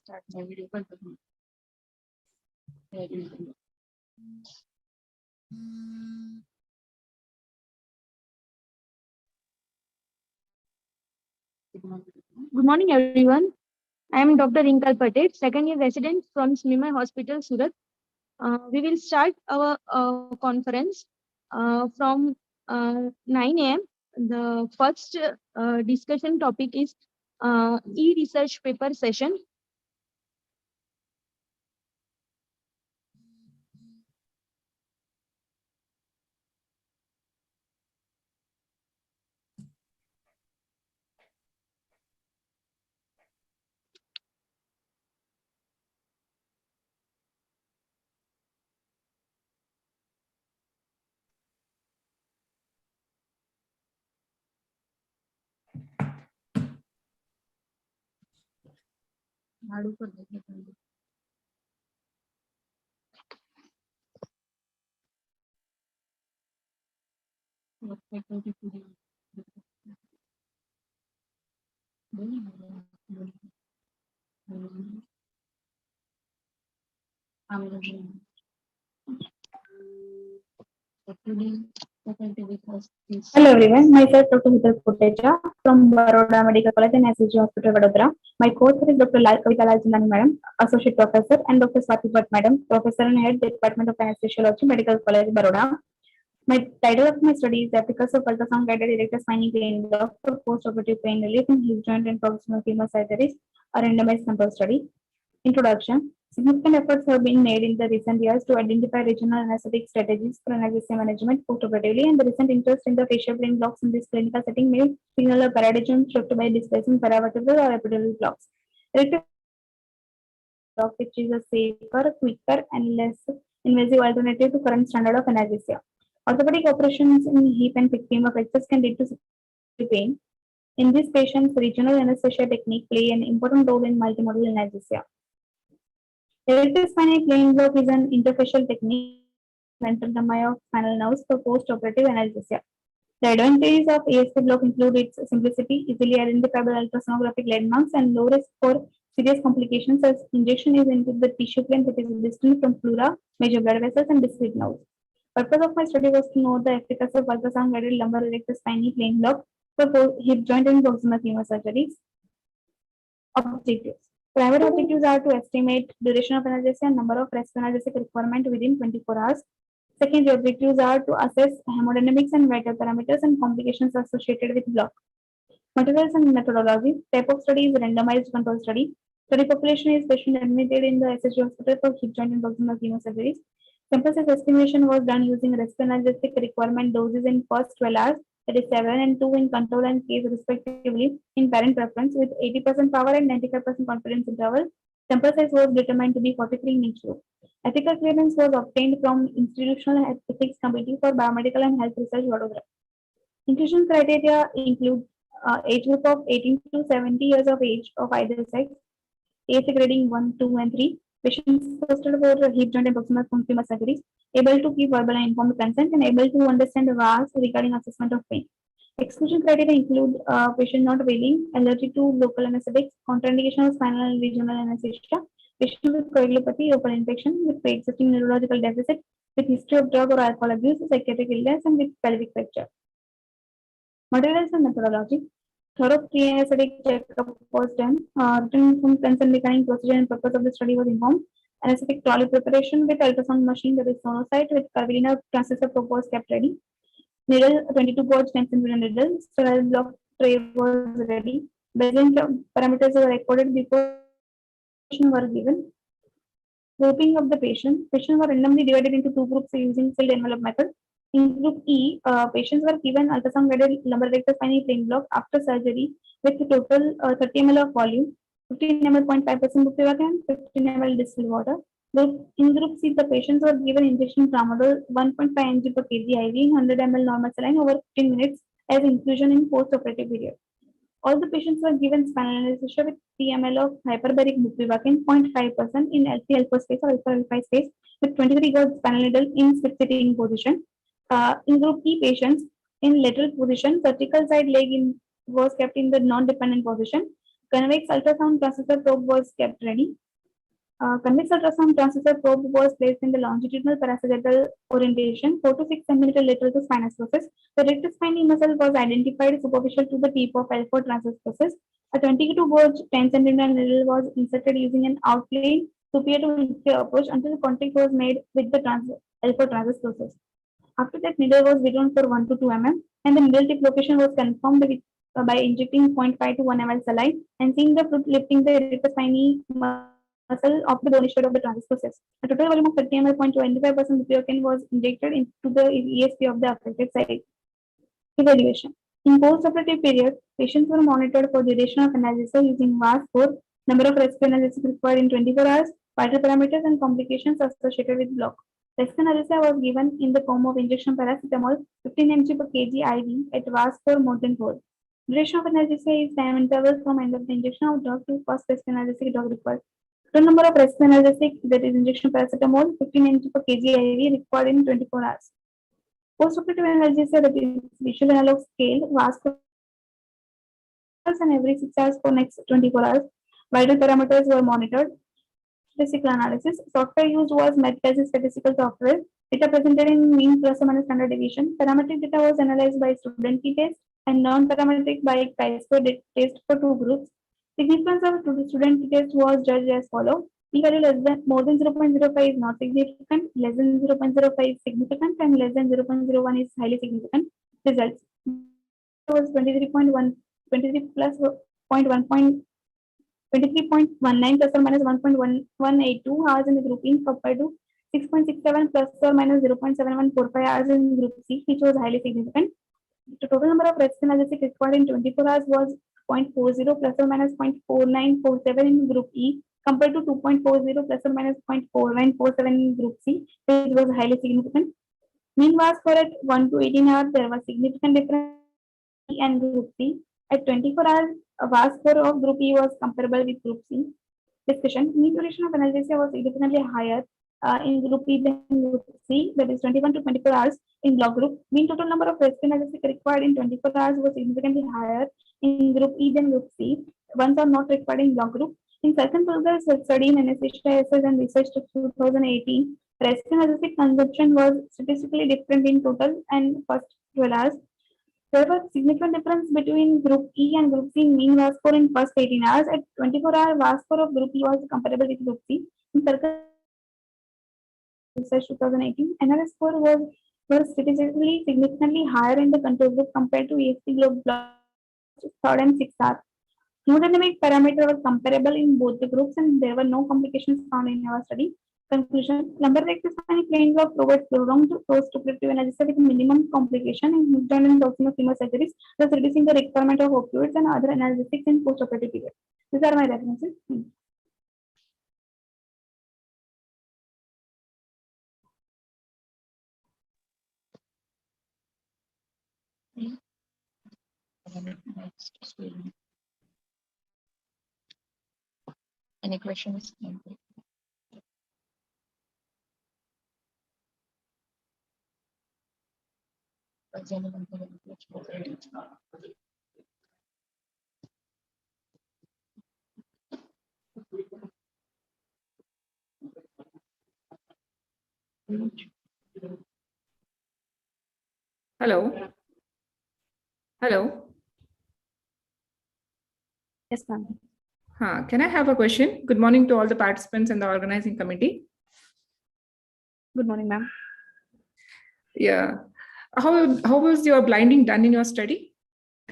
start my video. Good morning, everyone. I am Dr. Rinkal Patel, second year resident from Smima Hospital, Surat. We will start our conference from 9 a.m. The first discussion topic is e-research paper session. Hello everyone, myself Dr. Hital Putecha from Baroda Medical College and SSG Hospital, Vadodara. My co-author is Dr. Kavita Lalchandani Madam, Associate Professor, and Dr. Swati Bhatt Madam, Professor and Head Department of Anesthesiology, Medical College, Baroda. My title of my study is Efficacy of Ultrasound Guided Erector Spinae Pain Block for Post-Operative Pain Relief in Hip Joint and Proximal Femur Surgeries, a randomized sample study. Introduction. Significant efforts have been made in the recent years to identify regional anesthetic strategies for anesthesia management postoperatively, and the recent interest in the facial pain blocks in this clinical setting may signal a paradigm shift by displacing paravertebral or epidural blocks. Erector block, which is a safer, quicker, and less invasive alternative to current standard of anesthesia. Orthopedic operations in hip and femur fractures can lead to severe pain. In these patients, regional anesthesia technique play an important role in multimodal anesthesia. Erector spinae plane block is an interfacial technique ventral domain of spinal nerves for post-operative anesthesia. The advantages of ASP block include its simplicity, easily identifiable ultrasonographic landmarks, and low risk for serious complications as injection is into the tissue plane that is distant from pleura, major blood vessels, and discrete nerves. Purpose of my study was to know the efficacy of ultrasound-guided lumbar erector spinae plane block for hip joint and proximal femur surgeries. Objectives. Primary objectives are to estimate duration of anesthesia and number of rescue analgesic requirement within 24 hours. Secondary objectives are to assess hemodynamics and vital parameters and complications associated with block. Materials and methodology. Type of study is randomized control study. Study population is patient admitted in the SSG hospital for hip joint and proximal femur surgeries. Sample size estimation was done using rescue analgesic requirement doses in first 12 hours, that is 7 and 2 in control and case respectively in parent preference with 80% power and 95% confidence interval. Sample size was determined to be 43 in each group. Ethical clearance was obtained from Institutional Ethics Committee for Biomedical and Health Research, Vadodara. Inclusion criteria include age group of 18 to 70 years of age of either sex, age grading 1, 2, and 3. Patients posted for hip joint and proximal femur surgeries, able to give verbal and informed consent, and able to understand the VAS regarding assessment of pain. Exclusion criteria include patient not wailing, allergy to local anesthetics, contraindication of spinal and regional anesthesia, patient with coagulopathy, open infection, with pre-existing neurological deficit, with history of drug or alcohol abuse, psychiatric illness, and with pelvic fracture. Materials and methodology. Thorough pre-anesthetic checkup was done. Written from consent regarding procedure and purpose of the study was informed. Anesthetic trolley preparation with ultrasound machine, that is sonocyte, with Carolina transistor probe was kept ready. Needle 22 gauge 10 cm needle. Sterile block tray was ready. Baseline parameters were recorded before were given. Grouping of the patients. Patients were randomly divided into two groups using filled envelope method. In group E, patients were given ultrasound-guided lumbar erector spinae plane block after surgery with a total 30 ml of volume, 15 ml 0.5% bupivacaine, 15 ml distilled water. In group C, the patients were given injection tramadol 1.5 mg per kg IV, 100 ml normal saline over 15 minutes as inclusion in post-operative period. All the patients were given spinal anesthesia with 3 ml of hyperbaric bupivacaine 0.5% in L3-L4 space or L4-L5 space with 23 gauge spinal needle in split-sitting position. In group E patients in lateral position, vertical side leg was kept in the non-dependent position. Convex ultrasound transistor probe was kept ready. Convex ultrasound transducer probe was placed in the longitudinal parasagittal orientation 4 to 6 cm lateral to spinous process. The rectus spinae muscle was identified superficial to the tip of L4 transverse process. A 22 gauge 10 cm needle was inserted using an outplane superior to inferior approach until contact was made with the L4 transverse process. After that, needle was withdrawn for 1 to 2 mm, and the needle tip location was confirmed with, by injecting 0.5 to 1 ml saline and seeing the fluid lifting the rectus spinae muscle of the bony side of the transverse process. A total volume of 30 ml 0.25% bupivacaine was injected into the ESP of the affected site. Evaluation. In post-operative period, patients were monitored for duration of analgesia using VAS score, number of rescue analgesics required in 24 hours, vital parameters, and complications associated with block. Rescue analgesia was given in the form of injection paracetamol 15 mg per kg IV at VAS score more than 4. Duration of analgesia is time interval from end of the injection of drug to first rescue analgesic drug required. Total number of rescue analgesic, that is injection paracetamol 15 mg per kg IV required in 24 hours. Post-operative analgesia, that is visual analog scale, VAS and every 6 hours for next 24 hours. Vital parameters were monitored. Statistical analysis. Software used was MedPage statistical software. Data presented in mean plus or minus standard deviation. Parametric data was analyzed by student key test and non-parametric by chi-square test for 2 groups. Significance of student key test was judged as follows. P-value less than more than 0.05 is not significant, less than 0.05 is significant, and less than 0.01 is highly significant. Results was 23.1, 23 plus 0.1. 23.19 plus or minus 1.1182 hours in the group E compared to 6.67 plus or minus 0.7145 hours in group C, which was highly significant. The total number of rescue analgesics required in 24 hours was 0.40 plus or minus 0.4947 in group E compared to 2.40 plus or minus 0.4947 in group C, which was highly significant. Mean was for at 1 to 18 hours, there was significant difference in and group C. At 24 hours, a VAS score of group E was comparable with group C. Discussion. Mean duration of analgesia was significantly higher in group E than group C, that is 21 to 24 hours in block group. Mean total number of rescue analgesics required in 24 hours was significantly higher in group E than group C. Ones are not required in block group. In certain progress study in anesthesia and research to 2018, rescue analgesic consumption was statistically different in total and first 12 hours. There was significant difference between group E and group C mean VAS score in first 18 hours. At 24-hour, VAS score of group E was comparable with group C. In circle research 2018, NRS score was statistically significantly higher in the control group compared to ESP group block 3rd and 6th hour. Hemodynamic parameter was comparable in both the groups and there were no complications found in our study. Conclusion. Lumbar rectus spinae plane block provides prolonged post-operative analgesia with minimum complication in hip-joint and proximal femur surgeries, thus reducing the requirement of opioids and other analgesics in post-operative period. These are my references. Any questions? Hello. Hello. Yes, ma'am. Can I have a question? Good morning to all the participants in the organizing committee. Good morning, ma'am. Yeah. How was your blinding done in your study?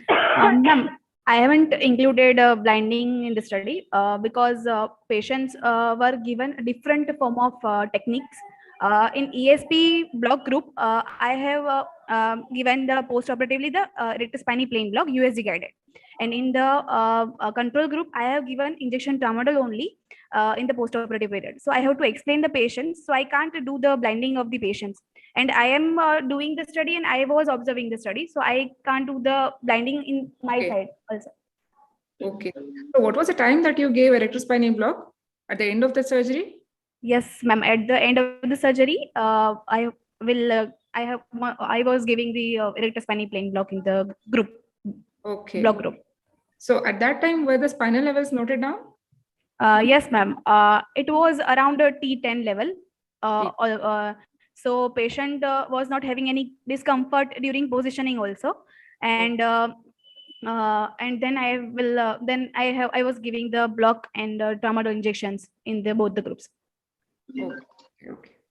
Ma'am, I haven't included blinding in the study because patients were given a different form of techniques. In ESP block group, I have given the post-operatively the rectus spinae plane block USG guided. And in the control group, I have given injection tramadol only in the post-operative period. So I have to explain the patients. So I can't do the blinding of the patients. And I am doing the study and I was observing the study. So I can't do the blinding in my side also. Okay. So what was the time that you gave a rectus spinae block at the end of the surgery? Yes, ma'am. At the end of the surgery, I was giving the rectus spinae plane block in the group. Okay. Block group. So at that time, were the spinal levels noted down? Yes, ma'am. It was around a T10 level. So patient was not having any discomfort during positioning also, and then I was giving the block and tramadol injections in the both the groups.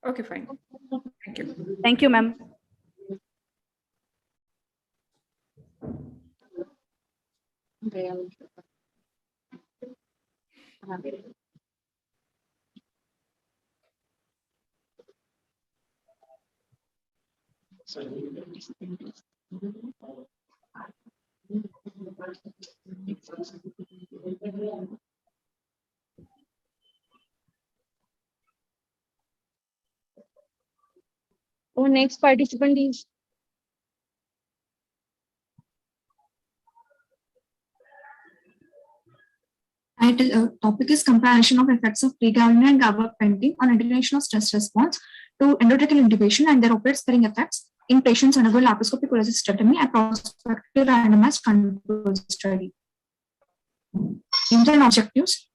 Okay, fine. Thank you. Thank you, ma'am. Our next participant is Topic is comparison of effects of pregabalin and gabapentin on attenuation of stress response to endotracheal intubation and their opioid sparing effects in patients undergoing laparoscopic cholecystectomy and prospective randomized control study. Aims and objectives.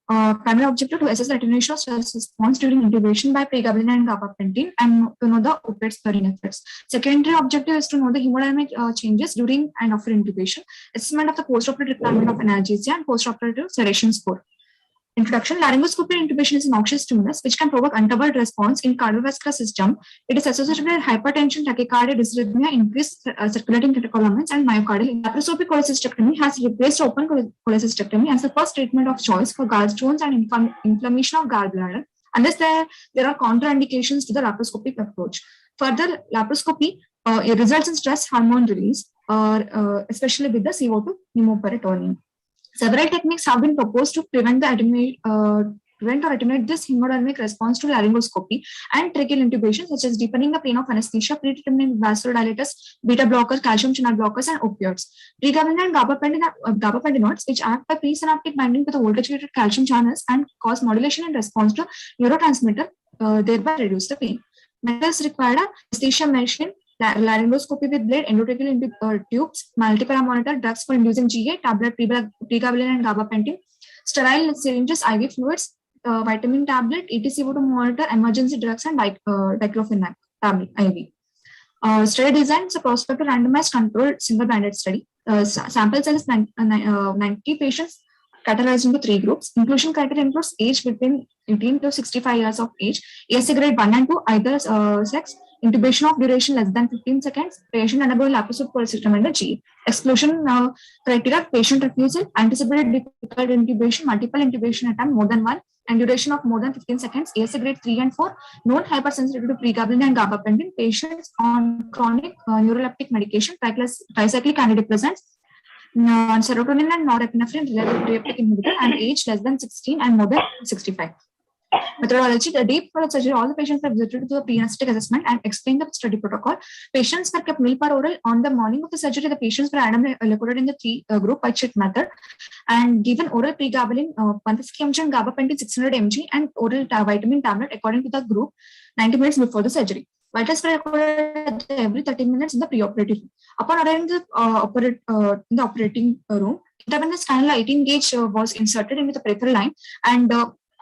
Primary objective to assess the attenuation of stress response during intubation by pregabalin and gabapentin and to know the opioid sparing effects. Secondary objective is to know the hemodynamic changes during and after intubation, assessment of the postoperative requirement of analgesia and postoperative sedation score. Introduction. Laryngoscopy intubation is a noxious stimulus which can provoke untroubled response in cardiovascular system. It is associated with hypertension, tachycardia, dysrhythmia, increased circulating catecholamines, and myocardial. Laparoscopic cholecystectomy has replaced open cholecystectomy as the first treatment of choice for gallstones and inflammation of gallbladder, unless there are contraindications to the laparoscopic approach. Further, laparoscopy results in stress hormone release, especially with the CO2 pneumoperitoneum. Several techniques have been proposed to prevent or attenuate this hemodynamic response to laryngoscopy and tracheal intubation, such as deepening the plane of anesthesia, predetermining vasodilators, beta blockers, calcium channel blockers, and opioids. Pregabalin and gabapentinoids, which act by presynaptic binding to the voltage-gated calcium channels and cause modulation in response to neurotransmitter, thereby reduce the pain. Methods required are anesthesia machine, laryngoscopy with blade, endotracheal tubes, multipara monitor, drugs for inducing GA, tablet, pregabalin and gabapentin, sterile syringes, IV fluids, vitamin tablet, ETCO to monitor emergency drugs, and diclofenac tablet IV. Study design is a prospective randomized controlled single-blinded study. Sample size is 90 patients categorized into 3 groups. Inclusion criteria includes age between 18 to 65 years of age, ESC grade 1 and 2, either sex, intubation of duration less than 15 seconds, patient undergoing laparoscopic cholecystectomy under GE. Exclusion criteria: patient refusal, anticipated difficult intubation, multiple intubation attempt more than one, and duration of more than 15 seconds, ESC grade 3 and 4, known hypersensitivity to pregabalin and gabapentin, patients on chronic neuroleptic medication, tricyclic antidepressants, serotonin and norepinephrine reuptake inhibitor, and age less than 16 and more than 65. Methodology: the day before the surgery, all the patients were visited to the pre-anesthetic assessment and explained the study protocol. Patients were kept meal per oral. On the morning of the surgery, the patients were randomly allocated in the 3 group by CHIT method and given oral pregabalin 150 mg and gabapentin 600 mg and oral vitamin tablet according to the group 90 minutes before the surgery. Vitals were recorded every 30 minutes in the preoperative room. Upon arriving in the operating room, intravenous cannula 18 gauge was inserted into the peripheral line and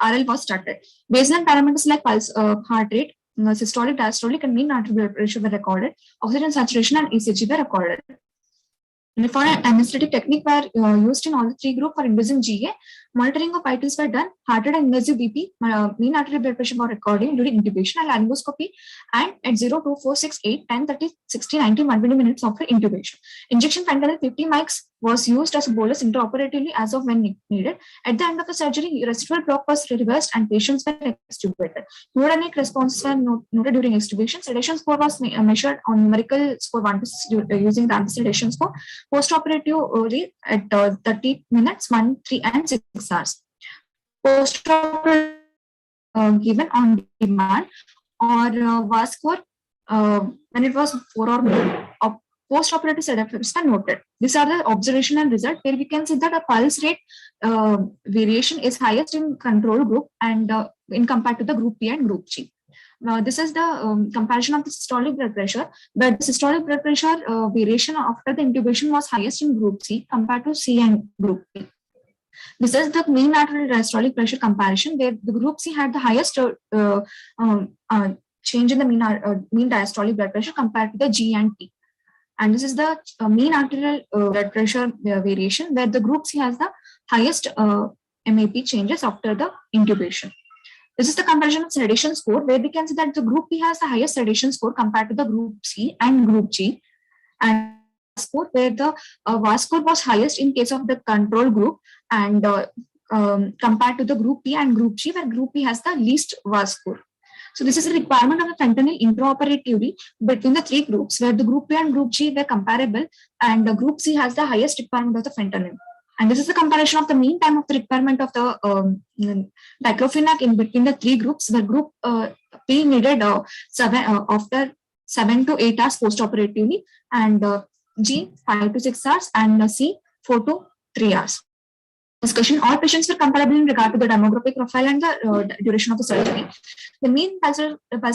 RL was started. Baseline parameters like pulse, heart rate, systolic, diastolic, and mean arterial blood pressure were recorded. Oxygen saturation and ECG were recorded. And for an administrative technique were used in all the 3 groups for inducing GA. Monitoring of vitals were done. Heart rate and invasive BP, mean arterial blood pressure were recorded during intubation and laryngoscopy, and at 0, 2, 4, 6, 8, 10, 30, 60, 90, 120 minutes after intubation. Injection fentanyl 50 mics was used as a bolus intraoperatively as of when needed. At the end of the surgery, residual block was reversed and patients were extubated. Hemodynamic responses were noted during extubation. Sedation score was measured on numerical score 1 to 6 using the sedation score. Postoperatively at 30 minutes, 1, 3, and 6 hours. Postoperative given on demand or was score when it was 4 or more. Post-operative side effects are noted. These are the observational result where we can see that a pulse rate variation is highest in control group and in compared to the group P and group G. Now, this is the comparison of the systolic blood pressure, but the systolic blood pressure variation after the intubation was highest in group C compared to C and group P. This is the mean arterial diastolic pressure comparison, where the group C had the highest change in the mean diastolic blood pressure compared to the G and T. And this is the mean arterial blood pressure variation, where the group C has the highest MAP changes after the intubation. This is the comparison of sedation score, where we can see that the group P has the highest sedation score compared to the group C and group G. And score where the VAS score was highest in case of the control group, and compared to the group P and group G, where group P has the least VAS score. So this is a requirement of the fentanyl intraoperatively between the three groups, where the group P and group G were comparable, and the group C has the highest requirement of the fentanyl. And this is the comparison of the mean time of the requirement of the diclofenac in between the three groups, where group P needed after 7 to 8 hours post-operatively, and G 5 to 6 hours, and C 4 to 3 hours. Discussion: all patients were comparable in regard to the demographic profile and the duration of the surgery. The mean pulse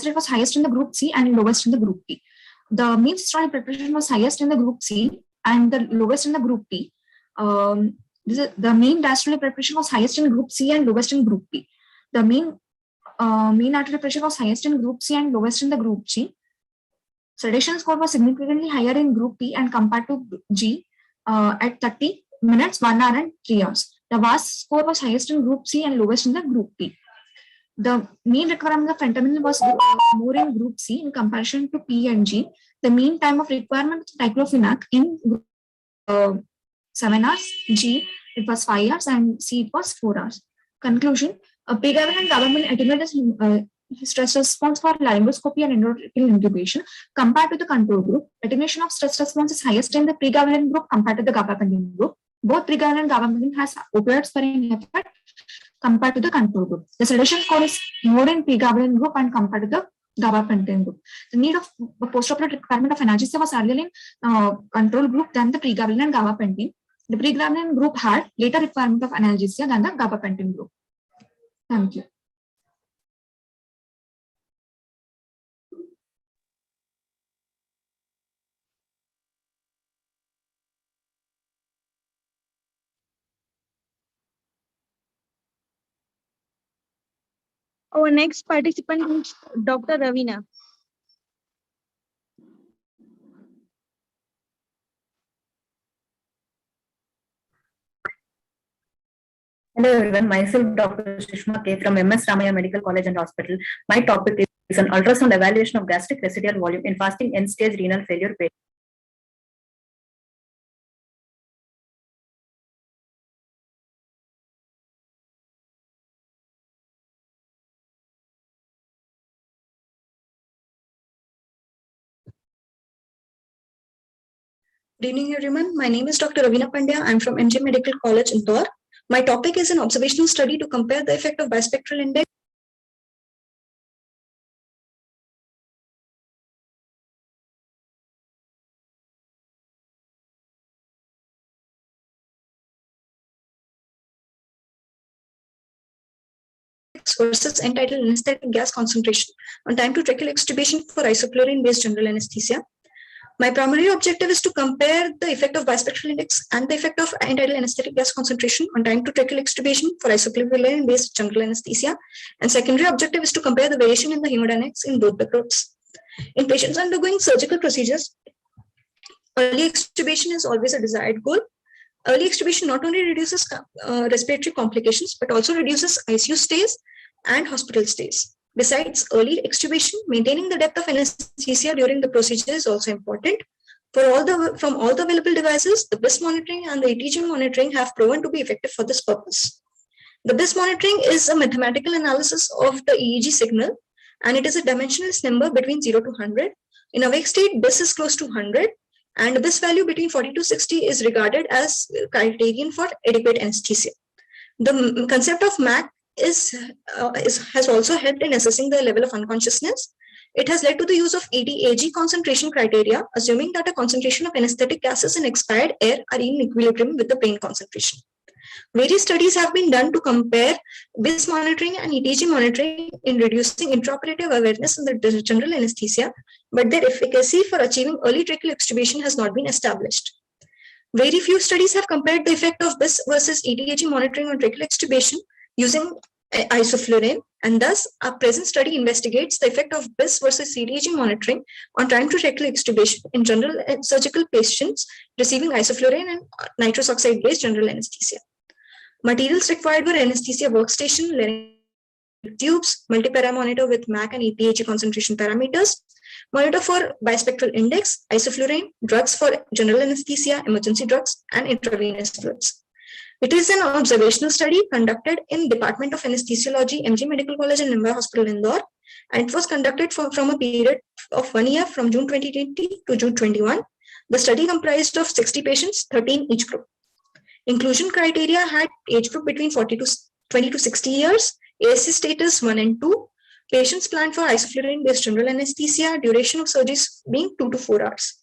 rate was highest in the group C and lowest in the group P. The mean systolic blood pressure was highest in the group C and the lowest in the group P. The mean diastolic blood pressure was highest in group C and lowest in group P. The mean arterial pressure was highest in group C and lowest in the group G. Sedation score was significantly higher in group P and compared to G at 30 minutes, 1 hour, and 3 hours. The VAS score was highest in group C and lowest in the group P. The mean requirement of fentanyl was more in group C in comparison to P and G. The mean time of requirement of diclofenac in 7 hours, G it was 5 hours, and C it was 4 hours. Conclusion: pregabalin and gabapentin attenuated stress response for laryngoscopy and endotracheal intubation compared to the control group. Attenuation of stress response is highest in the pregabalin group compared to the gabapentin group. Both pregabalin and gabapentin has opioid sparing effect compared to the control group. The sedation score is more in pregabalin group and compared to the gabapentin group. The need of postoperative requirement of analgesia was earlier in control group than the pregabalin and gabapentin. The pregabalin group had later requirement of analgesia than the gabapentin group. Thank you. Our next participant is Dr. Ravina. Hello everyone, myself Dr. Sushma K from MS Ramaya Medical College and Hospital. My topic is an ultrasound evaluation of gastric residual volume in fasting end-stage renal failure patients. Good evening, everyone. My name is Dr. Ravina Pandya. I'm from MJ Medical College, Indore. My topic is an observational study to compare the effect of bispectral index versus end-tidal anesthetic gas concentration on time to tracheal extubation for isoflurane-based general anesthesia. My primary objective is to compare the effect of bispectral index and the effect of end-tidal anesthetic gas concentration on time to tracheal extubation for isoflurane-based general anesthesia. And secondary objective is to compare the variation in the hemodynamics in both the groups. In patients undergoing surgical procedures, early extubation is always a desired goal. Early extubation not only reduces respiratory complications, but also reduces ICU stays and hospital stays. Besides early extubation, maintaining the depth of anesthesia during the procedure is also important. From all the available devices, the BIS monitoring and the ETG monitoring have proven to be effective for this purpose. The BIS monitoring is a mathematical analysis of the EEG signal, and it is a dimensionless number between 0 to 100. In awake state, BIS is close to 100, and BIS value between 40 to 60 is regarded as criterion for adequate anesthesia. The concept of MAC has also helped in assessing the level of unconsciousness. It has led to the use of EDAG concentration criteria, assuming that a concentration of anesthetic gases in expired air are in equilibrium with the brain concentration. Various studies have been done to compare BIS monitoring and ETG monitoring in reducing intraoperative awareness in the general anesthesia, but their efficacy for achieving early tracheal extubation has not been established. Very few studies have compared the effect of BIS versus ETAG monitoring on tracheal extubation using isoflurane, and thus our present study investigates the effect of BIS versus ETAG monitoring on time to tracheal extubation in general surgical patients receiving isoflurane and nitrous oxide based general anesthesia. Materials required were anesthesia workstation, laryngeal tubes, multipara monitor with MAC and ETAG concentration parameters, monitor for bispectral index, isoflurane, drugs for general anesthesia, emergency drugs, and intravenous fluids. It is an observational study conducted in Department of Anesthesiology, MG Medical College and Nimba Hospital, Indore, and it was conducted from a period of 1 year from June 2020 to June 21. The study comprised of 60 patients, 13 each group. Inclusion criteria had age group between 20 to 60 years, ASC status 1 and 2, patients planned for isoflurane-based general anesthesia, duration of surgeries being 2 to 4 hours.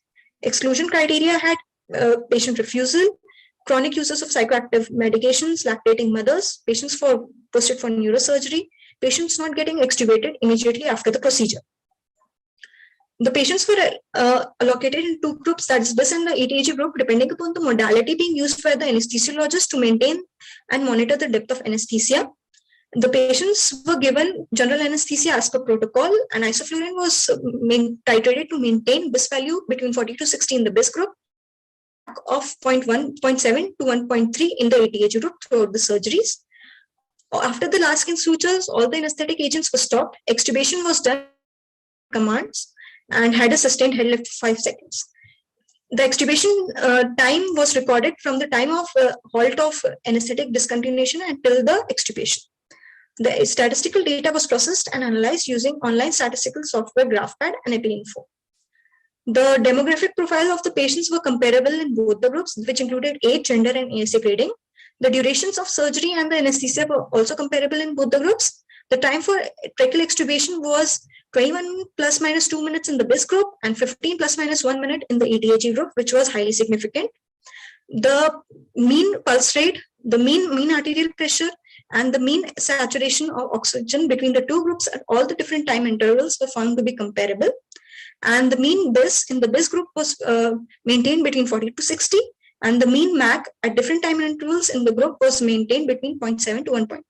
Exclusion criteria had patient refusal, chronic users of psychoactive medications, lactating mothers, patients posted for neurosurgery, patients not getting extubated immediately after the procedure. The patients were allocated in 2 groups, that is BIS and the ETAG group, depending upon the modality being used by the anesthesiologist to maintain and monitor the depth of anesthesia. The patients were given general anesthesia as per protocol, and isoflurane was titrated to maintain BIS value between 40 to 60 in the BIS group, of 0.1, 0.7 to 1.3 in the ETAG group throughout the surgeries. After the last skin sutures, all the anesthetic agents were stopped. Extubation was done commands and had a sustained head lift of 5 seconds. The extubation time was recorded from the time of halt of anesthetic discontinuation until the extubation. The statistical data was processed and analyzed using online statistical software GraphPad and EpiInfo. The demographic profile of the patients were comparable in both the groups, which included age, gender, and ASA grading. The durations of surgery and the anesthesia were also comparable in both the groups. The time for tracheal extubation was 21 plus minus 2 minutes in the BIS group and 15 plus minus 1 minute in the ETAG group, which was highly significant. The mean pulse rate, the mean arterial pressure, and the mean saturation of oxygen between the 2 groups at all the different time intervals were found to be comparable. And the mean BIS in the BIS group was maintained between 40 to 60, and the mean MAC at different time intervals in the group was maintained between 0.7 to 1.3.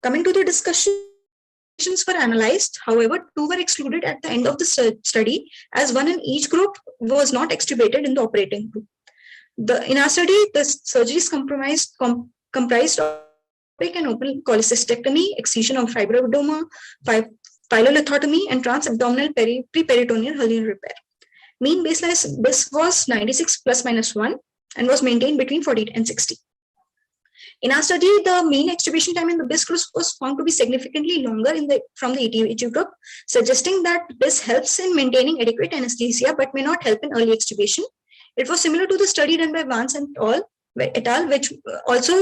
Coming to the discussions were analyzed, however, 2 were excluded at the end of the study, as 1 in each group was not extubated in the operating group. In our study, the surgeries comprised of and open cholecystectomy, excision of fibroadenoma, pyelolithotomy, and transabdominal preperitoneal hernia repair. Mean baseline BIS was 96 plus minus 1 and was maintained between 40 and 60. In our study, the mean extubation time in the BIS group was found to be significantly longer from the ETAG group, suggesting that BIS helps in maintaining adequate anesthesia but may not help in early extubation. It was similar to the study done by Vance and et al., which also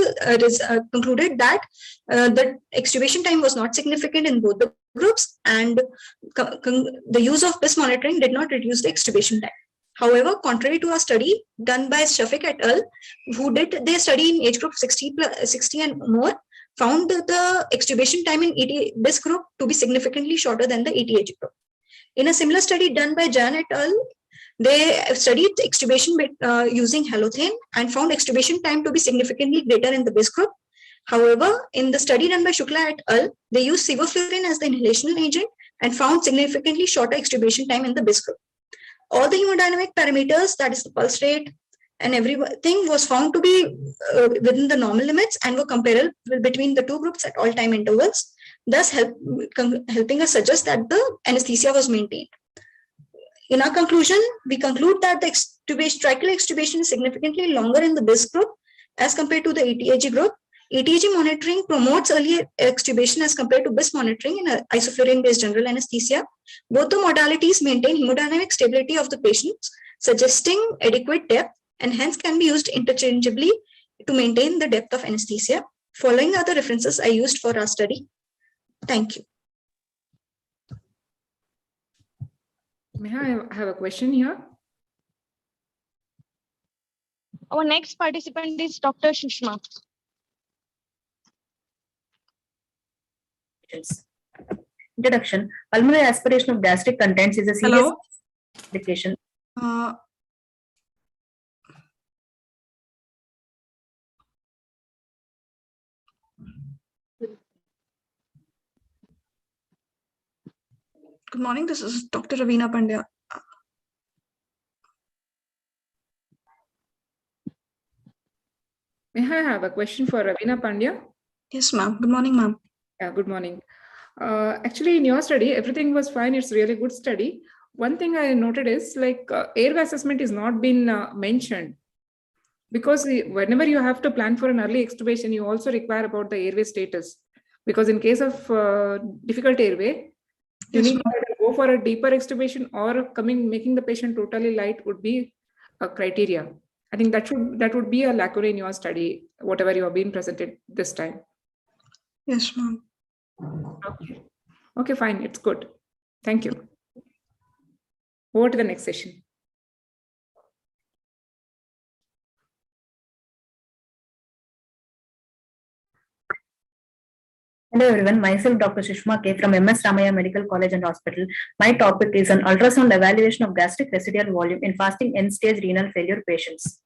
concluded that the extubation time was not significant in both the groups, and the use of BIS monitoring did not reduce the extubation time. However, contrary to a study done by Shafiq et al., who did their study in age group 60 and more, found the extubation time in BIS group to be significantly shorter than the ETAG group. In a similar study done by Jan et al., they studied extubation using halothane and found extubation time to be significantly greater in the BIS group. However, in the study done by Shukla et al., they used sevoflurane as the inhalational agent and found significantly shorter extubation time in the BIS group. All the hemodynamic parameters, that is the pulse rate and everything, was found to be within the normal limits and were comparable between the 2 groups at all time intervals, thus helping us suggest that the anesthesia was maintained. In our conclusion, we conclude that the tracheal extubation is significantly longer in the BIS group as compared to the ETAG group. ETAG monitoring promotes early extubation as compared to BIS monitoring in isoflurane-based general anesthesia. Both the modalities maintain hemodynamic stability of the patients, suggesting adequate depth, and hence can be used interchangeably to maintain the depth of anesthesia. Following are the references I used for our study. Thank you. May I have a question here? Our next participant is Dr. Sushma. Introduction. Pulmonary aspiration of gastric contents is a serious complication. Good morning. This is Dr. Ravina Pandya. May I have a question for Ravina Pandya? Yes, ma'am. Good morning, ma'am. Yeah, good morning. Actually, in your study, everything was fine. It's really good study. One thing I noted is like airway assessment is not been mentioned, because whenever you have to plan for an early extubation, you also require about the airway status. Because in case of difficult airway, you Yes, need ma'am. to either go for a deeper extubation or making the patient totally light would be a criteria. I think that would be a lacuna in your study, whatever you have been presented this time. Yes, ma'am. Okay. Okay, fine. It's good. Thank you. Over to the next session. Hello everyone, myself Dr. Sushma K from MS Ramaya Medical College and Hospital. My topic is an ultrasound evaluation of gastric residual volume in fasting end-stage renal failure patients.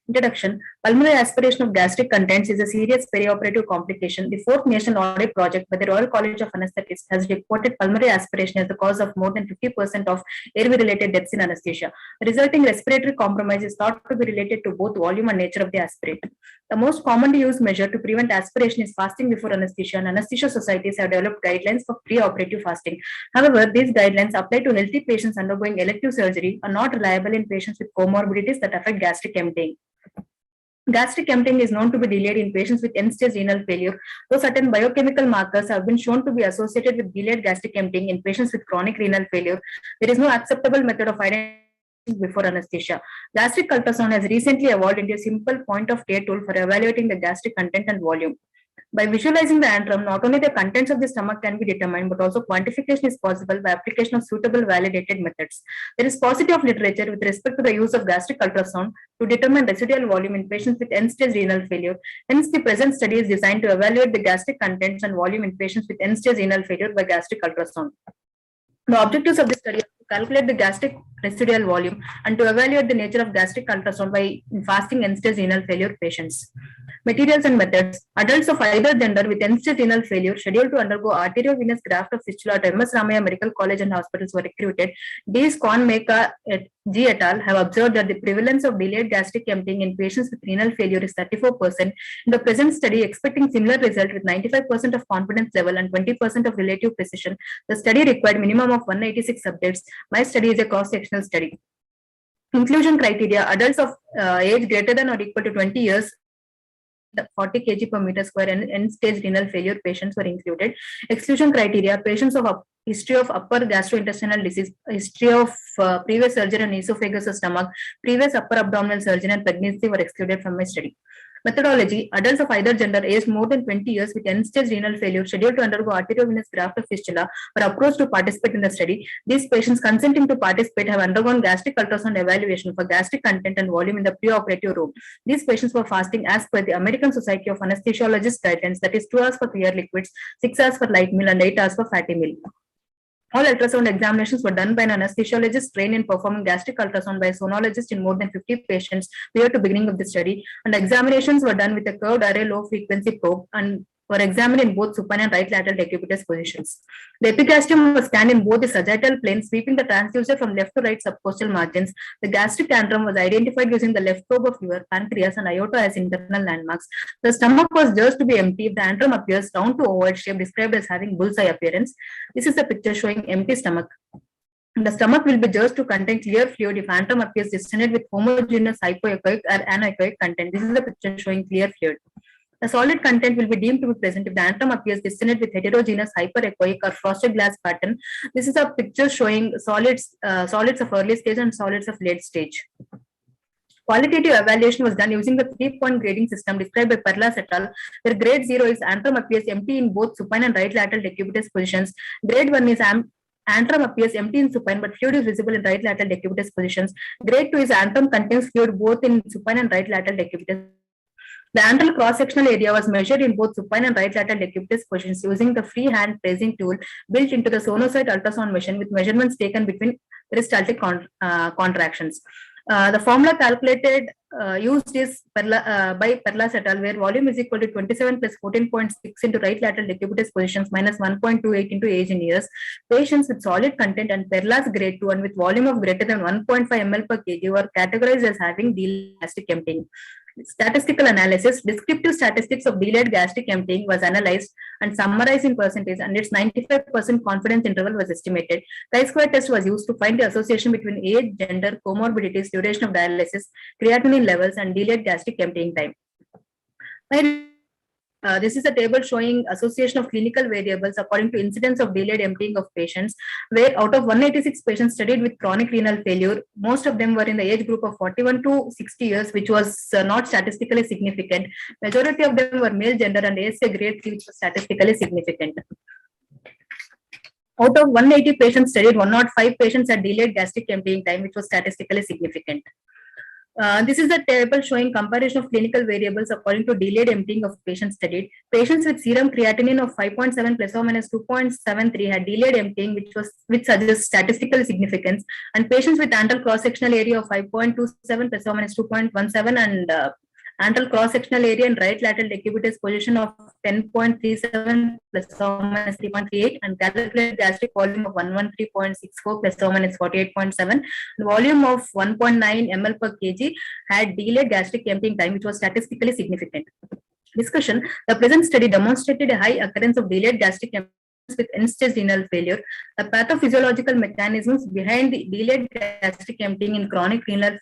Introduction. Pulmonary aspiration of gastric contents is a serious perioperative complication. The fourth national audit project by the Royal College of Anesthetists has reported pulmonary aspiration as the cause of more than 50% of airway-related deaths in anesthesia. The resulting respiratory compromise is thought to be related to both volume and nature of the aspirate. The most commonly used measure to prevent aspiration is fasting before anesthesia, and anesthesia societies have developed guidelines for pre-operative fasting. However, these guidelines apply to healthy patients undergoing elective surgery are not reliable in patients with comorbidities that affect gastric emptying. Gastric emptying is known to be delayed in patients with end-stage renal failure, though certain biochemical markers have been shown to be associated with delayed gastric emptying in patients with chronic renal failure. There is no acceptable method of identifying before anesthesia. Gastric ultrasound has recently evolved into a simple point-of-care tool for evaluating the gastric content and volume. By visualizing the antrum, not only the contents of the stomach can be determined, but also quantification is possible by application of suitable validated methods. There is paucity of literature with respect to the use of gastric ultrasound to determine residual volume in patients with end-stage renal failure. Hence, the present study is designed to evaluate the gastric contents and volume in patients with end-stage renal failure by gastric ultrasound. The objectives of this study are to calculate the gastric residual volume and to evaluate the nature of gastric ultrasound by fasting end-stage renal failure patients. Materials and methods. Adults of either gender with end-stage renal failure scheduled to undergo arteriovenous graft of fistula at MS Ramaya Medical College and Hospitals were recruited. D. Meka G. et al. Have observed that the prevalence of delayed gastric emptying in patients with renal failure is 34%. In the present study, expecting similar result with 95% of confidence level and 20% of relative precision, the study required minimum of 186 subjects. My study is a cross-sectional study. Inclusion criteria. Adults of age greater than or equal to 20 years, 40 kg per meter square and end-stage renal failure patients were included. Exclusion criteria. Patients of history of upper gastrointestinal disease, history of previous surgery on esophagus or stomach, previous upper abdominal surgery and pregnancy were excluded from my study. Methodology. Adults of either gender aged more than 20 years with end-stage renal failure scheduled to undergo arteriovenous graft of fistula were approached to participate in the study. These patients consenting to participate have undergone gastric ultrasound evaluation for gastric content and volume in the preoperative room. These patients were fasting as per the American Society of Anesthesiologists guidelines, that is 2 hours for clear liquids, 6 hours for light meal and 8 hours for fatty meal. All ultrasound examinations were done by an anesthesiologist trained in performing gastric ultrasound by a sonologist in more than 50 patients prior to beginning of the study, and examinations were done with a curved array low frequency probe and were examined in both supine and right lateral decubitus positions. The epigastrium was scanned in both the sagittal plane, sweeping the transducer from left to right subcostal margins. The gastric antrum was identified using the left lobe of liver, pancreas, and aorta as internal landmarks. The stomach was judged to be empty if the antrum appears round to ovoid shape, described as having bullseye appearance. This is a picture showing empty stomach. The stomach will be judged to contain clear fluid if antrum appears distended with homogeneous hypoechoic or anechoic content. This is the picture showing clear fluid. The solid content will be deemed to be present if the antrum appears distended with heterogeneous hyperechoic or frosted glass pattern. This is a picture showing solids of early stage and solids of late stage. Qualitative evaluation was done using the 3-point grading system described by Perlas et al., where grade 0 is antrum appears empty in both supine and right lateral decubitus positions. Grade 1 is antrum appears empty in supine but fluid is visible in right lateral decubitus positions. Grade 2 is antrum contains fluid both in supine and right lateral decubitus. The antral cross-sectional area was measured in both supine and right lateral decubitus positions using the free hand tracing tool built into the sonocyte ultrasound machine with measurements taken between peristaltic contractions. The formula calculated used is by Perlas et al., where volume is equal to 27 plus 14.6 into right lateral decubitus positions minus 1.28 into age in years. Patients with solid content and Perlas grade 2 and with volume of greater than 1.5 ml per kg were categorized as having delayed gastric emptying. Statistical analysis, descriptive statistics of delayed gastric emptying was analyzed and summarized in percentage, and its 95% confidence interval was estimated. Chi-square test was used to find the association between age, gender, comorbidities, duration of dialysis, creatinine levels, and delayed gastric emptying time. This is a table showing association of clinical variables according to incidence of delayed emptying of patients, where out of 186 patients studied with chronic renal failure, most of them were in the age group of 41 to 60 years, which was not statistically significant. Majority of them were male gender and ASA grade 3, which was statistically significant. Out of 180 patients studied, 105 patients had delayed gastric emptying time, which was statistically significant. This is the table showing comparison of clinical variables according to delayed emptying of patients studied. Patients with serum creatinine of 5.7 plus or minus 2.73 had delayed emptying, which suggests statistical significance, and patients with antral cross-sectional area of 5.27 plus or minus 2.17 and antral cross-sectional area and right lateral decubitus position of 10.37 plus or minus 3.38 and calculated gastric volume of 113.64 plus or minus 48.7. The volume of 1.9 ml per kg had delayed gastric emptying time, which was statistically significant. Discussion. The present study demonstrated a high occurrence of delayed gastric emptying with end-stage renal failure. The pathophysiological mechanisms behind the delayed gastric emptying in chronic renal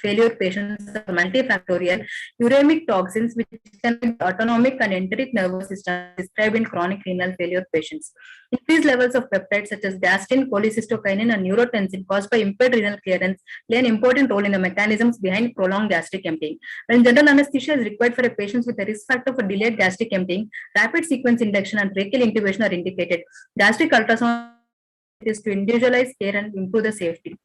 failure patients are multifactorial. Uremic toxins, which can be autonomic and enteric nervous system, described in chronic renal failure patients. Increased levels of peptides such as gastrin, cholecystokinin, and neurotensin caused by impaired renal clearance play an important role in the mechanisms behind prolonged gastric emptying. When general anesthesia is required for a patient with a risk factor for delayed gastric emptying, rapid sequence induction and tracheal intubation are indicated. Gastric ultrasound is to individualize care and improve the safety.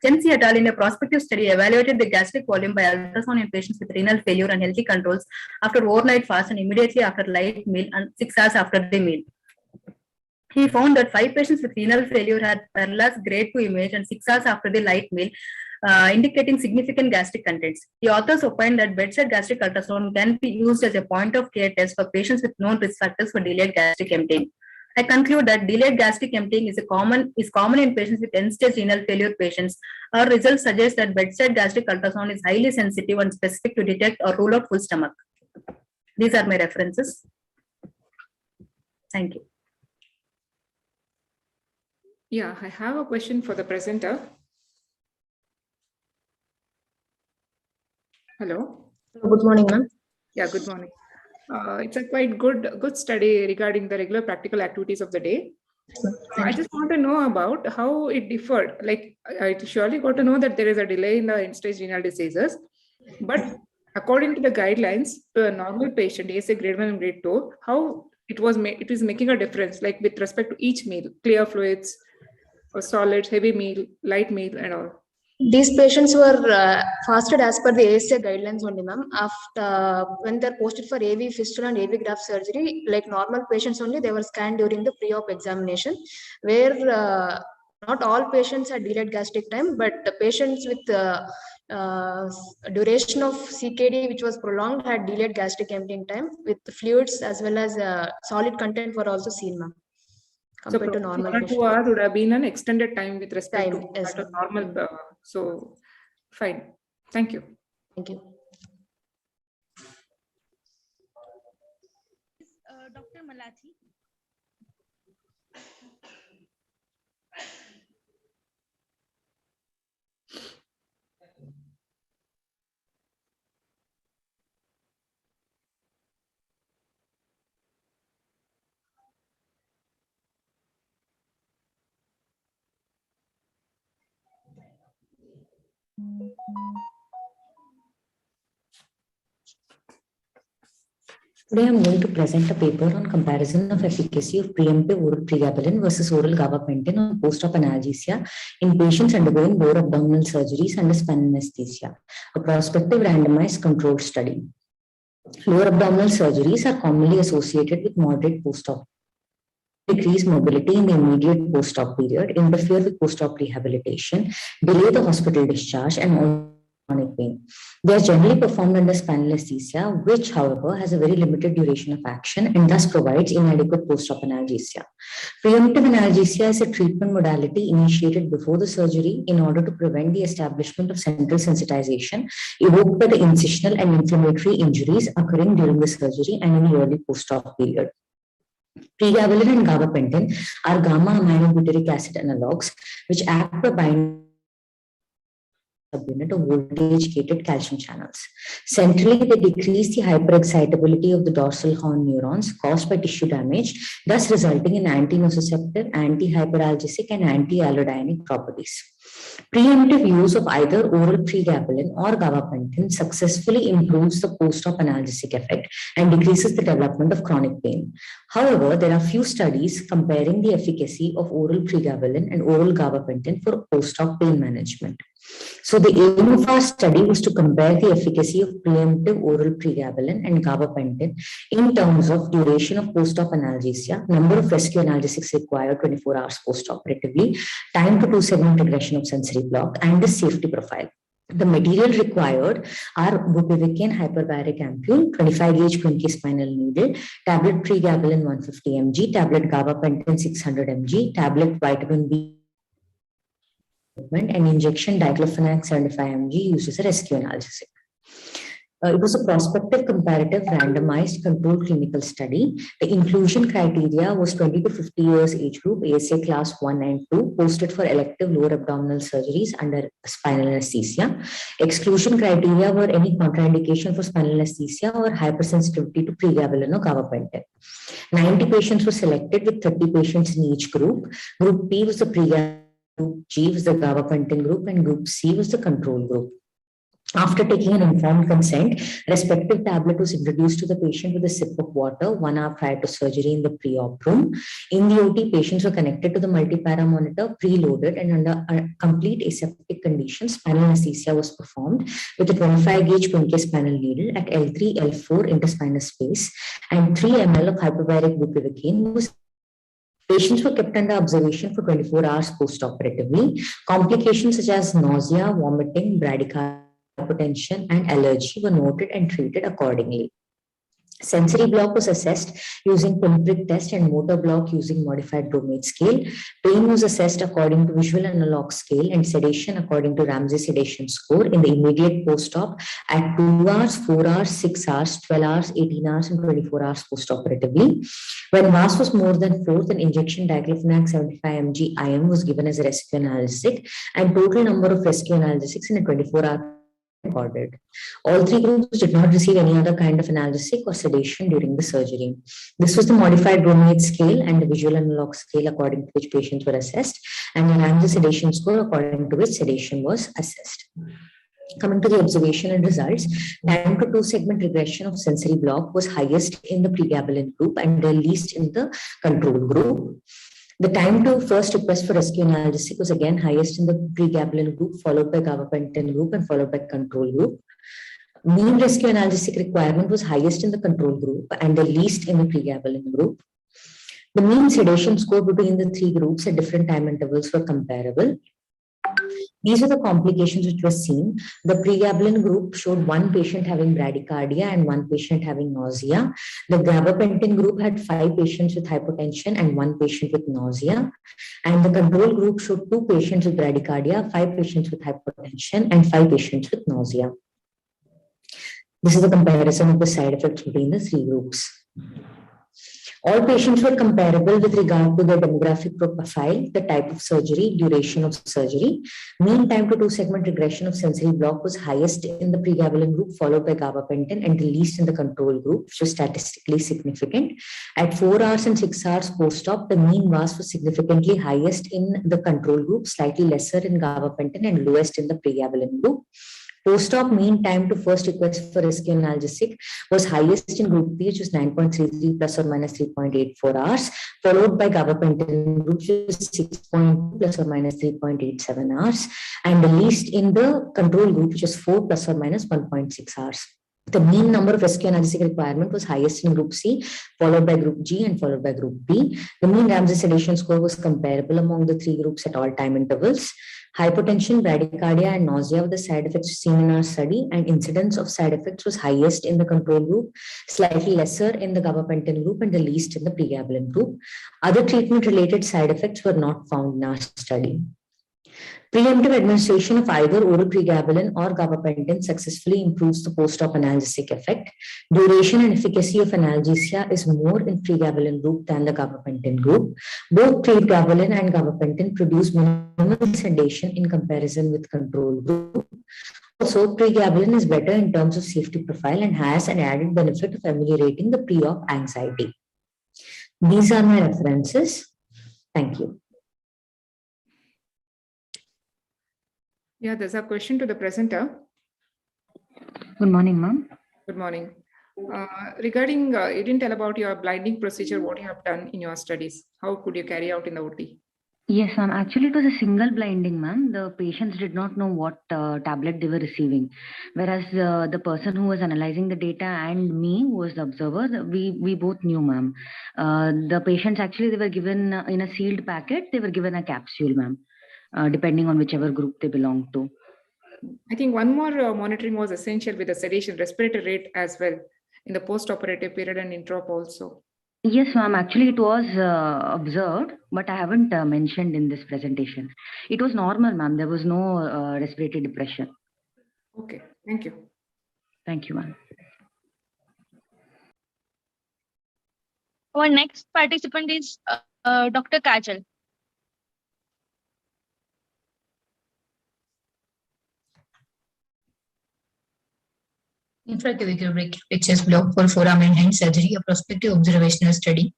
Chensi et al. In a prospective study evaluated the gastric volume by ultrasound in patients with renal failure and healthy controls after overnight fast and immediately after light meal and 6 hours after the meal. He found that 5 patients with renal failure had Perlas grade 2 image and 6 hours after the light meal, indicating significant gastric contents. The authors opined that bedside gastric ultrasound can be used as a point of care test for patients with known risk factors for delayed gastric emptying. I conclude that delayed gastric emptying is common in patients with end-stage renal failure patients. Our results suggest that bedside gastric ultrasound is highly sensitive and specific to detect or rule out full stomach. These are my references. Thank you. Yeah, I have a question for the presenter. Hello. Good morning, ma'am. Yeah, good morning. It's a quite good study regarding the regular practical activities of the day. I just want to know about how it differed. Like, I surely got to know that there is a delay in the end-stage renal diseases, but according to the guidelines, to a normal patient, ASA grade 1 and grade 2, how it is making a difference, like with respect to each meal, clear fluids, or solids, heavy meal, light meal, and all. These patients were fasted as per the ASA guidelines only, ma'am. After when they're posted for AV fistula and AV graft surgery, like normal patients only, they were scanned during the pre-op examination, where not all patients had delayed gastric time, but the patients with duration of CKD which was prolonged had delayed gastric emptying time with fluids as well as solid content were also seen, ma'am. Compared to normal 1 or 2 hours would have been an extended time with respect to yes, normal. So, fine. Thank you. Thank you. Dr. Malathi. Today I'm going to present a paper on comparison of efficacy of preemptive oral pregabalin versus oral gabapentin on post-op analgesia in patients undergoing lower abdominal surgeries under spinal anesthesia, a prospective randomized controlled study. Lower abdominal surgeries are commonly associated with moderate post-op decrease mobility in the immediate post-op period, interfere with post-op rehabilitation, delay the hospital discharge, and also chronic pain. They are generally performed under spinal anesthesia, which, however, has a very limited duration of action and thus provides inadequate post-op analgesia. Preemptive analgesia is a treatment modality initiated before the surgery in order to prevent the establishment of central sensitization evoked by the incisional and inflammatory injuries occurring during the surgery and in the early post-op period. Pregabalin and gabapentin are gamma-aminobutyric acid analogs, which act by binding subunit of voltage-gated calcium channels. Centrally, they decrease the hyperexcitability of the dorsal horn neurons caused by tissue damage, thus resulting in anti-nociceptive, anti-hyperalgesic, and anti-allodianic properties. Preemptive use of either oral pregabalin or gabapentin successfully improves the post-op analgesic effect and decreases the development of chronic pain. However, there are few studies comparing the efficacy of oral pregabalin and oral gabapentin for post-op pain management. So the aim of our study was to compare the efficacy of preemptive oral pregabalin and gabapentin in terms of duration of post-op analgesia, number of rescue analgesics required 24 hours post-operatively, time to two-segment regression of sensory block, and the safety profile. The material required are bupivacaine hyperbaric ampule, 25 gauge quinquespinal needle, tablet pregabalin 150 mg, tablet gabapentin 600 mg, tablet vitamin B and injection diclofenac 75 mg used as a rescue analgesic. It was a prospective, comparative, randomized, controlled clinical study. The inclusion criteria was 20 to 50 years age group, ASA class 1 and 2, posted for elective lower abdominal surgeries under spinal anesthesia. Exclusion criteria were any contraindication for spinal anesthesia or hypersensitivity to pregabalin or gabapentin. 90 patients were selected with 30 patients in each group. Group B was the pregabalin, Group G was the gabapentin group, and Group C was the control group. After taking an informed consent, respective tablet was introduced to the patient with a sip of water 1 hour prior to surgery in the pre-op room. In the OT, patients were connected to the multi-para monitor, preloaded, and under complete aseptic conditions, spinal anesthesia was performed with a 25 gauge quinquespinal needle at L3, L4 interspinal space, and 3 ml of hyperbaric bupivacaine was. Patients were kept under observation for 24 hours post-operatively. Complications such as nausea, vomiting, bradycardia, hypertension, and allergy were noted and treated accordingly. Sensory block was assessed using pinprick test and motor block using modified bromide scale. Pain was assessed according to visual analog scale and sedation according to Ramsey sedation score in the immediate post-op at 2 hours, 4 hours, 6 hours, 12 hours, 18 hours, and 24 hours post-operatively. When VAS was more than 4, then injection diclofenac 75 mg IM was given as a rescue analgesic, and total number of rescue analgesics in a 24-hour recorded. All 3 groups did not receive any other kind of analgesic or sedation during the surgery. This was the modified bromide scale and the visual analog scale according to which patients were assessed, and the Ramsey sedation score according to which sedation was assessed. Coming to the observation and results, time to two-segment regression of sensory block was highest in the pregabalin group and the least in the control group. The time to first request for rescue analgesic was again highest in the pregabalin group, followed by gabapentin group, and followed by control group. Mean rescue analgesic requirement was highest in the control group and the least in the pregabalin group. The mean sedation score between the 3 groups at different time intervals were comparable. These are the complications which were seen. The pregabalin group showed 1 patient having bradycardia and 1 patient having nausea. The gabapentin group had 5 patients with hypotension and 1 patient with nausea. And the control group showed 2 patients with bradycardia, 5 patients with hypotension, and 5 patients with nausea. This is the comparison of the side effects between the 3 groups. All patients were comparable with regard to their demographic profile, the type of surgery, duration of surgery. Mean time to two-segment regression of sensory block was highest in the pregabalin group, followed by gabapentin, and the least in the control group, which was statistically significant. At 4 hours and 6 hours post-op, the mean VAS was significantly highest in the control group, slightly lesser in gabapentin, and lowest in the pregabalin group. Post-op mean time to first request for rescue analgesic was highest in group B, which was 9.33 plus or minus 3.84 hours, followed by gabapentin group, which was 6.2 plus or minus 3.87 hours, and the least in the control group, which was 4 plus or minus 1.6 hours. The mean number of rescue analgesic requirement was highest in group C, followed by group G and followed by group B. The mean Ramsey sedation score was comparable among the three groups at all time intervals. Hypotension, bradycardia, and nausea were the side effects seen in our study, and incidence of side effects was highest in the control group, slightly lesser in the gabapentin group, and the least in the pregabalin group. Other treatment-related side effects were not found in our study. Preemptive administration of either oral pregabalin or gabapentin successfully improves the post-op analgesic effect. Duration and efficacy of analgesia is more in pregabalin group than the gabapentin group. Both pregabalin and gabapentin produce minimal sedation in comparison with control group. Also, pregabalin is better in terms of safety profile and has an added benefit of ameliorating the pre-op anxiety. These are my references. Thank you. Yeah, there's a question to the presenter. Good morning, ma'am. Good morning. Regarding, you didn't tell about your blinding procedure, what you have done in your studies. How could you carry out in the OT? Yes, ma'am. Actually, it was a single blinding, ma'am. The patients did not know what tablet they were receiving. Whereas the person who was analyzing the data and me, who was the observer, we both knew, ma'am. The patients actually, they were given in a sealed packet, they were given a capsule, ma'am, depending on whichever group they belong to. I think one more monitoring was essential with the sedation respiratory rate as well in the post-operative period and intra-op also. Yes, ma'am. Actually, it was observed, but I haven't mentioned in this presentation. It was normal, ma'am. There was no respiratory depression. Okay, thank you. Thank you, ma'am. Our next participant is Dr. Kajal. Infraclavicular pictures block for foramen hand surgery, a prospective observational study.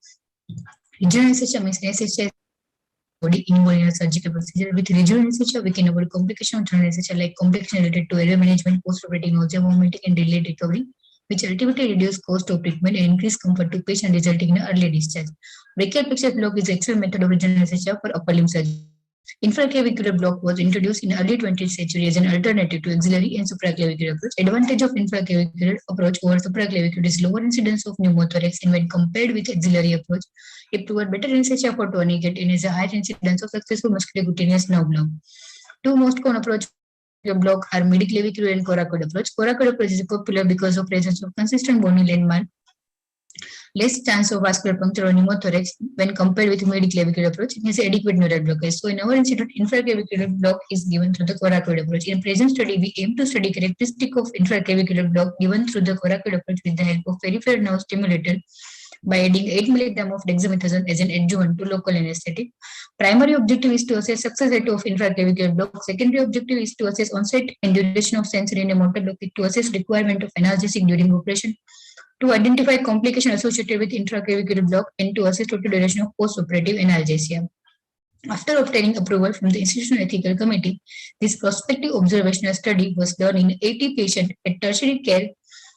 Regional anesthesia means anesthesia body involving a surgical procedure. With regional anesthesia, we can avoid complications of general anesthesia like complications related to airway management, post-operative nausea, vomiting, and delayed recovery, which ultimately reduce cost of treatment and increase comfort to patient, resulting in early discharge. Brachial picture block is the excellent method of regional anesthesia for upper limb surgery. Infraclavicular block was introduced in early 20th century as an alternative to axillary and supraclavicular approach. Advantage of infraclavicular approach over supraclavicular is lower incidence of pneumothorax, and when compared with axillary approach, it provides better anesthesia for tourniquet and has a higher incidence of successful musculocutaneous nerve block. Two most common approaches block are midclavicular and coracoid approach. Coracoid approach is popular because of presence of consistent bony landmark, less chance of vascular puncture or pneumothorax when compared with midclavicular approach. It has adequate neural blockage. So in our institute, infraclavicular block is given through the coracoid approach. In present study, we aim to study characteristic of infraclavicular block given through the coracoid approach with the help of peripheral nerve stimulator by adding 8 mg of dexamethasone as an adjuvant to local anesthetic. Primary objective is to assess success rate of infraclavicular block. Secondary objective is to assess onset and duration of sensory and motor blockage, to assess requirement of analgesic during operation, to identify complications associated with intraclavicular block, and to assess total duration of post-operative analgesia. After obtaining approval from the Institutional Ethical Committee, this prospective observational study was done in 80 patients at Tertiary Care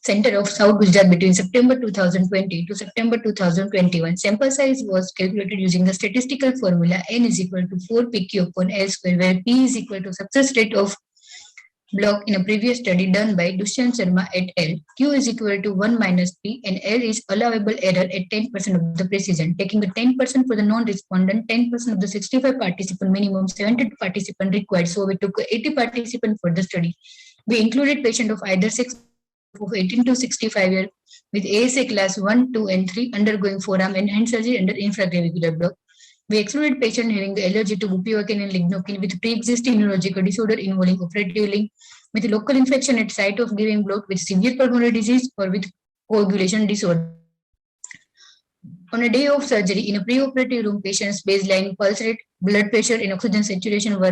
Center of South Gujarat between September 2020 to September 2021. Sample size was calculated using the statistical formula n is equal to 4 pq upon L square, where p is equal to success rate of block in a previous study done by Dushyant Sharma et al. Q is equal to 1 minus P, and L is allowable error at 10% of the precision. Taking the 10% for the non-respondent, 10% of the 65 participant, minimum 70 participant required. So we took 80 participants for the study. We included patient of either sex of 18 to 65 years with ASA class 1, 2, and 3 undergoing forearm and hand surgery under infraclavicular block. We excluded patient having the allergy to bupivacaine and lignocaine with pre-existing neurological disorder involving operative link, with local infection at site of giving block, with severe pulmonary disease, or with coagulation disorder. On a day of surgery, in a pre-operative room, patient's baseline pulse rate, blood pressure, and oxygen saturation were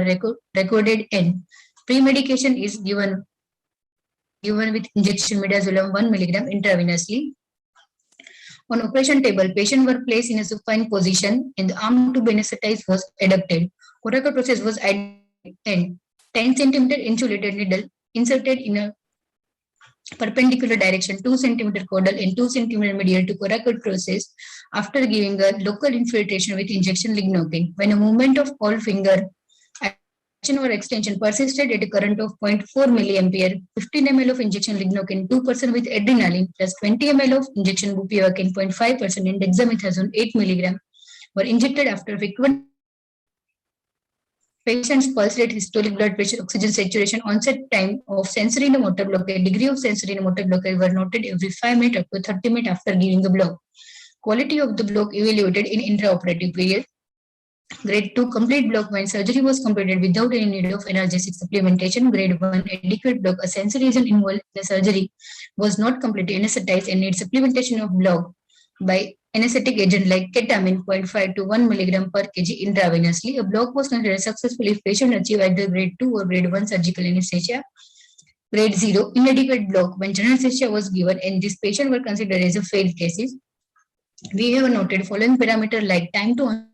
recorded, and pre-medication is given with injection midazolam 1 mg intravenously. On operation table, patient were placed in a supine position and the arm to be anesthetized was adapted. Coracoid process was and 10 cm insulated needle inserted in a perpendicular direction, 2 cm caudal and 2 cm medial to coracoid process after giving a local infiltration with injection lignocaine. When a movement of all finger or extension persisted at a current of 0.4 milliampere, 15 ml of injection lignocaine 2% with adrenaline plus 20 ml of injection bupivacaine 0.5% and dexamethasone 8 milligram were injected after frequent patient's pulse rate, systolic blood pressure, oxygen saturation, onset time of sensory and motor blockade, degree of sensory and motor blockade were noted every 5 minutes up to 30 minutes after giving the block. Quality of the block evaluated in intraoperative period. Grade 2 complete block when surgery was completed without any need of analgesic supplementation. Grade 1 adequate block, a sensory region involved in the surgery was not completely anesthetized and needs supplementation of block by anesthetic agent like ketamine 0.5 to 1 milligram per kg intravenously. A block was considered successful if patient achieved either grade 2 or grade 1 surgical anesthesia. Grade 0 inadequate block when general anesthesia was given and this patient were considered as a failed cases. We have noted following parameter like time to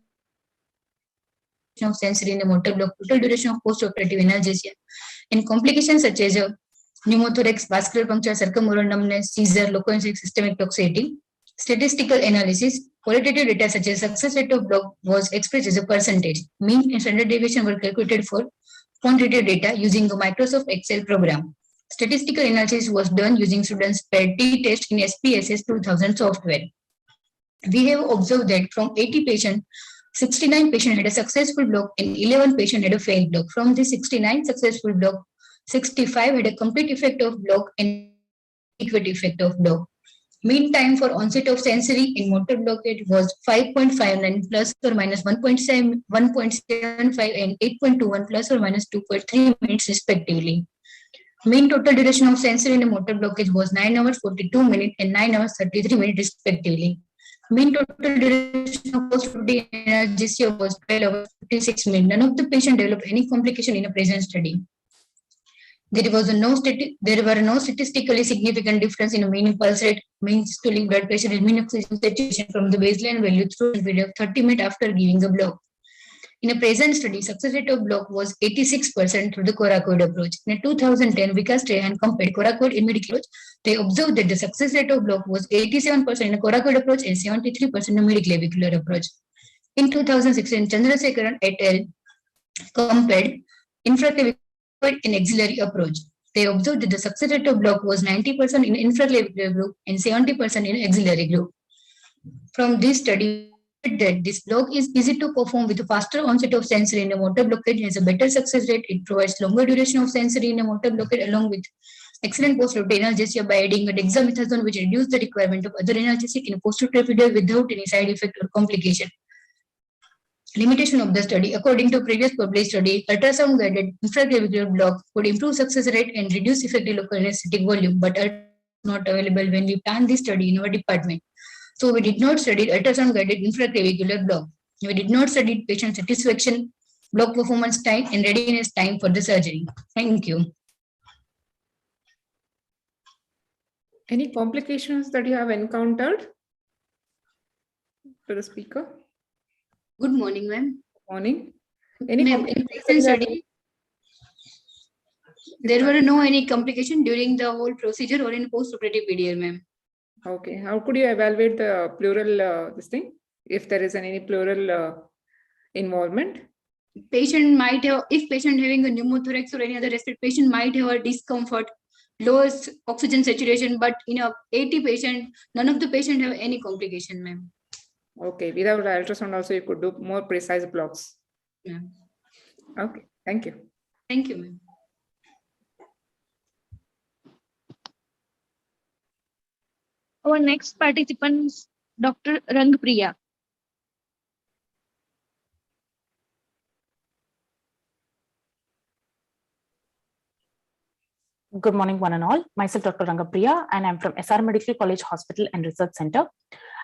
of sensory and motor block, total duration of post-operative analgesia, and complications such as pneumothorax, vascular puncture, circumoral numbness, seizure, locomotor systemic toxicity. Statistical analysis, qualitative data such as success rate of block was expressed as a percentage. Mean and standard deviation were calculated for quantitative data using the Microsoft Excel program. Statistical analysis was done using students' paired t-test in SPSS 2000 software. We have observed that from 80 patients, 69 patients had a successful block and 11 patients had a failed block. From the 69 successful block, 65 had a complete effect of block and adequate effect of block. Mean time for onset of sensory and motor blockade was 5.59 plus or minus 1.75 and 8.21 plus or minus 2.3 minutes respectively. Mean total duration of sensory and motor blockage was 9 hours 42 minutes and 9 hours 33 minutes respectively. Mean total duration of post-operative analgesia was 12 hours 56 minutes. None of the patients developed any complication in a present study. There were no statistically significant difference in mean pulse rate, mean systolic blood pressure, and mean oxygen saturation from the baseline value through a period of 30 minutes after giving the block. In a present study, success rate of block was 86% through the coracoid approach. In a 2010 Vikas Trehan compared coracoid and medical approach, they observed that the success rate of block was 87% in a coracoid approach and 73% in a midclavicular approach. In 2016, Chandrasekaran et al. Compared infraclavicular and axillary approach. They observed that the success rate of block was 90% in infraclavicular group and 70% in axillary group. From this study, that this block is easy to perform with a faster onset of sensory and motor blockade, has a better success rate. It provides longer duration of sensory and motor blockade along with excellent post-operative analgesia by adding a dexamethasone, which reduces the requirement of other analgesic in post-operative period without any side effect or complication. Limitation of the study. According to previous published study, ultrasound-guided infraclavicular block could improve success rate and reduce effective local anesthetic volume, but not available when we planned this study in our department. So we did not study ultrasound-guided infraclavicular block. We did not study patient satisfaction, block performance time, and readiness time for the surgery. Thank you. Any complications that you have encountered to the speaker? Good morning, ma'am. Morning. Any Ma'am, in recent study, there were no any complication during the whole procedure or in post-operative period, ma'am. Okay. How could you evaluate the pleural this thing? If there is any pleural involvement? Patient might have, if patient having a pneumothorax or any other respiratory patient might have a discomfort, lowest oxygen saturation, but in a 80 patient, none of the patient have any complication, ma'am. Okay, without ultrasound also you could do more precise blocks. Yeah. Okay, thank you. Thank you, ma'am. Our next participant is Dr. Rangpriya. Good morning, one and all. Myself, Dr. Rangapriya, and I'm from SR Medical College Hospital and Research Center.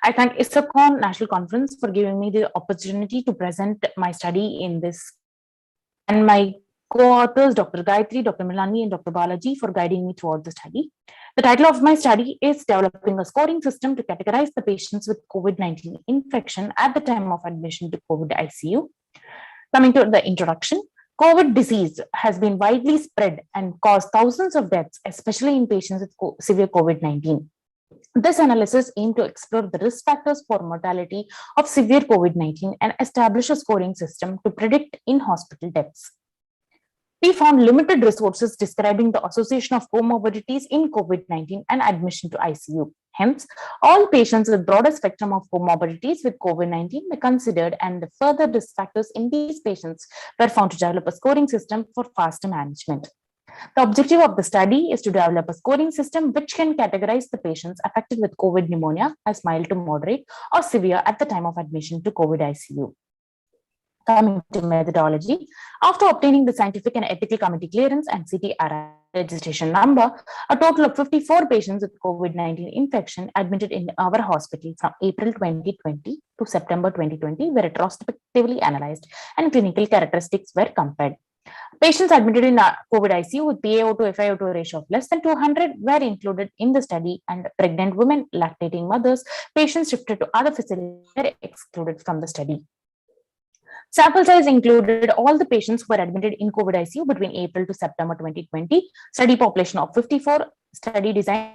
I thank Isacon National Conference for giving me the opportunity to present my study in this, and my co-authors, Dr. Gayatri, Dr. Milani, and Dr. Balaji, for guiding me throughout the study. The title of my study is Developing a Scoring System to Categorize the Patients with COVID-19 Infection at the Time of Admission to COVID ICU. Coming to the introduction, COVID disease has been widely spread and caused thousands of deaths, especially in patients with severe COVID-19. This analysis aimed to explore the risk factors for mortality of severe COVID-19 and establish a scoring system to predict in-hospital deaths. We found limited resources describing the association of comorbidities in COVID-19 and admission to ICU. Hence, all patients with broader spectrum of comorbidities with COVID-19 were considered, and the further risk factors in these patients were found to develop a scoring system for faster management. The objective of the study is to develop a scoring system which can categorize the patients affected with COVID pneumonia as mild to moderate or severe at the time of admission to COVID ICU. Coming to methodology, after obtaining the scientific and ethical committee clearance and CTRI registration number, a total of 54 patients with COVID-19 infection admitted in our hospital from April 2020 to September 2020 were retrospectively analyzed and clinical characteristics were compared. Patients admitted in COVID ICU with PaO to FiO2 ratio of less than 200 were included in the study, and pregnant women, lactating mothers, patients shifted to other facilities were excluded from the study. Sample size included all the patients who were admitted in COVID ICU between April to September 2020. Study population of 54. Study design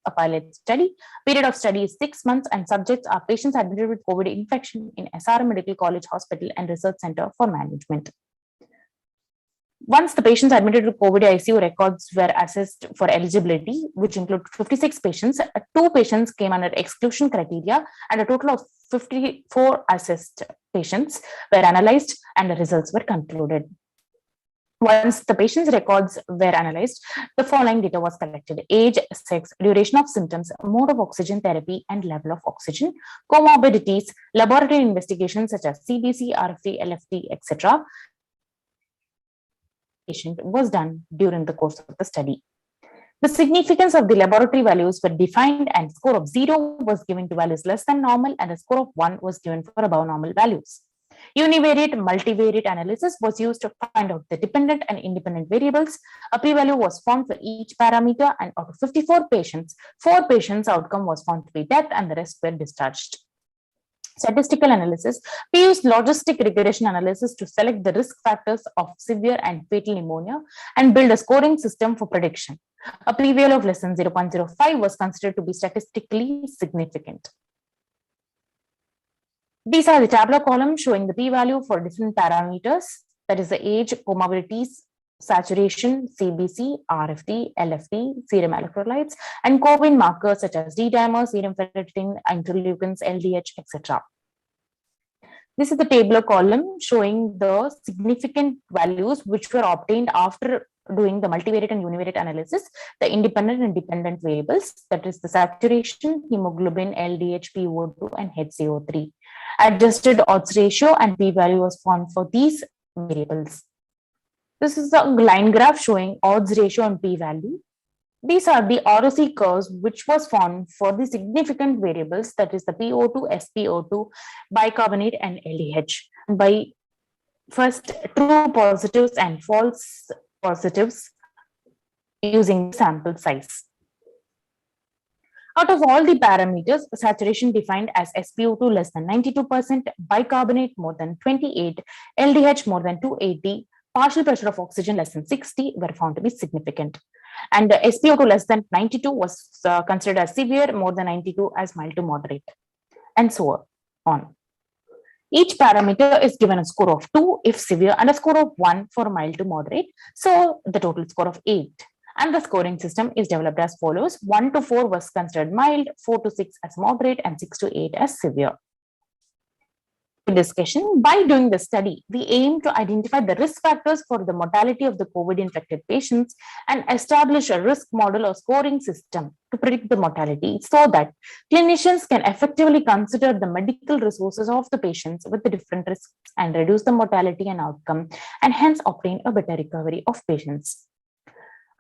a pilot study. Period of study is 6 months, and subjects are patients admitted with COVID infection in SRM Medical College Hospital and Research Center for Management. Once the patients admitted to COVID ICU, records were assessed for eligibility, which include 56 patients. 2 patients came under exclusion criteria, and a total of 54 assessed patients were analyzed and the results were concluded. Once the patient's records were analyzed, the following data was collected: age, sex, duration of symptoms, mode of oxygen therapy, and level of oxygen, comorbidities, laboratory investigations such as CBC, RFT, LFT, etc. Was done during the course of the study. The significance of the laboratory values were defined, and a score of 0 was given to values less than normal, and a score of 1 was given for above normal values. Univariate multivariate analysis was used to find out the dependent and independent variables. A p-value was found for each parameter, and out of 54 patients, 4 patients' outcome was found to be death, and the rest were discharged. Statistical analysis. We used logistic regression analysis to select the risk factors of severe and fatal pneumonia and build a scoring system for prediction. A p-value of less than 0.05 was considered to be statistically significant. These are the tabular columns showing the p-value for different parameters, that is the age, comorbidities, saturation, CBC, RFT, LFT, serum electrolytes, and COVID markers such as D-dimer, serum ferritin, interleukins, LDH, etc. This is the tabular column showing the significant values which were obtained after doing the multivariate and univariate analysis, the independent and dependent variables, that is the saturation, hemoglobin, LDH, PO2, and HCO3. Adjusted odds ratio and p-value was found for these variables. This is the line graph showing odds ratio and p-value. These are the ROC curves which was found for the significant variables, that is the PO2, SPO2, bicarbonate, and LDH. By first true positives and false positives using sample size. Out of all the parameters, saturation defined as SPO2 less than 92%, bicarbonate more than 28, LDH more than 280, partial pressure of oxygen less than 60 were found to be significant. And the SPO2 less than 92 was considered as severe, more than 92 as mild to moderate, and so on. Each parameter is given a score of 2 if severe and a score of 1 for mild to moderate. So the total score of 8. And the scoring system is developed as follows: 1 to 4 was considered mild, 4 to 6 as moderate, and 6 to 8 as severe. Discussion. By doing the study, we aim to identify the risk factors for the mortality of the COVID-infected patients and establish a risk model or scoring system to predict the mortality so that clinicians can effectively consider the medical resources of the patients with the different risks and reduce the mortality and outcome, and hence obtain a better recovery of patients.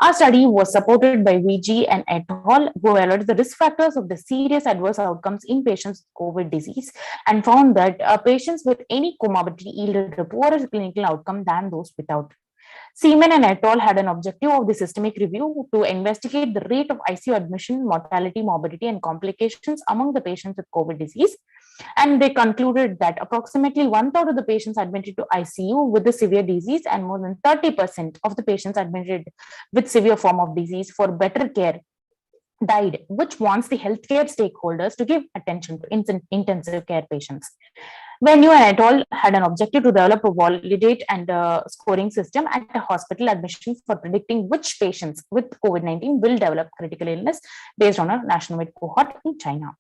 Our study was supported by VG and et al., who evaluated the risk factors of the serious adverse outcomes in patients with COVID disease and found that patients with any comorbidity yielded a poorer clinical outcome than those without. Seaman and et al. Had an objective of the systemic review to investigate the rate of ICU admission, mortality, morbidity, and complications among the patients with COVID disease. And they concluded that approximately 1/3 of the patients admitted to ICU with the severe disease and more than 30% of the patients admitted with severe form of disease for better care died, which wants the healthcare stakeholders to give attention to intensive care patients. When you and et al. Had an objective to develop a validate and scoring system at a hospital admission for predicting which patients with COVID-19 will develop critical illness based on a nationwide cohort in China.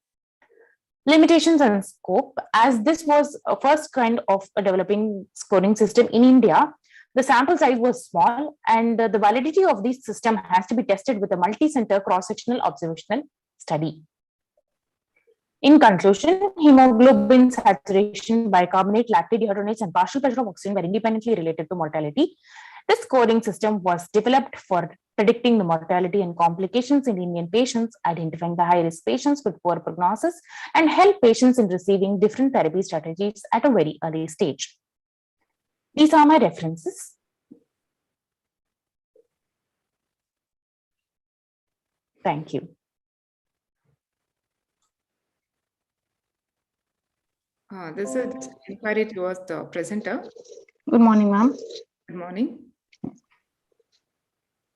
Limitations and scope, as this was a first kind of a developing scoring system in India, the sample size was small and the validity of this system has to be tested with a multi-center cross-sectional observational study. In conclusion, hemoglobin saturation, bicarbonate, lactate dehydrogenase, and partial pressure of oxygen were independently related to mortality. This scoring system was developed for predicting the mortality and complications in Indian patients, identifying the high-risk patients with poor prognosis, and help patients in receiving different therapy strategies at a very early stage. These are my references. Thank you. This is inquiry towards the presenter. Good morning, ma'am. Good morning.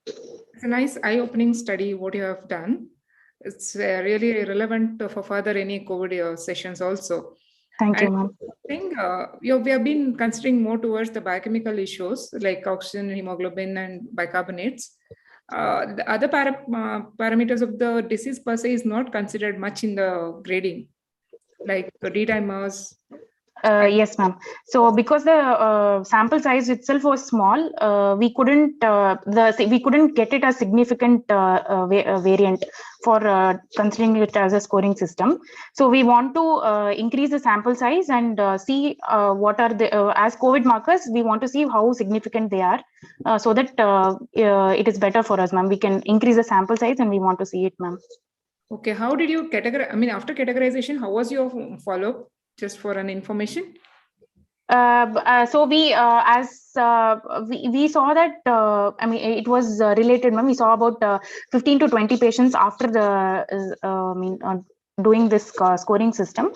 It's a nice eye-opening study what you have done. It's really relevant for further any COVID sessions also. Thank you, ma'am. I think we have been considering more towards the biochemical issues like oxygen, hemoglobin, and bicarbonates. The other parameters of the disease per se is not considered much in the grading, like the D-dimers. Yes, ma'am. So because the sample size itself was small, we couldn't get it a significant variant for considering it as a scoring system. So we want to increase the sample size and see what are the as COVID markers. We want to see how significant they are, so that it is better for us, ma'am. We can increase the sample size and we want to see it, ma'am. Okay, how did you categorize? I mean, after categorization, how was your follow-up? Just for an information. So we saw that I mean it was related. We saw about 15 to 20 patients after the doing this scoring system.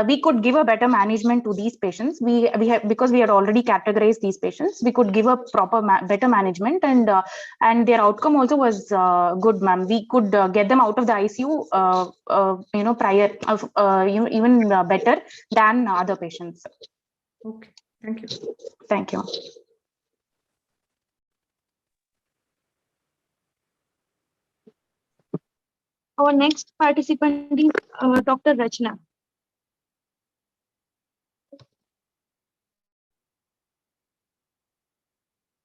We could give a better management to these patients. We have, because we had already categorized these patients, we could give a proper better management, and their outcome also was good, ma'am. We could get them out of the ICU prior of even better than other patients. Okay, thank you. Thank you. Our next participant is Dr. Rachna.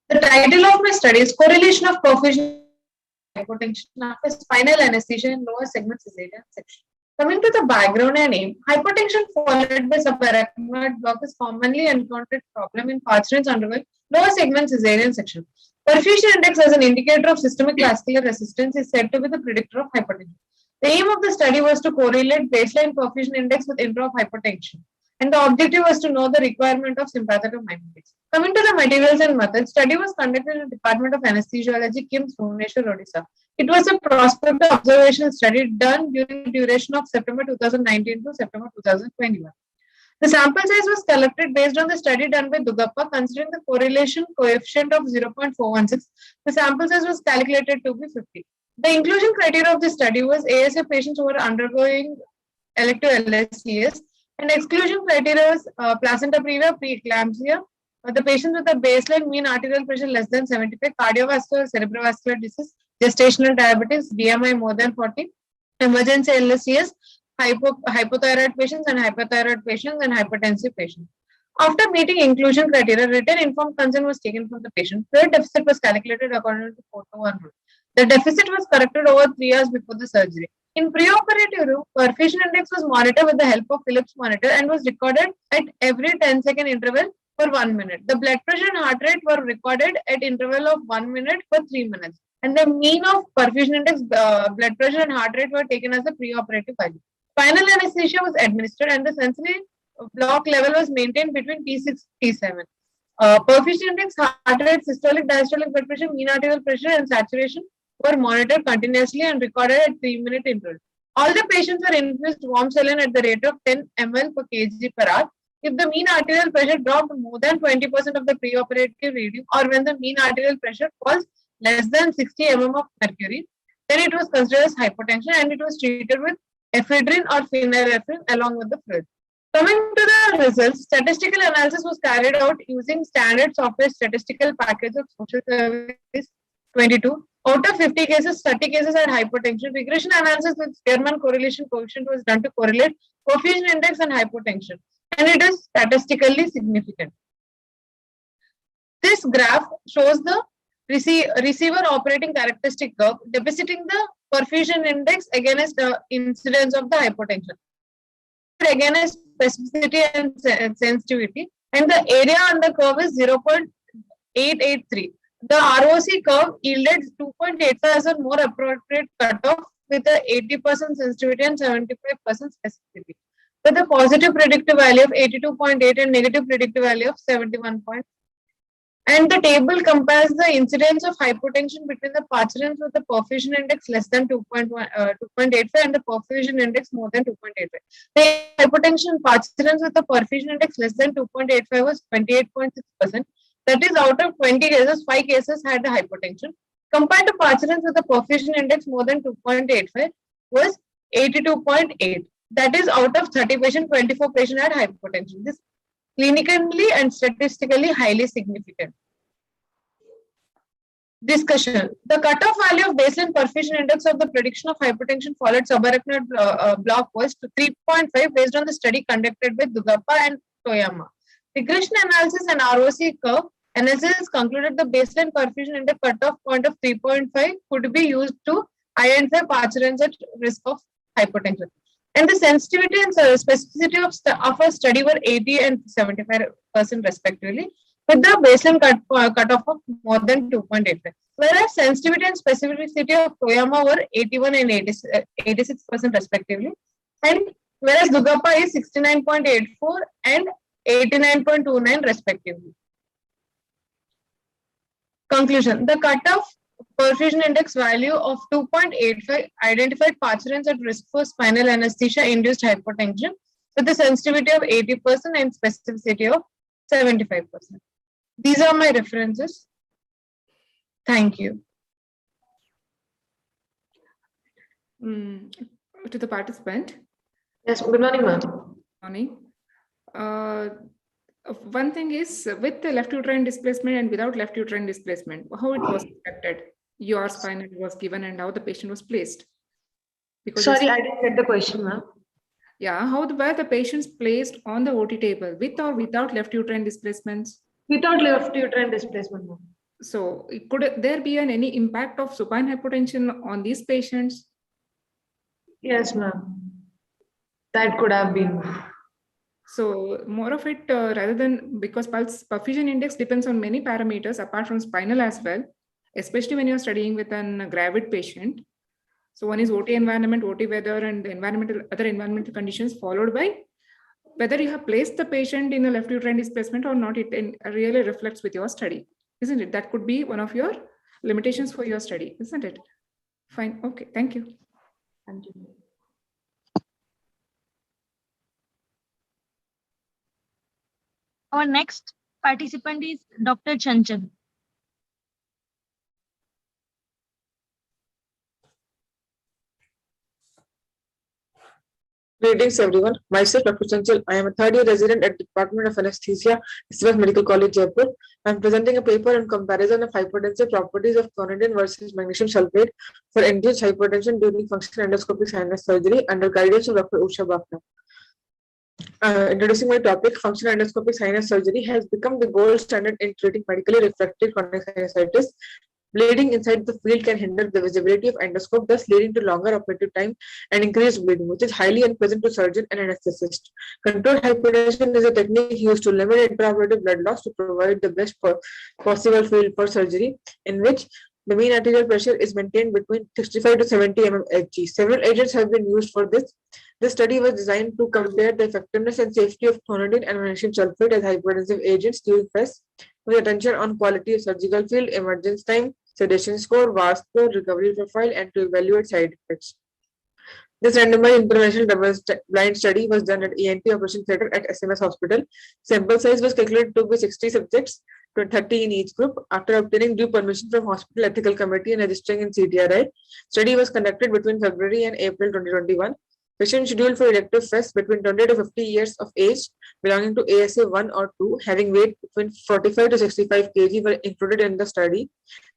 The title of my study is Correlation of Perfusion Hypotension after Spinal Anesthesia in Lower Segment Cesarean Section. Coming to the background and aim, hypertension followed by subarachnoid block is commonly encountered problem in pacients undergoing lower segment cesarean section. Perfusion index as an indicator of systemic vascular resistance is said to be the predictor of hypertension. The aim of the study was to correlate baseline perfusion index with intra of hypertension, and the objective was to know the requirement of sympathetic mimetics. Coming to the materials and methods, study was conducted in the Department of Anesthesiology, KIMS, Bhubaneswar, Odisha. It was a prospective observational study done during the duration of September 2019 to September 2021. The sample size was collected based on the study done by Dugappa, considering the correlation coefficient of 0.416. The sample size was calculated to be 50. The inclusion criteria of the study was ASA patients who were undergoing elective LSCS, and exclusion criteria was placenta previa, preeclampsia, the patients with a baseline mean arterial pressure less than 75, cardiovascular, cerebrovascular disease, gestational diabetes, BMI more than 40, emergency LSCS, hypothyroid patients and hyperthyroid patients, and hypertensive patients. After meeting inclusion criteria, written informed consent was taken from the patient. Fluid deficit was calculated according to 4:1 rule. The deficit was corrected over 3 hours before the surgery. In preoperative room, perfusion index was monitored with the help of Phillips monitor and was recorded at every 10-second interval for 1 minute. The blood pressure and heart rate were recorded at interval of 1 minute for 3 minutes. And the mean of perfusion index, blood pressure and heart rate were taken as a preoperative value. Final anesthesia was administered and the sensory block level was maintained between T6 T7. Perfusion index, heart rate, systolic, diastolic blood pressure, mean arterial pressure, and saturation were monitored continuously and recorded at 3-minute intervals. All the patients were infused warm saline at the rate of 10 ml per kg per hour. If the mean arterial pressure dropped more than 20% of the preoperative reading, or when the mean arterial pressure was less than 60 mm of mercury, then it was considered as hypotension and it was treated with ephedrine or phenylephrine along with the fluid. Coming to the results, statistical analysis was carried out using standard software statistical package of social service 22. Out of 50 cases, 30 cases had hypertension. Regression analysis with Spearman correlation coefficient was done to correlate perfusion index and hypertension, and it is statistically significant. This graph shows the receiver operating characteristic curve depicting the perfusion index against the incidence of the hypertension, against specificity and sensitivity, and the area on the curve is 0.883. The ROC curve yielded 2.85 as a more appropriate cutoff with a 80% sensitivity and 75% specificity, with a positive predictive value of 82.8 and negative predictive value of 71. And the table compares the incidence of hypertension between the participants with the perfusion index less than 2.85 and the perfusion index more than 2.85. The hypertension participants with the perfusion index less than 2.85 was 28.6%. That is, out of 20 cases, 5 cases had the hypertension. Compared to participants with the perfusion index more than 2.85 was 82.8. That is, out of 30 patients, 24 patients had hypertension. This clinically and statistically highly significant. Discussion. The cutoff value of baseline perfusion index of the prediction of hypertension followed subarachnoid block was to 3.5 based on the study conducted by Dugappa and Toyama. Regression analysis and ROC curve analysis concluded the baseline perfusion index cutoff point of 3.5 could be used to identify participants at risk of hypertension. And the sensitivity and specificity of a study were 80 and 75% respectively, with the baseline cutoff of more than 2.85. Whereas sensitivity and specificity of Toyama were 81 and 86% respectively, and whereas Dugappa is 69.84 and 89.29 respectively. Conclusion. The cutoff perfusion index value of 2.85 identified participants at risk for spinal anesthesia-induced hypertension with a sensitivity of 80% and specificity of 75%. These are my references. Thank you. To the participant. Yes, good morning, ma'am. Morning. One thing is with the left uterine displacement and without left uterine displacement, how it was conducted. Your spinal was given and how the patient was placed. Because sorry, I didn't get the question, ma'am. Yeah, how were the patients placed on the OT table with or without left uterine displacements? Without left uterine displacement, ma'am. So could there be any impact of supine hypertension on these patients? Yes, ma'am. That could have been. So more of it rather than, because pulse perfusion index depends on many parameters apart from spinal as well, especially when you're studying with a gravid patient. So one is OT environment, OT weather, and the other environmental conditions, followed by whether you have placed the patient in a left uterine displacement or not. It really reflects with your study, isn't it? That could be one of your limitations for your study, isn't it? Fine. Okay. Thank you. Thank you. Our next participant is Dr. Chanchal. Greetings everyone. Myself Dr. Chanchal. I am a third year resident at the Department of Anesthesia, Isacon Medical College, Jaipur. I am presenting a paper on comparison of hypertensive properties of clonidine versus magnesium sulfate for induced hypertension during functional endoscopic sinus surgery under guidance of Dr. Usha Bhakna. Introducing my topic, functional endoscopic sinus surgery has become the gold standard in treating medically refractory chronic sinusitis. Bleeding inside the field can hinder the visibility of endoscope, thus leading to longer operative time and increased bleeding, which is highly unpleasant to surgeon and anesthetist. Controlled hypertension is a technique used to limit intraoperative blood loss to provide the best possible field for surgery, in which the mean arterial pressure is maintained between 65 to 70 mmHg. Several agents have been used for this. This study was designed to compare the effectiveness and safety of clonidine and magnesium sulfate as hypertensive agents during FES, with attention on quality of surgical field, emergence time, sedation score, VAS score, recovery profile, and to evaluate side effects. This randomized interventional double-blind study was done at ENT Operation Theatre at SMS Hospital. Sample size was calculated to be 60 subjects, 30 in each group. After obtaining due permission from Hospital Ethical Committee and registering in CTRI, study was conducted between February and April 2021. Patient scheduled for elective FES between 20 to 50 years of age, belonging to ASA 1 or 2, having weight between 45 to 65 kg were included in the study.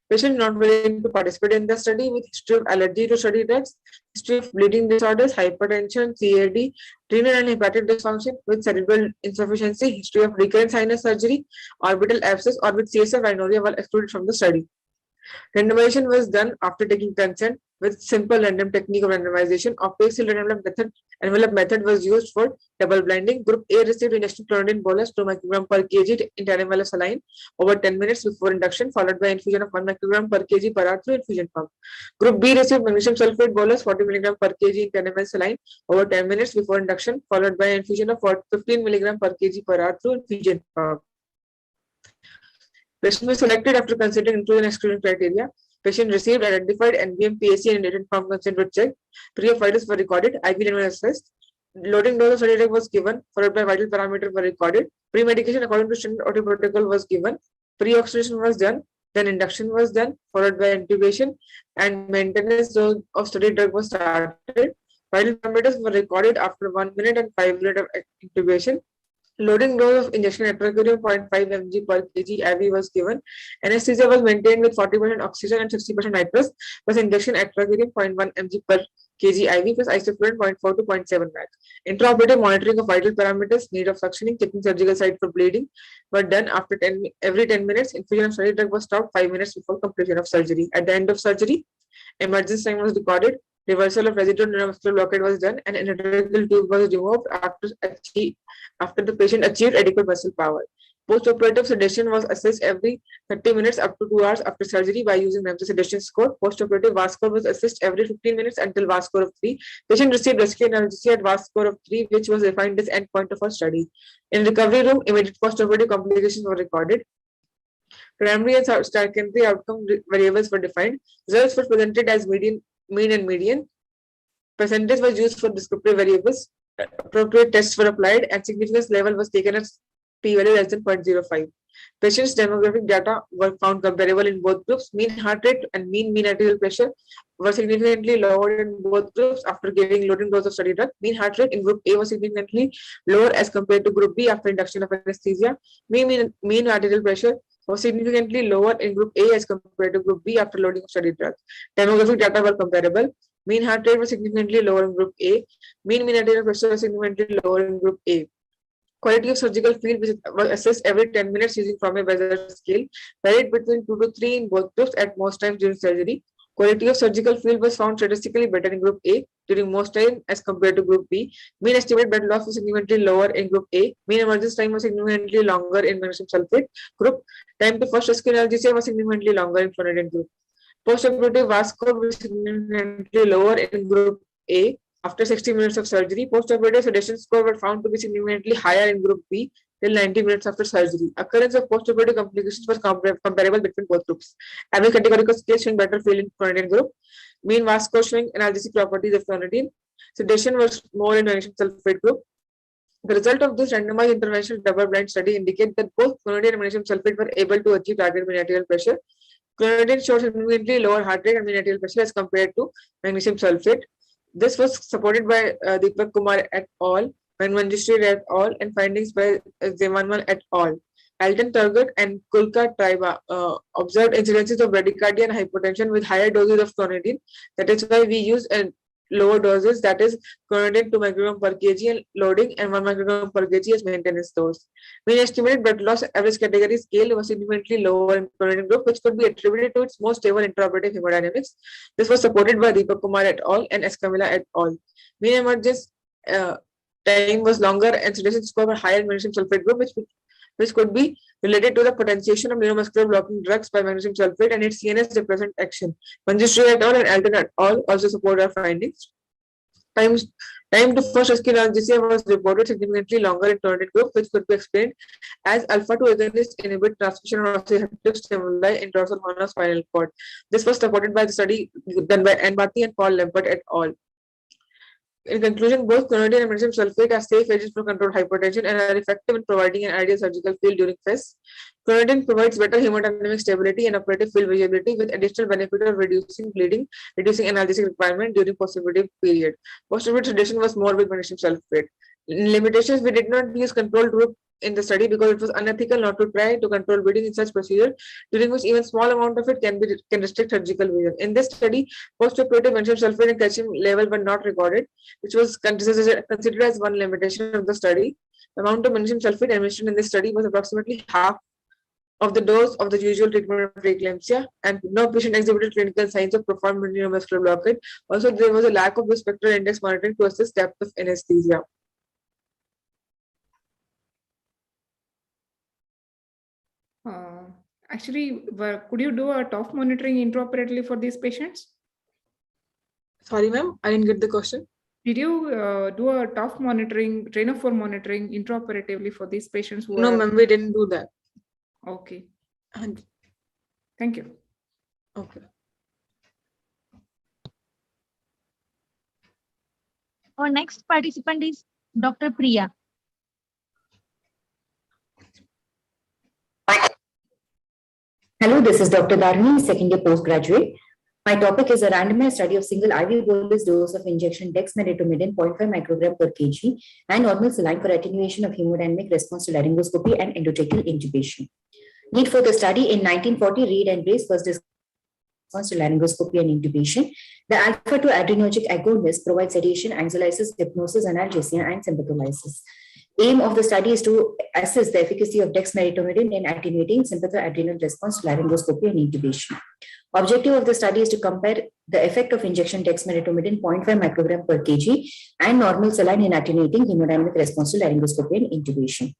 Patient not willing to participate in the study with history of allergy to study drugs, history of bleeding disorders, hypertension, CAD, renal and hepatic dysfunction with cerebral insufficiency, history of recurrent sinus surgery, orbital abscess, or with CSF rhinorrhea were excluded from the study. Randomization was done after taking consent with simple random technique of randomization. Opaque envelope method was used for double blinding. Group A received injection chlorine bolus 2 microgram per kg in 10 ml of saline over 10 minutes before induction, followed by infusion of 1 microgram per kg per hour through infusion pump. Group B received magnesium sulfate bolus 40 milligram per kg in 10 ml saline over 10 minutes before induction, followed by infusion of 15 milligram per kg per hour through infusion pump. Patient was selected after considering inclusion and exclusion criteria. Patient received identified NBM, PAC, and written form consent was checked. Pre-vitals were recorded. IV level was assessed. Loading dose of study drug was given, followed by vital parameters were recorded. Pre-medication according to standard OT protocol was given. Pre-oxidation was done. Then induction was done, followed by intubation, and maintenance dose of study drug was started. Vital parameters were recorded after 1 minute and 5 minutes of intubation. Loading dose of injection atracurium 0.5 mg per kg IV was given. Anesthesia was maintained with 40% oxygen and 60% nitrous plus injection atracurium 0.1 mg per kg IV plus isoflurane 0.4 to 0.7 max. Intraoperative monitoring of vital parameters, need of suctioning, checking surgical site for bleeding were done after every 10 minutes. Infusion of study drug was stopped 5 minutes before completion of surgery. At the end of surgery, emergency time was recorded. Reversal of residual neuromuscular blockade was done, and an endotracheal tube was removed after the patient achieved adequate muscle power. Post-operative sedation was assessed every 30 minutes up to 2 hours after surgery by using Ramsey sedation score. Post-operative VAS score was assessed every 15 minutes until VAS score of 3. Patient received rescue analgesia at VAS score of 3, which was defined as endpoint of our study. In recovery room, immediate post-operative complications were recorded. Primary and secondary outcome variables were defined. Results were presented as mean and median. Percentage was used for descriptive variables. Appropriate tests were applied, and significance level was taken as p-value less than 0.05. Patients' demographic data were found comparable in both groups. Mean heart rate and mean arterial pressure were significantly lower in both groups after giving loading dose of study drug. Mean heart rate in group A was significantly lower as compared to group B after induction of anesthesia. Mean arterial pressure was significantly lower in group A as compared to group B after loading of study drug. Demographic data were comparable. Mean heart rate was significantly lower in group A. Mean arterial pressure was significantly lower in group A. Quality of surgical field was assessed every 10 minutes using from a Bezier scale, varied between 2 to 3 in both groups at most times during surgery. Quality of surgical field was found statistically better in group A during most time as compared to group B. Mean estimated blood loss was significantly lower in group A. Mean emergence time was significantly longer in magnesium sulfate group. Time to first rescue analgesia was significantly longer in clonidine group. Post-operative VAS score was significantly lower in group A. After 60 minutes of surgery, post-operative sedation score were found to be significantly higher in group B till 90 minutes after surgery. Occurrence of post-operative complications was comparable between both groups. Average categorical scale showing better field in clonidine group. Mean VAS score showing analgesic properties of clonidine. Sedation was more in magnesium sulfate group. The result of this randomized interventional double-blind study indicate that both clonidine and magnesium sulfate were able to achieve target mean arterial pressure. Clonidine showed significantly lower heart rate and mean arterial pressure as compared to magnesium sulfate. This was supported by Deepak Kumar et al., Manjushri et al., and findings by Zemanwal et al. Alton Turgut and Kulka Triba observed incidences of bradycardia and hypotension with higher doses of clonidine. That is why we use lower doses, that is clonidine 2 microgram per kg and loading, and 1 microgram per kg as maintenance dose. Mean estimated blood loss average category scale was significantly lower in clonidine group, which could be attributed to its more stable intraoperative hemodynamics. This was supported by Deepak Kumar et al. And Escamilla et al. Mean emergence time was longer and sedation score were higher in magnesium sulfate group, which could be related to the potentiation of neuromuscular blocking drugs by magnesium sulfate and its CNS depressant action. Manjushri et al. And Alton et al. Also support our findings. Time to first rescue analgesia was reported significantly longer in clonidine group, which could be explained as alpha-2 agonists inhibit transmission of nociceptive stimuli in dorsal horn of spinal cord. This was supported by the study done by Ann Bhatia and Paul Lempert et al. In conclusion, both clonidine and magnesium sulfate are safe agents for controlled hypertension and are effective in providing an ideal surgical field during FES. Clonidine provides better hemodynamic stability and operative field visibility with additional benefit of reducing bleeding, reducing analgesic requirement during postoperative period. Postoperative sedation was more with magnesium sulfate. In limitations, we did not use control group in the study because it was unethical not to try to control bleeding in such procedure, during which even small amount of it can restrict surgical vision. In this study, postoperative magnesium sulfate and calcium level were not recorded, which was considered as one limitation of the study. The amount of magnesium sulfate administered in this study was approximately half of the dose of the usual treatment of preeclampsia, and no patient exhibited clinical signs of profound neuromuscular blockade. Also, there was a lack of the spectral index monitoring to assess depth of anesthesia. Actually, could you do a TOF monitoring intraoperatively for these patients? Sorry, ma'am, I didn't get the question. Did you do a TOF monitoring, train of 4 monitoring intraoperatively for these patients? Who No, are... ma'am, we didn't do that. Okay. And thank you. Okay. Our next participant is Dr. Priya. Hello, this is Dr. Dharani, second year postgraduate. My topic is a randomized study of single IV bolus dose of injection dexmedetomidine 0.5 microgram per kg and normal saline for attenuation of hemodynamic response to laryngoscopy and endotracheal intubation. Need for the study: in 1940, Reed and Brace first discussed response to laryngoscopy and intubation. The alpha-2 adrenergic agonist provides sedation, anxiolysis, hypnosis, analgesia, and sympatholysis. Aim of the study is to assess the efficacy of dexmedetomidine in attenuating sympathoadrenal response to laryngoscopy and intubation. Objective of the study is to compare the effect of injection dexmedetomidine 0.5 microgram per kg and normal saline in attenuating hemodynamic response to laryngoscopy and intubation.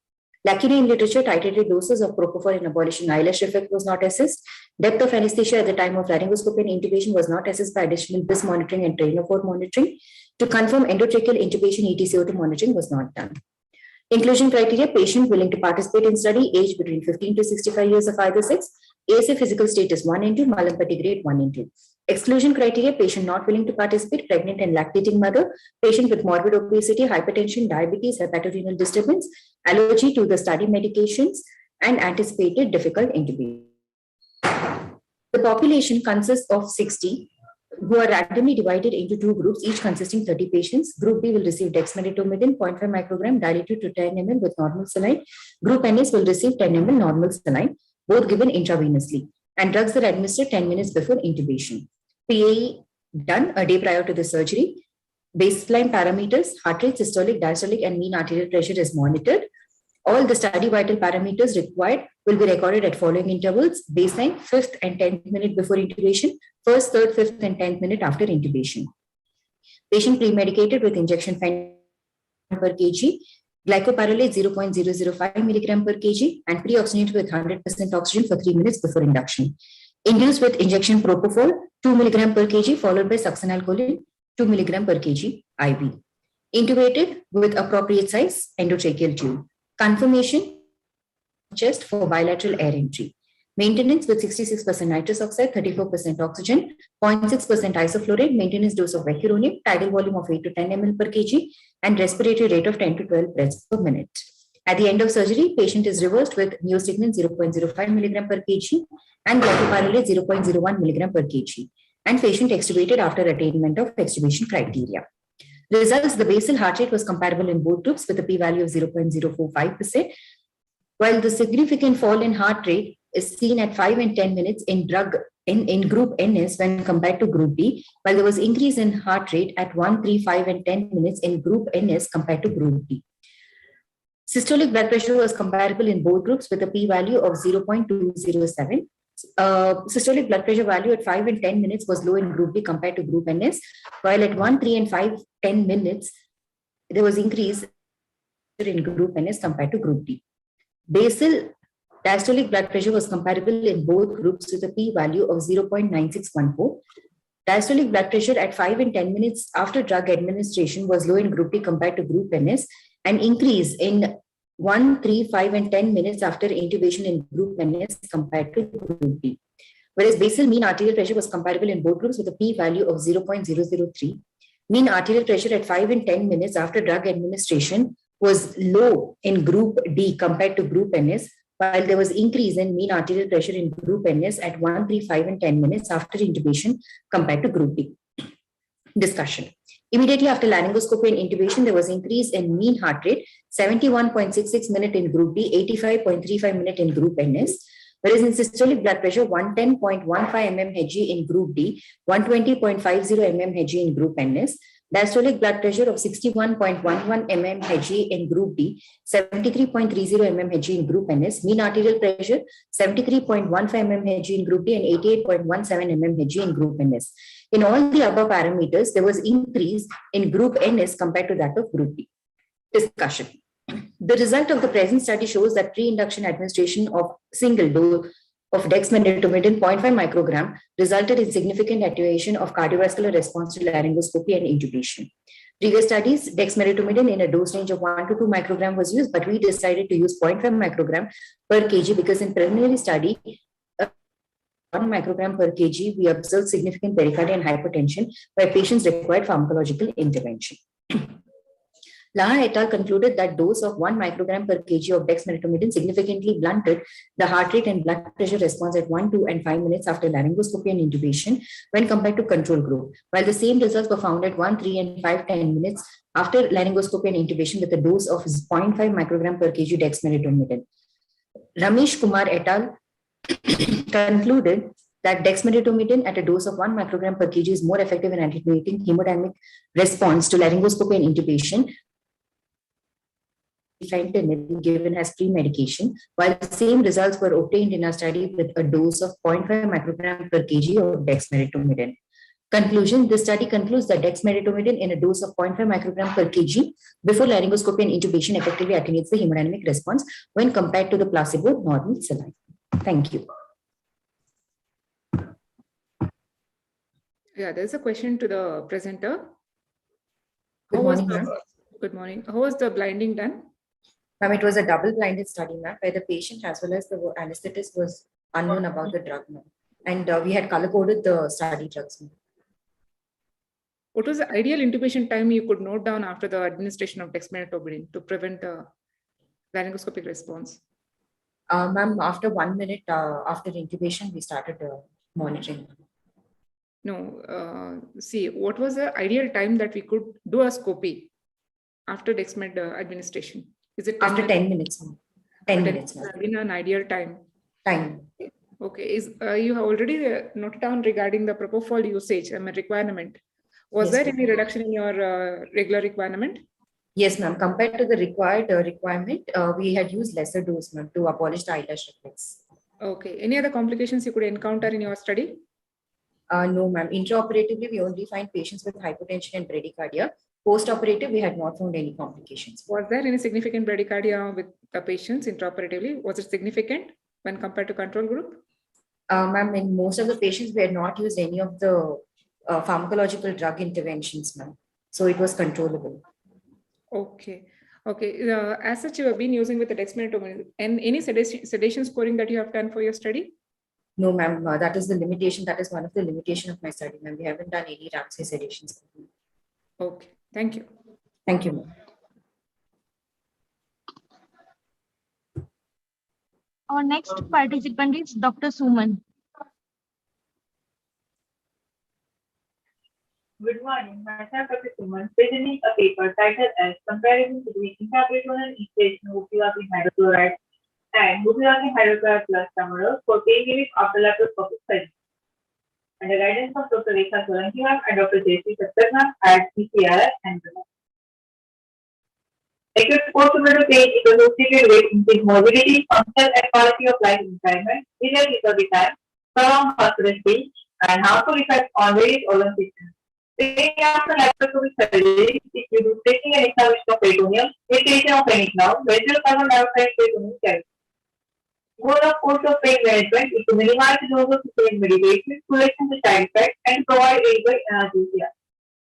Luckily, in literature, titrated doses of propofol in abolishing eyelash effect was not assessed. Depth of anesthesia at the time of laryngoscopy and intubation was not assessed by additional BIS monitoring and train of 4 monitoring. To confirm endotracheal intubation, ETCO2 monitoring was not done. Inclusion criteria: patient willing to participate in study, age between 15 to 65 years of either sex, ASA physical status 1 and 2, Mallampati grade 1 and 2. Exclusion criteria: patient not willing to participate, pregnant and lactating mother, patient with morbid obesity, hypertension, diabetes, hepatorenal disturbance, allergy to the study medications, and anticipated difficult intubation. The population consists of 60 who are randomly divided into 2 groups, each consisting 30 patients. Group B will receive dexmedetomidine 0.5 microgram diluted to 10 ml with normal saline. Group NS will receive 10 ml normal saline, both given intravenously, and drugs are administered 10 minutes before intubation. PAE done a day prior to the surgery. Baseline parameters: heart rate, systolic, diastolic, and mean arterial pressure is monitored. All the study vital parameters required will be recorded at following intervals: baseline, 5th and 10th minute before intubation, 1st, 3rd, 5th, and 10th minute after intubation. Patient pre-medicated with injection per kg, glycopyrrolate 0.005 milligram per kg, and pre-oxygenated with 100% oxygen for 3 minutes before induction. Induced with injection propofol 2 milligram per kg followed by succinylcholine 2 milligram per kg IV. Intubated with appropriate size endotracheal tube. Confirmation chest for bilateral air entry. Maintenance with 66% nitrous oxide, 34% oxygen, 0.6% isoflurane, maintenance dose of vecuronium, tidal volume of 8 to 10 ml per kg, and respiratory rate of 10 to 12 breaths per minute. At the end of surgery, patient is reversed with neostigmin 0.05 milligram per kg and glycopyrrolate 0.01 milligram per kg, and patient extubated after attainment of extubation criteria. Results: the basal heart rate was comparable in both groups with a p-value of 0.045%, while the significant fall in heart rate is seen at 5 and 10 minutes in group NS when compared to group B, while there was increase in heart rate at 1, 3, 5, and 10 minutes in group NS compared to group B. Systolic blood pressure was comparable in both groups with a p-value of 0.207. Systolic blood pressure value at 5 and 10 minutes was low in group B compared to group NS, while at 1, 3, and 5, 10 minutes, there was increase in group NS compared to group D. Basal diastolic blood pressure was comparable in both groups with a p-value of 0.9614. Diastolic blood pressure at 5 and 10 minutes after drug administration was low in group D compared to group NS, and increase in 1, 3, 5, and 10 minutes after intubation in group NS compared to group D. Whereas basal mean arterial pressure was comparable in both groups with a p-value of 0.003. Mean arterial pressure at 5 and 10 minutes after drug administration was low in group D compared to group NS, while there was increase in mean arterial pressure in group NS at 1, 3, 5, and 10 minutes after intubation compared to group D. Discussion. Immediately after laryngoscopy and intubation, there was increase in mean heart rate, 71.66 minute in group D, 85.35 minute in group NS. Whereas in systolic blood pressure, 110.15 mmHg in group D, 120.50 mmHg in group NS. Diastolic blood pressure of 61.11 mmHg in group D, 73.30 mmHg in group NS. Mean arterial pressure, 73.15 mmHg in group D and 88.17 mmHg in group NS. In all the above parameters, there was increase in group NS compared to that of group D. Discussion. The result of the present study shows that pre-induction administration of single dose of dexmedetomidine 0.5 microgram resulted in significant attenuation of cardiovascular response to laryngoscopy and intubation. Previous studies, dexmedetomidine in a dose range of 1 to 2 microgram was used, but we decided to use 0.5 microgram per kg because in preliminary study, 1 microgram per kg, we observed significant pericardial hypertension where patients required pharmacological intervention. Laha et al. Concluded that dose of 1 microgram per kg of dexmedetomidine significantly blunted the heart rate and blood pressure response at 1, 2, and 5 minutes after laryngoscopy and intubation when compared to control group, while the same results were found at 1, 3, and 5, 10 minutes after laryngoscopy and intubation with a dose of 0.5 microgram per kg dexmedetomidine. Ramesh Kumar et al. Concluded that dexmedetomidine at a dose of 1 microgram per kg is more effective in attenuating hemodynamic response to laryngoscopy and intubation fentanyl given as pre-medication, while the same results were obtained in a study with a dose of 0.5 microgram per kg of dexmedetomidine. Conclusion, this study concludes that dexmedetomidine in a dose of 0.5 microgram per kg before laryngoscopy and intubation effectively attenuates the hemodynamic response when compared to the placebo normal saline. Thank you. Yeah, there's a question to the presenter. Good morning, ma'am. Good morning. How was the blinding done? Ma'am, it was a double-blinded study, ma'am, where the patient as well as the anesthetist was unknown about the drug, ma'am. And we had color-coded the study drugs, ma'am. What was the ideal intubation time you could note down after the administration of dexmedetomidine to prevent the laryngoscopic response? Ma'am, after 1 minute after intubation, we started monitoring. No, see, what was the ideal time that we could do a scopy after dexmed administration? Is it 10 after 10 minutes? 10 minutes, ma'am. In an ideal time. Okay, you have already noted down regarding the propofol usage, requirement. Was there any reduction in your regular requirement? Yes, ma'am. Compared to the required requirement, we had used lesser dose, ma'am, to abolish the eyelash reflex. Okay. Any other complications you could encounter in your study? No, ma'am. Intraoperatively, we only find patients with hypotension and bradycardia. Post-operative, we had not found any complications. Was there any significant bradycardia with the patients intraoperatively? Was it significant when compared to control group? Ma'am, in most of the patients, we had not used any of the pharmacological drug interventions, ma'am. So it was controllable. Okay. Okay. As such, you have been using with the dexmedetomidine. And any sedation scoring that you have done for your study? No, ma'am. That is the limitation. That is one of the limitation of my study, ma'am. We haven't done any Ramsay sedations. Okay. Thank you. Thank you, ma'am. Our next participant is Dr. Suman. Good morning. Myself, Dr. Suman, presenting a paper titled as Comparison between intraperitoneal inhalation of bupivacaine hydrochloride and bupivacaine hydrochloride plus tamaro for pain relief after laparoscopic surgery. Under guidance of Dr. Rekha Solanki and Dr. J.C. Sattarna at PCRS and acute post-operative pain is associated with increased morbidity, functional and quality of life impairment, delayed recovery time, prolonged hospital stay, and harmful effects on various organ systems. Pain after laparoscopic surgery is due to stretching and expansion of peritoneum, irritation of any nerve, residual carbon dioxide peritoneal cavity. Goal of course of pain management is to minimize the dose of pain medication to lessen the side effects and to provide adequate analgesia.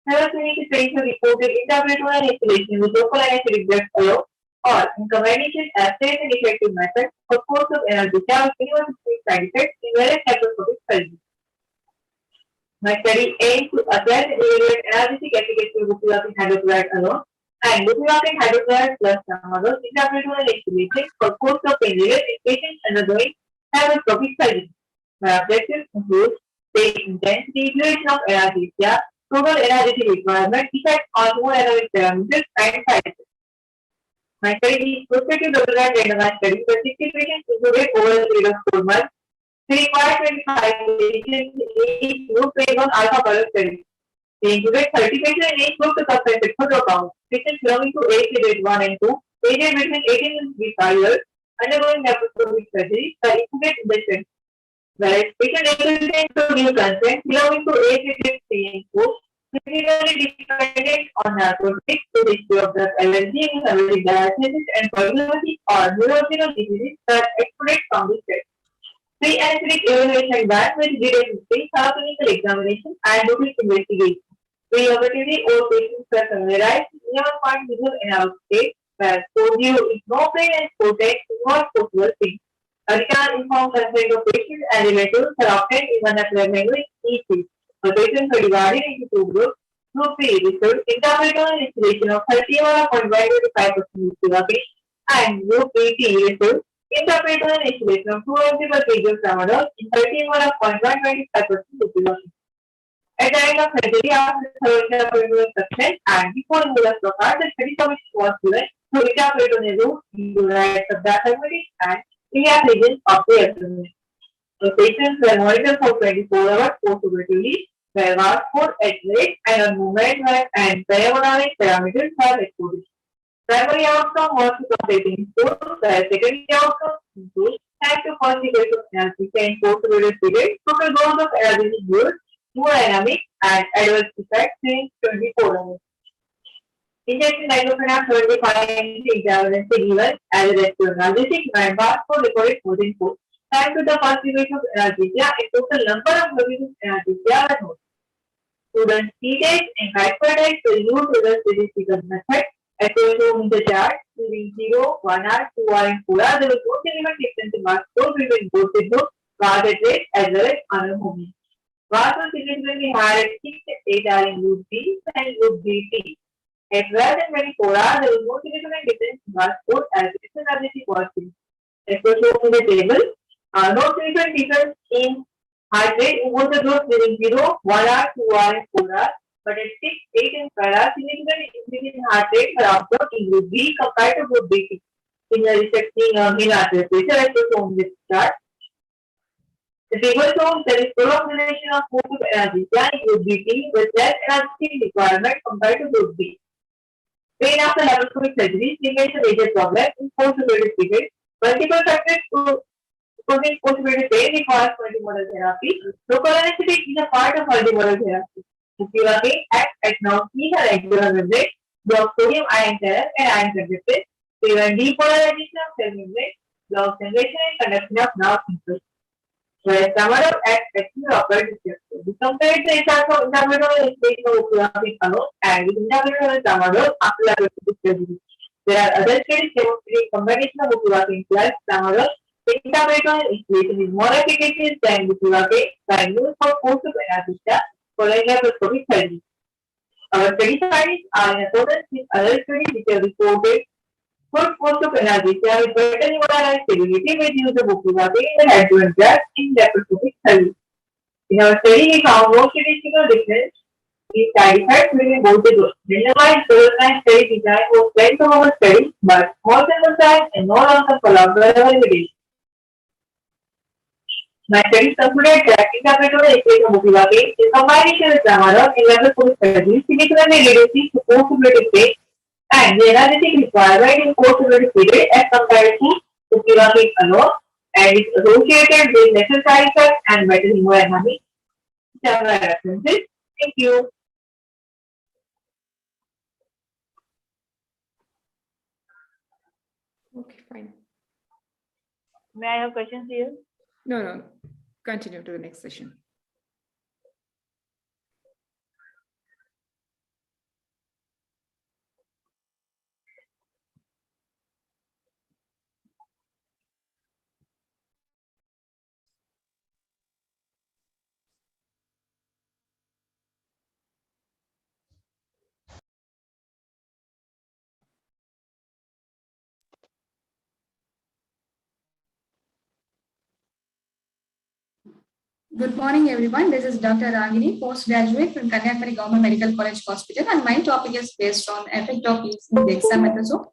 Several clinical studies have reported intraperitoneal inhalation with local anesthetic drugs alone or in combination as safe and effective method for course of analgesia with minimal side effects in various laparoscopic surgery. My study aims to assess and evaluate analgesic efficacy of buprenorphine hydrochloride alone and buprenorphine hydrochloride plus tramadol intraperitoneal instillation for course of pain relief in patients undergoing hypertrophic surgery. My objectives include pain intensity, duration of analgesia, total energetic requirement, effect on hemodynamic parameters, and side effects. My study is prospective double-blind randomized study where 60 patients included over a period of 4 months. We required 25 patients in each group based on alpha color study. We included 30 patients in each group to compensate for dropout. Patients belonging to age grade 1 and 2, aged between 18 and 35 years, undergoing laparoscopic surgery, are included in the study. Whereas patient eligibility to give consent belonging to age grade 3 and 4, critically dependent on narcotics, the history of drug allergy, metabolic diabetes, and polyneuropathy or neurological diseases that excluded from this study. Pre-anesthetic evaluation done with detailed history, clinical examination, and doping investigation. Pre-operatively, all patients were familiarized with 11-point visual analog state, where 4G is no pain and 410 is not possible thing. A written informed consent of patients and relatives are obtained in vernacular language each week. The patients are divided into two groups. Group C received intraperitoneal instillation of 31.125% buprenorphine and Group BT received intraperitoneal instillation of 2 mg per kg of tramadol in 31.125% buprenorphine. At the end of surgery, after the intraperitoneal suction and before bolus blockade, the study commission was given to intraperitoneal route into right subdiaphragmatic and iliac region of the abdomen. The patients were monitored for 24 hours postoperatively, where was for at rate and on movement and thermodynamic parameters were recorded. Primary outcome was to completing school, where secondary outcome include time to consequence of energy and postoperative period, total goals of energy use, hemodynamic and adverse effects in 24 hours. Injection diclofenac 75 examination given as a rescue analgesic and was for recorded within 4. Time to the consequence of analgesia and total number of doses of analgesia were noted. Students treated and hypertension to use the statistical method as shown in the chart during 0, 1 hour, 2 hour, and 4 hour. There was no significant difference in mass flow between both the groups, was at rate as well as other movements. Was was significantly higher at 6 and 8 hour in group B and group BT. At 12 and 24 hours, there was no significant difference in mass flow as its energetic was seen. As shown in the table, no significant difference in heart rate in both the groups during 0, 1 hour, 2 hour, and 4 hours. But at 6, 8, and 12 hours, significant increase in heart rate were observed in group B compared to group BT. In the resecting mean arterial pressure, as shown in this chart. The table shows there is prolonged duration of course of energy in group BT with less energy requirement compared to group B. Pain after laparoscopic surgery remains a major problem in postoperative period. Multiple factors causing postoperative pain requires multimodal therapy. Local anesthetic is a part of multimodal therapy. Buprenorphine acts as now-seen and regular membrane, blocks sodium ion channel and ion conductance, prevent depolarization of cell membrane, blocks generation and conduction of nerve impulse. Whereas tramadol acts as neuropathic receptor. We compared the Isacon intraperitoneal instillation of buprenorphine alone and with intraperitoneal tramadol after laparoscopic surgery. There are other studies demonstrating combination of buprenorphine plus tramadol. Intraperitoneal instillation is more efficacious than buprenorphine when used for course of anesthesia following laparoscopic surgery. Our study findings are in accordance with other studies which have reported good course of anesthesia with better hemodynamic stability with use of buprenorphine and adjuvant drug in laparoscopic surgery. In our study, we found no statistical difference in side effects between both the groups. Randomized double-blind study design was planned from our study, but small sample size and no long-term follow-up were limited. My studies concluded that intraperitoneal instillation of buprenorphine in combination with tramadol in laparoscopic surgery significantly reduces the postoperative pain and the energetic requirement in postoperative period as compared to buprenorphine alone, and is associated with lesser side effects and better hemodynamics. Several references. Thank you. Okay, fine. May I have questions here? No. Continue to the next session. Good morning, everyone. This is Dr. Ragini, postgraduate from Kanyakumari Government Medical College Hospital, and my topic is based on effect of using dexamethasone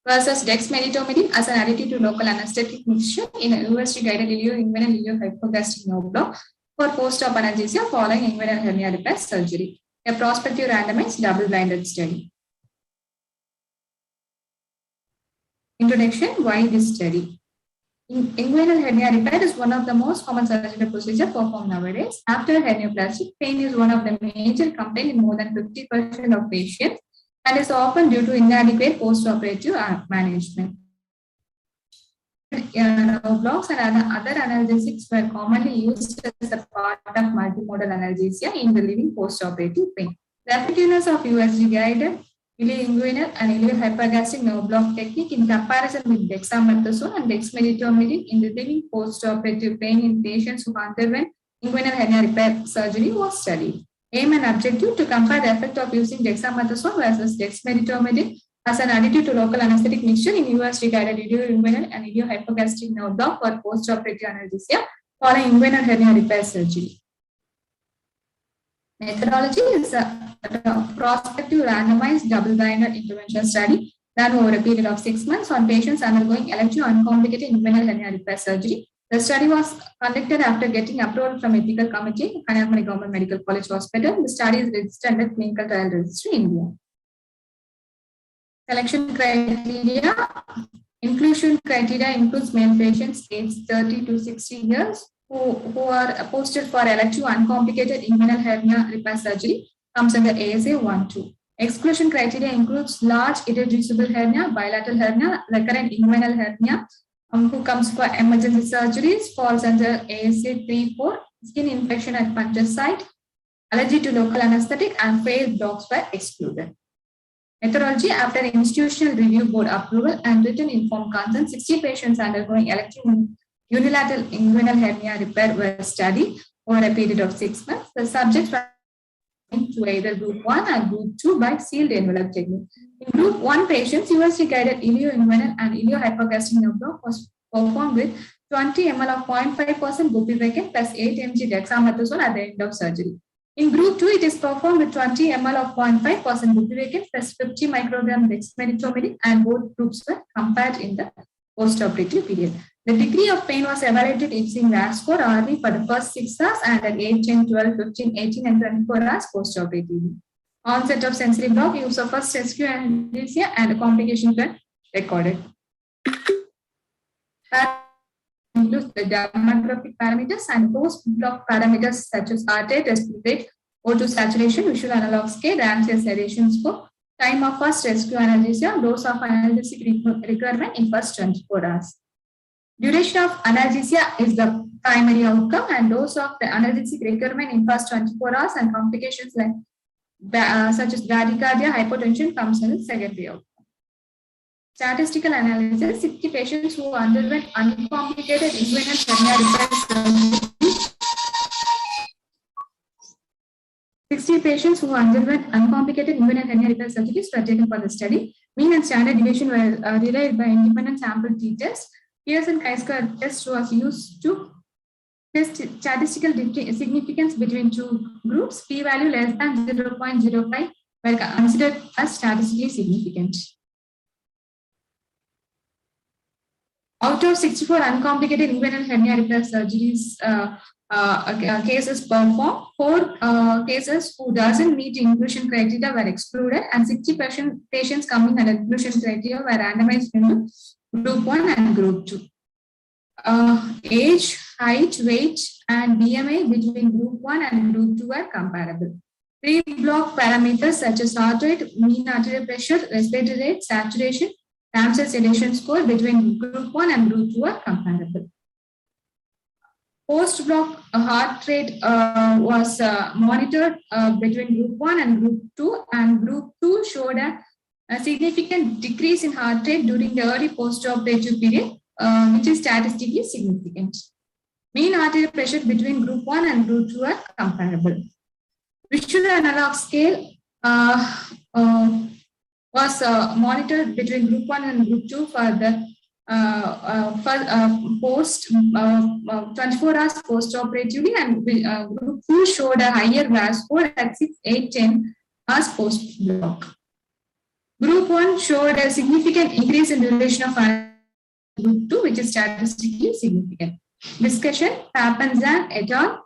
versus dexmedetomidine as an additive to local anesthetic mixture in a university-guided ilio-inguinal ilio-hypogastric nerve block for post-op analgesia following inguinal hernia repair surgery, a prospective randomized double-blinded study. Introduction: why this study? Inguinal hernia repair is one of the most common surgical procedures performed nowadays. After hernioplasty, pain is one of the major complaints in more than 50% of patients and is often due to inadequate post-operative management. Nerve blocks and other analgesics were commonly used as a part of multimodal analgesia in relieving post-operative pain. The effectiveness of USG-guided ilioinguinal and iliohypogastric nerve block technique in comparison with dexamethasone and dexmedetomidine in relieving post-operative pain in patients who underwent inguinal hernia repair surgery was studied. Aim and objective: to compare the effect of using dexamethasone versus dexmedetomidine as an additive to local anesthetic mixture in USG-guided ilioinguinal and iliohypogastric nerve block for post-operative analgesia following inguinal hernia repair surgery. Methodology is a prospective randomized double-blinded intervention study done over a period of 6 months on patients undergoing elective uncomplicated inguinal hernia repair surgery. The study was conducted after getting approval from Ethical Committee, Kanyakumari Government Medical College Hospital. The study is registered under Clinical Trial Registry, India. Selection criteria. Inclusion criteria includes male patients aged 30 to 60 years who are posted for elective uncomplicated inguinal hernia repair surgery, comes under ASA 1-2. Exclusion criteria includes large irreducible hernia, bilateral hernia, recurrent inguinal hernia, who comes for emergency surgeries, falls under ASA 3-4, skin infection at puncture site, allergy to local anesthetic, and failed blocks were excluded. Methodology: after institutional review board approval and written informed consent, 60 patients undergoing elective unilateral inguinal hernia repair were studied over a period of 6 months. The subjects were to either group 1 and group 2 by sealed envelope technique. In group 1 patients, USG-guided ilioinguinal and iliohypogastric nerve block was performed with 20 ml of 0.5% bupivacaine plus 8 mg dexamethasone at the end of surgery. In group 2, it is performed with 20 ml of 0.5% bupivacaine plus 50 microgram dexmedetomidine, and both groups were compared in the post-operative period. The degree of pain was evaluated using VAS score RV for the first 6 hours and at 8, 10, 12, 15, 18, and 24 hours post-operatively. Onset of sensory block, use of first rescue anesthesia, and complications were recorded. Includes the demographic parameters and post-block parameters such as heart rate, respiratory rate, O2 saturation, visual analog scale, Ramsay sedation score, time of first rescue analgesia, dose of analgesic requirement in first 24 hours. Duration of analgesia is the primary outcome, and dose of the analgesic requirement in first 24 hours, and complications like such as bradycardia, hypotension comes in the secondary outcome. Statistical analysis: 60 patients who underwent uncomplicated inguinal hernia repair surgery. 60 patients who underwent uncomplicated inguinal hernia repair surgeries were taken for the study. Mean and standard deviation were derived by independent sample t-test. Pearson chi-square test was used to test statistical significance between two groups. P-value less than 0.05 were considered as statistically significant. Out of 64 uncomplicated inguinal hernia repair surgeries cases performed, 4 cases who doesn't meet inclusion criteria were excluded, and 60 patients coming under inclusion criteria were randomized into group 1 and group 2. Age, height, weight, and BMI between group 1 and group 2 are comparable. Pre-block parameters such as heart rate, mean arterial pressure, respiratory rate, saturation, Ramsay sedation score between group 1 and group 2 are comparable. Post-block heart rate was monitored between group 1 and group 2, and group 2 showed a significant decrease in heart rate during the early post-operative period, which is statistically significant. Mean arterial pressure between group 1 and group 2 are comparable. Visual analog scale was monitored between group 1 and group 2 for the post 24 hours post-operatively, and group 2 showed a higher VAS score at 6, 8, 10 hours post-block. Group 1 showed a significant increase in duration of group 2, which is statistically significant. Discussion: Papanzan et al.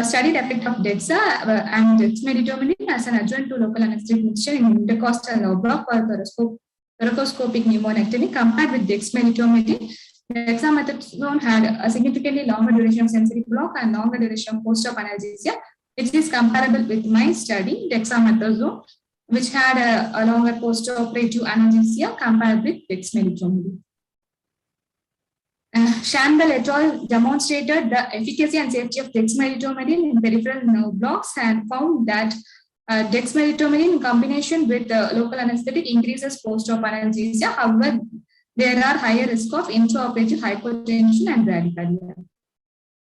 Studied effect of DEXA and dexmedetomidine as an adjunct to local anesthetic mixture in intercostal nerve block for thoracoscopic pneumonectomy compared with dexmedetomidine. Dexamethasone had a significantly longer duration of sensory block and longer duration of post-op analgesia, which is comparable with my study, dexamethasone, which had a longer post-operative analgesia compared with dexmedetomidine. Shandal et al. Demonstrated the efficacy and safety of dexmedetomidine in peripheral nerve blocks and found that dexmedetomidine in combination with local anesthetic increases post-op analgesia. However, there are higher risk of intraoperative hypotension and bradycardia.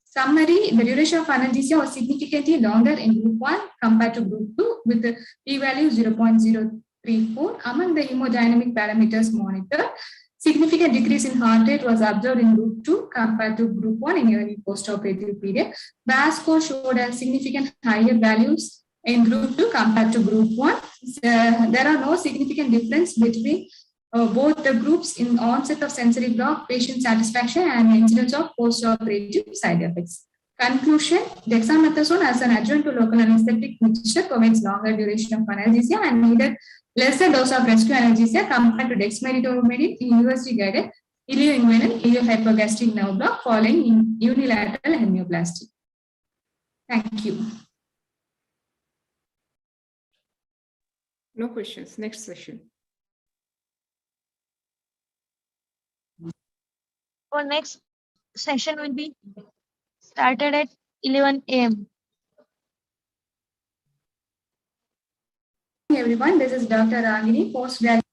Summary: the duration of analgesia was significantly longer in group 1 compared to group 2 with the p-value 0.034. Among the hemodynamic parameters monitored, significant decrease in heart rate was observed in group 2 compared to group 1 in early post-operative period. VAS score showed a significant higher values in group 2 compared to group 1. There are no significant difference between both the groups in onset of sensory block, patient satisfaction, and incidence of post-operative side effects. Conclusion: dexamethasone as an adjunct to local anesthetic mixture provides longer duration of analgesia and needed lesser dose of rescue analgesia compared to dexmedetomidine in university-guided ilioinguinal iliohypogastric nerve block following unilateral hemioplasty. Thank you. No questions. Next session. Our next session will be started at 11 a.m. Everyone, this is Dr. Ragini, postgraduate.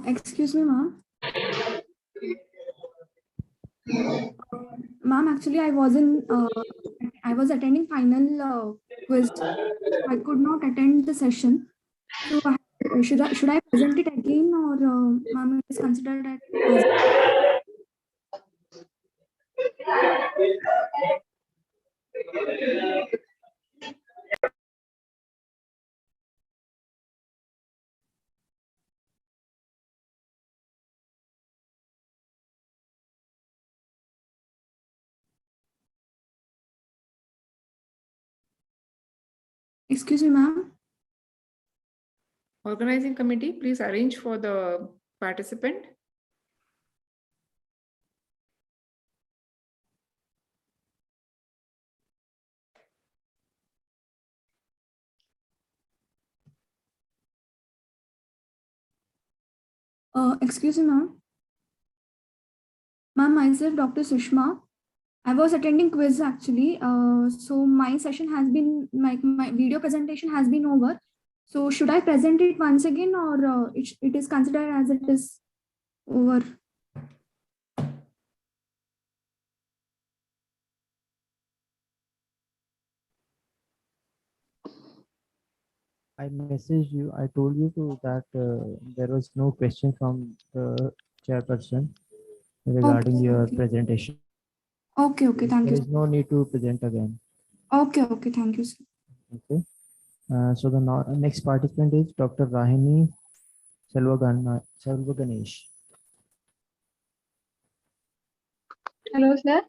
Excuse me, ma'am. Ma'am, actually, I was attending final quiz. I could not attend the session. So, should I present it again, or ma'am, it is considered as? Excuse me, ma'am. Organizing committee, please arrange for the participant. Excuse me, ma'am. Ma'am, myself, Dr. Sushma. I was attending quiz actually. So my session has been, my video presentation has been over. So should I present it once again, or it is considered as it is over? I messaged you. I told you that there was no question from the chairperson regarding your presentation. Okay, thank you. There is no need to present again. Okay, thank you, sir. Okay. So the next participant is Dr. Rahini Selvaganesh. Hello, sir.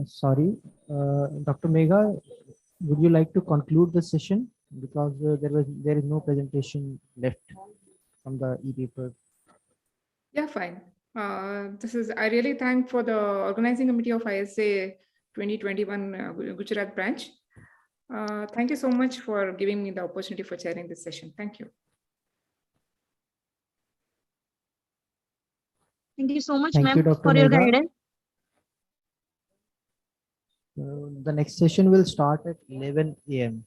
Sorry, Dr. Megha, would you like to conclude the session because there is no presentation left from the e-paper. Yeah, fine. I really thank for the organizing committee of ISA 2021 Gujarat branch. Thank you so much for giving me the opportunity for chairing this session. Thank you. Thank you so much, Thank you, ma'am, Dr. for your Megha. guidance. The next session will start at 11 a.m.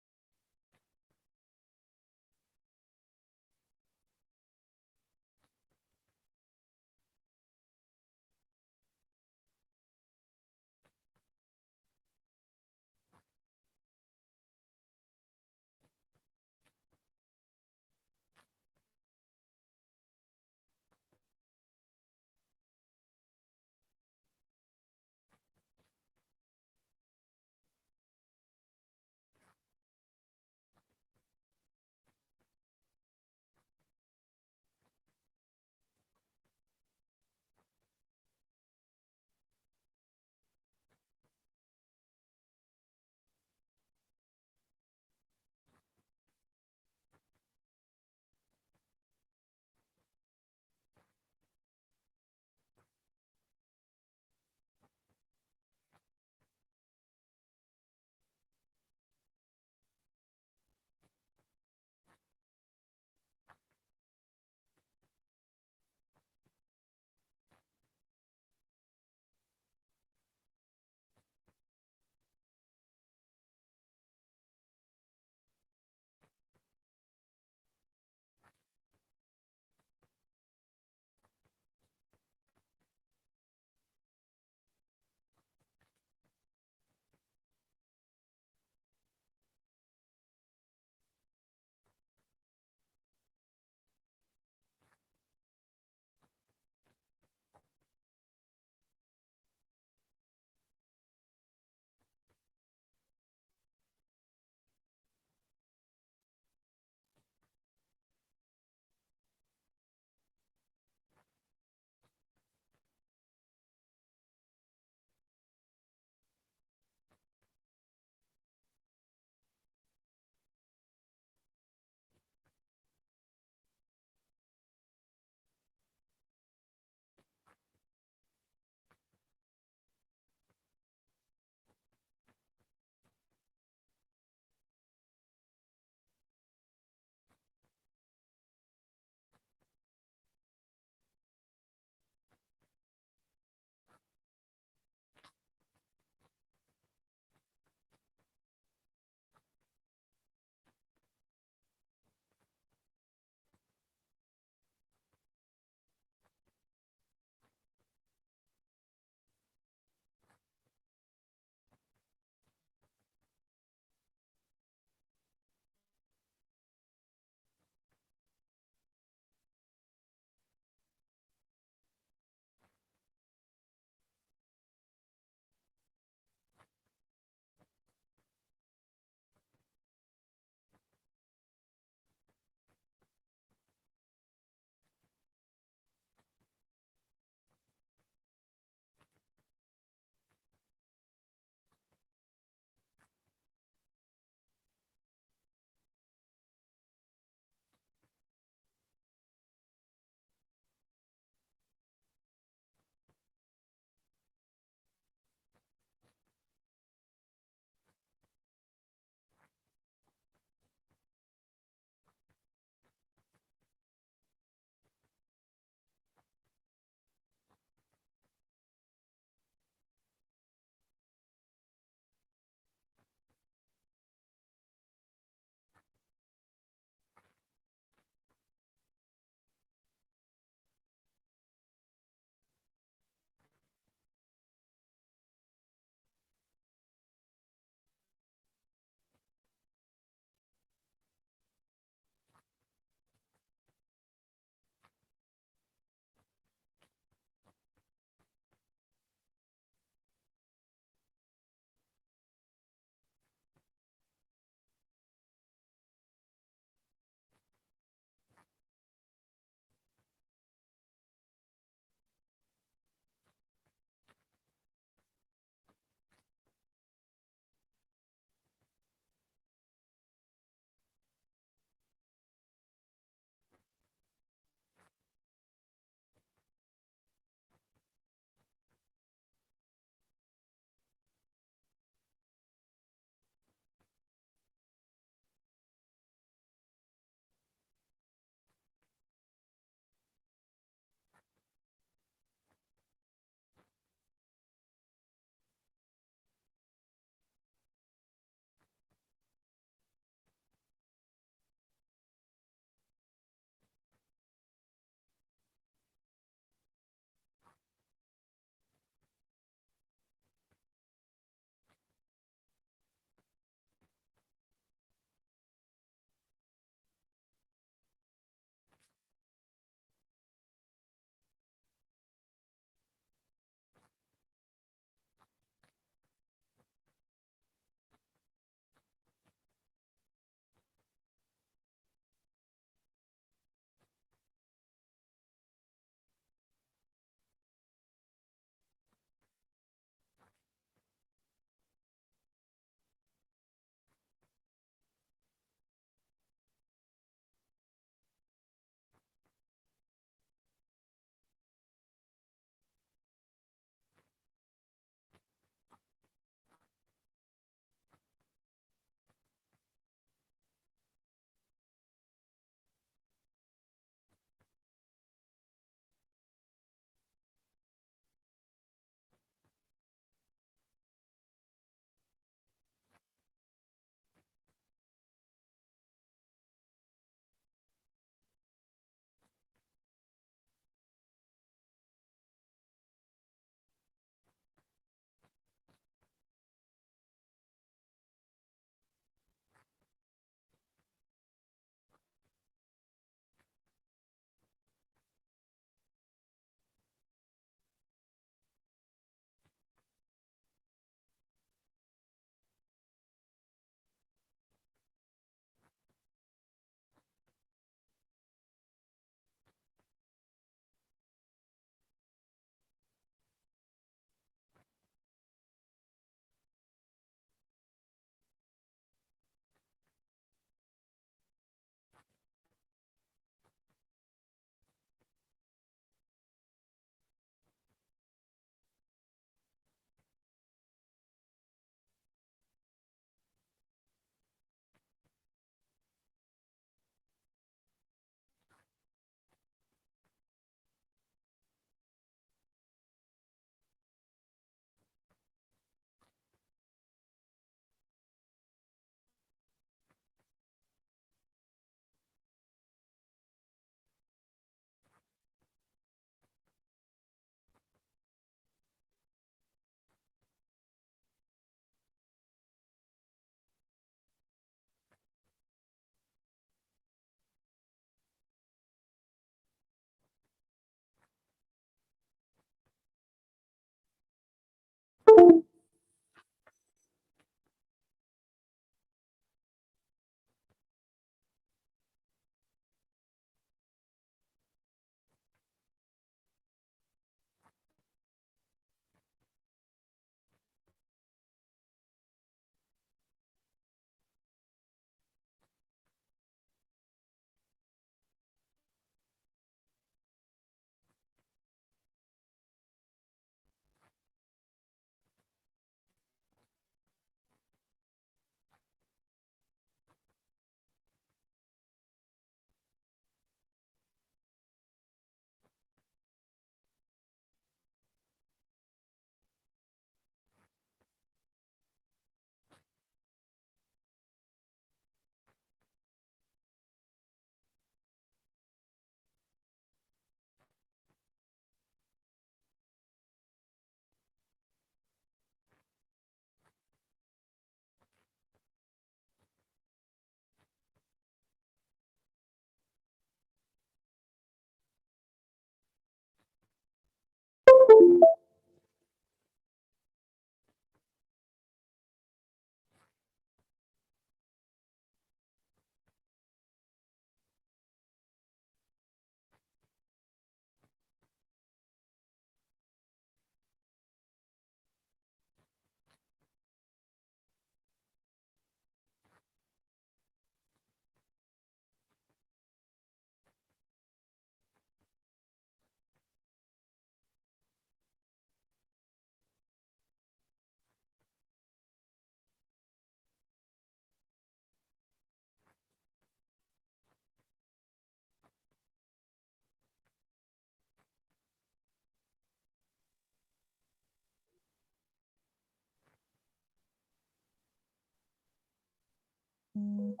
Good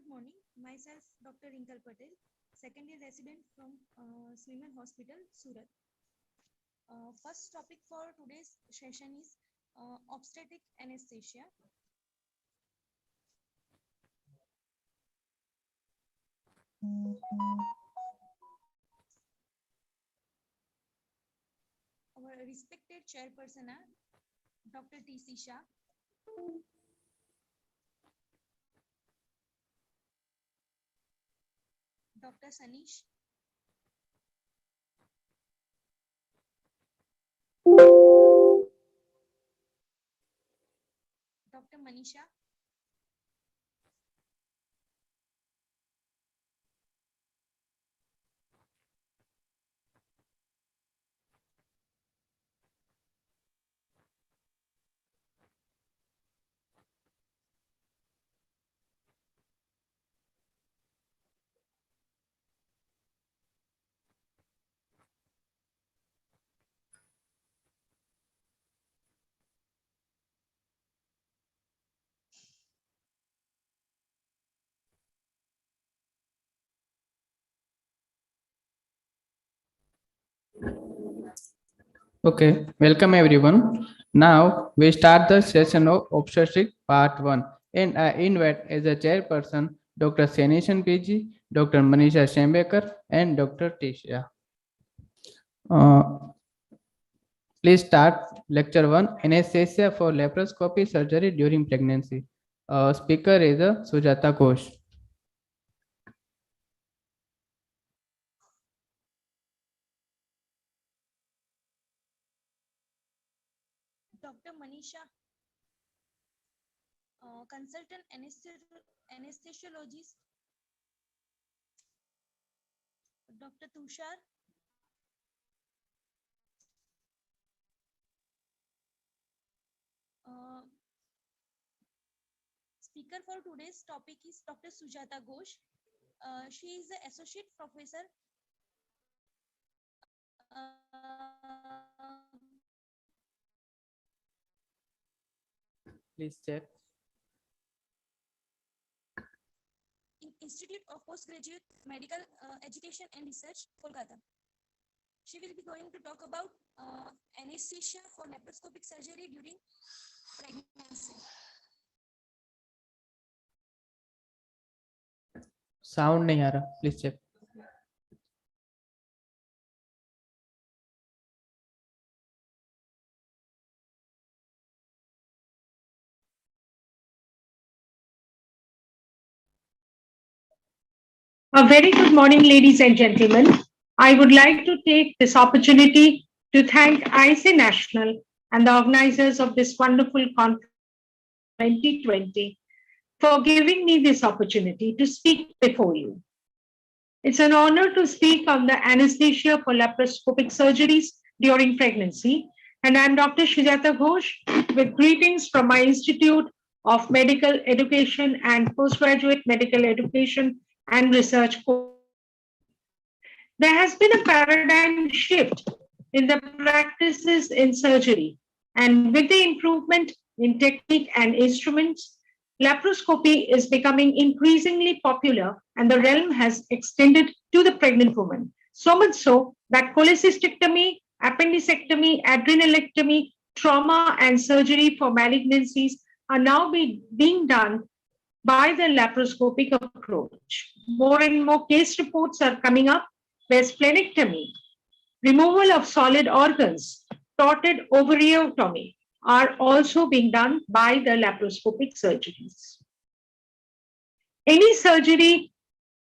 morning. Myself, Dr. Inkal Patel, second year resident from Swimming Hospital, Surat. First topic for today's session is obstetric anesthesia. Our respected chairperson are Dr. T.C. Shah, Dr. Sanish, Dr. Manisha, Okay, welcome everyone. Now we start the session of obstetric part 1 and I invite as a chairperson Dr. Senishan PG, Dr. Manisha Shembekar and Dr. Tisha. Please start lecture 1 anesthesia for laparoscopy surgery during pregnancy. Speaker is Sujata Ghosh. Dr. Manisha, consultant anesthesiologist, Dr. Tushar, speaker for today's topic is Dr. Sujata Ghosh. She is the associate professor. Please check. In Institute of Postgraduate Medical Education and Research, Kolkata. She will be going to talk about anesthesia for laparoscopic surgery during pregnancy. Sound नहीं आ रहा. Please check. A very good morning, ladies and gentlemen. I would like to take this opportunity to thank IC National and the organizers of this wonderful conference 2020 for giving me this opportunity to speak before you. It's an honor to speak on the anesthesia for laparoscopic surgeries during pregnancy, and I'm Dr. Sujata Ghosh with greetings from my Institute of Medical Education and Postgraduate Medical Education and Research. There has been a paradigm shift in the practices in surgery, and with the improvement in technique and instruments, laparoscopy is becoming increasingly popular, and the realm has extended to the pregnant woman. So much so that cholecystectomy, appendicectomy, adrenalectomy, trauma, and surgery for malignancies are now being done by the laparoscopic approach. More and more case reports are coming up where splenectomy, removal of solid organs, carotid ovariotomy are also being done by the laparoscopic surgeries. Any surgery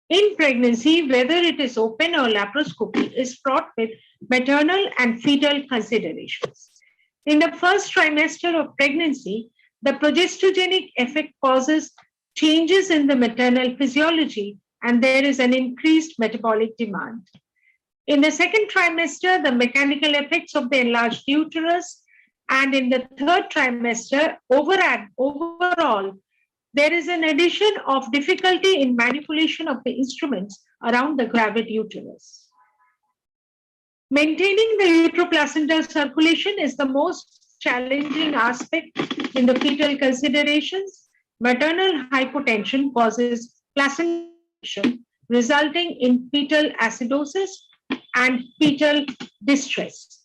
in pregnancy, whether it is open or laparoscopy, is fraught with maternal and fetal considerations. In the first trimester of pregnancy, the progesterogenic effect causes changes in the maternal physiology, and there is an increased metabolic demand. In the second trimester, the mechanical effects of the enlarged uterus, and in the third trimester, overall, there is an addition of difficulty in manipulation of the instruments around the gravid uterus. Maintaining the uteroplacental circulation is the most challenging aspect in the fetal considerations, maternal hypotension causes placenta resulting in fetal acidosis and fetal distress.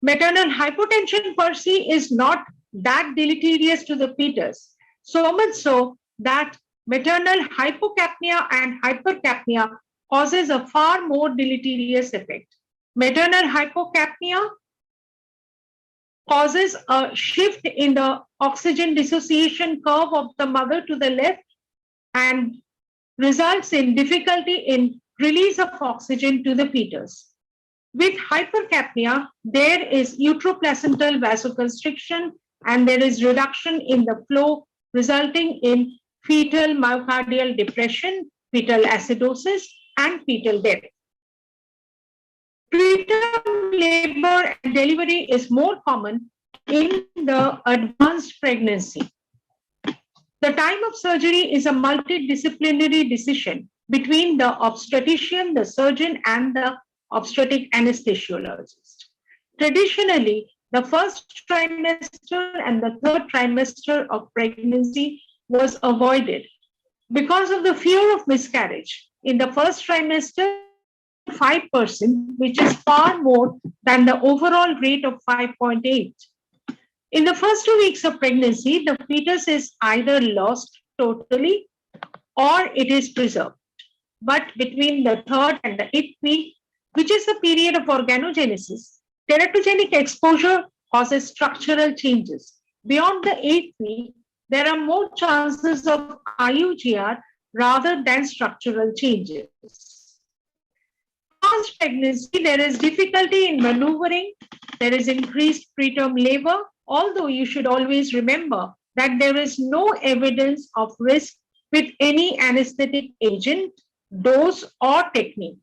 Maternal hypotension per se is not that deleterious to the fetus, so much so that maternal hypocapnia and hypercapnia causes a far more deleterious effect. Maternal hypocapnia causes a shift in the oxygen dissociation curve of the mother to the left and results in difficulty in release of oxygen to the fetus. With hypercapnia, there is uteroplacental vasoconstriction and there is reduction in the flow, resulting in fetal myocardial depression, fetal acidosis, and fetal death. Preterm labor and delivery is more common in the advanced pregnancy. The time of surgery is a multidisciplinary decision between the obstetrician, the surgeon, and the obstetric anesthesiologist. Traditionally, the first trimester and the third trimester of pregnancy was avoided because of the fear of miscarriage. In the first trimester, 5%, which is far more than the overall rate of 5.8. In the first 2 weeks of pregnancy, the fetus is either lost totally or it is preserved. But between the third and the 8th week, which is the period of organogenesis, teratogenic exposure causes structural changes. Beyond the 8th week, there are more chances of IUGR rather than structural changes. Post pregnancy, there is difficulty in maneuvering, there is increased preterm labor, although you should always remember that there is no evidence of risk with any anesthetic agent, dose, or technique.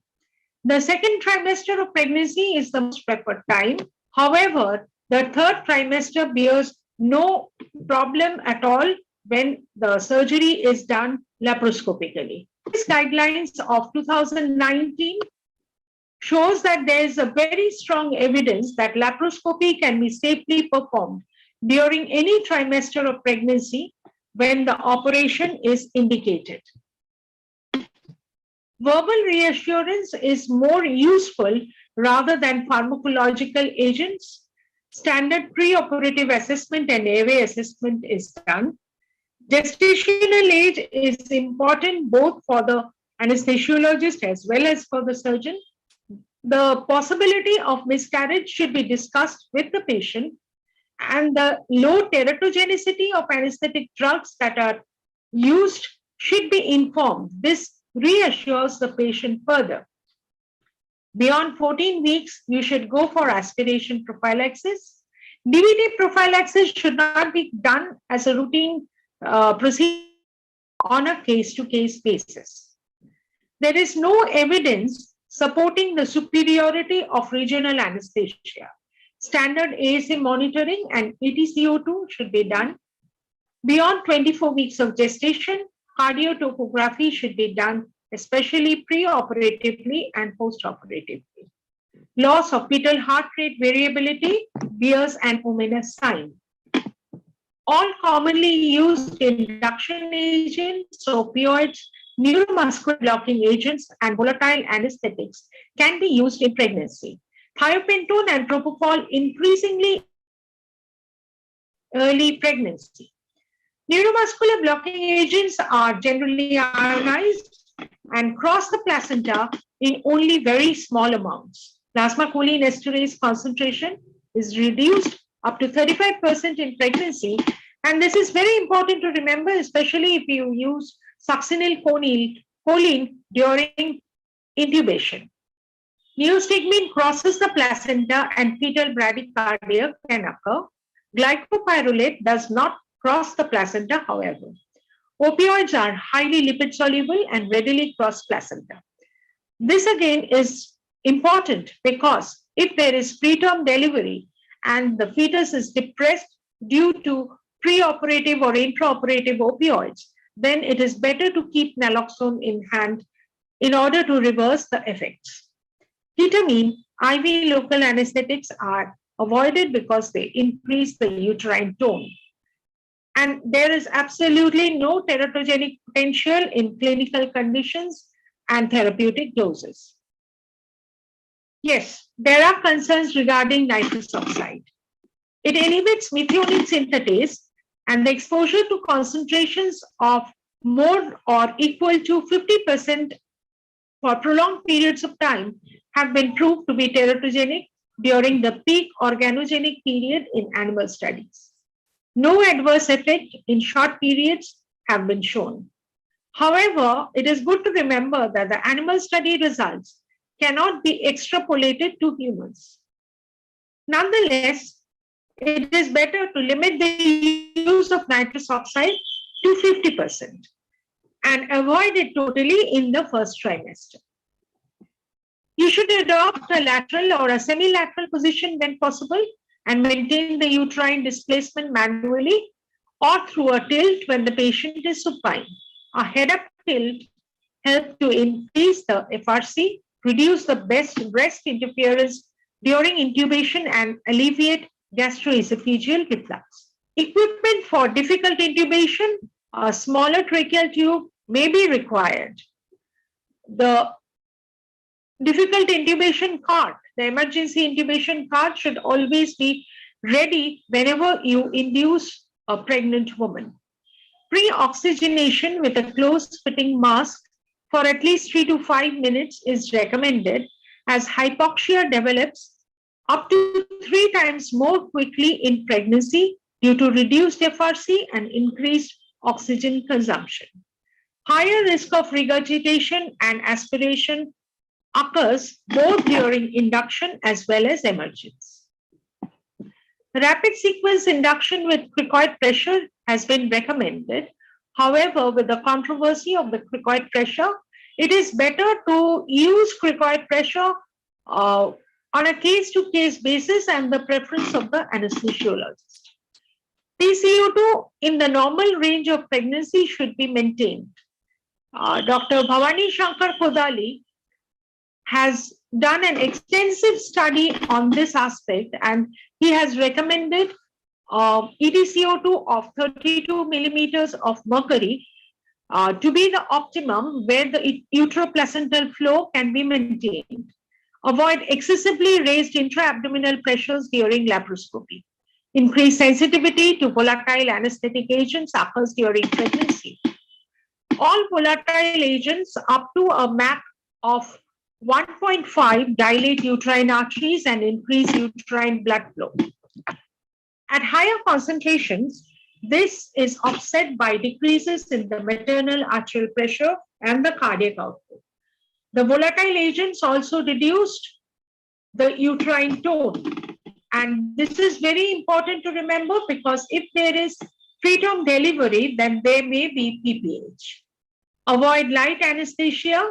The second trimester of pregnancy is the most preferred time. However, the third trimester bears no problem at all when the surgery is done laparoscopically. These guidelines of 2019 shows that there is a very strong evidence that laparoscopy can be safely performed during any trimester of pregnancy when the operation is indicated. Verbal reassurance is more useful rather than pharmacological agents. Standard preoperative assessment and airway assessment is done. Gestational age is important both for the anesthesiologist as well as for the surgeon. The possibility of miscarriage should be discussed with the patient, and the low teratogenicity of anesthetic drugs that are used should be informed. This reassures the patient further. Beyond 14 weeks, you should go for aspiration prophylaxis. DVT prophylaxis should not be done as a routine procedure on a case-to-case basis. There is no evidence supporting the superiority of regional anesthesia. Standard ASA monitoring and ETCO2 should be done. Beyond 24 weeks of gestation, cardiotopography should be done, especially pre-operatively and post-operatively. Loss of fetal heart rate variability bears an ominous sign. All commonly used induction agents, opioids, neuromuscular blocking agents, and volatile anesthetics can be used in pregnancy. Thiopentone and propofol increasingly early pregnancy. Neuromuscular blocking agents are generally ionized and cross the placenta in only very small amounts. Plasma cholinesterase concentration is reduced up to 35% in pregnancy, and this is very important to remember, especially if you use succinylcholine during intubation. Neostigmine crosses the placenta and fetal bradycardia can occur. Glycopyrrolate does not cross the placenta, however. Opioids are highly lipid soluble and readily cross placenta. This again is important because if there is preterm delivery and the fetus is depressed due to preoperative or intraoperative opioids, then it is better to keep naloxone in hand in order to reverse the effects. Ketamine, IV local anesthetics are avoided because they increase the uterine tone. and there is absolutely no teratogenic potential in clinical conditions and therapeutic doses. Yes, there are concerns regarding nitrous oxide. It inhibits methionine synthetase, and the exposure to concentrations of more or equal to 50% for prolonged periods of time have been proved to be teratogenic during the peak organogenic period in animal studies. No adverse effect in short periods have been shown. However, it is good to remember that the animal study results cannot be extrapolated to humans. Nonetheless, it is better to limit the use of nitrous oxide to 50% and avoid it totally in the first trimester. You should adopt a lateral or a semi-lateral position when possible and maintain the uterine displacement manually or through a tilt when the patient is supine. A head-up tilt helps to increase the FRC, reduce the breast interference during intubation, and alleviate gastroesophageal reflux. Equipment for difficult intubation, a smaller tracheal tube may be required. The difficult intubation cart, the emergency intubation cart, should always be ready whenever you induce a pregnant woman. Pre-oxygenation with a close-fitting mask for at least 3 to 5 minutes is recommended, as hypoxia develops up to 3 times more quickly in pregnancy due to reduced FRC and increased oxygen consumption. Higher risk of regurgitation and aspiration occurs both during induction as well as emergence. Rapid sequence induction with cricoid pressure has been recommended. However, with the controversy of the cricoid pressure, it is better to use cricoid pressure on a case-to-case basis and the preference of the anesthesiologist. PCO2 in the normal range of pregnancy should be maintained. Dr. Bhavani Shankar Kodali has done an extensive study on this aspect, and he has recommended EtCO2 of 32 millimeters of mercury to be the optimum where the uteroplacental flow can be maintained. Avoid excessively raised intra-abdominal pressures during laparoscopy. Increased sensitivity to volatile anesthetic agents occurs during pregnancy. All volatile agents up to a MAC of 1.5 dilate uterine arteries and increase uterine blood flow. At higher concentrations, this is offset by decreases in the maternal arterial pressure and the cardiac output. The volatile agents also reduced the uterine tone. And this is very important to remember, because if there is preterm delivery, then there may be PPH. Avoid light anesthesia,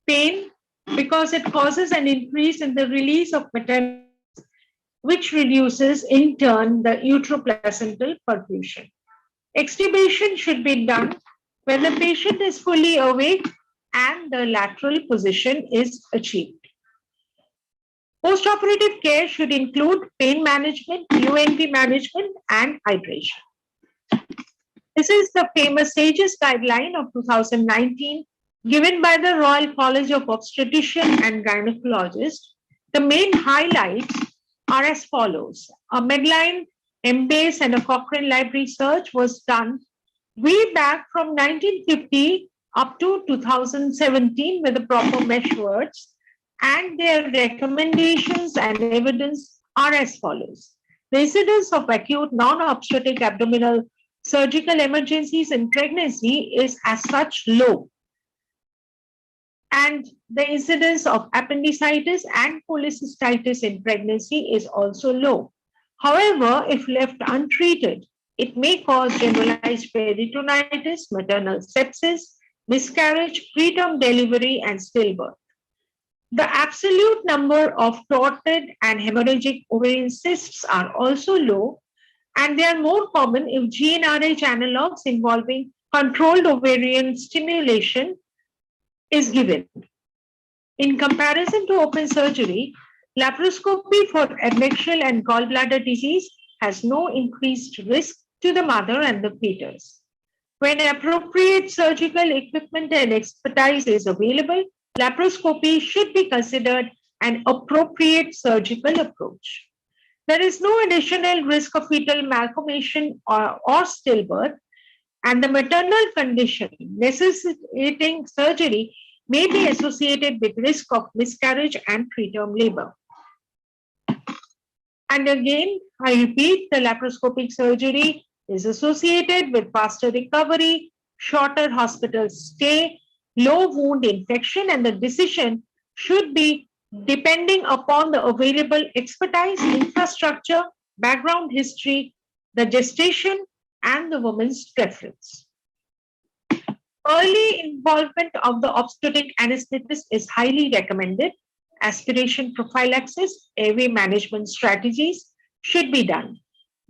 pain, because it causes an increase in the release of maternal, which reduces in turn the uteroplacental perfusion. Extubation should be done when the patient is fully awake and the lateral position is achieved. Postoperative care should include pain management, UNP management, and hydration. This is the famous SAGES guideline of 2019 given by the Royal College of Obstetricians and Gynecologists. The main highlights are as follows. A Medline, MBASE, and a Cochrane Library search was done way back from 1950 up to 2017 with the proper mesh words, and their recommendations and evidence are as follows. The incidence of acute non-obstetric abdominal surgical emergencies in pregnancy is as such low, and the incidence of appendicitis and cholecystitis in pregnancy is also low. However, if left untreated, it may cause generalized peritonitis, maternal sepsis, miscarriage, preterm delivery, and stillbirth. The absolute number of torted and hemorrhagic ovarian cysts are also low, and they are more common if GnRH analogs involving controlled ovarian stimulation is given. In comparison to open surgery, laparoscopy for adnexal and gallbladder disease has no increased risk to the mother and the fetus. When appropriate surgical equipment and expertise is available, laparoscopy should be considered an appropriate surgical approach. There is no additional risk of fetal malformation or stillbirth, and the maternal condition necessitating surgery may be associated with risk of miscarriage and preterm labor. And again, I repeat, the laparoscopic surgery is associated with faster recovery, shorter hospital stay, low wound infection, and the decision should be depending upon the available expertise, infrastructure, background history, the gestation, and the woman's preference. Early involvement of the obstetric anesthetist is highly recommended. Aspiration prophylaxis, airway management strategies should be done.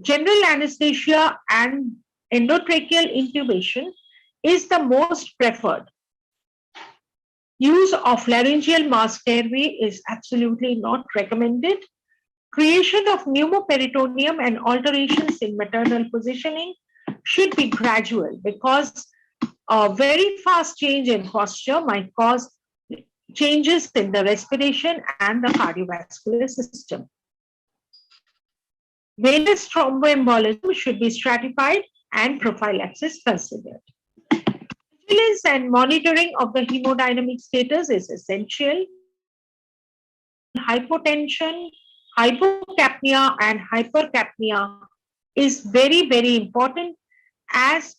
General anesthesia and endotracheal intubation is the most preferred. Use of laryngeal mask airway is absolutely not recommended. Creation of pneumoperitoneum and alterations in maternal positioning should be gradual because a very fast change in posture might cause changes in the respiration and the cardiovascular system. Venous thromboembolism should be stratified and prophylaxis considered. Vigilance and monitoring of the hemodynamic status is essential. Hypotension, hypocapnia, and hypercapnia is very, very important as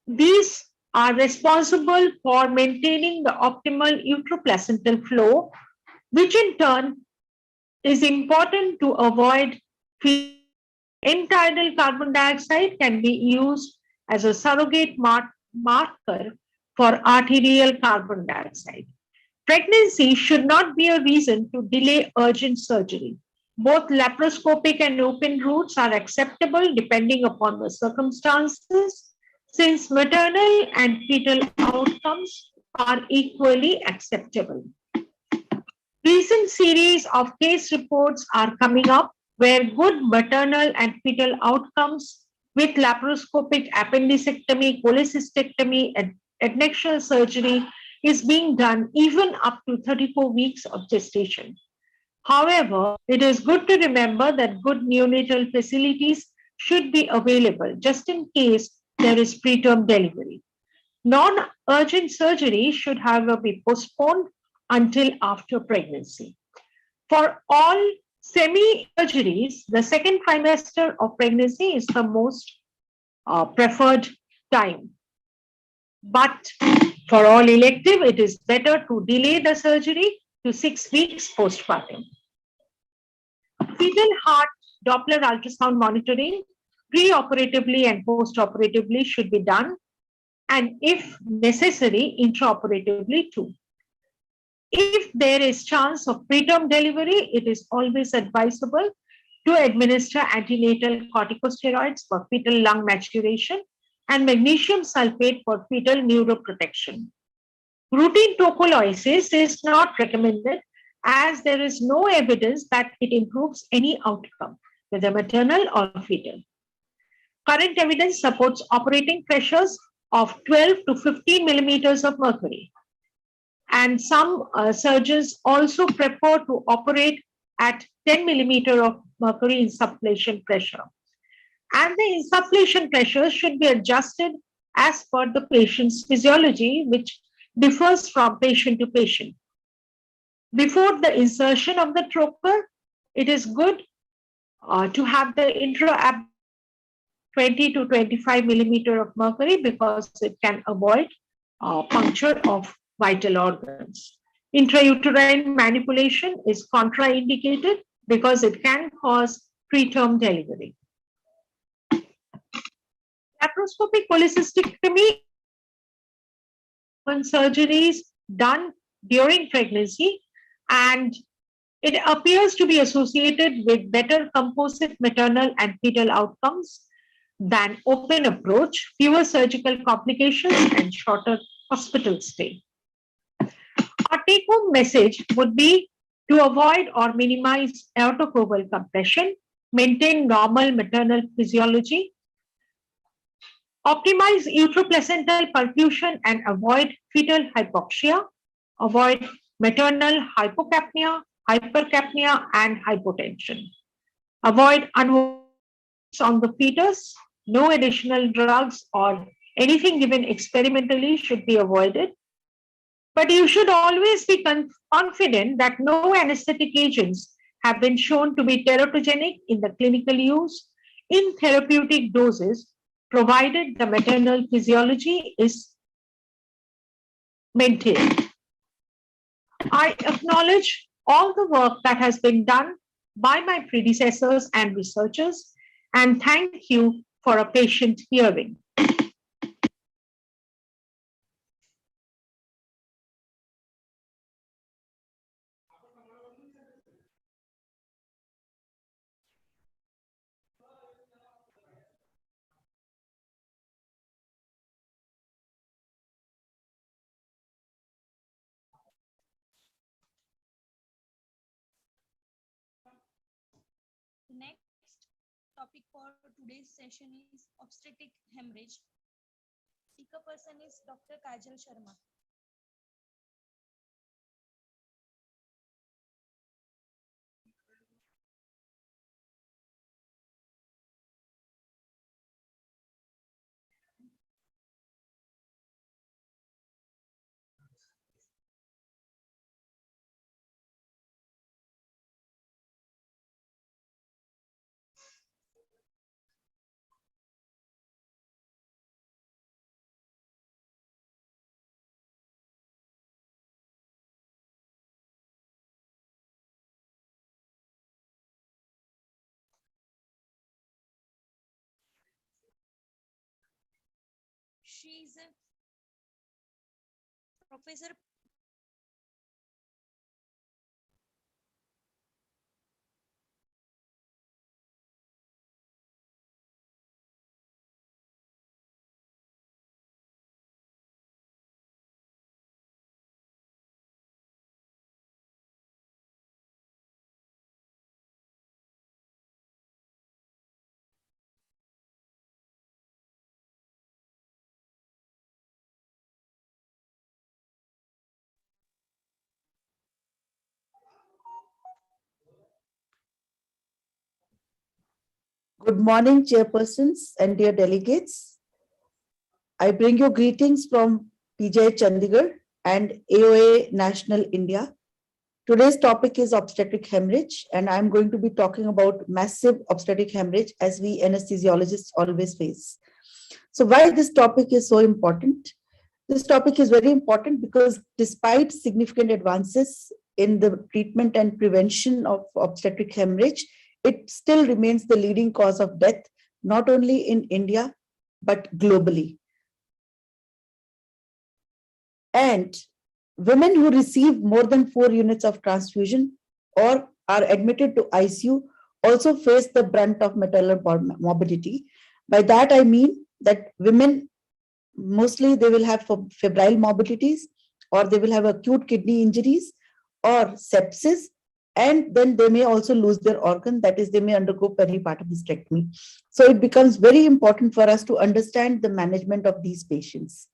these are responsible for maintaining the optimal uteroplacental flow, which in turn is important to avoid end-tidal carbon dioxide can be used as a surrogate marker for arterial carbon dioxide. Pregnancy should not be a reason to delay urgent surgery. Both laparoscopic and open routes are acceptable depending upon the circumstances, since maternal and fetal outcomes are equally acceptable. Recent series of case reports are coming up where good maternal and fetal outcomes with laparoscopic appendicectomy, cholecystectomy, and adnexal surgery is being done even up to 34 weeks of gestation. However, it is good to remember that good neonatal facilities should be available just in case there is preterm delivery. Non-urgent surgery should, however, be postponed until after pregnancy. For all semi-surgeries, the second trimester of pregnancy is the most preferred time. But for all elective, it is better to delay the surgery to 6 weeks postpartum. Fetal heart Doppler ultrasound monitoring pre-operatively and post-operatively should be done, and if necessary, intraoperatively too. If there is chance of preterm delivery, it is always advisable to administer antenatal corticosteroids for fetal lung maturation and magnesium sulfate for fetal neuroprotection. Routine tocolysis is not recommended as there is no evidence that it improves any outcome, whether maternal or fetal. Current evidence supports operating pressures of 12 to 15 millimeters of mercury. And some surgeons also prefer to operate at 10 millimeter of mercury insufflation pressure. And the insufflation pressure should be adjusted as per the patient's physiology, which differs from patient to patient. Before the insertion of the trocar, it is good to have the intra-abdominal 20 to 25 millimeter of mercury because it can avoid puncture of vital organs. Intrauterine manipulation is contraindicated because it can cause preterm delivery. Laparoscopic cholecystectomy surgeries done during pregnancy, and it appears to be associated with better composite maternal and fetal outcomes than open approach, fewer surgical complications, and shorter hospital stay. Our take-home message would be to avoid or minimize aortocoval compression, maintain normal maternal physiology, Optimize uteroplacental perfusion and avoid fetal hypoxia. Avoid maternal hypocapnia, hypercapnia, and hypotension. Avoid unwanted on the fetus. No additional drugs or anything given experimentally should be avoided. But you should always be confident that no anesthetic agents have been shown to be teratogenic in the clinical use in therapeutic doses, provided the maternal physiology is maintained. I acknowledge all the work that has been done by my predecessors and researchers, and thank you for a patient hearing. The next topic for today's session is obstetric hemorrhage. Speaker person is Dr. Kajal Sharma. She is a professor. Good morning, chairpersons and dear delegates. I bring you greetings from PJ Chandigarh and AOA National India. Today's topic is obstetric hemorrhage, and I'm going to be talking about massive obstetric hemorrhage as we anesthesiologists always face. So why this topic is so important? This topic is very important because despite significant advances in the treatment and prevention of obstetric hemorrhage, it still remains the leading cause of death, not only in India, but globally. And women who receive more than 4 units of transfusion or are admitted to ICU also face the brunt of maternal morbidity. By that, I mean that women, mostly they will have febrile morbidities, or they will have acute kidney injuries or sepsis, and then they may also lose their organ, that is, they may undergo peripartum hysterectomy. So it becomes very important for us to understand the management of these patients.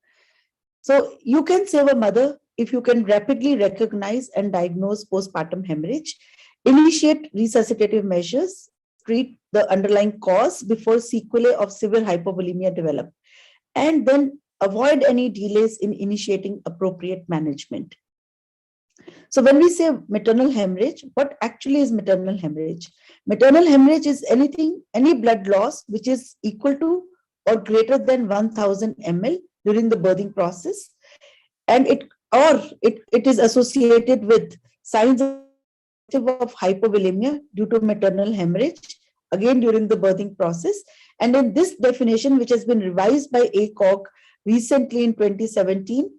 So you can save a mother if you can rapidly recognize and diagnose postpartum hemorrhage, initiate resuscitative measures, treat the underlying cause before sequelae of severe hypovolemia develop, and then avoid any delays in initiating appropriate management. So when we say maternal hemorrhage, what actually is maternal hemorrhage? Maternal hemorrhage is any blood loss which is equal to or greater than 1000 ml during the birthing process, and it is associated with signs of hypovolemia due to maternal hemorrhage, again during the birthing process. And in this definition, which has been revised by ACOG recently in 2017,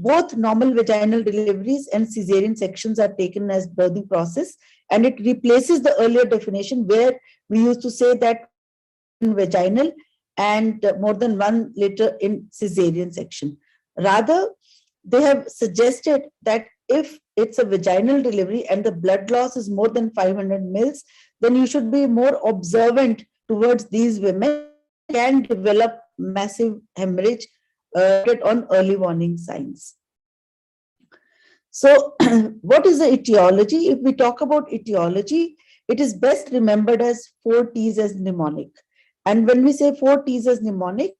both normal vaginal deliveries and cesarean sections are taken as birthing process, and it replaces the earlier definition where we used to say that vaginal and more than 1 liter in cesarean section. Rather, they have suggested that if it's a vaginal delivery and the blood loss is more than 500 mils, then you should be more observant towards these women can develop massive hemorrhage on early warning signs. So what is the etiology? If we talk about etiology, it is best remembered as 4 T's as mnemonic. And when we say 4 T's as mnemonic,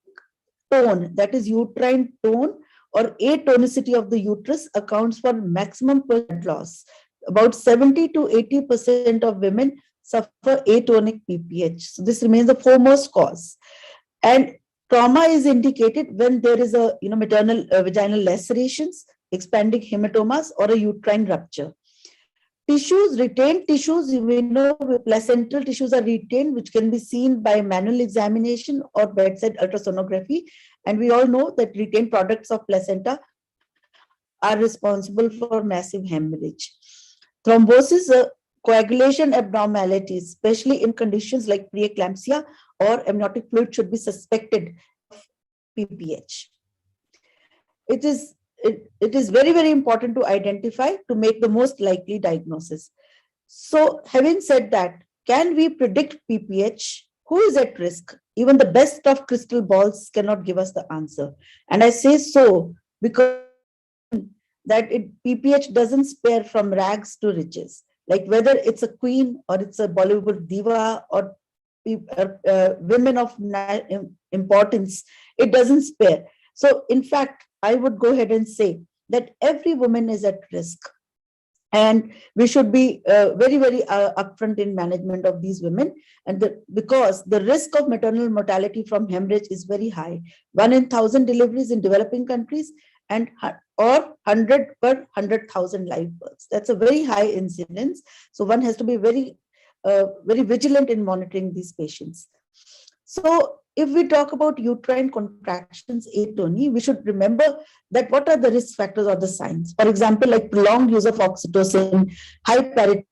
tone, that is uterine tone or atonicity of the uterus, accounts for maximum blood loss. About 70 to 80% of women suffer atonic PPH. So this remains the foremost cause. And trauma is indicated when there is a maternal vaginal lacerations, expanding hematomas, or a uterine rupture. Tissues, retained tissues, we know placental tissues are retained, which can be seen by manual examination or bedside ultrasonography. And we all know that retained products of placenta are responsible for massive hemorrhage. Thrombosis, coagulation abnormalities, especially in conditions like preeclampsia or amniotic fluid, should be suspected of PPH. It is very, very important to identify to make the most likely diagnosis. So having said that, can we predict PPH? Who is at risk? Even the best of crystal balls cannot give us the answer. And I say so because that PPH doesn't spare from rags to riches. Like whether it's a queen or it's a Bollywood diva or women of importance, it doesn't spare. So in fact, I would go ahead and say that every woman is at risk. And we should be very, very upfront in management of these women. And because the risk of maternal mortality from hemorrhage is very high. 1 in 1,000 deliveries in developing countries and or 100 per 100,000 live births. That's a very high incidence. So one has to be very, very vigilant in monitoring these patients. So if we talk about uterine contractions, atony, we should remember that what are the risk factors or the signs. For example, like prolonged use of oxytocin, high parity,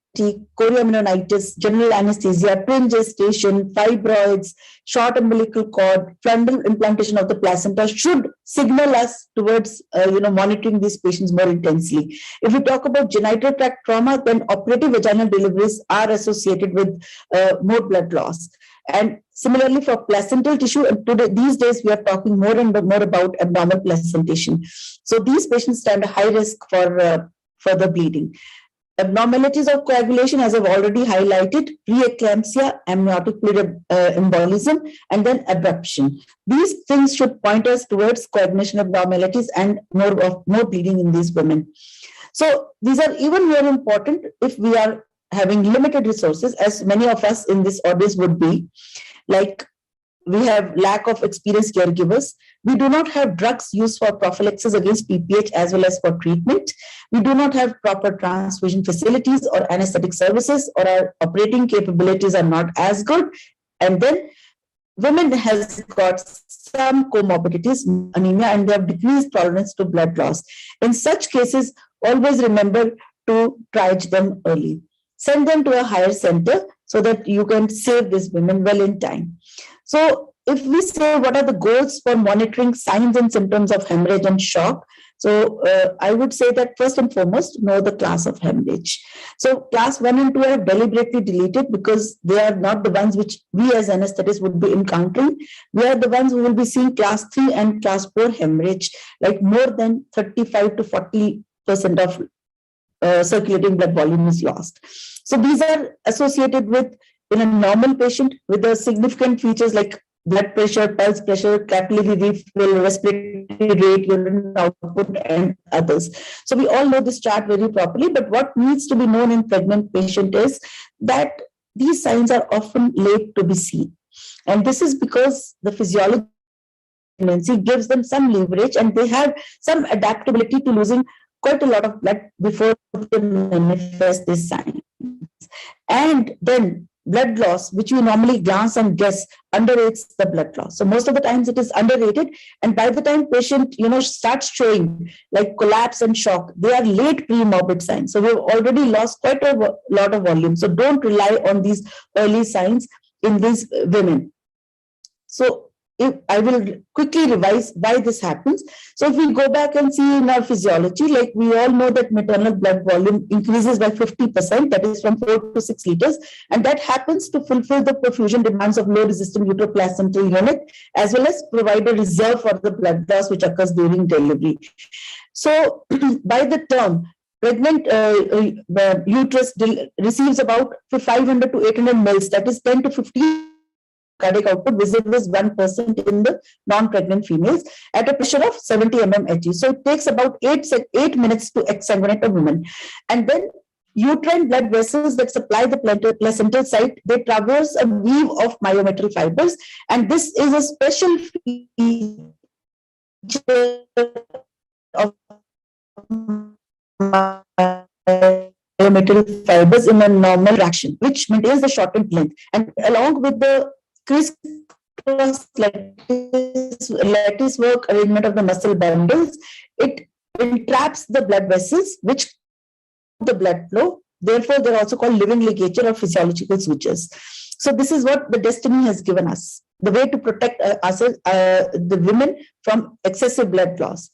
chorioamnionitis, general anesthesia, twin gestation, fibroids, short umbilical cord, frontal implantation of the placenta should signal us towards monitoring these patients more intensely. If we talk about genital tract trauma, then operative vaginal deliveries are associated with more blood loss. And similarly for placental tissue, these days we are talking more and more about abnormal placentation. So these patients stand a high risk for further bleeding. Abnormalities of coagulation, as I've already highlighted, preeclampsia, amniotic fluid embolism, and then abruption. These things should point us towards coagulation abnormalities and more bleeding in these women. So these are even more important if we are having limited resources, as many of us in this audience would be. Like we have lack of experienced caregivers. We do not have drugs used for prophylaxis against PPH as well as for treatment. We do not have proper transfusion facilities or anesthetic services, or our operating capabilities are not as good. And then women has got some comorbidities, anemia, and they have decreased tolerance to blood loss. In such cases, always remember to triage them early. Send them to a higher center so that you can save these women well in time. So if we say what are the goals for monitoring signs and symptoms of hemorrhage and shock, so I would say that first and foremost, know the class of hemorrhage. So class 1 and 2 are deliberately deleted because they are not the ones which we as anesthetists would be encountering. We are the ones who will be seeing class 3 and class 4 hemorrhage, like more than 35 to 40% of circulating blood volume is lost. So these are associated with, in a normal patient, with the significant features like blood pressure, pulse pressure, capillary refill, respiratory rate, urine output, and others. So we all know this chart very properly, but what needs to be known in pregnant patient is that these signs are often late to be seen. And this is because the physiology of pregnancy gives them some leverage and they have some adaptability to losing quite a lot of blood before they manifest this sign. And then blood loss, which we normally glance and guess, underrates the blood loss. So most of the times it is underrated. And by the time patient, starts showing like collapse and shock, they are late pre-morbid signs. So we've already lost quite a lot of volume. So don't rely on these early signs in these women. So if I will quickly revise why this happens. So if we go back and see in our physiology, like we all know that maternal blood volume increases by 50%, that is from 4 to 6 liters, and that happens to fulfill the perfusion demands of low resistant uteroplacental unit, as well as provide a reserve for the blood loss which occurs during delivery. So by the term, pregnant uterus receives about 500 to 800 mils, that is 10 to 15 cardiac output, vis-a-vis 1% in the non-pregnant females at a pressure of 70 mmHg. So it takes about 8 minutes to exsanguinate a woman. And then uterine blood vessels that supply the placental site, they traverse a weave of myometric fibers, and this is a special feature of myometric fibers in a normal traction, which maintains the shortened length, and along with the crisscross lattice work arrangement of the muscle bundles, it entraps the blood vessels, which the blood flow. Therefore, they're also called living ligature or physiological sutures. So this is what the destiny has given us, the way to protect the women from excessive blood loss.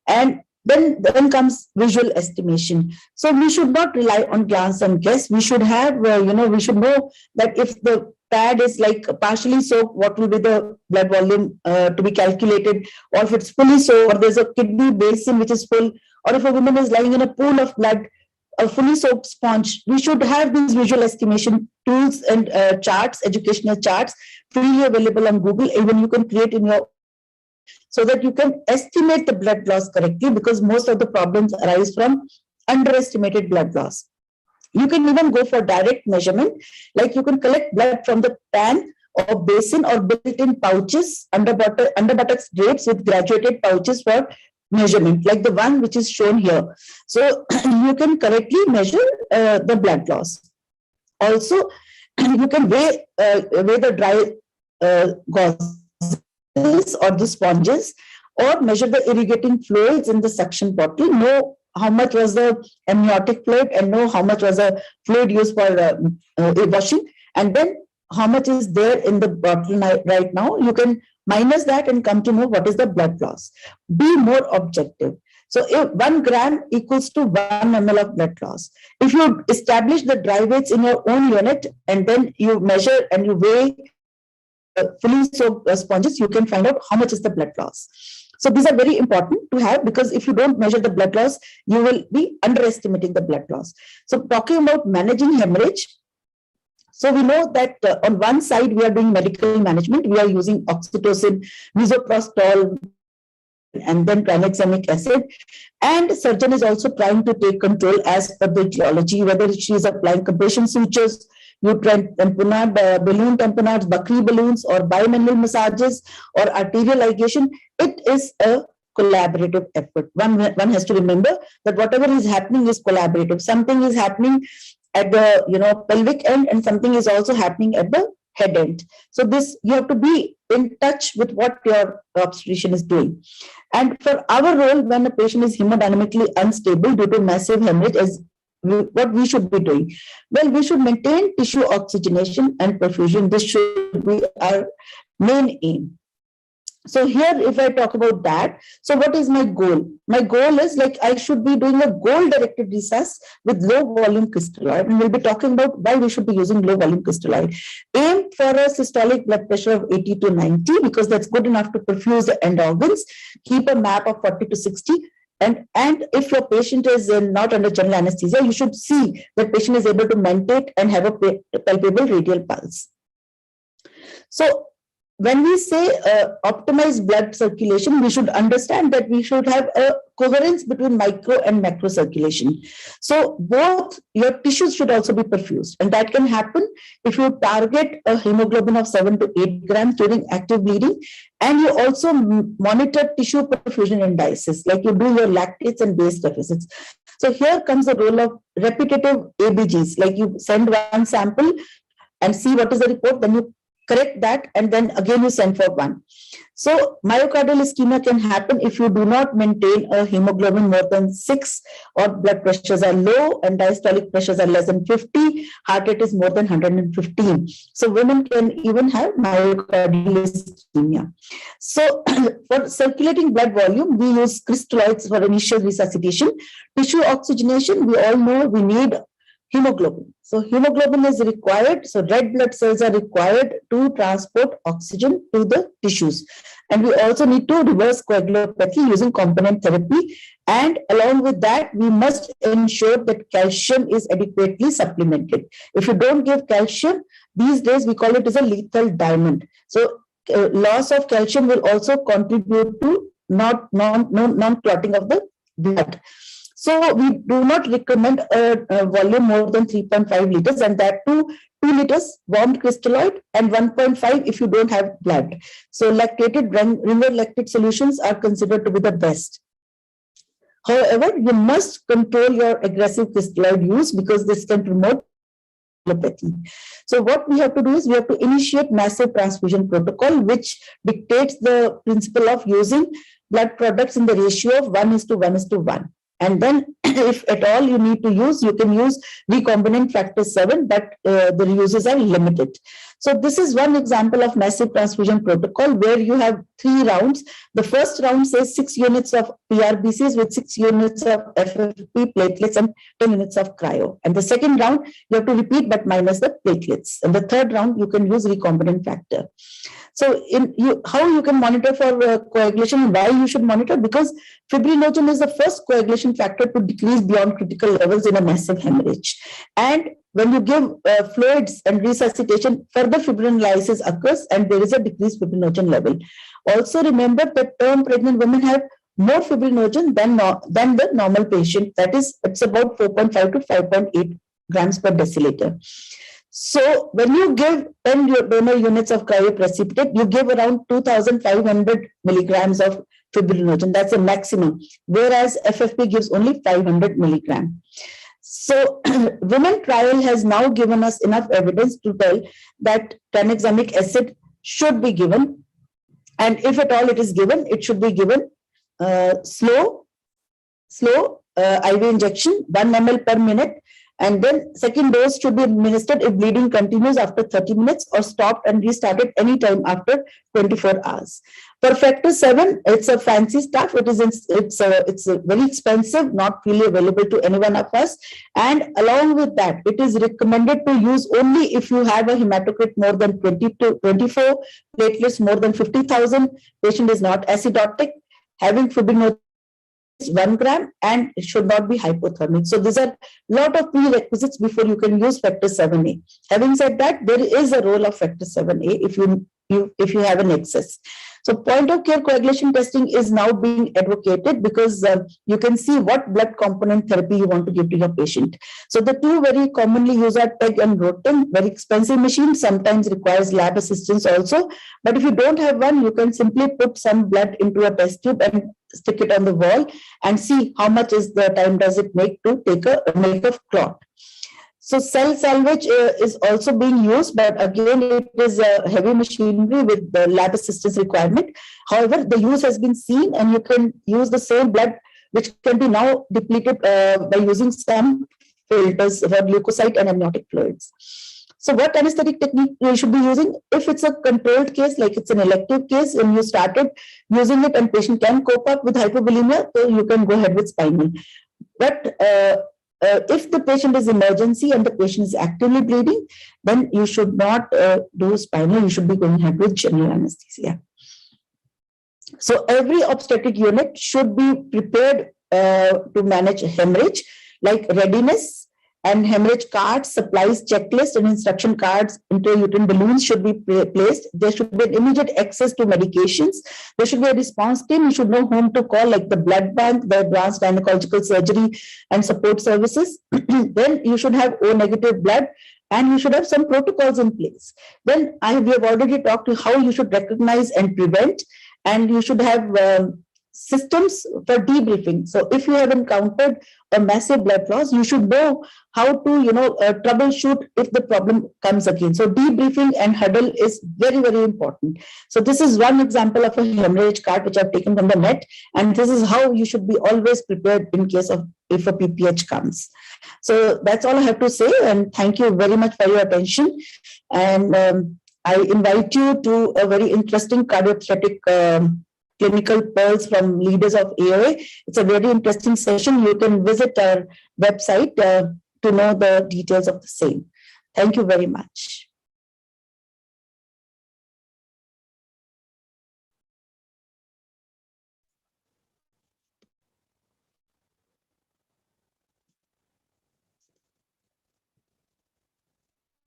And then comes visual estimation. So we should not rely on glance and guess. We should have, we should know that if the pad is like partially soaked, what will be the blood volume to be calculated, or if it's fully soaked, or there's a kidney basin which is full, or if a woman is lying in a pool of blood, a fully soaked sponge. We should have these visual estimation tools and charts, educational charts, freely available on Google. Even you can create in your, so that you can estimate the blood loss correctly, because most of the problems arise from underestimated blood loss. You can even go for direct measurement, like you can collect blood from the pan or basin or built-in pouches, under buttocks drapes with graduated pouches for measurement, like the one which is shown here. So you can correctly measure the blood loss. Also, you can weigh the dry gauzes or the sponges, or measure the irrigating fluids in the suction bottle, know how much was the amniotic fluid and know how much was the fluid used for washing, and then how much is there in the bottle right now. You can minus that and come to know what is the blood loss. Be more objective. So if 1 gram equals to 1 ml of blood loss, if you establish the dry weights in your own unit and then you measure and you weigh fully soaked sponges, you can find out how much is the blood loss. So these are very important to have, because if you don't measure the blood loss, you will be underestimating the blood loss. So talking about managing hemorrhage, so we know that on one side we are doing medical management. We are using oxytocin, misoprostol, and then tranexamic acid. And surgeon is also trying to take control as per the etiology, whether she is applying compression sutures, uterine tamponade, balloon tamponades, Bakri balloons, or bimanual massages, or arterial ligation. It is a collaborative effort. One has to remember that whatever is happening is collaborative. Something is happening at the pelvic end, and something is also happening at the head end. So this, you have to be in touch with what your obstetrician is doing. And for our role, when a patient is hemodynamically unstable due to massive hemorrhage, what we should be doing? Well, we should maintain tissue oxygenation and perfusion. This should be our main aim. So here, if I talk about that, so what is my goal? My goal is, like, I should be doing a goal-directed resus with low-volume crystalloid, and we'll be talking about why we should be using low-volume crystalloid. Aim for a systolic blood pressure of 80 to 90, because that's good enough to perfuse the end organs. Keep a map of 40 to 60. And if your patient is not under general anesthesia, you should see that patient is able to mentate and have a palpable radial pulse. So when we say optimize blood circulation, we should understand that we should have a coherence between micro and macro circulation. So both your tissues should also be perfused, and that can happen if you target a hemoglobin of 7 to 8 grams during active bleeding, and you also monitor tissue perfusion indices, like you do your lactates and base deficits. So here comes the role of repetitive ABGs, like you send one sample and see what is the report, then you correct that, and then again you send for one. So myocardial ischemia can happen if you do not maintain a hemoglobin more than 6, or blood pressures are low and diastolic pressures are less than 50, heart rate is more than 115. So women can even have myocardial ischemia. So for circulating blood volume, we use crystalloids for initial resuscitation. Tissue oxygenation, we all know we need hemoglobin. So hemoglobin is required. So red blood cells are required to transport oxygen to the tissues. And we also need to reverse coagulopathy using component therapy. And along with that, we must ensure that calcium is adequately supplemented. If you don't give calcium, these days we call it as a lethal diamond. So loss of calcium will also contribute to non-clotting of the blood. So we do not recommend a volume more than 3.5 liters, and that too 2 liters warmed crystalloid and 1.5 if you don't have blood. So lactated ringer lactate solutions are considered to be the best. However, you must control your aggressive crystalloid use because this can promote coagulopathy. So what we have to do is we have to initiate massive transfusion protocol, which dictates the principle of using blood products in the ratio of 1:1:1. And then if at all you need to use, you can use recombinant factor 7, but the uses are limited. So this is one example of massive transfusion protocol where you have 3 rounds. The first round says 6 units of PRBCs with 6 units of FFP platelets and 10 units of cryo. And the second round, you have to repeat but minus the platelets. And the third round, you can use recombinant factor. So how you can monitor for coagulation and why you should monitor? Because fibrinogen is the first coagulation factor to decrease beyond critical levels in a massive hemorrhage. And when you give fluids and resuscitation, further fibrinolysis occurs and there is a decreased fibrinogen level. Also remember that term pregnant women have more fibrinogen than the normal patient. That is, it's about 4.5 to 5.8 grams per deciliter. So when you give 10 donor units of cryoprecipitate, you give around 2,500 milligrams of fibrinogen. That's the maximum. Whereas FFP gives only 500 milligram. So women trial has now given us enough evidence to tell that tranexamic acid should be given. And if at all it is given, it should be given slow IV injection, 1 ml per minute. And then second dose should be administered if bleeding continues after 30 minutes or stopped and restarted anytime after 24 hours. For factor 7, it's a fancy stuff. It's very expensive, not really available to any one of us. And along with that, it is recommended to use only if you have a hematocrit more than 20 to 24, platelets more than 50,000, patient is not acidotic, having fibrinogen 1 gram, and it should not be hypothermic. So these are a lot of prerequisites before you can use factor 7A. Having said that, there is a role of factor 7A if you have an excess. So point of care coagulation testing is now being advocated because you can see what blood component therapy you want to give to your patient. So the two very commonly used are PEG and Rotem, very expensive machine, sometimes requires lab assistance also. But if you don't have one, you can simply put some blood into a test tube and stick it on the wall and see how much is the time does it make to make a clot. So cell salvage is also being used, but again, it is a heavy machinery with the lab assistance requirement. However, the use has been seen and you can use the same blood, which can be now depleted by using some filters for leukocyte and amniotic fluids. So what anesthetic technique you should be using? If it's a controlled case, like it's an elective case, and you started using it and patient can cope up with hypovolemia, so you can go ahead with spinal. But if the patient is emergency and the patient is actively bleeding, then you should not do spinal, you should be going ahead with general anesthesia. So every obstetric unit should be prepared to manage hemorrhage, like readiness and hemorrhage cards, supplies checklist and instruction cards, intrauterine balloons should be placed. There should be an immediate access to medications. There should be a response team. You should know whom to call, like the blood bank, the advanced gynecological surgery and support services. Then you should have O negative blood and you should have some protocols in place. Then we have already talked to how you should recognize and prevent, and you should have systems for debriefing. So if you have encountered a massive blood loss, you should know how to, troubleshoot if the problem comes again. So debriefing and huddle is very, very important. So this is one example of a hemorrhage card which I've taken from the net, and this is how you should be always prepared in case of if a PPH comes. So that's all I have to say, and thank you very much for your attention. And I invite you to a very interesting cardiothetic clinical pearls from leaders of AOA. It's a very interesting session. You can visit our website to know the details of the same. Thank you very much.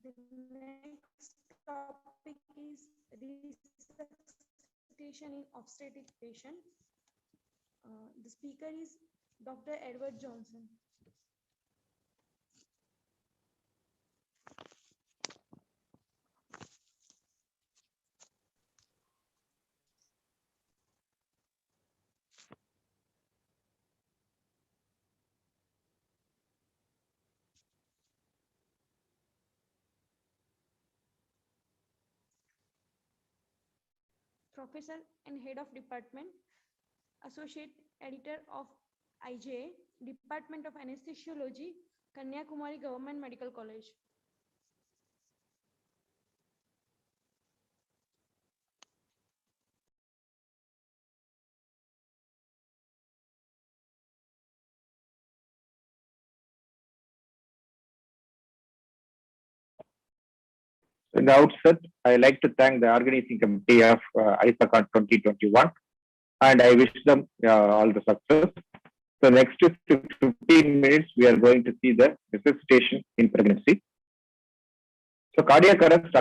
The next topic is resuscitation in obstetric patient. The speaker is Dr. Edward Johnson. Professor and Head of Department, Associate Editor of IJA, Department of Anesthesiology, Kanyakumari Government Medical College. In the outset, I like to thank the organizing committee of Isacon 2021, and I wish them all the success. So next 15 minutes, we are going to see the resuscitation in pregnancy. So cardiac arrest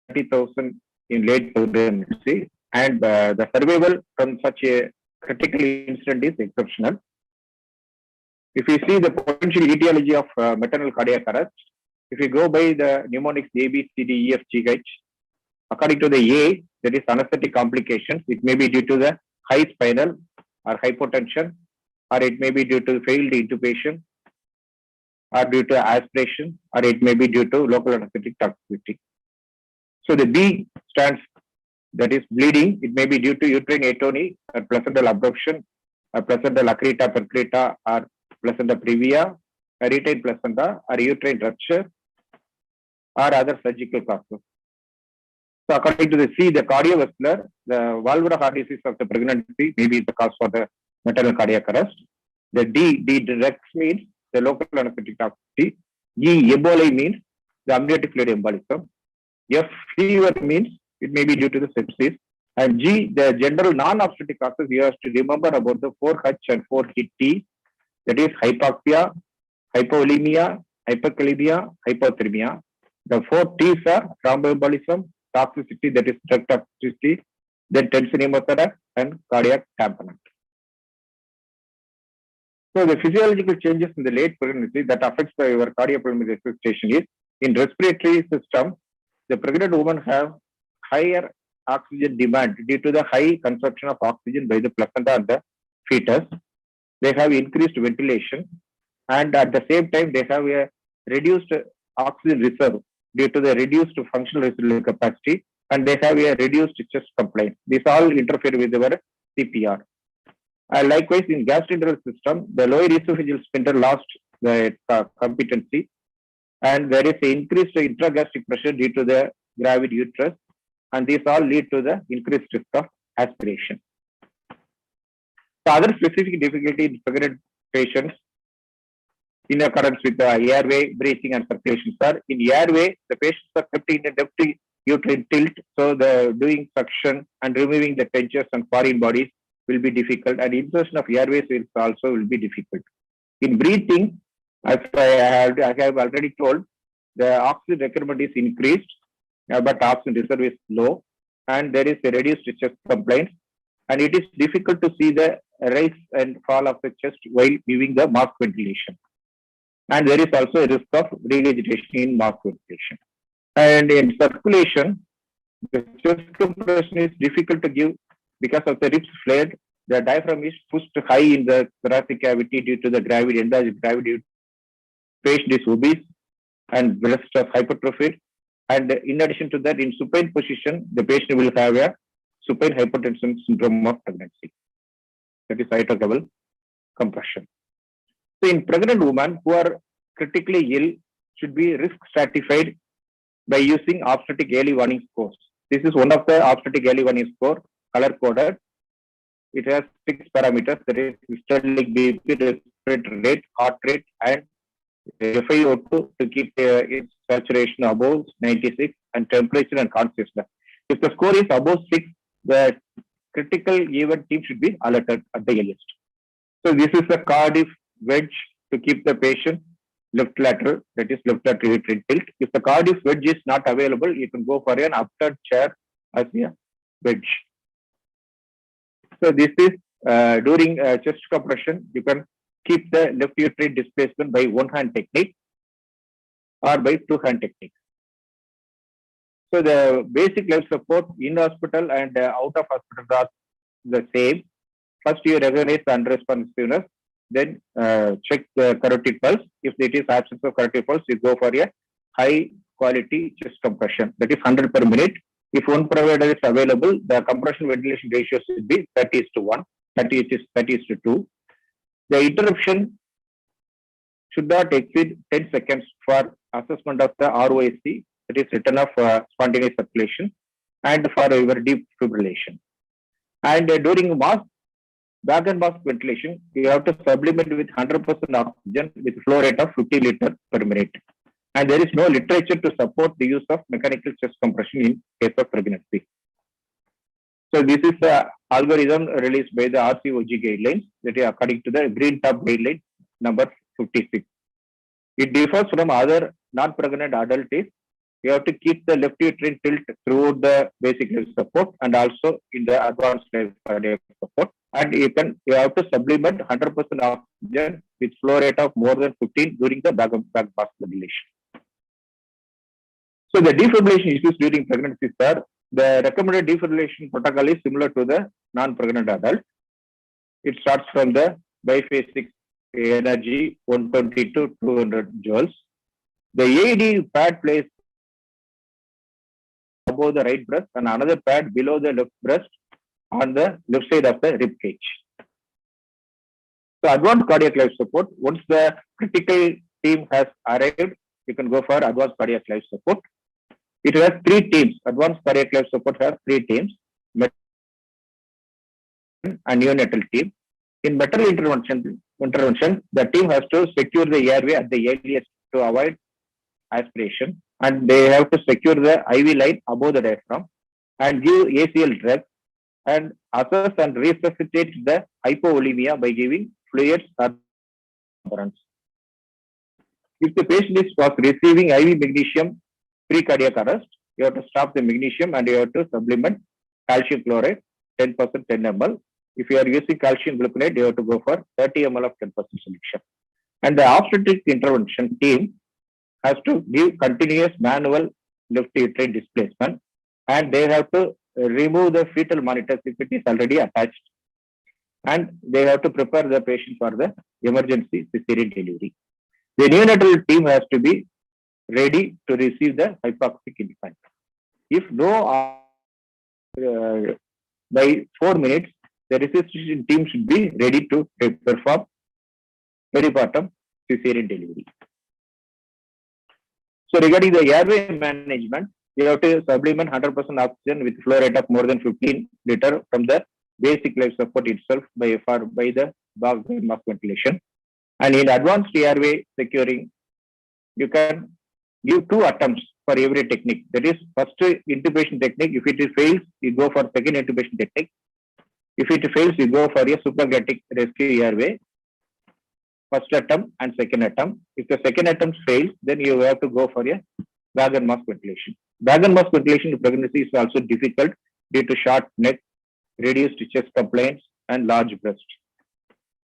30,000 in late pregnancy, and the survival from such a critical incident is exceptional. If we see the potential etiology of maternal cardiac arrest, if you go by the mnemonics A, B, C, D, E, F, G, H, according to the A, that is anesthetic complications. It may be due to the high spinal or hypotension, or it may be due to failed intubation, or due to aspiration, or it may be due to local anesthetic toxicity. So the B stands, that is bleeding. It may be due to uterine atony or placental abruption, or placental accreta percreta, or placenta previa, or retained placenta, or uterine rupture, or other surgical causes. So according to the C, the cardiovascular, the valvular heart disease of the pregnancy may be the cause for the maternal cardiac arrest. The D direct means the local anesthetic toxicity. E, Ebola means the amniotic fluid embolism. F, fever means it may be due to the sepsis. And G, the general non-obstetric causes, you have to remember about the 4H and 4T, that is hypoxia, hypovolemia, hyperkalemia, hypothermia. The 4 T's are thromboembolism, toxicity, that is drug toxicity, then tension hemothorax, and cardiac tamponade. So the physiological changes in the late pregnancy that affects your cardiopulmonary resuscitation is, in respiratory system, the pregnant women have higher oxygen demand due to the high consumption of oxygen by the placenta and the fetus. They have increased ventilation, and at the same time they have a reduced oxygen reserve due to the reduced functional residual capacity, and they have a reduced chest complaint. These all interfere with our CPR. Likewise, in gastrointestinal system, the lower esophageal sphincter lost the competency, and there is increased intragastric pressure due to the gravid uterus, and these all lead to the increased risk of aspiration. The other specific difficulty in pregnant patients in accordance with the airway, breathing, and circulation, sir. In airway, the patients are kept in a depth uterine tilt, so the doing suction and removing the dentures and foreign bodies will be difficult, and insertion of airways also will be difficult. In breathing, as I have already told, the oxygen requirement is increased, but oxygen reserve is low, and there is a reduced chest complaints, and it is difficult to see the rise and fall of the chest while giving the mask ventilation. And there is also a risk of regurgitation in mask ventilation. And in circulation, the chest compression is difficult to give because of the ribs flared, the diaphragm is pushed high in the thoracic cavity due to the gravity, enlarged gravity. Patient is obese and breast of hypertrophy. And in addition to that, in supine position, the patient will have a supine hypertension syndrome of pregnancy. That is itogaval compression. So in pregnant women who are critically ill should be risk stratified by using obstetric early warning scores. This is one of the obstetric early warning score, color coded. It has 6 parameters, that is systolic BP, respiratory rate, heart rate, and FiO2 to keep its saturation above 96, and temperature and consciousness. If the score is above 6, the critical event team should be alerted at the earliest. So this is the Cardiff wedge to keep the patient left lateral, that is left lateral uterine tilt. If the Cardiff wedge is not available, you can go for an upturned chair as a wedge. So this is during chest compression, you can keep the left uterine displacement by one hand technique or by two hand technique. So the basic life support in hospital and out of hospital are the same. First you recognize the unresponsiveness, then check the carotid pulse. If it is absence of carotid pulse, you go for a high quality chest compression, that is 100 per minute. If one provider is available, the compression ventilation ratio should be 30:1, 30:2. The interruption should not exceed 10 seconds for assessment of the ROSC, that is return of spontaneous circulation, and for your deep fibrillation. And during bag and mask ventilation, you have to supplement with 100% oxygen with flow rate of 50 liters per minute. And there is no literature to support the use of mechanical chest compression in case of pregnancy. So this is the algorithm released by the RCOG guidelines, that is according to the Green Top guideline number 56. It differs from other non-pregnant adults. You have to keep the left uterine tilt throughout the basic life support and also in the advanced life cardiac support. And you have to supplement 100% oxygen with flow rate of more than 15 during the bag mask ventilation. So the defibrillation issues during pregnancy, sir, the recommended defibrillation protocol is similar to the non-pregnant adult. It starts from the biphasic energy 120 to 200 joules. The AED pad placed above the right breast and another pad below the left breast on the left side of the rib cage. So advanced cardiac life support, once the critical team has arrived, you can go for advanced cardiac life support. It has 3 teams. Advanced cardiac life support has 3 teams, and neonatal team. In maternal intervention, the team has to secure the airway at the earliest to avoid aspiration, and they have to secure the IV line above the diaphragm and give ACL drugs and assess and resuscitate the hypovolemia by giving fluids or components. If the patient was receiving IV magnesium pre-cardiac arrest, you have to stop the magnesium and you have to supplement calcium chloride 10%, 10 ml. If you are using calcium gluconate, you have to go for 30 ml of 10% solution. And the obstetric intervention team has to give continuous manual left uterine displacement, and they have to remove the fetal monitors if it is already attached, and they have to prepare the patient for the emergency cesarean delivery. The neonatal team has to be ready to receive the hypoxic infant. If no, by 4 minutes, the resuscitation team should be ready to perform peripartum cesarean delivery. So regarding the airway management, you have to supplement 100% oxygen with flow rate of more than 15 liters from the basic life support itself by the bag mask ventilation. And in advanced airway securing, you can give 2 attempts for every technique. That is, first intubation technique. If it fails, you go for second intubation technique. If it fails, you go for a supraglottic rescue airway. First attempt and second attempt. If the second attempt fails, then you have to go for a bag and mask ventilation. Bag and mask ventilation in pregnancy is also difficult due to short neck, reduced chest compliance, and large breast.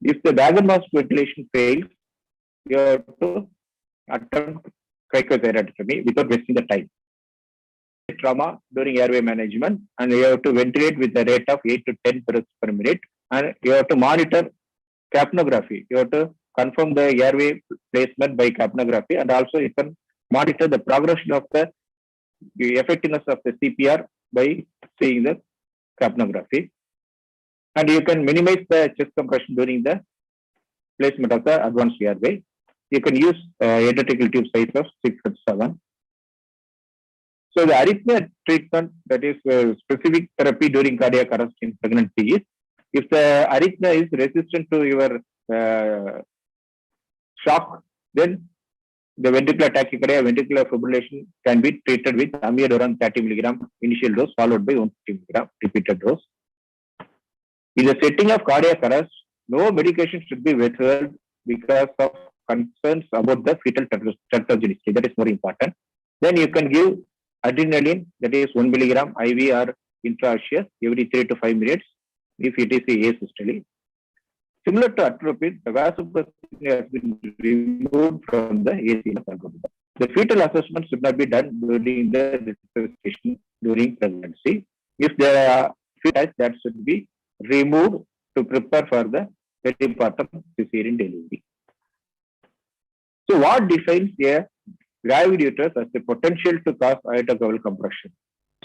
If the bag and mask ventilation fails, you have to attempt cricothyroidotomy without wasting the time. Trauma during airway management, and you have to ventilate with a rate of 8 to 10 breaths per minute, and you have to monitor capnography. You have to confirm the airway placement by capnography, and also you can monitor the progression of the effectiveness of the CPR by seeing the capnography. And you can minimize the chest compression during the placement of the advanced airway. You can use endotracheal tube size of 6 and 7. So the arrhythmia treatment, that is specific therapy during cardiac arrest in pregnancy, is if the arrhythmia is resistant to your shock, then the ventricular tachycardia, ventricular fibrillation can be treated with amiodarone 30 mg initial dose followed by 150 mg repeated dose. In the setting of cardiac arrest, no medication should be withheld because of concerns about the fetal teratogenicity. That is more important. Then you can give adrenaline, that is 1 mg IV or intraosseous every 3 to 5 minutes if it is asystole. Similar to atropine, the vasopressin has been removed from the ACS algorithm. The fetal assessment should not be done during the resuscitation during pregnancy. If there are fetus, that should be removed to prepare for the peripartum cesarean delivery. So what defines a gravid uterus as the potential to cause aortocaval compression?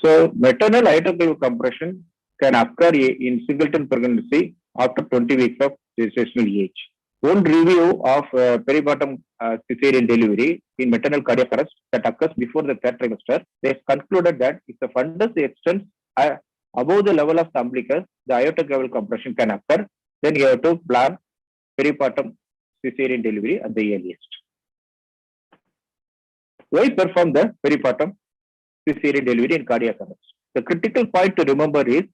So maternal aortocaval compression can occur in singleton pregnancy after 20 weeks of gestational age. One review of peripartum cesarean delivery in maternal cardiac arrest that occurs before the third trimester, they concluded that if the fundus extends above the level of the umbilicus, the aortocaval compression can occur. Then you have to plan peripartum cesarean delivery at the earliest. Why perform the peripartum cesarean delivery in cardiac arrest? The critical point to remember is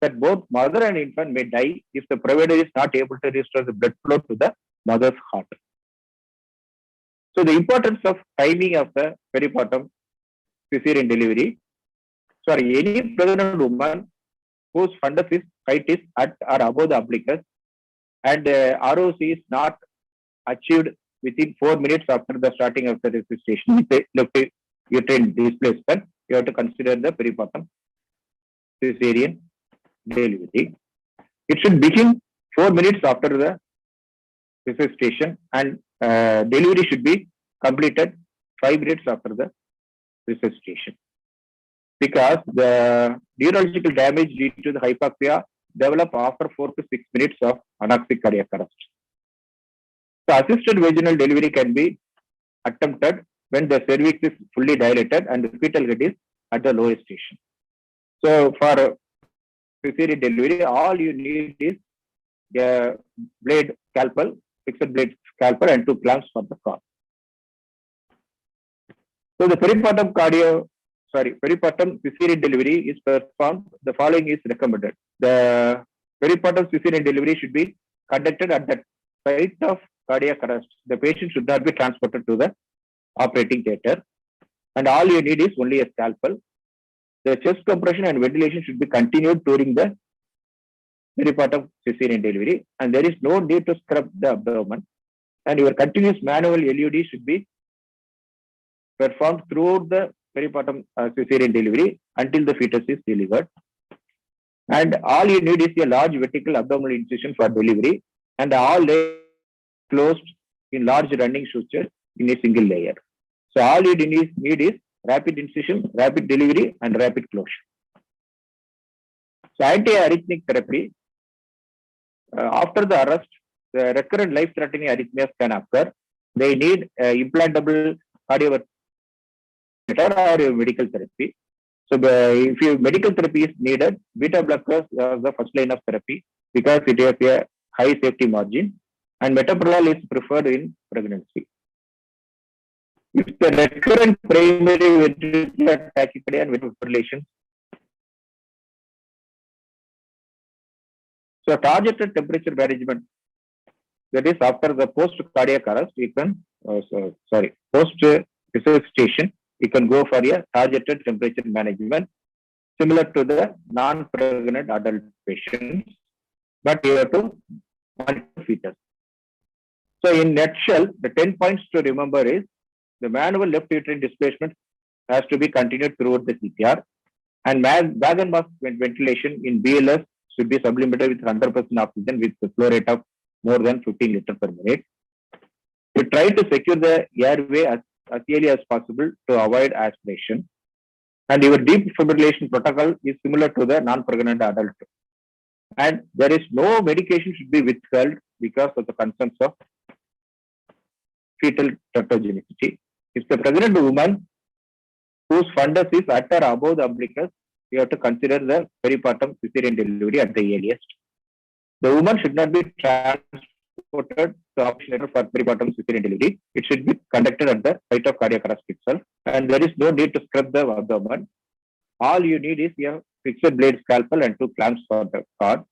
that both mother and infant may die if the provider is not able to restore the blood flow to the mother's heart. So the importance of timing of the peripartum cesarean delivery. Sorry, any pregnant woman whose fundus height is at or above the umbilicus and ROC is not achieved within 4 minutes after the starting of the resuscitation with the left uterine displacement, you have to consider the peripartum cesarean delivery. It should begin 4 minutes after the resuscitation, and delivery should be completed 5 minutes after the resuscitation, because the neurological damage due to the hypoxia develop after 4 to 6 minutes of anoxic cardiac arrest. So assisted vaginal delivery can be attempted when the cervix is fully dilated and the fetal head is at the lowest station. So for cesarean delivery, all you need is a blade scalpel, fixed blade scalpel, and 2 clamps for the cord. So the peripartum cesarean delivery is performed. The following is recommended. The peripartum cesarean delivery should be conducted at the site of cardiac arrest. The patient should not be transported to the operating theatre, and all you need is only a scalpel. The chest compression and ventilation should be continued during the peripartum cesarean delivery, and there is no need to scrub the abdomen. And your continuous manual LUD should be performed throughout the peripartum cesarean delivery until the fetus is delivered. And all you need is a large vertical abdominal incision for delivery, and all layers closed in large running sutures in a single layer. So all you need is rapid incision, rapid delivery, and rapid closure. So anti-arrhythmic therapy, after the arrest, the recurrent life-threatening arrhythmias can occur. They need implantable cardioverter or medical therapy. So if medical therapy is needed, beta blockers are the first line of therapy because it has a high safety margin, and metoprolol is preferred in pregnancy. If the recurrent primary ventricular tachycardia and ventricular fibrillation, so targeted temperature management, that is after the post cardiac arrest, you can post resuscitation, you can go for a targeted temperature management similar to the non-pregnant adult patients, but you have to monitor fetus. So in nutshell, the 10 points to remember is the manual left uterine displacement has to be continued throughout the CPR, and bag and mask ventilation in BLS should be supplemented with 100% oxygen with a flow rate of more than 15 liters per minute. We try to secure the airway as early as possible to avoid aspiration. And your deep fibrillation protocol is similar to the non-pregnant adult. And there is no medication should be withheld because of the concerns of fetal teratogenicity. If the pregnant woman whose fundus is at or above the umbilicus, you have to consider the peripartum cesarean delivery at the earliest. The woman should not be transported to operator for peripartum cesarean delivery. It should be conducted at the site of cardiac arrest itself, and there is no need to scrub the abdomen. All you need is a fixed blade scalpel and 2 clamps for the cord.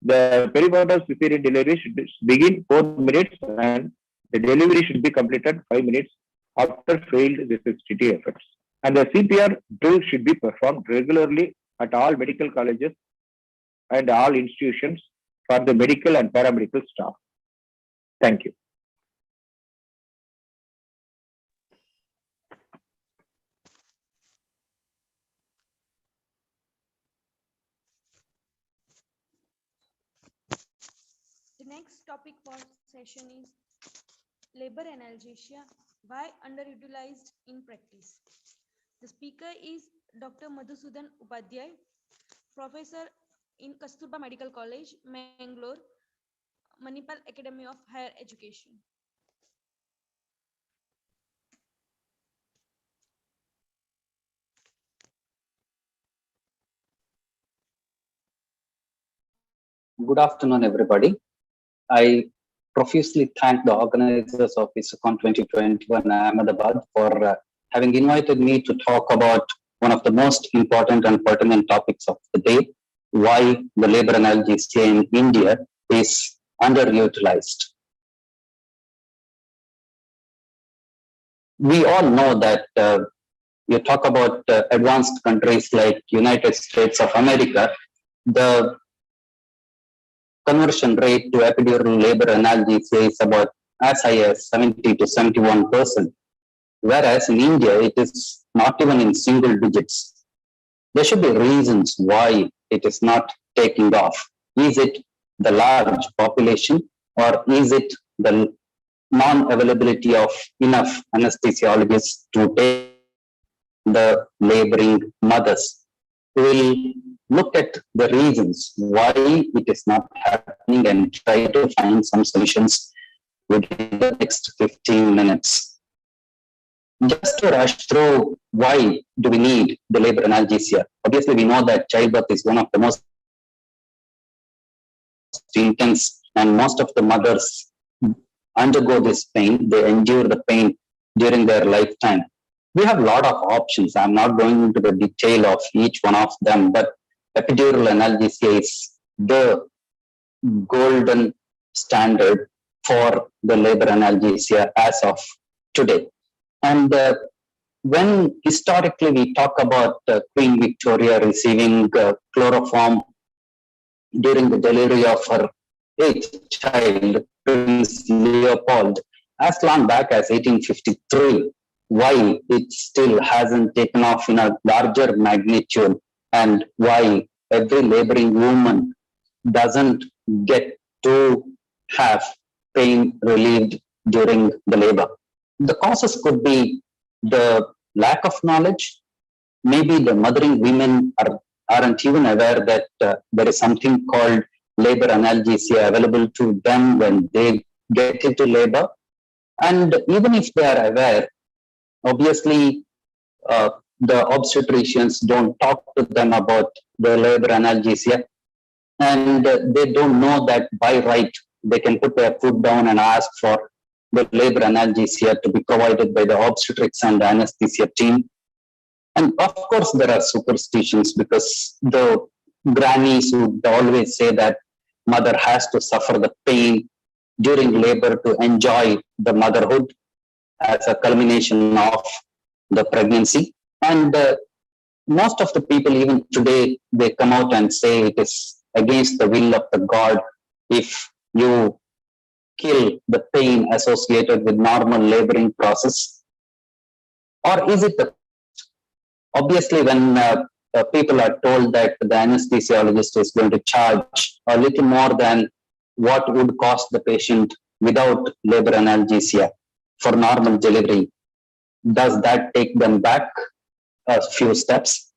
The peripartum cesarean delivery should begin 4 minutes, and the delivery should be completed 5 minutes after failed resuscitative efforts. And the CPR drill should be performed regularly at all medical colleges and all institutions for the medical and paramedical staff. Thank you. The next topic for session is labor analgesia, why underutilized in practice. The speaker is Dr. Madhusudan Upadhyay, Professor in Kasturba Medical College, Mangalore, Manipal Academy of Higher Education. Good afternoon, everybody. I profusely thank the organizers of Isacon 2021 Ahmedabad for having invited me to talk about one of the most important and pertinent topics of the day, why the labor analgesia in India is underutilized. We all know that you talk about advanced countries like United States of America, the conversion rate to epidural labor analgesia is about as high as 70 to 71%, whereas in India it is not even in single digits. There should be reasons why it is not taking off. Is it the large population, or is it the non-availability of enough anesthesiologists to take the laboring mothers? We will look at the reasons why it is not happening and try to find some solutions within the next 15 minutes. Just to rush through, why do we need the labor analgesia? Obviously, we know that childbirth is one of the most intense, and most of the mothers undergo this pain. They endure the pain during their lifetime. We have a lot of options. I'm not going into the detail of each one of them, but epidural analgesia is the golden standard for the labor analgesia as of today. And when historically we talk about Queen Victoria receiving chloroform during the delivery of her 8th child, Prince Leopold, as long back as 1853, why it still hasn't taken off in a larger magnitude, and why every laboring woman doesn't get to have pain relieved during the labor. The causes could be the lack of knowledge. Maybe the mothering women aren't even aware that there is something called labor analgesia available to them when they get into labor. And even if they are aware, obviously the obstetricians don't talk to them about the labor analgesia, and they don't know that by right they can put their foot down and ask for the labor analgesia to be provided by the obstetrics and the anesthesia team. And of course, there are superstitions, because the grannies would always say that mother has to suffer the pain during labor to enjoy the motherhood as a culmination of the pregnancy. And most of the people, even today, they come out and say it is against the will of the God if you kill the pain associated with normal laboring process. Or is it the obviously when people are told that the anesthesiologist is going to charge a little more than what would cost the patient without labor analgesia for normal delivery. Does that take them back a few steps?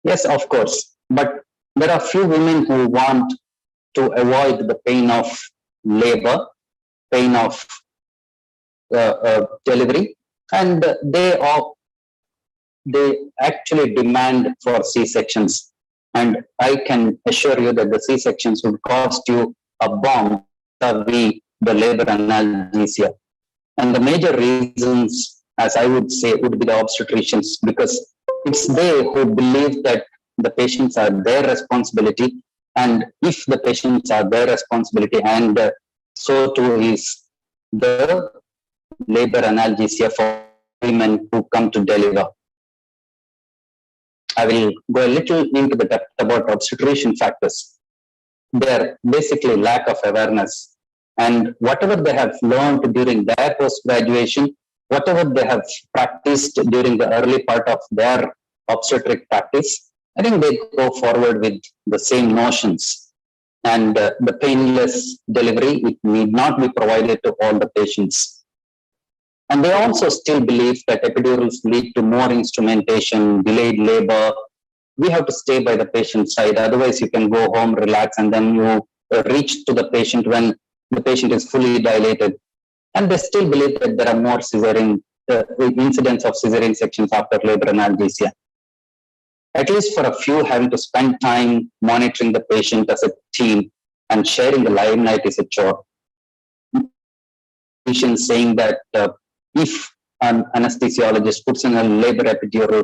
Yes, of course. But there are few women who want to avoid the pain of labor, pain of delivery, and they actually demand for C-sections. And I can assure you that the C-sections would cost you a bomb vis-a-vis the labor analgesia. And the major reasons, as I would say, would be the obstetricians, because it's they who believe that the patients are their responsibility. And if the patients are their responsibility, and so too is the labor analgesia for women who come to deliver. I will go a little into the depth about obstetrician factors. They're basically lack of awareness, and whatever they have learned during their post-graduation, whatever they have practiced during the early part of their obstetric practice, I think they go forward with the same notions. And the painless delivery, it need not be provided to all the patients. And they also still believe that epidurals lead to more instrumentation, delayed labor. We have to stay by the patient's side. Otherwise, you can go home, relax, and then you reach to the patient when the patient is fully dilated. And they still believe that there are more cesarean incidents of cesarean sections after labor analgesia. At least for a few, having to spend time monitoring the patient as a team and sharing the limelight is a chore. Saying that if an anesthesiologist puts in a labor epidural,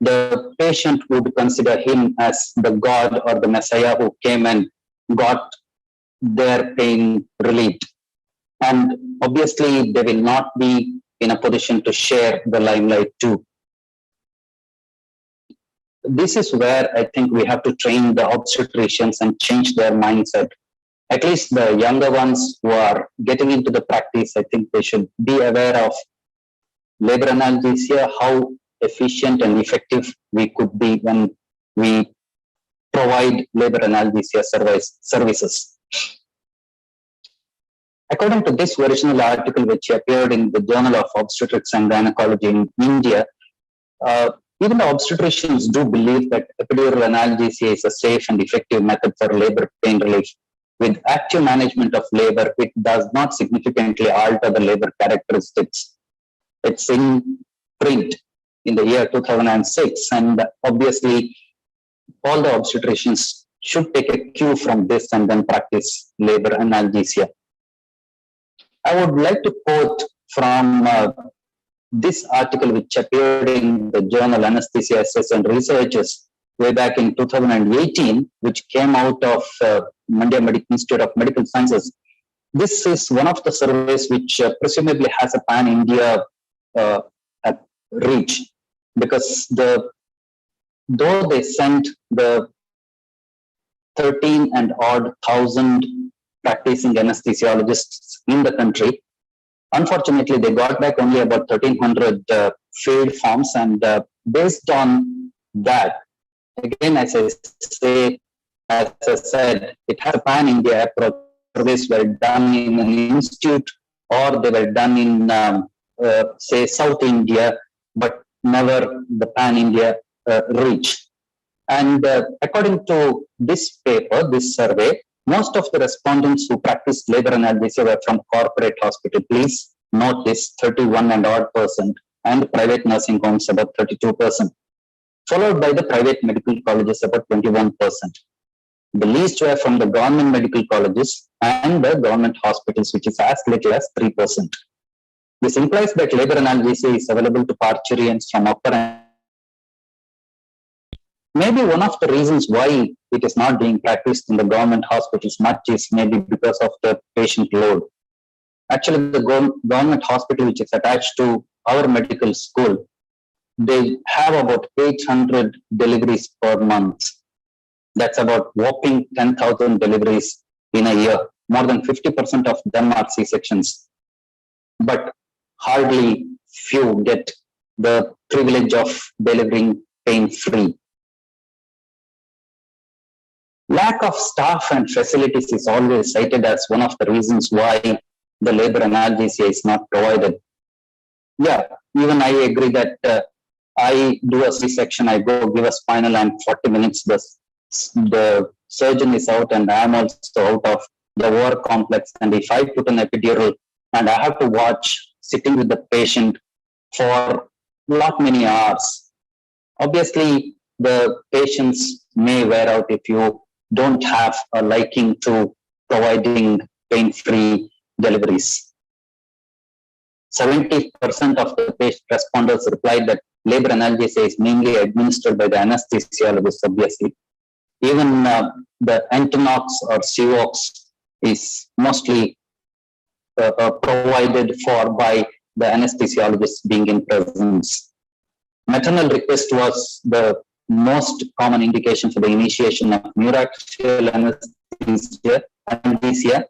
the patient would consider him as the God or the Messiah who came and got their pain relieved. And obviously, they will not be in a position to share the limelight too. This is where I think we have to train the obstetricians and change their mindset. At least the younger ones who are getting into the practice, I think they should be aware of labor analgesia, how efficient and effective we could be when we provide labor analgesia services. According to this original article, which appeared in the Journal of Obstetrics and Gynecology in India, even the obstetricians do believe that epidural analgesia is a safe and effective method for labor pain relief. With active management of labor, it does not significantly alter the labor characteristics. It's in print in the year 2006, and obviously all the obstetricians should take a cue from this and then practice labor analgesia. I would like to quote from this article which appeared in the journal Anesthesia Essays and Researches way back in 2018, which came out of Mandia Institute of Medical Sciences. This is one of the surveys which presumably has a pan-India reach, because though they sent the 13 and odd thousand practicing anesthesiologists in the country, unfortunately they got back only about 1,300 field forms, and based on that, again, as I said, it has a pan-India approach. Surveys were done in an institute, or they were done in, say, South India, but never the pan-India reach. And according to this paper, this survey, most of the respondents who practiced labor analgesia were from corporate hospital. Please note this, 31 and odd %, and private nursing homes about 32%. Followed by the private medical colleges, about 21%. The least were from the government medical colleges and the government hospitals, which is as little as 3%. This implies that labor analgesia is available to parturients from upper and maybe one of the reasons why it is not being practiced in the government hospitals much is maybe because of the patient load. Actually, the government hospital, which is attached to our medical school, they have about 800 deliveries per month. That's about whopping 10,000 deliveries in a year. More than 50% of them are C-sections. But hardly few get the privilege of delivering pain-free. Lack of staff and facilities is always cited as one of the reasons why the labor analgesia is not provided. Yeah, even I agree that I do a C-section, I go give a spinal, and 40 minutes the surgeon is out and I'm also out of the work complex. And if I put an epidural and I have to watch sitting with the patient for not many hours, obviously the patients may wear out if you don't have a liking to providing pain-free deliveries. 70% of the patient respondents replied that labor analgesia is mainly administered by the anesthesiologist, obviously. Even the Entonox or Civox is mostly provided for by the anesthesiologist being in presence. Maternal request was the most common indication for the initiation of neuraxial anesthesia.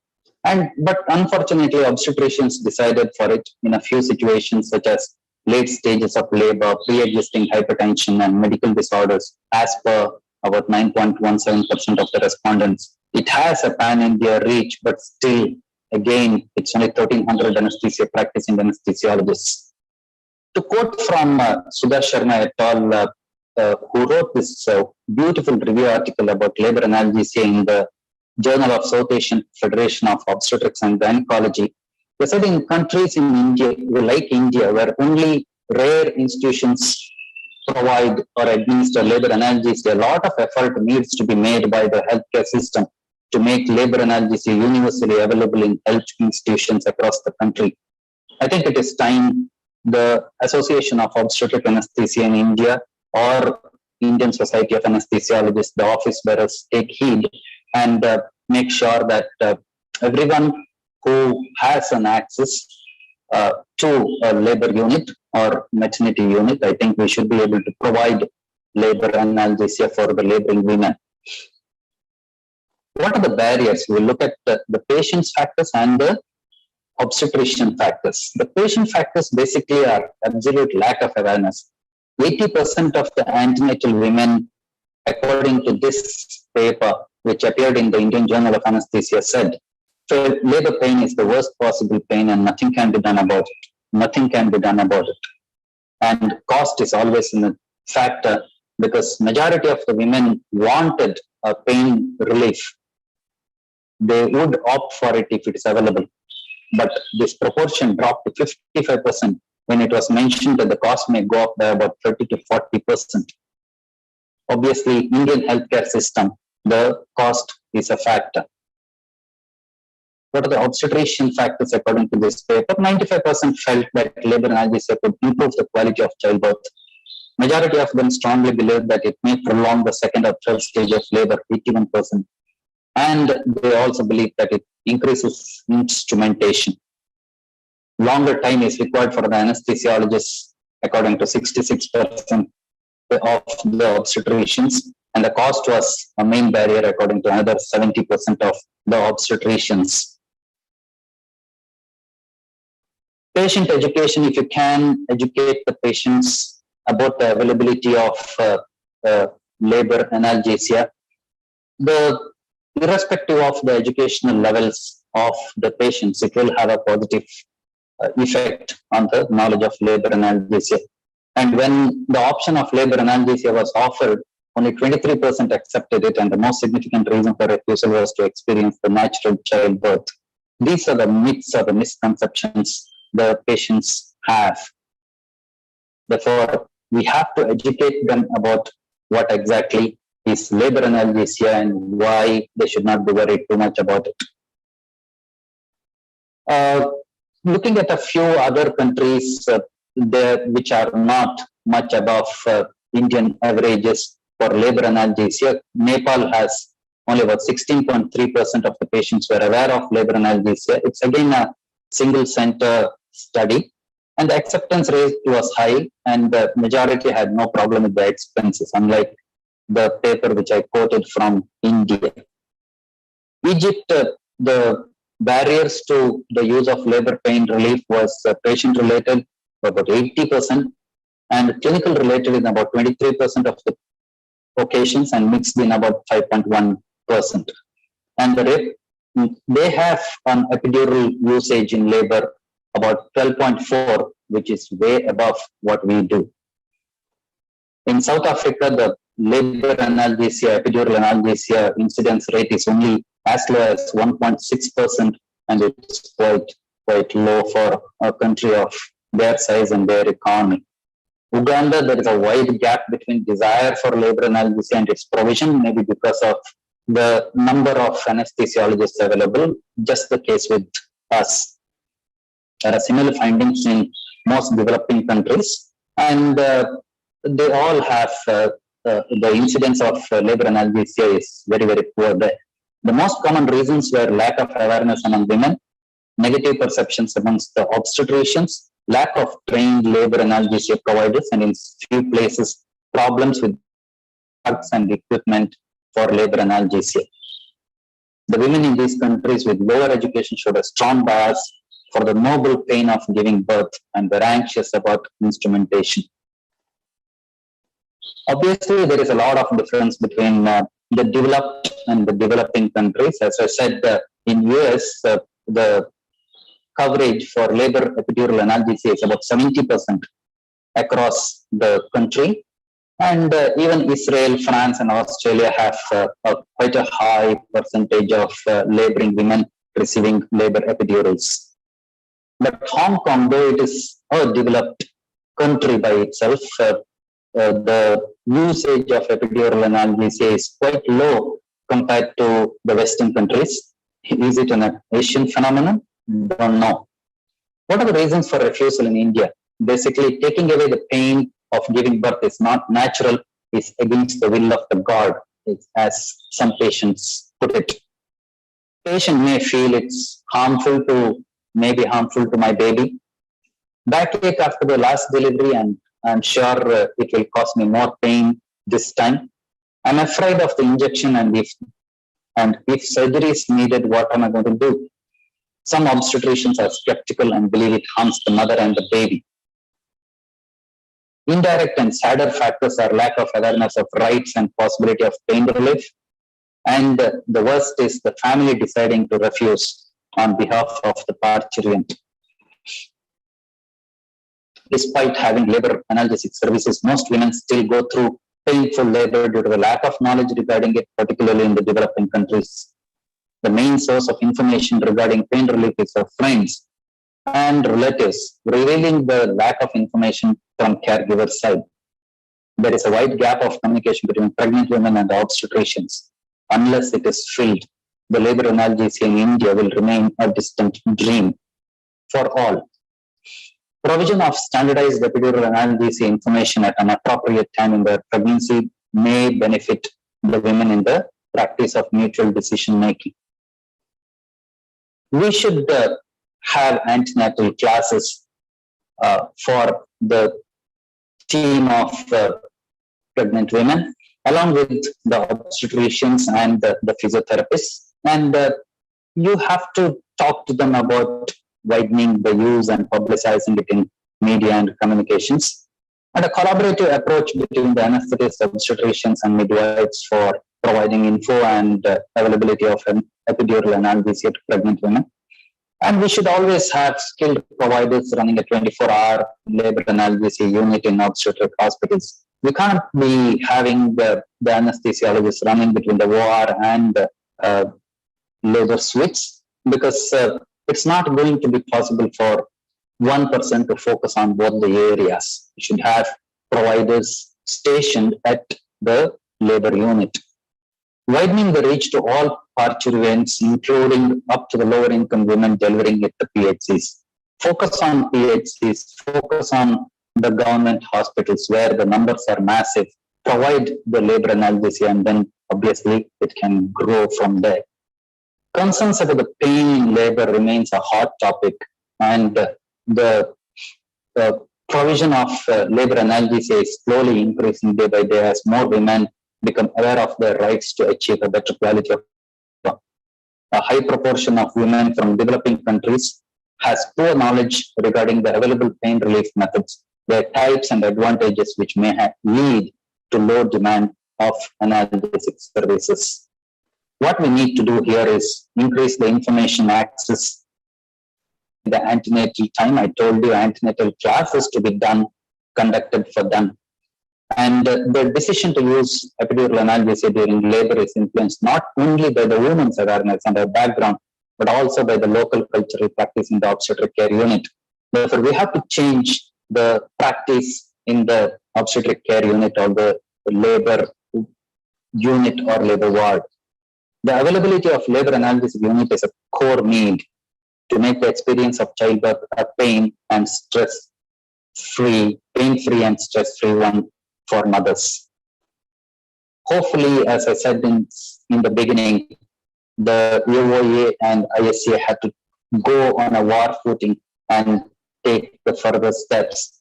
But unfortunately, obstetricians decided for it in a few situations, such as late stages of labor, pre-existing hypertension, and medical disorders, as per about 9.17% of the respondents. It has a pan-India reach, but still, again, it's only 1,300 anesthesia practicing anesthesiologists. To quote from Sudha Sharma et al., who wrote this beautiful review article about labor analgesia in the Journal of South Asian Federation of Obstetrics and Gynecology, they said in countries in India, like India, where only rare institutions provide or administer labor analgesia, a lot of effort needs to be made by the healthcare system to make labor analgesia universally available in health institutions across the country. I think it is time the Association of Obstetric Anesthesia in India or Indian Society of Anesthesiologists, the office bearers, take heed and make sure that everyone who has an access to a labor unit or maternity unit, I think we should be able to provide labor analgesia for the laboring women. What are the barriers? We look at the patient's factors and the obstetrician factors. The patient factors basically are absolute lack of awareness. 80% of the antenatal women, according to this paper, which appeared in the Indian Journal of Anesthesia, said, so labor pain is the worst possible pain and nothing can be done about it. Nothing can be done about it. And cost is always a factor because majority of the women wanted a pain relief. They would opt for it if it is available. But this proportion dropped to 55% when it was mentioned that the cost may go up by about 30 to 40%. Obviously, Indian healthcare system, the cost is a factor. What are the obstetrician factors according to this paper? 95% felt that labor analgesia could improve the quality of childbirth. Majority of them strongly believe that it may prolong the second or third stage of labor, 81%. And they also believe that it increases instrumentation. Longer time is required for the anesthesiologists, according to 66% of the obstetricians. And the cost was a main barrier, according to another 70% of the obstetricians. Patient education, if you can educate the patients about the availability of labor analgesia, irrespective of the educational levels of the patients, it will have a positive effect on the knowledge of labor analgesia. And when the option of labor analgesia was offered, only 23% accepted it, and the most significant reason for refusal was to experience the natural childbirth. These are the myths or the misconceptions the patients have. Therefore, we have to educate them about what exactly is labor analgesia and why they should not be worried too much about it. Looking at a few other countries which are not much above Indian averages for labor analgesia, Nepal has only about 16.3% of the patients were aware of labor analgesia. It's again a single center study, and the acceptance rate was high, and the majority had no problem with the expenses, unlike the paper which I quoted from India. Egypt, the barriers to the use of labor pain relief was patient related, about 80%, and clinical related in about 23% of the occasions, and mixed in about 5.1%. And they have an epidural usage in labor about 12.4, which is way above what we do. In South Africa, the labor analgesia, epidural analgesia incidence rate is only as low as 1.6%, and it's quite low for a country of their size and their economy. Uganda, there is a wide gap between desire for labor analgesia and its provision, maybe because of the number of anesthesiologists available, just the case with us. There are similar findings in most developing countries, and they all have the incidence of labor analgesia is very, very poor there. The most common reasons were lack of awareness among women, negative perceptions amongst the obstetricians, lack of trained labor analgesia providers, and in few places, problems with drugs and equipment for labor analgesia. The women in these countries with lower education showed a strong bias for the noble pain of giving birth and were anxious about instrumentation. Obviously, there is a lot of difference between the developed and the developing countries. As I said, in US, the coverage for labor epidural analgesia is about 70% across the country. And even Israel, France, and Australia have quite a high percentage of laboring women receiving labor epidurals. But Hong Kong, though it is a developed country by itself, the usage of epidural analgesia is quite low compared to the Western countries. Is it an Asian phenomenon? Don't know. What are the reasons for refusal in India? Basically, taking away the pain of giving birth is not natural, is against the will of the God, as some patients put it. Patient may feel it's maybe harmful to my baby. Backache after the last delivery, and I'm sure it will cause me more pain this time. I'm afraid of the injection, and if surgery is needed, what am I going to do? Some obstetricians are skeptical and believe it harms the mother and the baby. Indirect and sadder factors are lack of awareness of rights and possibility of pain relief. And the worst is the family deciding to refuse on behalf of the parturient. Despite having labor analgesic services, most women still go through painful labor due to the lack of knowledge regarding it, particularly in the developing countries. The main source of information regarding pain relief is of friends and relatives, revealing the lack of information from caregiver side. There is a wide gap of communication between pregnant women and obstetricians. Unless it is filled, the labor analgesia in India will remain a distant dream for all. Provision of standardized epidural analgesia information at an appropriate time in their pregnancy may benefit the women in the practice of mutual decision making. We should have antenatal classes for the team of pregnant women, along with the obstetricians and the physiotherapists. And you have to talk to them about widening the use and publicizing it in media and communications. And a collaborative approach between the anesthetists, obstetricians, and midwives for providing info and availability of an epidural analgesia to pregnant women. And we should always have skilled providers running a 24-hour labor analgesia unit in obstetric hospitals. We can't be having the anesthesiologist running between the OR and labor suites, because it's not going to be possible for one person to focus on both the areas. We should have providers stationed at the labor unit. Widening the reach to all parturients, including up to the lower income women delivering at the PHCs. Focus on PHCs, focus on the government hospitals where the numbers are massive. Provide the labor analgesia, and then obviously it can grow from there. Concerns about the pain in labor remains a hot topic, and the provision of labor analgesia is slowly increasing day by day as more women become aware of their rights to achieve a better quality of life. A high proportion of women from developing countries has poor knowledge regarding the available pain relief methods, their types and advantages, which may lead to low demand of analgesic services. What we need to do here is increase the information access. The antenatal time, I told you antenatal classes to be done, conducted for them. And the decision to use epidural analgesia during labor is influenced not only by the woman's awareness and her background, but also by the local cultural practice in the obstetric care unit. Therefore, we have to change the practice in the obstetric care unit or the labor unit or labor ward. The availability of labor analgesia unit is a core need to make the experience of childbirth a pain-free and stress-free one for mothers. Hopefully, as I said in the beginning, the UOA and ISCA had to go on a war footing and take the further steps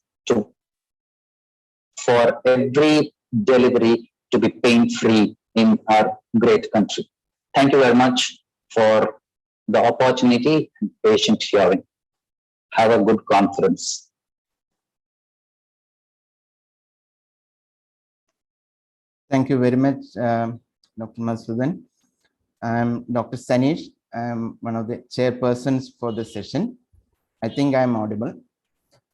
for every delivery to be pain-free in our great country. Thank you very much for the opportunity and patient hearing. Have a good conference. Thank you very much, Dr. Masudan. I'm Dr. Sanish. I'm one of the chairpersons for the session. I think I'm audible.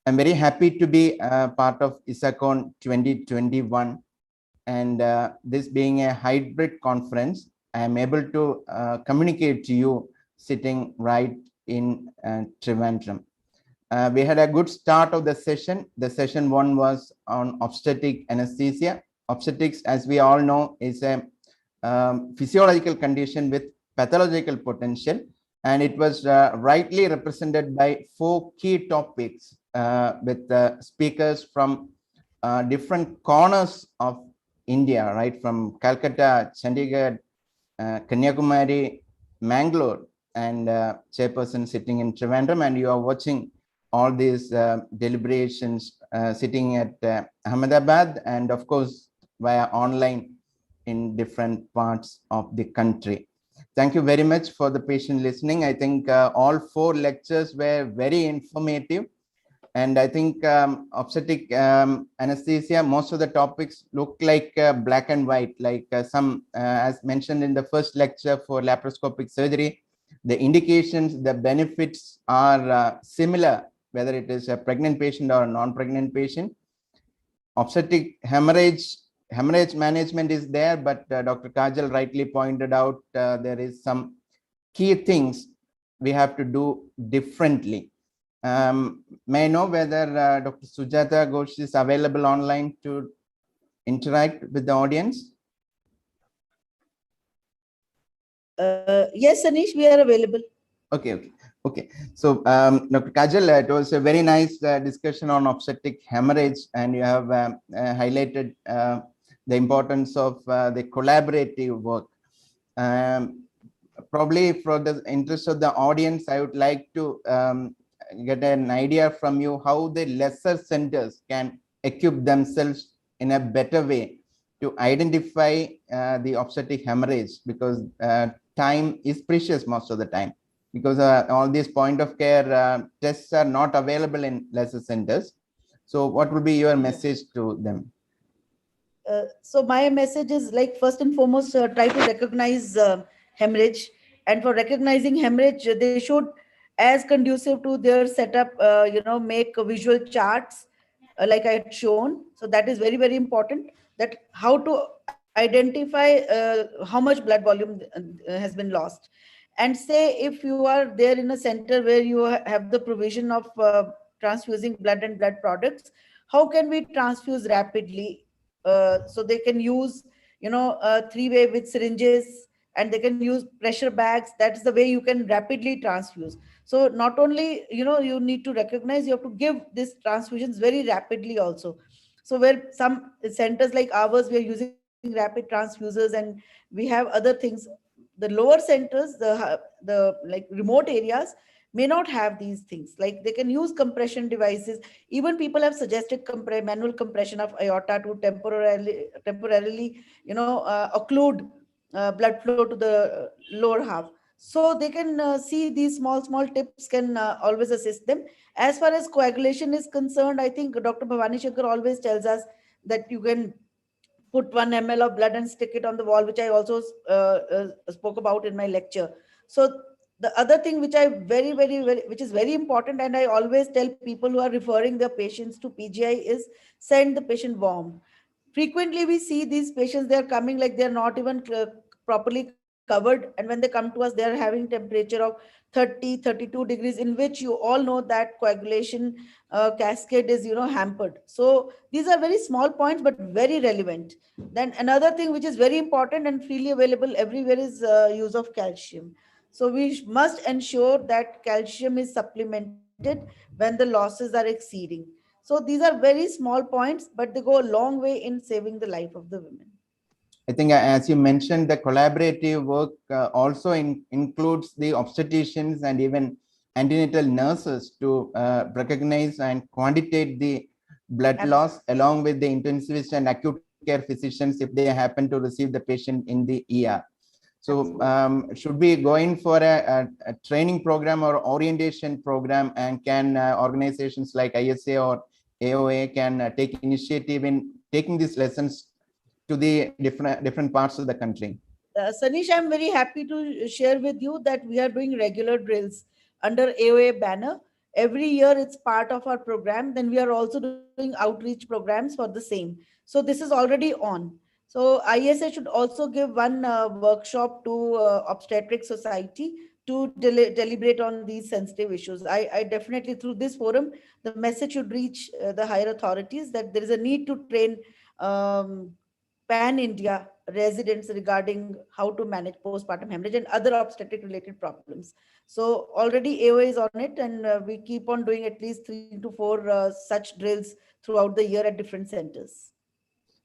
I'm very happy to be part of Isacon 2021. And this being a hybrid conference, I am able to communicate to you sitting right in Trivandrum. We had a good start of the session. The session 1 was on obstetric anesthesia. Obstetrics, as we all know, is a physiological condition with pathological potential, and it was rightly represented by 4 key topics with speakers from different corners of India, right from Calcutta, Chandigarh, Kanyakumari, Mangalore, and chairperson sitting in Trivandrum, and you are watching all these deliberations sitting at Ahmedabad, and of course via online in different parts of the country. Thank you very much for the patient listening. I think all 4 lectures were very informative, and I think obstetric anesthesia, most of the topics look like black and white, like some as mentioned in the first lecture for laparoscopic surgery, the indications, the benefits are similar, whether it is a pregnant patient or a non-pregnant patient. Obstetric hemorrhage management is there, but Dr. Kajal rightly pointed out there is some key things we have to do differently. May I know whether Dr. Sujata Ghosh is available online to interact with the audience? Yes, Anish, we are available. Okay. So, Dr. Kajal, it was a very nice discussion on obstetric hemorrhage, and you have highlighted the importance of the collaborative work. Probably for the interest of the audience, I would like to get an idea from you how the lesser centers can equip themselves in a better way to identify the obstetric hemorrhage, because time is precious most of the time, because all these point of care tests are not available in lesser centers. So what would be your message to them? So my message is, like, first and foremost, try to recognize hemorrhage, and for recognizing hemorrhage, they should, as conducive to their setup, make visual charts like I had shown. So that is very, very important, that how to identify how much blood volume has been lost. And say if you are there in a center where you have the provision of transfusing blood and blood products, how can we transfuse rapidly? So they can use 3-way with syringes, and they can use pressure bags. That's the way you can rapidly transfuse. So not only you need to recognize, you have to give these transfusions very rapidly also. So where some centers like ours, we are using rapid transfusers, and we have other things. The lower centers, the like remote areas, may not have these things. Like, they can use compression devices. Even people have suggested manual compression of aorta to temporarily occlude blood flow to the lower half. So they can see these small tips can always assist them. As far as coagulation is concerned, I think Dr. Bhavani Shankar always tells us that you can put 1 ml of blood and stick it on the wall, which I also spoke about in my lecture. So the other thing which which is very important, and I always tell people who are referring their patients to PGI, is send the patient warm. Frequently we see these patients, they are coming like they are not even properly covered, and when they come to us they are having temperature of 30-32 degrees, in which you all know that coagulation cascade is hampered. So these are very small points but very relevant. Then another thing which is very important and freely available everywhere is use of calcium. So we must ensure that calcium is supplemented when the losses are exceeding. So these are very small points, but they go a long way in saving the life of the women. I think, as you mentioned, the collaborative work also includes the obstetricians and even antenatal nurses to recognize and quantitate the blood loss, along with the intensivist and acute care physicians if they happen to receive the patient in the ER. So should we go in for a training program or orientation program, and can organizations like ISA or AOA can take initiative in taking these lessons to the different parts of the country? Sanish, I'm very happy to share with you that we are doing regular drills under AOA banner. Every year it's part of our program. Then we are also doing outreach programs for the same. So this is already on. So ISA should also give one workshop to Obstetric Society to deliberate on these sensitive issues. I definitely, through this forum, the message should reach the higher authorities that there is a need to train pan-India residents regarding how to manage postpartum hemorrhage and other obstetric related problems. So already AOA is on it, and we keep on doing at least 3 to 4 such drills throughout the year at different centers.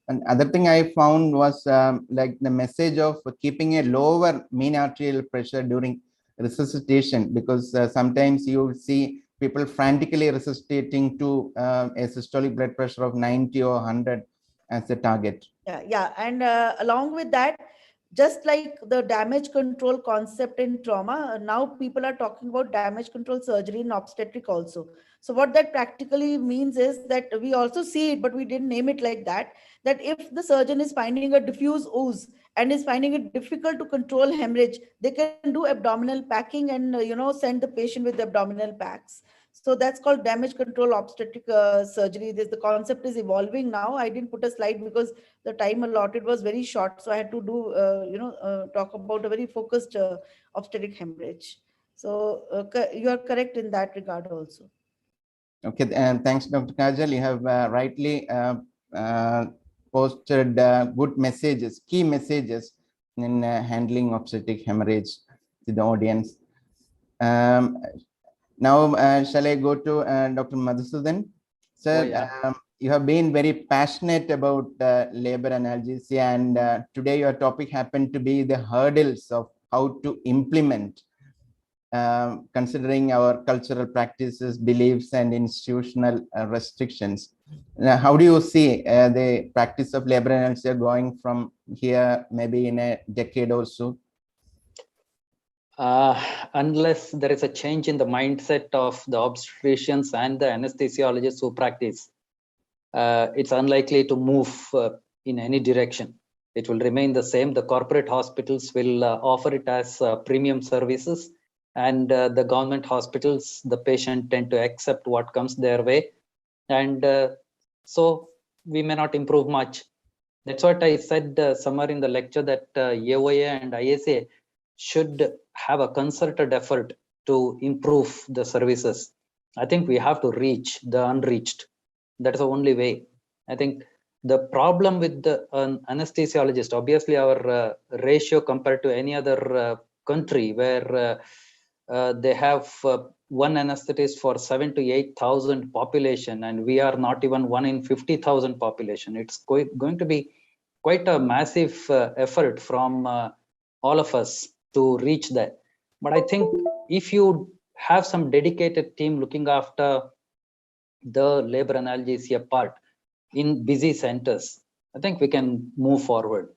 And other thing I found was like the message of keeping a lower mean arterial pressure during resuscitation, because sometimes you see people frantically resuscitating to a systolic blood pressure of 90 or 100 as the target. Yeah. And along with that, just like the damage control concept in trauma, now people are talking about damage control surgery in obstetric also. So what that practically means is that we also see it, but we didn't name it like that, that if the surgeon is finding a diffuse ooze and is finding it difficult to control hemorrhage, they can do abdominal packing and send the patient with abdominal packs. So that's called damage control obstetric surgery. The concept is evolving now. I didn't put a slide because the time allotted was very short, so I had to do talk about a very focused obstetric hemorrhage. So you are correct in that regard also. Okay, and thanks, Dr. Kajal. You have rightly posted good messages, key messages in handling obstetric hemorrhage to the audience. Now, shall I go to Dr. Madhusudan? Sir, you have been very passionate about labor analgesia, and today your topic happened to be the hurdles of how to implement, considering our cultural practices, beliefs, and institutional restrictions. How do you see the practice of labor analgesia going from here, maybe in a decade or so? Unless there is a change in the mindset of the obstetricians and the anesthesiologists who practice, it's unlikely to move in any direction. It will remain the same. The corporate hospitals will offer it as premium services, and the government hospitals, the patient tend to accept what comes their way. And so we may not improve much. That's what I said somewhere in the lecture, that AOA and ISA should have a concerted effort to improve the services. I think we have to reach the unreached. That's the only way. I think the problem with the anesthesiologist, obviously our ratio compared to any other country where they have one anesthetist for 7,000 to 8,000 population, and we are not even 1 in 50,000 population. It's going to be quite a massive effort from all of us to reach that. But I think if you have some dedicated team looking after the labor analgesia part in busy centers, I think we can move forward.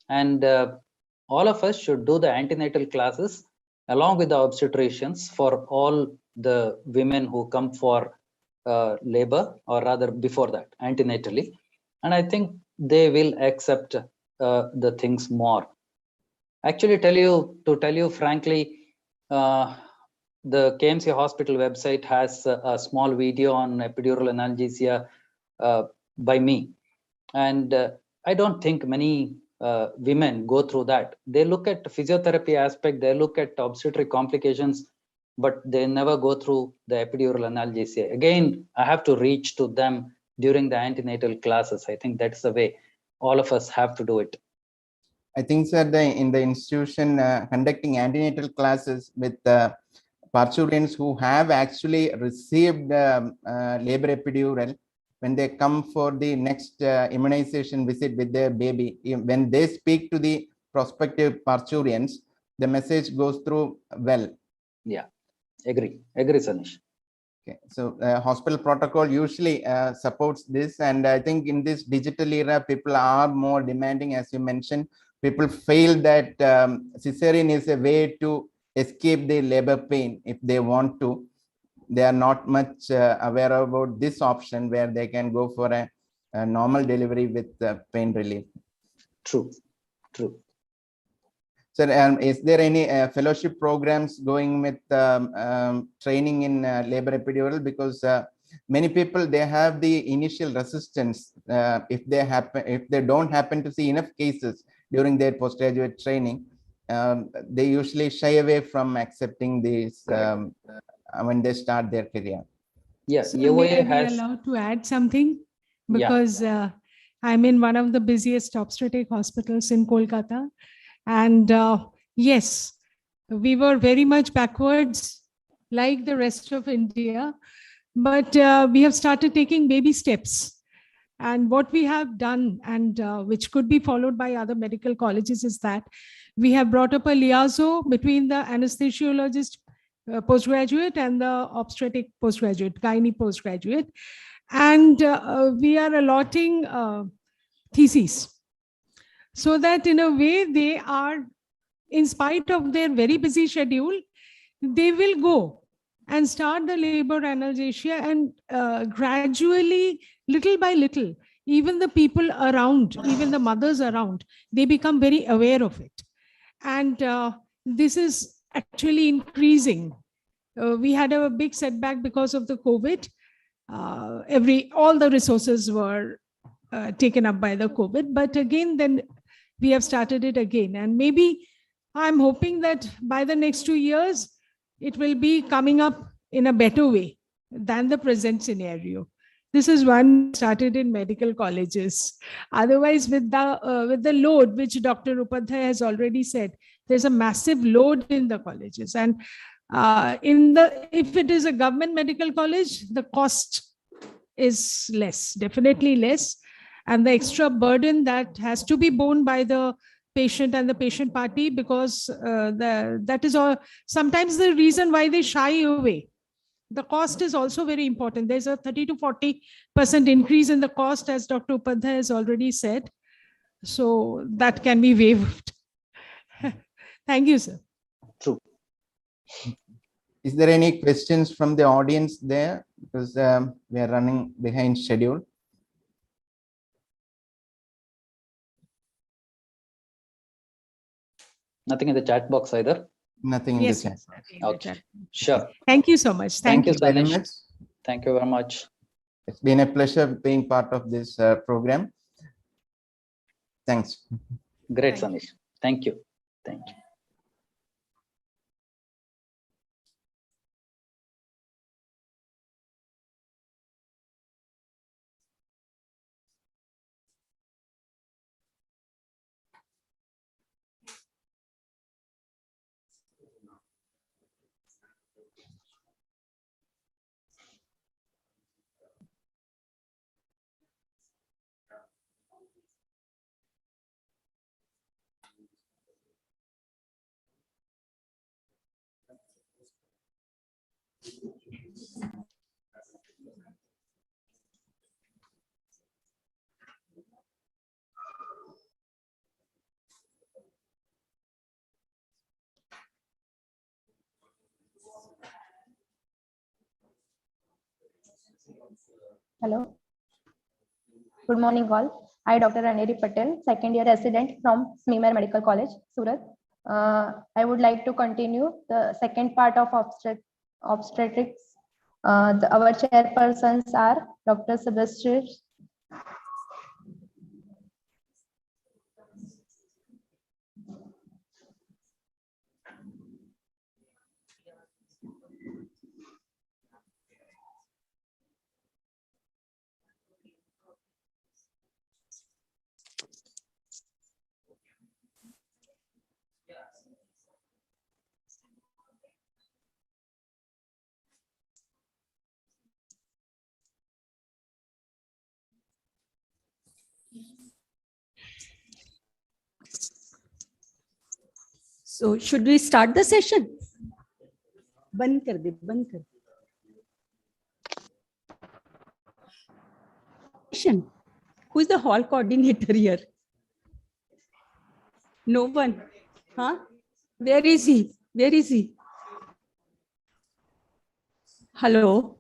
And all of us should do the antenatal classes along with the obstetricians for all the women who come for labor, or rather before that, antenatally. And I think they will accept the things more. Actually, tell you frankly, the KMC hospital website has a small video on epidural analgesia by me, and I don't think many women go through that. They look at physiotherapy aspect, they look at obstetric complications, but they never go through the epidural analgesia. Again, I have to reach to them during the antenatal classes. I think that's the way all of us have to do it. I think, sir, in the institution conducting antenatal classes with parturients who have actually received labor epidural, when they come for the next immunization visit with their baby, when they speak to the prospective parturients, the message goes through well. Yeah, agree, Sanish. Okay, so hospital protocol usually supports this, and I think in this digital era, people are more demanding, as you mentioned. People feel that cesarean is a way to escape the labor pain if they want to. They are not much aware about this option where they can go for a normal delivery with pain relief. True. So is there any fellowship programs going with training in labor epidural? Because many people, they have the initial resistance if they don't happen to see enough cases during their postgraduate training. They usually shy away from accepting these when they start their career. Yes, so may I be allowed to add something? Because I'm in one of the busiest obstetric hospitals in Kolkata. And yes, we were very much backwards like the rest of India, but we have started taking baby steps. And what we have done, and which could be followed by other medical colleges, is that we have brought up a liaison between the anesthesiologist postgraduate and the obstetric postgraduate, gynae postgraduate. And we are allotting theses, so that in a way they are, in spite of their very busy schedule, they will go and start the labor analgesia, and gradually, little by little, even the people around, even the mothers around, they become very aware of it. And this is actually increasing. We had a big setback because of the COVID. All the resources were taken up by the COVID, but again, then we have started it again. And maybe I'm hoping that by the next 2 years, it will be coming up in a better way than the present scenario. This is one started in medical colleges. Otherwise, with the load, which Dr. Upadhyay has already said, there's a massive load in the colleges. And if it is a government medical college, the cost is less, definitely less. And the extra burden that has to be borne by the patient and the patient party, because that is sometimes the reason why they shy away. The cost is also very important. There's a 30 to 40% increase in the cost, as Dr. Upadhyay has already said. So that can be waived. Thank you, sir. True. Is there any questions from the audience there? Because we are running behind schedule. Nothing in the chat box either. Nothing in the chat. Okay, sure. Thank you so much. Thank you very Sanish. much. Thank you very much. It's been a pleasure being part of this program. Thanks. Great, Sanish. Thank you. Thank you. Hello. Good morning, all. I, Dr. Aneri Patel, second year resident from Smimer Medical College, Surat. I would like to continue the second part of obstetrics. Our chairpersons are Dr. Sebastian. So should we start the session? बंद कर दे, बंद कर दे. Who is the hall coordinator here? No one. Huh? Where is he? Where is he? Hello.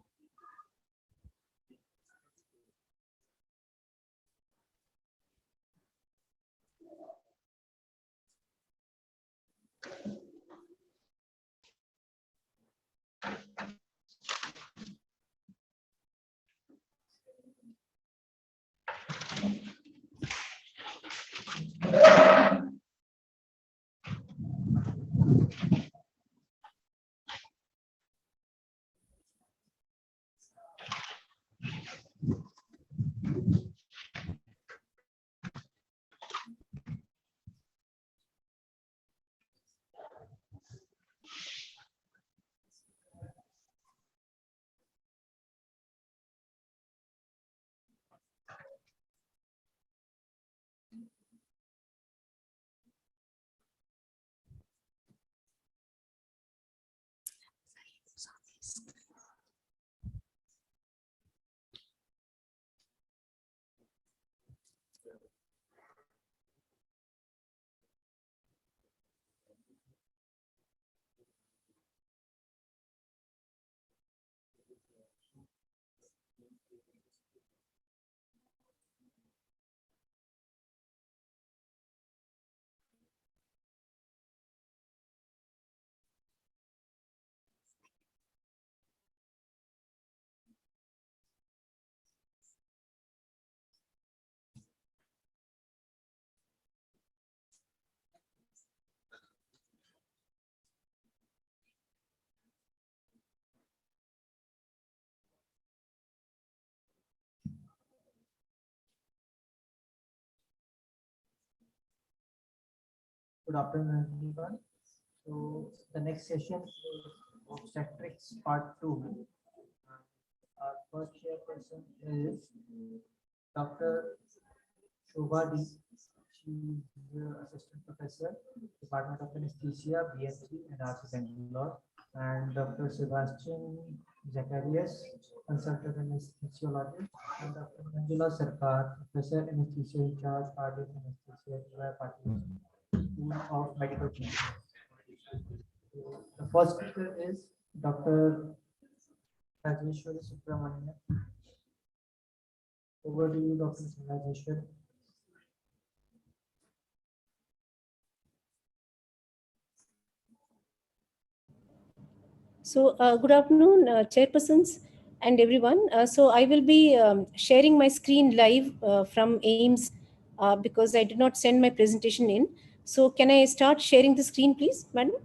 Good afternoon, everyone. So the next session is obstetrics part 2. Our first chairperson is Dr. Shobha D. She is the assistant professor, Department of Anesthesia, BMC, and RC Bangalore, and Dr. Sebastian Zacharias, consultant anesthesiologist, and Dr. Manjula Sarkar, professor anesthesia in charge, cardiac anesthesia, School of Medical Sciences. The first speaker is Dr. Rajeshwari Subramanian. Over to you, Dr. Rajeshwari. So good afternoon, chairpersons and everyone. So I will be sharing my screen live from AIMS because I did not send my presentation in. So can I start sharing the screen, please, madam?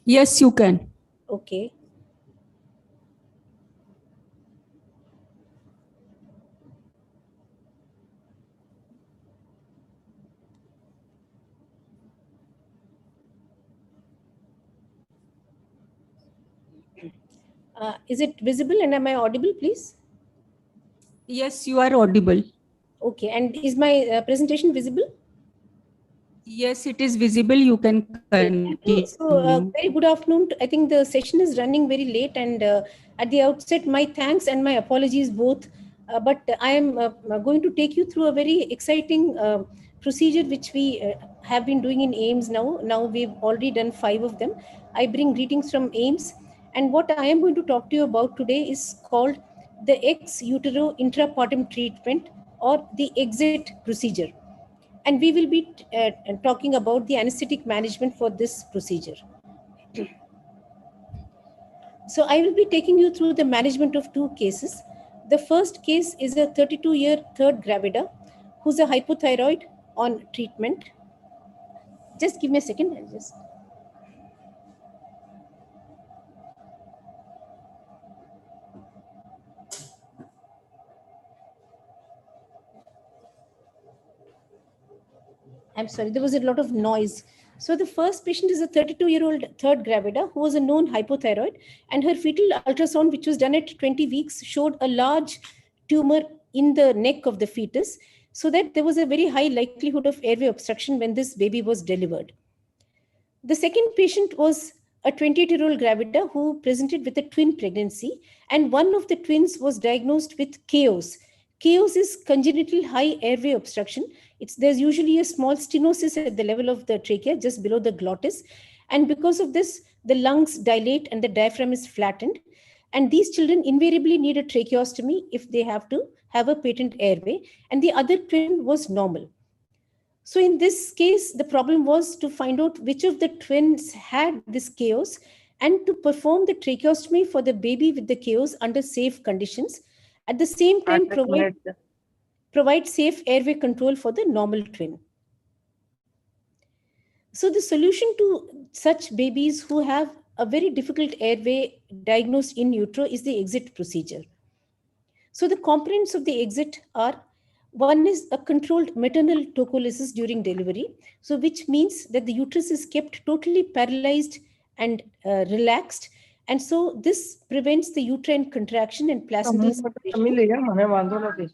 Yes, you can. Okay. Is it visible and am I audible, please? Yes, you are audible. Okay, and is my presentation visible? Yes, it is visible. You can continue. So very good afternoon. I think the session is running very late, and at the outset, my thanks and my apologies both. But I am going to take you through a very exciting procedure which we have been doing in AIMS now. Now we've already done 5 of them. I bring greetings from AIMS, and what I am going to talk to you about today is called the ex utero intrapartum treatment, or the exit procedure. And we will be talking about the anesthetic management for this procedure. So I will be taking you through the management of two cases. The first case is a 32-year third gravida who's a hypothyroid on treatment. Just give me a second. I'm sorry, there was a lot of noise. So the first patient is a 32-year-old third gravida who was a known hypothyroid, and her fetal ultrasound, which was done at 20 weeks, showed a large tumor in the neck of the fetus, so that there was a very high likelihood of airway obstruction when this baby was delivered. The second patient was a 28-year-old gravida who presented with a twin pregnancy, and one of the twins was diagnosed with chaos. Chaos is congenital high airway obstruction. There's usually a small stenosis at the level of the trachea, just below the glottis. And because of this, the lungs dilate and the diaphragm is flattened. And these children invariably need a tracheostomy if they have to have a patent airway. And the other twin was normal. So in this case, the problem was to find out which of the twins had this chaos and to perform the tracheostomy for the baby with the chaos under safe conditions. At the same time, provide safe airway control for the normal twin. So the solution to such babies who have a very difficult airway diagnosed in utero is the exit procedure. So the components of the exit are: one is a controlled maternal tocolysis during delivery, so which means that the uterus is kept totally paralyzed and relaxed, and so this prevents the uterine contraction and placental circulation.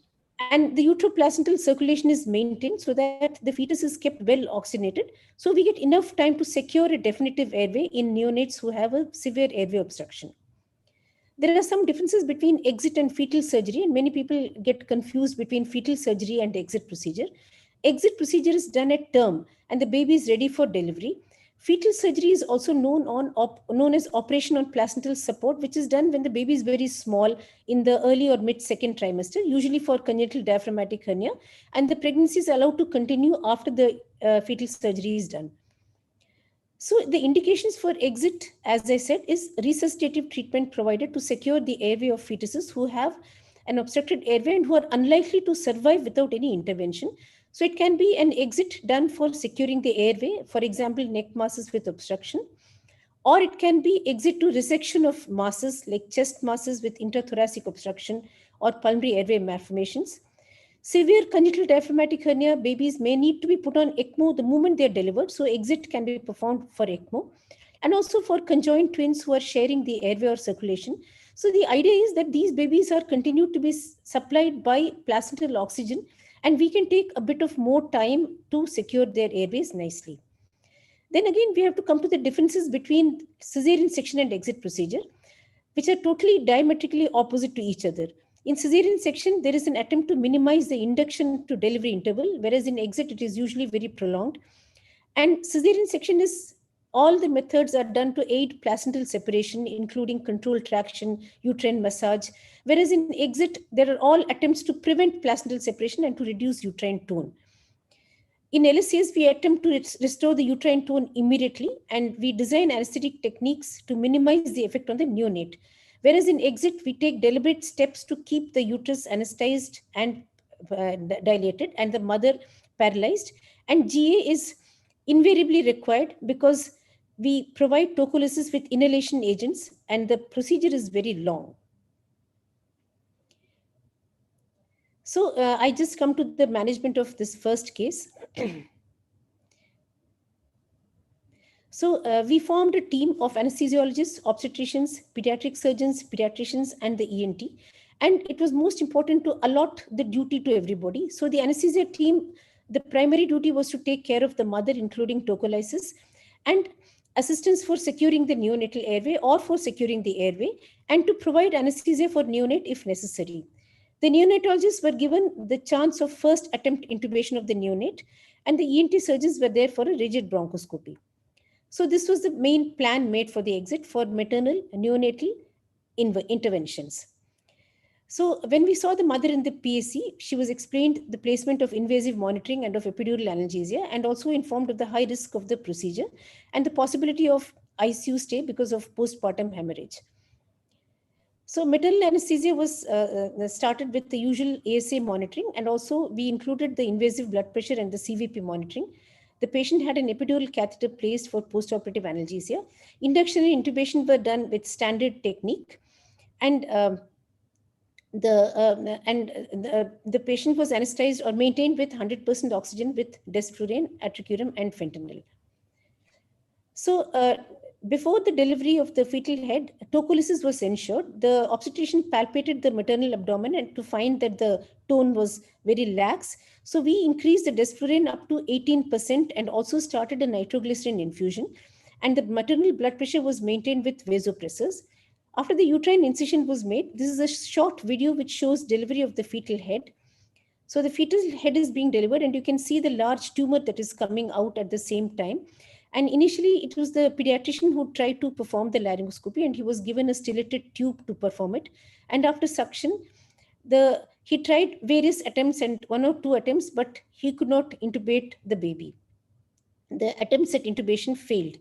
And the uteroplacental circulation is maintained so that the fetus is kept well oxygenated, so we get enough time to secure a definitive airway in neonates who have a severe airway obstruction. There are some differences between exit and fetal surgery, and many people get confused between fetal surgery and exit procedure. Exit procedure is done at term and the baby is ready for delivery. Fetal surgery is also known as operation on placental support, which is done when the baby is very small in the early or mid-second trimester, usually for congenital diaphragmatic hernia, and the pregnancy is allowed to continue after the fetal surgery is done. So the indications for exit, as I said, is resuscitative treatment provided to secure the airway of fetuses who have an obstructed airway and who are unlikely to survive without any intervention. So it can be an exit done for securing the airway, for example, neck masses with obstruction, or it can be exit to resection of masses like chest masses with intrathoracic obstruction or pulmonary airway malformations. Severe congenital diaphragmatic hernia babies may need to be put on ECMO the moment they are delivered, so exit can be performed for ECMO. And also for conjoined twins who are sharing the airway or circulation. So the idea is that these babies are continued to be supplied by placental oxygen, and we can take a bit of more time to secure their airways nicely. Then again, we have to come to the differences between cesarean section and exit procedure, which are totally diametrically opposite to each other. In cesarean section, there is an attempt to minimize the induction to delivery interval, whereas in exit, it is usually very prolonged. And cesarean section is, all the methods are done to aid placental separation, including controlled traction, uterine massage, whereas in exit, there are all attempts to prevent placental separation and to reduce uterine tone. In LSCs, we attempt to restore the uterine tone immediately, and we design anesthetic techniques to minimize the effect on the neonate. Whereas in exit, we take deliberate steps to keep the uterus anesthetized and dilated and the mother paralyzed. And GA is invariably required because we provide tocolysis with inhalation agents and the procedure is very long. So I just come to the management of this first case. So we formed a team of anesthesiologists, obstetricians, pediatric surgeons, pediatricians, and the ENT. And it was most important to allot the duty to everybody. So the anesthesia team, the primary duty was to take care of the mother, including tocolysis, and assistance for securing the neonatal airway or for securing the airway, and to provide anesthesia for neonate if necessary. The neonatologists were given the chance of first attempt intubation of the neonate, and the ENT surgeons were there for a rigid bronchoscopy. So this was the main plan made for the exit for maternal neonatal interventions. So when we saw the mother in the PSC, she was explained the placement of invasive monitoring and of epidural analgesia, and also informed of the high risk of the procedure and the possibility of ICU stay because of postpartum hemorrhage. So maternal anesthesia was started with the usual ASA monitoring, and also we included the invasive blood pressure and the CVP monitoring. The patient had an epidural catheter placed for postoperative analgesia. Induction and intubation were done with standard technique, and the patient was anesthetized or maintained with 100% oxygen with desflurane, atricurum, and fentanyl. So before the delivery of the fetal head, tocolysis was ensured. The obstetrician palpated the maternal abdomen and to find that the tone was very lax. So we increased the desflurane up to 18% and also started a nitroglycerin infusion. And the maternal blood pressure was maintained with vasopressors. After the uterine incision was made, this is a short video which shows delivery of the fetal head. So the fetal head is being delivered, and you can see the large tumor that is coming out at the same time. And initially, it was the pediatrician who tried to perform the laryngoscopy, and he was given a stiletted tube to perform it. And after suction, he tried various attempts and 1 or 2 attempts, but he could not intubate the baby. The attempts at intubation failed.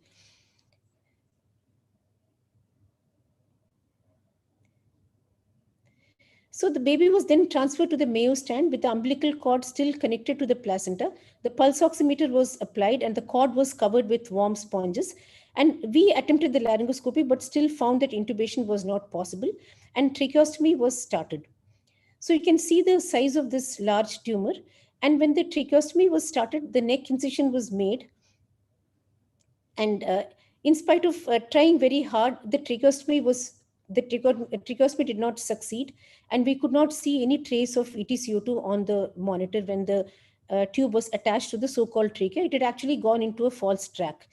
So the baby was then transferred to the Mayo stand with the umbilical cord still connected to the placenta. The pulse oximeter was applied and the cord was covered with warm sponges. And we attempted the laryngoscopy, but still found that intubation was not possible, and tracheostomy was started. So you can see the size of this large tumor. And when the tracheostomy was started, the neck incision was made. And in spite of trying very hard, the tracheostomy did not succeed, and we could not see any trace of EtCO2 on the monitor when the tube was attached to the so-called trachea. It had actually gone into a false track.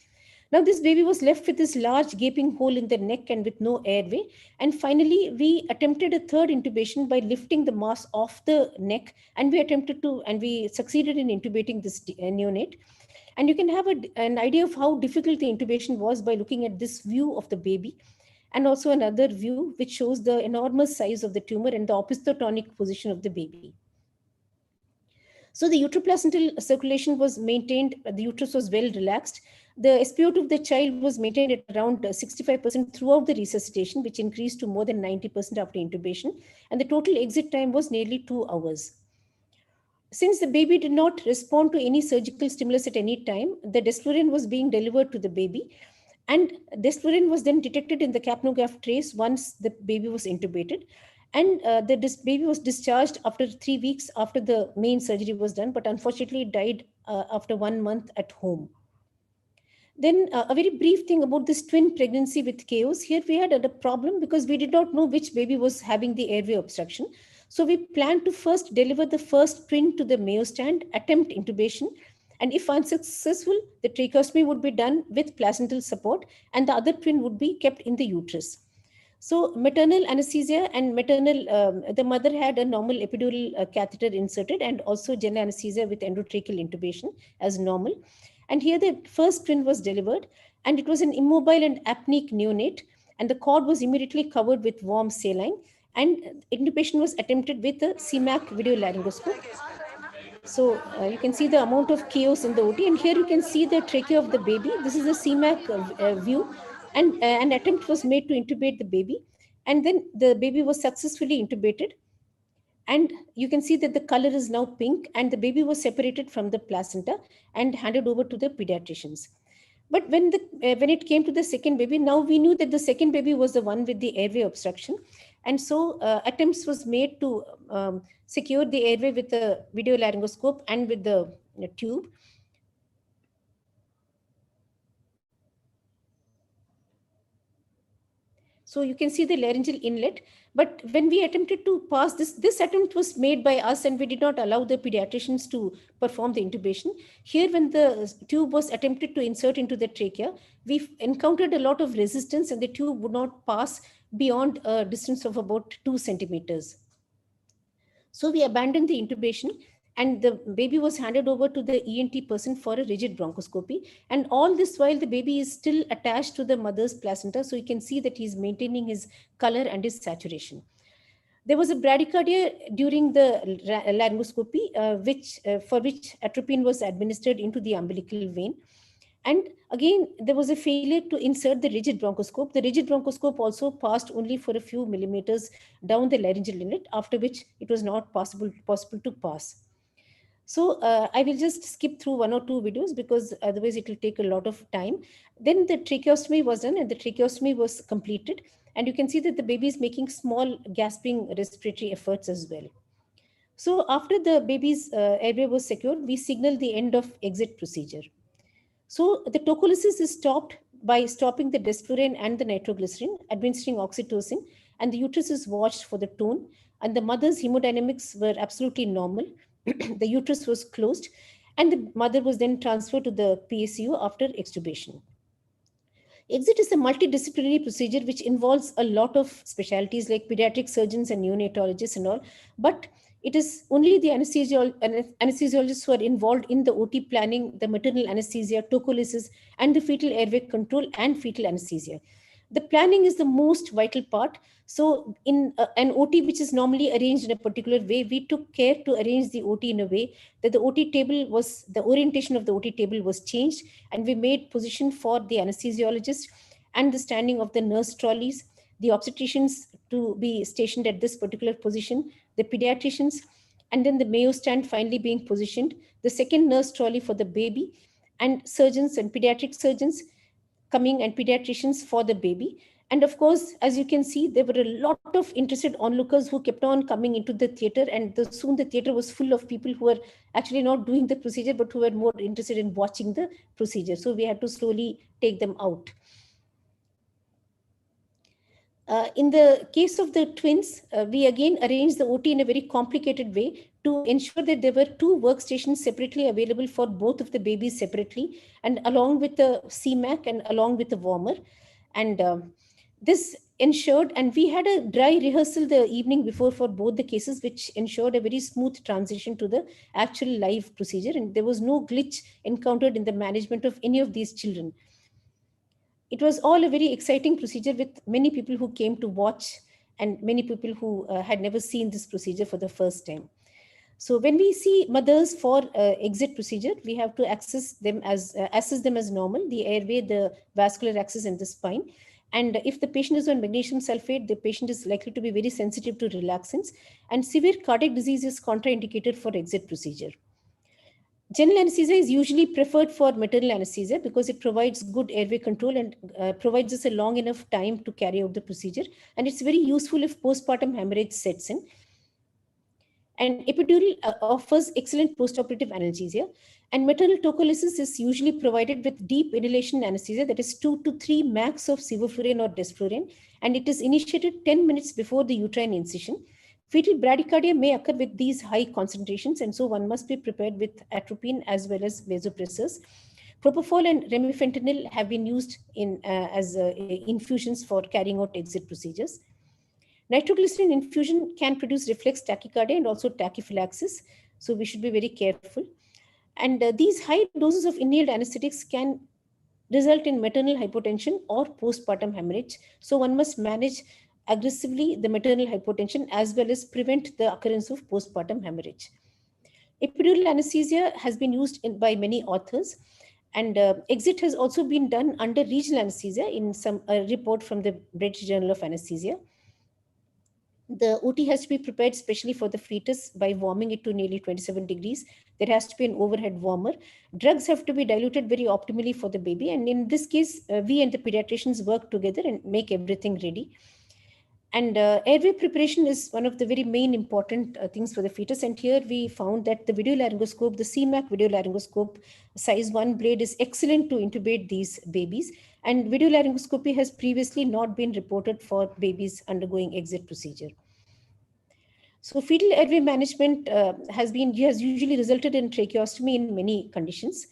Now this baby was left with this large gaping hole in the neck and with no airway. And finally, we attempted a third intubation by lifting the mass off the neck, and we succeeded in intubating this neonate. And you can have an idea of how difficult the intubation was by looking at this view of the baby, and also another view which shows the enormous size of the tumor and the opistotonic position of the baby. So the uteroplacental circulation was maintained, the uterus was well relaxed. The SpO2 of the child was maintained at around 65% throughout the resuscitation, which increased to more than 90% after intubation. And the total exit time was nearly 2 hours. Since the baby did not respond to any surgical stimulus at any time, the desflurane was being delivered to the baby. And desflurane was then detected in the capnograph trace once the baby was intubated. And the baby was discharged after 3 weeks after the main surgery was done, but unfortunately died after 1 month at home. Then a very brief thing about this twin pregnancy with chaos. Here we had a problem because we did not know which baby was having the airway obstruction. So we planned to first deliver the first twin to the Mayo stand, attempt intubation, and if unsuccessful, the tracheostomy would be done with placental support, and the other twin would be kept in the uterus. So maternal anesthesia and the mother had a normal epidural catheter inserted, and also general anesthesia with endotracheal intubation as normal. And here the first twin was delivered, and it was an immobile and apneic neonate, and the cord was immediately covered with warm saline, and intubation was attempted with a CMAC video laryngoscope. So you can see the amount of chaos in the OT, and here you can see the trachea of the baby. This is a CMAC view, and an attempt was made to intubate the baby, and then the baby was successfully intubated. And you can see that the color is now pink, and the baby was separated from the placenta and handed over to the pediatricians. But when it came to the second baby, now we knew that the second baby was the one with the airway obstruction. And so attempts was made to secure the airway with the video laryngoscope and with the tube. So you can see the laryngeal inlet. But when we attempted to pass this attempt was made by us, and we did not allow the pediatricians to perform the intubation. Here, when the tube was attempted to insert into the trachea, we encountered a lot of resistance, and the tube would not pass beyond a distance of about 2 centimeters. So we abandoned the intubation, and the baby was handed over to the ENT person for a rigid bronchoscopy. And all this while the baby is still attached to the mother's placenta. So you can see that he's maintaining his color and his saturation. There was a bradycardia during the laryngoscopy, for which atropine was administered into the umbilical vein. And again, there was a failure to insert the rigid bronchoscope. The rigid bronchoscope also passed only for a few millimeters down the laryngeal inlet, after which it was not possible to pass. So I will just skip through one or two videos because otherwise it will take a lot of time. Then the tracheostomy was done and the tracheostomy was completed. And you can see that the baby is making small gasping respiratory efforts as well. So after the baby's airway was secured, we signaled the end of exit procedure. So the tocolysis is stopped by stopping the desflurane and the nitroglycerin, administering oxytocin, and the uterus is watched for the tone. And the mother's hemodynamics were absolutely normal. The uterus was closed, and the mother was then transferred to the PSU after extubation. Exit is a multidisciplinary procedure which involves a lot of specialties like pediatric surgeons and neonatologists and all, but it is only the anesthesiologists who are involved in the OT planning, the maternal anesthesia, tocolysis, and the fetal airway control and fetal anesthesia. The planning is the most vital part. So in an OT which is normally arranged in a particular way, we took care to arrange the OT in a way that the orientation of the OT table was changed, and we made position for the anesthesiologist and the standing of the nurse trolleys, the obstetricians to be stationed at this particular position, the pediatricians, and then the Mayo stand finally being positioned, the second nurse trolley for the baby, and surgeons and pediatric surgeons coming and pediatricians for the baby. And of course, as you can see, there were a lot of interested onlookers who kept on coming into the theater, and soon the theater was full of people who were actually not doing the procedure, but who were more interested in watching the procedure. So we had to slowly take them out. In the case of the twins, we again arranged the OT in a very complicated way to ensure that there were 2 workstations separately available for both of the babies separately, and along with the CMAC and along with the warmer. And this ensured, and we had a dry rehearsal the evening before for both the cases, which ensured a very smooth transition to the actual live procedure. And there was no glitch encountered in the management of any of these children. It was all a very exciting procedure with many people who came to watch and many people who had never seen this procedure for the first time. So when we see mothers for exit procedure, we have to assess them as normal, the airway, the vascular access, and the spine. And if the patient is on magnesium sulfate, the patient is likely to be very sensitive to relaxants, and severe cardiac disease is contraindicated for exit procedure. General anesthesia is usually preferred for maternal anesthesia because it provides good airway control and provides us a long enough time to carry out the procedure. And it's very useful if postpartum hemorrhage sets in. And epidural offers excellent postoperative analgesia. And maternal tocolysis is usually provided with deep inhalation anesthesia, that is 2 to 3 max of sevoflurane or desflurane. And it is initiated 10 minutes before the uterine incision. Fetal bradycardia may occur with these high concentrations, and so one must be prepared with atropine as well as vasopressors. Propofol and remifentanil have been used as infusions for carrying out exit procedures. Nitroglycerin infusion can produce reflex tachycardia and also tachyphylaxis, so we should be very careful. And these high doses of inhaled anesthetics can result in maternal hypotension or postpartum hemorrhage, so one must manage aggressively the maternal hypotension as well as prevent the occurrence of postpartum hemorrhage. Epidural anesthesia has been used by many authors, and exit has also been done under regional anesthesia in some report from the British Journal of Anesthesia. The OT has to be prepared specially for the fetus by warming it to nearly 27 degrees. There has to be an overhead warmer. Drugs have to be diluted very optimally for the baby. And in this case, we and the pediatricians work together and make everything ready. And airway preparation is one of the very main important things for the fetus. And here we found that the video laryngoscope, the CMAC video laryngoscope size 1 blade is excellent to intubate these babies. And video laryngoscopy has previously not been reported for babies undergoing exit procedure. So fetal airway management has usually resulted in tracheostomy in many conditions.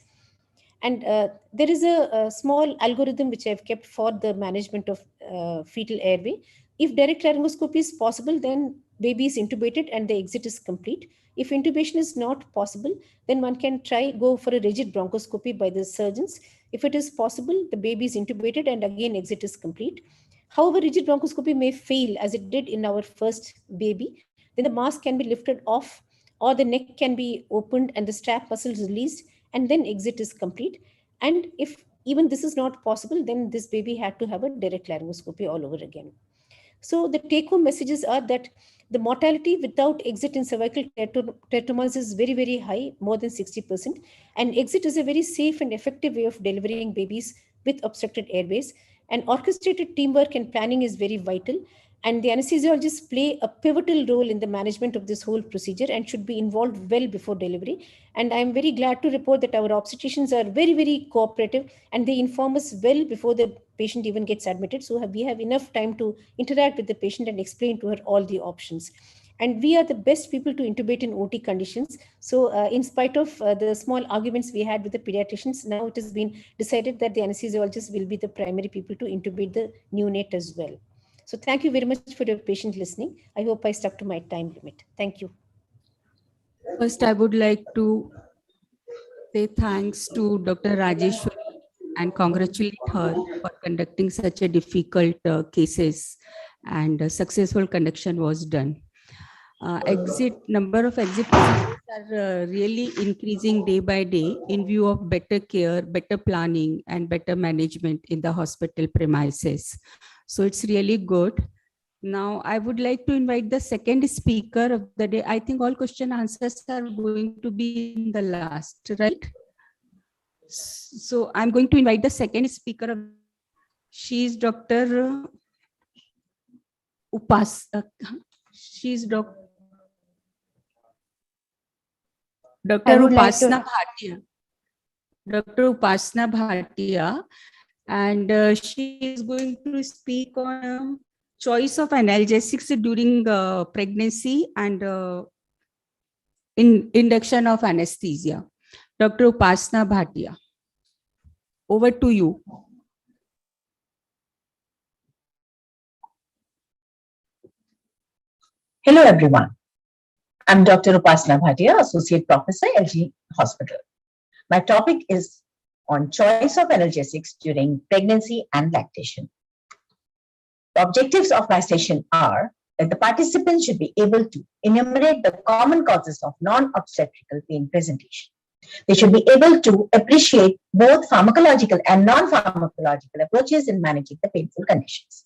And there is a small algorithm which I've kept for the management of fetal airway. If direct laryngoscopy is possible, then baby is intubated and the exit is complete. If intubation is not possible, then one can go for a rigid bronchoscopy by the surgeons. If it is possible, the baby is intubated and again exit is complete. However, rigid bronchoscopy may fail as it did in our first baby. Then the mask can be lifted off, or the neck can be opened and the strap muscles released, and then exit is complete. And if even this is not possible, then this baby had to have a direct laryngoscopy all over again. So the take-home messages are that the mortality without exit in cervical teratomas is very, very high, more than 60%. And exit is a very safe and effective way of delivering babies with obstructed airways. And orchestrated teamwork and planning is very vital. And the anesthesiologists play a pivotal role in the management of this whole procedure and should be involved well before delivery. And I'm very glad to report that our obstetricians are very, very cooperative, and they inform us well before the patient even gets admitted. So we have enough time to interact with the patient and explain to her all the options. And we are the best people to intubate in OT conditions. So in spite of the small arguments we had with the pediatricians, now it has been decided that the anesthesiologists will be the primary people to intubate the neonate as well. So thank you very much for your patient listening. I hope I stuck to my time limit. Thank you. First, I would like to say thanks to Dr. Rajeshwari and congratulate her for conducting such a difficult cases, and a successful conduction was done. Number of exit procedures are really increasing day by day in view of better care, better planning, and better management in the hospital premises. So it's really good. Now, I would like to invite the second speaker of the day. I think all question answers are going to be in the last, right? So I'm going to invite the second speaker. She is Dr. She's Dr. Upasna Bhatia. Dr. Upasna Bhatia, and she is going to speak on choice of analgesics during pregnancy and induction of anesthesia. Dr. Upasna Bhatia, over to you. Hello, everyone. I'm Dr. Upasna Bhatia, Associate Professor, LG Hospital. My topic is on choice of analgesics during pregnancy and lactation. The objectives of my session are that the participants should be able to enumerate the common causes of non-obstetrical pain presentation. They should be able to appreciate both pharmacological and non-pharmacological approaches in managing the painful conditions.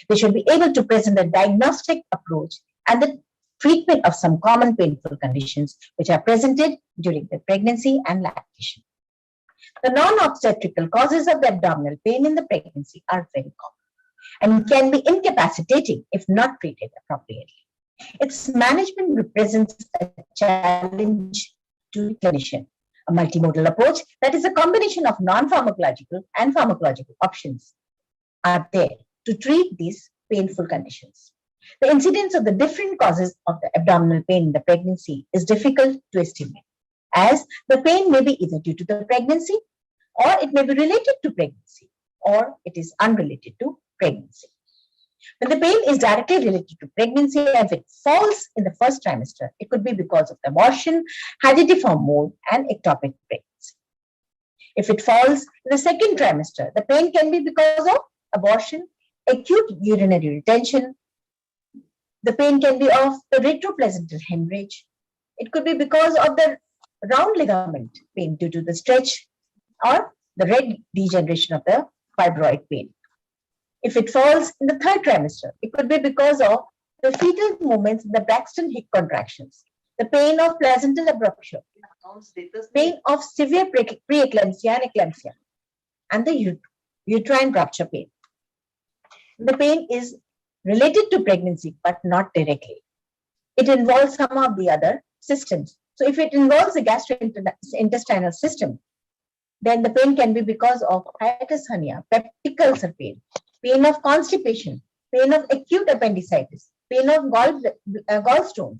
They should be able to present a diagnostic approach and the treatment of some common painful conditions which are presented during the pregnancy and lactation. The non-obstetrical causes of the abdominal pain in the pregnancy are very common and can be incapacitating if not treated appropriately. Its management represents a challenge to the clinician. A multimodal approach, that is a combination of non-pharmacological and pharmacological options, are there to treat these painful conditions. The incidence of the different causes of the abdominal pain in the pregnancy is difficult to estimate, as the pain may be either due to the pregnancy, or it may be related to pregnancy, or it is unrelated to pregnancy. When the pain is directly related to pregnancy, if it falls in the first trimester, it could be because of abortion, hydatidiform mode, and ectopic pregnancy. If it falls in the second trimester, the pain can be because of abortion, acute urinary retention. The pain can be of the retroplacental hemorrhage. It could be because of the round ligament pain due to the stretch or the red degeneration of the fibroid pain. If it falls in the third trimester, it could be because of the fetal movements in the Braxton Hicks contractions, the pain of placental abruption, pain of severe preeclampsia and eclampsia, and the uterine rupture pain. The pain is related to pregnancy, but not directly. It involves some of the other systems. So if it involves the gastrointestinal system, then the pain can be because of hiatus hernia, peptic ulcer pain, pain of constipation, pain of acute appendicitis, pain of gallstones.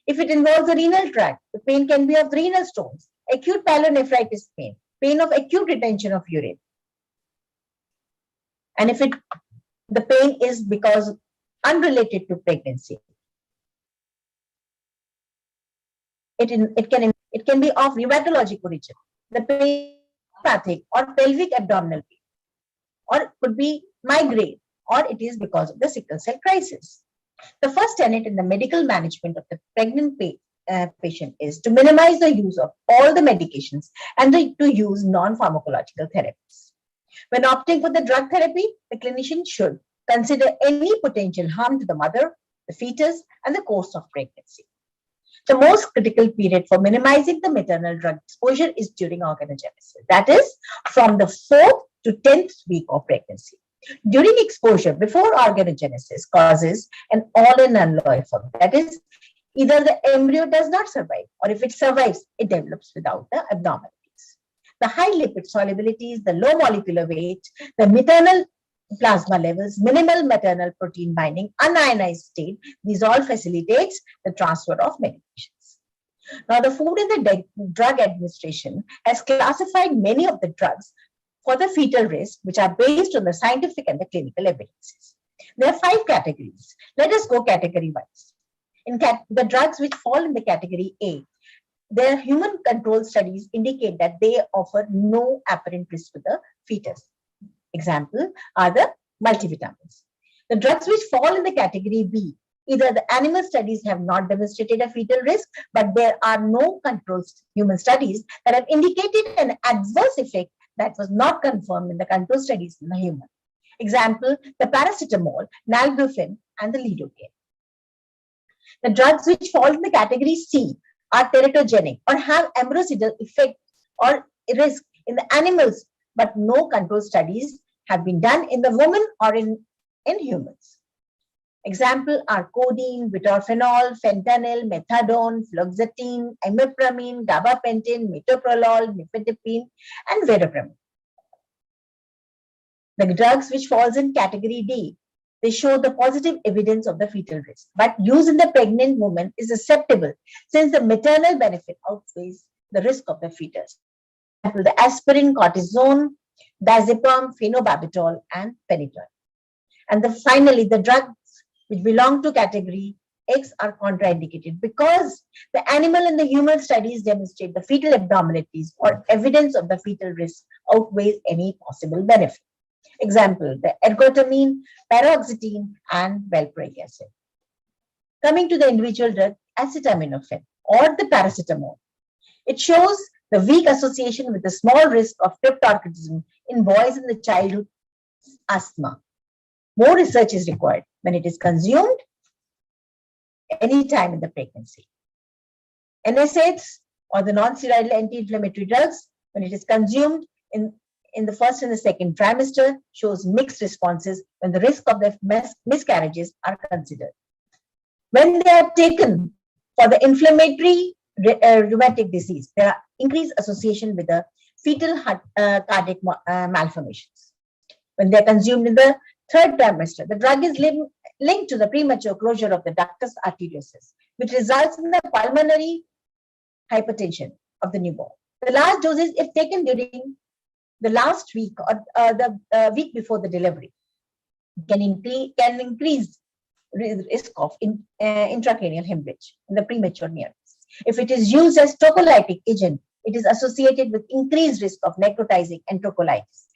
If it involves the renal tract, the pain can be of renal stones, acute pyelonephritis pain, pain of acute retention of urine. And if the pain is because unrelated to pregnancy, it can be of rheumatologic origin. The pain pathic or pelvic abdominal pain, or it could be migraine or it is because of the sickle cell crisis. The first tenet in the medical management of the pregnant patient is to minimize the use of all the medications and to use non-pharmacological therapies. When opting for the drug therapy, the clinician should consider any potential harm to the mother, the fetus, and the course of pregnancy. The most critical period for minimizing the maternal drug exposure is during organogenesis, that is, from the 4th to 10th week of pregnancy. During exposure before organogenesis causes an all-in-one life form, that is, either the embryo does not survive, or if it survives, it develops without the abnormalities. The high lipid solubilities, the low molecular weight, the maternal plasma levels, minimal maternal protein binding, unionized state, these all facilitates the transfer of medications. Now, the Food and the Drug Administration has classified many of the drugs for the fetal risk, which are based on the scientific and the clinical evidences. There are 5 categories. Let us go category-wise. In the drugs which fall in the category A, their human control studies indicate that they offer no apparent risk to the fetus. Example are the multivitamins. The drugs which fall in the category B, either the animal studies have not demonstrated a fetal risk, but there are no control human studies that have indicated an adverse effect that was not confirmed in the control studies in the human. Example, the paracetamol, nalbuphine, and the lidocaine. The drugs which fall in the category C are teratogenic or have embryonicidal effect or risk in the animals, but no control studies have been done in the woman or in humans. Example are codeine, butorphanol, fentanyl, methadone, fluoxetine, imipramine, gabapentin, metoprolol, nifedipine, and verapamil. The drugs which falls in category D, they show the positive evidence of the fetal risk, but use in the pregnant woman is acceptable since the maternal benefit outweighs the risk of the fetus. The aspirin, cortisone, diazepam, phenobarbital, and phenytoin. And finally, the drugs which belong to category X are contraindicated because the animal and the human studies demonstrate the fetal abnormalities or evidence of the fetal risk outweighs any possible benefit. Example, the ergotamine, paroxetine, and valproic acid. Coming to the individual drug, acetaminophen or the paracetamol. It shows the weak association with the small risk of cryptorchidism in boys in the childhood asthma. More research is required when it is consumed any time in the pregnancy. NSAIDs or the non-steroidal anti-inflammatory drugs, when it is consumed in the first and the second trimester, shows mixed responses when the risk of the miscarriages are considered. When they are taken for the inflammatory rheumatic disease, there are increased association with the fetal cardiac malformations. When they are consumed in the third trimester, the drug is linked to the premature closure of the ductus arteriosus, which results in the pulmonary hypertension of the newborn. The last doses, if taken during the last week or the week before the delivery, can increase risk of intracranial hemorrhage in the premature neonates. If it is used as tocolytic agent, it is associated with increased risk of necrotizing enterocolitis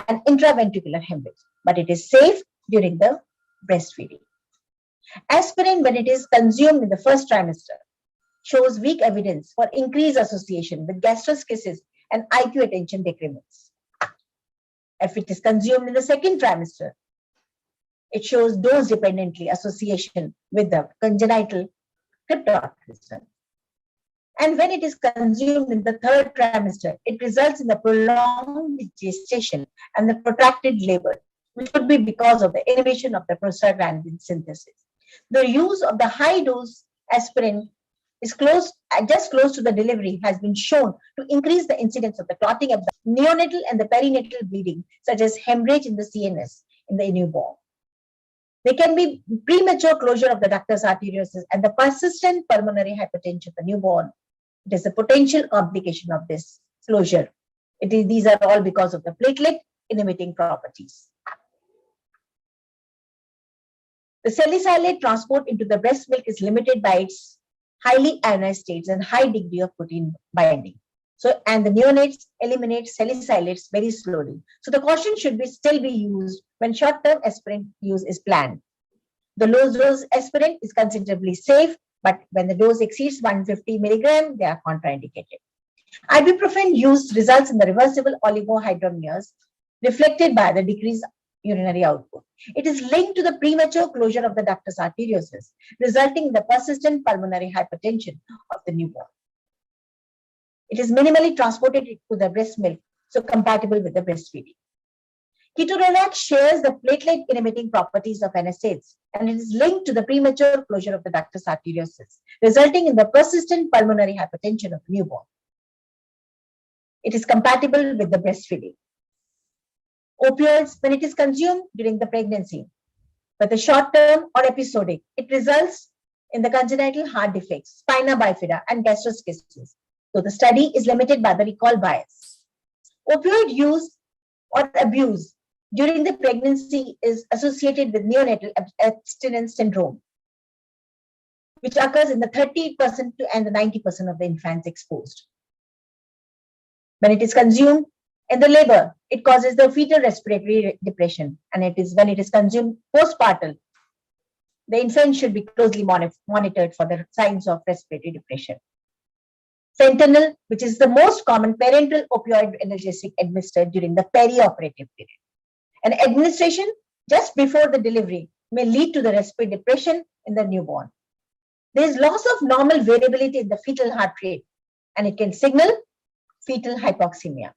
and intraventricular hemorrhage, but it is safe during the breastfeeding. Aspirin, when it is consumed in the first trimester, shows weak evidence for increased association with gastroschisis and IQ attention decrements. If it is consumed in the second trimester, it shows dose-dependently association with the congenital cryptorchidism. And when it is consumed in the third trimester, it results in the prolonged gestation and the protracted labor, which could be because of the inhibition of the prostaglandin synthesis. The use of the high-dose aspirin is just close to the delivery has been shown to increase the incidence of the clotting of the neonatal and the perinatal bleeding, such as hemorrhage in the CNS in the newborn. There can be premature closure of the ductus arteriosus and the persistent pulmonary hypertension of the newborn. It is a potential complication of this closure. These are all because of the platelet inhibiting properties. The salicylate transport into the breast milk is limited by its highly ionized states and high degree of protein binding. So, and the neonates eliminate salicylates very slowly. So the caution should still be used when short-term aspirin use is planned. The low dose aspirin is considerably safe, but when the dose exceeds 150 milligram, they are contraindicated. Ibuprofen use results in the reversible oligohydramnios reflected by the decreased urinary output. It is linked to the premature closure of the ductus arteriosus, resulting in the persistent pulmonary hypertension of the newborn. It is minimally transported to the breast milk, so compatible with the breastfeeding. Ketorolac shares the platelet inhibiting properties of NSAIDs, and it is linked to the premature closure of the ductus arteriosus, resulting in the persistent pulmonary hypertension of the newborn. It is compatible with the breastfeeding. Opioids, when it is consumed during the pregnancy, whether short-term or episodic, it results in the congenital heart defects, spina bifida, and gastroschisis. So the study is limited by the recall bias. Opioid use or abuse during the pregnancy is associated with neonatal abstinence syndrome, which occurs in the 30% and the 90% of the infants exposed. When it is consumed in the labor, it causes the fetal respiratory depression, and it is when it is consumed postpartum, the infant should be closely monitored for the signs of respiratory depression. Fentanyl, which is the most common parenteral opioid analgesic administered during the perioperative period. And administration just before the delivery may lead to the respiratory depression in the newborn. There is loss of normal variability in the fetal heart rate, and it can signal fetal hypoxemia.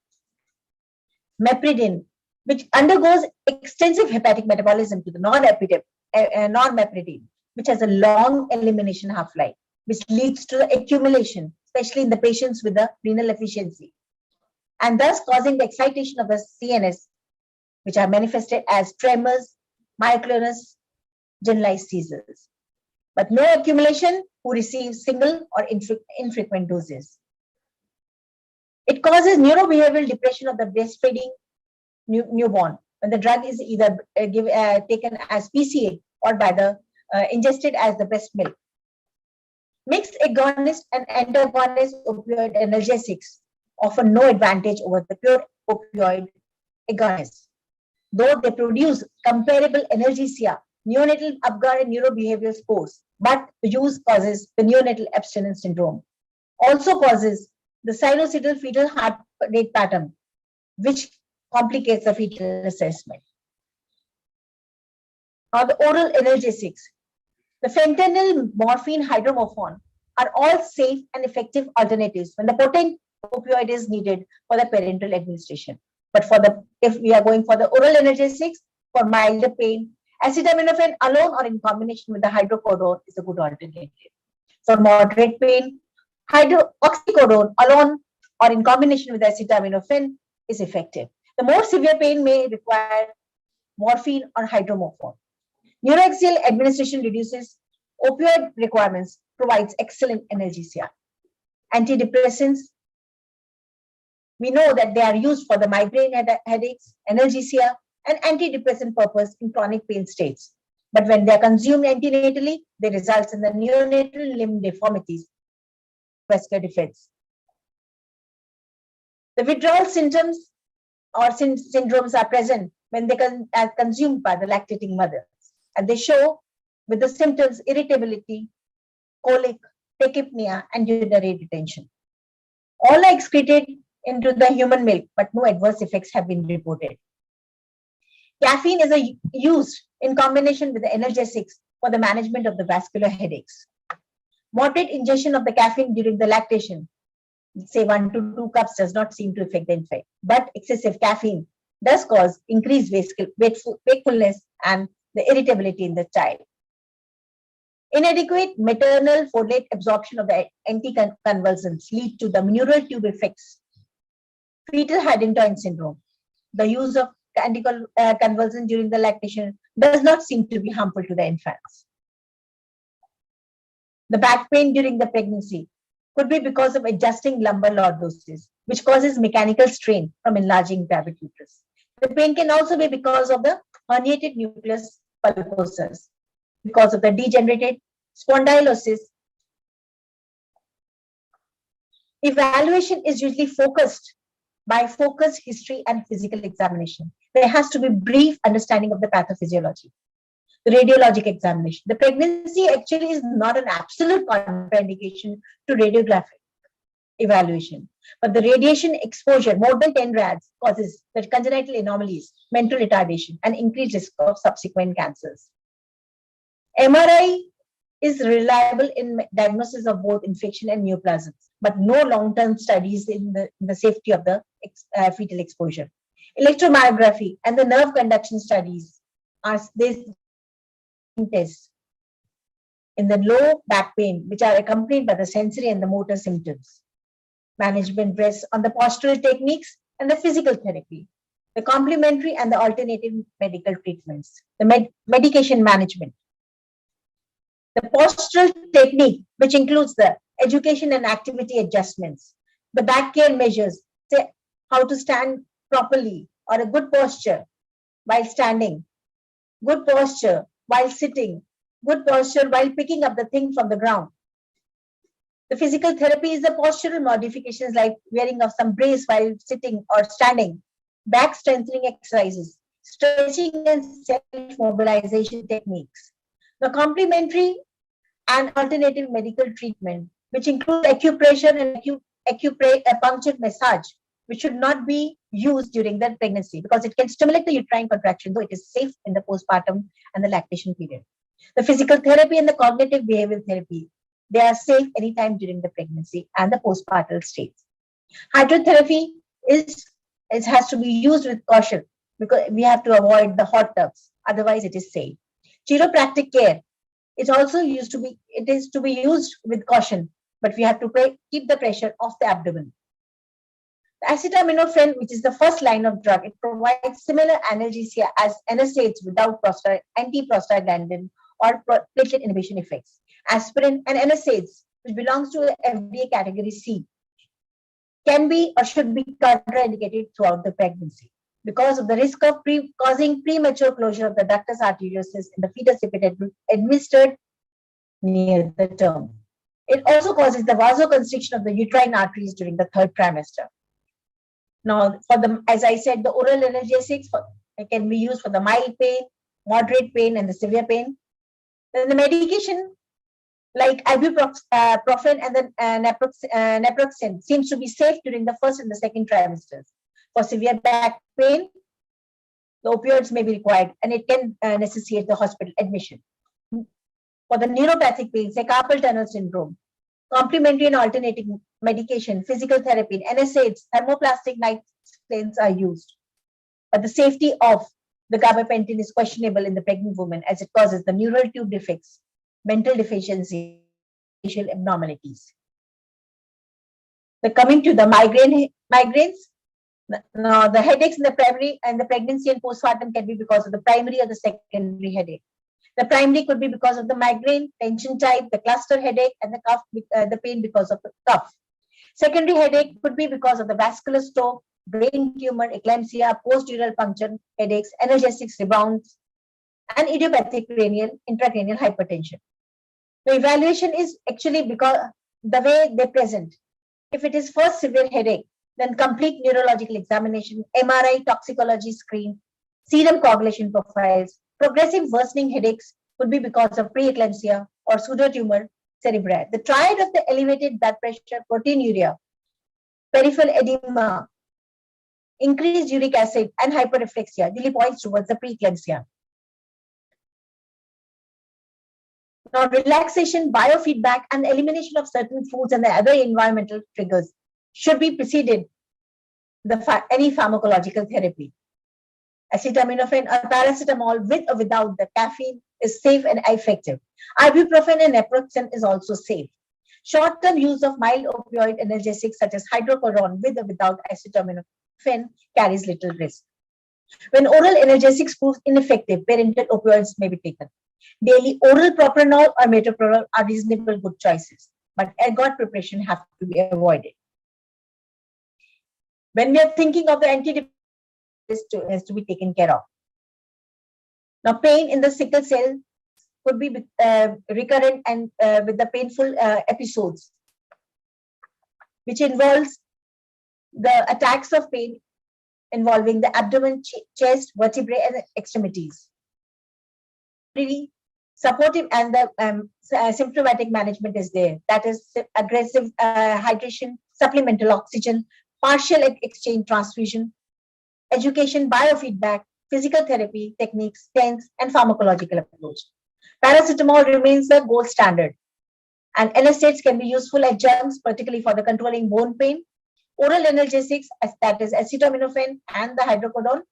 Mepridine, which undergoes extensive hepatic metabolism to the norepinephrine, which has a long elimination half-life, which leads to the accumulation, especially in the patients with the renal efficiency, and thus causing the excitation of the CNS, which are manifested as tremors, myoclonus, generalized seizures. But no accumulation who receives single or infrequent doses. It causes neurobehavioral depression of the breastfeeding newborn when the drug is either taken as PCA or by the ingested as the breast milk. Mixed agonist and antagonist opioid analgesics offer no advantage over the pure opioid agonists, though they produce comparable analgesia, neonatal Apgar and neurobehavioral scores, but the use causes the neonatal abstinence syndrome. Also causes the sinusoidal fetal heart rate pattern, which complicates the fetal assessment. Now the oral analgesics. The fentanyl, morphine, hydromorphone are all safe and effective alternatives when the potent opioid is needed for the parenteral administration. But if we are going for the oral analgesics for milder pain, acetaminophen alone or in combination with the hydrocodone is a good alternative. For moderate pain, oxycodone alone or in combination with acetaminophen is effective. The more severe pain may require morphine or hydromorphone. Neuroaxial administration reduces opioid requirements, provides excellent analgesia. Antidepressants, we know that they are used for the migraine headaches, analgesia, and antidepressant purpose in chronic pain states. But when they are consumed antenatally, they result in the neonatal limb deformities, vascular defects. The withdrawal symptoms or syndromes are present when they are consumed by the lactating mothers, and they show with the symptoms irritability, colic, tachypnea, and urinary retention. All are excreted into the human milk, but no adverse effects have been reported. Caffeine is used in combination with the analgesics for the management of the vascular headaches. Moderate ingestion of the caffeine during the lactation, say 1 to 2 cups, does not seem to affect the infant, but excessive caffeine does cause increased wakefulness and the irritability in the child. Inadequate maternal folate absorption of the anticonvulsants lead to the neural tube effects, fetal Haddington syndrome. The use of anticonvulsant during the lactation does not seem to be harmful to the infants. The back pain during the pregnancy could be because of adjusting lumbar lordosis, which causes mechanical strain from enlarging private uterus. The pain can also be because of the herniated nucleus pulposus, because of the degenerated spondylosis Evaluation is usually focused by focused history and physical examination. There has to be brief understanding of the pathophysiology. The radiologic examination. The pregnancy actually is not an absolute contraindication to radiographic evaluation, but the radiation exposure, more than 10 rads, causes the congenital anomalies, mental retardation, and increased risk of subsequent cancers. MRI is reliable in diagnosis of both infection and neoplasms, but no long-term studies in the safety of the fetal exposure. Electromyography and the nerve conduction studies are tests in the low back pain, which are accompanied by the sensory and the motor symptoms. Management rests on the postural techniques and the physical therapy, the complementary and the alternative medical treatments, the medication management. The postural technique, which includes the education and activity adjustments, the back care measures, say how to stand properly or a good posture while standing, good posture while sitting, good posture while picking up the thing from the ground. The physical therapy is the postural modifications like wearing of some brace while sitting or standing, back strengthening exercises, stretching and self-mobilization techniques. The complementary and alternative medical treatment, which include acupressure and acupuncture massage, which should not be used during the pregnancy because it can stimulate the uterine contraction, though it is safe in the postpartum and the lactation period. The physical therapy and the cognitive behavioral therapy, they are safe anytime during the pregnancy and the postpartum states. Hydrotherapy has to be used with caution because we have to avoid the hot tubs, otherwise it is safe. Chiropractic care, it is to be used with caution, but we have to keep the pressure off the abdomen. The acetaminophen, which is the first line of drug, it provides similar analgesia as NSAIDs without anti-prostaglandin or platelet inhibition effects. Aspirin and NSAIDs, which belongs to FDA category C, can be or should be contraindicated throughout the pregnancy because of the risk of causing premature closure of the ductus arteriosus in the fetus if it administered near the term. It also causes the vasoconstriction of the uterine arteries during the third trimester. Now, as I said, the oral analgesics can be used for the mild pain, moderate pain, and the severe pain. Then the medication like ibuprofen and then naproxen seems to be safe during the first and the second trimesters. For severe back pain, the opioids may be required and it can necessitate the hospital admission. For the neuropathic pain, say carpal tunnel syndrome, complementary and alternating medication, physical therapy, NSAIDs, thermoplastic night stents are used. But the safety of the gabapentin is questionable in the pregnant woman as it causes the neural tube defects, mental deficiency, facial abnormalities. Coming to the migraines, now the headaches in the primary and the pregnancy and postpartum can be because of the primary or the secondary headache. The primary could be because of the migraine, tension type, the cluster headache, and the cough, the pain because of the cough. Secondary headache could be because of the vascular stroke, brain tumor, eclampsia, post-dural puncture headaches, energetics rebounds, and idiopathic intracranial hypertension. The evaluation is actually because the way they present. If it is first severe headache, then complete neurological examination, MRI, toxicology screen, serum coagulation profiles. Progressive worsening headaches could be because of preeclampsia or pseudotumor cerebri. The triad of the elevated blood pressure, proteinuria, peripheral edema, increased uric acid, and hyperreflexia really points towards the preeclampsia. Now, relaxation, biofeedback, and the elimination of certain foods and the other environmental triggers should be preceded any pharmacological therapy. Acetaminophen or paracetamol with or without the caffeine is safe and effective. Ibuprofen and naproxen is also safe. Short-term use of mild opioid analgesics such as hydrocodone with or without acetaminophen carries little risk. When oral analgesics prove ineffective, parenteral opioids may be taken. Daily oral propranolol or metoprolol are reasonable good choices, but ergot preparation have to be avoided. When we are thinking of the antidepressant, has to be taken care of. Now, pain in the sickle cell could be recurrent and with the painful episodes. which involves the attacks of pain involving the abdomen, chest, vertebrae, and extremities. Really supportive and the symptomatic management is there. That is aggressive hydration, supplemental oxygen, partial exchange transfusion, education, biofeedback, physical therapy techniques, stents, and pharmacological approach. Paracetamol remains the gold standard, and NSAIDs can be useful adjuncts, particularly for the controlling bone pain. Oral analgesics, that is acetaminophen and the hydrocodone.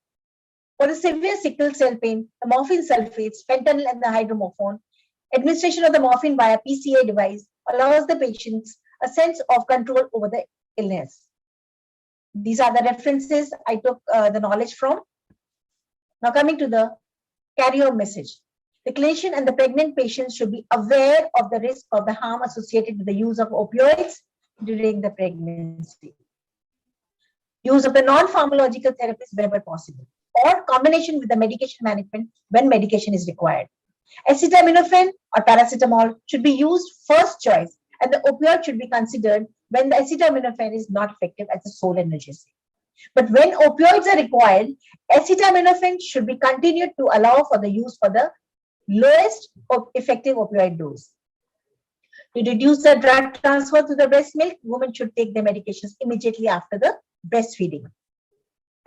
For the severe sickle cell pain, the morphine sulfates, fentanyl, and the hydromorphone. Administration of the morphine via PCA device allows the patients a sense of control over the illness. These are the references I took the knowledge from. Now coming to the carry-home message. The clinician and the pregnant patients should be aware of the risk of the harm associated with the use of opioids during the pregnancy. Use of the non-pharmacological therapies wherever possible, or combination with the medication management when medication is required. Acetaminophen or paracetamol should be used first choice, and the opioid should be considered when the acetaminophen is not effective as a sole analgesic. But when opioids are required, acetaminophen should be continued to allow for the use for the lowest effective opioid dose. To reduce the drug transfer to the breast milk, women should take their medications immediately after the breastfeeding.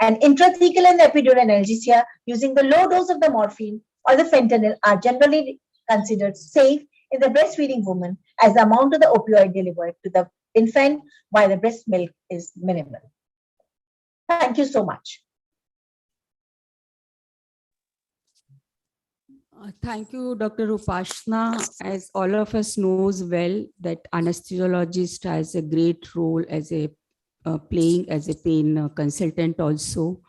And intrathecal and epidural analgesia using the low dose of the morphine or the fentanyl are generally considered safe in the breastfeeding woman, as the amount of the opioid delivered to the infant while the breast milk is minimal. Thank you so much. Thank you, Dr. Upasna. As all of us knows well, that anesthesiologist has a great role as a playing as a pain consultant also,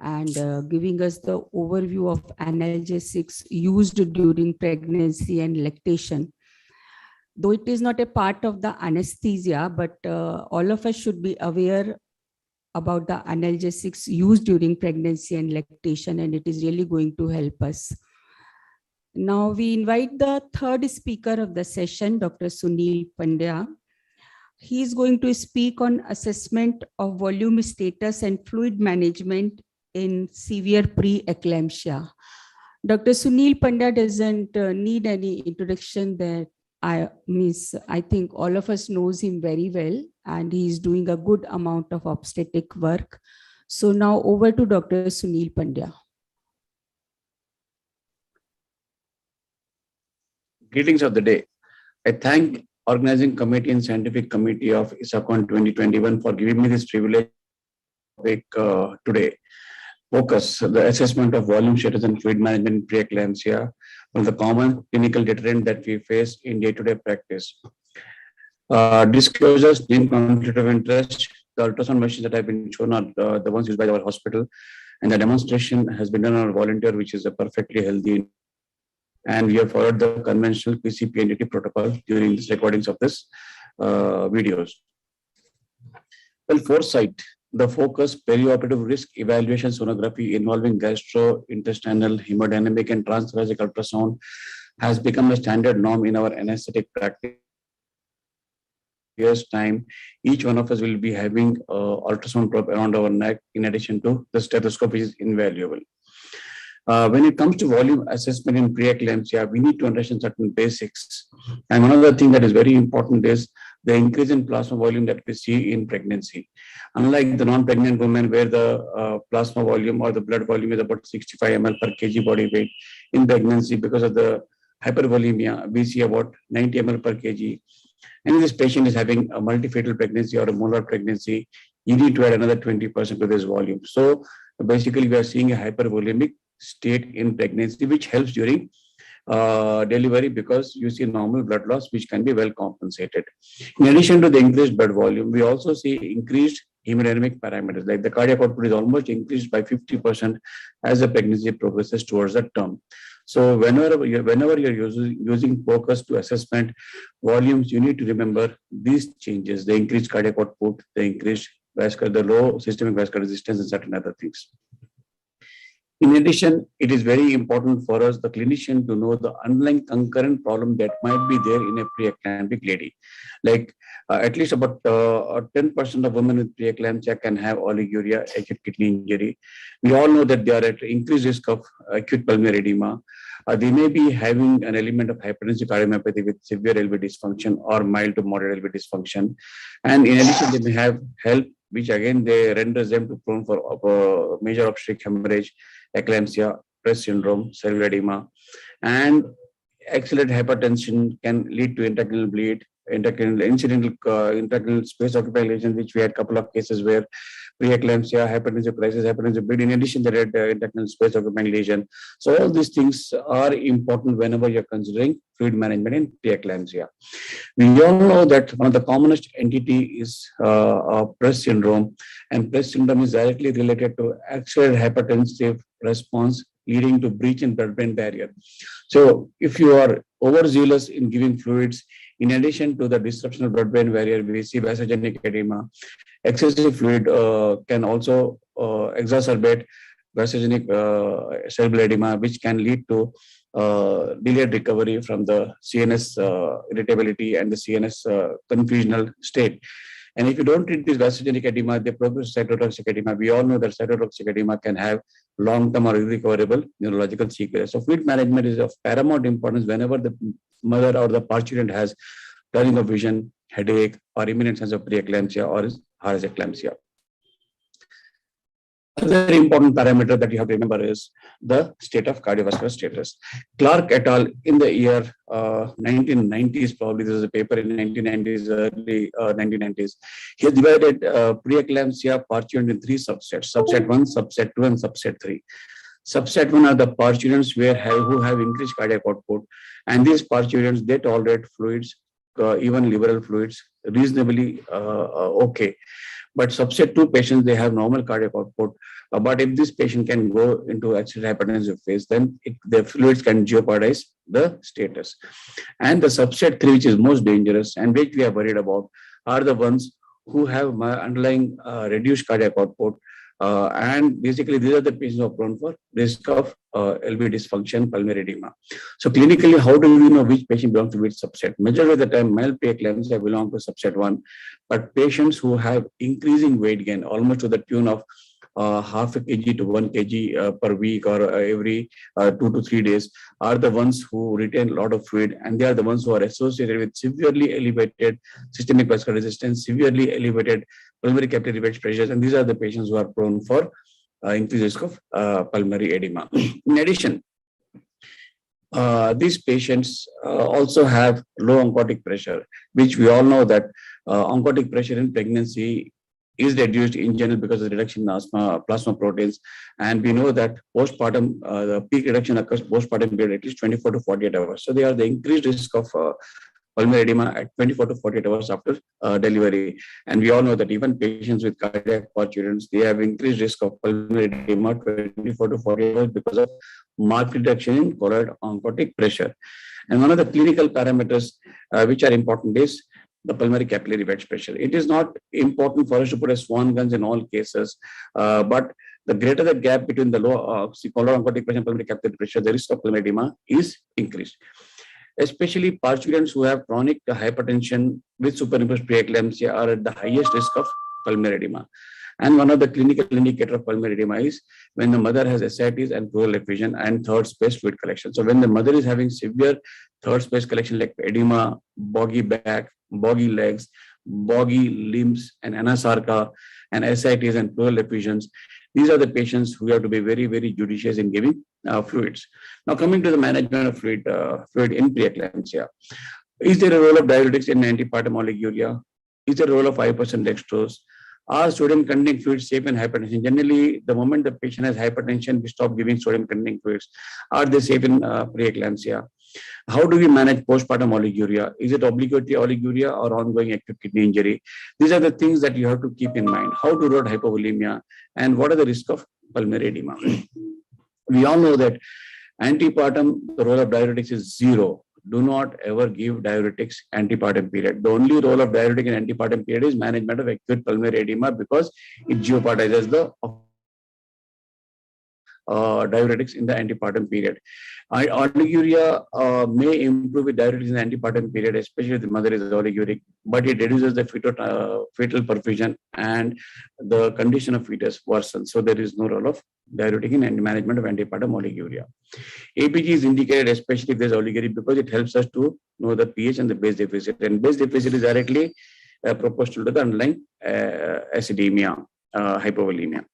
and giving us the overview of analgesics used during pregnancy and lactation. Though it is not a part of the anesthesia, but all of us should be aware about the analgesics used during pregnancy and lactation, and it is really going to help us. Now we invite the third speaker of the session, Dr. Sunil Pandya. He is going to speak on assessment of volume status and fluid management in severe preeclampsia. Dr. Sunil Pandya doesn't need any introduction that I think all of us knows him very well, and he is doing a good amount of obstetric work. So now over to Dr. Sunil Pandya. Greetings of the day. I thank Organizing Committee and Scientific Committee of Isacon 2021 for giving me this privilege today. Focus, the assessment of volume status and fluid management in preeclampsia, one of the common clinical deterrent that we face in day-to-day practice. Disclosures, name, conflict of interest. The ultrasound machines that have been shown are the ones used by our hospital, and the demonstration has been done on a volunteer, which is a perfectly healthy. And we have followed the conventional PCP-NDT protocol during these recordings of this videos. Well, foresight, the focus perioperative risk evaluation sonography involving gastrointestinal, hemodynamic, and transthoracic ultrasound has become a standard norm in our anesthetic practice. Years time, each one of us will be having ultrasound probe around our neck in addition to the stethoscope, which is invaluable. When it comes to volume assessment in preeclampsia, we need to understand certain basics. And another thing that is very important is the increase in plasma volume that we see in pregnancy. Unlike the non-pregnant women, where the plasma volume or the blood volume is about 65 ml per kg body weight, in pregnancy, because of the hypervolemia, we see about 90 ml per kg. And if this patient is having a multifetal pregnancy or a molar pregnancy, you need to add another 20% to this volume. So basically, we are seeing a hypervolemic state in pregnancy, which helps during delivery, because you see normal blood loss, which can be well compensated. In addition to the increased blood volume, we also see increased hemodynamic parameters, like the cardiac output is almost increased by 50% as the pregnancy progresses towards the term. So whenever you're using focus to assessment volumes, you need to remember these changes: the increased cardiac output, the increased vascular, the low systemic vascular resistance, and certain other things. In addition, it is very important for us, the clinician, to know the underlying concurrent problem that might be there in a preeclamptic lady. Like at least about 10% of women with preeclampsia can have oliguria, acute kidney injury. We all know that they are at increased risk of acute pulmonary edema. They may be having an element of hypertensive cardiomyopathy with severe LV dysfunction or mild to moderate LV dysfunction. And in addition, they may have HELP, which again they renders them to prone for major obstetric hemorrhage, eclampsia, Press syndrome, cellular edema, and accelerated hypertension can lead to intracranial bleed, incidental intracranial space occupying lesion, which we had a couple of cases where preeclampsia, hypertensive crisis, hypertensive bleed. In addition, there had intracranial space occupying lesion. So all these things are important whenever you're considering fluid management in preeclampsia. We all know that one of the commonest entity is Press syndrome, and Press syndrome is directly related to accelerated hypertensive response leading to breach in blood-brain barrier. So if you are overzealous in giving fluids, in addition to the disruption of blood-brain barrier, we see vasogenic edema. Excessive fluid can also exacerbate vasogenic cerebral edema, which can lead to delayed recovery from the CNS irritability and the CNS confusional state. And if you don't treat this vasogenic edema, they progress cytotoxic edema. We all know that cytotoxic edema can have long-term or irrecoverable neurological sequelae. So fluid management is of paramount importance whenever the mother or the parturient has turning of vision, headache, or imminent sense of preeclampsia or has eclampsia. Another important parameter that you have to remember is the state of cardiovascular status. Clark et al. In the year 1990s, probably this is a paper in 1990s, early 1990s. He has divided preeclampsia parturients in three subsets: subset 1, subset 2, and subset 3. Subset 1 are the parturients who have increased cardiac output, and these parturients, they tolerate fluids, even liberal fluids, reasonably okay. But subset 2 patients, they have normal cardiac output. But if this patient can go into accelerated hypertensive phase, then the fluids can jeopardize the status. And the subset 3, which is most dangerous and which we are worried about, are the ones who have underlying reduced cardiac output. And basically, these are the patients who are prone for risk of LV dysfunction, pulmonary edema. So clinically, how do we know which patient belongs to which subset? Majority of the time, mild preeclampsia belong to subset 1, but patients who have increasing weight gain, almost to the tune of half a kg to 1 kg per week or every 2 to 3 days, are the ones who retain a lot of fluid, and they are the ones who are associated with severely elevated systemic vascular resistance, severely elevated pulmonary capillary wedge pressures, and these are the patients who are prone for increased risk of pulmonary edema. In addition, these patients also have low oncotic pressure, which we all know that oncotic pressure in pregnancy is reduced in general because of the reduction in plasma proteins. And we know that postpartum, the peak reduction occurs postpartum period at least 24 to 48 hours. So they are the increased risk of pulmonary edema at 24 to 48 hours after delivery. And we all know that even patients with cardiac parturients, they have increased risk of pulmonary edema 24 to 48 hours because of marked reduction in choroid oncotic pressure. And one of the clinical parameters which are important is the pulmonary capillary wedge pressure. It is not important for us to put a swan guns in all cases, but the greater the gap between the low choroid oncotic pressure and pulmonary capillary pressure, the risk of pulmonary edema is increased. Especially parturients who have chronic hypertension with superimposed preeclampsia are at the highest risk of pulmonary edema. And one of the clinical indicators of pulmonary edema is when the mother has ascites and pleural effusion and third space fluid collection. So when the mother is having severe third space collection like edema, boggy back, boggy legs, boggy limbs, and anasarca, and ascites and pleural effusions, these are the patients who have to be very, very judicious in giving fluids. Now, coming to the management of fluid in preeclampsia, is there a role of diuretics in antepartum oliguria? Is there a role of 5% dextrose? Are sodium-containing fluids safe in hypertension? Generally, the moment the patient has hypertension, we stop giving sodium-containing fluids. Are they safe in preeclampsia? How do we manage postpartum oliguria? Is it obligatory oliguria or ongoing acute kidney injury? These are the things that you have to keep in mind. How to rule out hypovolemia and what are the risks of pulmonary edema? We all know that antepartum, the role of diuretics is 0. Do not ever give diuretics antepartum period. The only role of diuretic in antepartum period is management of acute pulmonary edema because it jeopardizes the diuretics in the antepartum period. Oliguria may improve with diuretics in the antepartum period, especially if the mother is oliguric, but it reduces the fetal perfusion and the condition of fetus worsens. So there is no role of diuretic in management of antepartum oliguria. APG is indicated especially if there is oliguria because it helps us to know the pH and the base deficit. And base deficit is directly proportional to the underlying acidemia, hypovolemia.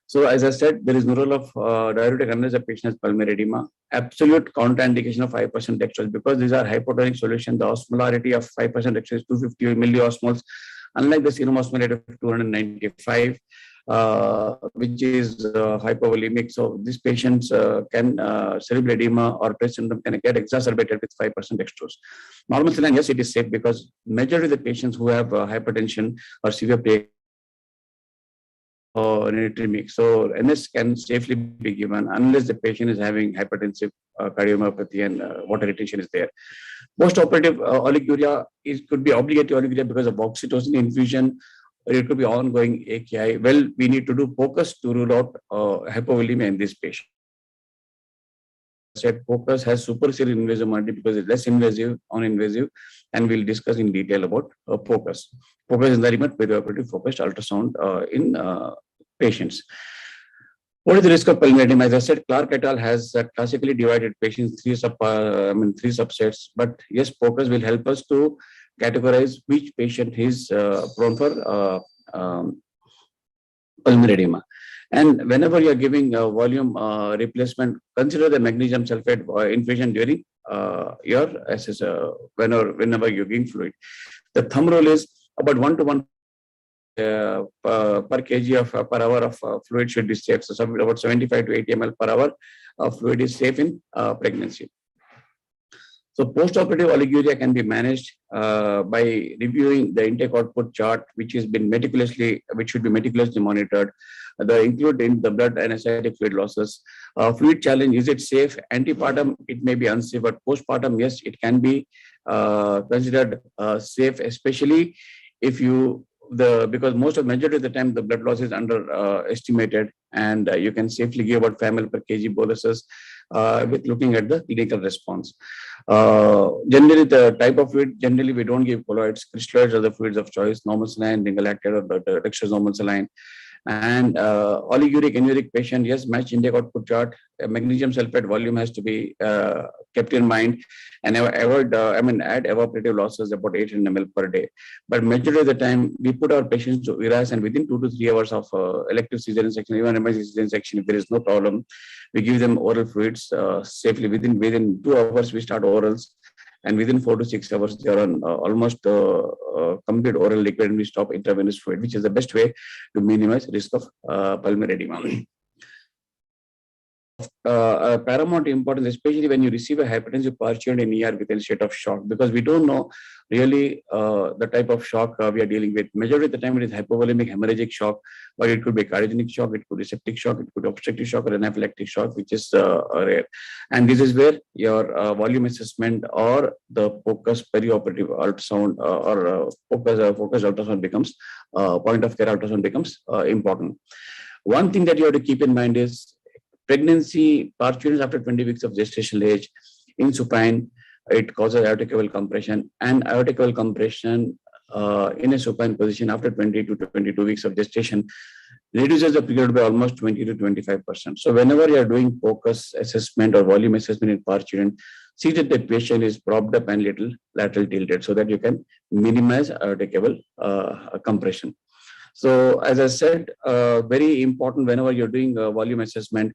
So as I said, there is no role of diuretic unless the patient has pulmonary edema. Absolute contraindication of 5% dextrose because these are hypotonic solution. The osmolarity of 5% dextrose is 250 milliosmoles, unlike the serum osmolarity of 295, which is hypovolemic. So these patients can cerebral edema or Tourette syndrome can get exacerbated with 5% dextrose. Normal saline, yes, it is safe because majority of the patients who have hypertension or severe pre or natremic. So NS can safely be given unless the patient is having hypertensive cardiomyopathy and water retention is there. Post-operative oliguria could be obligatory oliguria because of oxytocin infusion, or it could be ongoing AKI. Well, we need to do focus to rule out hypovolemia in this patient. Said focus has superseded invasive monitoring because it's less invasive, non-invasive, and we'll discuss in detail about focus. Focus is very much perioperative focused ultrasound in patients. What is the risk of pulmonary edema? As I said, Clark et al. Has classically divided patients three subsets. But yes, focus will help us to categorize which patient is prone for pulmonary edema. And whenever you are giving volume replacement, consider the magnesium sulfate infusion during your whenever you're giving fluid. The thumb rule is about 1 to 1 per kg of per hour of fluid should be safe. So about 75 to 80 ml per hour of fluid is safe in pregnancy. So post-operative oliguria can be managed by reviewing the intake-output chart, which should be meticulously monitored. The include in the blood and acidic fluid losses. Fluid challenge, is it safe? Antepartum, it may be unsafe, but postpartum, yes, it can be considered safe, especially if you because majority of the time the blood loss is underestimated, and you can safely give about 5 ml per kg boluses with looking at the clinical response. Generally, the type of fluid, generally we don't give colloids. Crystalloids are the fluids of choice, normal saline, ringalactate, or dextrose normal saline. And oliguric, anuric patient, yes, match intake output chart. Magnesium sulfate volume has to be kept in mind, and avoid, add evaporative losses about 800 ml per day. But majority of the time, we put our patients to ERAS, and within 2 to 3 hours of elective cesarean section, even emergency cesarean section, if there is no problem, we give them oral fluids safely. Within 2 hours, we start orals. And within 4 to 6 hours, they are on almost complete oral liquid, and we stop intravenous fluid, which is the best way to minimize risk of pulmonary edema. Paramount importance, especially when you receive a hypertensive patient in ER within state of shock, because we don't know really the type of shock we are dealing with. Majority of the time it is hypovolemic hemorrhagic shock, but it could be cardiogenic shock, it could be septic shock, it could be obstructive shock or anaphylactic shock, which is rare. And this is where your volume assessment or the focus perioperative ultrasound or focus ultrasound becomes point of care ultrasound becomes important. One thing that you have to keep in mind is pregnancy, parturients after 20 weeks of gestational age, in supine, it causes aortic valve compression, and aortic valve compression in a supine position after 20 to 22 weeks of gestation reduces the period by almost 20 to 25%. So whenever you are doing focus assessment or volume assessment in parturient, see that the patient is propped up and little lateral tilted so that you can minimize aortic valve compression. So as I said, very important whenever you're doing volume assessment,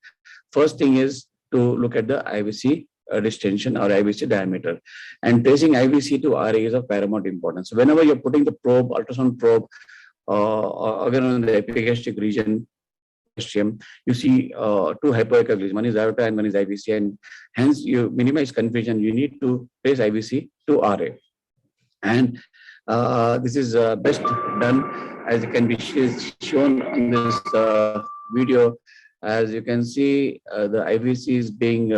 first thing is to look at the IVC distension or IVC diameter, and tracing IVC to RA is of paramount importance. So whenever you're putting the probe, ultrasound probe, again on the epigastric region, you see two hypoechoic lesions, one is aorta and one is IVC, and hence you minimize confusion. You need to trace IVC to RA, and this is best done as it can be shown in this video. As you can see, the IVC is being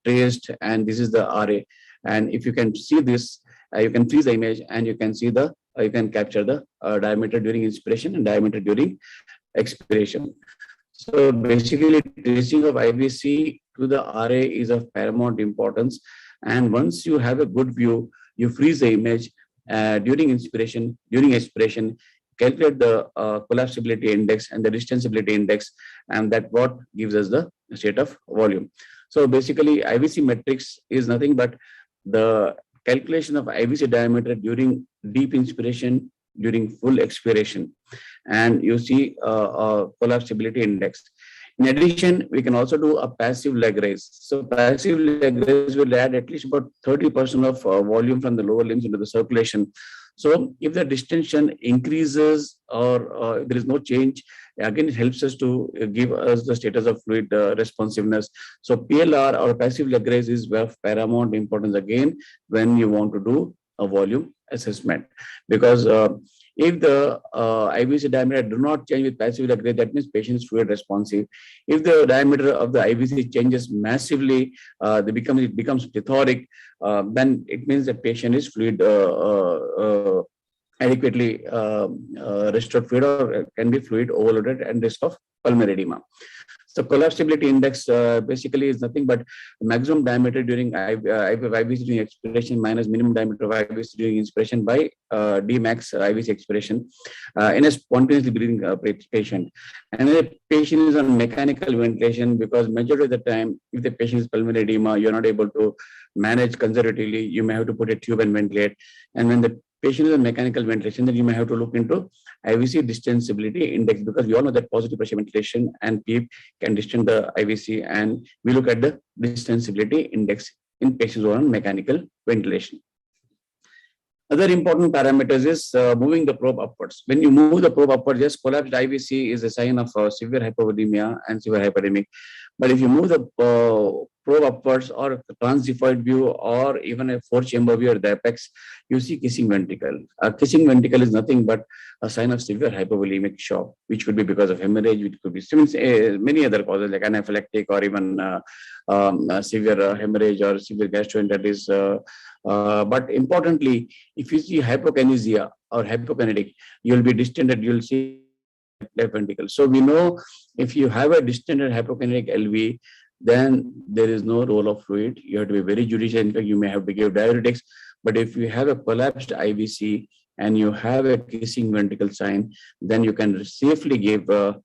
traced, and this is the RA. And if you can see this, you can freeze the image, and you can see you can capture the diameter during inspiration and diameter during expiration. So basically, tracing of IVC to the RA is of paramount importance. And once you have a good view, you freeze the image during expiration, calculate the collapsibility index and the distensibility index, and that what gives us the state of volume. So basically, IVC matrix is nothing but the calculation of IVC diameter during deep inspiration, during full expiration, and you see collapsibility index. In addition, we can also do a passive leg raise. So passive leg raise will add at least about 30% of volume from the lower limbs into the circulation. So if the distension increases or if there is no change, again, it helps us to give us the status of fluid responsiveness. So PLR or passive leg raise is of paramount importance again when you want to do a volume assessment, because if the IVC diameter do not change with passive leg raise, that means patient is fluid responsive. If the diameter of the IVC changes massively, it becomes plethoric, then it means the patient is fluid adequately restored fluid, or can be fluid overloaded and risk of pulmonary edema. So collapsibility index basically is nothing but maximum diameter during IVC during expiration minus minimum diameter of IVC during inspiration by D max IVC expiration in a spontaneously breathing patient. And the patient is on mechanical ventilation, because majority of the time, if the patient is pulmonary edema, you're not able to manage conservatively, you may have to put a tube and ventilate. And when the patient is on mechanical ventilation, then you may have to look into IVC distensibility index, because we all know that positive pressure ventilation and PEEP can distend the IVC, and we look at the distensibility index in patients who are on mechanical ventilation. Other important parameters is moving the probe upwards. When you move the probe upwards, yes, collapsed IVC is a sign of severe hypovolemia and severe hyperemic. But if you move the probe upwards, or a transdefoid view, or even a four-chamber view at the apex, you see kissing ventricle. Kissing ventricle is nothing but a sign of severe hypovolemic shock, which could be because of hemorrhage, which could be many other causes like anaphylactic, or even severe hemorrhage or severe gastroenteritis. But importantly, if you see hypokinesia or hypokinetic, you'll be distended, you'll see left ventricle. So we know if you have a distended hypokinetic LV, then there is no role of fluid. You have to be very judicious. In fact, you may have to give diuretics. But if you have a collapsed IVC and you have a kissing ventricle sign, then you can safely give fluid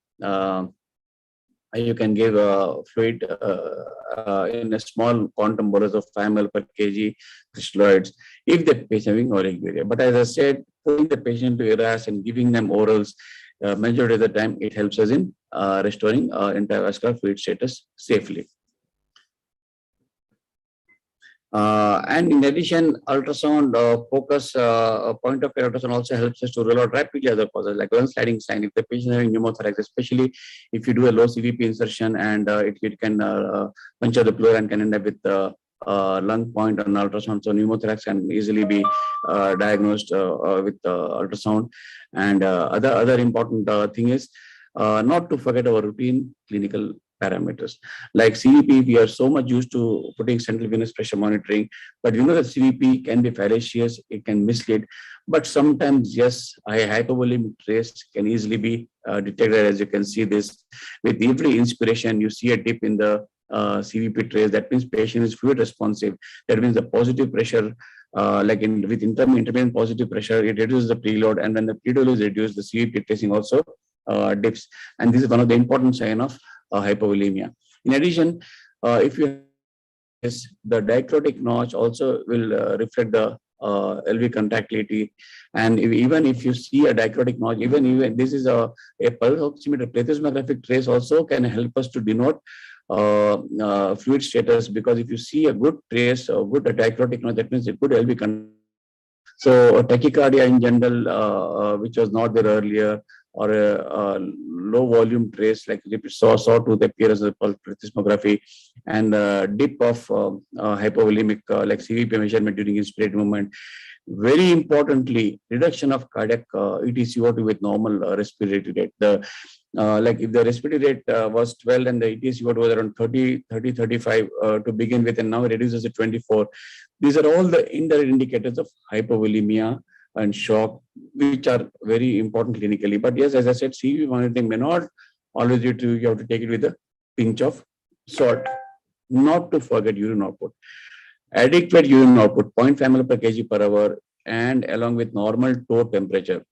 in a small quantum bolus of 5 ml per kg crystalloids if the patient is having oliguria. But as I said, putting the patient to ERAS and giving them orals, majority of the time, it helps us in restoring intravascular fluid status safely. And in addition, ultrasound focus point of care ultrasound also helps us to rule out rapidly other causes like one sliding sign. If the patient is having pneumothorax, especially if you do a low CVP insertion and it can puncture the pleura and can end up with lung point on ultrasound. So pneumothorax can easily be diagnosed with ultrasound. And other important thing is not to forget our routine clinical parameters. Like CVP, we are so much used to putting central venous pressure monitoring, but you know that CVP can be fallacious, it can mislead, but sometimes, yes, a hypovolemic trace can easily be detected. As you can see this, with every inspiration, you see a dip in the CVP trace. That means patient is fluid responsive. That means the positive pressure, with intermittent positive pressure, it reduces the preload, and when the preload is reduced, the CVP tracing also dips. And this is one of the important sign of hypovolemia. In addition, if you have the dicrotic notch also will reflect the LV contractility, and even if you see a dicrotic notch, even this is a pulse oximeter plethysmographic trace also can help us to denote fluid status, because if you see a good trace, a good dicrotic notch, that means a good LV contractility. So tachycardia in general, which was not there earlier, or a low volume trace like sawtooth appearance of plethysmography, and dip of hypovolemic like CVP measurement during inspiratory movement. Very importantly, reduction of cardiac ETCO2 with normal respiratory rate. Like if the respiratory rate was 12 and the ETCO2 was around 35 to begin with, and now it reduces to 24. These are all the indirect indicators of hypovolemia and shock, which are very important clinically. But yes, as I said, CVP monitoring may not always you have to take it with a pinch of salt. Not to forget urine output. Adequate urine output, 0.5 ml per kg per hour, and along with normal toe temperature.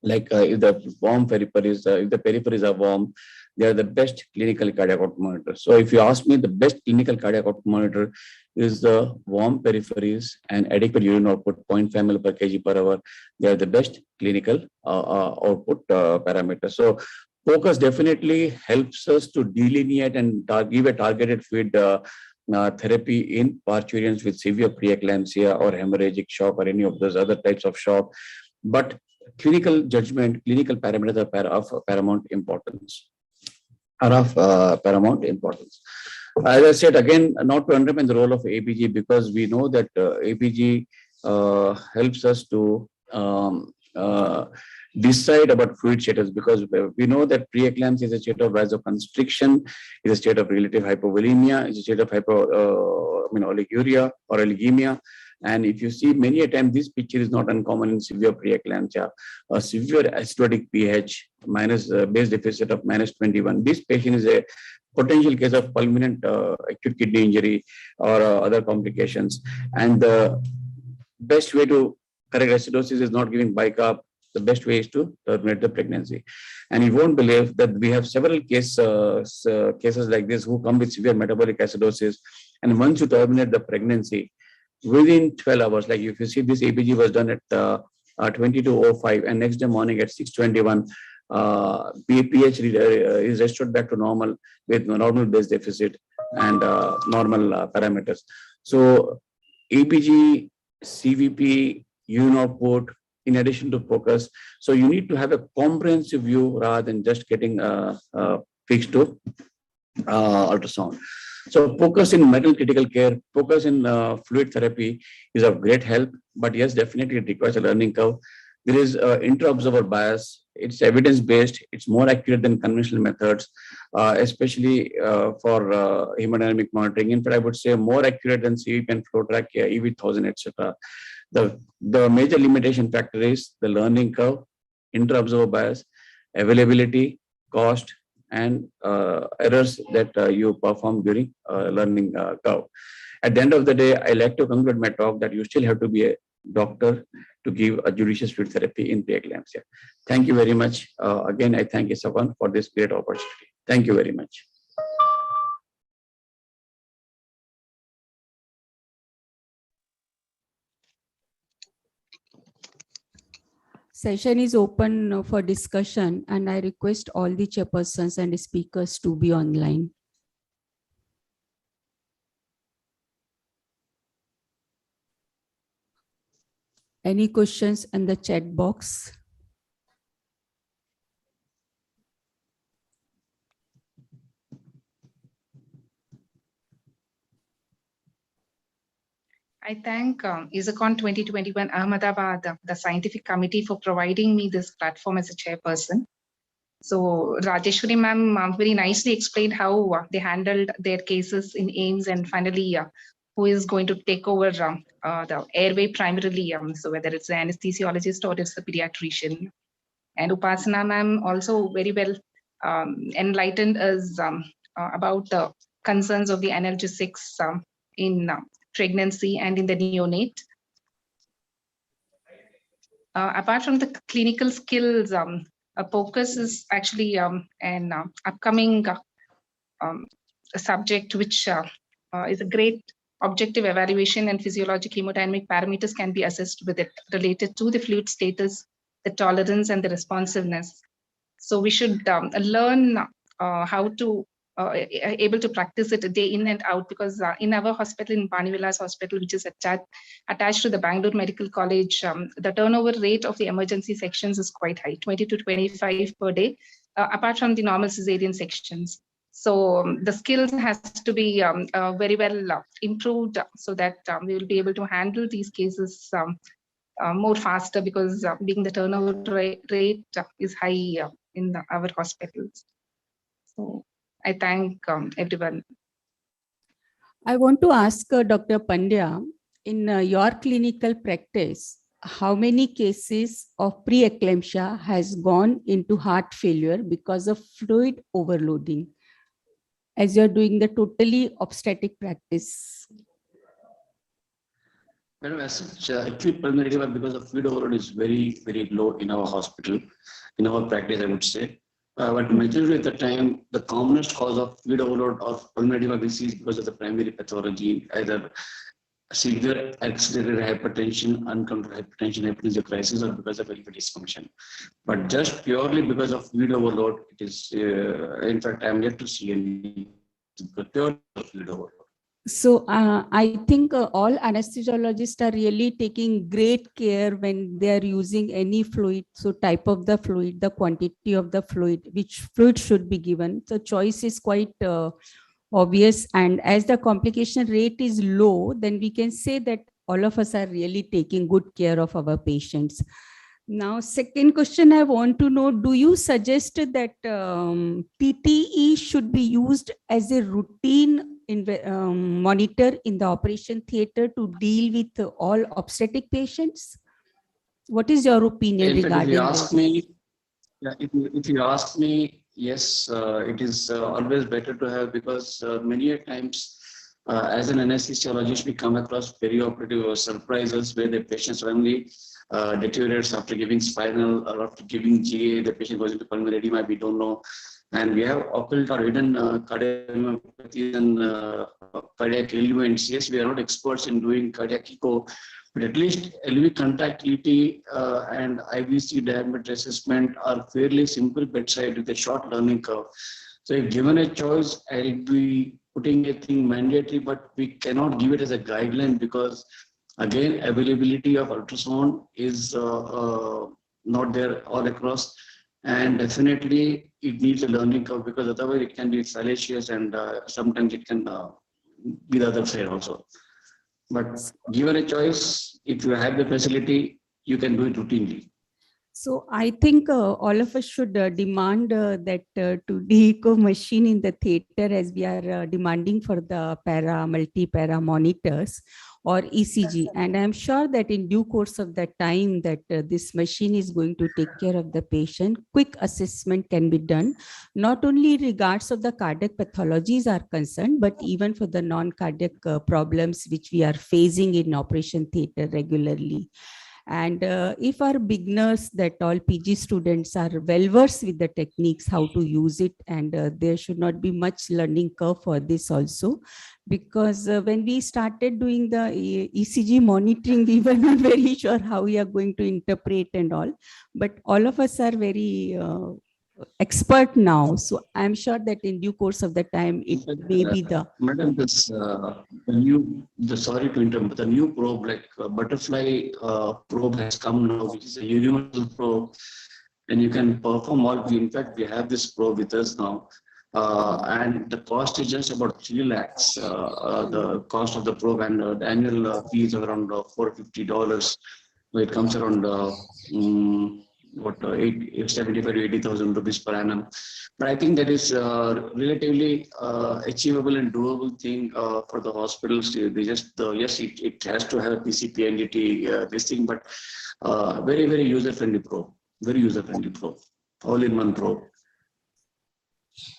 Like if the warm periphery is, if the peripheries are warm, they are the best clinical cardiac output monitor. So if you ask me, the best clinical cardiac output monitor is the warm peripheries and adequate urine output, 0.5 ml per kg per hour. They are the best clinical output parameters. So focus definitely helps us to delineate and give a targeted feed therapy in parturients with severe preeclampsia or hemorrhagic shock or any of those other types of shock. But clinical judgment, clinical parameters are of paramount importance. As I said, again, not to undermine the role of ABG, because we know that ABG helps us to decide about fluid status, because we know that preeclampsia is a state of vasoconstriction, is a state of relative hypovolemia, is a state of oliguria or oligemia. And if you see, many a time this picture is not uncommon in severe preeclampsia, a severe acidotic pH minus base deficit of -21. This patient is a potential case of fulminant acute kidney injury or other complications. And the best way to correct acidosis is not giving bicarb. The best way is to terminate the pregnancy. And you won't believe that we have several cases like this who come with severe metabolic acidosis. And once you terminate the pregnancy, within 12 hours, like if you see this ABG was done at 22:05 and next day morning at 6:21, pH is restored back to normal with normal base deficit and normal parameters. So ABG, CVP, urine output, in addition to focus. So you need to have a comprehensive view rather than just getting fixed to ultrasound. So focus in medical critical care, focus in fluid therapy is of great help, but yes, definitely it requires a learning curve. There is inter-observer bias. It's evidence-based. It's more accurate than conventional methods, especially for hemodynamic monitoring. In fact, I would say more accurate than CVP and flow track, EV1000, etc. The major limitation factor is the learning curve, inter-observer bias, availability, cost, and errors that you perform during learning curve. At the end of the day, I like to conclude my talk that you still have to be a doctor to give a judicious fluid therapy in preeclampsia. Thank you very much. Again, I thank Isacon for this great opportunity. Thank you very much. Session is open for discussion, and I request all the chairpersons and speakers to be online. Any questions in the chat box? I thank Isacon 2021 Ahmedabad, the scientific committee, for providing me this platform as a chairperson. So Rajeshwari ma'am very nicely explained how they handled their cases in AIMS, and finally who is going to take over the airway primarily. So whether it's an anesthesiologist or it's the pediatrician. And Upasana ma'am also very well enlightened us about the concerns of the analgesics in pregnancy and in the neonate. Apart from the clinical skills, a focus is actually an upcoming subject which is a great objective evaluation, and physiologic hemodynamic parameters can be assessed with it related to the fluid status, the tolerance, and the responsiveness. So we should learn how to able to practice it day in and out, because in our hospital, in Panivilas Hospital, which is attached to the Bangalore Medical College, the turnover rate of the emergency sections is quite high, 20 to 25 per day, apart from the normal cesarean sections. So the skills has to be very well improved so that we will be able to handle these cases more faster, because being the turnover rate is high in our hospitals. So I thank everyone. I want to ask Dr. Pandya, in your clinical practice, how many cases of preeclampsia has gone into heart failure because of fluid overloading, as you're doing the totally obstetric practice? Well, as such, acute pulmonary edema because of fluid overload is very, very low in our hospital, in our practice, I would say. But majority of the time, the commonest cause of fluid overload or pulmonary edema we see is because of the primary pathology, either severe accelerated hypertension, uncontrolled hypertension, hypertension crisis, or because of LV dysfunction. But just purely because of fluid overload, it is, in fact, I'm yet to see any pure fluid overload. So I think all anesthesiologists are really taking great care when they are using any fluid. So type of the fluid, the quantity of the fluid, which fluid should be given. So choice is quite obvious. And as the complication rate is low, then we can say that all of us are really taking good care of our patients. Now, second question I want to know, do you suggest that TTE should be used as a routine monitor in the operation theater to deal with all obstetric patients? What is your opinion regarding this? If you ask me, yes, it is always better to have, because many a times as an anesthesiologist, we come across perioperative surprises where the patient suddenly deteriorates after giving spinal or after giving GA, the patient goes into pulmonary edema, we don't know. And we have occult or hidden cardiomyopathies and cardiac elements. Yes, we are not experts in doing cardiac echo, but at least LV contractility and IVC diameter assessment are fairly simple bedside with a short learning curve. So if given a choice, I'll be putting a thing mandatory, but we cannot give it as a guideline because, again, availability of ultrasound is not there all across. And definitely it needs a learning curve, because otherwise it can be fallacious and sometimes it can be the other side also. But given a choice, if you have the facility, you can do it routinely. So I think all of us should demand that to de-echo machine in the theater, as we are demanding for the multi-para monitors or ECG. And I'm sure that in due course of the time that this machine is going to take care of the patient, quick assessment can be done, not only in regards of the cardiac pathologies are concerned, but even for the non-cardiac problems which we are facing in operation theater regularly. And if our beginners, that all PG students are well versed with the techniques, how to use it, and there should not be much learning curve for this also, because when we started doing the ECG monitoring, we were not very sure how we are going to interpret and all, but all of us are very expert now. So I'm sure that in due course of the time, it may be the... Madam, this sorry to interrupt, the new probe, like butterfly probe has come now, which is a universal probe, and you can perform all. In fact, we have this probe with us now, and the cost is just about 3 lakhs, the cost of the probe, and the annual fee is around $450. So it comes around 75 to 80,000 rupees per annum. But I think that is relatively achievable and doable thing for the hospitals. They just yes, it has to have a PCP entity this thing, but very, very user friendly probe, very user friendly probe, all in one probe.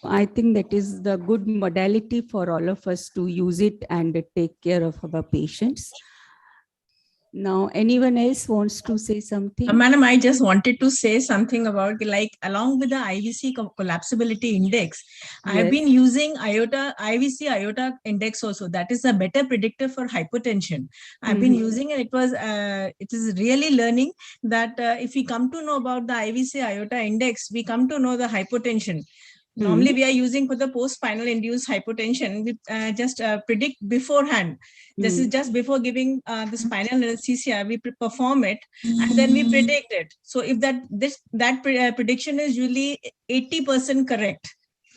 I think that is the good modality for all of us to use it and take care of our patients. Now, anyone else wants to say something? Madam, I just wanted to say something about, like, along with the IVC collapsibility index, I have been using IVC iota index also. That is a better predictor for hypertension. I've been using it. It is really learning that if we come to know about the IVC iota index, we come to know the hypertension. Normally, we are using for the post-spinal induced hypertension. We just predict beforehand. This is just before giving the spinal anesthesia. We perform it and then we predict it. So if that prediction is usually 80% correct.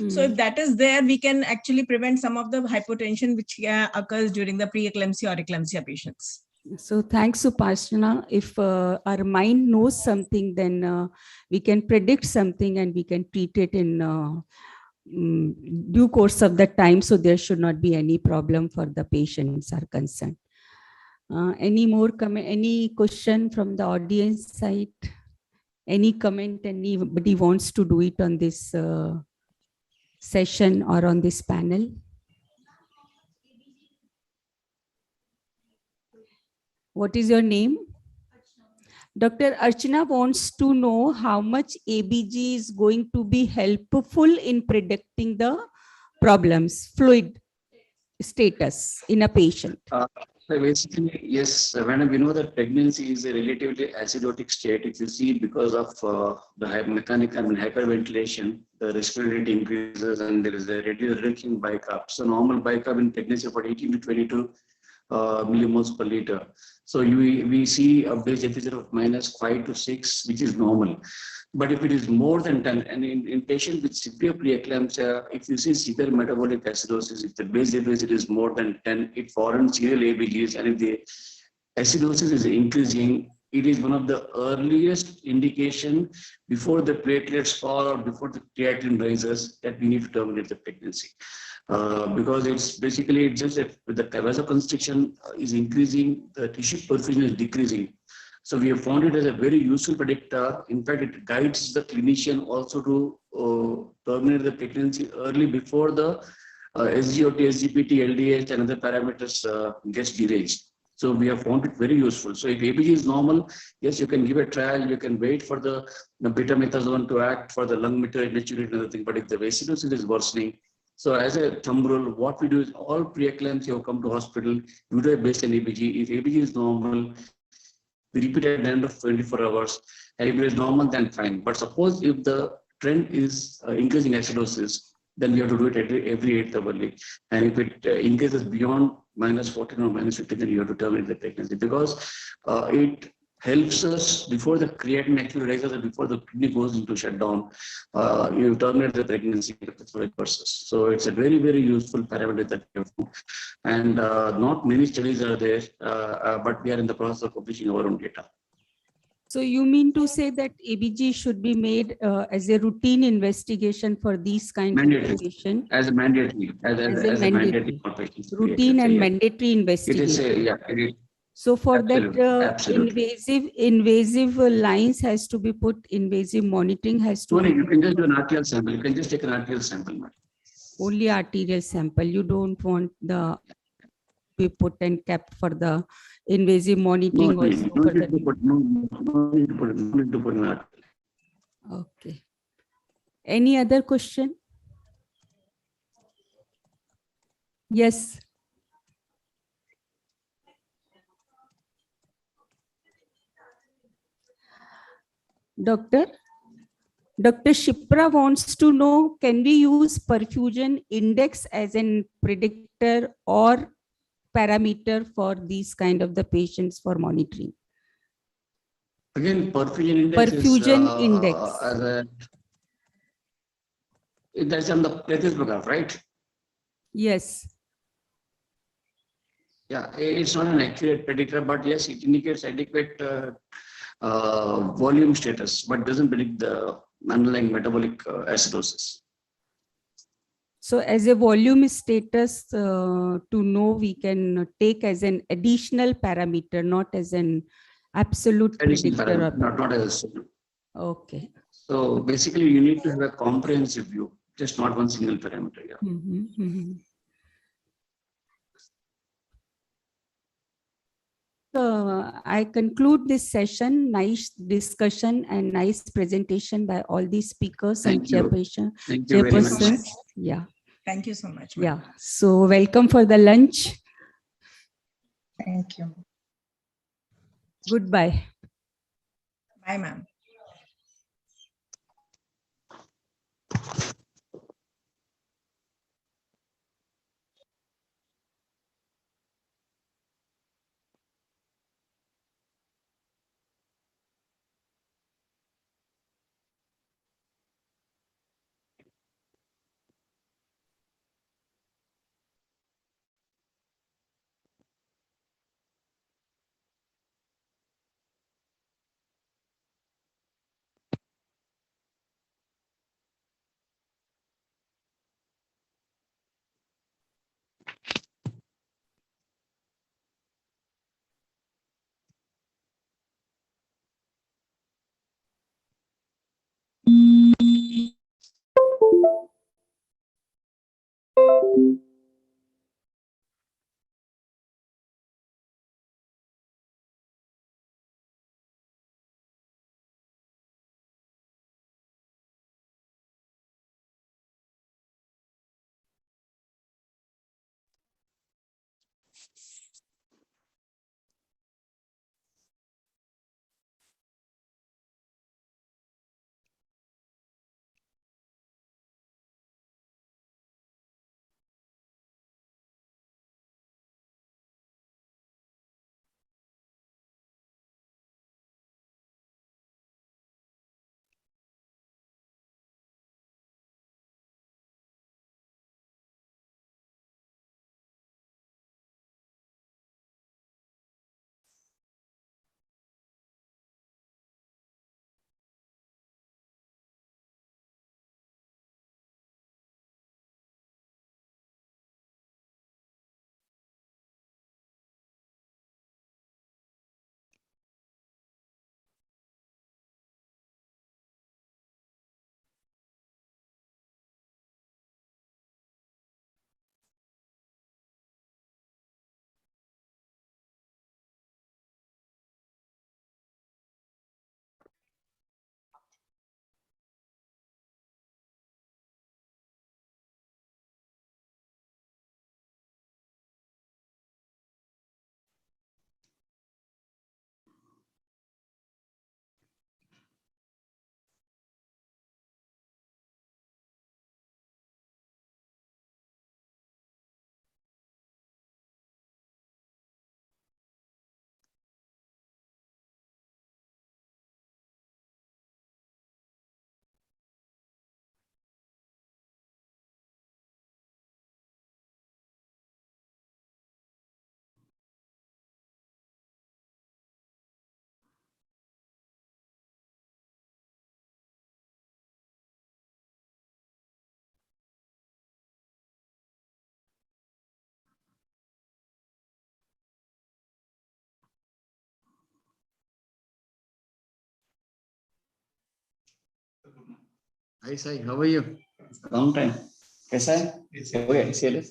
So if that is there, we can actually prevent some of the hypertension which occurs during the preeclampsia or eclampsia patients. So thanks, Upasana. If our mind knows something, then we can predict something and we can treat it in due course of the time. So there should not be any problem for the patients are concerned. Any more comment? Any question from the audience side? Any comment anybody wants to do it on this session or on this panel? What is your name? Dr. Archana wants to know how much ABG is going to be helpful in predicting the problems, fluid status in a patient. So basically, yes, when we know that pregnancy is a relatively acidotic state, if you see because of the mechanical hyperventilation, the respiratory rate increases and there is a reduction bicarb. So normal bicarb in pregnancy about 18 to 22 millimoles per liter. So we see a base deficit of -5 to 6, which is normal. But if it is more than 10, and in patients with severe preeclampsia, if you see severe metabolic acidosis, if the base deficit is more than 10, it warrants serial ABGs. And if the acidosis is increasing, it is one of the earliest indication before the platelets fall or before the creatinine rises that we need to terminate the pregnancy. Because it's basically just that the vasoconstriction is increasing, the tissue perfusion is decreasing. So we have found it as a very useful predictor. In fact, it guides the clinician also to terminate the pregnancy early before the SGOT, SGPT, LDH, and other parameters gets deranged. So we have found it very useful. So if ABG is normal, yes, you can give a trial. You can wait for the betamethasone to act for the lung maturity and other thing. But if the acidosis is worsening, so as a thumb rule, what we do is all preeclampsia who come to hospital, we do a baseline ABG. If ABG is normal, we repeat at the end of 24 hours. And if it is normal, then fine. But suppose if the trend is increasing acidosis, then we have to do it every 8th hourly. And if it increases beyond -14 or -15, then you have to terminate the pregnancy because it helps us before the creatinine actually rises and before the kidney goes into shutdown, you terminate the pregnancy if the fluid persists. So it's a very, very useful parameter that we have found. And not many studies are there, but we are in the process of publishing our own data. So you mean to say that ABG should be made as a routine investigation for these kinds of patients? As a mandatory, as a mandatory for patients. Routine and mandatory It investigation. is a, yeah, it is. So for Absolutely, that, absolutely. invasive lines has to be put, invasive monitoring has to Tony, be you can just do an arterial sample. You can just take an arterial sample. only arterial sample. You don't want the be put and kept for the invasive monitoring No also need for the. to put, no need to put an arterial. Okay. Any other question? Yes. Dr. Shipra wants to know, can we use perfusion index as a predictor or parameter for these kind of the patients for monitoring? Again, perfusion index that's on the platelet graph, right? Yes. Yeah, it's not an accurate predictor, but yes, it indicates adequate volume status, but doesn't predict the underlying metabolic acidosis. So as a volume status to know, we can take as an additional parameter, not as an absolute predictor. Not as a okay. So basically, you need to have a comprehensive view, just not one single parameter. Yeah. I conclude this session. Nice discussion and nice presentation by all these speakers and chairpersons. Thank you very much. Yeah. Thank you so much. Yeah. So welcome for the lunch. Thank you. Goodbye. Bye, ma'am. Hi Sai, how are you? Long time. कैसा है? हो गया ACLS?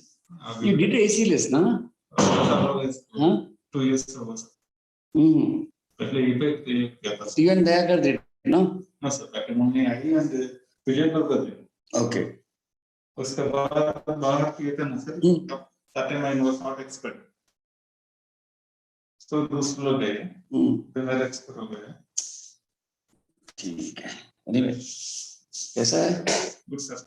You did ACLS, na? Huh? 2 years ago. Hmm. But You and Dayagar did, no? no sir, back in morning I and Vijay Burger. Okay. उसके बाद बाहर किए थे ना sir. That time I was not expert. So दूसरे लोग गए. तो मेरा expert हो गया. ठीक है. Anyway, कैसा है? Good sir.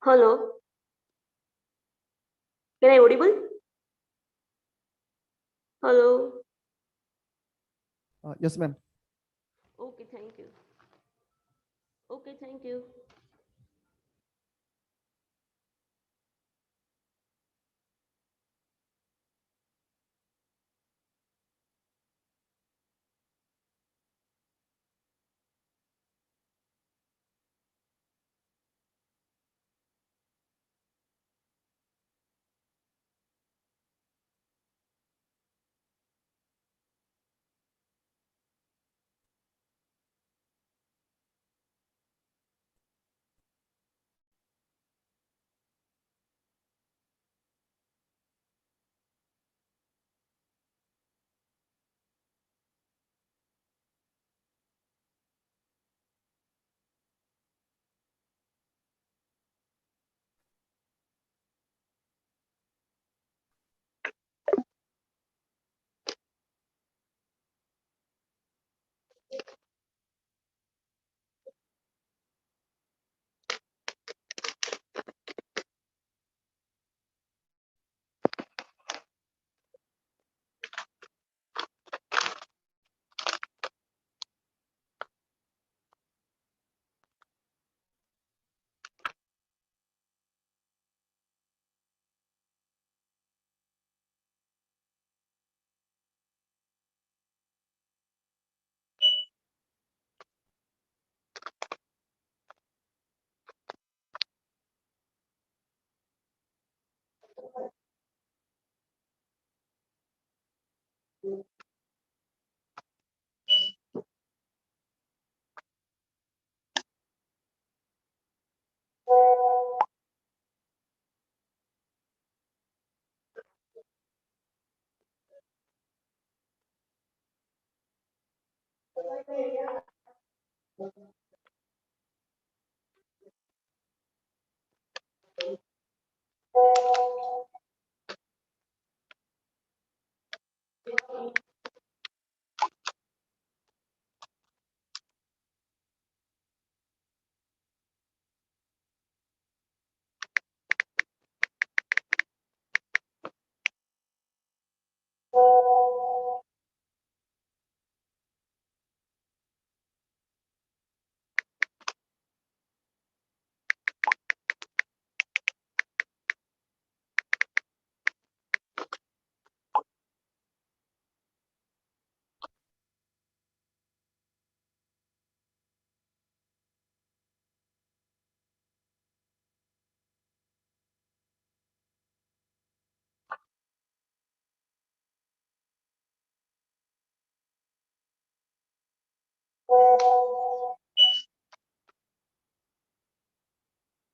Hello, can I audible? Hello. Yes, ma'am. Okay, thank you. Okay, thank you.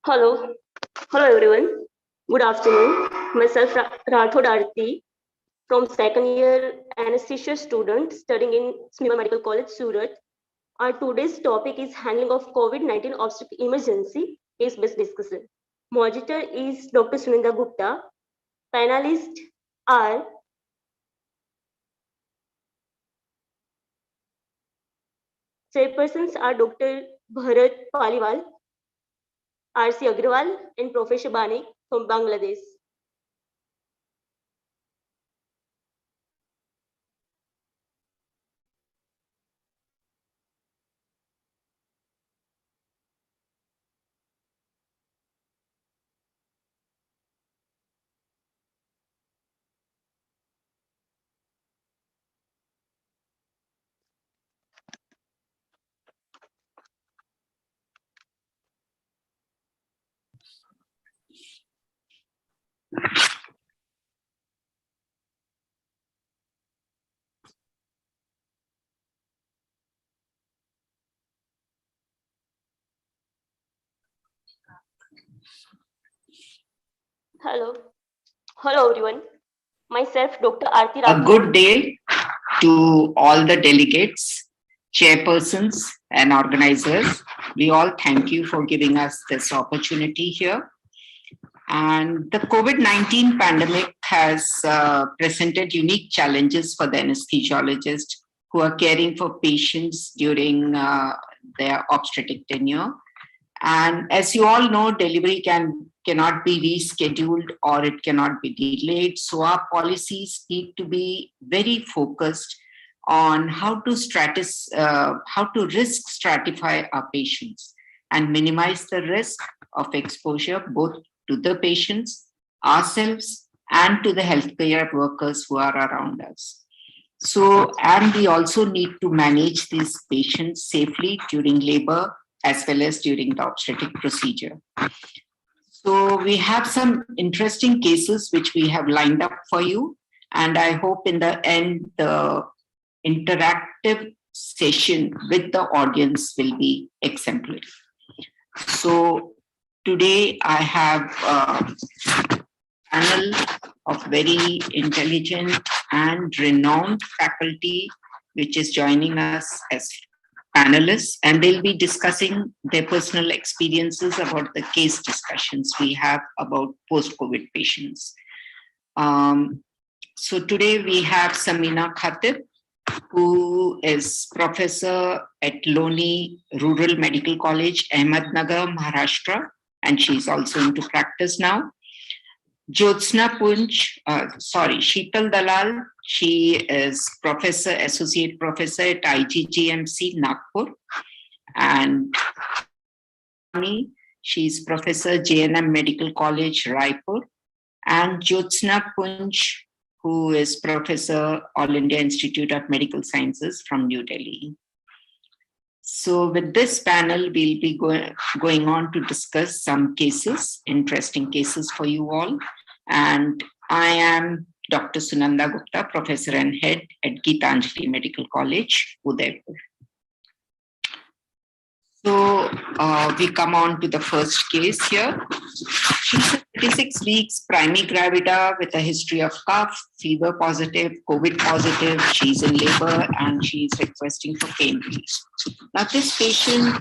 Hello. Hello everyone. Good afternoon. Myself Rathod Arti from second year anesthesia student studying in Smima Medical College, Surat. Our today's topic is handling of COVID-19 obstetric emergency case-based discussion. Moderator is Dr. Suninda Gupta. Panelists are chairpersons are Dr. Bharat Paliwal, R.C. Agrawal, and Professor Bani from Bangladesh. Hello. Hello everyone. Myself, Dr. Arti A good day to all the delegates, chairpersons, and organizers. We all thank you for giving us this opportunity here. And the COVID-19 pandemic has presented unique challenges for the anesthesiologists who are caring for patients during their obstetric tenure. And as you all know, delivery cannot be rescheduled or it cannot be delayed. So our policies need to be very focused on how to risk stratify our patients and minimize the risk of exposure both to the patients, ourselves, and to the healthcare workers who are around us. So, and we also need to manage these patients safely during labor as well as during the obstetric procedure. So we have some interesting cases which we have lined up for you. And I hope in the end, the interactive session with the audience will be exemplary. So today I have a panel of very intelligent and renowned faculty, which is joining us as panelists, and they'll be discussing their personal experiences about the case discussions we have about post-COVID patients. So today we have Samina Khatib, who is professor at Loni Rural Medical College, Ahmednagar, Maharashtra, and she's also into practice now. Sheetal Dalal, she is associate professor at IGGMC, Nagpur. And she's professor, JNM Medical College, Raipur. And Jyotsna Punj, who is professor, All India Institute of Medical Sciences from New Delhi. So with this panel, we'll be going on to discuss some cases, interesting cases for you all. And I am Dr. Sunanda Gupta, professor and head at Geetanjali Medical College, Udaipur. So we come on to the first case here. She's a 36 weeks primary gravida with a history of cough, fever positive, COVID positive. She's in labor and she's requesting for pain relief. Now this patient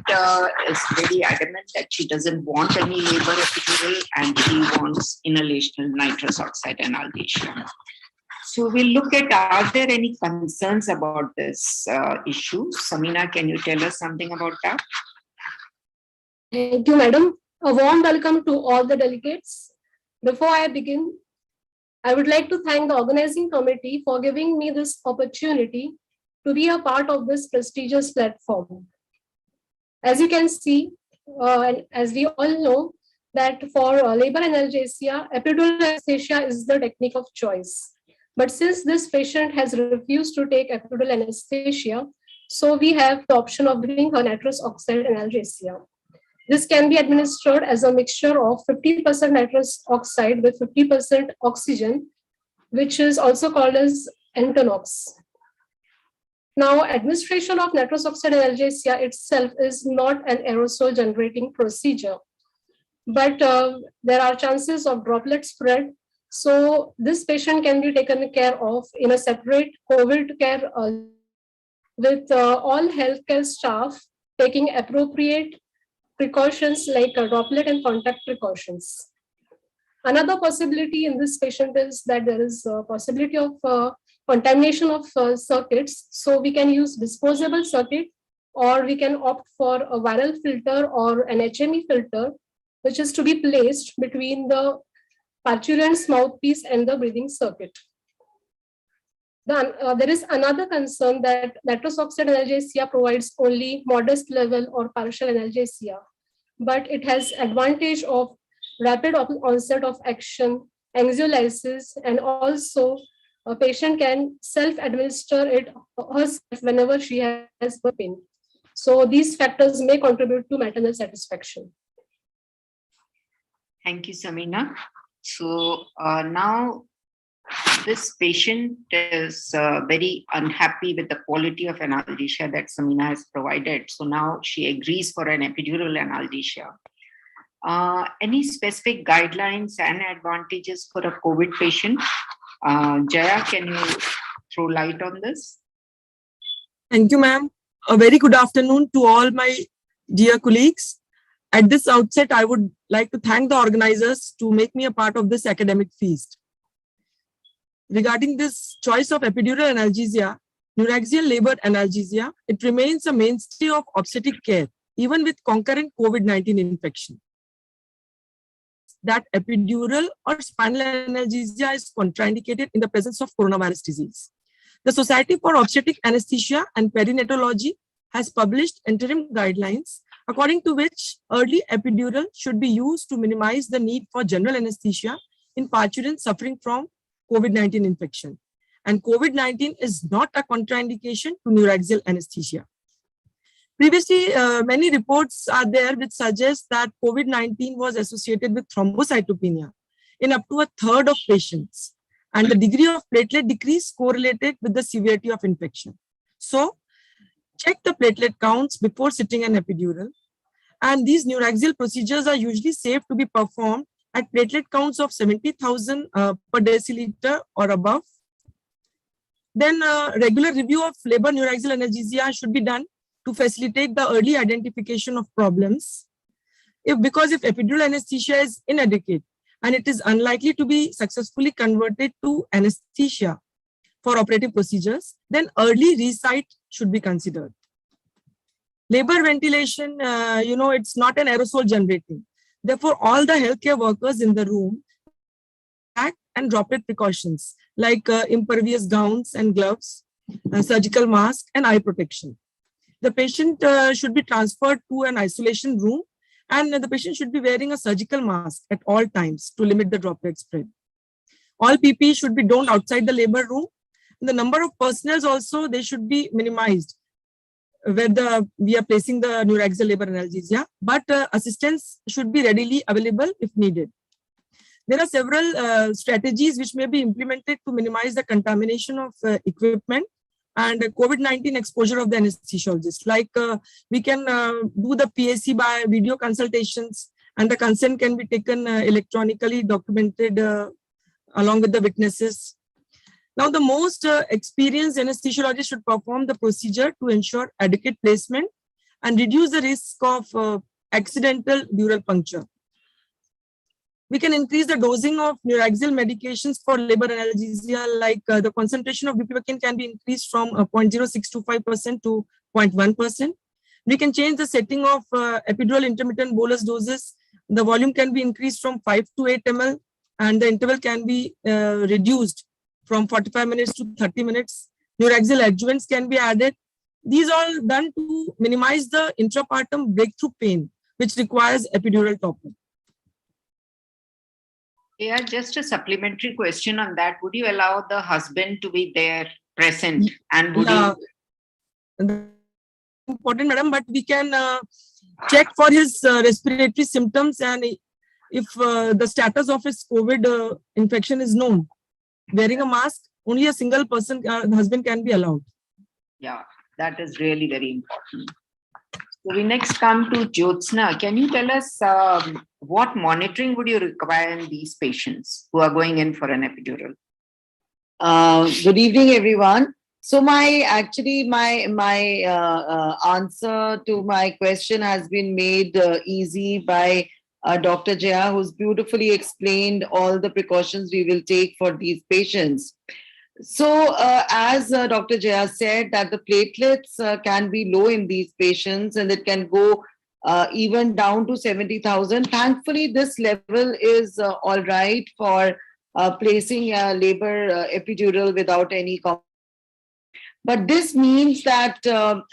is very adamant that she doesn't want any labor epidural and she wants inhalational nitrous oxide inhalation. So we'll look at, are there any concerns about this issue? Samina, can you tell us something about that? Thank you, madam. A warm welcome to all the delegates. Before I begin, I would like to thank the organizing committee for giving me this opportunity to be a part of this prestigious platform. As you can see, and as we all know, that for labor analgesia, epidural anesthesia is the technique of choice. But since this patient has refused to take epidural anesthesia, so we have the option of giving her nitrous oxide analgesia. This can be administered as a mixture of 50% nitrous oxide with 50% oxygen, which is also called as Entonox. Now, administration of nitrous oxide analgesia itself is not an aerosol generating procedure. but there are chances of droplet spread. So this patient can be taken care of in a separate COVID care unit with all healthcare staff taking appropriate precautions like droplet and contact precautions. Another possibility in this patient is that there is a possibility of contamination of circuits. So we can use disposable circuit, or we can opt for a viral filter or an HME filter, which is to be placed between the parturient's mouthpiece and the breathing circuit. Then there is another concern that nitrous oxide analgesia provides only modest level or partial analgesia, but it has advantage of rapid onset of action, anxiolysis, and also a patient can self-administer it herself whenever she has pain. So these factors may contribute to maternal satisfaction. Thank you, Samina. So now this patient is very unhappy with the quality of analgesia that Samina has provided. So now she agrees for an epidural analgesia. Any specific guidelines and advantages for a COVID patient? Jaya, can you throw light on this? Thank you, ma'am. A very good afternoon to all my dear colleagues. At this outset, I would like to thank the organizers to make me a part of this academic feast. Regarding this choice of epidural analgesia, neuraxial labor analgesia, it remains a mainstay of obstetric care, even with concurrent COVID-19 infection. That epidural or spinal analgesia is contraindicated in the presence of coronavirus disease. The Society for Obstetric Anesthesia and Perinatology has published interim guidelines according to which early epidural should be used to minimize the need for general anesthesia in parturients suffering from COVID-19 infection. And COVID-19 is not a contraindication to neuraxial anesthesia. Previously, many reports are there which suggest that COVID-19 was associated with thrombocytopenia in up to a third of patients, and the degree of platelet decrease correlated with the severity of infection. So, check the platelet counts before sitting an epidural, and these neuraxial procedures are usually safe to be performed at platelet counts of 70,000 per deciliter or above. Then regular review of labor neuraxial analgesia should be done to facilitate the early identification of problems. Because if epidural anesthesia is inadequate and it is unlikely to be successfully converted to anesthesia for operative procedures, then early resite should be considered. Labor ventilation, it's not an aerosol generating. Therefore, all the healthcare workers in the room act and droplet precautions like impervious gowns and gloves, surgical mask, and eye protection. The patient should be transferred to an isolation room, and the patient should be wearing a surgical mask at all times to limit the droplet spread. All PPE should be donned outside the labor room. And the number of personnel also, they should be minimized where we are placing the neuraxial labor analgesia, but assistance should be readily available if needed. There are several strategies which may be implemented to minimize the contamination of equipment and COVID-19 exposure of the anesthesiologist. Like we can do the PAC by video consultations, and the consent can be taken electronically documented along with the witnesses. Now, the most experienced anesthesiologist should perform the procedure to ensure adequate placement and reduce the risk of accidental dural puncture. We can increase the dosing of neuraxial medications for labor analgesia, like the concentration of bupivacaine can be increased from 0.0625% to 0.1%. We can change the setting of epidural intermittent bolus doses. The volume can be increased from 5 to 8 ml, and the interval can be reduced from 45 minutes to 30 minutes. Neuraxial adjuvants can be added. These are all done to minimize the intrapartum breakthrough pain, which requires epidural topping. Yeah, just a supplementary question on that. Would you allow the husband to be there present? And would you... Important, madam, but we can check for his respiratory symptoms, and if the status of his COVID infection is known. Wearing a mask, only a single person, husband, can be allowed. Yeah, that is really very important. So we next come to Jyotsna. Can you tell us what monitoring would you require in these patients who are going in for an epidural? Good evening, everyone. So my answer to my question has been made easy by Dr. Jaya, who's beautifully explained all the precautions we will take for these patients. So as Dr. Jaya said, that the platelets can be low in these patients and it can go even down to 70,000. Thankfully, this level is all right for placing a labor epidural without any but this means that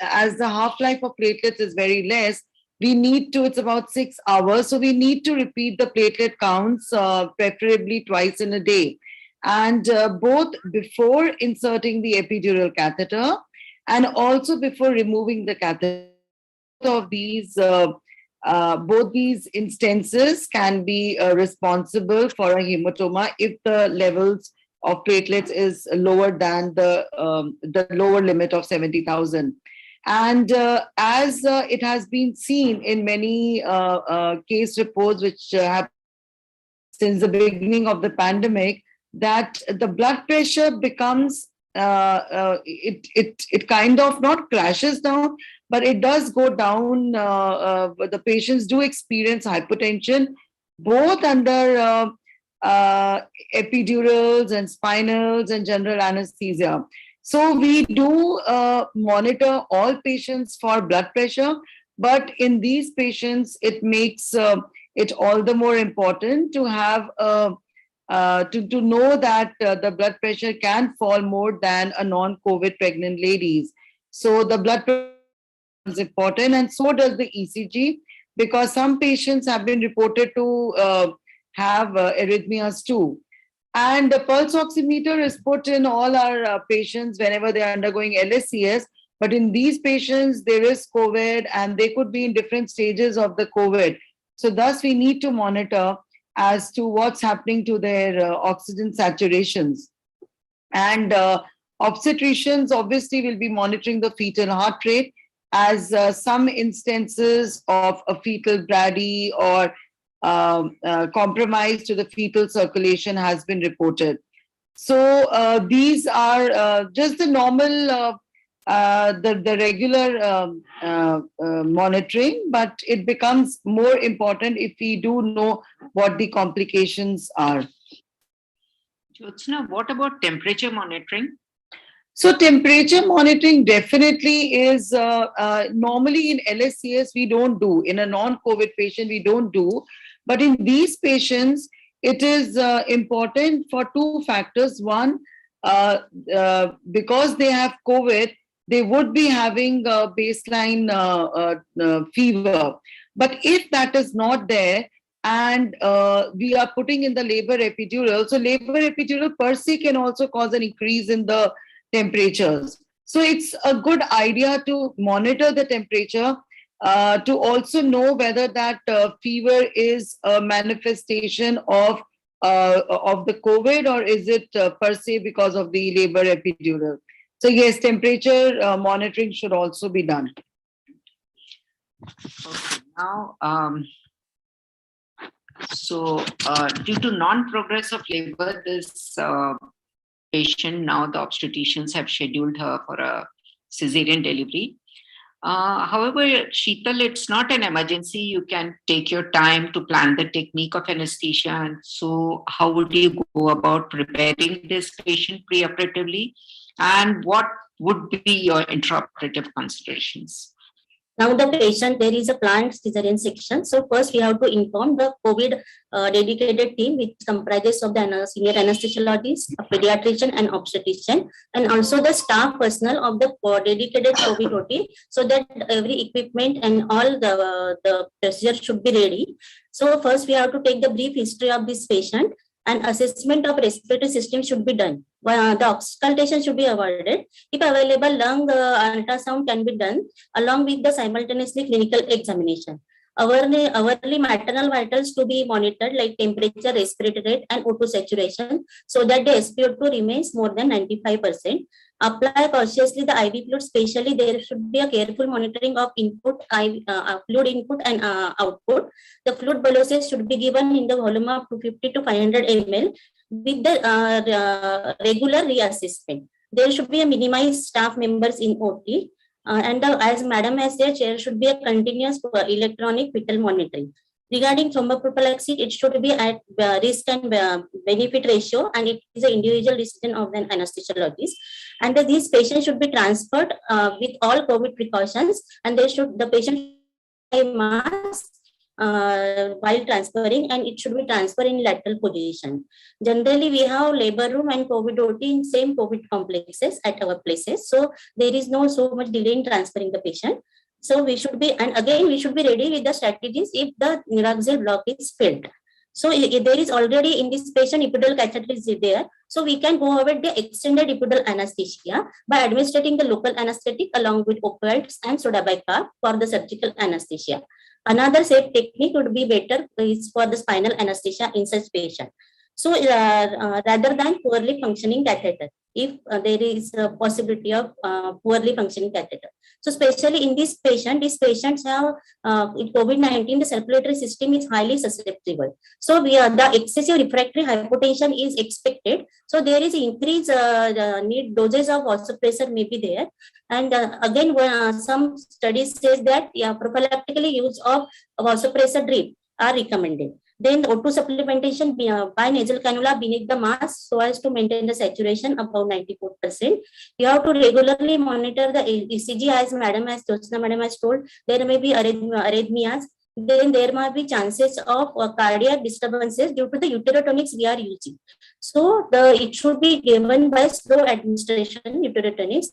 as the half-life of platelets is very less, we need to, it's about 6 hours. So we need to repeat the platelet counts, preferably twice in a day. And both before inserting the epidural catheter and also before removing the catheter. Of these, both these instances can be responsible for a hematoma if the levels of platelets is lower than the lower limit of 70,000. And as it has been seen in many case reports which have since the beginning of the pandemic, that the blood pressure becomes it kind of not crashes down, but it does go down. The patients do experience hypotension, both under epidurals and spinals and general anesthesia. So we do monitor all patients for blood pressure, but in these patients, it makes it all the more important to have to know that the blood pressure can fall more than a non-COVID pregnant ladies. So the blood pressure is important, and so does the ECG, because some patients have been reported to have arrhythmias too. And the pulse oximeter is put in all our patients whenever they are undergoing LSCS. But in these patients, there is COVID and they could be in different stages of the COVID. So thus we need to monitor as to what's happening to their oxygen saturations. And obstetricians obviously will be monitoring the fetal heart rate, as some instances of a fetal brady or compromise to the fetal circulation has been reported. So these are just the normal, the regular monitoring, but it becomes more important if we do know what the complications are. Jyotsna, what about temperature monitoring? So temperature monitoring definitely is normally in LSCS we don't do. In a non-COVID patient we don't do. But in these patients, it is important for two factors. One, because they have COVID, they would be having a baseline fever. But if that is not there, and we are putting in the labor epidural, so labor epidural per se can also cause an increase in the temperatures. So it's a good idea to monitor the temperature to also know whether that fever is a manifestation of the COVID, or is it per se because of the labor epidural. So yes, temperature monitoring should also be done. Okay, now, due to non-progress of labor, this patient, now the obstetricians have scheduled her for a cesarean delivery. However, Sheetal, it's not an emergency. You can take your time to plan the technique of anesthesia. And so how would you go about preparing this patient preoperatively? And what would be your intraoperative considerations? Now the patient, there is a planned cesarean section. So first we have to inform the COVID dedicated team, which comprises of the senior anesthesiologist, a pediatrician and obstetrician, and also the staff personnel of the dedicated COVID OT, so that every equipment and all the procedure should be ready. So first we have to take the brief history of this patient, and assessment of respiratory system should be done. The auscultation should be avoided. If available, lung ultrasound can be done along with the simultaneously clinical examination. Hourly maternal vitals to be monitored, like temperature, respiratory rate, and O2 saturation, so that the SpO2 remains more than 95%. Apply cautiously the IV fluid, especially there should be a careful monitoring of input, fluid input and output. The fluid bolus should be given in the volume of 250 to 500 ml with the regular reassessment. There should be a minimized staff members in OT. As Madam has said, there should be a continuous electronic vital monitoring. Regarding thromboprophylaxis, it should be at risk and benefit ratio, and it is an individual decision of an anesthesiologist. And these patients should be transferred with all COVID precautions, and the patient mask while transferring, and it should be transferred in lateral position. Generally, we have labor room and COVID OT in same COVID complexes at our places, so there is no so much delay in transferring the patient. So we should be, and again, we should be ready with the strategies if the neuraxial block is failed. So if there is already in this patient epidural catheter is there, so we can go over the extended epidural anesthesia by administering the local anesthetic along with opioids and soda bicarb for the surgical anesthesia. Another safe technique would be better is for the spinal anesthesia in such patient. So rather than poorly functioning catheter, if there is a possibility of poorly functioning catheter. So especially in this patient, these patients have in COVID-19, the circulatory system is highly susceptible. So the excessive refractory hypotension is expected. So there is increased need doses of vasopressor may be there. And again, some studies says that prophylactically use of vasopressor drip are recommended. Then O2 supplementation by nasal cannula beneath the mask so as to maintain the saturation above 94%. You have to regularly monitor the ECG, as Jyotsna Madam has told. There may be arrhythmias. Then there might be chances of cardiac disturbances due to the uterotonics we are using. So it should be given by slow administration uterotonics.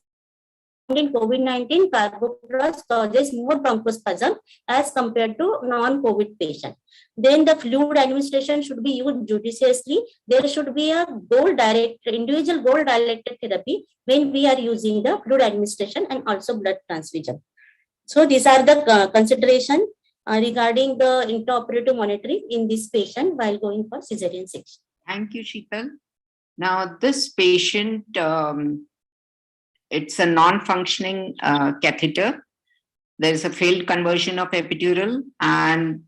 In COVID-19, carboplasts causes more bronchospasm as compared to non-COVID patient. Then the fluid administration should be used judiciously. There should be a individual goal-directed therapy when we are using the fluid administration and also blood transfusion. So these are the consideration regarding the intraoperative monitoring in this patient while going for cesarean section. Thank you, Sheetal. Now, this patient, it's a non-functioning catheter. There is a failed conversion of epidural, and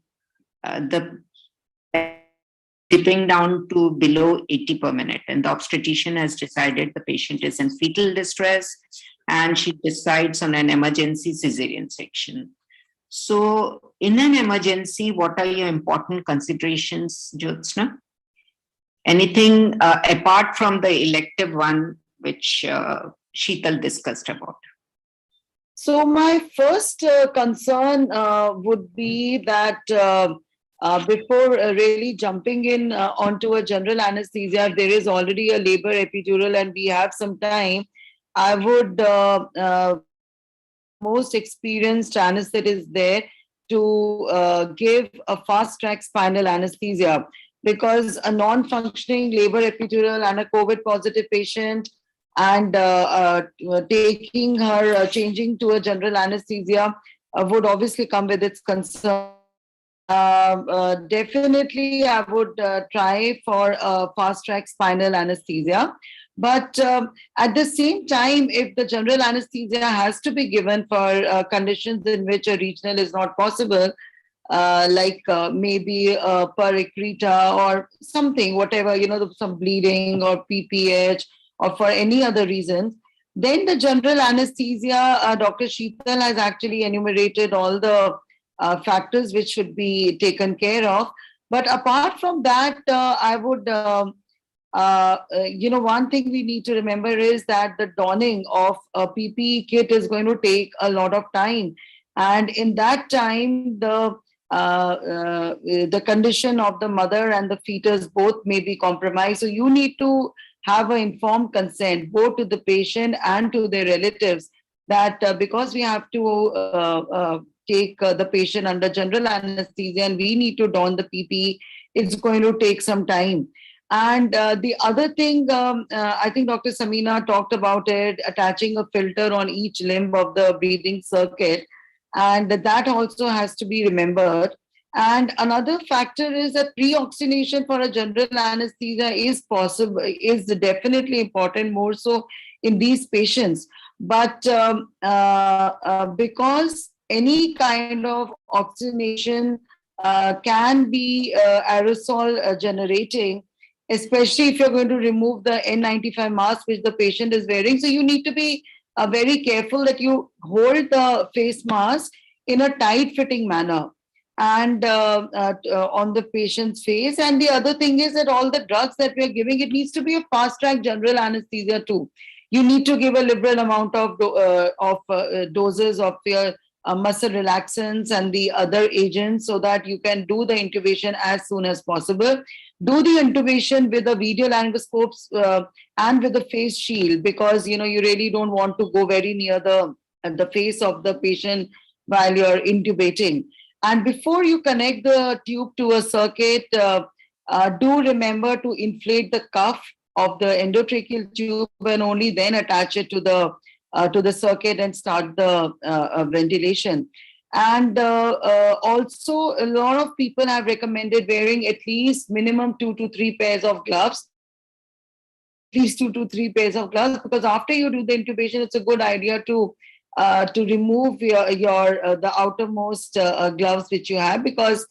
the dipping down to below 80 per minute. And the obstetrician has decided the patient is in fetal distress, and she decides on an emergency cesarean section. So in an emergency, what are your important considerations, Jyotsna? Anything apart from the elective one, which Sheetal discussed about? So my first concern would be that before really jumping in onto a general anesthesia, there is already a labor epidural and we have some time. I would most experienced anesthetist there to give a fast track spinal anesthesia, because a non-functioning labor epidural and a COVID positive patient and taking her, changing to a general anesthesia would obviously come with its concern. Definitely, I would try for a fast track spinal anesthesia. But at the same time, if the general anesthesia has to be given for conditions in which a regional is not possible, like maybe pericrita or something, whatever, some bleeding or PPH, or for any other reasons, then the general anesthesia, Dr. Sheetal has actually enumerated all the factors which should be taken care of. But apart from that, I would, one thing we need to remember is that the donning of a PPE kit is going to take a lot of time. And in that time, the condition of the mother and the fetus both may be compromised. So you need to have an informed consent, both to the patient and to their relatives, that because we have to take the patient under general anesthesia and we need to don the PPE, it's going to take some time. And the other thing, I think Dr. Samina talked about it, attaching a filter on each limb of the breathing circuit. And that also has to be remembered. And another factor is that pre-oxygenation for a general anesthesia is possible, is definitely important, more so in these patients. But because any kind of oxygenation can be aerosol generating, especially if you're going to remove the N95 mask which the patient is wearing. So you need to be very careful that you hold the face mask in a tight fitting manner and on the patient's face. And the other thing is that all the drugs that we are giving, it needs to be a fast track general anesthesia too. You need to give a liberal amount of doses of your muscle relaxants and the other agents so that you can do the intubation as soon as possible. Do the intubation with a video laryngoscopes and with a face shield, because you really don't want to go very near the face of the patient while you're intubating. And before you connect the tube to a circuit, do remember to inflate the cuff of the endotracheal tube and only then attach it to the circuit and start the ventilation. And also, a lot of people have recommended wearing at least minimum 2 to 3 pairs of gloves. At least 2 to 3 pairs of gloves, because after you do the intubation, it's a good idea to remove the outermost gloves which you have, because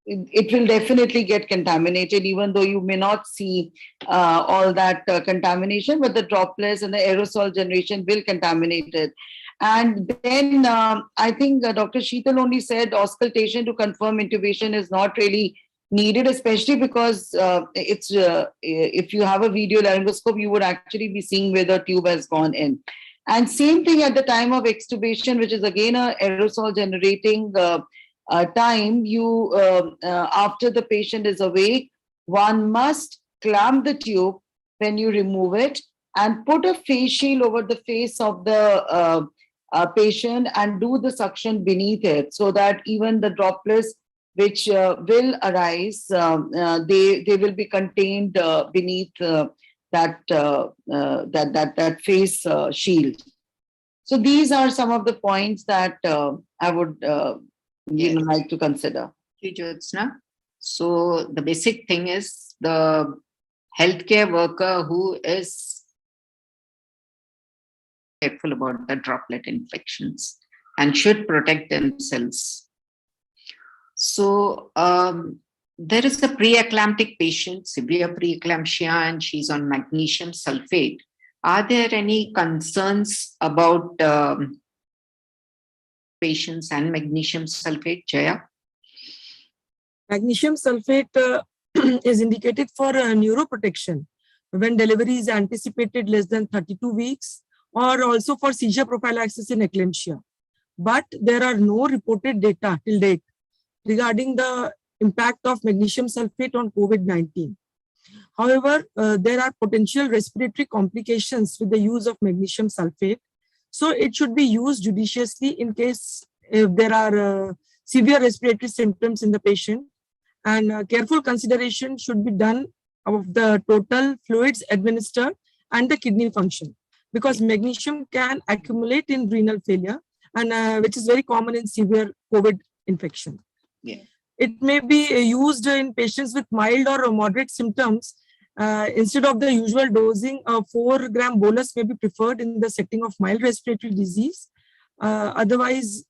it will definitely get contaminated, even though you may not see all that contamination, but the droplets and the aerosol generation will contaminate it. And then I think Dr. Sheetal only said auscultation to confirm intubation is not really needed, especially because if you have a video laryngoscope, you would actually be seeing where the tube has gone in. And same thing at the time of extubation, which is again a aerosol generating time. After the patient is awake, one must clamp the tube when you remove it and put a face shield over the face of the patient and do the suction beneath it, so that even the droplets which will arise, they will be contained beneath that face shield. So these are some of the points that I would like to consider. Thank you, Jyotsna. So the basic thing is the healthcare worker who is careful about the droplet infections and should protect themselves. So there is a pre-eclamptic patient, severe preeclampsia, and she's on magnesium sulfate. Are there any concerns about patients and magnesium sulfate, Jaya? Magnesium sulfate is indicated for neuroprotection when delivery is anticipated less than 32 weeks, or also for seizure prophylaxis in eclampsia. But there are no reported data till date regarding the impact of magnesium sulfate on COVID-19. However, there are potential respiratory complications with the use of magnesium sulfate. So it should be used judiciously in case if there are severe respiratory symptoms in the patient, and careful consideration should be done of the total fluids administered and the kidney function, because magnesium can accumulate in renal failure, and which is very common in severe COVID infection. Yeah. It may be used in patients with mild or moderate symptoms. Instead of the usual dosing, a 4-gram bolus may be preferred in the setting of mild respiratory disease. Otherwise,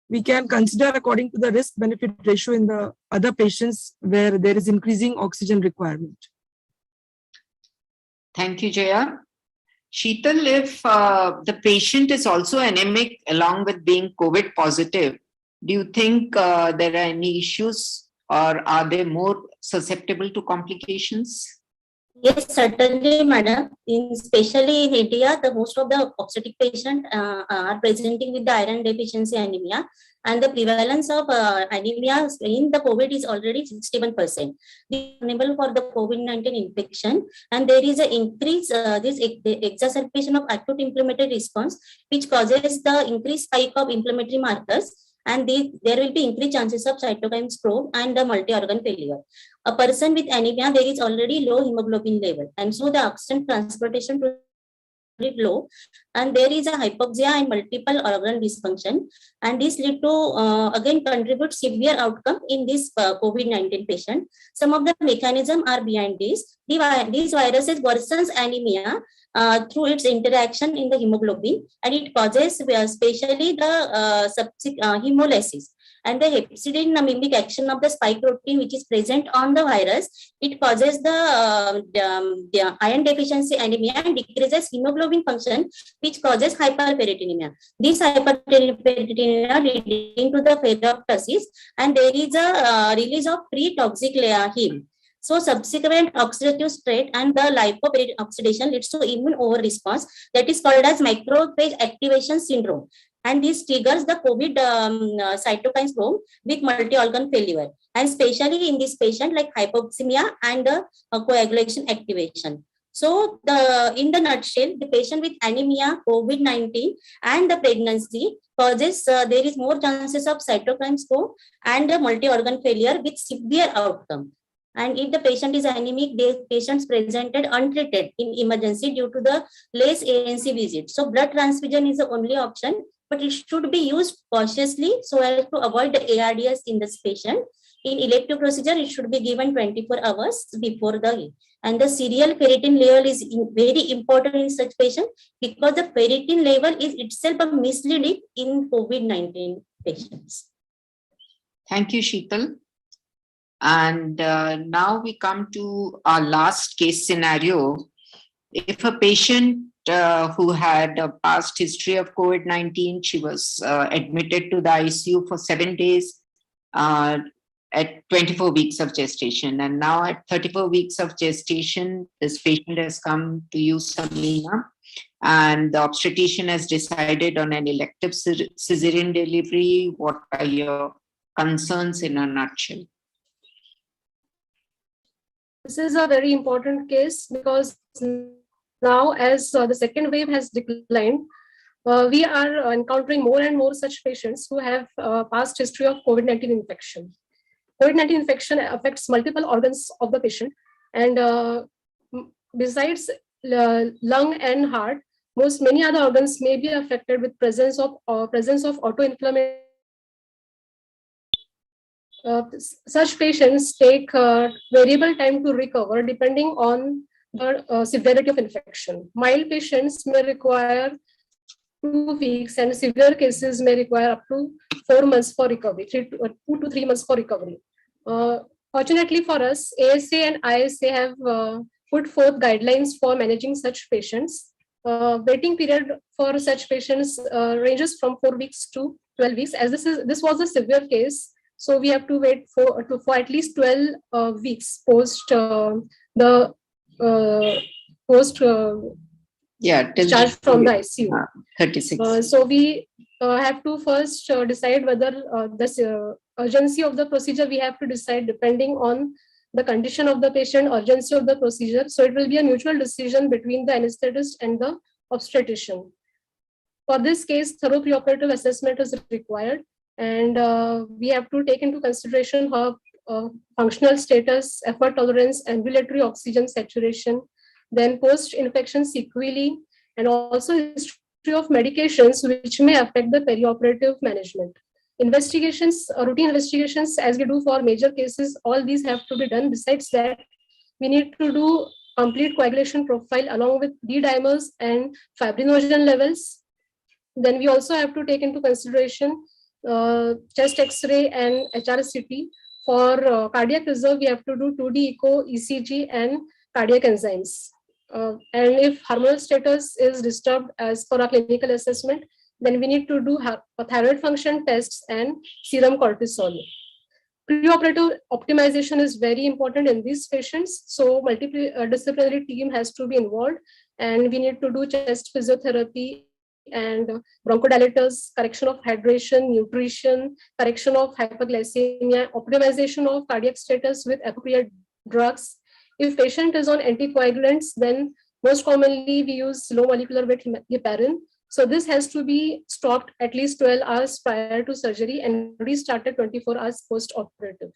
we can consider according to the risk-benefit ratio in the other patients where there is increasing oxygen requirement. Thank you, Jaya. Sheetal, if the patient is also anemic along with being COVID positive, do you think there are any issues, or are they more susceptible to complications? Yes, certainly, madam. Especially in India, the most of the obstetric patients are presenting with the iron deficiency anemia, and the prevalence of anemia in the COVID is already 61%. They are vulnerable for the COVID-19 infection, and there is an increase, the exacerbation of acute inflammatory response, which causes the increased spike of inflammatory markers, and there will be increased chances of cytokine storm and the multi-organ failure. A person with anemia, there is already low hemoglobin level, and so the oxygen transportation to low, and there is a hypoxia and multiple organ dysfunction, and this lead to again contribute severe outcome in this COVID-19 patient. Some of the mechanism are behind this. These viruses worsens anemia through its interaction in the hemoglobin, and it causes especially the hemolysis. And the hepcidin mimic action of the spike protein, which is present on the virus, it causes the iron deficiency anemia and decreases hemoglobin function, which causes hyperferritinemia. This hyperferritinemia leading to the ferroptosis, and there is a release of free toxic heme. So subsequent oxidative stress and the lipoperoxidation leads to immune over response that is called as macrophage activation syndrome. And this triggers the COVID cytokine storm with multi-organ failure, and especially in this patient like hypoxemia and coagulation activation. So in the nutshell, the patient with anemia, COVID-19 and the pregnancy causes, there is more chances of cytokine storm and multi-organ failure with severe outcome. And if the patient is anemic, the patients presented untreated in emergency due to the less ANC visit. So blood transfusion is the only option, but it should be used cautiously so as to avoid the ARDS in this patient. In elective procedure, it should be given 24 hours before the, and the serial ferritin level is very important in such patient because the ferritin level is itself a misleading in COVID-19 patients. Thank you, Sheetal. And now we come to our last case scenario. If a patient who had a past history of COVID-19, she was admitted to the ICU for 7 days at 24 weeks of gestation. And now at 34 weeks of gestation, this patient has come to you, Samina, and the obstetrician has decided on an elective cesarean delivery. What are your concerns in a nutshell? This is a very important case because now as the second wave has declined, we are encountering more and more such patients who have past history of COVID-19 infection. COVID-19 infection affects multiple organs of the patient, and besides lung and heart, many other organs may be affected with presence of autoinflammation. Such patients take variable time to recover depending on the severity of infection. Mild patients may require 2 weeks, and severe cases may require up to 4 months for recovery, 2 to 3 months for recovery. Fortunately for us, ASA and ISA have put forth guidelines for managing such patients. Waiting period for such patients ranges from 4 weeks to 12 weeks. As this was a severe case, so we have to wait for at least 12 weeks post discharge from the ICU. 36. So we have to first decide whether the urgency of the procedure we have to decide depending on the condition of the patient, urgency of the procedure. So it will be a mutual decision between the anesthetist and the obstetrician. For this case, thorough preoperative assessment is required, and we have to take into consideration her functional status, effort tolerance, ambulatory oxygen saturation, then post-infection sequelae, and also history of medications which may affect the perioperative management. Investigations, routine investigations, as we do for major cases, all these have to be done. Besides that, we need to do complete coagulation profile along with D-dimers and fibrinogen levels. Then we also have to take into consideration chest X-ray and HRCT. For cardiac reserve, we have to do 2D echo, ECG, and cardiac enzymes. And if hormonal status is disturbed as per our clinical assessment, then we need to do thyroid function tests and serum cortisol. Preoperative optimization is very important in these patients. So multidisciplinary team has to be involved, and we need to do chest physiotherapy and bronchodilators, correction of hydration, nutrition, correction of hyperglycemia, optimization of cardiac status with appropriate drugs. If patient is on anticoagulants, then most commonly we use low molecular weight heparin. So this has to be stopped at least 12 hours prior to surgery and restarted 24 hours post-operative.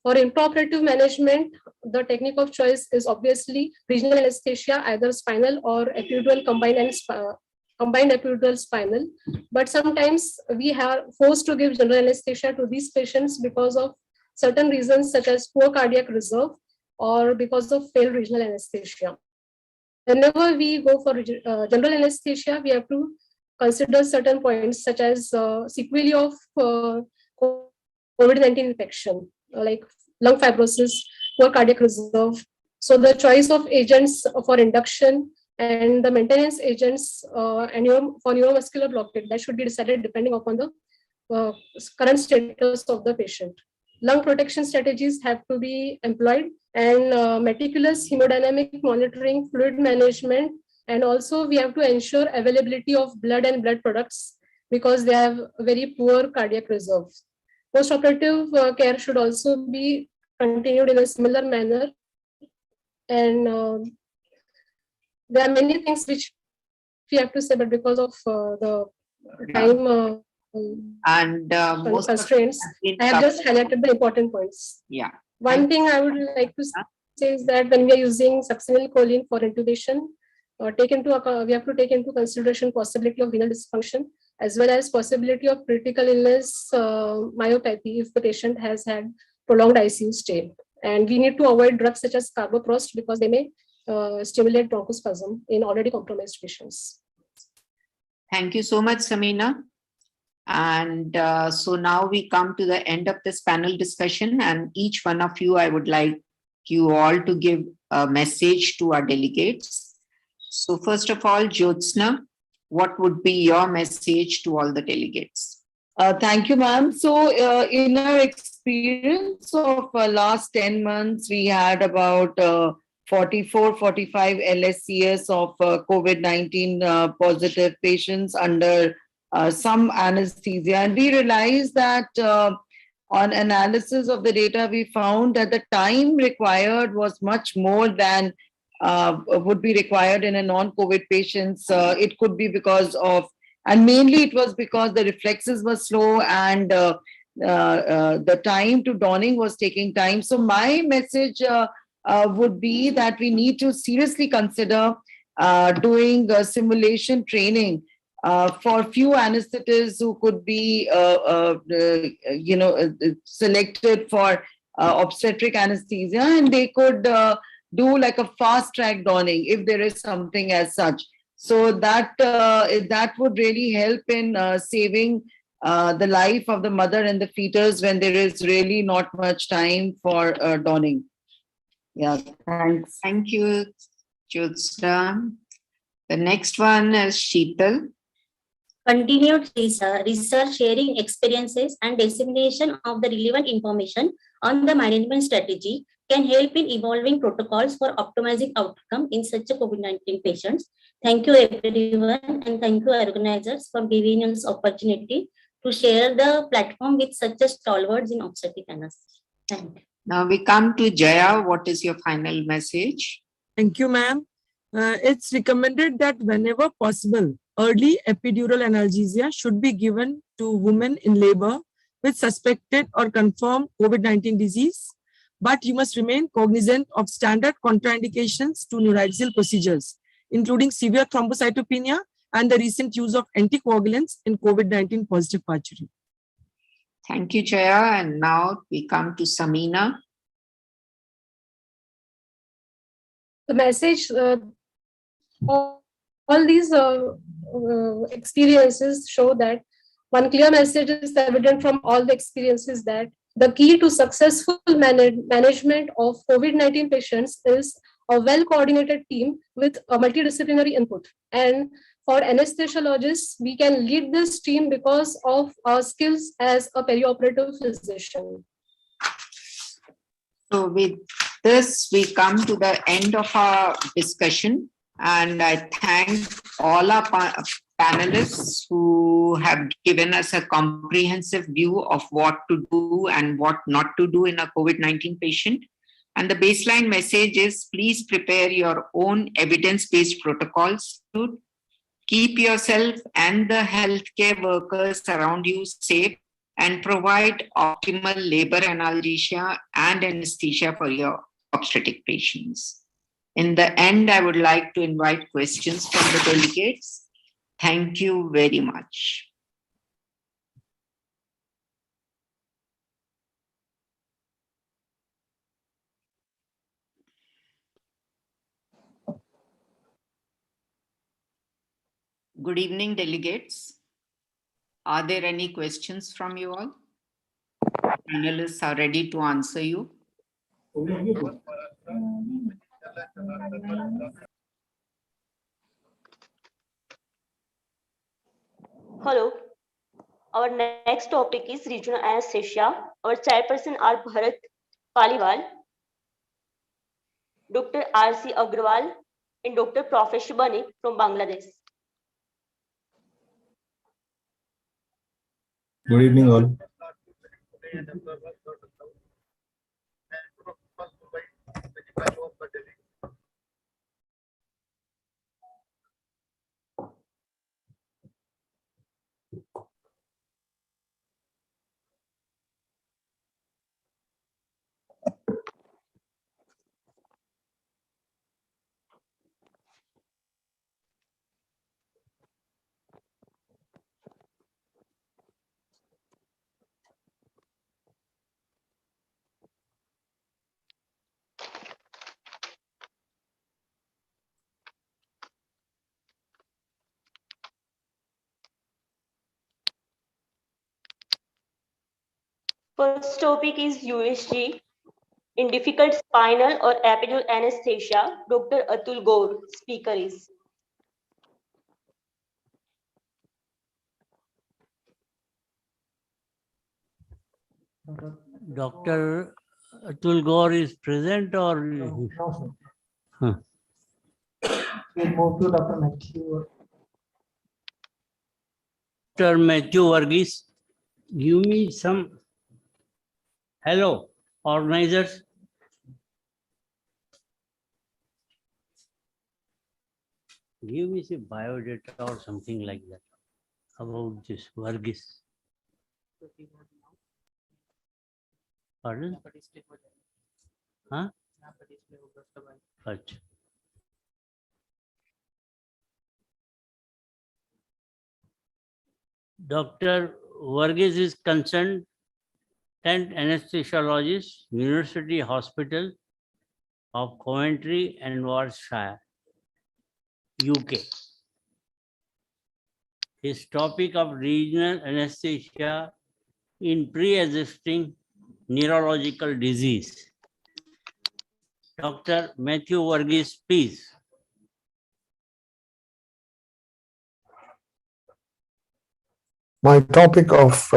For intraoperative management, the technique of choice is obviously regional anesthesia, either spinal or epidural combined epidural spinal. But sometimes we are forced to give general anesthesia to these patients because of certain reasons such as poor cardiac reserve or because of failed regional anesthesia. Whenever we go for general anesthesia, we have to consider certain points such as sequelae of COVID-19 infection, like lung fibrosis, poor cardiac reserve. So the choice of agents for induction and the maintenance agents and for neuromuscular blockade, that should be decided depending upon the current status of the patient. Lung protection strategies have to be employed, and meticulous hemodynamic monitoring, fluid management, and also we have to ensure availability of blood and blood products because they have very poor cardiac reserve. Post-operative care should also be continued in a similar manner, and there are many things which we have to say, but because of the time and most constraints, I have just highlighted the important points. Yeah. One thing I would like to say is that when we are using succinylcholine for intubation, we have to take into consideration possibility of renal dysfunction as well as possibility of critical illness, myopathy, if the patient has had prolonged ICU stay. And we need to avoid drugs such as carboprost because they may stimulate bronchospasm in already compromised patients. Thank you so much, Samina. And so now we come to the end of this panel discussion, and each one of you, I would like you all to give a message to our delegates. So first of all, Jyotsna, what would be your message to all the delegates? Thank you, ma'am. So in our experience of last 10 months, we had about 44, 45 LSCS of COVID-19 positive patients under some anesthesia. And we realized that on analysis of the data, we found that the time required was much more than would be required in a non-COVID patients. It could be because of, and mainly it was because the reflexes were slow and the time to dawning was taking time. So my message would be that we need to seriously consider doing simulation training for few anesthetists who could be, selected for obstetric anesthesia, and they could do like a fast track dawning if there is something as such. So that would really help in saving the life of the mother and the fetus when there is really not much time for dawning. Yeah, thanks. Thank you, Jyotsna. The next one is Sheetal. Continued research, sharing experiences, and dissemination of the relevant information on the management strategy can help in evolving protocols for optimizing outcome in such a COVID-19 patients. Thank you, everyone, and thank you, organizers, for giving us opportunity to share the platform with such a stalwarts in obstetric anesthesia. Thank you. Now we come to Jaya. What is your final message? Thank you, ma'am. It's recommended that whenever possible, early epidural analgesia should be given to women in labor with suspected or confirmed COVID-19 disease, but you must remain cognizant of standard contraindications to neuraxial procedures, including severe thrombocytopenia and the recent use of anticoagulants in COVID-19 positive parturition. Thank you, Jaya. And now we come to Samina. The message, all these experiences show that one clear message is evident from all the experiences that the key to successful management of COVID-19 patients is a well-coordinated team with a multidisciplinary input. And for anesthesiologists, we can lead this team because of our skills as a perioperative physician. So with this, we come to the end of our discussion. And I thank all our panelists who have given us a comprehensive view of what to do and what not to do in a COVID-19 patient. And the baseline message is, please prepare your own evidence-based protocols. Keep yourself and the healthcare workers around you safe and provide optimal labor analgesia and anesthesia for your obstetric patients. In the end, I would like to invite questions from the delegates. Thank you very much. Good evening, delegates. Are there any questions from you all? Panelists are ready to answer you. Hello. Our next topic is regional anesthesia. Our chairperson are Bharat Paliwal, Dr. R.C. Agrawal, and Dr. Professor Bani from Bangladesh. Good evening, all. First topic is USG in difficult spinal or epidural anesthesia. Dr. Atul Gaur, speaker is. Dr. Atul Gaur is present or? No, sir. Huh. We'll move to Dr. Matthew. Dr. Matthew Varghese, give me some. Hello, organizers. Give me some biodata or something like that about this Varghese. Pardon? Huh? Achha. Dr. Varghese is consultant anesthesiologist, University Hospital of Coventry and Warwickshire, UK. His topic of regional anesthesia in pre-existing neurological disease. Dr. Matthew Varghese, please. My topic of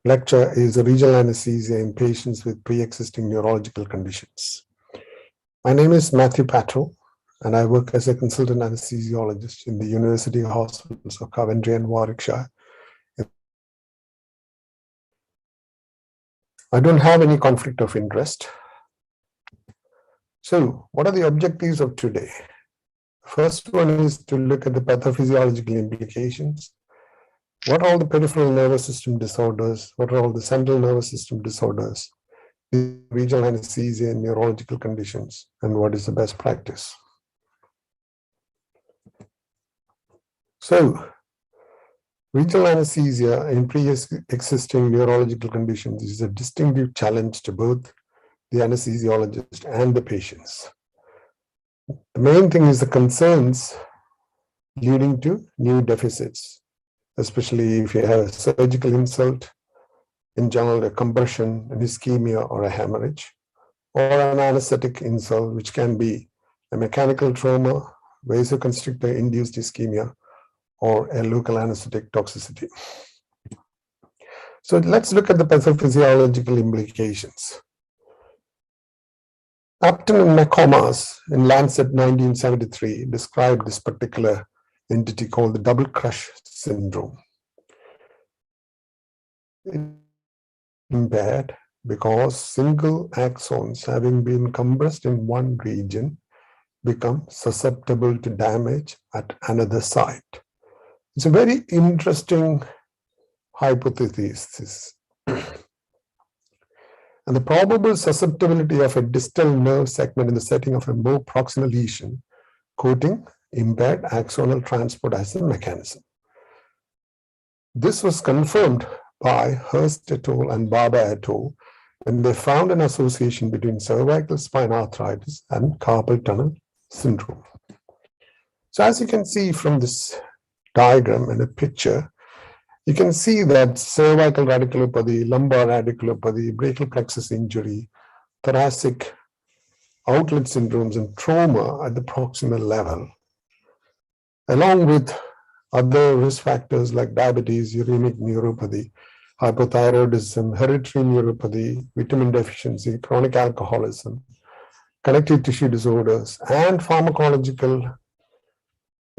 lecture is regional anesthesia in patients with pre-existing neurological conditions. My name is Matthew Patrol, and I work as a consultant anesthesiologist in the University Hospitals of Coventry and Warwickshire. I don't have any conflict of interest. So, what are the objectives of today? First one is to look at the pathophysiological implications. What are all the peripheral nervous system disorders? What are all the central nervous system disorders? Regional anesthesia and neurological conditions, and what is the best practice? So, regional anesthesia in pre-existing neurological conditions is a distinctive challenge to both the anesthesiologist and the patients. The main thing is the concerns leading to new deficits, especially if you have a surgical insult, in general a compression, an ischemia or a hemorrhage, or an anesthetic insult, which can be a mechanical trauma, vasoconstrictor induced ischemia, or a local anesthetic toxicity. So let's look at the pathophysiological implications. Upton and McComas in Lancet 1973 described this particular entity called the double crush syndrome. It's impaired because single axons having been compressed in one region become susceptible to damage at another site. It's a very interesting hypothesis. And the probable susceptibility of a distal nerve segment in the setting of a more proximal lesion, quoting impaired axonal transport as a mechanism. This was confirmed by Hurst et al. And Barber et al. When they found an association between cervical spine arthritis and carpal tunnel syndrome. So as you can see from this diagram and a picture, you can see that cervical radiculopathy, lumbar radiculopathy, brachial plexus injury, thoracic outlet syndromes, and trauma at the proximal level, along with other risk factors like diabetes, uremic neuropathy, hypothyroidism, hereditary neuropathy, vitamin deficiency, chronic alcoholism, connective tissue disorders, and pharmacological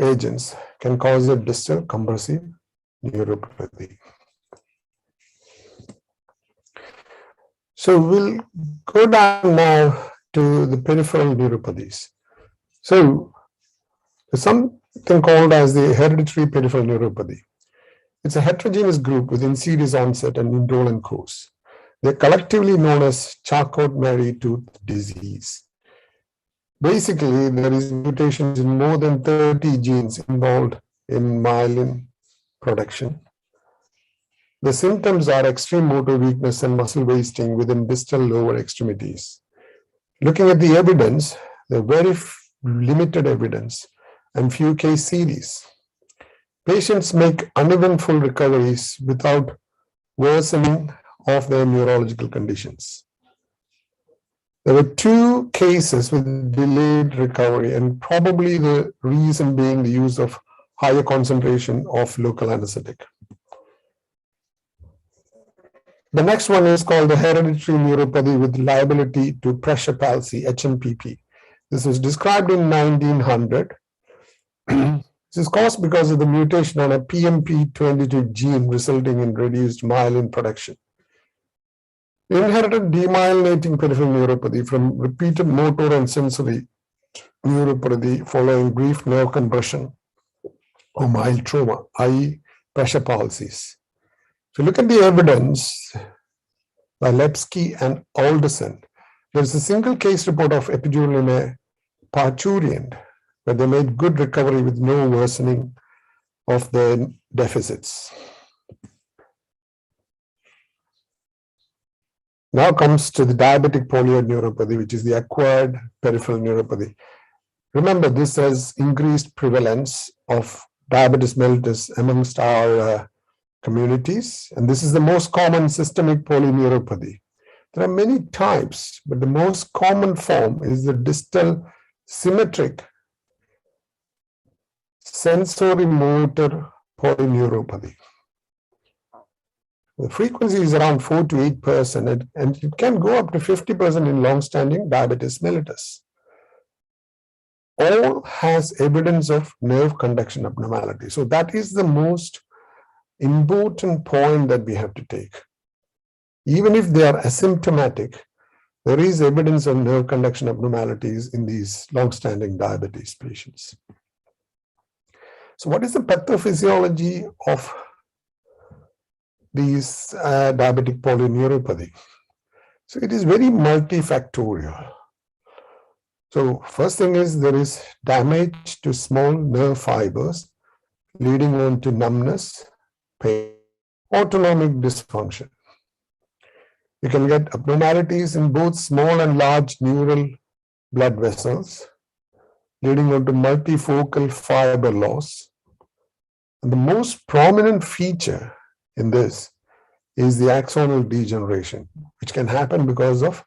agents can cause a distal compressive neuropathy. So we'll go down now to the peripheral neuropathies. So there's something called as the hereditary peripheral neuropathy. It's a heterogeneous group with insidious onset and indolent course. They're collectively known as Charcot-Marie tooth disease. Basically, there is mutations in more than 30 genes involved in myelin production. The symptoms are extreme motor weakness and muscle wasting within distal lower extremities. Looking at the evidence, there are very limited evidence and few case series. Patients make uneventful recoveries without worsening of their neurological conditions. There were 2 cases with delayed recovery, and probably the reason being the use of higher concentration of local anesthetic. The next one is called the hereditary neuropathy with liability to pressure palsy, HNPP. This was described in 1900. This is caused because of the mutation on a PMP22 gene resulting in reduced myelin production. Inherited demyelinating peripheral neuropathy from repeated motor and sensory neuropathy following brief nerve compression or mild trauma, i.e. pressure palsies. So look at the evidence by Lepsky and Alderson. There's a single case report of epidural in a parturient where they made good recovery with no worsening of their deficits. Now comes to the diabetic polyneuropathy, which is the acquired peripheral neuropathy. Remember, this has increased prevalence of diabetes mellitus amongst our communities, and this is the most common systemic polyneuropathy. There are many types, but the most common form is the distal symmetric sensory motor polyneuropathy. The frequency is around 4 to 8%, and it can go up to 50% in long-standing diabetes mellitus. All has evidence of nerve conduction abnormality. So that is the most important point that we have to take. Even if they are asymptomatic, there is evidence of nerve conduction abnormalities in these long-standing diabetes patients. So what is the pathophysiology of these diabetic polyneuropathy? So it is very multifactorial. So first thing is there is damage to small nerve fibers leading on to numbness, pain, autonomic dysfunction. You can get abnormalities in both small and large neural blood vessels, leading on to multifocal fiber loss. And the most prominent feature in this is the axonal degeneration, which can happen because of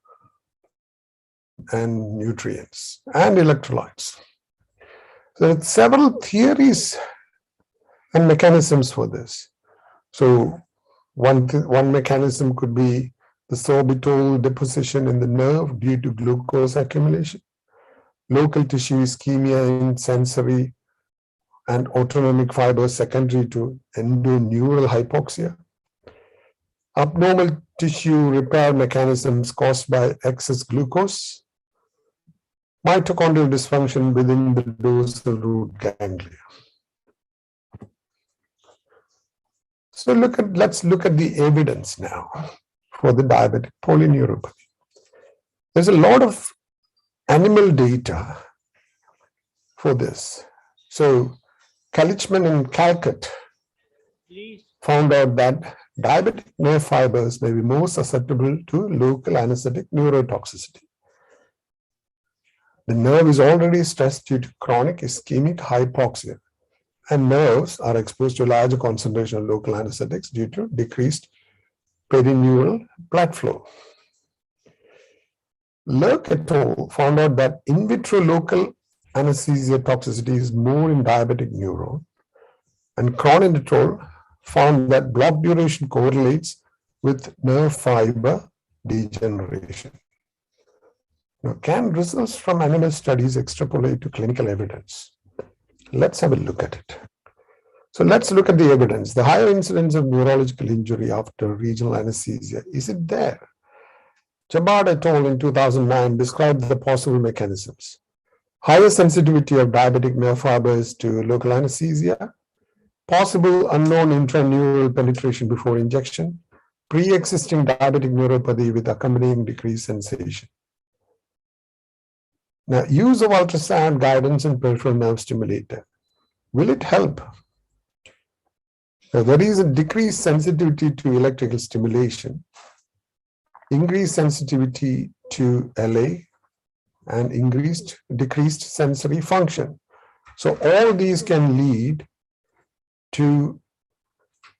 nutrients and electrolytes. So there are several theories and mechanisms for this. So one mechanism could be the sorbitol deposition in the nerve due to glucose accumulation, local tissue ischemia in sensory and autonomic fibers secondary to endoneural hypoxia, abnormal tissue repair mechanisms caused by excess glucose, mitochondrial dysfunction within the dorsal root ganglia. So let's look at the evidence now for the diabetic polyneuropathy. There's a lot of animal data for this. So Kalichman and Calcutt found out that diabetic nerve fibers may be more susceptible to local anesthetic neurotoxicity. The nerve is already stressed due to chronic ischemic hypoxia, and nerves are exposed to larger concentration of local anesthetics due to decreased perineural blood flow. Lerk et al. Found out that in vitro local anesthesia toxicity is more in diabetic neuron, and Cronin et al. Found that block duration correlates with nerve fiber degeneration. Now, can results from animal studies extrapolate to clinical evidence? Let's have a look at it. So let's look at the evidence. The higher incidence of neurological injury after regional anesthesia, is it there? Chabad et al. In 2009 described the possible mechanisms. Higher sensitivity of diabetic nerve fibers to local anesthesia, possible unknown intraneural penetration before injection, pre-existing diabetic neuropathy with accompanying decreased sensation. Now, use of ultrasound guidance and peripheral nerve stimulator. Will it help? Now, there is a decreased sensitivity to electrical stimulation, increased sensitivity to LA, and decreased sensory function. So all these can lead to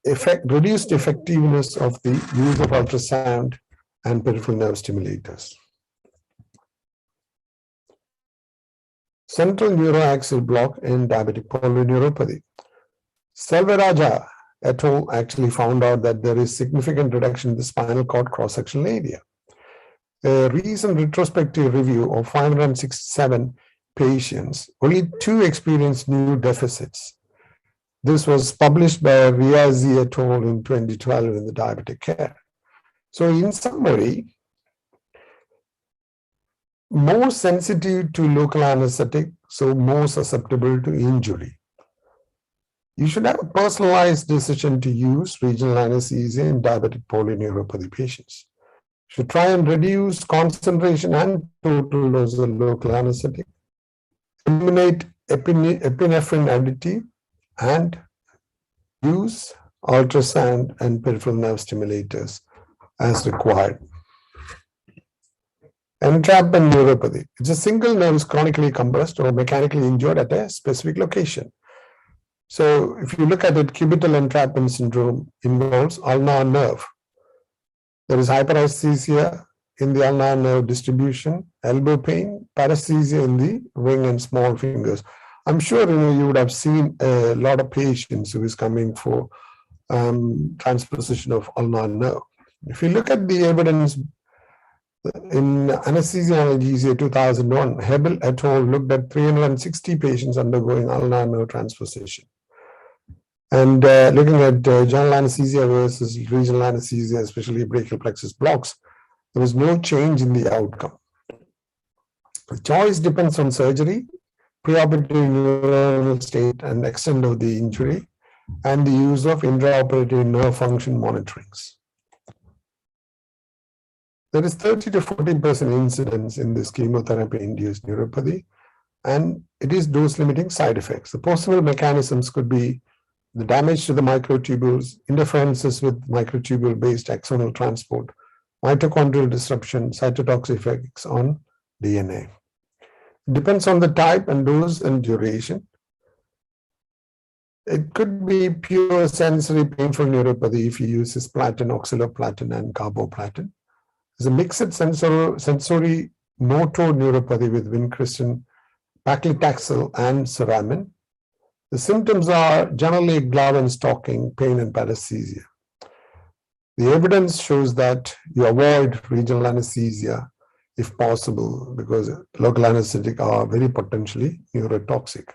reduced effectiveness of the use of ultrasound and peripheral nerve stimulators. Central neuroaxial block in diabetic polyneuropathy. Selvaraja et al. Actually found out that there is significant reduction in the spinal cord cross-sectional area. A recent retrospective review of 567 patients, only 2 experienced new deficits. This was published by Riazi et al. In 2012 in the Diabetic Care. So in summary, more sensitive to local anesthetic, so more susceptible to injury. You should have a personalized decision to use regional anesthesia in diabetic polyneuropathy patients. You should try and reduce concentration and total dose of local anesthetic, eliminate epinephrine additive, and use ultrasound and peripheral nerve stimulators as required. Entrapment neuropathy. It's a single nerve is chronically compressed or mechanically injured at a specific location. So if you look at it, cubital entrapment syndrome involves ulnar nerve. There is hyperesthesia in the ulnar nerve distribution, elbow pain, paresthesia in the ring and small fingers. I'm sure you would have seen a lot of patients who is coming for transposition of ulnar nerve. If you look at the evidence in Anesthesia Analgesia 2001, Hebel et al. Looked at 360 patients undergoing ulnar nerve transposition. And looking at general anesthesia versus regional anesthesia, especially brachial plexus blocks, there was no change in the outcome. The choice depends on surgery, preoperative neuronal state and extent of the injury, and the use of intraoperative nerve function monitorings. There is 30 to 40% incidence in this chemotherapy-induced neuropathy, and it is dose-limiting side effects. The possible mechanisms could be the damage to the microtubules, interferences with microtubule-based axonal transport, mitochondrial disruption, cytotoxic effects on DNA. It depends on the type and dose and duration. It could be pure sensory painful neuropathy if you use cisplatin, oxaliplatin, and carboplatin. There's a mixed sensory motor neuropathy with vincristine, paclitaxel, and ceramin. The symptoms are generally glove and stocking, pain, and paresthesia. The evidence shows that you avoid regional anesthesia if possible because local anesthetic are very potentially neurotoxic.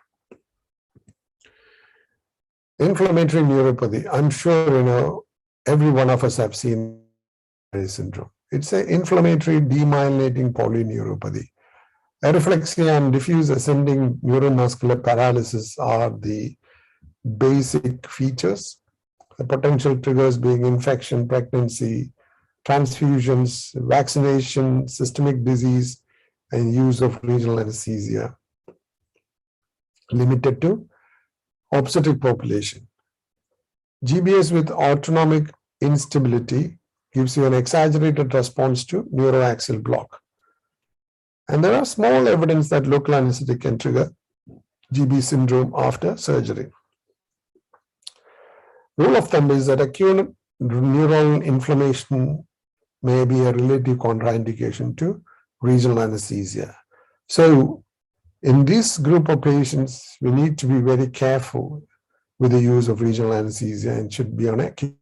Inflammatory neuropathy. I'm sure every one of us have seen syndrome. It's an inflammatory demyelinating polyneuropathy. Areflexia and diffuse ascending neuromuscular paralysis are the basic features. the potential triggers being infection, pregnancy, transfusions, vaccination, systemic disease, and use of regional anesthesia limited to obstetric population. GBS with autonomic instability gives you an exaggerated response to neuroaxial block. And there are small evidence that local anesthetic can trigger GB syndrome after surgery. Rule of thumb is that acute neural inflammation may be a relative contraindication to regional anesthesia. So in this group of patients, we need to be very careful with the use of regional anesthesia and should be on a case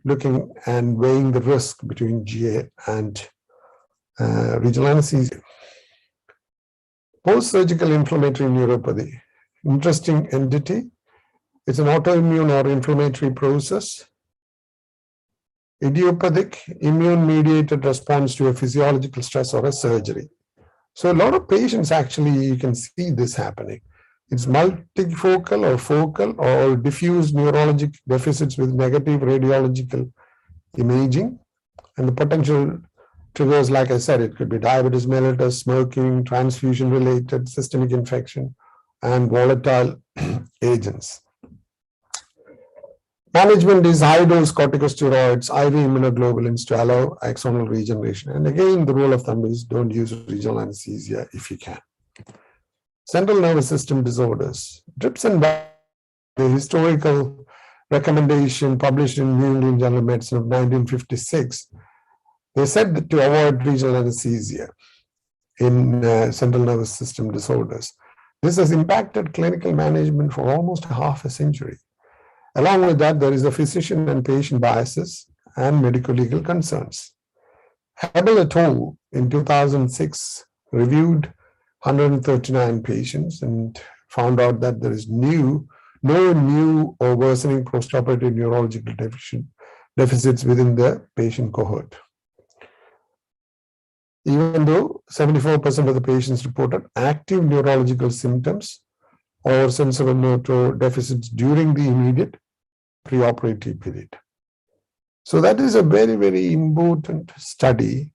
looking and weighing the risk between GA and regional anesthesia. Post-surgical inflammatory neuropathy, interesting entity. It's an autoimmune or inflammatory process. Idiopathic immune-mediated response to a physiological stress or a surgery. So a lot of patients actually, you can see this happening. It's multifocal or focal or diffuse neurologic deficits with negative radiological imaging. And the potential triggers, like I said, it could be diabetes mellitus, smoking, transfusion-related systemic infection, and volatile agents. Management is high-dose corticosteroids, IV immunoglobulins to allow axonal regeneration. And again, the rule of thumb is don't use regional anesthesia if you can. Central nervous system disorders. DRIPS and the historical recommendation published in New England Journal of Medicine of 1956, they said that to avoid regional anesthesia in central nervous system disorders. This has impacted clinical management for almost half a century. Along with that, there is the physician and patient biases and medico-legal concerns. Hebel et al. In 2006 reviewed 139 patients and found out that there is no new or worsening postoperative neurological deficits within the patient cohort. Even though 74% of the patients reported active neurological symptoms or sensorimotor deficits during the immediate preoperative period. So that is a very, very important study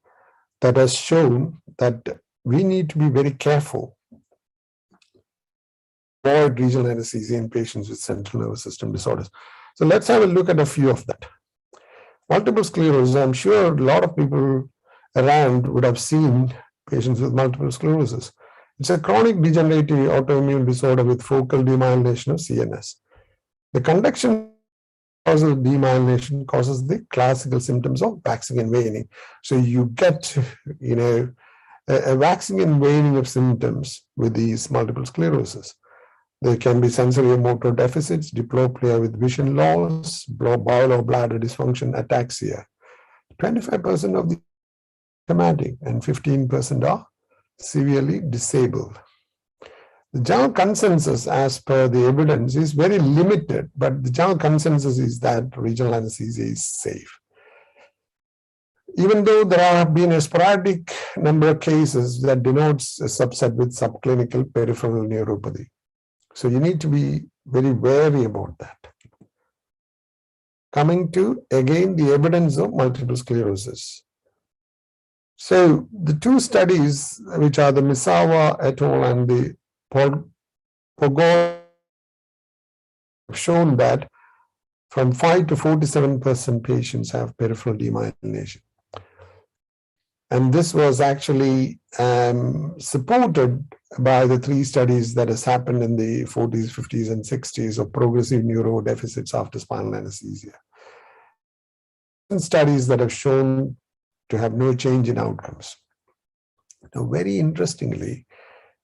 that has shown that we need to be very careful to avoid regional anesthesia in patients with central nervous system disorders. So let's have a look at a few of that. Multiple sclerosis, I'm sure a lot of people around would have seen patients with multiple sclerosis. It's a chronic degenerative autoimmune disorder with focal demyelination of CNS. The conduction causal demyelination causes the classical symptoms of waxing and waning. So you get, a waxing and waning of symptoms with these multiple sclerosis. There can be sensory or motor deficits, diplopia with vision loss, bowel or bladder dysfunction, ataxia. 25% of the traumatic and 15% are severely disabled. The general consensus, as per the evidence, is very limited, but the general consensus is that regional anesthesia is safe. Even though there have been a sporadic number of cases that denotes a subset with subclinical peripheral neuropathy. So you need to be very wary about that. Coming to, again, the evidence of multiple sclerosis. So the two studies, which are the Misawa et al. And the Pogor, have shown that from 5 to 47% patients have peripheral demyelination. And this was actually supported by the 3 studies that has happened in the 40s, 50s, and 60s of progressive neurodeficits after spinal anesthesia. Studies that have shown to have no change in outcomes. Now, very interestingly,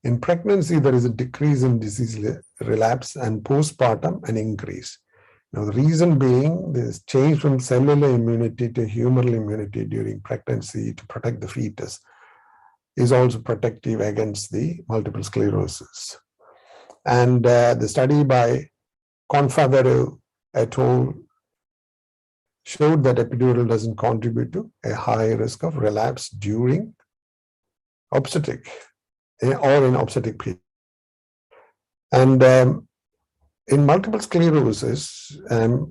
in pregnancy, there is a decrease in disease relapse, and postpartum, an increase. Now, the reason being this change from cellular immunity to humoral immunity during pregnancy to protect the fetus is also protective against the multiple sclerosis. And the study by Confavero et al. Showed that epidural doesn't contribute to a high risk of relapse during obstetric or in obstetric period. And In multiple sclerosis,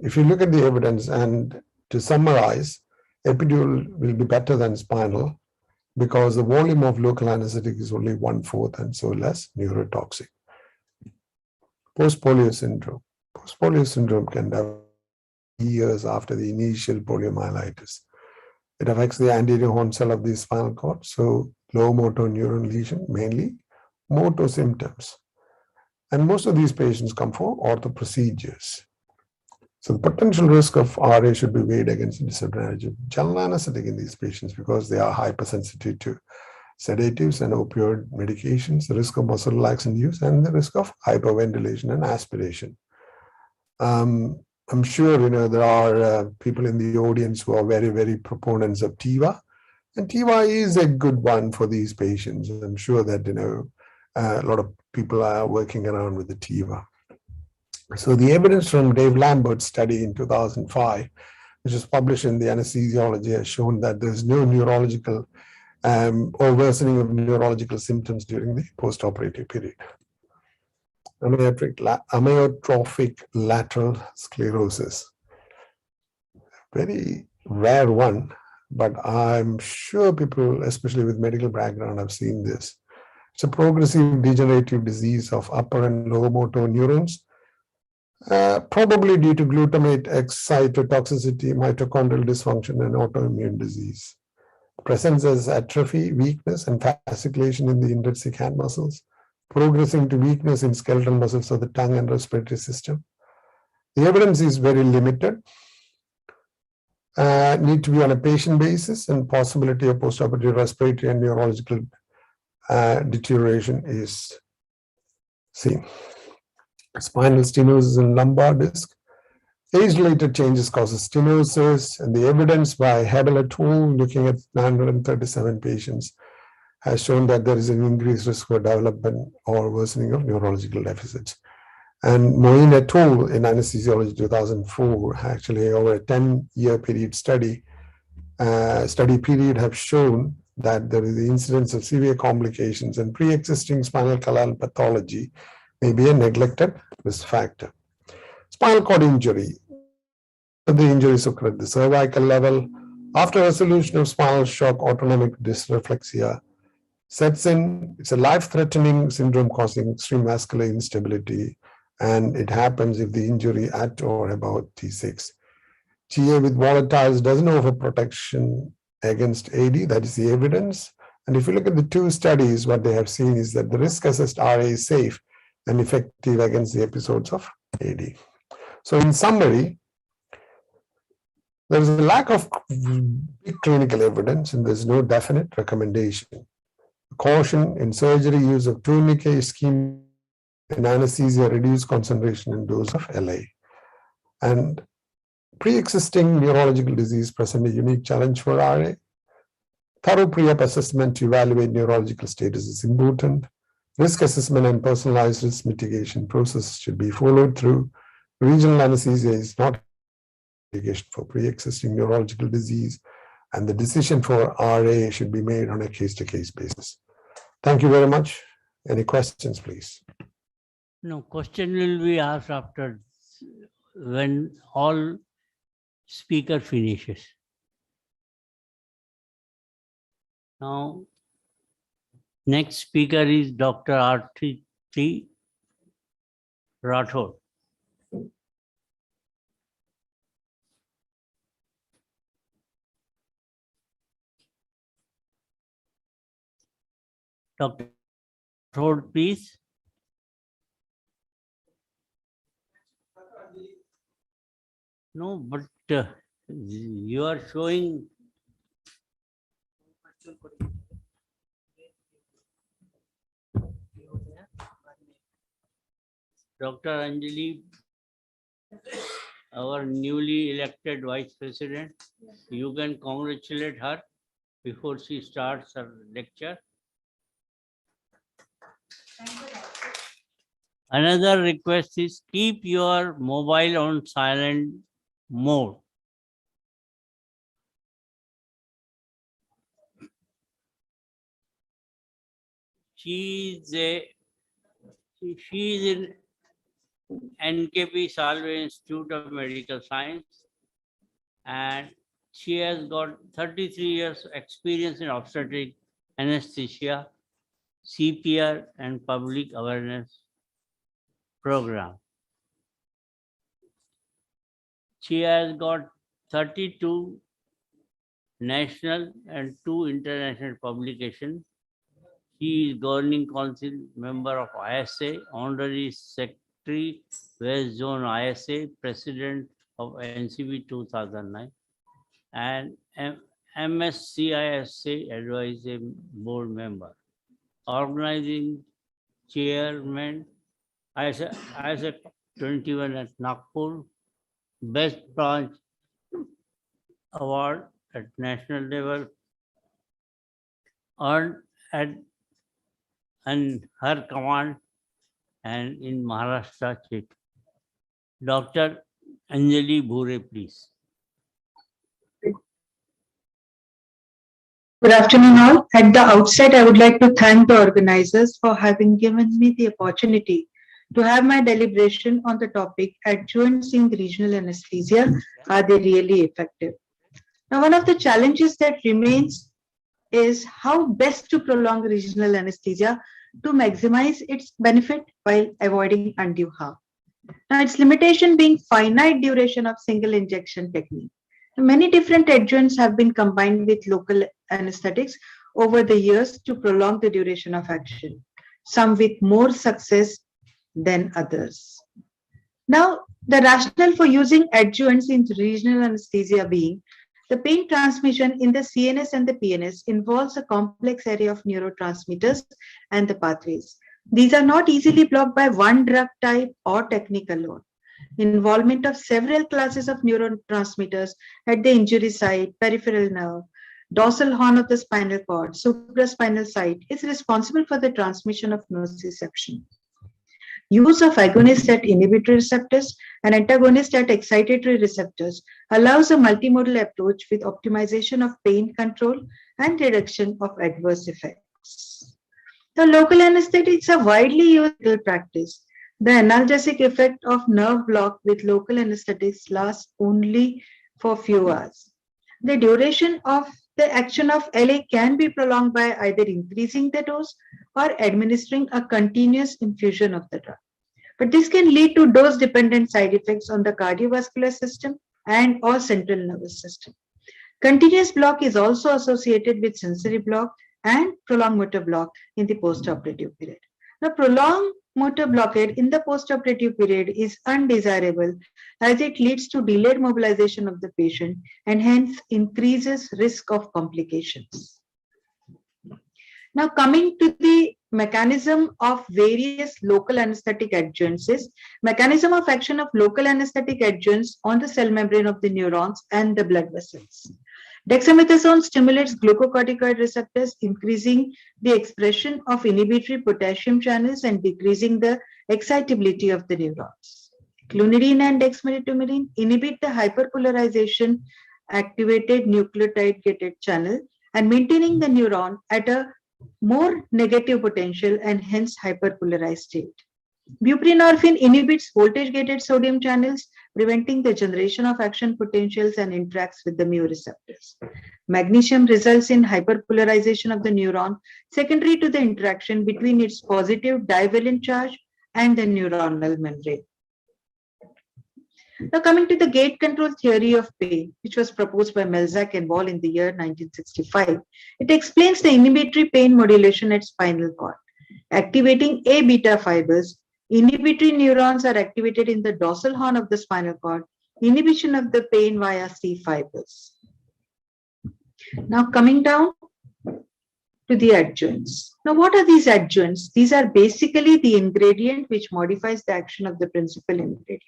if you look at the evidence and to summarize, epidural will be better than spinal because the volume of local anesthetic is only 1/4 and so less neurotoxic. Post-polio syndrome. Post-polio syndrome can develop years after the initial poliomyelitis. It affects the anterior horn cell of the spinal cord, so low motor neuron lesion, mainly motor symptoms. And most of these patients come for ortho procedures. So the potential risk of RA should be weighed against the disadvantage of general anesthetic in these patients because they are hypersensitive to sedatives and opioid medications, the risk of muscle relaxant use, and the risk of hyperventilation and aspiration. I'm sure there are people in the audience who are very, very proponents of TIVA, and TIVA is a good one for these patients. I'm sure that a lot of people are working around with the TIVA. So the evidence from Dave Lambert's study in 2005, which was published in the Anesthesiology, has shown that there's no neurological or worsening of neurological symptoms during the postoperative period. Amyotrophic lateral sclerosis. Very rare one, but I'm sure people, especially with medical background, have seen this. It's a progressive degenerative disease of upper and lower motor neurons, probably due to glutamate excitotoxicity, mitochondrial dysfunction, and autoimmune disease. Presents as atrophy, weakness, and fasciculation in the intrinsic hand muscles, progressing to weakness in skeletal muscles of the tongue and respiratory system. The evidence is very limited. Need to be on a patient basis, and possibility of postoperative respiratory and neurological deterioration is seen. Spinal stenosis and lumbar disc. Age-related changes causes stenosis, and the evidence by Hebel et al. Looking at 937 patients has shown that there is an increased risk for development or worsening of neurological deficits. And Moin et al. In Anesthesiology 2004, actually over a 10-year period study period have shown that there is the incidence of severe complications and pre-existing spinal canal pathology may be a neglected risk factor. Spinal cord injury. The injuries occur at the cervical level. After resolution of spinal shock, autonomic dysreflexia sets in. It's a life-threatening syndrome causing extreme vascular instability, and it happens if the injury at or about T6. GA with volatiles doesn't offer protection against AD, that is the evidence. And if you look at the two studies, what they have seen is that the risk-assessed RA is safe and effective against the episodes of AD. So in summary, there is a lack of big clinical evidence and there's no definite recommendation. Caution in surgery, use of tourniquet, ischemia, and anesthesia, reduced concentration and dose of LA. And pre-existing neurological disease present a unique challenge for RA. Thorough pre-op assessment to evaluate neurological status is important. Risk assessment and personalized risk mitigation process should be followed through. Regional anesthesia is not indication for pre-existing neurological disease, and the decision for RA should be made on a case-to-case basis. Thank you very much. Any questions, please? No, question will be asked after when all speaker finishes. Now, next speaker is Dr. Arti Rathod. Dr. Rathod, please. No, but you are showing. Dr. Anjali, our newly elected Vice President, you can congratulate her before she starts her lecture. Another request is keep your mobile on silent mode. She is in NKP Salve Institute of Medical Science, and she has got 33 years experience in obstetric anesthesia, CPR, and public awareness program. She has got 32 national and 2 international publications. She is governing council member of ISA, honorary secretary, West Zone ISA, president of NCB 2009, and MSCISA advisory board member, organizing chairman, ISA 21 at Nagpur, best branch award at national level, earned at and her command and in Maharashtra state. Dr. Anjali Bhure, please. Good afternoon all. At the outset, I would like to thank the organizers for having given me the opportunity to have my deliberation on the topic adjuvants in regional anesthesia. Are they really effective? Now, one of the challenges that remains is how best to prolong regional anesthesia to maximize its benefit while avoiding undue harm. Now, its limitation being finite duration of single injection technique. Many different adjuvants have been combined with local anesthetics over the years to prolong the duration of action, some with more success than others. Now, the rationale for using adjuvants in regional anesthesia being the pain transmission in the CNS and the PNS involves a complex array of neurotransmitters and the pathways. These are not easily blocked by one drug type or technique alone. Involvement of several classes of neurotransmitters at the injury site, peripheral nerve, dorsal horn of the spinal cord, supraspinal site is responsible for the transmission of nociception. Use of agonist at inhibitory receptors and antagonist at excitatory receptors allows a multimodal approach with optimization of pain control and reduction of adverse effects. The local anesthetics are widely used in practice. The analgesic effect of nerve block with local anesthetics lasts only for few hours. The duration of the action of LA can be prolonged by either increasing the dose or administering a continuous infusion of the drug. But this can lead to dose-dependent side effects on the cardiovascular system and or central nervous system. Continuous block is also associated with sensory block and prolonged motor block in the postoperative period. Now, prolonged motor blockade in the postoperative period is undesirable as it leads to delayed mobilization of the patient and hence increases risk of complications. Now, coming to the mechanism of various local anesthetic adjuvants is mechanism of action of local anesthetic adjuvants on the cell membrane of the neurons and the blood vessels. Dexamethasone stimulates glucocorticoid receptors, increasing the expression of inhibitory potassium channels and decreasing the excitability of the neurons. Clonidine and dexmedetomidine inhibit the hyperpolarization activated nucleotide-gated channel and maintaining the neuron at a more negative potential and hence hyperpolarized state. Buprenorphine inhibits voltage-gated sodium channels, preventing the generation of action potentials and interacts with the mu receptors. Magnesium results in hyperpolarization of the neuron, secondary to the interaction between its positive divalent charge and the neuronal membrane. Now, coming to the gate control theory of pain, which was proposed by Melzack and Wall in the year 1965, it explains the inhibitory pain modulation at spinal cord. Activating A beta fibers, inhibitory neurons are activated in the dorsal horn of the spinal cord, inhibition of the pain via C fibers. Now, coming down to the adjuvants. Now, what are these adjuvants? These are basically the ingredient which modifies the action of the principal ingredient,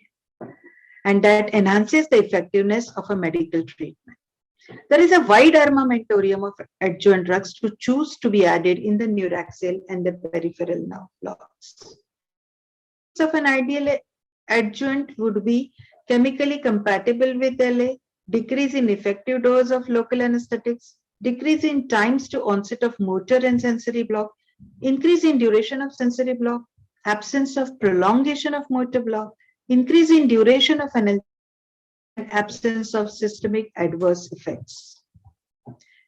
and that enhances the effectiveness of a medical treatment. There is a wide armamentarium of adjuvant drugs to choose to be added in the neuraxial and the peripheral nerve blocks. So, an ideal adjuvant would be chemically compatible with LA, decrease in effective dose of local anesthetics, decrease in times to onset of motor and sensory block, increase in duration of sensory block, absence of prolongation of motor block, increase in duration of analgesia, and absence of systemic adverse effects.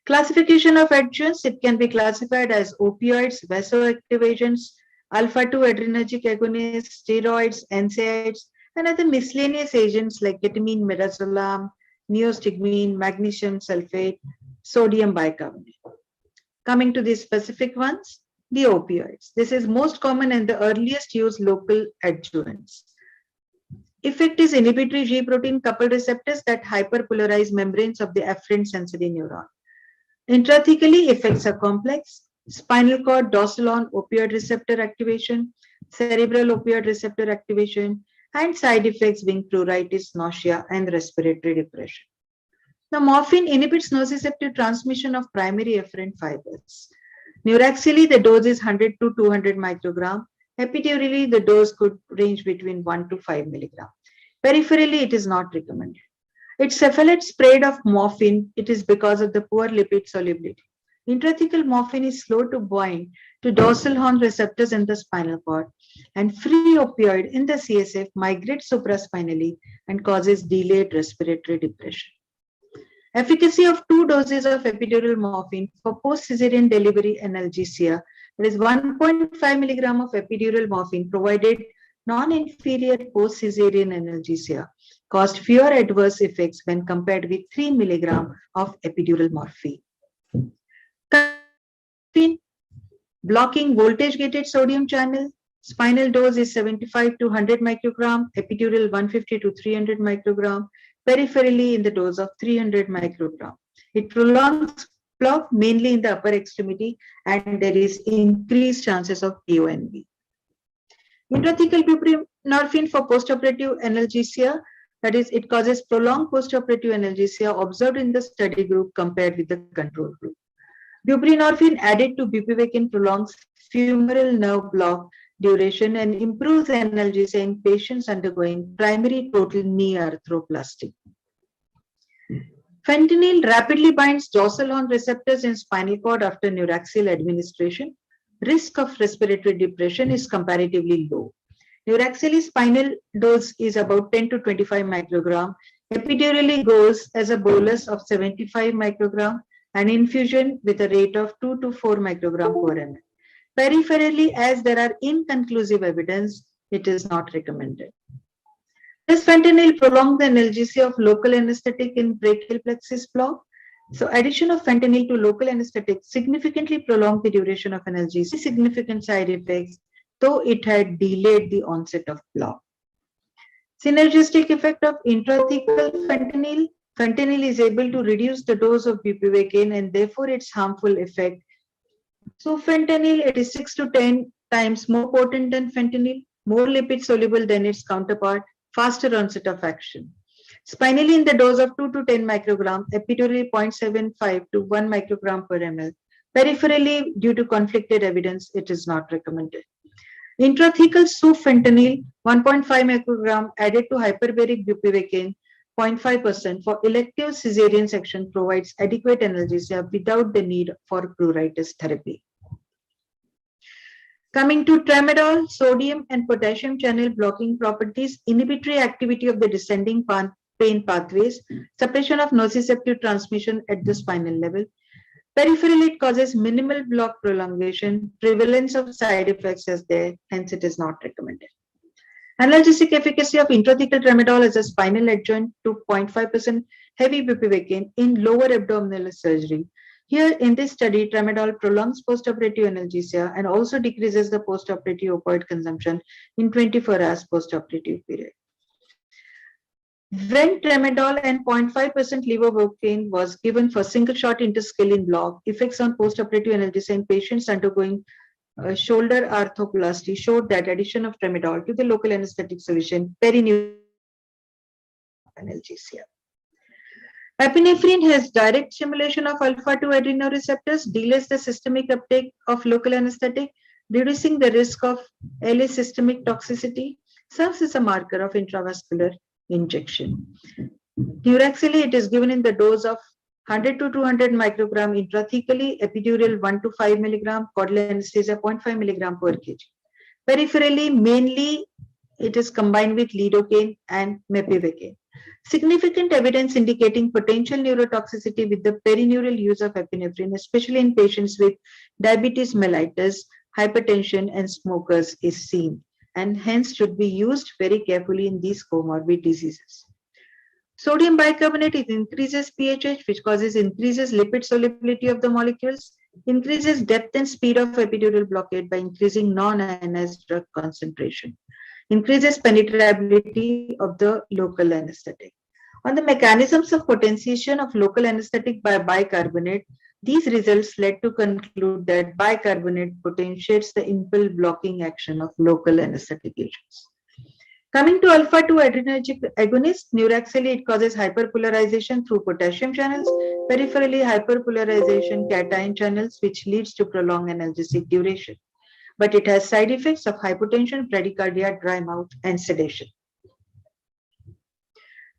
Classification of adjuvants, it can be classified as opioids, vasoactive agents, alpha-2 adrenergic agonists, steroids, NSAIDs, and other miscellaneous agents like ketamine, midazolam, neostigmine, magnesium sulfate, sodium bicarbonate. Coming to the specific ones, the opioids. This is most common and the earliest used local adjuvants. Effect is inhibitory G protein coupled receptors that hyperpolarize membranes of the afferent sensory neuron. Intrathecally, effects are complex. Spinal cord, dorsal horn, opioid receptor activation, cerebral opioid receptor activation, and side effects being pruritus, nausea, and respiratory depression. Now, morphine inhibits nociceptive transmission of primary efferent fibers. Neuraxially, the dose is 100 to 200 microgram. Epidurally, the dose could range between 1 to 5 milligram. Peripherally, it is not recommended. It's cephalate sprayed of morphine. It is because of the poor lipid solubility. Intrathecal morphine is slow to bind to dorsal horn receptors in the spinal cord, and free opioid in the CSF migrates supraspinally and causes delayed respiratory depression. Efficacy of 2 doses of epidural morphine for post-cesarean delivery analgesia, that is 1.5 milligram of epidural morphine provided non-inferior post-cesarean analgesia, caused fewer adverse effects when compared with 3 milligram of epidural morphine. Blocking voltage-gated sodium channel, spinal dose is 75 to 100 microgram, epidural 150 to 300 microgram, peripherally in the dose of 300 microgram. It prolongs block mainly in the upper extremity, and there is increased chances of PONV. Intrathecal buprenorphine for postoperative analgesia, that is, it causes prolonged postoperative analgesia observed in the study group compared with the control group. Buprenorphine added to bupivacaine prolongs femoral nerve block duration and improves analgesia in patients undergoing primary total knee arthroplasty. Fentanyl rapidly binds dorsal horn receptors in spinal cord after neuraxial administration. Risk of respiratory depression is comparatively low. Neuraxially spinal dose is about 10 to 25 microgram. Epidurally goes as a bolus of 75 microgram and infusion with a rate of 2 to 4 microgram per ml. Peripherally, as there are inconclusive evidence, it is not recommended. Does fentanyl prolong the analgesia of local anesthetic in brachial plexus block? So addition of fentanyl to local anesthetic significantly prolonged the duration of analgesia, significant side effects, though it had delayed the onset of block. Synergistic effect of intrathecal fentanyl. Fentanyl is able to reduce the dose of bupivacaine and therefore its harmful effect. So fentanyl, it is 6 to 10 times more potent than fentanyl, more lipid soluble than its counterpart, faster onset of action. Spinally in the dose of 2 to 10 microgram, epidurally 0.75 to 1 microgram per ml. Peripherally, due to conflicted evidence, it is not recommended. Intrathecal sufentanil 1.5 microgram added to hyperbaric bupivacaine 0.5% for elective cesarean section provides adequate analgesia without the need for pruritus therapy. Coming to tramadol, sodium and potassium channel blocking properties, inhibitory activity of the descending pain pathways, suppression of nociceptive transmission at the spinal level. Peripherally, it causes minimal block prolongation, prevalence of side effects is there, hence it is not recommended. Analgesic efficacy of intrathecal tramadol as a spinal adjunct to 0.5% heavy bupivacaine in lower abdominal surgery. Here in this study, tramadol prolongs postoperative analgesia and also decreases the postoperative opioid consumption in 24 hours postoperative period. When tramadol and 0.5% levodocaine was given for single shot interscalene block, effects on postoperative analgesia in patients undergoing shoulder arthroplasty showed that addition of tramadol to the local anesthetic solution perineal analgesia. Epinephrine has direct stimulation of alpha-2 adrenoreceptors, delays the systemic uptake of local anesthetic, reducing the risk of LA systemic toxicity, serves as a marker of intravascular injection. Neuraxially, it is given in the dose of 100 to 200 microgram intrathecally, epidural 1 to 5 milligram, caudal anesthesia 0.5 milligram per kg. Peripherally, mainly it is combined with lidocaine and mepivacaine. Significant evidence indicating potential neurotoxicity with the perineural use of epinephrine, especially in patients with diabetes mellitus, hypertension, and smokers, is seen, and hence should be used very carefully in these comorbid diseases. Sodium bicarbonate increases pH, which increases lipid solubility of the molecules, increases depth and speed of epidural blockade by increasing non-ionized drug concentration, increases penetrability of the local anesthetic. On the mechanisms of potentiation of local anesthetic by bicarbonate, these results led to conclude that bicarbonate potentiates the impulse blocking action of local anesthetic agents. Coming to alpha-2 adrenergic agonist, neuraxally it causes hyperpolarization through potassium channels, peripherally hyperpolarization cation channels, which leads to prolonged analgesic duration. But it has side effects of hypotension, bradycardia, dry mouth, and sedation.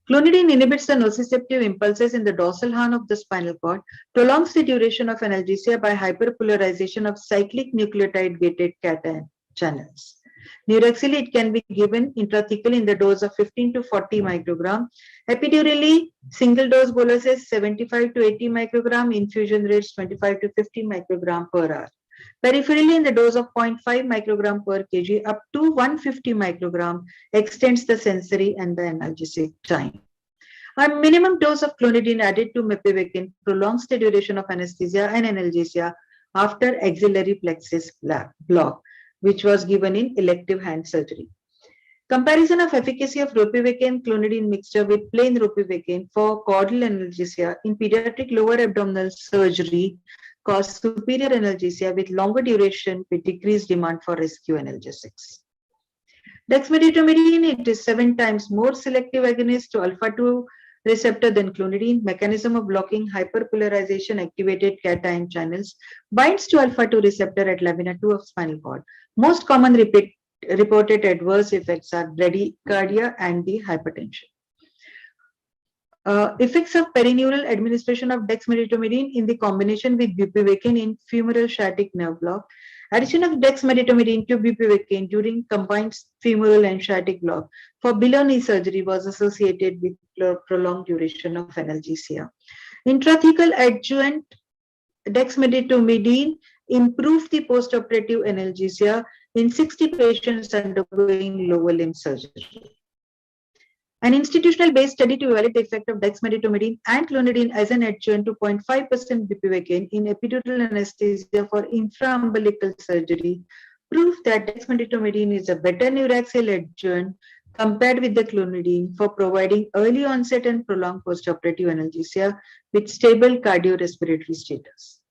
Clonidine inhibits the nociceptive impulses in the dorsal horn of the spinal cord, prolongs the duration of analgesia by hyperpolarization of cyclic nucleotide-gated cation channels. Neuraxily, it can be given intrathecally in the dose of 15 to 40 microgram. Epidurally, single dose boluses 75 to 80 microgram, infusion rates 25 to 50 microgram per hour. Peripherally, in the dose of 0.5 microgram per kg up to 150 microgram extends the sensory and the analgesic time. A minimum dose of clonidine added to mepivacaine prolongs the duration of anesthesia and analgesia after axillary plexus block, which was given in elective hand surgery. Comparison of efficacy of ropivacaine clonidine mixture with plain ropivacaine for caudal analgesia in pediatric lower abdominal surgery caused superior analgesia with longer duration with decreased demand for rescue analgesics. Dexmedetomidine, it is 7 times more selective agonist to alpha-2 receptor than clonidine. Mechanism of blocking hyperpolarization activated cation channels, binds to alpha-2 receptor at lamina 2 of spinal cord. Most common reported adverse effects are bradycardia and the hypertension. Effects of perineural administration of dexmedetomidine in the combination with bupivacaine in femoral sciatic nerve block. Addition of dexmedetomidine to bupivacaine during combined femoral and sciatic block for below knee surgery was associated with prolonged duration of analgesia. Intrathecal adjuvant dexmedetomidine improved the postoperative analgesia in 60 patients undergoing lower limb surgery. An institutional-based study to evaluate the effect of dexmedetomidine and clonidine as an adjuvant to 0.5% bupivacaine in epidural anesthesia for infraumbilical surgery proved that dexmedetomidine is a better neuraxial adjuvant compared with the clonidine for providing early onset and prolonged postoperative analgesia with stable cardiorespiratory status.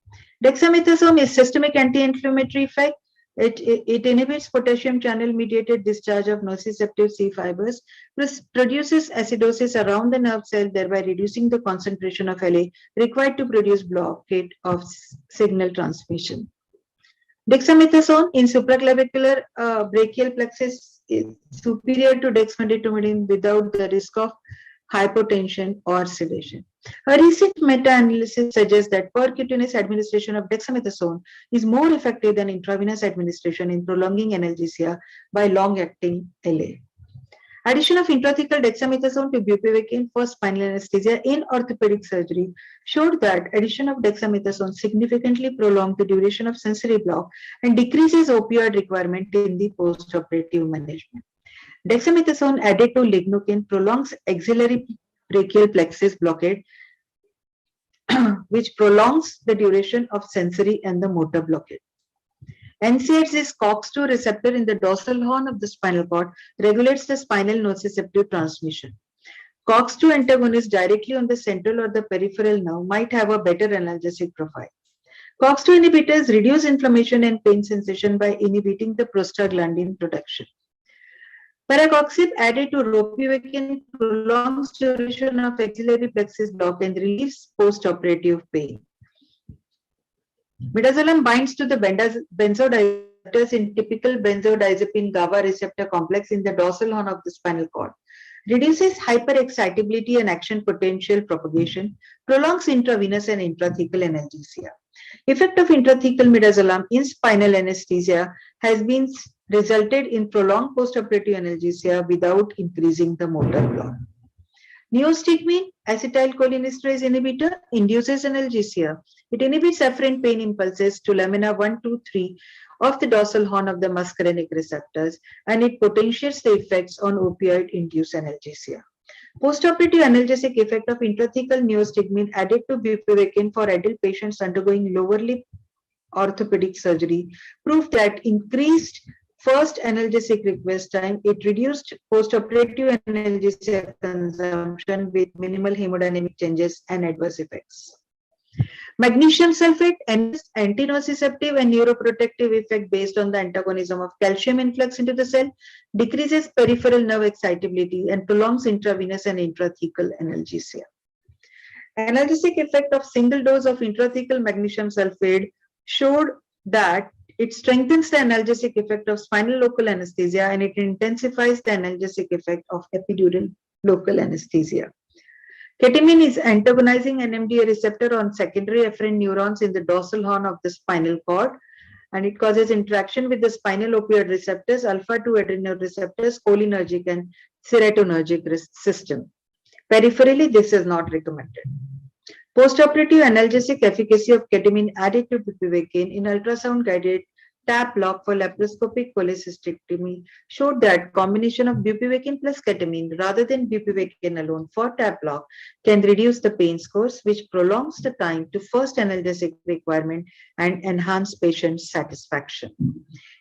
Dexamethasone is systemic anti-inflammatory effect. It inhibits potassium channel mediated discharge of nociceptive C fibers, produces acidosis around the nerve cell, thereby reducing the concentration of LA required to produce blockade of signal transmission. Dexamethasone in supraclavicular brachial plexus is superior to dexmedetomidine without the risk of hypotension or sedation. A recent meta-analysis suggests that percutaneous administration of dexamethasone is more effective than intravenous administration in prolonging analgesia by long-acting LA. Addition of intrathecal dexamethasone to bupivacaine for spinal anesthesia in orthopedic surgery showed that addition of dexamethasone significantly prolonged the duration of sensory block and decreases opioid requirement in the postoperative management. Dexamethasone added to lignocaine prolongs axillary brachial plexus blockade, which prolongs the duration of sensory and the motor blockade. NCH is COX-2 receptor in the dorsal horn of the spinal cord, regulates the spinal nociceptive transmission. COX-2 antagonists directly on the central or the peripheral nerve might have a better analgesic profile. COX-2 inhibitors reduce inflammation and pain sensation by inhibiting the prostaglandin production. Paracoxib added to ropivacaine prolongs duration of axillary plexus block and relieves postoperative pain. Midazolam binds to the benzodiazepines in typical benzodiazepine GABA receptor complex in the dorsal horn of the spinal cord, reduces hyperexcitability and action potential propagation, prolongs intravenous and intrathecal analgesia. Effect of intrathecal midazolam in spinal anesthesia has been resulted in prolonged postoperative analgesia without increasing the motor block. Neostigmine, acetylcholinesterase inhibitor, induces analgesia. It inhibits afferent pain impulses to lamina 1, 2, 3 of the dorsal horn of the muscarinic receptors, and it potentiates the effects on opioid-induced analgesia. Postoperative analgesic effect of intrathecal neostigmine added to bupivacaine for adult patients undergoing lower limb orthopedic surgery proved that increased first analgesic request time, it reduced postoperative analgesia consumption with minimal hemodynamic changes and adverse effects. Magnesium sulfate, antinociceptive and neuroprotective effect based on the antagonism of calcium influx into the cell, decreases peripheral nerve excitability and prolongs intravenous and intrathecal analgesia. Analgesic effect of single dose of intrathecal magnesium sulfate showed that it strengthens the analgesic effect of spinal local anesthesia and it intensifies the analgesic effect of epidural local anesthesia. Ketamine is antagonizing NMDA receptor on secondary afferent neurons in the dorsal horn of the spinal cord, and it causes interaction with the spinal opioid receptors, alpha-2 adrenal receptors, cholinergic and serotonergic system. Peripherally, this is not recommended. Postoperative analgesic efficacy of ketamine added to bupivacaine in ultrasound-guided TAP block for laparoscopic cholecystectomy showed that combination of bupivacaine plus ketamine rather than bupivacaine alone for TAP block can reduce the pain scores, which prolongs the time to first analgesic requirement and enhance patient satisfaction.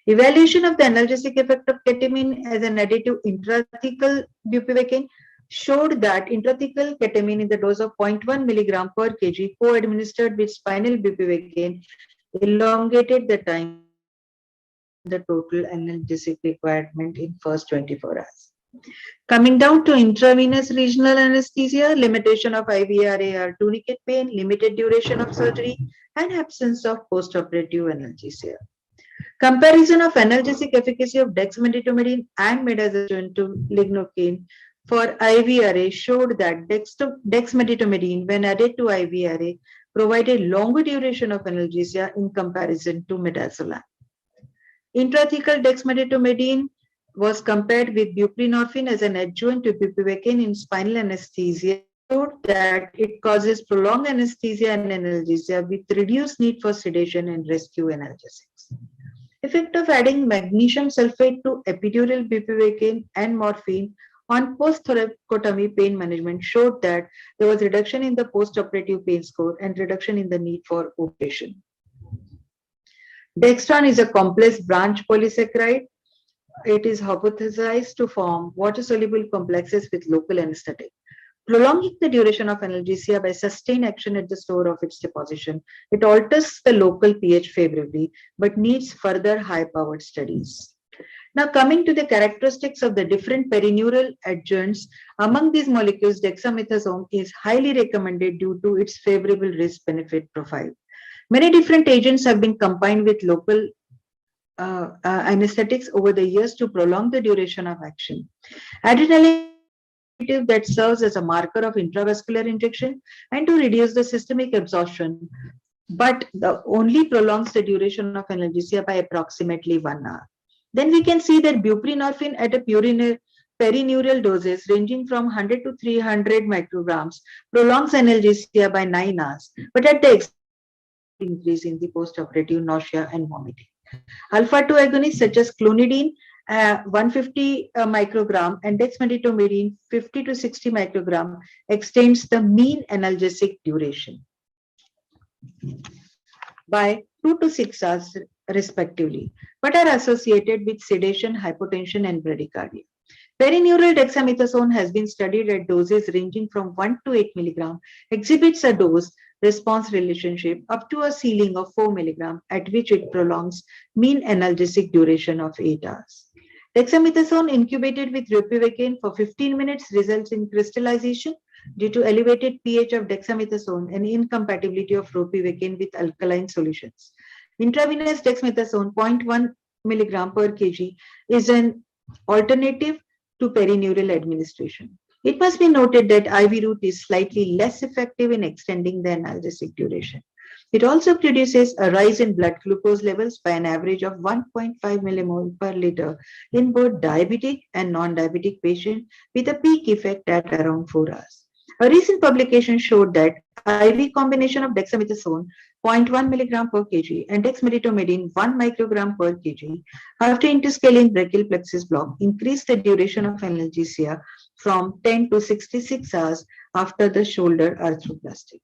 Evaluation of the analgesic effect of ketamine as an additive intrathecal bupivacaine showed that intrathecal ketamine in the dose of 0.1 milligram per kg co-administered with spinal bupivacaine elongated the time the total analgesic requirement in first 24 hours. Coming down to intravenous regional anesthesia, limitation of IVRA or tourniquet pain, limited duration of surgery, and absence of postoperative analgesia. Comparison of analgesic efficacy of dexmedetomidine and midazolam to lignocaine for IVRA showed that dexmedetomidine, when added to IVRA, provided longer duration of analgesia in comparison to midazolam. Intrathecal dexmedetomidine was compared with buprenorphine as an adjuvant to bupivacaine in spinal anesthesia, showed that it causes prolonged anesthesia and analgesia with reduced need for sedation and rescue analgesics. Effect of adding magnesium sulfate to epidural bupivacaine and morphine on post-thoracotomy pain management showed that there was reduction in the post-operative pain score and reduction in the need for operation. Dextran is a complex branch polysaccharide. It is hypothesized to form water-soluble complexes with local anesthetic. Prolonging the duration of analgesia by sustained action at the store of its deposition, it alters the local pH favorably, but needs further high-powered studies. Now, coming to the characteristics of the different perineural adjuncts, among these molecules, dexamethasone is highly recommended due to its favorable risk-benefit profile. Many different agents have been combined with local anesthetics over the years to prolong the duration of action. Adrenaline that serves as a marker of intravascular injection and to reduce the systemic absorption, but only prolongs the duration of analgesia by approximately 1 hour. Then we can see that buprenorphine at a perineural doses ranging from 100 to 300 micrograms prolongs analgesia by 9 hours, but at the increase in the postoperative nausea and vomiting. Alpha-2 agonists such as clonidine 150 microgram and dexmedetomidine 50 to 60 microgram extends the mean analgesic duration by 2 to 6 hours respectively, but are associated with sedation, hypotension, and bradycardia. Perineural dexamethasone has been studied at doses ranging from 1 to 8 milligram, exhibits a dose-response relationship up to a ceiling of 4 milligram, at which it prolongs mean analgesic duration of 8 hours. Dexamethasone incubated with bupivacaine for 15 minutes results in crystallization due to elevated pH of dexamethasone and incompatibility of ropivacaine with alkaline solutions. Intravenous dexamethasone 0.1 milligram per kg is an alternative to perineural administration. It must be noted that IV route is slightly less effective in extending the analgesic duration. It also produces a rise in blood glucose levels by an average of 1.5 millimole per liter in both diabetic and non-diabetic patients, with a peak effect at around 4 hours. A recent publication showed that IV combination of dexamethasone 0.1 milligram per kg and dexmedetomidine 1 microgram per kg after interscalene brachial plexus block increased the duration of analgesia from 10 to 66 hours after the shoulder arthroplasty.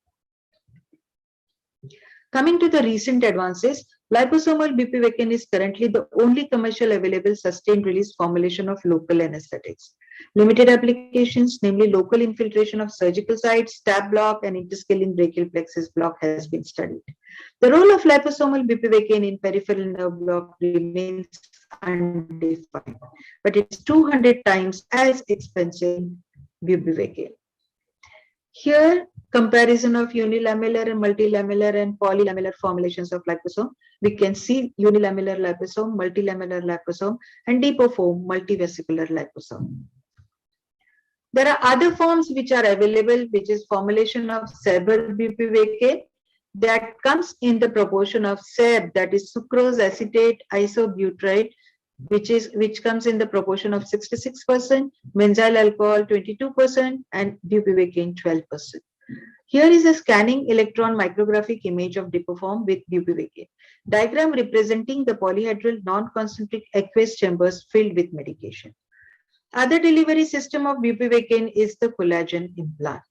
Coming to the recent advances, liposomal bupivacaine is currently the only commercial available sustained release formulation of local anesthetics. Limited applications, namely local infiltration of surgical sites, stab block, and interscalene brachial plexus block has been studied. The role of liposomal bupivacaine in peripheral nerve block remains undefined, but it's 200 times as expensive bupivacaine. Here, comparison of unilamellar and multilamellar and polylamellar formulations of liposome. We can see unilamellar liposome, multilamellar liposome, and depoform multivesicular liposome. There are other forms which are available, which is formulation of bupivacaine that comes in the proportion of SEB, that is sucrose acetate isobutyrate, which comes in the proportion of 66%, benzyl alcohol 22%, and bupivacaine 12%. Here is a scanning electron micrographic image of depoform with bupivacaine. Diagram representing the polyhedral non-concentric aqueous chambers filled with medication. Other delivery system of bupivacaine is the collagen implant.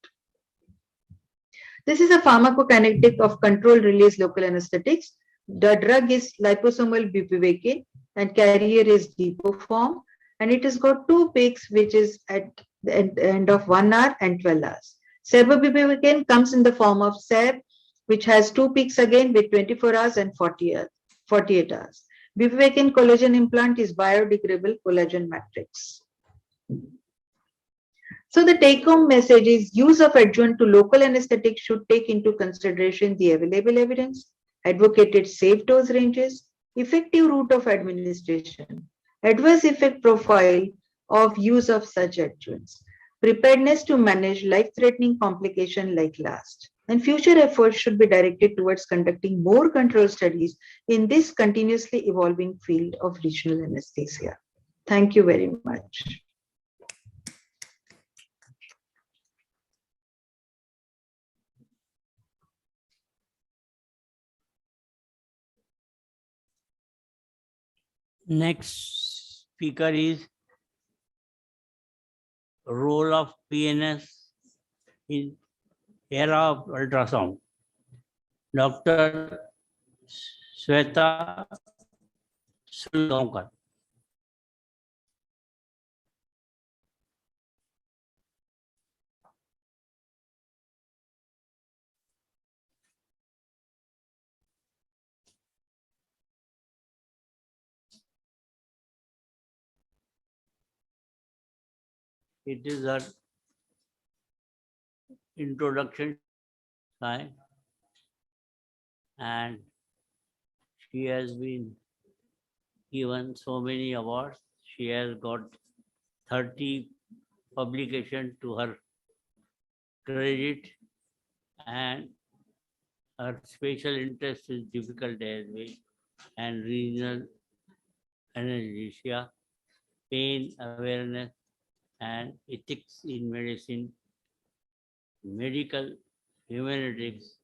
This is a pharmacokinetic of controlled release local anesthetics. The drug is liposomal bupivacaine and carrier is depoform, and it has got two peaks, which is at the end of 1 hour and 12 hours. Bupivacaine comes in the form of SEB, which has two peaks again with 24 hours and 48 hours. Bupivacaine collagen implant is biodegradable collagen matrix. So the take-home message is use of adjuvant to local anesthetic should take into consideration the available evidence, advocated safe dose ranges, effective route of administration, adverse effect profile of use of such adjuvants, preparedness to manage life-threatening complications like LAST, and future efforts should be directed towards conducting more control studies in this continuously evolving field of regional anesthesia. Thank you very much. Next speaker is role of PNS in era of ultrasound. Dr. Sweta Sulgaonkar. It is her introduction time, and she has been given so many awards. She has got 30 publications to her credit, and her special interest is difficult airway and regional anesthesia, pain awareness, and ethics in medicine, medical humanities,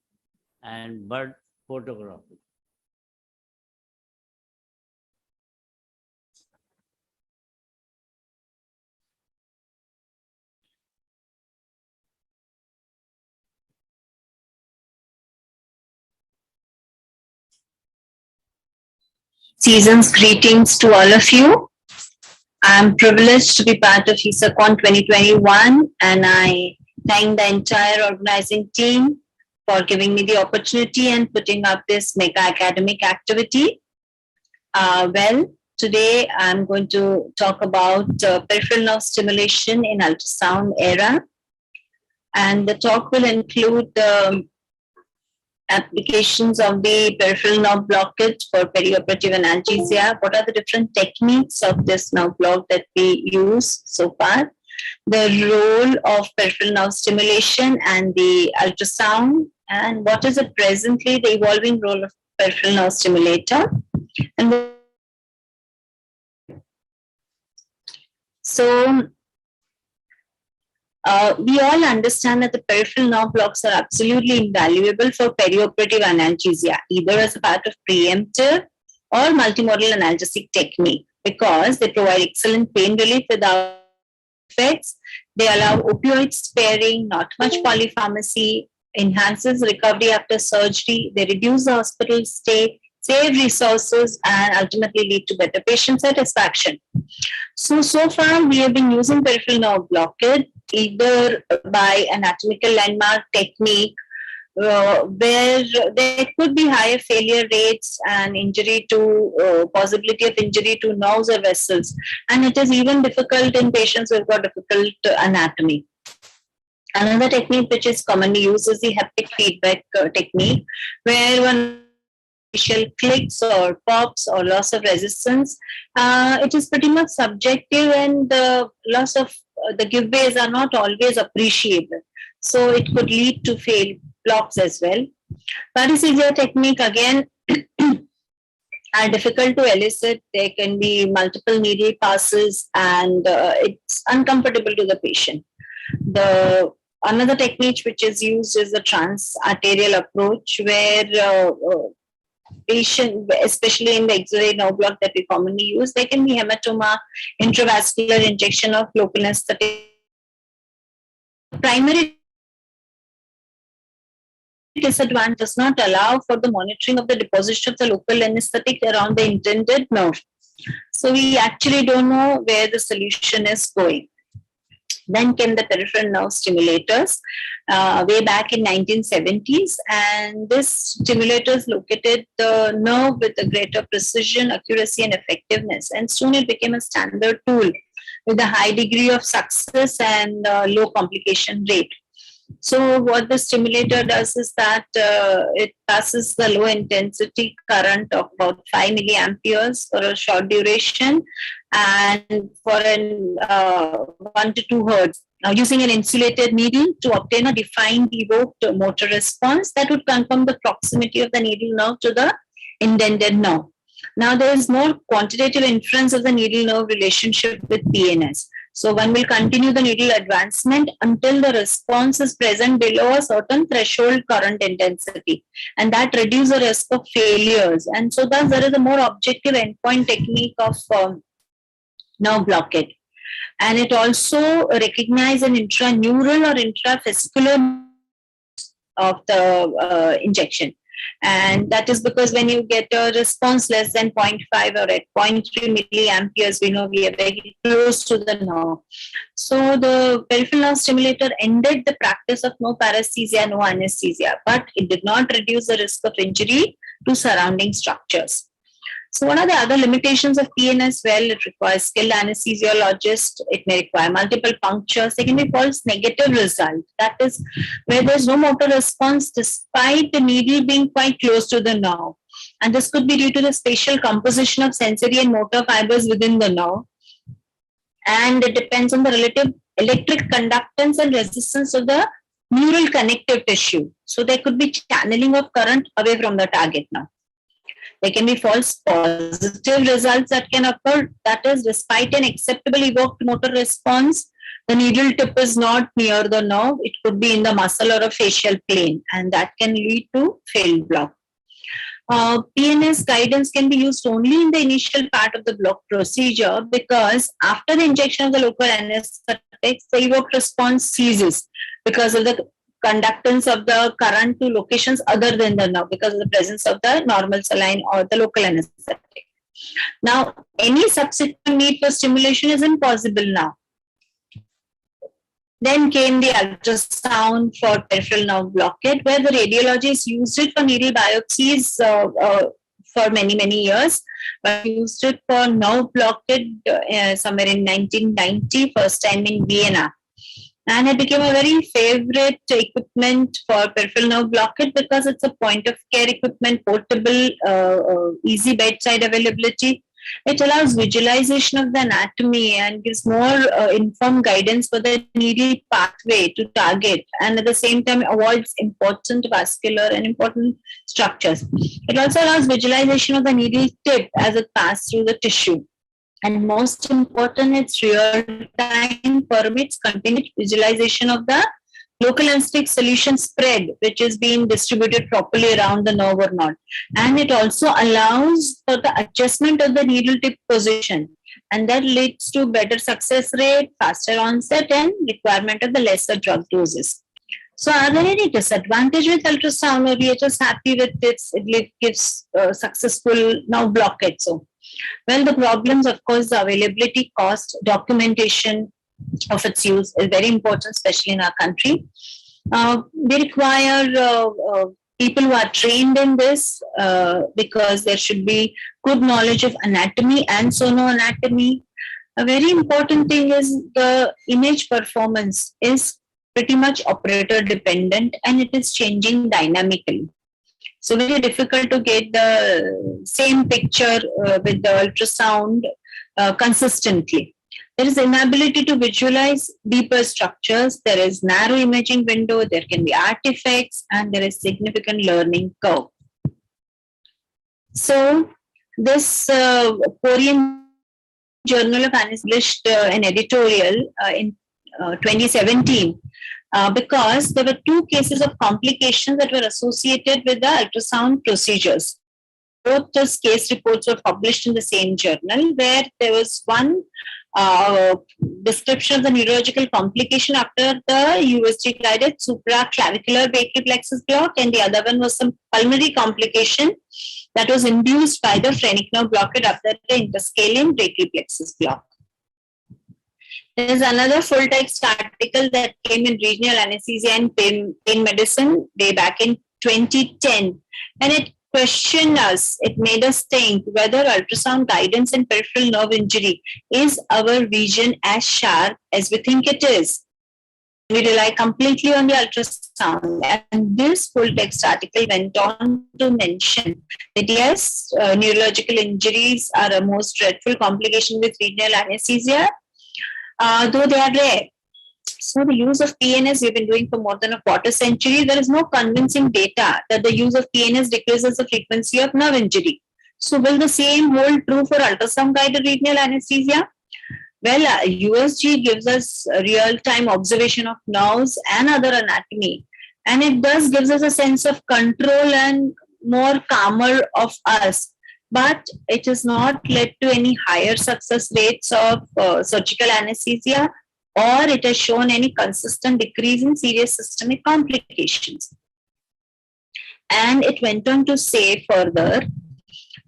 and bird photography. Season's greetings to all of you. I'm privileged to be part of Isacon 2021, and I thank the entire organizing team for giving me the opportunity and putting up this mega academic activity. Today I'm going to talk about peripheral nerve stimulation in ultrasound era, and the talk will include applications of the peripheral nerve blockage for perioperative analgesia. What are the different techniques of this nerve block that we use so far? The role of peripheral nerve stimulation and the ultrasound and what is presently the evolving role of peripheral nerve stimulator. And so we all understand that the peripheral nerve blocks are absolutely invaluable for perioperative analgesia, either as a part of preemptive or multimodal analgesic technique, because they provide excellent pain relief without effects. They allow opioid sparing, not much polypharmacy, enhances recovery after surgery. They reduce the hospital stay, save resources, and ultimately lead to better patient satisfaction. So far we have been using peripheral nerve blockade either by anatomical landmark technique, where there could be higher failure rates and injury to possibility of injury to nerves or vessels, and it is even difficult in patients who've got difficult anatomy. Another technique which is commonly used is the haptic feedback technique, where one initial clicks or pops or loss of resistance, it is pretty much subjective, and the loss of the giveaways are not always appreciable. So it could lead to failed blocks as well. Paresthesia technique again are difficult to elicit. There can be multiple needle passes, and it's uncomfortable to the patient. Another technique which is used is the transarterial approach, where patient, especially in the axillary nerve block that we commonly use, there can be hematoma, intravascular injection of local anesthetic. Primary disadvantage does not allow for the monitoring of the deposition of the local anesthetic around the intended nerve. So we actually don't know where the solution is going. Then came the peripheral nerve stimulators way back in 1970s, and this stimulators located the nerve with a greater precision, accuracy, and effectiveness. And soon it became a standard tool with a high degree of success and low complication rate. So what the stimulator does is that it passes the low intensity current of about 5 milliamperes for a short duration and for an 1 to 2 hertz, using an insulated needle to obtain a defined evoked motor response that would confirm the proximity of the needle nerve to the intended nerve. Now there is more quantitative inference of the needle nerve relationship with PNS. So one will continue the needle advancement until the response is present below a certain threshold current intensity, and that reduces the risk of failures. And so thus there is a more objective endpoint technique of nerve blockade. And it also recognizes an intraneural or intravascular of the injection. And that is because when you get a response less than 0.5 or at 0.3 milliamperes, we know we are very close to the nerve. So the peripheral nerve stimulator ended the practice of no paresthesia, no anesthesia, but it did not reduce the risk of injury to surrounding structures. So what are the other limitations of PNS? Well, it requires skilled anesthesiologist. It may require multiple punctures. There can be false negative result. That is where there's no motor response despite the needle being quite close to the nerve. And this could be due to the spatial composition of sensory and motor fibers within the nerve. And it depends on the relative electric conductance and resistance of the neural connective tissue. So there could be channeling of current away from the target nerve. There can be false positive results that can occur. That is, despite an acceptable evoked motor response, the needle tip is not near the nerve. It could be in the muscle or a facial plane, and that can lead to failed block. PNS guidance can be used only in the initial part of the block procedure, because after the injection of the local anesthetics, the evoked response ceases because of the conductance of the current to locations other than the nerve, because of the presence of the normal saline or the local anesthetic. Now, any subsequent need for stimulation is impossible now. Then came the ultrasound for peripheral nerve blockade, where the radiologists used it for needle biopsies for many, many years, but used it for nerve blockade somewhere in 1990, first time in Vienna. And it became a very favorite equipment for peripheral nerve blockade because it's a point of care equipment, portable, easy bedside availability. It allows visualization of the anatomy and gives more informed guidance for the needle pathway to target, and at the same time avoids important vascular and important structures. It also allows visualization of the needle tip as it passes through the tissue. And most important, its real-time permits continued visualization of the local anesthetic solution spread, which is being distributed properly around the nerve or not. And it also allows for the adjustment of the needle tip position. And that leads to better success rate, faster onset, and requirement of the lesser drug doses. So are there any disadvantages with ultrasound, or we are just happy with it gives successful now blockade? So, well, the problems, of course, the availability, cost, documentation of its use is very important, especially in our country. They require people who are trained in this because there should be good knowledge of anatomy and sonoanatomy. A very important thing is the image performance is pretty much operator dependent and it is changing dynamically. So very difficult to get the same picture with the ultrasound consistently. There is inability to visualize deeper structures. There is narrow imaging window. There can be artifacts, and there is significant learning curve. So this Korean Journal of Anesthesia published an editorial in 2017 because there were 2 cases of complications that were associated with the ultrasound procedures. Both those case reports were published in the same journal, where there was one description of the neurological complication after the USG guided supraclavicular brachial plexus block, and the other one was some pulmonary complication that was induced by the phrenic nerve blockade after the interscalene brachial plexus block. There is another full text article that came in Regional Anesthesia and Pain Medicine way back in 2010, and it questioned us, it made us think whether ultrasound guidance in peripheral nerve injury is our vision as sharp as we think it is. We rely completely on the ultrasound, and this full text article went on to mention that yes, neurological injuries are a most dreadful complication with regional anesthesia, though they are rare. So the use of PNS we've been doing for more than a quarter century. There is no convincing data that the use of PNS decreases the frequency of nerve injury. So will the same hold true for ultrasound guided regional anesthesia? Well, USG gives us real-time observation of nerves and other anatomy, and it does gives us a sense of control and more calmer of us. But it has not led to any higher success rates of surgical anesthesia, or it has shown any consistent decrease in serious systemic complications. And it went on to say further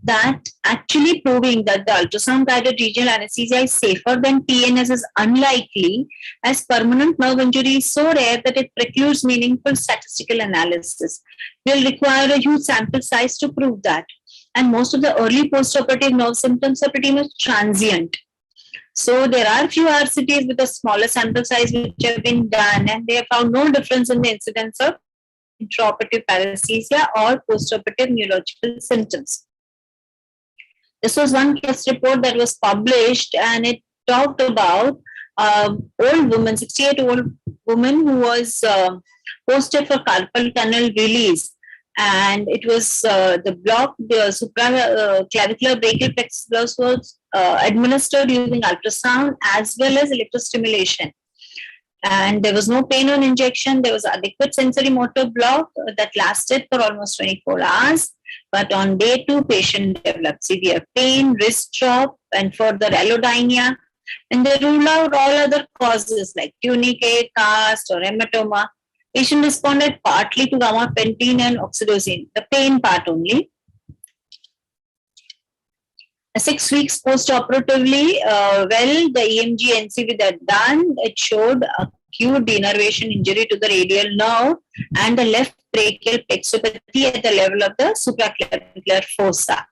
that actually proving that the ultrasound guided regional anesthesia is safer than PNS is unlikely, as permanent nerve injury is so rare that it precludes meaningful statistical analysis. Will require a huge sample size to prove that. And most of the early postoperative nerve symptoms are pretty much transient. So there are few RCTs with a smaller sample size which have been done, and they have found no difference in the incidence of intraoperative paresthesia or postoperative neurological symptoms. This was one case report that was published, and it talked about old woman, 68-year-old woman who was posted for carpal tunnel release. And it was the block, the supraclavicular brachial plexus block was administered using ultrasound as well as electrostimulation. And there was no pain on injection. There was adequate sensory motor block that lasted for almost 24 hours. But on day 2, patient developed severe pain, wrist drop, and further allodynia. And they ruled out all other causes like tunicate, cast, or hematoma. Patient responded partly to gabapentin and oxytocin, the pain part only. 6 weeks post-operatively, well, the EMG NCV that done, it showed acute denervation injury to the radial nerve and the left brachial plexopathy at the level of the supraclavicular fossa.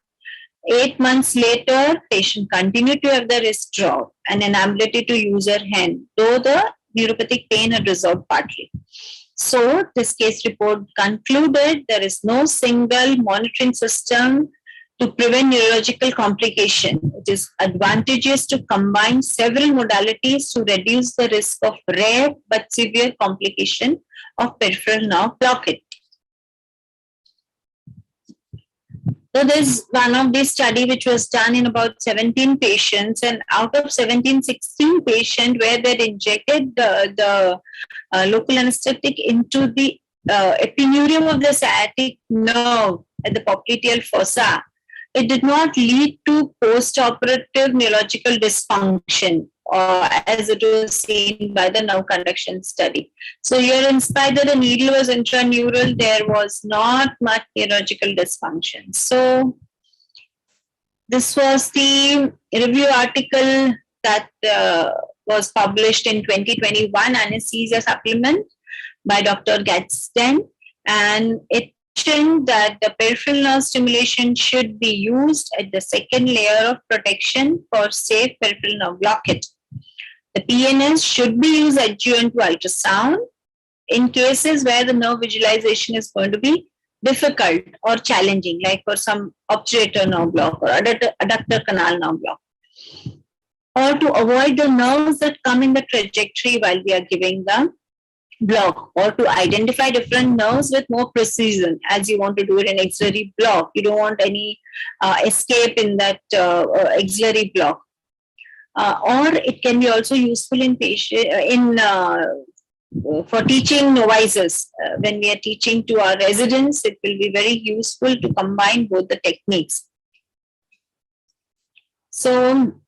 8 months later, patient continued to have the wrist drop and inability to use her hand, though the neuropathic pain had resolved partly. So this case report concluded there is no single monitoring system to prevent neurological complication. It is advantageous to combine several modalities to reduce the risk of rare but severe complication of peripheral nerve blockage. So there's one of these study which was done in about 17 patients, and out of 17, 16 patients where they injected the local anesthetic into the epineurium of the sciatic nerve at the popliteal fossa. It did not lead to post-operative neurological dysfunction, as it was seen by the nerve conduction study. So here, in spite that the needle was intraneural, there was not much neurological dysfunction. So this was the review article that was published in 2021 anesthesia supplement by Dr. Gadsden, and it mentioned that the peripheral nerve stimulation should be used at the second layer of protection for safe peripheral nerve blockage. The PNS should be used adjuvant to ultrasound in cases where the nerve visualization is going to be difficult or challenging, like for some obturator nerve block or adductor canal nerve block, or to avoid the nerves that come in the trajectory while we are giving the block, or to identify different nerves with more precision, as you want to do it in axillary block. You don't want any escape in that axillary block. Or it can be also useful in for teaching novices. When we are teaching to our residents, it will be very useful to combine both the techniques. So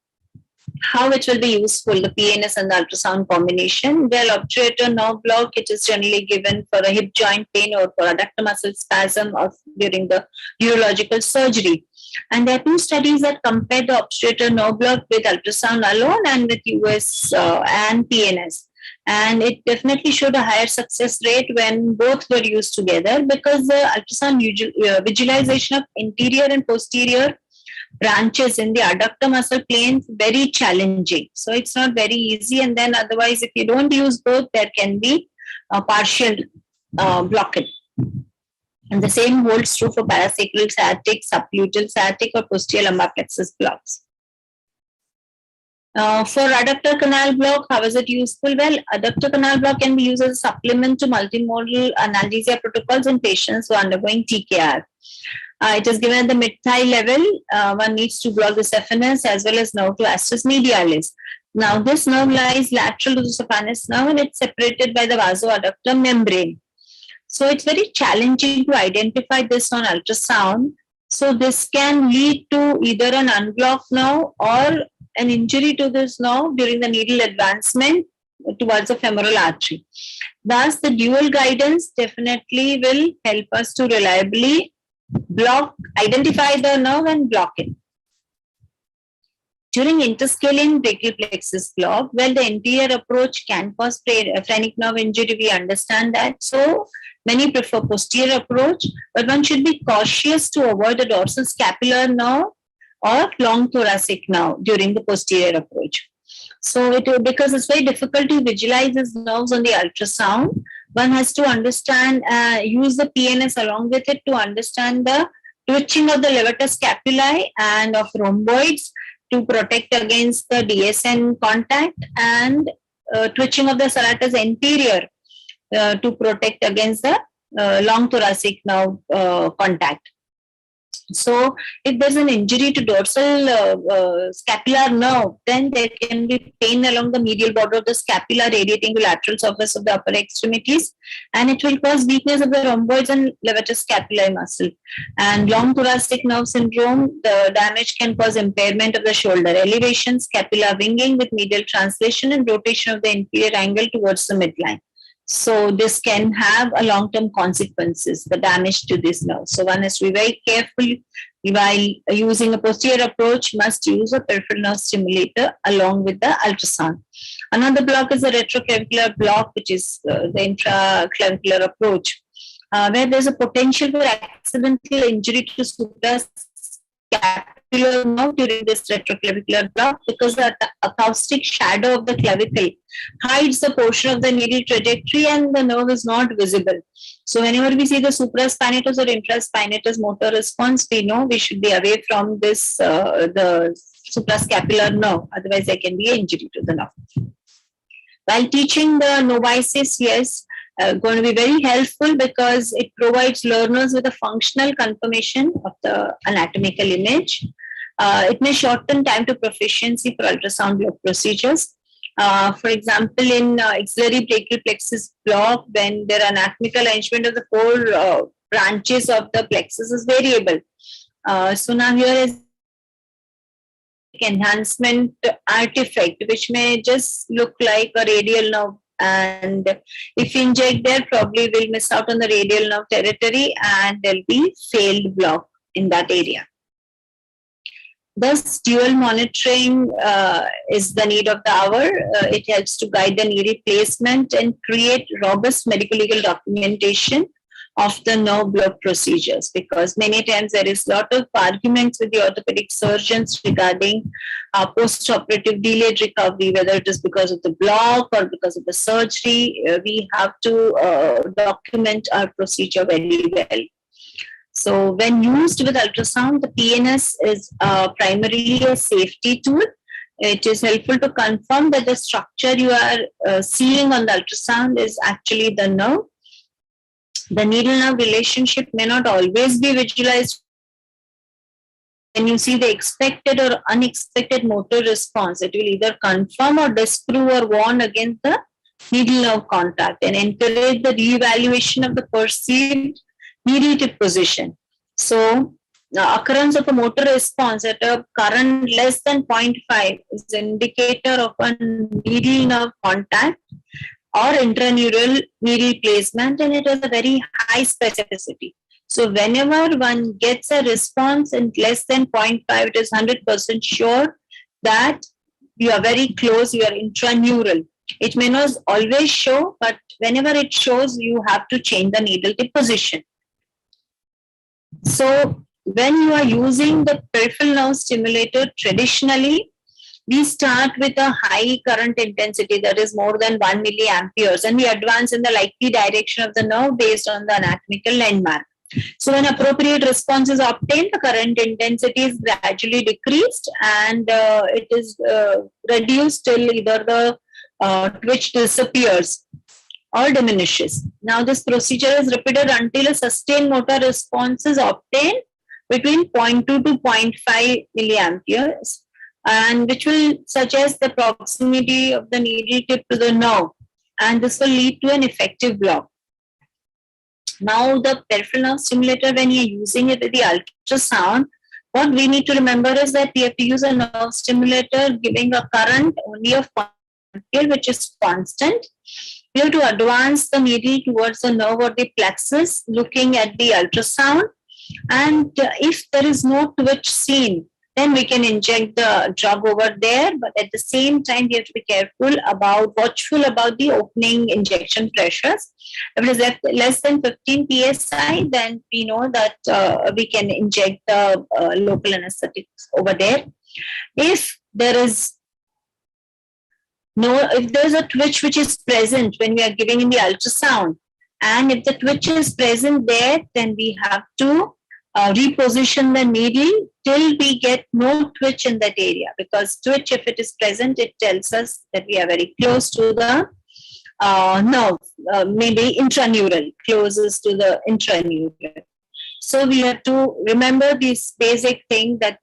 how it will be useful, the PNS and the ultrasound combination? Well, obturator nerve block, it is generally given for a hip joint pain or for adductor muscle spasm or during the urological surgery. And there are two studies that compare the obturator nerve block with ultrasound alone and with US and PNS. And it definitely showed a higher success rate when both were used together, because the ultrasound visualization of interior and posterior branches in the adductor muscle plane very challenging. So it's not very easy. And then otherwise, if you don't use both, there can be a partial blockage. And the same holds true for parasacral sciatic, subgluteal sciatic, or posterior lumbar plexus blocks. For adductor canal block, how is it useful? Well, adductor canal block can be used as a supplement to multimodal analgesia protocols in patients who are undergoing TKR. It is given at the mid-thigh level. One needs to block the saphenous as well as nerve to vastus medialis. Now, this nerve lies lateral to the saphenous nerve, and it's separated by the vasoadductor membrane. So it's very challenging to identify this on ultrasound. So this can lead to either an unblocked nerve or an injury to this nerve during the needle advancement towards the femoral artery. Thus, the dual guidance definitely will help us to reliably identify the nerve and block it. During interscalene brachial plexus block, well, the anterior approach can cause phrenic nerve injury. We understand that. So many prefer posterior approach, but one should be cautious to avoid the dorsal scapular nerve or long thoracic nerve during the posterior approach. So because it's very difficult to visualize these nerves on the ultrasound, one has to understand, use the PNS along with it to understand the twitching of the levator scapulae and of rhomboids to protect against the DSN contact, and twitching of the serratus anterior to protect against the long thoracic nerve contact. So if there's an injury to dorsal scapular nerve, then there can be pain along the medial border of the scapula radiating the lateral surface of the upper extremities, and it will cause weakness of the rhomboids and levator scapulae muscle. And long thoracic nerve syndrome, the damage can cause impairment of the shoulder elevation, scapular winging with medial translation and rotation of the inferior angle towards the midline. So this can have a long-term consequences, the damage to this nerve. So one has to be very careful while using a posterior approach, must use a peripheral nerve stimulator along with the ultrasound. Another block is the retroclavicular block, which is the intraclavicular approach, where there's a potential for accidental injury to suprascapular scapular nerve during this retroclavicular block, because the acoustic shadow of the clavicle hides the portion of the needle trajectory and the nerve is not visible. So whenever we see the supraspinatus or infraspinatus motor response, we know we should be away from this, the suprascapular nerve, otherwise there can be an injury to the nerve. While teaching the novices, yes, going to be very helpful because it provides learners with a functional confirmation of the anatomical image. It may shorten time to proficiency for ultrasound block procedures. For example, in axillary brachial plexus block, when their anatomical arrangement of the four branches of the plexus is variable. So now here is enhancement artifact, which may just look like a radial nerve, and if you inject there, probably will miss out on the radial nerve territory and there'll be failed block in that area. Thus, dual monitoring is the need of the hour. It helps to guide the needle placement and create robust medical legal documentation of the nerve block procedures, because many times there is a lot of arguments with the orthopedic surgeons regarding post-operative delayed recovery, whether it is because of the block or because of the surgery. We have to document our procedure very well. So when used with ultrasound, the PNS is primarily a safety tool. It is helpful to confirm that the structure you are seeing on the ultrasound is actually the nerve. The needle-nerve relationship may not always be visualized. When you see the expected or unexpected motor response, it will either confirm or disprove or warn against the needle-nerve contact and encourage the re-evaluation of the perceived needle tip position. So, the occurrence of a motor response at a current less than 0.5 is an indicator of a needle-nerve contact or intraneural needle placement, and it has a very high specificity. So whenever one gets a response in less than 0.5, it is 100% sure that you are very close, you are intraneural. It may not always show, but whenever it shows, you have to change the needle tip position. So when you are using the peripheral nerve stimulator traditionally, we start with a high current intensity that is more than 1 milliamperes, and we advance in the likely direction of the nerve based on the anatomical landmark. So when appropriate response is obtained, the current intensity is gradually decreased and it is reduced till either the twitch disappears or diminishes. Now this procedure is repeated until a sustained motor response is obtained between 0.2 to 0.5 milliamperes, and which will suggest the proximity of the needle tip to the nerve, and this will lead to an effective block. Now the peripheral nerve stimulator, when you're using it with the ultrasound, what we need to remember is that we have to use a nerve stimulator giving a current only of 1 ampere, which is constant. We have to advance the needle towards the nerve or the plexus looking at the ultrasound, and if there is no twitch seen, then we can inject the drug over there. But at the same time, we have to be watchful about the opening injection pressures. If it is less than 15 psi, then we know that we can inject the local anesthetics over there. If there is if there is a twitch which is present when we are giving in the ultrasound, and if the twitch is present there, then we have to reposition the needle till we get no twitch in that area, because twitch, if it is present, it tells us that we are very close to the nerve, maybe intraneural, closest to the intraneural. So we have to remember this basic thing, that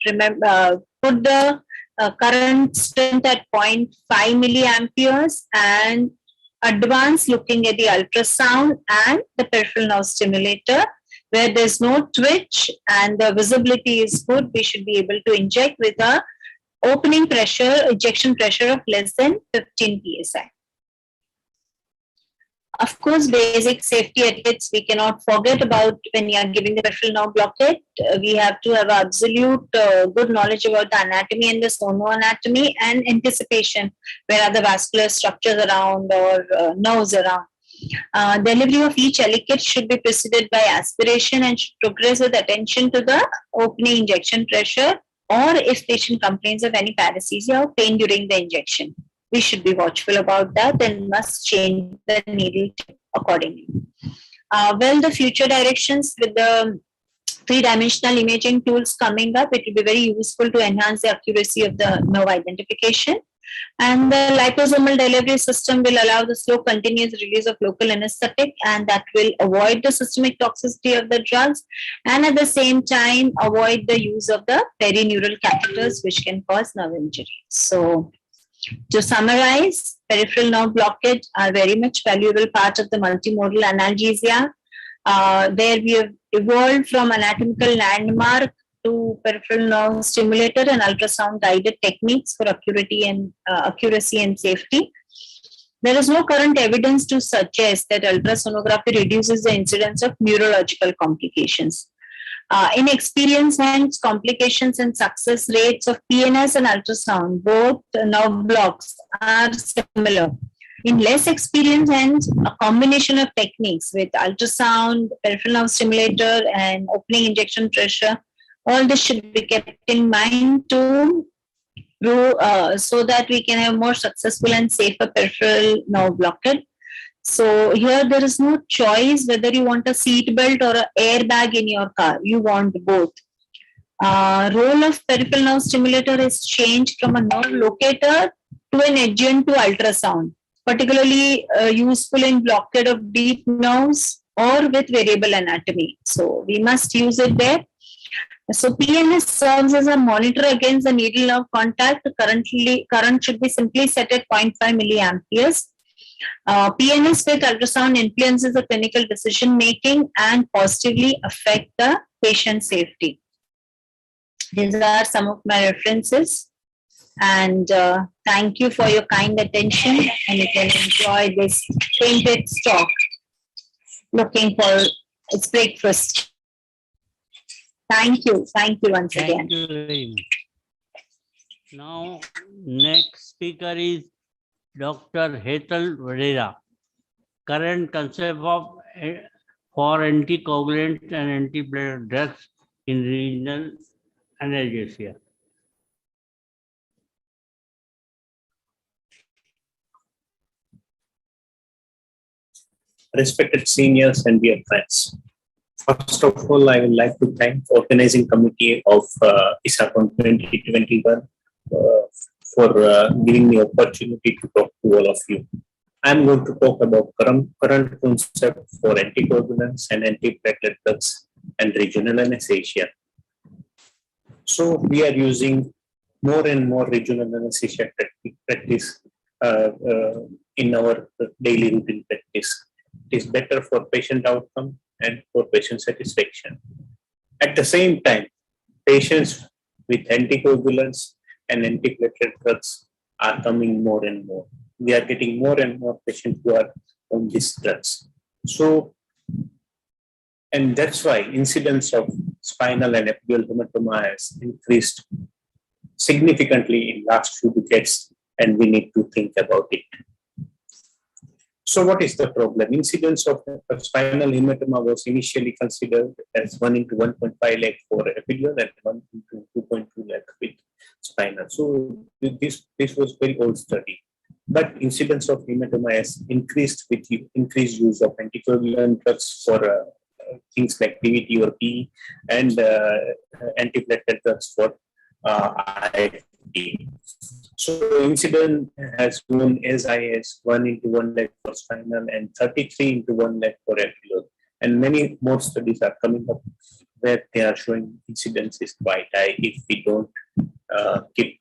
put the current strength at 0.5 milliamperes and advance looking at the ultrasound and the peripheral nerve stimulator. Where there's no twitch and the visibility is good, we should be able to inject with a opening pressure, ejection pressure of less than 15 psi. Of course, basic safety etiquettes we cannot forget about when you are giving the peripheral nerve blockade. We have to have absolute good knowledge about the anatomy and the sonoanatomy and anticipation, where are the vascular structures around or nerves around. Delivery of each elicate should be preceded by aspiration and should progress with attention to the opening injection pressure or if patient complains of any paresthesia or pain during the injection. We should be watchful about that and must change the needle tip accordingly. Well, the future directions with the three-dimensional imaging tools coming up, it will be very useful to enhance the accuracy of the nerve identification. And the liposomal delivery system will allow the slow continuous release of local anesthetic, and that will avoid the systemic toxicity of the drugs, and at the same time avoid the use of the perineural catheters which can cause nerve injury. So to summarize, peripheral nerve blockage are very much valuable part of the multimodal analgesia. There we have evolved from anatomical landmark to peripheral nerve stimulator and ultrasound guided techniques for accuracy and safety. There is no current evidence to suggest that ultrasonography reduces the incidence of neurological complications. In experience, hence, complications and success rates of PNS and ultrasound, both nerve blocks, are similar. In less experience, hence, a combination of techniques with ultrasound, peripheral nerve stimulator, and opening injection pressure, all this should be kept in mind to so that we can have more successful and safer peripheral nerve blockade. So here there is no choice whether you want a seat belt or an airbag in your car. You want both. Role of peripheral nerve stimulator is changed from a nerve locator to an adjunct to ultrasound, particularly useful in blockade of deep nerves or with variable anatomy. So we must use it there. So PNS serves as a monitor against the needle nerve contact. Current should be simply set at 0.5 milliamperes. PNS with ultrasound influences the clinical decision making and positively affect the patient safety. These are some of my references, and thank you for your kind attention, and you can enjoy this painted stock. Looking for its breakfast. Thank you once again. Thank you very much. Now, next speaker is Dr. Hetal Vadera, current concept of for anticoagulant and antiplatelet drugs in regional analgesia. Respected seniors and dear friends, first of all, I would like to thank the organizing committee of Isacon 2021 for giving me opportunity to talk to all of you. I'm going to talk about current concept for anticoagulants and antiplatelet drugs and regional anesthesia. So we are using more and more regional anesthesia practice in our daily routine practice. It is better for patient outcome and for patient satisfaction. At the same time, patients with anticoagulants and antiplatelet drugs are coming more and more. We are getting more and more patients who are on these drugs. So, and that's why incidence of spinal and epidural hematoma has increased significantly in last few decades, and we need to think about it. So what is the problem? Incidence of spinal hematoma was initially considered as 1 into 1.5 lakh for epidural and 1 into 2.2 lakh with spinal. So this was very old study. But incidence of hematoma has increased with increased use of anticoagulant drugs for things like PVT or PE and antiplatelet drugs for IFT. So incidence has grown as high as 1 into 1 lakh for spinal and 33 into 1 lakh for epidural. And many more studies are coming up where they are showing incidence is quite high if we don't keep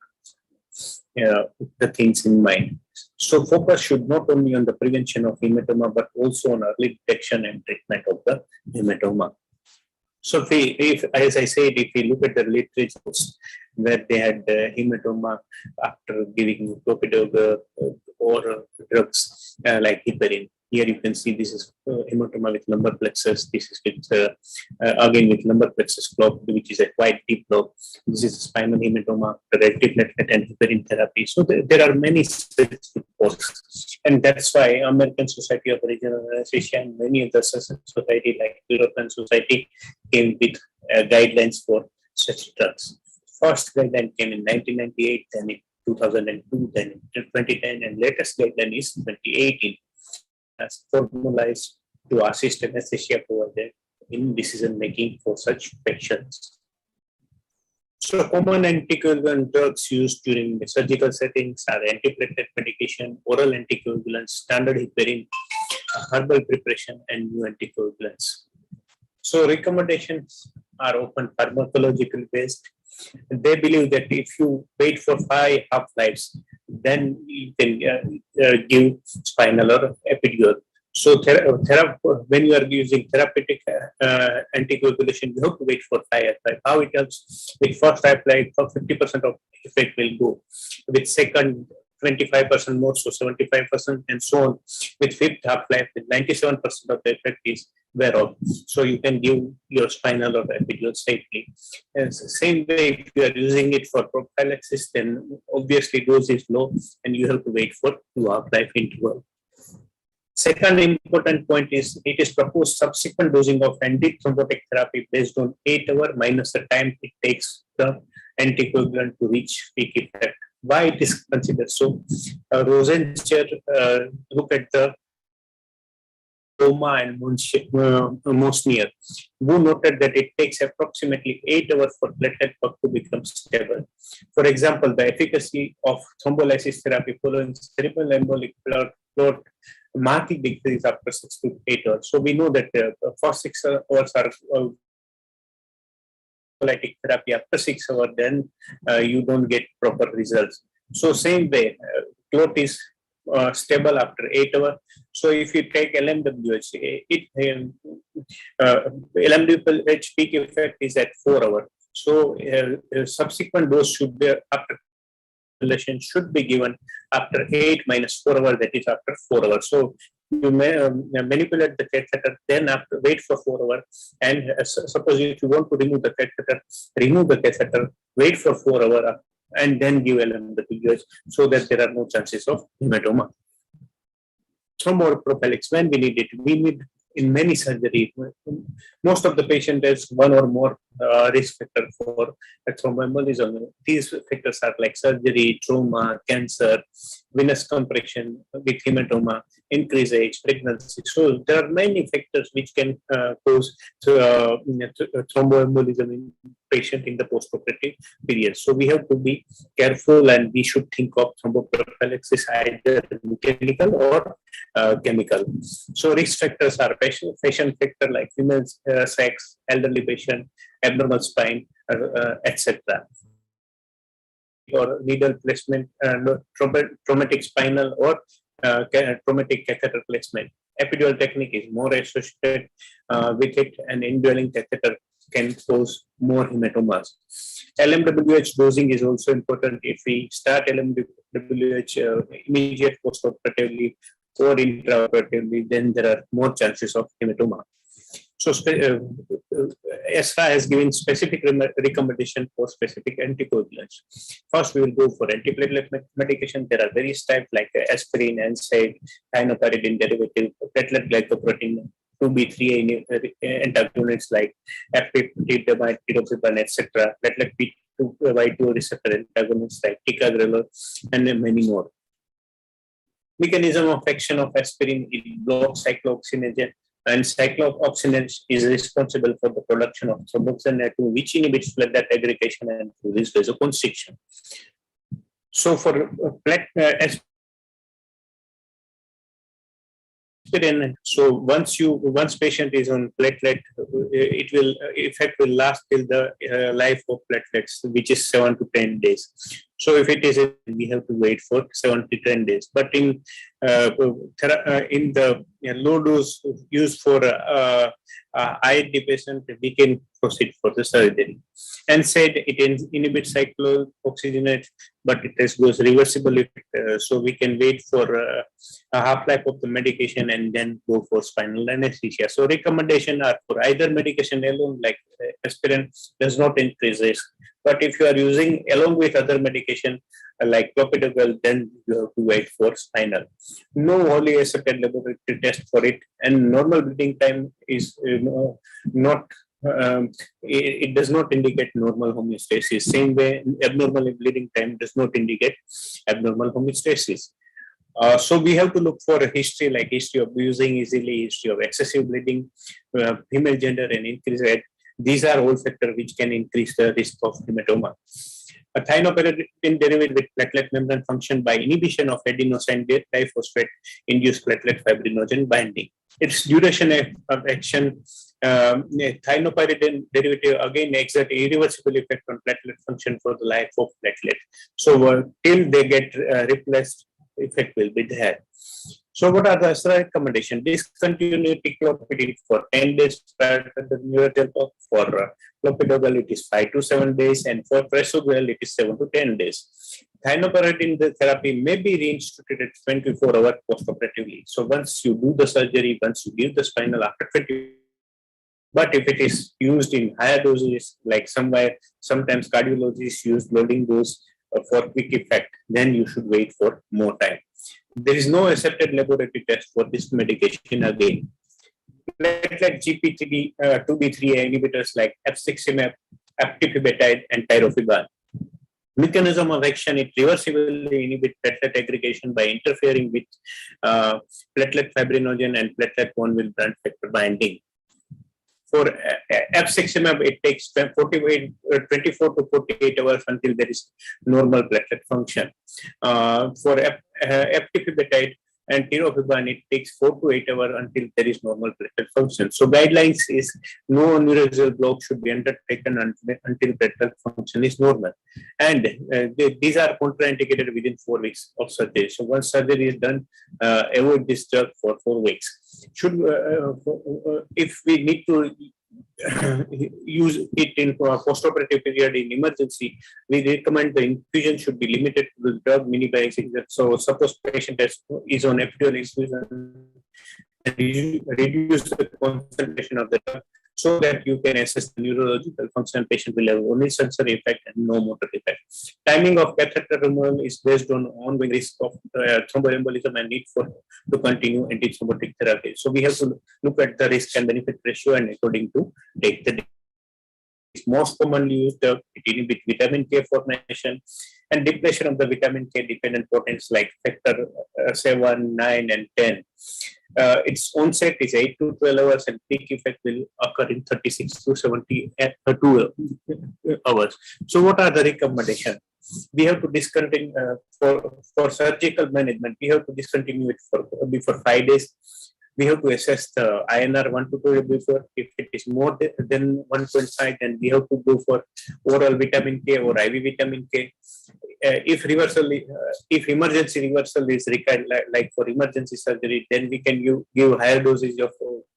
the things in mind. So focus should not only on the prevention of hematoma, but also on early detection and treatment of the hematoma. So if as I said, if we look at the literature where they had hematoma after giving clopidogrel or drugs like heparin, here you can see this is hematoma with lumbar plexus. This is with, again with lumbar plexus block, which is a quite deep block. This is spinal hematoma, antiplatelet and heparin therapy. So there are many reports, and that's why American Society of Regional Anesthesia and many other society like European Society came with guidelines for such drugs. First guideline came in 1998, then in 2002, then in 2010, and latest guideline is 2018 as formalized to assist anesthesia provider in decision making for such patients. So common anticoagulant drugs used during the surgical settings are antiplatelet medication, oral anticoagulants, standard heparin, herbal preparation, and new anticoagulants. So recommendations are often pharmacological based. They believe that if you wait for 5 half-lives, then you can give spinal or epidural. So when you are using therapeutic anticoagulation, you have to wait for 5 half-life. How it helps? With first half-life, 50% of effect will go. With second, 25% more, so 75%, and so on. With fifth half-life, 97% of the effect is wear off. So you can give your spinal or epidural safely. And same way, if you are using it for prophylaxis, then obviously dose is low, and you have to wait for 2 half-life interval. Second important point is it is proposed subsequent dosing of antithrombotic therapy based on 8 hours minus the time it takes the anticoagulant to reach peak effect. Why it is considered so? Rosencher look at the Roma and Mosnier, who noted that it takes approximately 8 hours for platelet count to become stable. For example, the efficacy of thrombolysis therapy following cerebral embolic clot markedly decrease after 6 to 8 hours. So we know that first 6 hours are thrombolytic therapy. After 6 hours, then you don't get proper results. So same way, clot is stable after 8 hours. So if you take LMWH, LMWH peak effect is at 4 hours. So subsequent dose should be after should be given after 8 minus 4 hours, that is after 4 hours. So you may manipulate the catheter, then after wait for 4 hours, and suppose if you want to remove the catheter, wait for 4 hours, and then give LMWH, so that there are no chances of hematoma. Thromboprophylaxis, when we need it, we need in many surgery. Most of the patient has one or more risk factor for thromboembolism. These factors are like surgery, trauma, cancer, venous compression with hematoma, increased age, pregnancy. So there are many factors which can cause thromboembolism in patient in the postoperative period. So we have to be careful, and we should think of thromboprophylaxis either mechanical or chemical. So risk factors are patient factor like female sex, elderly patient, abnormal spine, etc. Or needle placement, traumatic spinal or traumatic catheter placement. Epidural technique is more associated with it, and indwelling catheter can cause more hematomas. LMWH dosing is also important. If we start LMWH immediate postoperatively or intraoperatively, then there are more chances of hematoma. So ESRA has given specific recommendation for specific anticoagulants. First, we will go for antiplatelet medication. There are various types like aspirin, NSAID, thienopyridine derivative, platelet glycoprotein, 2B3 antagonists like apiptidamide, tirofiban, etc. Platelet P2Y2 receptor antagonists like ticagrelor, and many more. Mechanism of action of aspirin, it blocks cyclooxygenase, and cyclooxygenase is responsible for the production of thromboxane F2, which inhibits platelet aggregation and produces vasoconstriction. So for aspirin, so once patient is on platelet, it will effect will last till the life of platelets, which is 7 to 10 days. So if it is, we have to wait for 7 to 10 days. But in the low dose used for IIT patient, we can proceed for the surgery. And said it inhibits cyclooxygenase, but it goes reversible. So we can wait for a half-life of the medication and then go for spinal anesthesia. So recommendation are for either medication alone, like aspirin, does not increase risk. But if you are using along with other medication like clopidogrel, then you have to wait for spinal. No wholly accepted laboratory test for it, and normal bleeding time is not it does not indicate normal homeostasis. Same way, abnormal bleeding time does not indicate abnormal homeostasis. So we have to look for a history like history of bruising easily, history of excessive bleeding, female gender and increased age. These are all factors which can increase the risk of hematoma. A thienopyridine derivative with platelet membrane function by inhibition of adenosine diphosphate induced platelet fibrinogen binding. Its duration of action, thienopyridine derivative again exert irreversible effect on platelet function for the life of platelet. So till they get replaced, effect will be there. So what are the recommendations? Discontinue clopidogrel for 10 days prior to the neurotel block. For clopidogrel, it is 5 to 7 days, and for prasugrel, it is 7 to 10 days. Thienopyridine therapy may be reinstituted 24 hours postoperatively. So once you do the surgery, once you give the spinal after 20, but if it is used in higher doses, like sometimes cardiologists use loading dose for quick effect, then you should wait for more time. There is no accepted laboratory test for this medication again. Platelet GP2B3 inhibitors like F6MF, aptifibetide, and tirofiban. Mechanism of action, it reversibly inhibits platelet aggregation by interfering with platelet fibrinogen and platelet one-wheel branch factor binding. For F6MF, it takes 24 to 48 hours until there is normal platelet function. For aptifibetide and tirofiban, it takes 4 to 8 hours until there is normal platelet function. So guidelines is no neuroaxial block should be undertaken until platelet function is normal. And these are contraindicated within 4 weeks of surgery. So once surgery is done, avoid this drug for 4 weeks. If we need to use it in postoperative period in emergency, we recommend the infusion should be limited to the drug minimizing that. So suppose patient is on epidural infusion, reduce the concentration of the drug so that you can assess the neurological function. Patient will have only sensory effect and no motor effect. Timing of catheter removal is based on ongoing risk of thromboembolism and need to continue antithrombotic therapy. So we have to look at the risk and benefit ratio and according to take the most commonly used it inhibits vitamin K formation and depletion of the vitamin K dependent proteins like factor 7, 9, and 10. Its onset is 8 to 12 hours and peak effect will occur in 36 to 72 hours. So what are the recommendations? We have to discontinue for surgical management. We have to discontinue it before 5 days. We have to assess the INR 1 to 2 before. If it is more than 1.5, then we have to go for oral vitamin K or IV vitamin K. If emergency reversal is required, like for emergency surgery, then we can give higher dosage of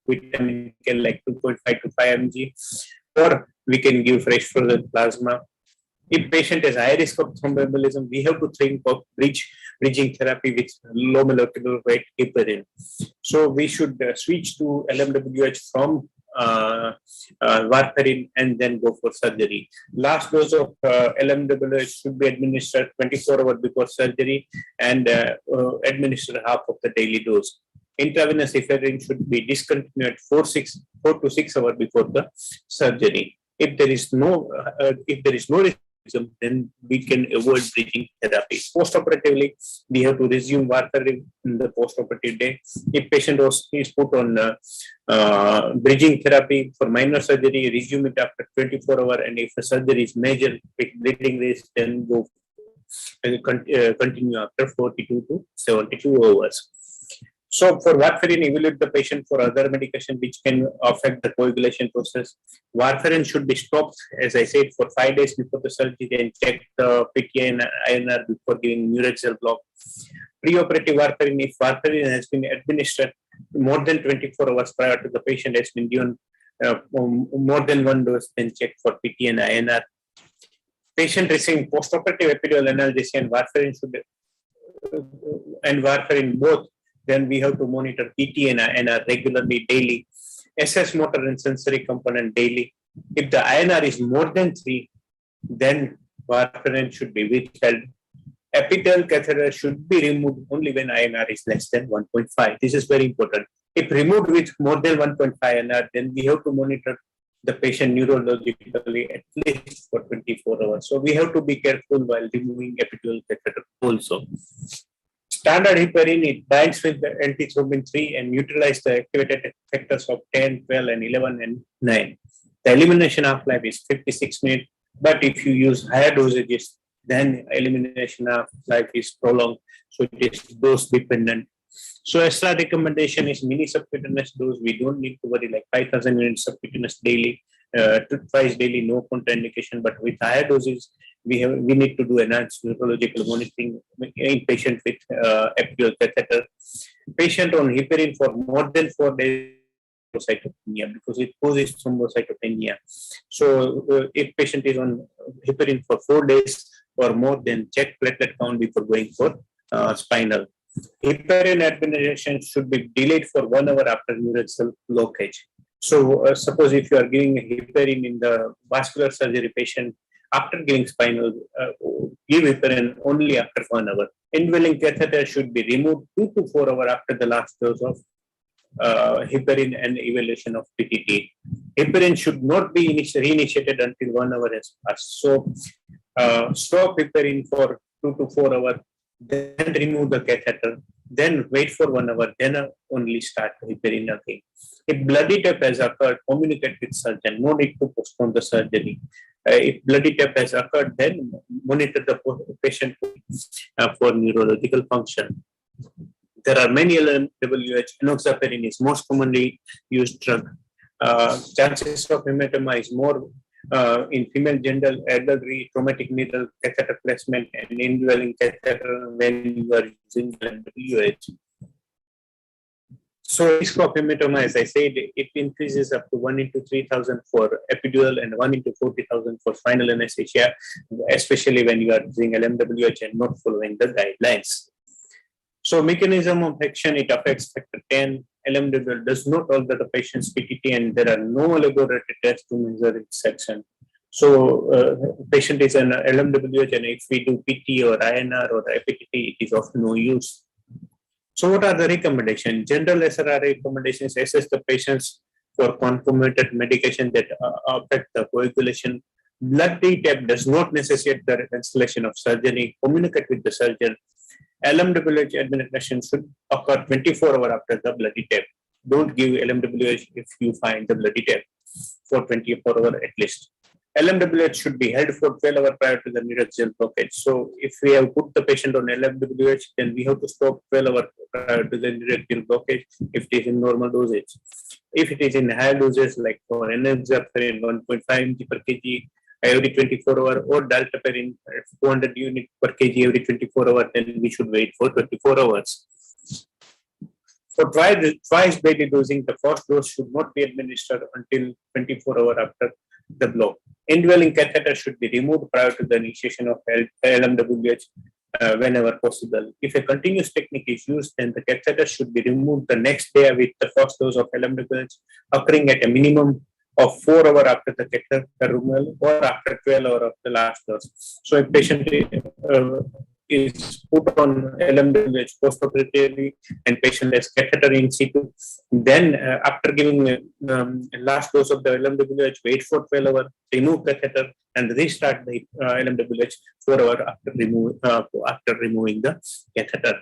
vitamin K, like 2.5 to 5 mg, or we can give fresh frozen plasma. If patient has high risk of thromboembolism, we have to think of bridging therapy with low molecular weight heparin. So we should switch to LMWH from warfarin and then go for surgery. Last dose of LMWH should be administered 24 hours before surgery and administer half of the daily dose. Intravenous heparin should be discontinued 4 to 6 hours before the surgery. If there is no then we can avoid bridging therapy. Postoperatively, we have to resume warfarin in the postoperative day. If patient is put on bridging therapy for minor surgery, resume it after 24 hours, and if the surgery is major with bleeding risk, then go continue after 42 to 72 hours. So for warfarin, evaluate the patient for other medication which can affect the coagulation process. Warfarin should be stopped, as I said, for 5 days before the surgery and check the PTA and INR before giving neuraxial block. Preoperative warfarin, if warfarin has been administered more than 24 hours prior to the patient has been given more than one dose, then check for PTA and INR. Patient receiving postoperative epidural analgesia and warfarin both, then we have to monitor PT and INR regularly, daily, assess motor and sensory component daily. If the INR is more than 3, then warfarin should be withheld. Epidural catheter should be removed only when INR is less than 1.5. This is very important. If removed with more than 1.5 INR, then we have to monitor the patient neurologically at least for 24 hours. So we have to be careful while removing epidural catheter also. Standard heparin, it binds with the antithrombin 3 and neutralizes the activated factors of 10, 12, and 11 and 9. The elimination half-life is 56 minutes, but if you use higher dosages, then elimination half-life is prolonged, so it is dose dependent. So extra recommendation is mini subcutaneous dose. We don't need to worry like 5,000 units subcutaneous daily, twice daily, no contraindication. But with higher doses, we need to do enhanced neurological monitoring in patient with epidural catheter. Patient on heparin for more than 4 days thrombocytopenia because it causes thrombocytopenia. So if patient is on heparin for 4 days or more, then check platelet count before going for spinal. Heparin administration should be delayed for 1 hour after neurological blockage. So suppose if you are giving heparin in the vascular surgery patient, after giving spinal, give heparin only after 1 hour. Indwelling catheter should be removed 2 to 4 hours after the last dose of heparin and evaluation of PTT. Heparin should not be reinitiated until 1 hour has passed. So stop heparin for 2 to 4 hours, then remove the catheter, then wait for 1 hour, then only start heparin again. If bloody tap has occurred, communicate with surgeon. No need to postpone the surgery. If bloody tap has occurred, then monitor the patient for neurological function. There are many LMWH. Enoxaparin is most commonly used drug. Chances of hematoma is more in female gender, elderly, traumatic needle catheter placement, and indwelling catheter when you are using LMWH. So risk of hematoma, as I said, it increases up to 1 into 3,000 for epidural and 1 into 40,000 for spinal anesthesia, especially when you are using LMWH and not following the guidelines. So mechanism of action, it affects factor 10. LMWH does not alter the patient's PTT, and there are no laboratory tests to measure its action. So patient is an LMWH, and if we do PT or INR or FPTT, it is of no use. So what are the recommendations? General SRR recommendations: assess the patients for concomitant medication that affect the coagulation. Blood T-tap does not necessitate the cancellation of surgery. Communicate with the surgeon. LMWH administration should occur 24 hours after the bloody tap. Don't give LMWH if you find the bloody tap for 24 hours at least. LMWH should be held for 12 hours prior to the neurological blockage. So if we have put the patient on LMWH, then we have to stop 12 hours prior to the neurological blockage if it is in normal dosage. If it is in high doses, like for enoxaparin 1.5 mg per kg every 24 hours, or dalteparin 200 units per kg every 24 hours, then we should wait for 24 hours. For twice daily dosing, the first dose should not be administered until 24 hours after the block. Indwelling catheter should be removed prior to the initiation of LMWH whenever possible. If a continuous technique is used, then the catheter should be removed the next day with the first dose of LMWH occurring at a minimum of 4 hours after the catheter removal or after 12 hours of the last dose. So if patient is put on LMWH post-operatively and patient has catheter in situ, then after giving last dose of the LMWH, wait for 12 hours, remove catheter and restart the LMWH 4 hours after removing the catheter.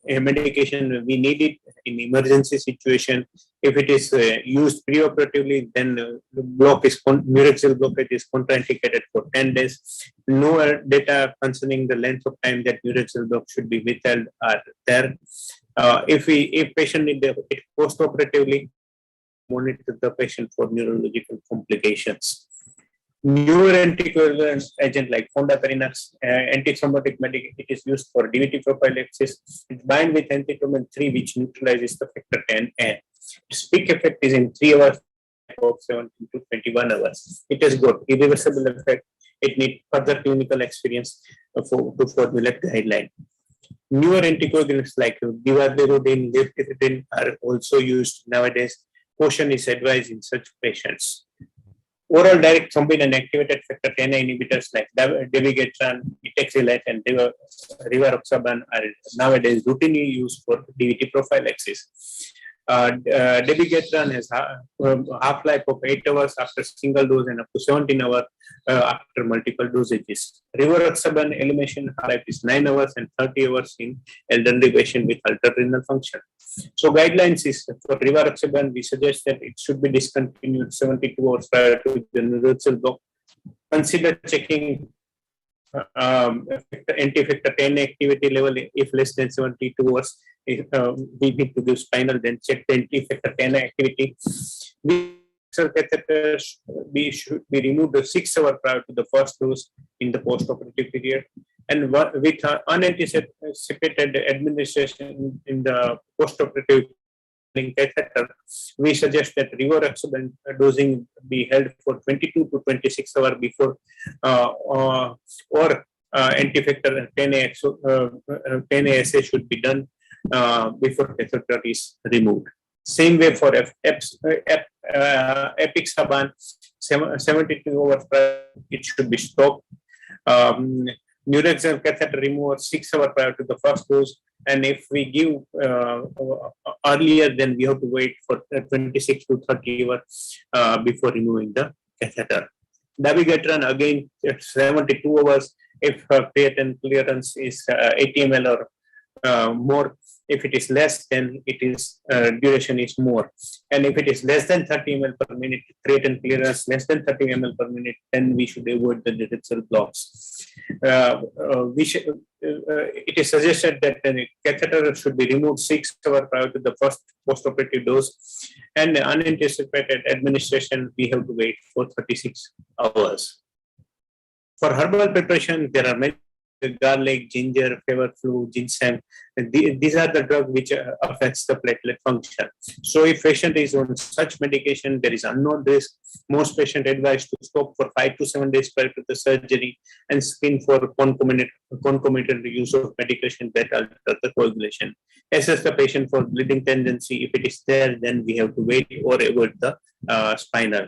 Medication, we need it in emergency situation. If it is used preoperatively, then the neurological blockage is contraindicated for 10 days. No data concerning the length of time that neurological block should be withheld are there. If patient need it post-operatively, monitor the patient for neurological complications. Newer anticoagulant agent like fondaparinux, antithrombotic medication, it is used for DVT prophylaxis. It binds with antithrombin 3, which neutralizes the factor 10N. Its peak effect is in 3 hours, about 17 to 21 hours. It has got irreversible effect. It needs further clinical experience to formulate guideline. Newer anticoagulants like divardirudin, liftiridin are also used nowadays. Caution is advised in such patients. Oral direct thrombin and activated factor 10 inhibitors like dabigatran, itaxilate, and rivaroxaban are nowadays routinely used for DVT prophylaxis. Dabigatran has half-life of 8 hours after single dose and up to 17 hours after multiple dosages. Rivaroxaban elimination half-life is 9 hours and 30 hours in elderly patient with altered renal function. So guidelines is for rivaroxaban, we suggest that it should be discontinued 72 hours prior to the neurological block. Consider checking anti-factor 10 activity level if less than 72 hours. We need to give spinal, then check the anti-factor 10 activity. Catheters should be removed 6 hours prior to the first dose in the post-operative period. And with unanticipated administration in the post-operative catheter, we suggest that rivaroxaban dosing be held for 22 to 26 hours before or anti-factor 10 ASA should be done before catheter is removed. Same way for apixaban, 72 hours prior, it should be stopped. Neuraxial catheter removal 6 hours prior to the first dose, and if we give earlier, then we have to wait for 26 to 30 hours before removing the catheter. Dabigatran again, 72 hours if creatinine clearance is 80 ml or more. If it is less, then it is duration is more, and if it is less than 30 ml per minute, creatinine clearance less than 30 ml per minute, then we should avoid the neurological blocks. It is suggested that the catheter should be removed 6 hours prior to the first post-operative dose, and unanticipated administration we have to wait for 36 hours. For herbal preparation, there are many: garlic, ginger, feverflu, ginseng. These are the drugs which affects the platelet function. So if patient is on such medication, there is unknown risk. Most patient advised to stop for 5 to 7 days prior to the surgery and screen for concomitant use of medication that alter the coagulation. Assess the patient for bleeding tendency. If it is there, then we have to wait or avoid the spinal.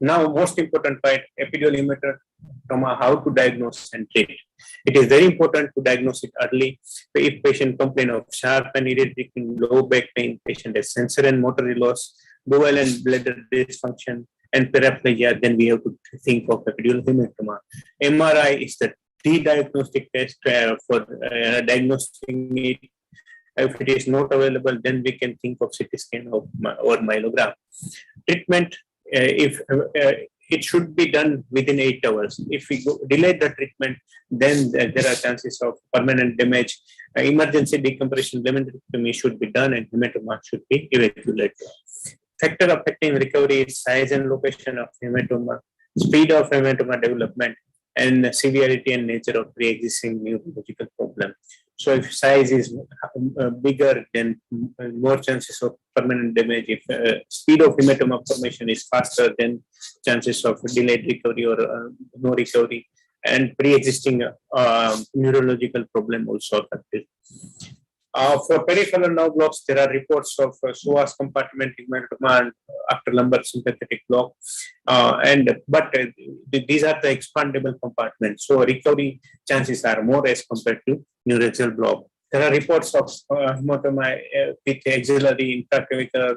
Now, most important part, epidural hematoma, how to diagnose and treat. It is very important to diagnose it early. If patient complain of sharp and irritating low back pain, patient has sensory and motor loss, bowel and bladder dysfunction, and paraplegia, then we have to think of epidural hematoma. MRI is the diagnostic test for diagnosing it. If it is not available, then we can think of CT scan or myelogram. Treatment, if it should be done within 8 hours. If we delay the treatment, then there are chances of permanent damage. Emergency decompression laminectomy should be done, and hematoma should be evacuated. Factor affecting recovery is size and location of hematoma, speed of hematoma development, and severity and nature of pre-existing neurological problem. So if size is bigger, then more chances of permanent damage. If speed of hematoma formation is faster, then chances of delayed recovery or no recovery, and pre-existing neurological problem also affected. For peripheral nerve blocks, there are reports of psoas compartment hematoma after lumbar sympathetic block, but these are the expandable compartments, so recovery chances are more as compared to neurological block. There are reports of hematoma with axillary, intraclavicular,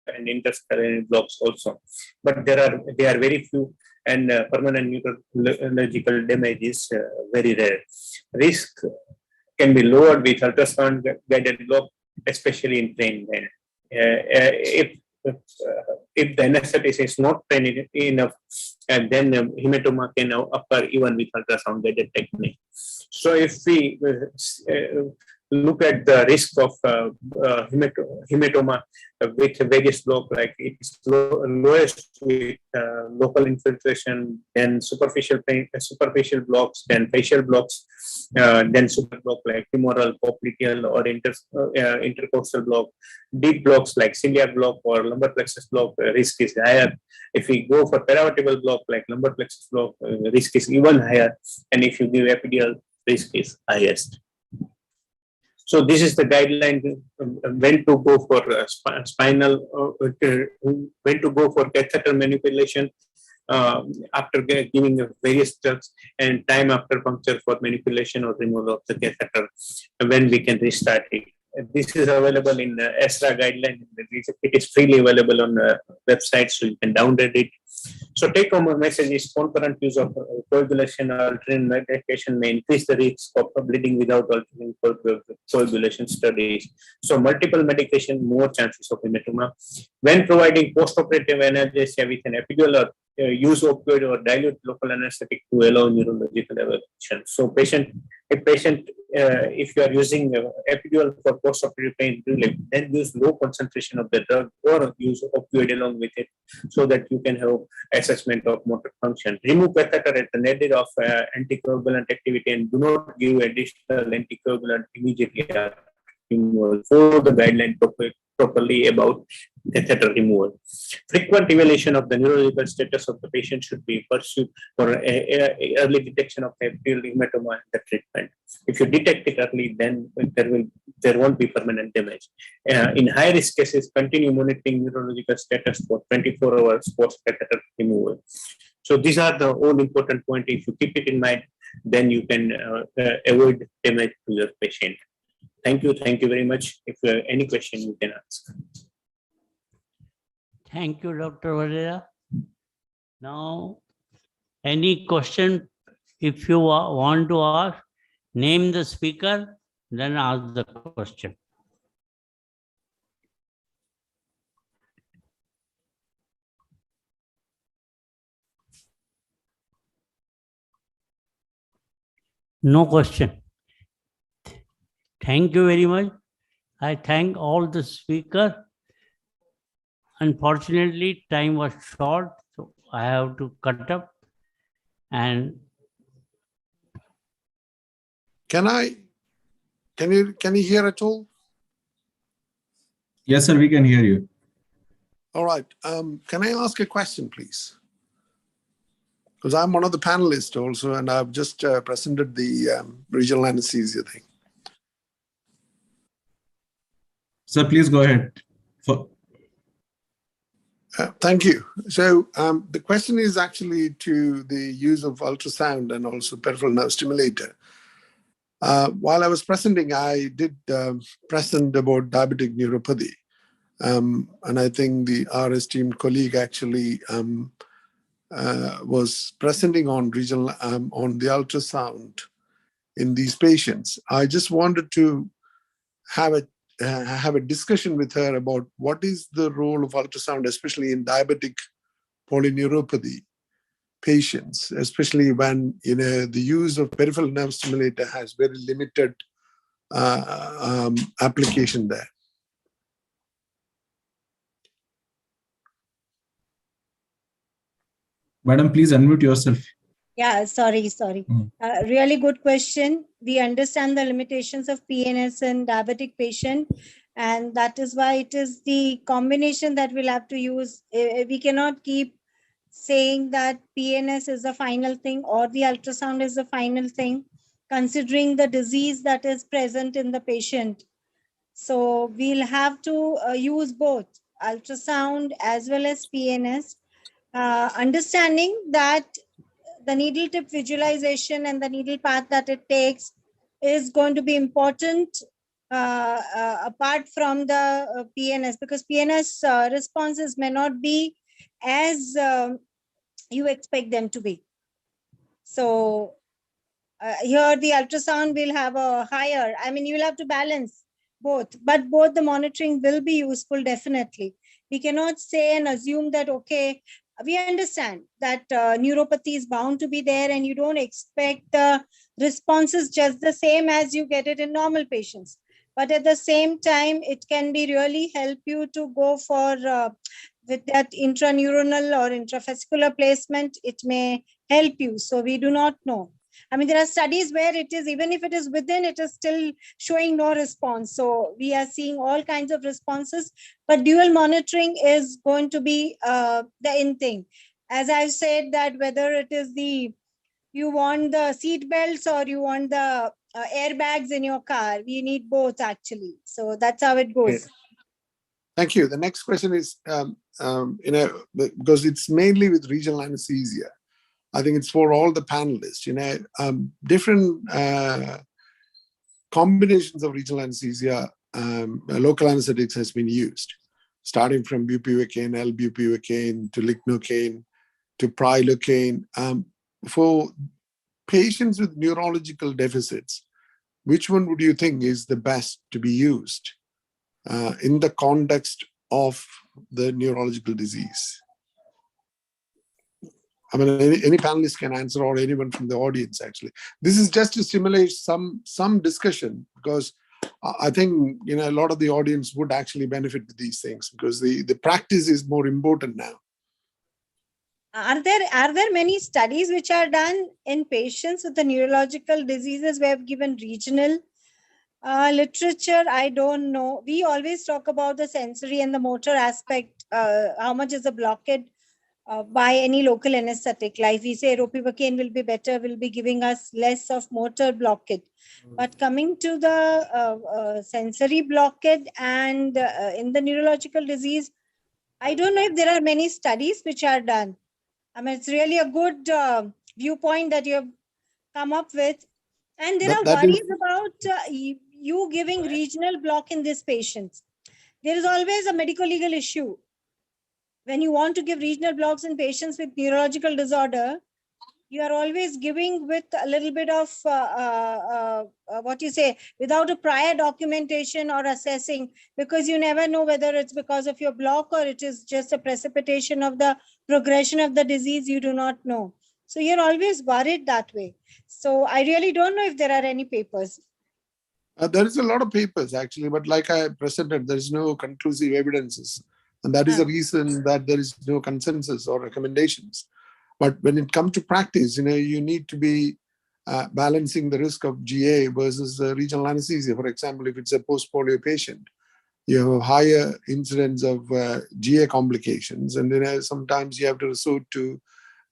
and interscleral blocks also, but they are very few, and permanent neurological damage is very rare. Risk can be lowered with ultrasound guided block, especially in trained men. If the anesthetist is not trained enough, and then hematoma can occur even with ultrasound guided technique. So if we look at the risk of hematoma with various block, like it is lowest with local infiltration, then superficial blocks, then facial blocks, then super block like femoral, popliteal, or intercostal block. Deep blocks like celiac block or lumbar plexus block, risk is higher. If we go for paravertebral block like lumbar plexus block, risk is even higher, and if you give epidural, risk is highest. So this is the guideline when to go for spinal, when to go for catheter manipulation after giving various drugs, and time after puncture for manipulation or removal of the catheter, when we can restart it. This is available in ESRA guideline. It is freely available on website, so you can download it. So take home message is concurrent use of coagulation or alternate medication may increase the risk of bleeding without altering coagulation studies. So multiple medication, more chances of hematoma. When providing postoperative analgesia with an epidural or use opioid or dilute local anesthetic to allow neurological evaluation. So if you are using epidural for postoperative pain relief, then use low concentration of the drug or use opioid along with it, so that you can have assessment of motor function. Remove catheter at the nadir of anticoagulant activity and do not give additional anticoagulant immediately after removal. Follow the guideline properly about catheter removal. Frequent evaluation of the neurological status of the patient should be pursued for early detection of epidural hematoma and the treatment. If you detect it early, then there won't be permanent damage. In high risk cases, continue monitoring neurological status for 24 hours post catheter removal. So these are the all important points. If you keep it in mind, then you can avoid damage to your patient. Thank you very much. If you have any question, you can ask. Thank you, Dr. Valera. Now, any question, if you want to ask, name the speaker, then ask the question. No question. Thank you very much. I thank all the speakers. Unfortunately, time was short, so I have to cut up. And Can you hear at all? Yes, sir, we can hear you. All right. Can I ask a question, please? Because I'm one of the panelists also, and I've just presented the regional anesthesia thing. Sir, please go ahead. Thank you. So the question is actually to the use of ultrasound and also peripheral nerve stimulator. While I was presenting, I did present about diabetic neuropathy. And I think our esteemed colleague actually was presenting on regional on the ultrasound in these patients. I just wanted to have a discussion with her about what is the role of ultrasound, especially in diabetic polyneuropathy patients, especially when the use of peripheral nerve stimulator has very limited application there. Madam, please unmute yourself. Yeah, sorry. Really good question. We understand the limitations of PNS in diabetic patient, and that is why it is the combination that we'll have to use. We cannot keep saying that PNS is the final thing or the ultrasound is the final thing, considering the disease that is present in the patient. So we'll have to use both ultrasound as well as PNS, understanding that the needle tip visualization and the needle path that it takes is going to be important apart from the PNS, because PNS responses may not be as you expect them to be. So here the ultrasound will have a higher, you'll have to balance both, but both the monitoring will be useful definitely. We cannot say and assume that, okay, we understand that neuropathy is bound to be there and you don't expect the responses just the same as you get it in normal patients. But at the same time, it can be really help you to go for with that intraneuronal or intravascular placement, it may help you. So we do not know. There are studies where it is, even if it is within, it is still showing no response. So we are seeing all kinds of responses, but dual monitoring is going to be the in thing. As I've said, that whether it is you want the seat belts or you want the airbags in your car, we need both actually. So that's how it goes. Okay. Thank you. The next question is, because it's mainly with regional anesthesia. I think it's for all the panelists, different combinations of regional anesthesia local anesthetics has been used, starting from bupivacaine, L-bupivacaine to lignocaine to prilocaine. For patients with neurological deficits, which one would you think is the best to be used in the context of the neurological disease? I mean, any panelist can answer, or anyone from the audience, actually. This is just to stimulate some discussion, because I think, a lot of the audience would actually benefit with these things, because the practice is more important now. Are there many studies which are done in patients with the neurological diseases? We have given regional literature. I don't know. We always talk about the sensory and the motor aspect. How much is the blockade by any local anesthetic? Like we say, ropivacaine will be better, will be giving us less of motor blockade. But coming to the sensory blockade and in the neurological disease, I don't know if there are many studies which are done. I mean, it's really a good viewpoint that you have come up with. And there are worries about you giving regional block in these patients. There is always a medical legal issue. When you want to give regional blocks in patients with neurological disorder, you are always giving with a little bit of without a prior documentation or assessing, because you never know whether it's because of your block or it is just a precipitation of the progression of the disease. You do not know. So you're always worried that way. So I really don't know if there are any papers. There is a lot of papers, actually, but like I presented, there is no conclusive evidences. And that is the reason that there is no consensus or recommendations. But when it comes to practice, you need to be balancing the risk of GA versus regional anesthesia. For example, if it's a post-polio patient, you have a higher incidence of GA complications, and then sometimes you have to resort to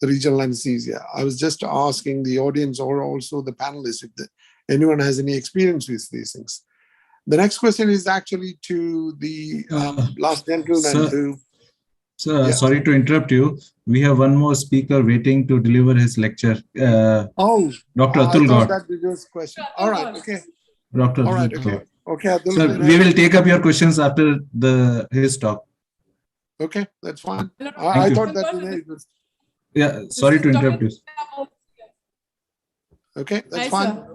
the regional anesthesia. I was just asking the audience or also the panelists if anyone has any experience with these things. The next question is actually to the last gentleman. Sorry to interrupt you. We have one more speaker waiting to deliver his lecture. Dr. Atul Gaur. That was question. All right. Okay. Dr. All right. Atul Okay. Gaur. Okay. Abdul, So we will take up your questions after his talk. Okay, that's fine. Thank I you. thought that it was. Yeah. Sorry to interrupt you. Okay, that's Hi, fine. sir.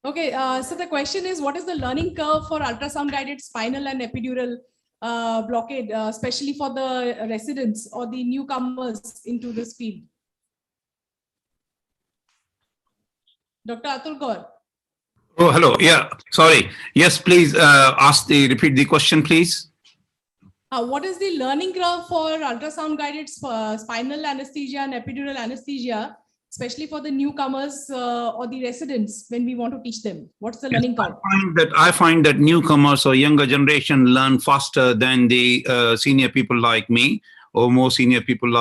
Okay, so the question is, what is the learning curve for ultrasound guided spinal and epidural blockade, especially for the residents or the newcomers into this field? Dr. Atul Gaur. Oh, hello. Yeah, sorry. Yes, please repeat the question, please. What is the learning curve for ultrasound guided spinal anesthesia and epidural anesthesia, especially for the newcomers or the residents when we want to teach them? What's the learning curve? I find that newcomers or younger generation learn faster than the senior people like me, or more senior people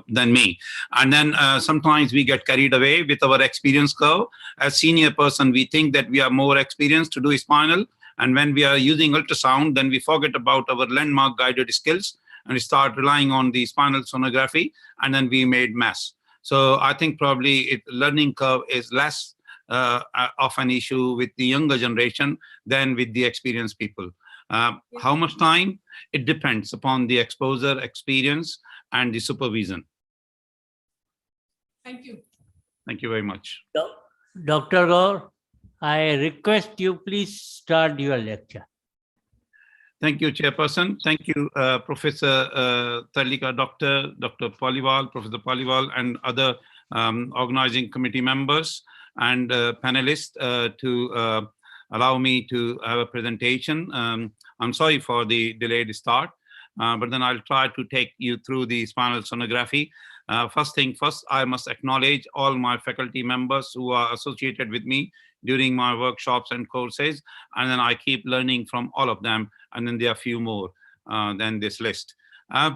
than me. And then sometimes we get carried away with our experience curve. As senior person, we think that we are more experienced to do spinal. And when we are using ultrasound, then we forget about our landmark guided skills and we start relying on the spinal sonography, and then we made mess. So I think probably learning curve is less of an issue with the younger generation than with the experienced people. How much time? It depends upon the exposure, experience, and the supervision. Thank you. Thank you very much. Dr. Gaur, I request you please start your lecture. Thank you, Chairperson. Thank you, Professor Tarlika, Dr. Paliwal, Professor Paliwal, and other organizing committee members and panelists to allow me to have a presentation. I'm sorry for the delayed start, but then I'll try to take you through the spinal sonography. First thing first, I must acknowledge all my faculty members who are associated with me during my workshops and courses, and then I keep learning from all of them, and then there are a few more than this list. I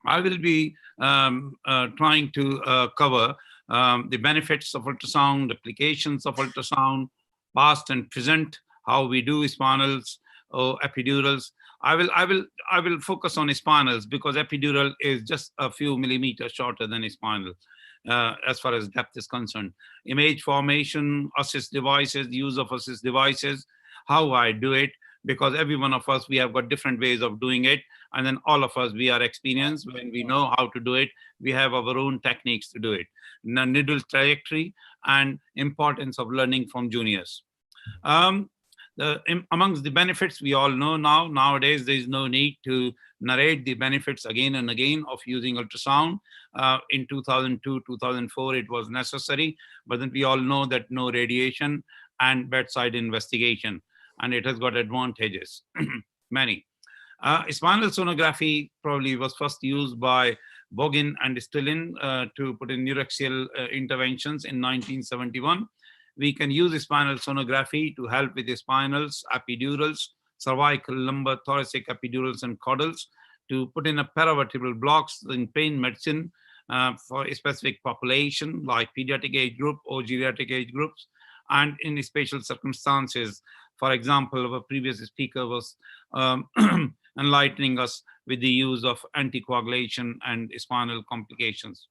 will be trying to cover the benefits of ultrasound, applications of ultrasound, past and present, how we do spinals or epidurals. I will focus on spinals because epidural is just a few millimeters shorter than spinal as far as depth is concerned. Image formation, assist devices, use of assist devices, how I do it, because every one of us, we have got different ways of doing it. And then all of us, we are experienced. When we know how to do it, we have our own techniques to do it. Needle trajectory and importance of learning from juniors. Amongst the benefits, we all know nowadays, there is no need to narrate the benefits again and again of using ultrasound. In 2002, 2004, it was necessary, but then we all know that no radiation and bedside investigation, and it has got advantages, many. Spinal sonography probably was first used by Bogin and Stillin to put in neuraxial interventions in 1971. We can use spinal sonography to help with the spinals, epidurals, cervical, lumbar, thoracic epidurals, and caudals, to put in a paravertebral blocks in pain medicine for a specific population like pediatric age group or geriatric age groups, and in special circumstances. For example, our previous speaker was enlightening us with the use of anticoagulation and spinal complications.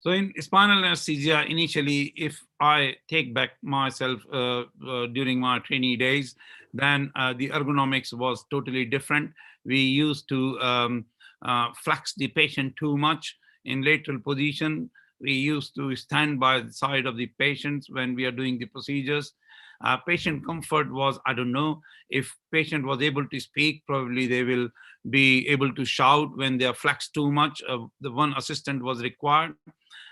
So in spinal anesthesia, initially, if I take back myself during my trainee days, then the ergonomics was totally different. We used to flex the patient too much in lateral position. We used to stand by the side of the patients when we are doing the procedures. Patient comfort was, I don't know, if patient was able to speak, probably they will be able to shout when they are flexed too much. The one assistant was required.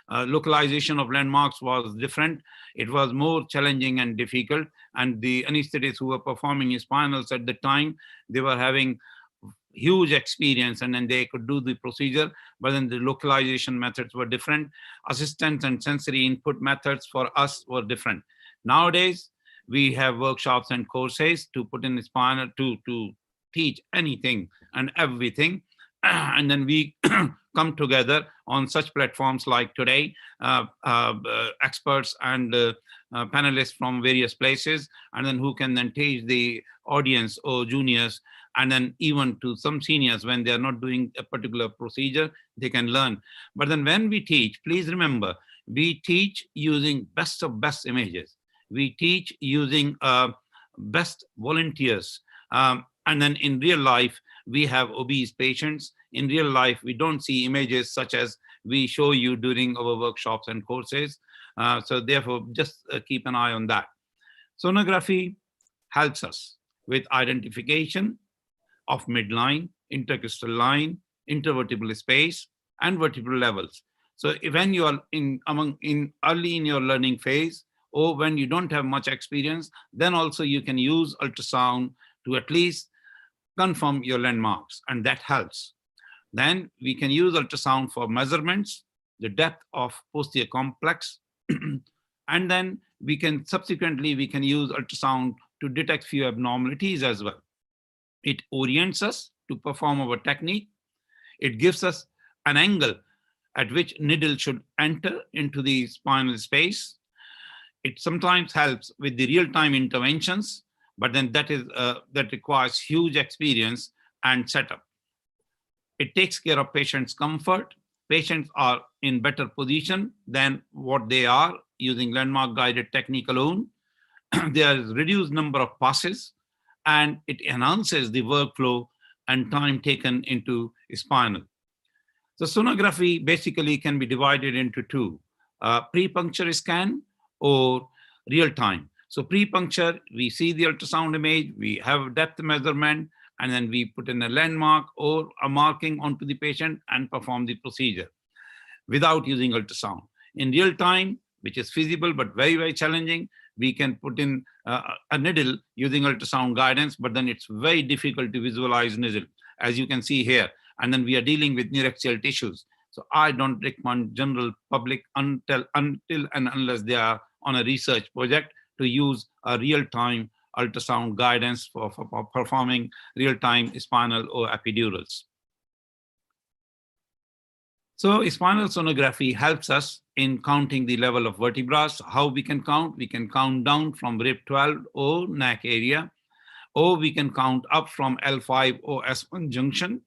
Localization of landmarks was different. It was more challenging and difficult. And the anesthetists who were performing spinals at the time, they were having huge experience, and then they could do the procedure, but then the localization methods were different. Assistance and sensory input methods for us were different. Nowadays, we have workshops and courses to put in spinal to teach anything and everything. And then we come together on such platforms like today, experts and panelists from various places, and then who can then teach the audience or juniors, and then even to some seniors when they are not doing a particular procedure, they can learn. But then when we teach, please remember, we teach using best of best images. We teach using best volunteers. And then in real life, we have obese patients. In real life, we don't see images such as we show you during our workshops and courses. So therefore, just keep an eye on that. Sonography helps us with identification of midline, intercostal line, intervertebral space, and vertebral levels. So when you are early in your learning phase, or when you don't have much experience, then also you can use ultrasound to at least confirm your landmarks, and that helps. Then we can use ultrasound for measurements, the depth of posterior complex, and then we can use ultrasound to detect few abnormalities as well. It orients us to perform our technique. It gives us an angle at which needle should enter into the spinal space. It sometimes helps with the real-time interventions, but then that requires huge experience and setup. It takes care of patients' comfort. Patients are in better position than what they are using landmark-guided technique alone. There is reduced number of passes, and it enhances the workflow and time taken into spinal. So sonography basically can be divided into two, pre-puncture scan or real time. So pre-puncture, we see the ultrasound image, we have depth measurement, and then we put in a landmark or a marking onto the patient and perform the procedure without using ultrasound. In real time, which is feasible but very, very challenging, we can put in a needle using ultrasound guidance, but then it's very difficult to visualize needle, as you can see here. And then we are dealing with neuraxial tissues. So I don't recommend general public until and unless they are on a research project to use a real-time ultrasound guidance for performing real-time spinal or epidurals. So spinal sonography helps us in counting the level of vertebrae. How we can count? We can count down from rib 12 or neck area, or we can count up from L5 or S1 junction.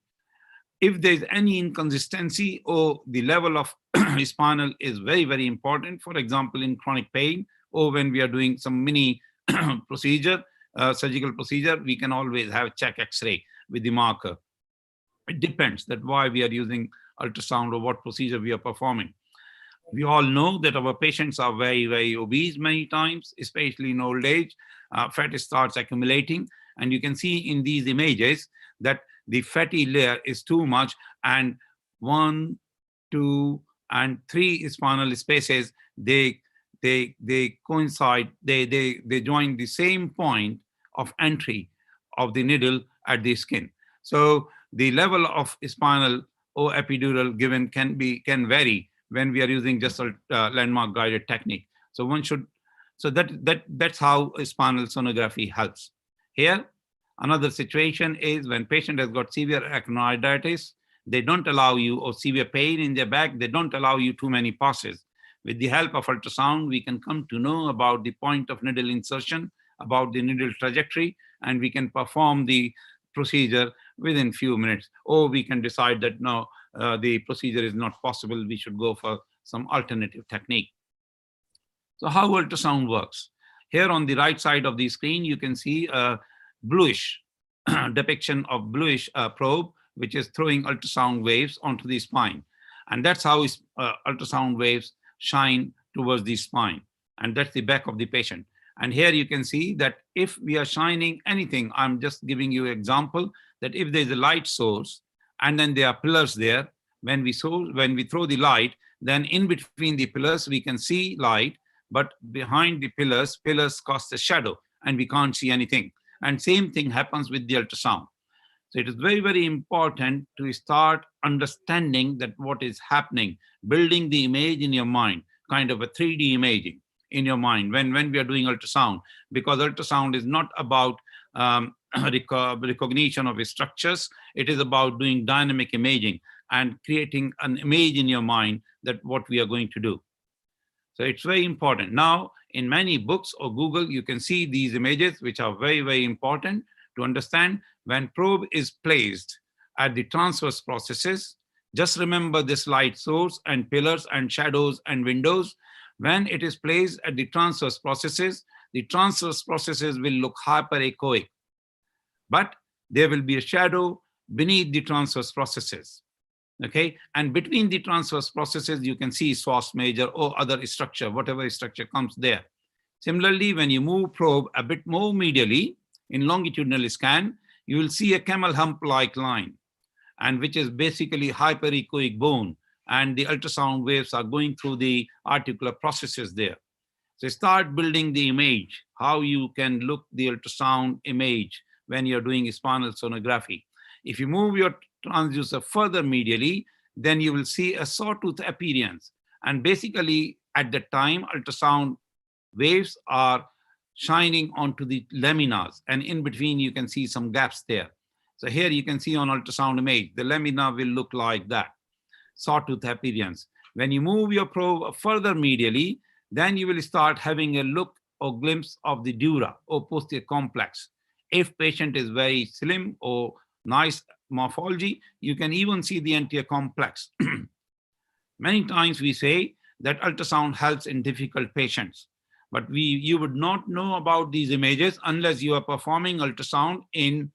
If there's any inconsistency or the level of spinal is very, very important, for example, in chronic pain, or when we are doing some mini procedure, surgical procedure, we can always have a check X-ray with the marker. It depends that why we are using ultrasound or what procedure we are performing. We all know that our patients are very, very obese many times, especially in old age. Fat starts accumulating, and you can see in these images that the fatty layer is too much, and 1, 2, and 3 spinal spaces, they coincide, they join the same point of entry of the needle at the skin. So the level of spinal or epidural given can vary when we are using just a landmark guided technique. So one should, so that's how spinal sonography helps. Here, another situation is when patient has got severe acronoiditis, they don't allow you, or severe pain in their back, they don't allow you too many passes. With the help of ultrasound, we can come to know about the point of needle insertion, about the needle trajectory, and we can perform the procedure within few minutes. Or we can decide that no, the procedure is not possible, we should go for some alternative technique. So how ultrasound works? Here on the right side of the screen, you can see a bluish depiction of bluish probe, which is throwing ultrasound waves onto the spine. And that's how ultrasound waves shine towards the spine. And that's the back of the patient. And here you can see that if we are shining anything, I'm just giving you an example, that if there's a light source and then there are pillars there, when we throw the light, then in between the pillars, we can see light, but behind the pillars cast a shadow and we can't see anything. And same thing happens with the ultrasound. So it is very, very important to start understanding that what is happening, building the image in your mind, kind of a 3D imaging in your mind when we are doing ultrasound, because ultrasound is not about recognition of structures. It is about doing dynamic imaging and creating an image in your mind that what we are going to do. So it's very important. Now, in many books or Google, you can see these images, which are very, very important to understand. When probe is placed at the transverse processes, just remember this light source and pillars and shadows and windows. When it is placed at the transverse processes will look hyperechoic, but there will be a shadow beneath the transverse processes. Okay, and between the transverse processes, you can see psoas major or other structure, whatever structure comes there. Similarly, when you move probe a bit more medially in longitudinal scan, you will see a camel hump-like line, and which is basically hyperechoic bone, and the ultrasound waves are going through the articular processes there. So start building the image, how you can look the ultrasound image when you're doing spinal sonography. If you move your transducer further medially, then you will see a sawtooth appearance. And basically, at the time, ultrasound waves are shining onto the laminas, and in between, you can see some gaps there. So here you can see on ultrasound image, the lamina will look like that, sawtooth appearance. When you move your probe further medially, then you will start having a look or glimpse of the dura or posterior complex. If patient is very slim or nice morphology, you can even see the anterior complex. Many times we say that ultrasound helps in difficult patients, but you would not know about these images unless you are performing ultrasound in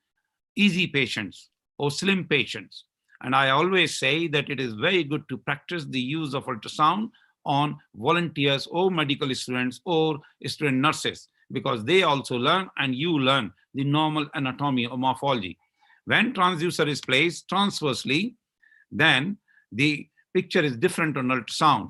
easy patients or slim patients. And I always say that it is very good to practice the use of ultrasound on volunteers or medical students or student nurses, because they also learn and you learn the normal anatomy or morphology. When transducer is placed transversely, then the picture is different on ultrasound.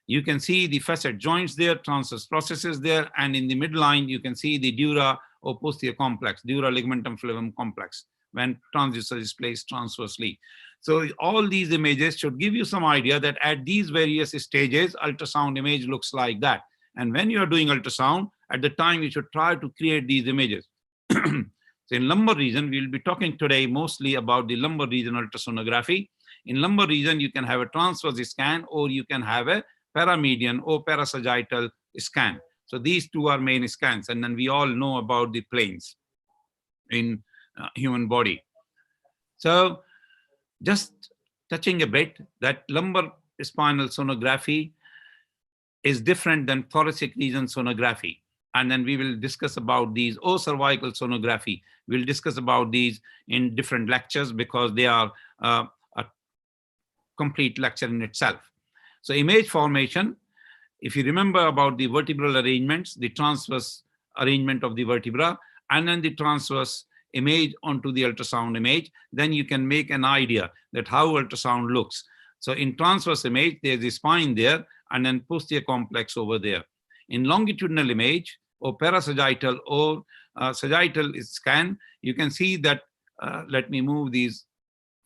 You can see the facet joints there, transverse processes there, and in the midline, you can see the dura or posterior complex, dura ligamentum flavum complex, when transducer is placed transversely. So all these images should give you some idea that at these various stages, ultrasound image looks like that. And when you are doing ultrasound, at the time, you should try to create these images. So in lumbar region, we'll be talking today mostly about the lumbar region ultrasonography. In lumbar region, you can have a transverse scan, or you can have a paramedian or parasagittal scan. So these two are main scans, and then we all know about the planes in human body. So just touching a bit, that lumbar spinal sonography is different than thoracic region sonography. And then we will discuss about these, or cervical sonography. We'll discuss about these in different lectures because they are a complete lecture in itself. So image formation, if you remember about the vertebral arrangements, the transverse arrangement of the vertebra, and then the transverse image onto the ultrasound image, then you can make an idea that how ultrasound looks. So in transverse image, there's a spine there, and then posterior complex over there. In longitudinal image, or parasagittal or sagittal scan, you can see that, let me move these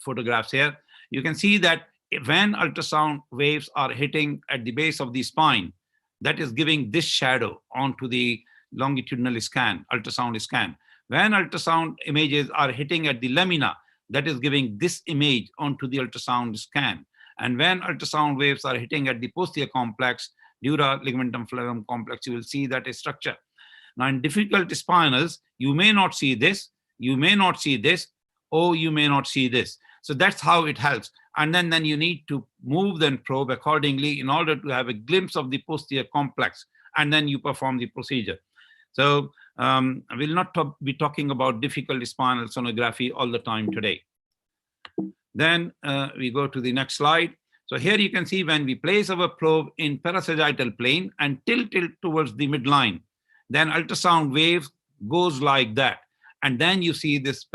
photographs here. You can see that when ultrasound waves are hitting at the base of the spine, that is giving this shadow onto the longitudinal scan, ultrasound scan. When ultrasound images are hitting at the lamina, that is giving this image onto the ultrasound scan. And when ultrasound waves are hitting at the posterior complex, dura ligamentum flavum complex, you will see that structure. Now in difficult spinals, you may not see this, you may not see this, or you may not see this. So that's how it helps. And then you need to move the probe accordingly in order to have a glimpse of the posterior complex, and then you perform the procedure. So I will not be talking about difficult spinal sonography all the time today. Then we go to the next slide. So here you can see when we place our probe in parasagittal plane and tilt it towards the midline, then ultrasound wave goes like that. And then you see this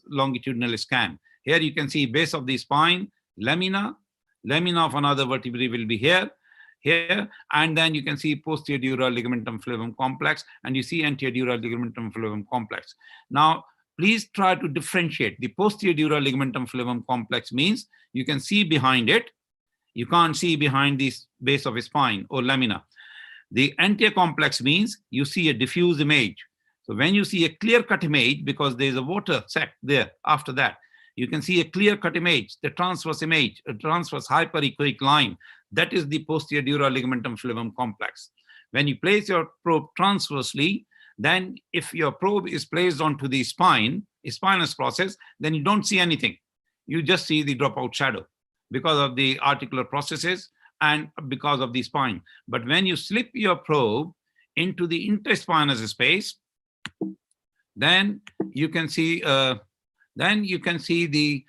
longitudinal scan. Here you can see base of the spine, lamina of another vertebrae will be here, and then you can see posterior dura ligamentum flavum complex, and you see anterior dura ligamentum flavum complex. Now, please try to differentiate. The posterior dura ligamentum flavum complex means you can see behind it. You can't see behind the base of a spine or lamina. The anterior complex means you see a diffuse image. So when you see a clear-cut image, because there's a water sac there after that, you can see a clear-cut image, the transverse image, a transverse hyperechoic line. That is the posterior dura ligamentum flavum complex. When you place your probe transversely, then if your probe is placed onto the spine, a spinous process, then you don't see anything. You just see the dropout shadow because of the articular processes and because of the spine. But when you slip your probe into the interspinous space, then you can see the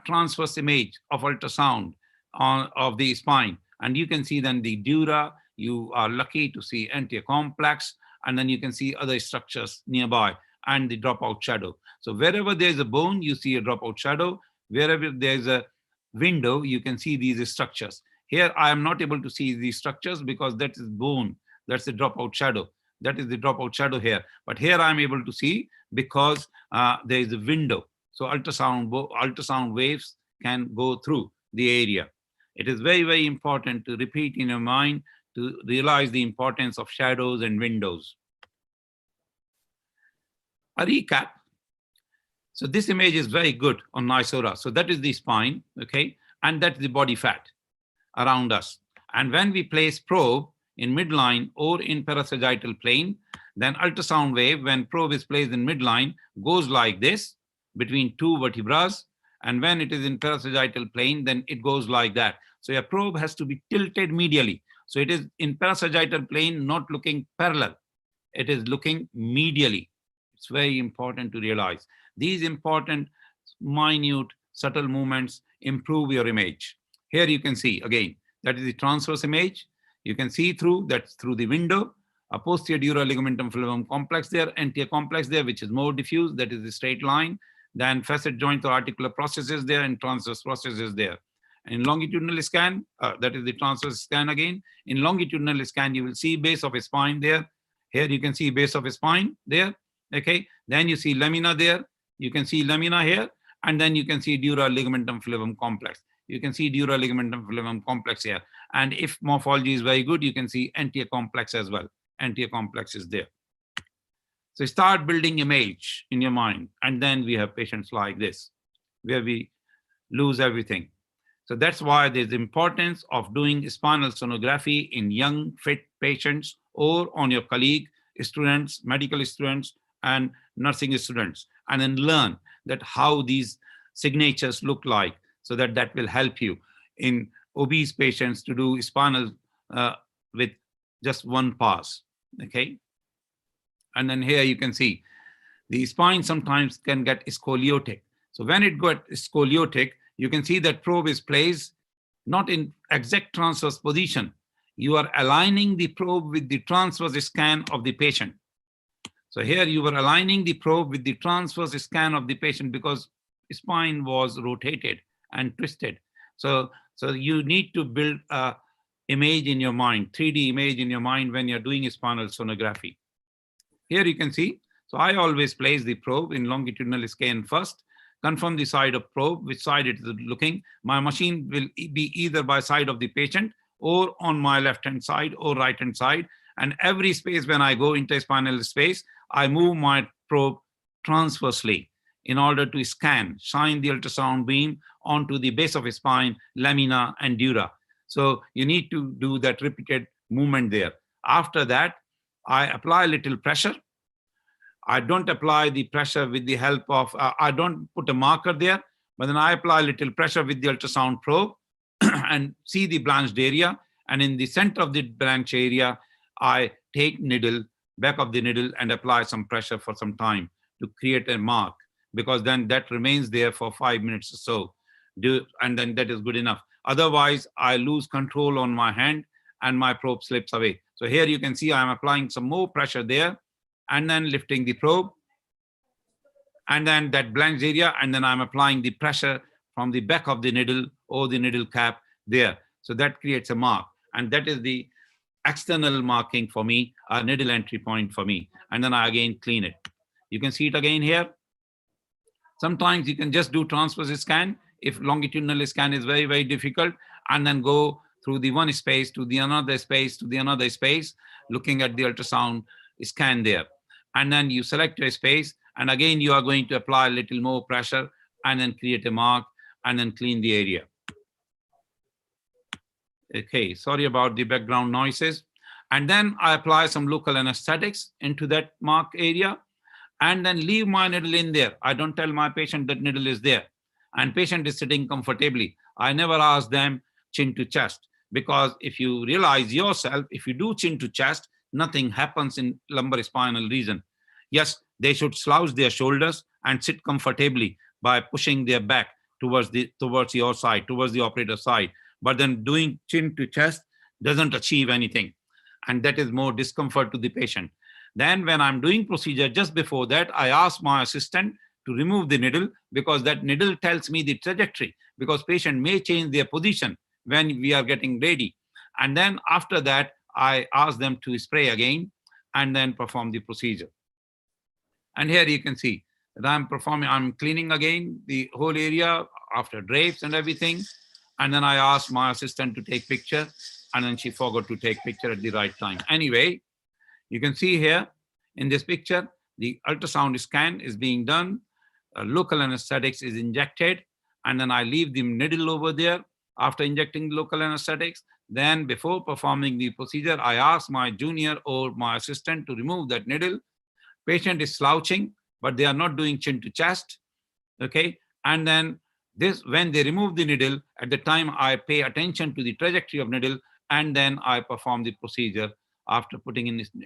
transverse image of ultrasound of the spine, and you can see then the dura. You are lucky to see anterior complex, and then you can see other structures nearby and the dropout shadow. So wherever there's a bone, you see a dropout shadow. Wherever there's a window, you can see these structures. Here, I am not able to see these structures because that is bone. That's the dropout shadow. That is the dropout shadow here. But here I am able to see because there is a window. So ultrasound waves can go through the area. It is very, very important to repeat in your mind to realize the importance of shadows and windows. A recap. So this image is very good on Nisora. So that is the spine, okay? And that's the body fat around us. And when we place probe in midline or in parasagittal plane, then ultrasound wave, when probe is placed in midline, goes like this between two vertebrae. And when it is in parasagittal plane, then it goes like that. So your probe has to be tilted medially. So it is in parasagittal plane, not looking parallel. It is looking medially. It's very important to realize. These important, minute, subtle movements improve your image. Here you can see, again, that is the transverse image. You can see through, that's through the window, a posterior dura ligamentum flavum complex there, anterior complex there, which is more diffuse, that is the straight line. Then facet joint or articular processes there and transverse processes there. In longitudinal scan, that is the transverse scan again. In longitudinal scan, you will see base of a spine there. Here you can see base of a spine there, okay? Then you see lamina there. You can see lamina here, and then you can see dura ligamentum flavum complex. You can see dura ligamentum flavum complex here. And if morphology is very good, you can see anterior complex as well. Anterior complex is there. So start building image in your mind. And then we have patients like this, where we lose everything. So that's why there's importance of doing spinal sonography in young, fit patients or on your colleague, students, medical students, and nursing students, and then learn that how these signatures look like, so that will help you in obese patients to do spinal with just one pass, okay? And then here you can see the spine sometimes can get scoliotic. So when it got scoliotic, you can see that probe is placed not in exact transverse position. You are aligning the probe with the transverse scan of the patient. So here you were aligning the probe with the transverse scan of the patient because spine was rotated and twisted. So you need to build a image in your mind, 3D image in your mind when you're doing a spinal sonography. Here you can see, so I always place the probe in longitudinal scan first, confirm the side of probe, which side it is looking. My machine will be either by side of the patient or on my left-hand side or right-hand side. And every space when I go into spinal space, I move my probe transversely in order to scan, shine the ultrasound beam onto the base of a spine, lamina and dura. So you need to do that repeated movement there. After that, I apply a little pressure. I don't apply the pressure with the help of, I don't put a marker there, but then I apply a little pressure with the ultrasound probe and see the blanched area. And in the center of the blanched area, I take needle, back of the needle, and apply some pressure for some time to create a mark, because then that remains there for 5 minutes or so. And then that is good enough. Otherwise, I lose control on my hand and my probe slips away. So here you can see I'm applying some more pressure there and then lifting the probe and then that blanched area, and then I'm applying the pressure from the back of the needle or the needle cap there. So that creates a mark, and that is the external marking for me, a needle entry point for me. And then I again clean it. You can see it again here. Sometimes you can just do transverse scan if longitudinal scan is very, very difficult, and then go through the one space to the another space to the another space, looking at the ultrasound scan there. And then you select your space, and again you are going to apply a little more pressure and then create a mark and then clean the area. Okay, sorry about the background noises. And then I apply some local anesthetics into that mark area and then leave my needle in there. I don't tell my patient that needle is there. And patient is sitting comfortably. I never ask them chin to chest, because if you realize yourself, if you do chin to chest, nothing happens in lumbar spinal region. Yes, they should slouch their shoulders and sit comfortably by pushing their back towards your side, towards the operator side. But then doing chin to chest doesn't achieve anything. And that is more discomfort to the patient. Then when I'm doing procedure, just before that, I ask my assistant to remove the needle, because that needle tells me the trajectory, because patient may change their position when we are getting ready. And then after that, I ask them to spray again and then perform the procedure. And here you can see that I'm cleaning again the whole area after drapes and everything. And then I asked my assistant to take picture, and then she forgot to take picture at the right time. Anyway, you can see here in this picture, the ultrasound scan is being done, local anesthetics is injected, and then I leave the needle over there after injecting local anesthetics. Then before performing the procedure, I ask my junior or my assistant to remove that needle. Patient is slouching, but they are not doing chin to chest, okay? And then when they remove the needle, at the time I pay attention to the trajectory of needle, and then I perform the procedure after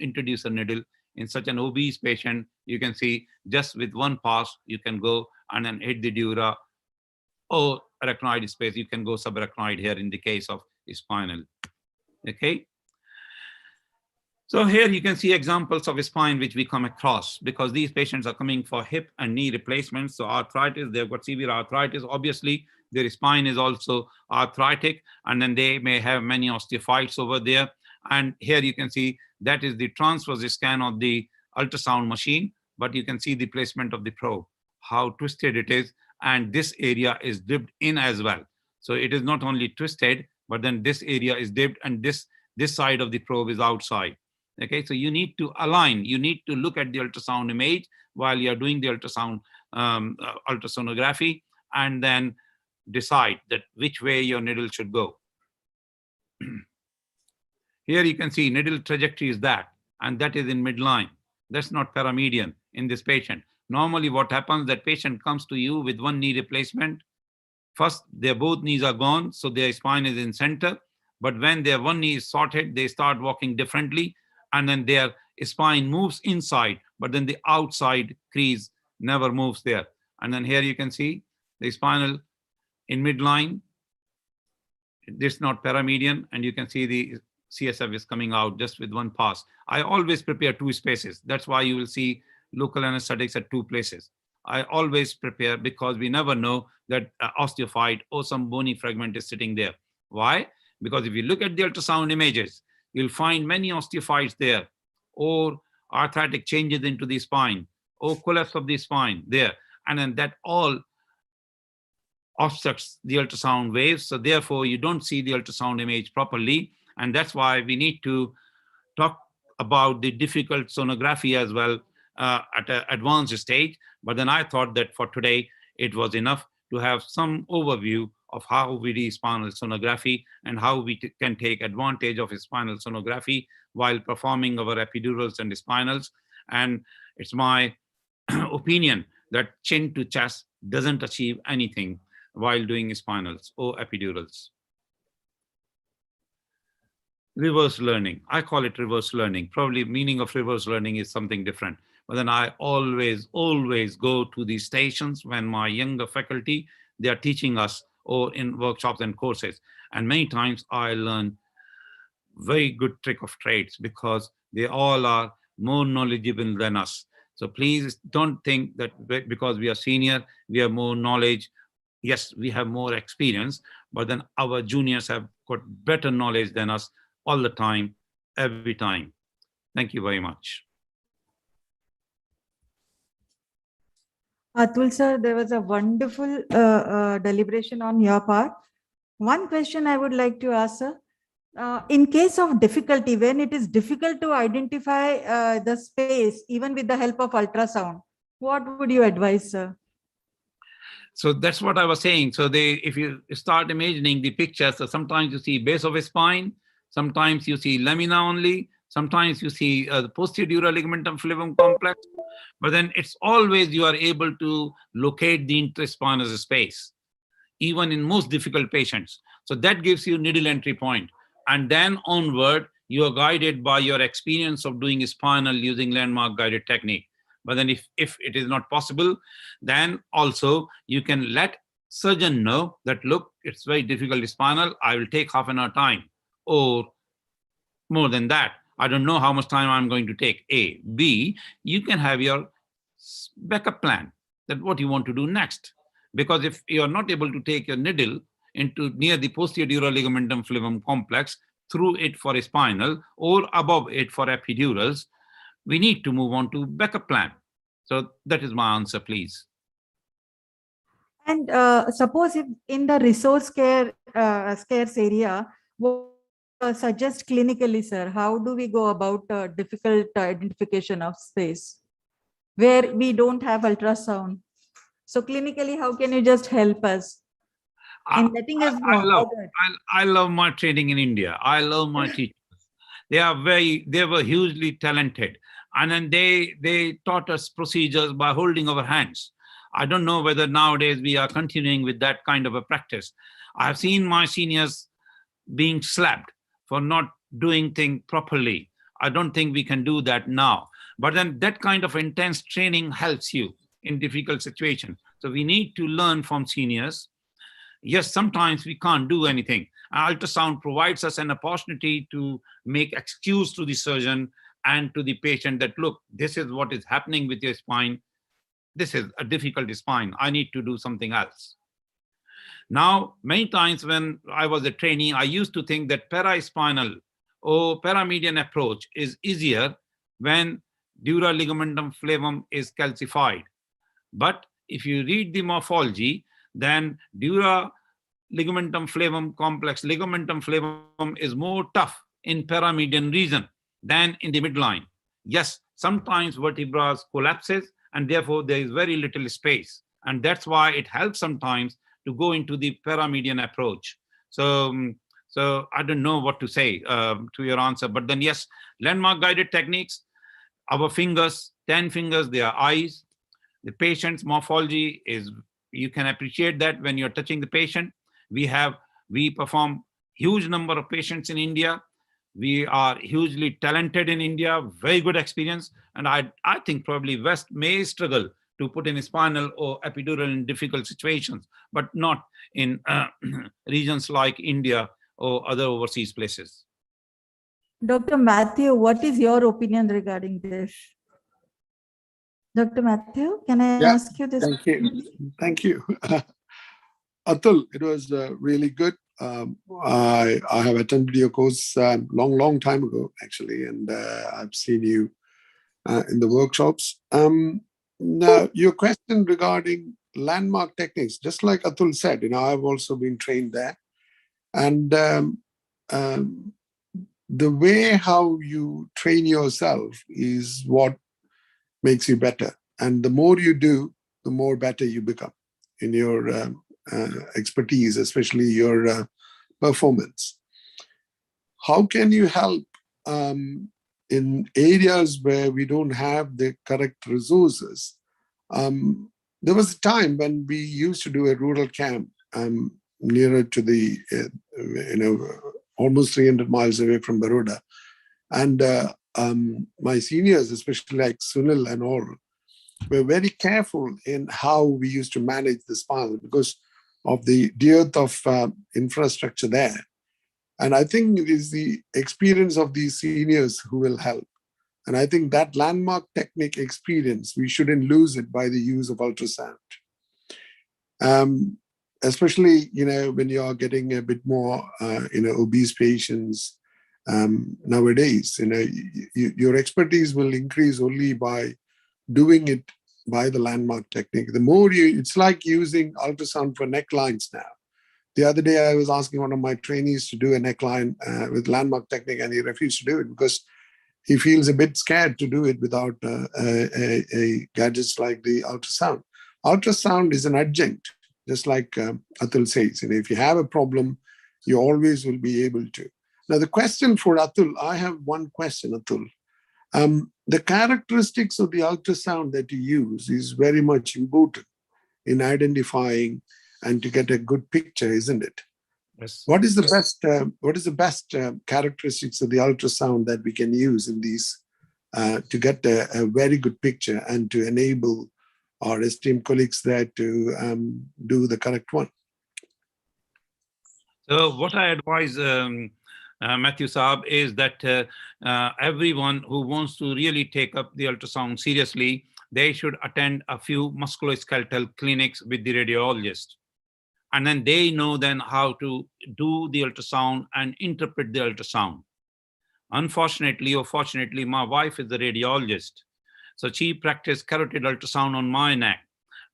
introduce a needle. In such an obese patient, you can see just with one pass, you can go and then hit the dura or arachnoid space. You can go subarachnoid here in the case of spinal, okay? So here you can see examples of a spine which we come across, because these patients are coming for hip and knee replacements. So arthritis, they've got severe arthritis. Obviously, their spine is also arthritic, and then they may have many osteophytes over there. And here you can see that is the transverse scan of the ultrasound machine, but you can see the placement of the probe, how twisted it is. And this area is dipped in as well. So it is not only twisted, but then this area is dipped, and this side of the probe is outside. Okay, so you need to align, you need to look at the ultrasound image while you're doing the ultrasound ultrasonography, and then decide that which way your needle should go. Here you can see needle trajectory is that, and that is in midline. That's not paramedian in this patient. Normally what happens, that patient comes to you with one knee replacement. First, their both knees are gone, so their spine is in center. But when their one knee is sorted, they start walking differently, and then their spine moves inside, but then the outside crease never moves there. And then here you can see the spinal in midline. This is not paramedian, and you can see the CSF is coming out just with one pass. I always prepare two spaces. That's why you will see local anesthetics at two places. I always prepare because we never know that osteophyte or some bony fragment is sitting there. Why? Because if you look at the ultrasound images, you'll find many osteophytes there, or arthritic changes into the spine, or collapse of the spine there. And then that all obstructs the ultrasound waves. So therefore, you don't see the ultrasound image properly. And that's why we need to talk about the difficult sonography as well at an advanced stage. But then I thought that for today, it was enough to have some overview of how we do spinal sonography and how we can take advantage of spinal sonography while performing our epidurals and spinals. And it's my opinion that chin to chest doesn't achieve anything while doing spinals or epidurals. Reverse learning. I call it reverse learning. Probably meaning of reverse learning is something different. But then I always go to these stations when my younger faculty, they are teaching us or in workshops and courses. And many times I learn very good trick of trades because they all are more knowledgeable than us. So please don't think that because we are senior, we have more knowledge. Yes, we have more experience, but then our juniors have got better knowledge than us all the time, every time. Thank you very much. Atul sir, there was a wonderful deliberation on your part. One question I would like to ask, sir. In case of difficulty, when it is difficult to identify the space, even with the help of ultrasound, what would you advise, sir? So that's what I was saying. So if you start imagining the pictures, so sometimes you see base of a spine, sometimes you see lamina only, sometimes you see the posterior ligamentum flavum complex, but then it's always you are able to locate the interspinous space, even in most difficult patients. So that gives you needle entry point. And then onward, you are guided by your experience of doing spinal using landmark guided technique. But then if it is not possible, then also you can let surgeon know that, look, it's very difficult spinal, I will take half an hour time or more than that. I don't know how much time I'm going to take. A. B, you can have your backup plan that what you want to do next. Because if you're not able to take your needle into near the posterior ligamentum flavum complex, through it for a spinal or above it for epidurals, we need to move on to backup plan. So that is my answer, please. And suppose if in the resource scarce area, what suggest clinically, sir? How do we go about difficult identification of space where we don't have ultrasound? So clinically, how can you just help us in letting us know? I love my training in India. I love my teachers. They were hugely talented. And then they taught us procedures by holding our hands. I don't know whether nowadays we are continuing with that kind of a practice. I've seen my seniors being slapped for not doing things properly. I don't think we can do that now. But then that kind of intense training helps you in difficult situations. So we need to learn from seniors. Yes, sometimes we can't do anything. Ultrasound provides us an opportunity to make excuse to the surgeon and to the patient that, look, this is what is happening with your spine. This is a difficult spine. I need to do something else. Now, many times when I was a trainee, I used to think that paraspinal or paramedian approach is easier when dura ligamentum flavum is calcified. But if you read the morphology, then dura ligamentum flavum complex ligamentum flavum is more tough in paramedian region than in the midline. Yes, sometimes vertebra collapses and therefore there is very little space. And that's why it helps sometimes to go into the paramedian approach. So I don't know what to say to your answer, but then yes, landmark guided techniques, our fingers, 10 fingers, they are eyes. The patient's morphology is, you can appreciate that when you're touching the patient. We perform huge number of patients in India. We are hugely talented in India, very good experience. And I think probably West may struggle to put in spinal or epidural in difficult situations, but not in regions like India or other overseas places. Dr. Matthew, what is your opinion regarding this? Dr. Matthew, can I ask you this? Thank you. Thank you. Atul, it was really good. I have attended your course long time ago, actually, and I've seen you in the workshops. Now, your question regarding landmark techniques, just like Atul said, I've also been trained there. And the way how you train yourself is what makes you better. And the more you do, the more better you become in your expertise, especially your performance. How can you help in areas where we don't have the correct resources? There was a time when we used to do a rural camp nearer to the, almost 300 miles away from Baroda. And my seniors, especially like Sunil and all, were very careful in how we used to manage the spinal because of the dearth of infrastructure there. And I think it is the experience of these seniors who will help. And I think that landmark technique experience, we shouldn't lose it by the use of ultrasound. Especially, when you are getting a bit more, obese patients nowadays, your expertise will increase only by doing it by the landmark technique. The more it's like using ultrasound for necklines now. The other day, I was asking one of my trainees to do a neckline with landmark technique, and he refused to do it because he feels a bit scared to do it without a gadgets like the ultrasound. Ultrasound is an adjunct, just like Atul says. If you have a problem, you always will be able to. Now, the question for Atul, I have one question, Atul. The characteristics of the ultrasound that you use is very much important in identifying and to get a good picture, isn't it? Yes. What is the best characteristics of the ultrasound that we can use in these to get a very good picture and to enable our esteemed colleagues there to do the correct one? So what I advise Matthew Saab is that everyone who wants to really take up the ultrasound seriously, they should attend a few musculoskeletal clinics with the radiologist. And then they know then how to do the ultrasound and interpret the ultrasound. Unfortunately or fortunately, my wife is a radiologist. So she practiced carotid ultrasound on my neck.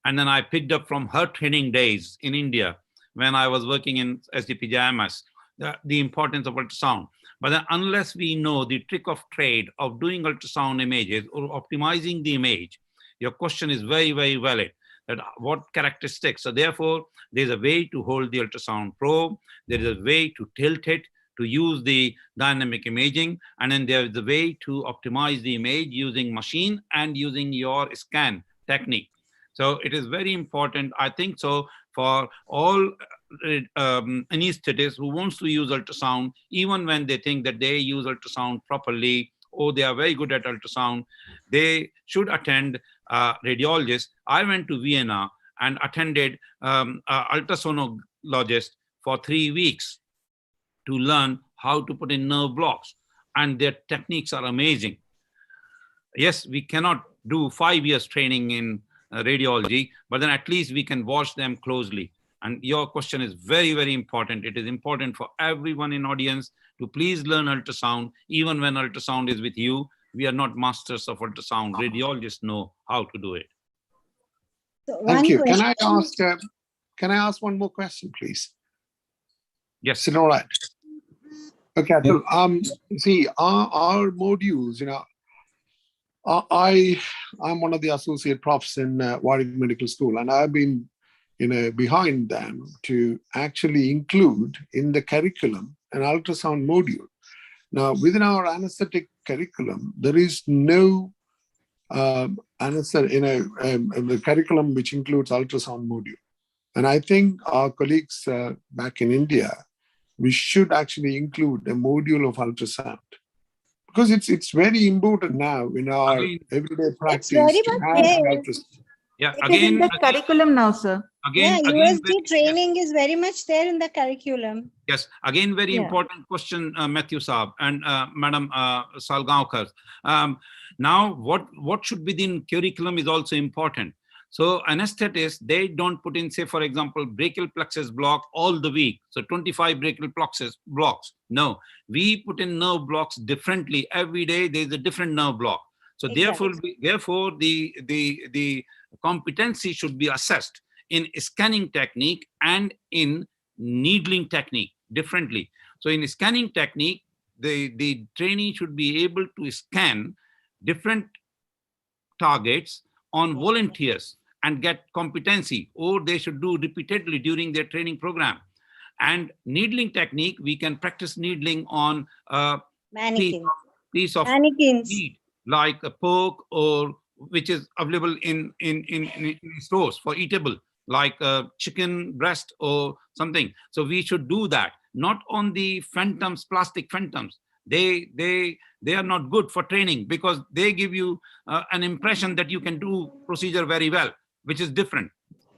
And then I picked up from her training days in India when I was working in SDPJMS, the importance of ultrasound. But then unless we know the trick of trade of doing ultrasound images or optimizing the image, your question is very, very valid. That what characteristics. So therefore, there's a way to hold the ultrasound probe. There is a way to tilt it, to use the dynamic imaging. And then there is a way to optimize the image using machine and using your scan technique. So it is very important, I think so, for all anesthetists who wants to use ultrasound, even when they think that they use ultrasound properly or they are very good at ultrasound, they should attend radiologist. I went to Vienna and attended ultrasonologist for 3 weeks to learn how to put in nerve blocks, and their techniques are amazing. Yes, we cannot do 5 years training in radiology, but then at least we can watch them closely. And your question is very, very important. It is important for everyone in audience to please learn ultrasound, even when ultrasound is with you. We are not masters of ultrasound. Radiologists know how to do it. Thank you. Can I ask one more question, please? Yes. Is it all right? Okay. See, our modules, I'm one of the associate profs in Warwick Medical School, and I've been behind them to actually include in the curriculum an ultrasound module. Now, within our anesthetic curriculum, there is no the curriculum which includes ultrasound module. And I think our colleagues back in India we should actually include a module of ultrasound, because it's very important now in our everyday practice very to much have there. ultrasound. Yeah, It is in the curriculum now, sir. Yeah, Again, USD training is very much there in the curriculum. yes, again, very Yeah. important question, Matthew Saab and Madam Salgaonkar. Now, what should be in curriculum is also important. So anesthetists, they don't put in, say, for example, brachial plexus block all the week. So 25 brachial plexus blocks. No, we put in nerve blocks differently. Every day there's a different nerve block. So therefore, the competency should be assessed in scanning technique and in needling technique differently. So in scanning technique, the trainee should be able to scan different targets on volunteers and get competency, or they should do repeatedly during their training program. And needling technique, we can practice needling on a piece of meat, like a pork, or which is available in stores for eatable, like a chicken breast or something. So we should do that, not on the phantoms, plastic phantoms. They are not good for training, because they give you an impression that you can do procedure very well, which is different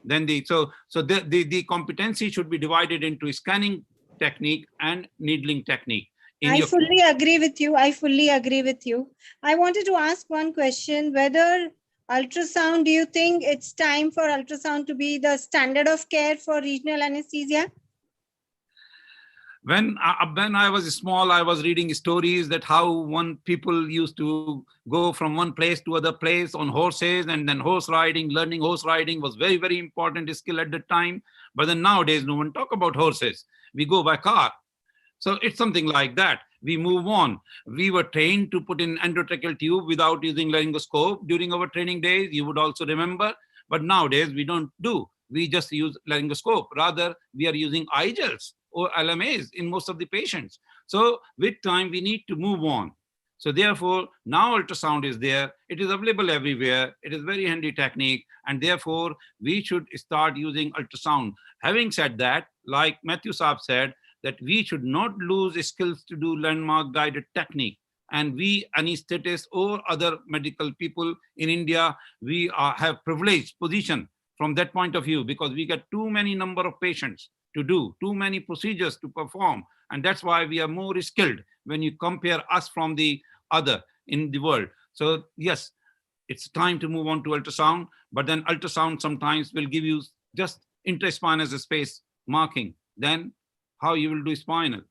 than the competency should be divided into scanning technique and needling technique. I fully agree with you. I fully agree with you. I wanted to ask one question, whether ultrasound, do you think it's time for ultrasound to be the standard of care for regional anesthesia? When I was small, I was reading stories that how people used to go from one place to other place on horses, and then horse riding, learning horse riding was very, very important skill at the time. But then nowadays, no one talk about horses. We go by car. So it's something like that. We move on. We were trained to put in endotracheal tube without using laryngoscope during our training days. You would also remember. But nowadays, we don't do. We just use laryngoscope. Rather, we are using eye gels or LMAs in most of the patients. So with time, we need to move on. So therefore, now ultrasound is there. It is available everywhere. It is very handy technique. And therefore, we should start using ultrasound. Having said that, like Matthew Saab said, that we should not lose skills to do landmark guided technique. And we anesthetists or other medical people in India, we have privileged position from that point of view, because we get too many number of patients to do, too many procedures to perform. And that's why we are more skilled when you compare us from the other in the world. So yes, it's time to move on to ultrasound, but then ultrasound sometimes will give you just interspinous space marking. Then how you will do spinal?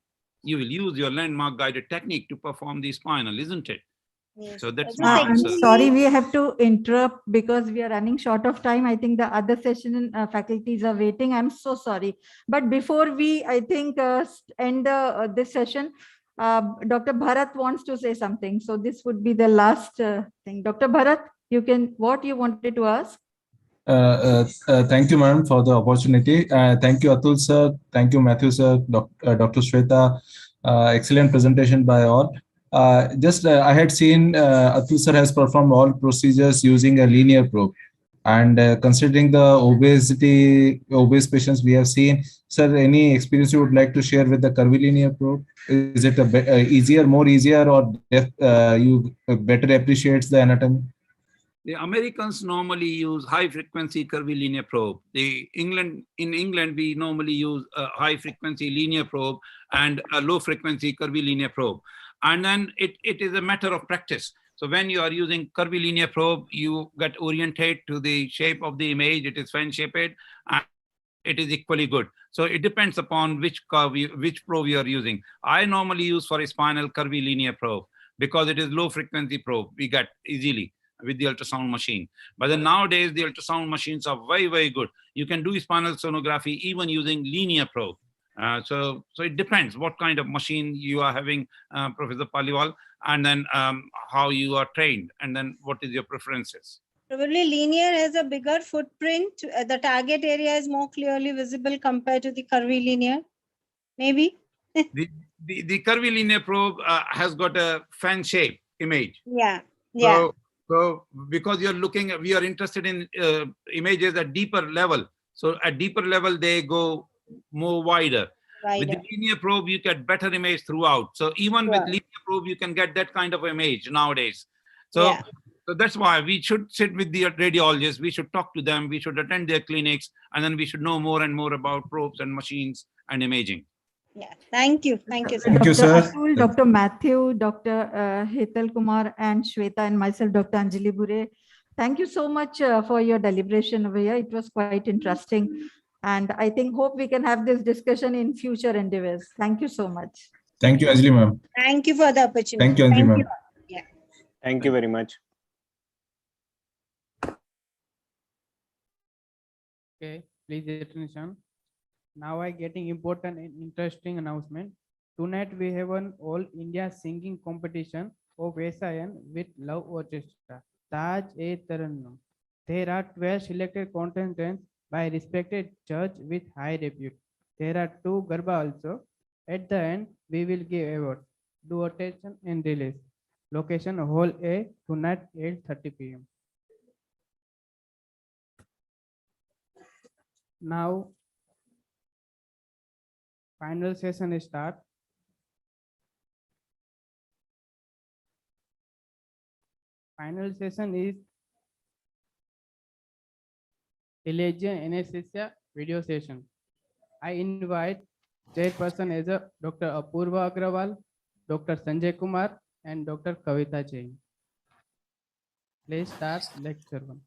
You will use your landmark guided technique to perform the spinal, isn't it? Yes. So that's my I'm answer. sorry, we have to interrupt because we are running short of time. I think the other session faculties are waiting. I'm so sorry. But before we, I think, end this session, Dr. Bharat wants to say something. So this would be the last thing. Dr. Bharat, what you wanted to ask? Thank you, ma'am, for the opportunity. Thank you, Atul sir. Thank you, Matthew sir, Dr. Shweta. Excellent presentation by all. I had seen Atul sir has performed all procedures using a linear probe. And considering the obese patients we have seen, sir, any experience you would like to share with the curvilinear probe? Is it more easier, or you better appreciates the anatomy? The Americans normally use high-frequency curvilinear probe. In England, we normally use a high-frequency linear probe and a low-frequency curvilinear probe. And then it is a matter of practice. So when you are using curvilinear probe, you get oriented to the shape of the image. It is fan-shaped, and it is equally good. So it depends upon which probe you are using. I normally use for a spinal curvilinear probe because it is low-frequency probe. We get easily with the ultrasound machine. But then nowadays, the ultrasound machines are very, very good. You can do spinal sonography even using linear probe. So it depends what kind of machine you are having, Professor Paliwal, and then how you are trained, and then what is your preferences. Probably linear has a bigger footprint. The target area is more clearly visible compared to the curvilinear, maybe. The curvilinear probe has got a fan shape image. Yeah. Yeah. So because we are interested in images at deeper level. So at deeper level, they go more wider. With the linear probe, you get better image throughout. So even with linear probe, you can get that kind of image nowadays. So, so that's why we should sit with the radiologists. We should talk to them. We should attend their clinics, and then we should know more and more about probes and machines and imaging. Yeah, thank you. Thank you, sir. Thank you, Dr. sir. Atul, Dr. Matthew, Dr. Hetal Kumar, and Shweta, and myself, Dr. Anjali Bure. Thank you so much for your deliberation over here. It was quite interesting. And I think, hope we can have this discussion in future endeavors. Thank you so much. Thank you, Anjali ma'am. Thank you for the opportunity. Thank you, Anjali ma'am. Yeah. Thank you very much. Okay, please attention. Now I getting important and interesting announcement. Tonight we have an All India singing competition of SIN with Love Orchestra, Taj-e-Tarannum. There are 12 selected contestants by respected judge with high repute. There are 2 Garba also. At the end, we will give awards. Do attention and release. Location Hall A tonight 8:30 p.m. Now, final session start. Final session is Elijah anesthesia video session. I invite chairperson as a Dr. Apurva Agrawal, Dr. Sanjay Kumar, and Dr. Kavita Jain. Please start lecture 1.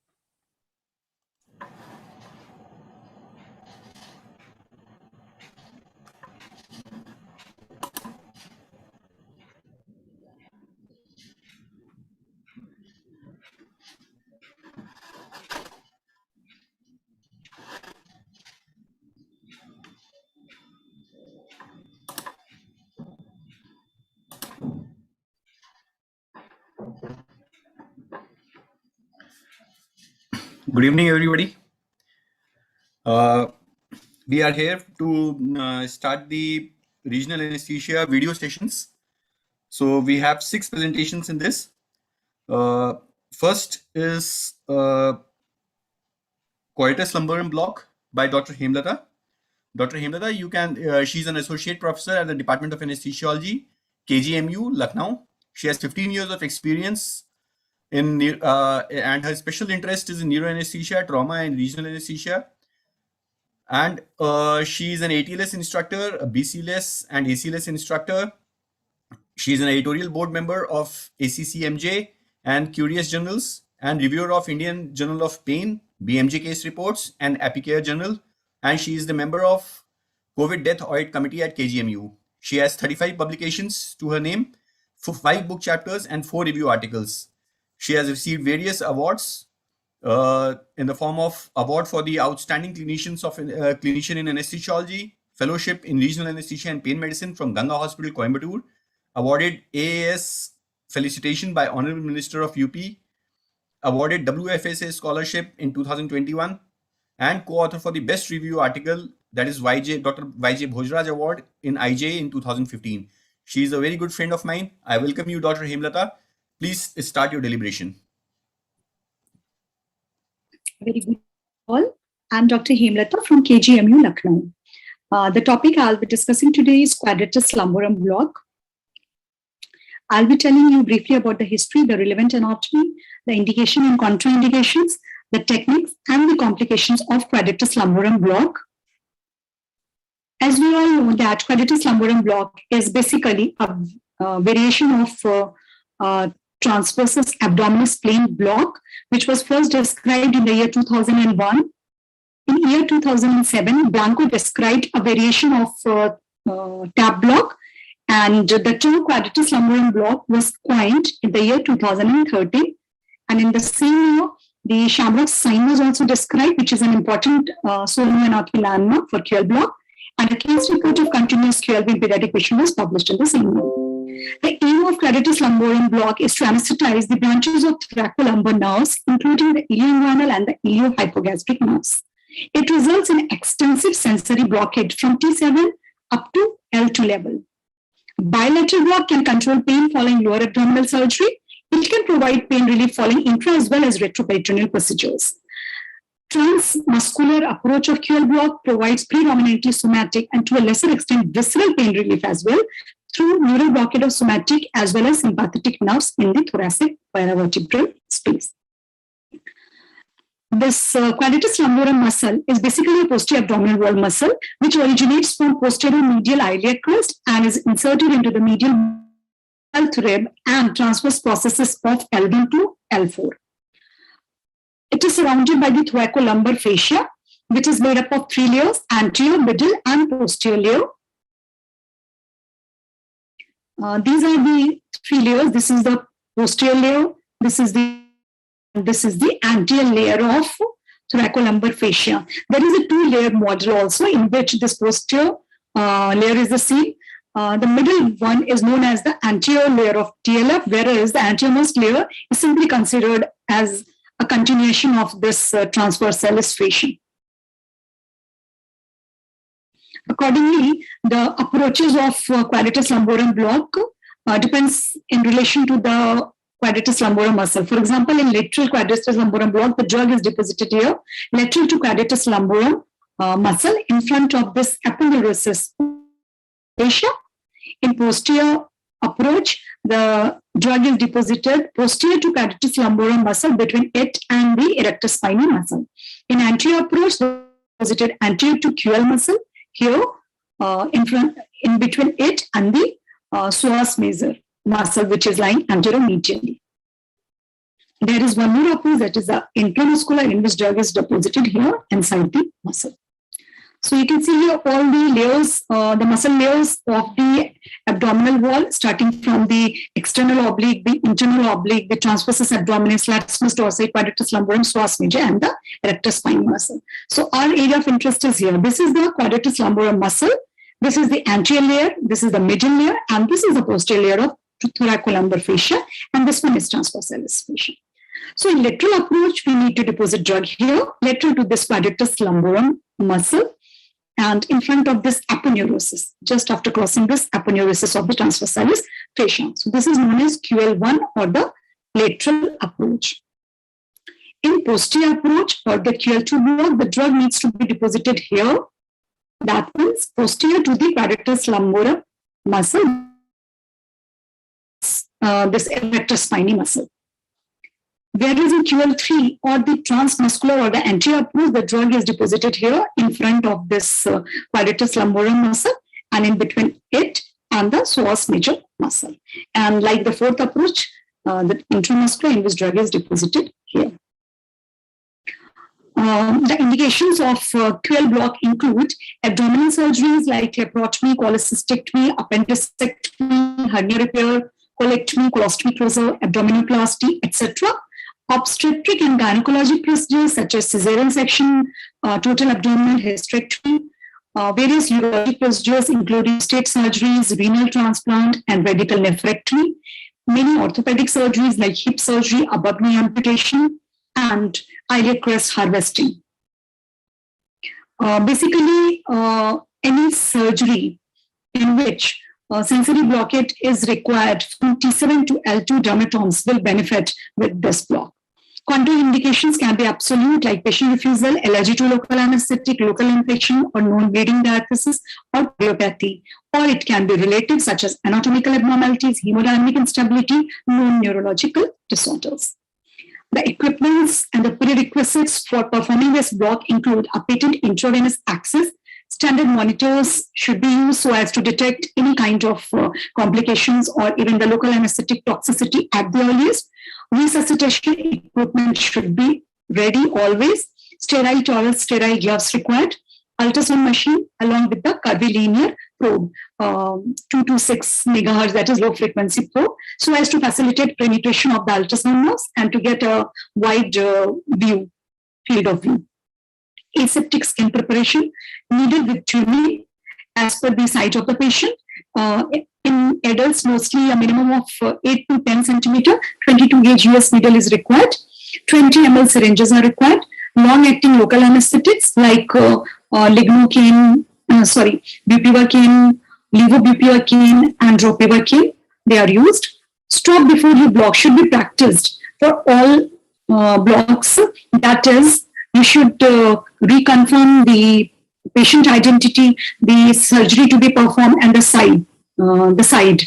Good evening, everybody. We are here to start the regional anesthesia video sessions. So we have 6 presentations in this. First is coitus lumborum block by Dr. Hemlata. Dr. Hemlata, you can. She's an associate professor at the Department of Anesthesiology, KGMU, Lucknow. She has 15 years of experience in and her special interest is in neuroanesthesia, trauma, and regional anesthesia. And she's an ATLS instructor, a BCLS and ACLS instructor. She's an editorial board member of ACCMJ and Curious Journals, and reviewer of Indian Journal of Pain, BMJ case reports, and Epicare Journal. And she is the member of COVID Death Audit Committee at KGMU. She has 35 publications to her name, 5 book chapters, and 4 review articles. She has received various awards in the form of award for the outstanding clinician in anesthesiology, fellowship in regional anesthesia and pain medicine from Ganga Hospital, Coimbatore, awarded AAS felicitation by Honorable Minister of UP, awarded WFSA scholarship in 2021, and co-author for the best review article, that is Dr. YJ Bhojraj Award in IJ in 2015. She is a very good friend of mine. I welcome you, Dr. Hemlata. Please start your deliberation. Very good all. I'm Dr. Hemlata from KGMU, Lucknow. The topic I'll be discussing today is quadratus lumborum block. I'll be telling you briefly about the history, the relevant anatomy, the indication and contraindications, the techniques, and the complications of quadratus lumborum block. As we all know that quadratus lumborum block is basically a variation of transversus abdominis plane block, which was first described in the year 2001. In year 2007, Blanco described a variation of TAP block, and the term quadratus lumborum block was coined in the year 2013. And in the same year, the Shamrock sign was also described, which is an important anatomy landmark for QL block. And a case report of continuous QLB in pediatric patient was published in the same year. The aim of quadratus lumborum block is to anesthetize the branches of thoracolumbar nerves, including the ilioinguinal and the iliohypogastric nerves. It results in extensive sensory blockade from T7 up to L2 level. Bilateral block can control pain following lower abdominal surgery. It can provide pain relief following intra as well as retroperitoneal procedures. Transmuscular approach of QL block provides predominantly somatic and to a lesser extent visceral pain relief as well through neural blockade of somatic as well as sympathetic nerves in the thoracic paravertebral space. This quadratus lumborum muscle is basically a posterior abdominal wall muscle which originates from posterior medial iliac crest and is inserted into the medial rib and transverse processes of L1 to L4. It is surrounded by the thoracolumbar fascia, which is made up of 3 layers, anterior, middle, and posterior layer. These are the 3 layers. This is the posterior layer. This is the anterior layer of thoracolumbar fascia. There is a 2-layer model also in which this posterior layer is the same. The middle one is known as the anterior layer of TLF, whereas the anteriormost layer is simply considered as a continuation of this transversalis fascia. Accordingly, the approaches of quadratus lumborum block depends in relation to the quadratus lumborum muscle. For example, in lateral quadratus lumborum block, the drug is deposited here, lateral to quadratus lumborum muscle in front of this aponeurosis fascia. In posterior approach, the drug is deposited posterior to quadratus lumborum muscle between it and the erector spinae muscle. In anterior approach, deposited anterior to QL muscle here in between it and the psoas major muscle, which is lying anteromedially. There is one more approach, that is the intramuscular, in which drug is deposited here inside the muscle. So you can see here all the layers, the muscle layers of the abdominal wall, starting from the external oblique, the internal oblique, the transversus abdominis, latissimus dorsi, quadratus lumborum, psoas major, and the erector spine muscle. So our area of interest is here. This is the quadratus lumborum muscle. This is the anterior layer. This is the middle layer, and this is the posterior layer of thoracolumbar fascia, and this one is transversalis fascia. So in lateral approach, we need to deposit drug here, lateral to this quadratus lumborum muscle, and in front of this aponeurosis, just after crossing this aponeurosis of the transversalis fascia. So this is known as QL1 or the lateral approach. In posterior approach or the QL2 block, the drug needs to be deposited here. That means posterior to the quadratus lumborum muscle, this erector spinae muscle. Whereas in QL3 or the transmuscular or the anterior approach, the drug is deposited here in front of this quadratus lumborum muscle and in between it and the psoas major muscle. And like the fourth approach, the intramuscular, in which drug is deposited here. The indications of QL block include abdominal surgeries like laparotomy, cholecystectomy, appendicectomy, hernia repair, colectomy, colostomy closure, abdominoplasty, etc. Obstetric and gynecologic procedures such as cesarean section, total abdominal hysterectomy, various urologic procedures including state surgeries, renal transplant, and radical nephrectomy, many orthopedic surgeries like hip surgery, above knee amputation, and iliac crest harvesting. Basically, any surgery in which sensory blockade is required from T7 to L2 dermatomes will benefit with this block. Contour indications can be absolute, like patient refusal, allergy to local anesthetic, local infection, or known bleeding diathesis, or cardiopathy. Or it can be relative, such as anatomical abnormalities, hemodynamic instability, known neurological disorders. The equipments and the prerequisites for performing this block include a patent intravenous access. Standard monitors should be used so as to detect any kind of complications or even the local anesthetic toxicity at the earliest. Resuscitation equipment should be ready always. Sterile towels, sterile gloves required. Ultrasound machine along with the curvilinear probe, 226 megahertz, that is low frequency probe, so as to facilitate penetration of the ultrasound nerves and to get a wide field of view. Aseptic skin preparation needed with tuning as per the size of the patient. In adults, mostly a minimum of 8 to 10 centimeter, 22 gauge US needle is required. 20 ml syringes are required. Long-acting local anesthetics like lignocaine, bupivacaine, levobupivacaine, and ropivacaine, they are used. Stop before you block should be practiced for all blocks, that is You should reconfirm the patient identity, the surgery to be performed, and the side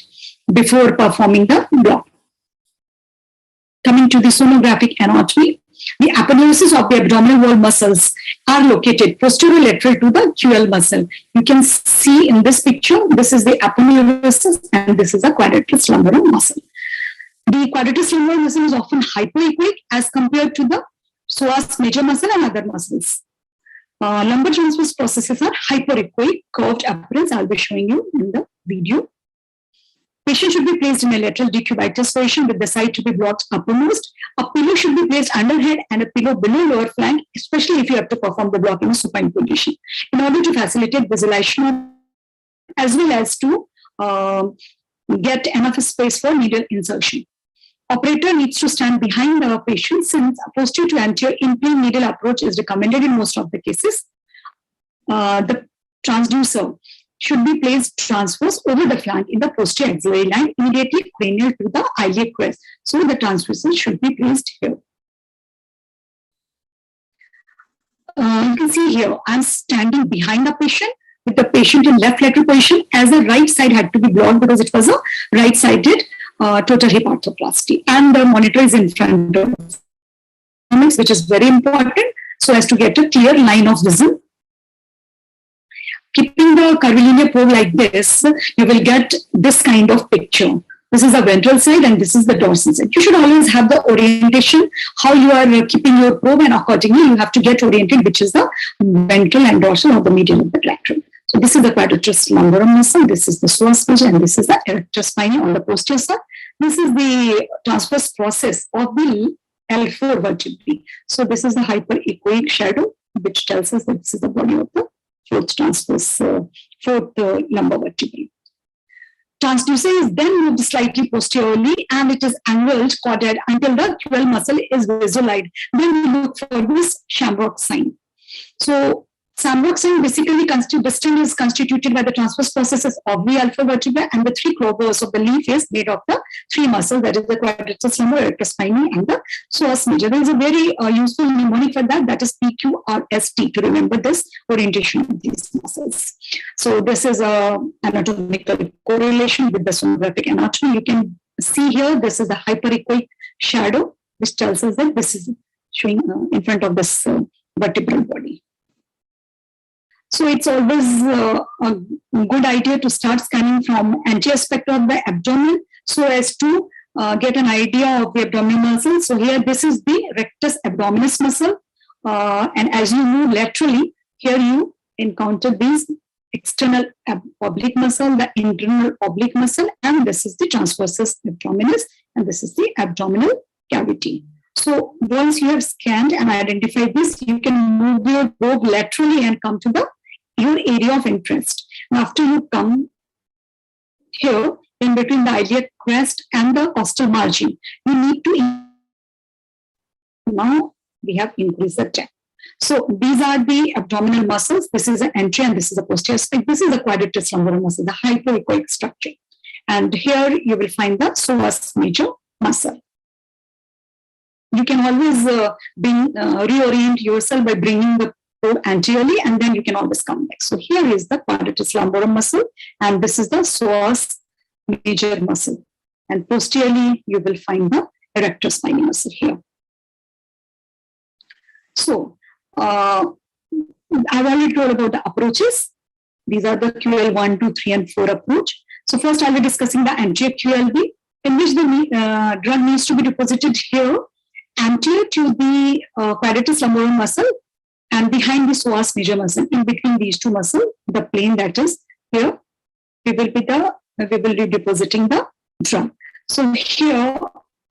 before performing the block. Coming to the sonographic anatomy, the aponeurosis of the abdominal wall muscles are located posterolateral to the QL muscle. You can see in this picture, this is the aponeurosis and this is the quadratus lumborum muscle. The quadratus lumborum muscle is often hypoechoic as compared to the psoas major muscle and other muscles. Lumbar transverse processes are hyperechoic, curved appearance. I'll be showing you in the video. Patient should be placed in a lateral decubitus position with the side to be blocked uppermost. A pillow should be placed under head and a pillow below lower flank, especially if you have to perform the block in a supine position, in order to facilitate visualization as well as to get enough space for needle insertion. Operator needs to stand behind the patient since posterior to anterior in-plane needle approach is recommended in most of the cases. The transducer should be placed transverse over the flank in the posterior axillary line, immediately cranial to the iliac crest. So the transducer should be placed here. You can see here, I'm standing behind the patient with the patient in left lateral position, as the right side had to be blocked because it was a right-sided total hip arthroplasty. And the monitor is in front of us, which is very important, so as to get a clear line of vision. Keeping the curvilinear probe like this, you will get this kind of picture. This is the ventral side and this is the dorsal side. You should always have the orientation, how you are keeping your probe, and accordingly you have to get oriented, which is the ventral and dorsal or the medial and the lateral. So this is the quadratus lumborum muscle, this is the psoas major, and this is the erector spinae on the posterior side. This is the transverse process of the L4 vertebrae. So this is the hyperechoic shadow, which tells us that this is the body of the fourth lumbar vertebrae. Transducer is then moved slightly posteriorly and it is angled quadrate until the QL muscle is visualized. Then we look for this Shamrock sign. So Shamrock sign basically is constituted by the transverse processes of the alpha vertebra, and the three clovers of the leaf is made of the three muscles, that is the quadratus lumbar, erector spinae, and the psoas major. There is a very useful mnemonic for that, that is PQRST, to remember this orientation of these muscles. So this is a anatomical correlation with the sonographic anatomy. You can see here, this is the hyperechoic shadow, which tells us that this is showing in front of this vertebral body. So it's always a good idea to start scanning from anterior aspect of the abdomen so as to get an idea of the abdominal muscle. So here, this is the rectus abdominis muscle. And as you move laterally, here you encounter these external oblique muscle, the internal oblique muscle, and this is the transversus abdominis, and this is the abdominal cavity. So once you have scanned and identified this, you can move your probe laterally and come to your area of interest. And after you come here, in between the iliac crest and the costal margin, you need to, now we have increased the depth. So these are the abdominal muscles. This is the anterior and this is the posterior aspect. This is the quadratus lumborum muscle, the hyperechoic structure. And here you will find the psoas major muscle. You can always reorient yourself by bringing the probe anteriorly, and then you can always come back. So here is the quadratus lumborum muscle, and this is the psoas major muscle. And posteriorly, you will find the erector spinae muscle here. So I've already told about the approaches. These are the QL 1, 2, 3, and 4 approach. So first I'll be discussing the anterior QLB, in which the drug needs to be deposited here, anterior to the quadratus lumborum muscle and behind the psoas major muscle. In between these two muscles, the plane that is here, we will be depositing the drug. So here,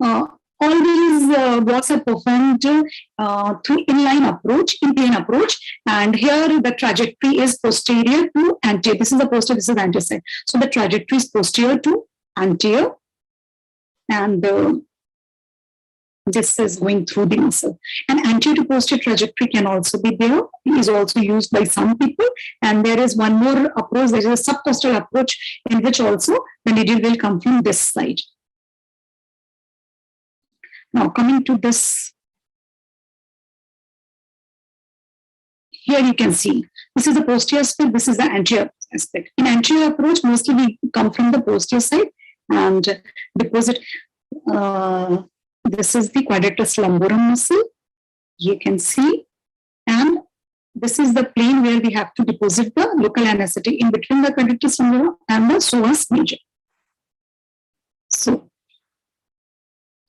all these blocks are performed through inline approach, in-plane approach, and here the trajectory is posterior to anterior. This is the posterior, this is the anterior side. So the trajectory is posterior to anterior, and this is going through the muscle. And anterior to posterior trajectory can also be there. It is also used by some people. And there is one more approach, there is a subcostal approach, in which also the needle will come from this side. Now coming to this Here you can see, this is the posterior aspect, this is the anterior aspect. In anterior approach, mostly we come from the posterior side and deposit. This is the quadratus lumborum muscle, you can see, and this is the plane where we have to deposit the local anesthetic in between the quadratus lumborum and the psoas major. So,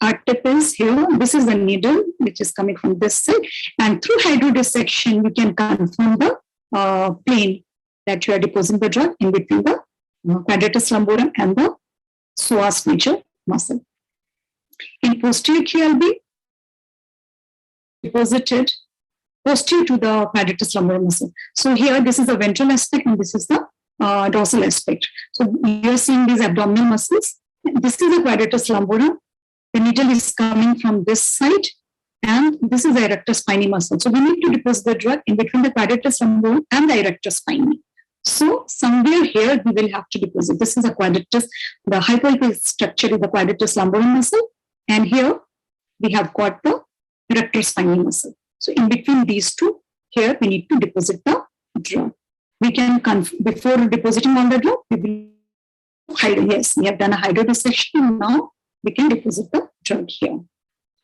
our tip is here, this is the needle which is coming from this side, and through hydrodissection, you can confirm the plane that you are depositing the drug in between the quadratus lumborum and the psoas major muscle. In posterior QLB, deposited posterior to the quadratus lumborum muscle. So here, this is the ventral aspect and this is the dorsal aspect. So you are seeing these abdominal muscles. This is the quadratus lumborum. The needle is coming from this side, and this is the erector spinae muscle. So we need to deposit the drug in between the quadratus lumborum and the erector spinae. So somewhere here we will have to deposit. This is a quadratus. The hypoequivalent structure is the quadratus lumborum muscle, and here we have got the erector spinae muscle. So in between these two, here we need to deposit the drug. We can before depositing on the drug, we will yes, we have done a hydrodissection. Now we can deposit the drug here.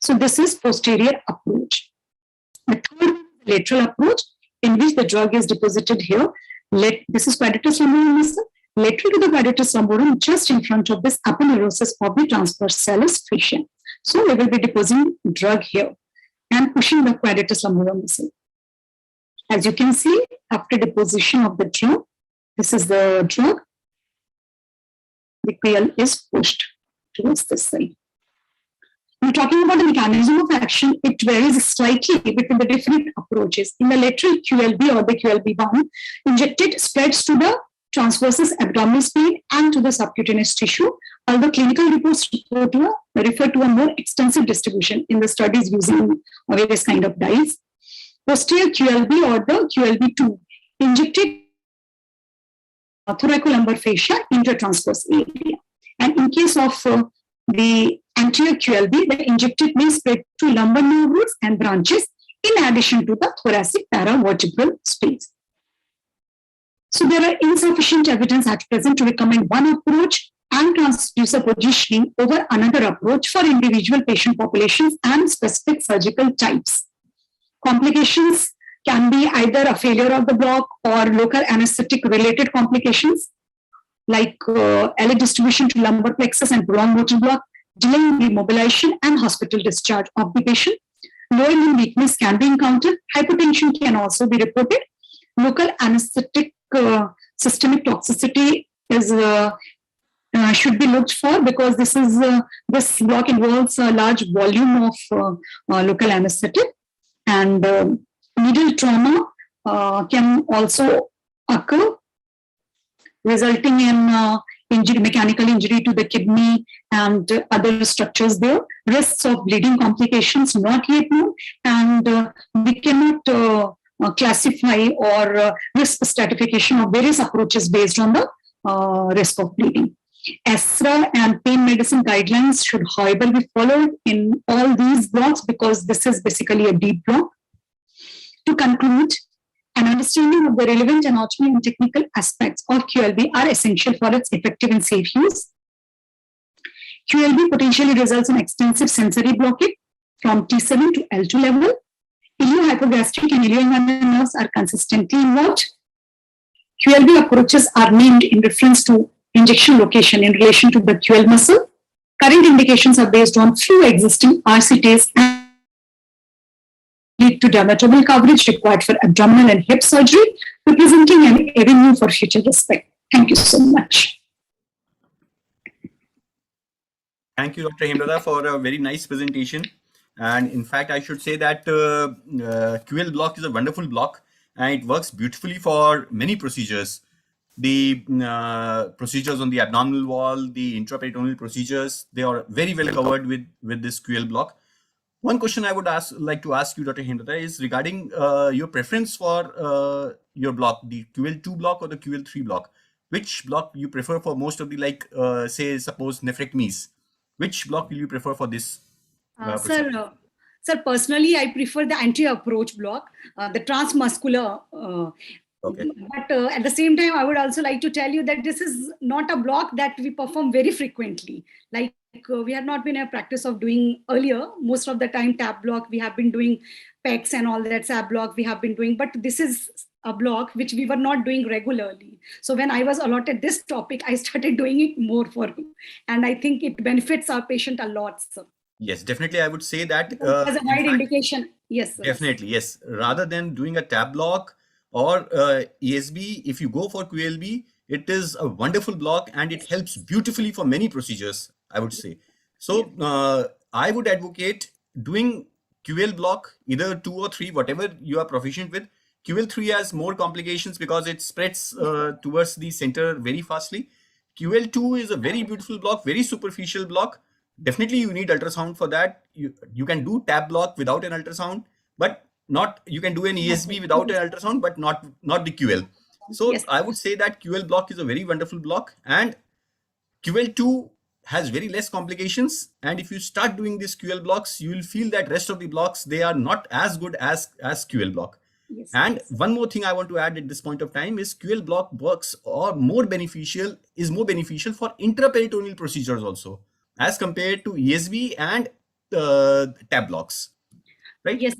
So this is posterior approach. The third lateral approach, in which the drug is deposited here. This is quadratus lumborum muscle. Lateral to the quadratus lumborum, just in front of this aponeurosis of the transverse salus fascia. So we will be depositing drug here and pushing the quadratus lumborum muscle. As you can see, after deposition of the drug, this is the drug. The QL is pushed towards this side. We're talking about the mechanism of action. It varies slightly between the different approaches. In the lateral QLB or the QLB1, injected spreads to the transversus abdominal spine and to the subcutaneous tissue, although clinical reports refer to a more extensive distribution in the studies using various kind of dyes. Posterior QLB or the QLB2, injected thoracolumbar fascia intertransverse area. And in case of the anterior QLB, the injected may spread to lumbar nerve roots and branches in addition to the thoracic paravertebral space. So there are insufficient evidence at present to recommend one approach and transducer positioning over another approach for individual patient populations and specific surgical types. Complications can be either a failure of the block or local anesthetic related complications like LA distribution to lumbar plexus and prolonged motor block, delaying the mobilization and hospital discharge of the patient. Lower limb weakness can be encountered. Hypertension can also be reported. Local anesthetic systemic toxicity is should be looked for because this block involves a large volume of local anesthetic, and needle trauma can also occur, resulting in injury, mechanical injury to the kidney and other structures there. Risks of bleeding complications not yet known, and we cannot classify or risk stratification of various approaches based on the risk of bleeding. ESRA and pain medicine guidelines should, however, be followed in all these blocks because this is basically a deep block. To conclude, an understanding of the relevant anatomy and technical aspects of QLB are essential for its effective and safe use. QLB potentially results in extensive sensory blockage from T7 to L2 level. Iliohypogastric and ilioinguinal nerves are consistently involved. QLB approaches are named in reference to injection location in relation to the QL muscle. Current indications are based on few existing RCTs and lead to dermatomal coverage required for abdominal and hip surgery, representing an avenue for future respect. Thank you so much. Thank you, Dr. Hemlata, for a very nice presentation. And in fact, I should say that QL block is a wonderful block and it works beautifully for many procedures. The procedures on the abdominal wall, the intraperitoneal procedures, they are very well covered with this QL block. One question I would like to ask you, Dr. Hemlata, is regarding your preference for your block, the QL2 block or the QL3 block. Which block you prefer for most of the, say, suppose nephrectomies? Which block will you prefer for this? Sir, Sir, personally, I prefer the anterior approach block, the transmuscular. Okay. But at the same time, I would also like to tell you that this is not a block that we perform very frequently. Like we have not been a practice of doing earlier. Most of the time, tap block, we have been doing pecs and all that, SAB block we have been doing. But this is a block which we were not doing regularly. So when I was allotted this topic, I started doing it more and I think it benefits our patient a lot. So. Yes, definitely. I would say that. As a wide indication. Yes. Sir. Definitely, yes. Rather than doing a tab block or ESB, if you go for QLB, it is a wonderful block and it helps beautifully for many procedures, I would say. So I would advocate doing QL block, either 2 or 3, whatever you are proficient with. QL3 has more complications because it spreads towards the center very fastly. QL2 is a very beautiful block, very superficial block. Definitely you need ultrasound for that. You can do tab block without an ultrasound, but not, you can do an ESB without an ultrasound, but not the QL. So yes. I would say that QL block is a very wonderful block, and QL2 has very less complications. And if you start doing these QL blocks, you will feel that rest of the blocks, they are not as good as QL block. Yes, and yes. One more thing I want to add at this point of time is QL block works or more beneficial for intraperitoneal procedures also, as compared to ESB and tab blocks, right? Yes,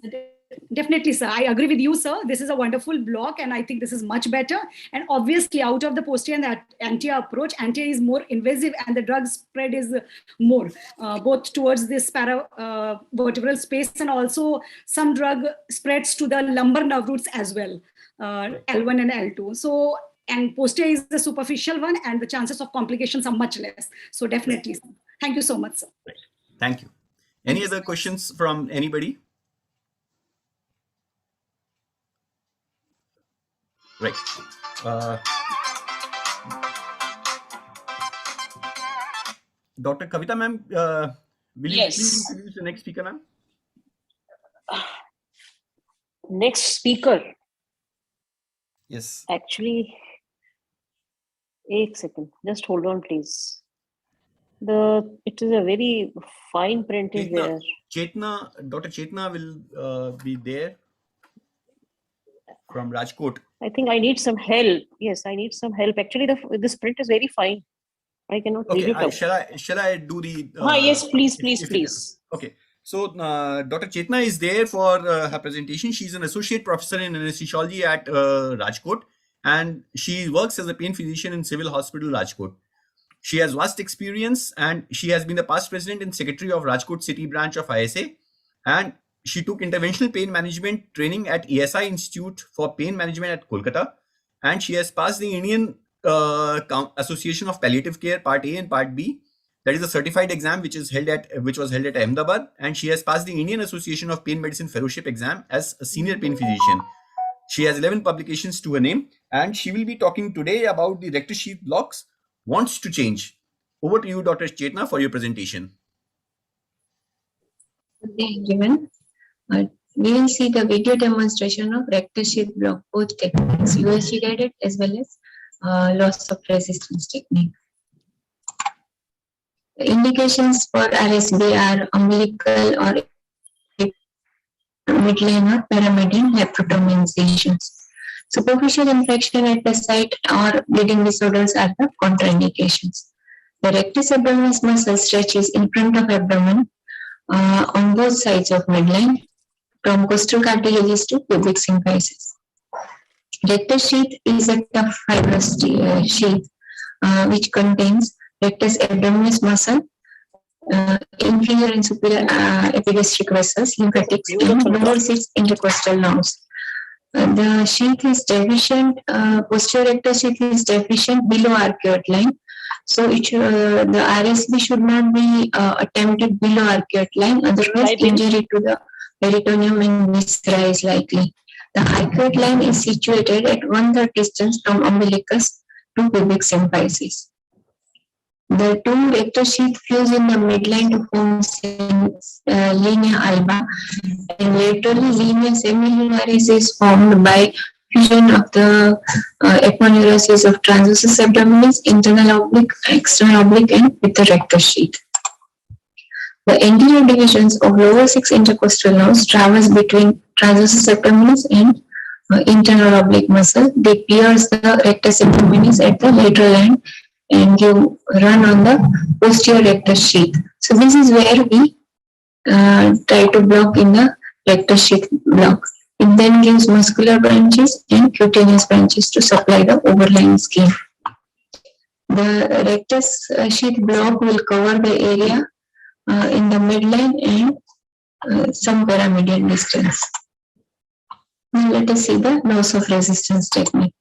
definitely, sir. I agree with you, sir. This is a wonderful block, and I think this is much better. And obviously, out of the posterior and the anterior approach, anterior is more invasive, and the drug spread is more, both towards this paravertebral space, and also some drug spreads to the lumbar nerve roots as well, L1 and L2. So, and posterior is the superficial one, and the chances of complications are much less. So, definitely, sir. Thank you so much, sir. Thank you. Any other questions from anybody? Right. Dr. Kavita ma'am, will you please introduce the next speaker, ma'am? Next speaker. Yes. Actually, 1 second. Just hold on, please. It is a very fine print is there. Dr. Chetna will be there from Rajkot. I think I need some help. Yes, I need some help. Actually, this print is very fine. I cannot read it out. Shall I do the? Yes, please. Okay. So Dr. Chetna is there for her presentation. She's an associate professor in anesthesiology at Rajkot, and she works as a pain physician in Civil Hospital Rajkot. She has vast experience, and she has been the past president and secretary of Rajkot City branch of ISA, and she took interventional pain management training at ESI Institute for Pain Management at Kolkata, and she has passed the Indian Association of Palliative Care Part A and Part B. That is a certified exam which was held at Ahmedabad, and she has passed the Indian Association of Pain Medicine Fellowship exam as a senior pain physician. She has 11 publications to her name, and she will be talking today about the rectus sheath blocks wants to change. Over to you, Dr. Chetna, for your presentation. Good day, everyone. We will see the video demonstration of rectus sheath block, both techniques, USG guided as well as loss of resistance technique. The indications for RSB are umbilical or midline or paramedian nephrotomy incisions. Superficial infection at the site or bleeding disorders are the contraindications. The rectus abdominis muscle stretches in front of abdomen on both sides of midline, from costal cartilages to pubic symphysis. Rectus sheath is a tough fibrous sheath which contains rectus abdominis muscle, inferior and superior epigastric vessels, lymphatics, and lower 6 intercostal nerves. The sheath is deficient, posterior rectus sheath is deficient below arcuate line. So the RSB should not be attempted below arcuate line, otherwise injury to the peritoneum and viscera is likely. The arcuate line is situated at 1/3 distance from umbilicus to pubic symphysis. The two rectus sheath fuse in the midline to form linea alba, and laterally linea semilunaris is formed by fusion of the aponeurosis of transversus abdominis, internal oblique, external oblique, and with the rectus sheath. The anterior divisions of lower 6 intercostal nerves traverse between transversus abdominis and internal oblique muscle. They pierce the rectus abdominis at the lateral end and give run on the posterior rectus sheath. So this is where we try to block in the rectus sheath block. It then gives muscular branches and cutaneous branches to supply the overlying skin. The rectus sheath block will cover the area in the midline and some paramedial distance. Now let us see the loss of resistance technique.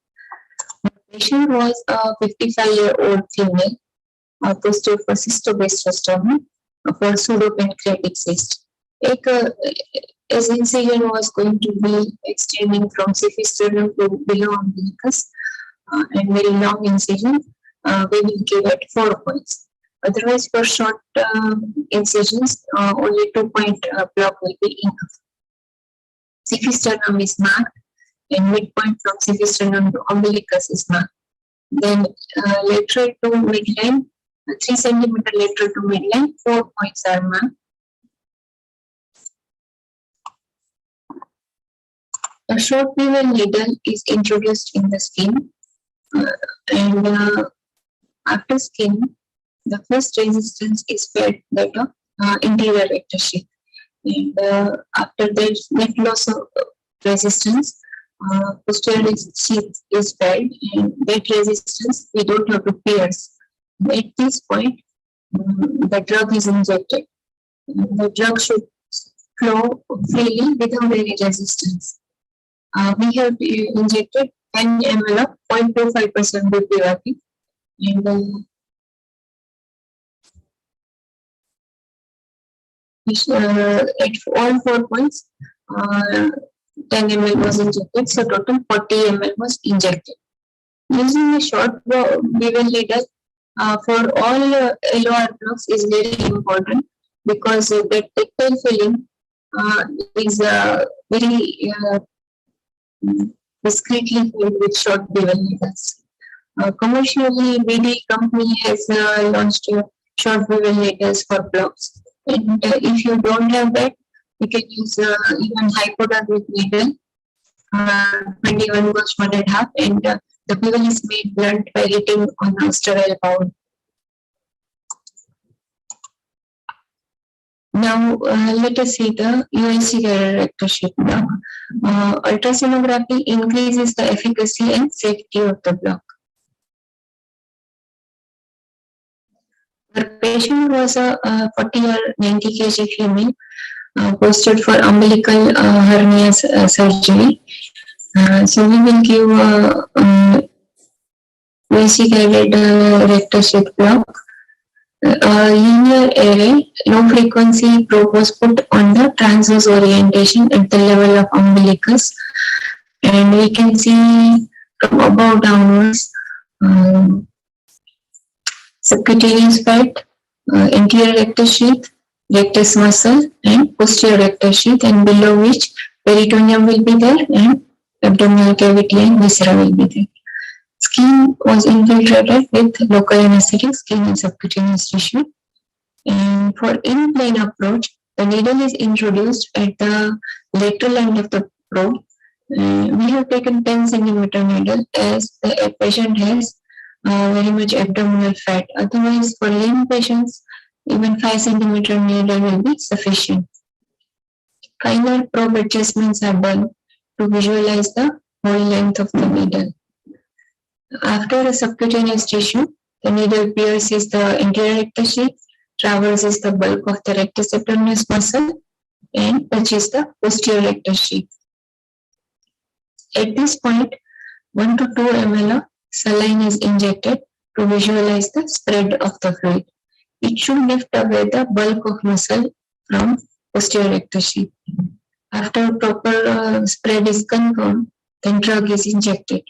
The patient was a 55-year-old female, posted for cystobastrostomy for pseudopancreatic cyst. As incision was going to be extending from cephisternum to below umbilicus and very long incision, we will give it 4 points. Otherwise, for short incisions, only 2-point block will be enough. Cephisternum is marked and midpoint from cephisternum to umbilicus is marked. Then lateral to midline, 3 centimeter lateral to midline, 4 points are marked. A short bevel needle is introduced in the skin, and after skin, the first resistance is fed that of interior rectus sheath. And after that net loss of resistance, posterior sheath is fed, and that resistance we don't have to pierce. At this point, the drug is injected. The drug should flow freely without any resistance. We have injected 10 ml of 0.25% bupivacaine, and at all 4 points, 10 ml was injected, so total 40 ml was injected. Using a short bevel needle for all LOR blocks is very important because the tactile feeling is very discreetly filled with short bevel needles. Commercially, BD company has launched short bevel needles for blocks. And if you don't have that, you can use even hypodermic needle, 21 gauge 1.5, and the bevel is made blunt by hitting on a sterile bowl. Now let us see the UIC rectus sheath block. Ultrasonography increases the efficacy and safety of the block. The patient was a 40 or 90 kg female, posted for umbilical hernia surgery. So we will give UIC guided rectus sheath block. Linear array, low frequency probe was put on the transverse orientation at the level of umbilicus, and we can see from above downwards subcutaneous fat, anterior rectus sheath, rectus muscle, and posterior rectus sheath, and below which peritoneum will be there, and abdominal cavity and viscera will be there. Skin was infiltrated with local anesthetic, skin and subcutaneous tissue. And for in-plane approach, the needle is introduced at the lateral end of the probe. We have taken 10 centimeter needle as the patient has very much abdominal fat. Otherwise, for lean patients, even 5 centimeter needle will be sufficient. Final probe adjustments are done to visualize the whole length of the needle. After a subcutaneous tissue, the needle pierces the anterior rectus sheath, traverses the bulk of the rectus abdominis muscle, and touches the posterior rectus sheath. At this point, 1 to 2 ml of saline is injected to visualize the spread of the fluid. It should lift away the bulk of muscle from posterior rectus sheath. After proper spread is confirmed, then drug is injected.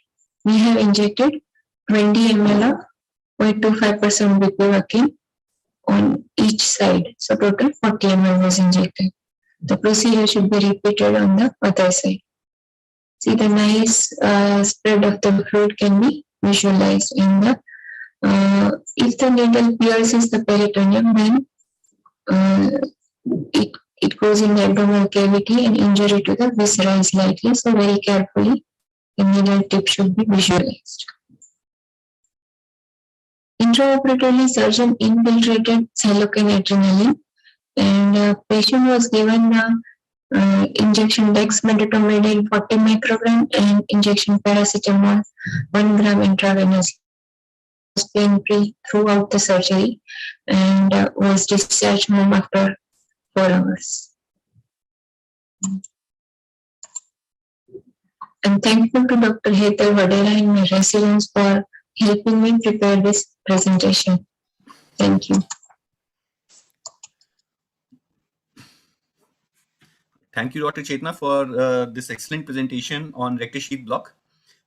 We have injected 20 ml of 0.25% bupivacaine on each side. So total 40 ml was injected. The procedure should be repeated on the other side. See, the nice spread of the fluid can be visualized in the if the needle pierces the peritoneum, then it goes in the abdominal cavity and injury to the viscera is likely. So very carefully, the needle tip should be visualized. Intraoperatively, surgeon infiltrated Silocaine adrenaline, and patient was given injection dexmedetomidine 40 microgram and injection paracetamol 1 gram intravenously. Was pain-free throughout the surgery and was discharged home after 4 hours. I'm thankful to Dr. Hetal Vadera and my residents for helping me prepare this presentation. Thank you. Thank you, Dr. Chetna, for this excellent presentation on rectus sheath block.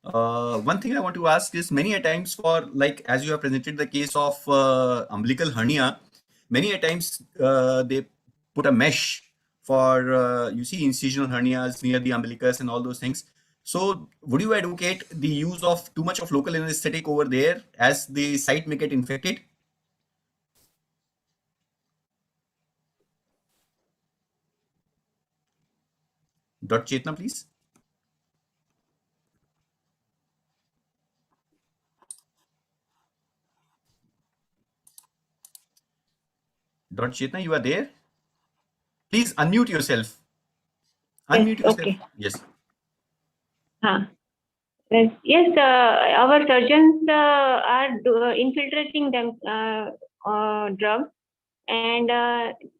One thing I want to ask is, many a times for, like, as you have presented the case of umbilical hernia, many a times they put a mesh for, you see, incisional hernias near the umbilicus and all those things. So would you advocate the use of too much of local anesthetic over there as the site may get infected? Dr. Chetna, please. Dr. Chetna, you are there? Please unmute yourself. Unmute yourself. Okay. Yes. Yes, our surgeons are infiltrating them drugs, and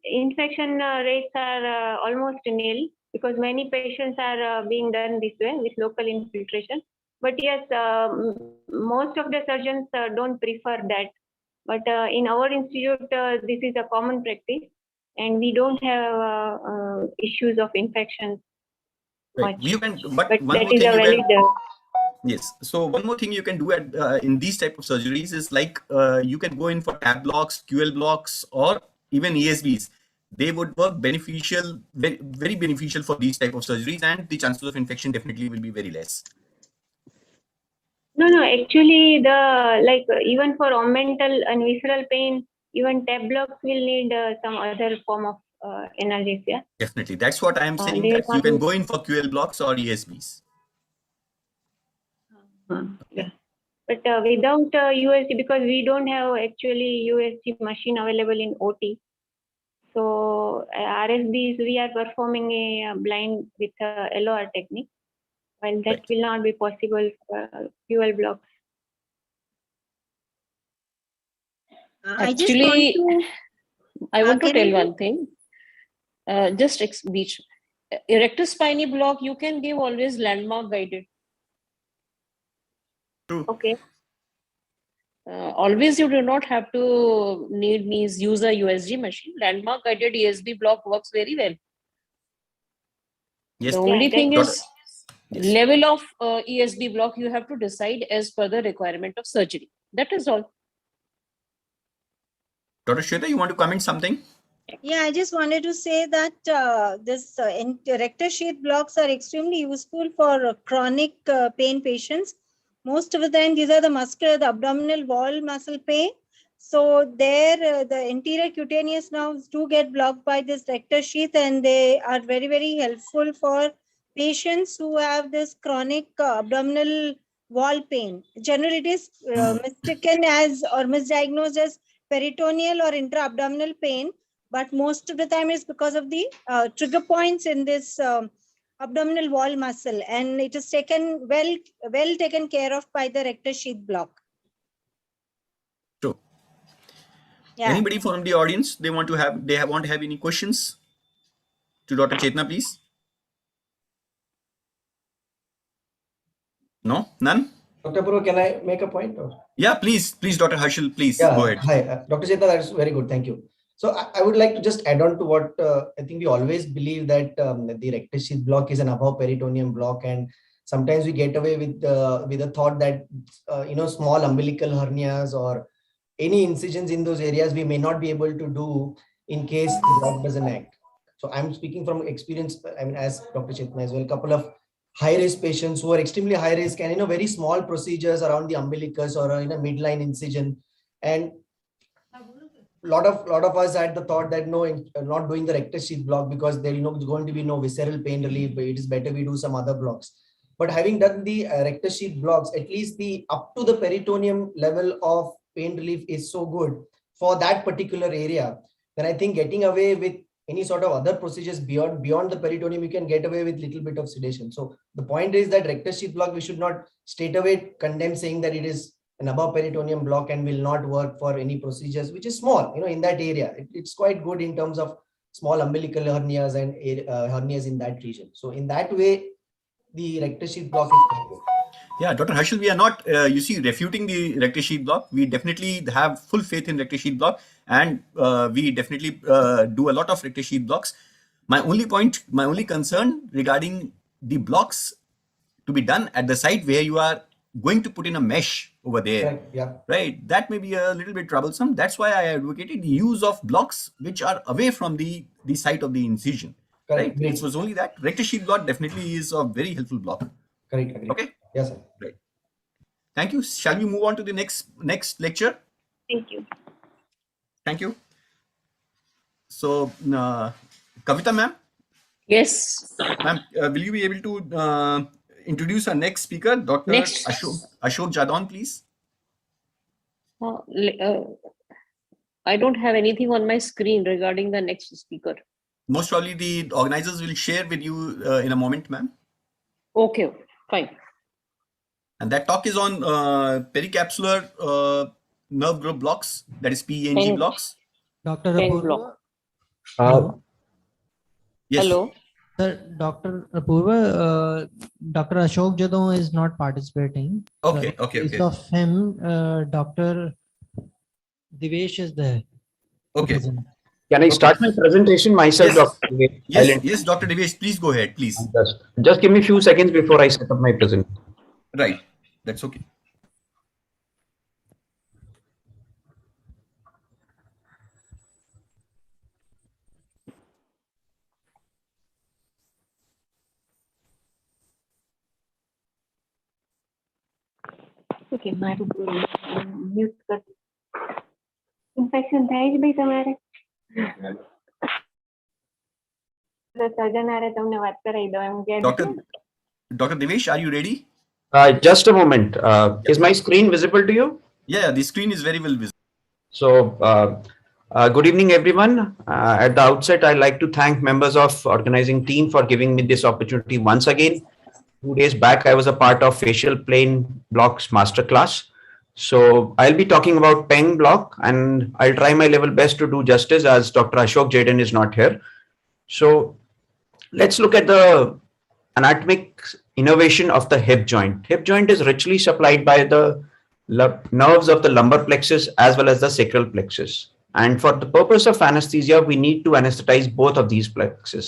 infection rates are almost nil because many patients are being done this way with local infiltration. But yes, most of the surgeons don't prefer that. But in our institute, this is a common practice, and we don't have issues of infections. Right. You can, but one that more is thing a you valid. can. Yes. So one more thing you can do at in these type of surgeries is, like, you can go in for tab blocks, QL blocks, or even ESBs. They would work beneficial, very, very beneficial for these type of surgeries, and the chances of infection definitely will be very less. No, actually, even for omental and visceral pain, even tab blocks will need some other form of analgesia. Definitely. That's what I am saying, they that you can can't- go in for QL blocks or ESBs. Yeah. But without USG, because we don't have actually USG machine available in OT. So RSBs, we are performing a blind with LOR technique, while that will not be possible for fuel blocks. Actually, I want to can tell I one thing. Just beach. Erectus spiny block, you can give always landmark guided. True. Okay. Always you do not have to use a USG machine. Landmark guided ESB block works very well. Yes. The only thing Dr. is level of ESB block you have to decide as per the requirement of surgery. That is all. Dr. Shweta, you want to comment something? Yeah, I just wanted to say that this rectus sheath blocks are extremely useful for chronic pain patients. Most of the time, these are the abdominal wall muscle pain. So there, the anterior cutaneous nerves do get blocked by this rectus sheath, and they are very, very helpful for patients who have this chronic abdominal wall pain. Generally, it is mistaken as or misdiagnosed as peritoneal or intra-abdominal pain, but most of the time it's because of the trigger points in this abdominal wall muscle, and it is taken well taken care of by the rectus sheath block. True. Yeah. Anybody from the audience, they want to have any questions to Dr. Chetna, please? No, none. Dr. Purva, can I make a point? Or? Yeah, please, Dr. Harshal, please go ahead. Hi, Dr. Chetna, that's very good. Thank you. So I would like to just add on to what I think we always believe that the rectus sheath block is an above peritoneum block, and sometimes we get away with the thought that small umbilical hernias or any incisions in those areas we may not be able to do in case the block doesn't act. So I'm speaking from experience. I mean, as Dr. Chetna as well, a couple of high-risk patients who are extremely high risk and very small procedures around the umbilicus or in a midline incision, and lot of us had the thought that no, not doing the rectus sheath block because there is going to be no visceral pain relief. But it is better we do some other blocks. But having done the rectus sheath blocks, at least the up to the peritoneum level of pain relief is so good for that particular area. Then I think getting away with any sort of other procedures beyond the peritoneum, you can get away with little bit of sedation. So the point is that rectus sheath block, we should not straight away condemn saying that it is an above peritoneum block and will not work for any procedures, which is small, in that area. It's quite good in terms of small umbilical hernias and hernias in that region. So in that way, the rectus sheath block is quite good. Yeah, Dr. Harshal, we are not, refuting the rectus sheath block. We definitely have full faith in rectus sheath block, and we definitely do a lot of rectus sheath blocks. My only concern regarding the blocks to be done at the site where you are going to put in a mesh over there, Correct, yeah. right? That may be a little bit troublesome. That's why I advocated the use of blocks which are away from the site of the incision. Correct. Right? It was only that. Rectus sheath block definitely is a very helpful block. Correct. Okay. Yes, sir. Right. Thank you. Shall we move on to the next lecture? Thank you. Thank you. So, Kavita ma'am. Yes. Ma'am, will you be able to introduce our next speaker, Dr. Ashok Jadon, please? I don't have anything on my screen regarding the next speaker. Most probably the organizers will share with you in a moment, ma'am. Okay, fine. And that talk is on pericapsular nerve group blocks, that is PENG blocks. Dr. Pen Apurva. block. Yes. Hello. Sir, Dr. Apurva, Dr. Ashok Jadon is not participating. Okay, So okay, instead okay. of him, Dr. Divesh is there. Okay. Can I start my presentation myself, Yes. Dr. Divesh? Yes, Dr. Devesh, please go ahead, please. Just give me a few seconds before I set up my presentation. Right, that's okay. Okay મારું mute કર infection થાય જ ભાઈ તમારે સર્જન હારે તમને વાત કરાવી દો એમ કે Dr. Devesh, are you ready? Just a moment. Is my screen visible to you? Yeah, the screen is very well visible. So, good evening, everyone. At the outset, I'd like to thank members of organizing team for giving me this opportunity once again. 2 days back, I was a part of facial plane blocks masterclass. So I'll be talking about PENG block, and I'll try my level best to do justice as Dr. Ashok Jaden is not here. So let's look at the anatomic innervation of the hip joint. Hip joint is richly supplied by the nerves of the lumbar plexus as well as the sacral plexus. And for the purpose of anesthesia, we need to anesthetize both of these plexus.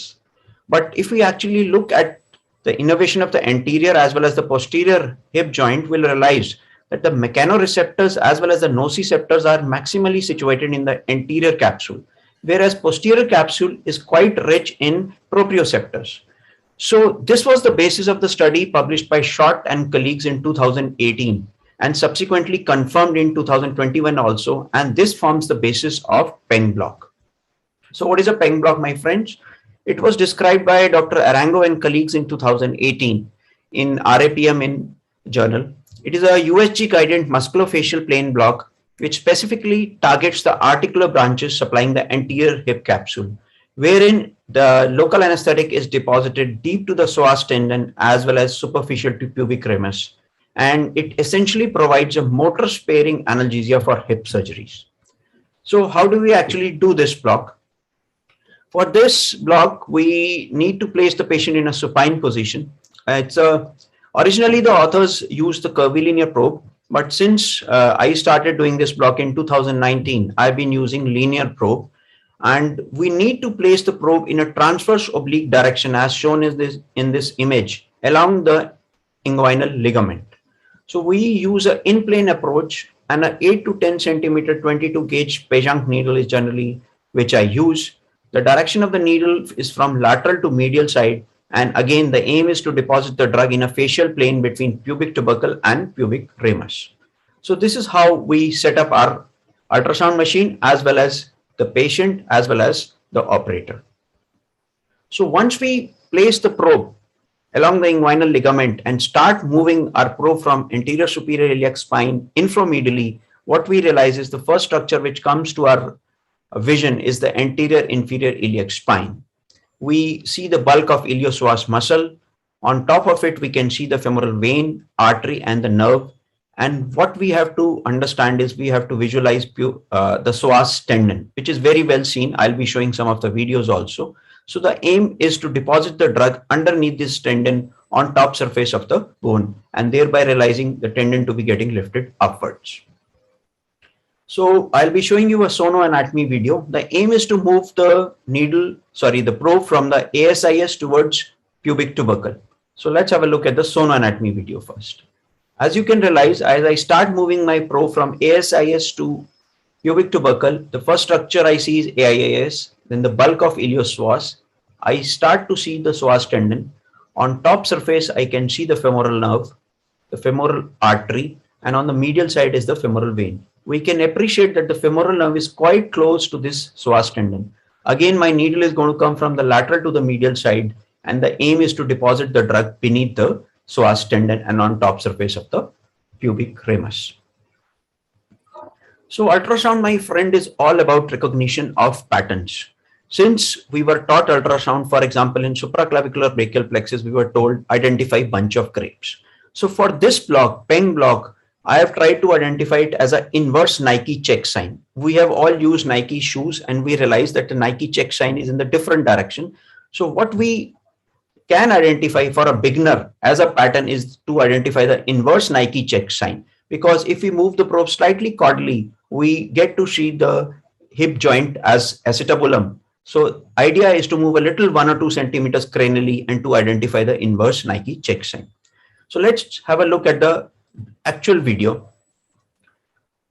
But if we actually look at the innervation of the anterior as well as the posterior hip joint, we'll realize that the mechanoreceptors as well as the nociceptors are maximally situated in the anterior capsule, whereas posterior capsule is quite rich in proprioceptors. So this was the basis of the study published by Short and colleagues in 2018 and subsequently confirmed in 2021 also, and this forms the basis of PENG block. So what is a PENG block, my friends? It was described by Dr. Arango and colleagues in 2018 in RAPM in journal. It is a USG guided musculofacial plane block which specifically targets the articular branches supplying the anterior hip capsule, wherein the local anesthetic is deposited deep to the psoas tendon as well as superficial to pubic ramus. And it essentially provides a motor sparing analgesia for hip surgeries. So how do we actually do this block? For this block, we need to place the patient in a supine position. Originally, the authors used the curvilinear probe, but since I started doing this block in 2019, I've been using linear probe. And we need to place the probe in a transverse oblique direction as shown in this image along the inguinal ligament. So we use an in-plane approach, and an 8 to 10 centimeter 22 gauge Pejant needle is generally which I use. The direction of the needle is from lateral to medial side. And again, the aim is to deposit the drug in a facial plane between pubic tubercle and pubic ramus. So this is how we set up our ultrasound machine as well as the patient as well as the operator. So once we place the probe along the inguinal ligament and start moving our probe from anterior superior iliac spine inframedially, what we realize is the first structure which comes to our vision is the anterior inferior iliac spine. We see the bulk of iliopsoas muscle. On top of it, we can see the femoral vein, artery, and the nerve. And what we have to understand is we have to visualize the psoas tendon, which is very well seen. I'll be showing some of the videos also. So the aim is to deposit the drug underneath this tendon on top surface of the bone, and thereby realizing the tendon to be getting lifted upwards. So I'll be showing you a sonoanatomy video. The aim is to move the the probe from the ASIS towards pubic tubercle. So let's have a look at the sonoanatomy video first. As you can realize, as I start moving my probe from ASIS to pubic tubercle, the first structure I see is AIIS, then the bulk of iliopsoas. I start to see the psoas tendon. On top surface, I can see the femoral nerve, the femoral artery, and on the medial side is the femoral vein. We can appreciate that the femoral nerve is quite close to this psoas tendon. Again, my needle is going to come from the lateral to the medial side, and the aim is to deposit the drug beneath the psoas tendon and on top surface of the pubic ramus. So ultrasound, my friend, is all about recognition of patterns. Since we were taught ultrasound, for example, in supraclavicular brachial plexus, we were told identify bunch of grapes. So for this block, PENG block, I have tried to identify it as an inverse Nike check sign. We have all used Nike shoes and we realize that the Nike check sign is in the different direction. So what we can identify for a beginner as a pattern is to identify the inverse Nike check sign. Because if we move the probe slightly caudally, we get to see the hip joint as acetabulum. So idea is to move a little 1 or 2 centimeters cranially and to identify the inverse Nike check sign. So let's have a look at the actual video.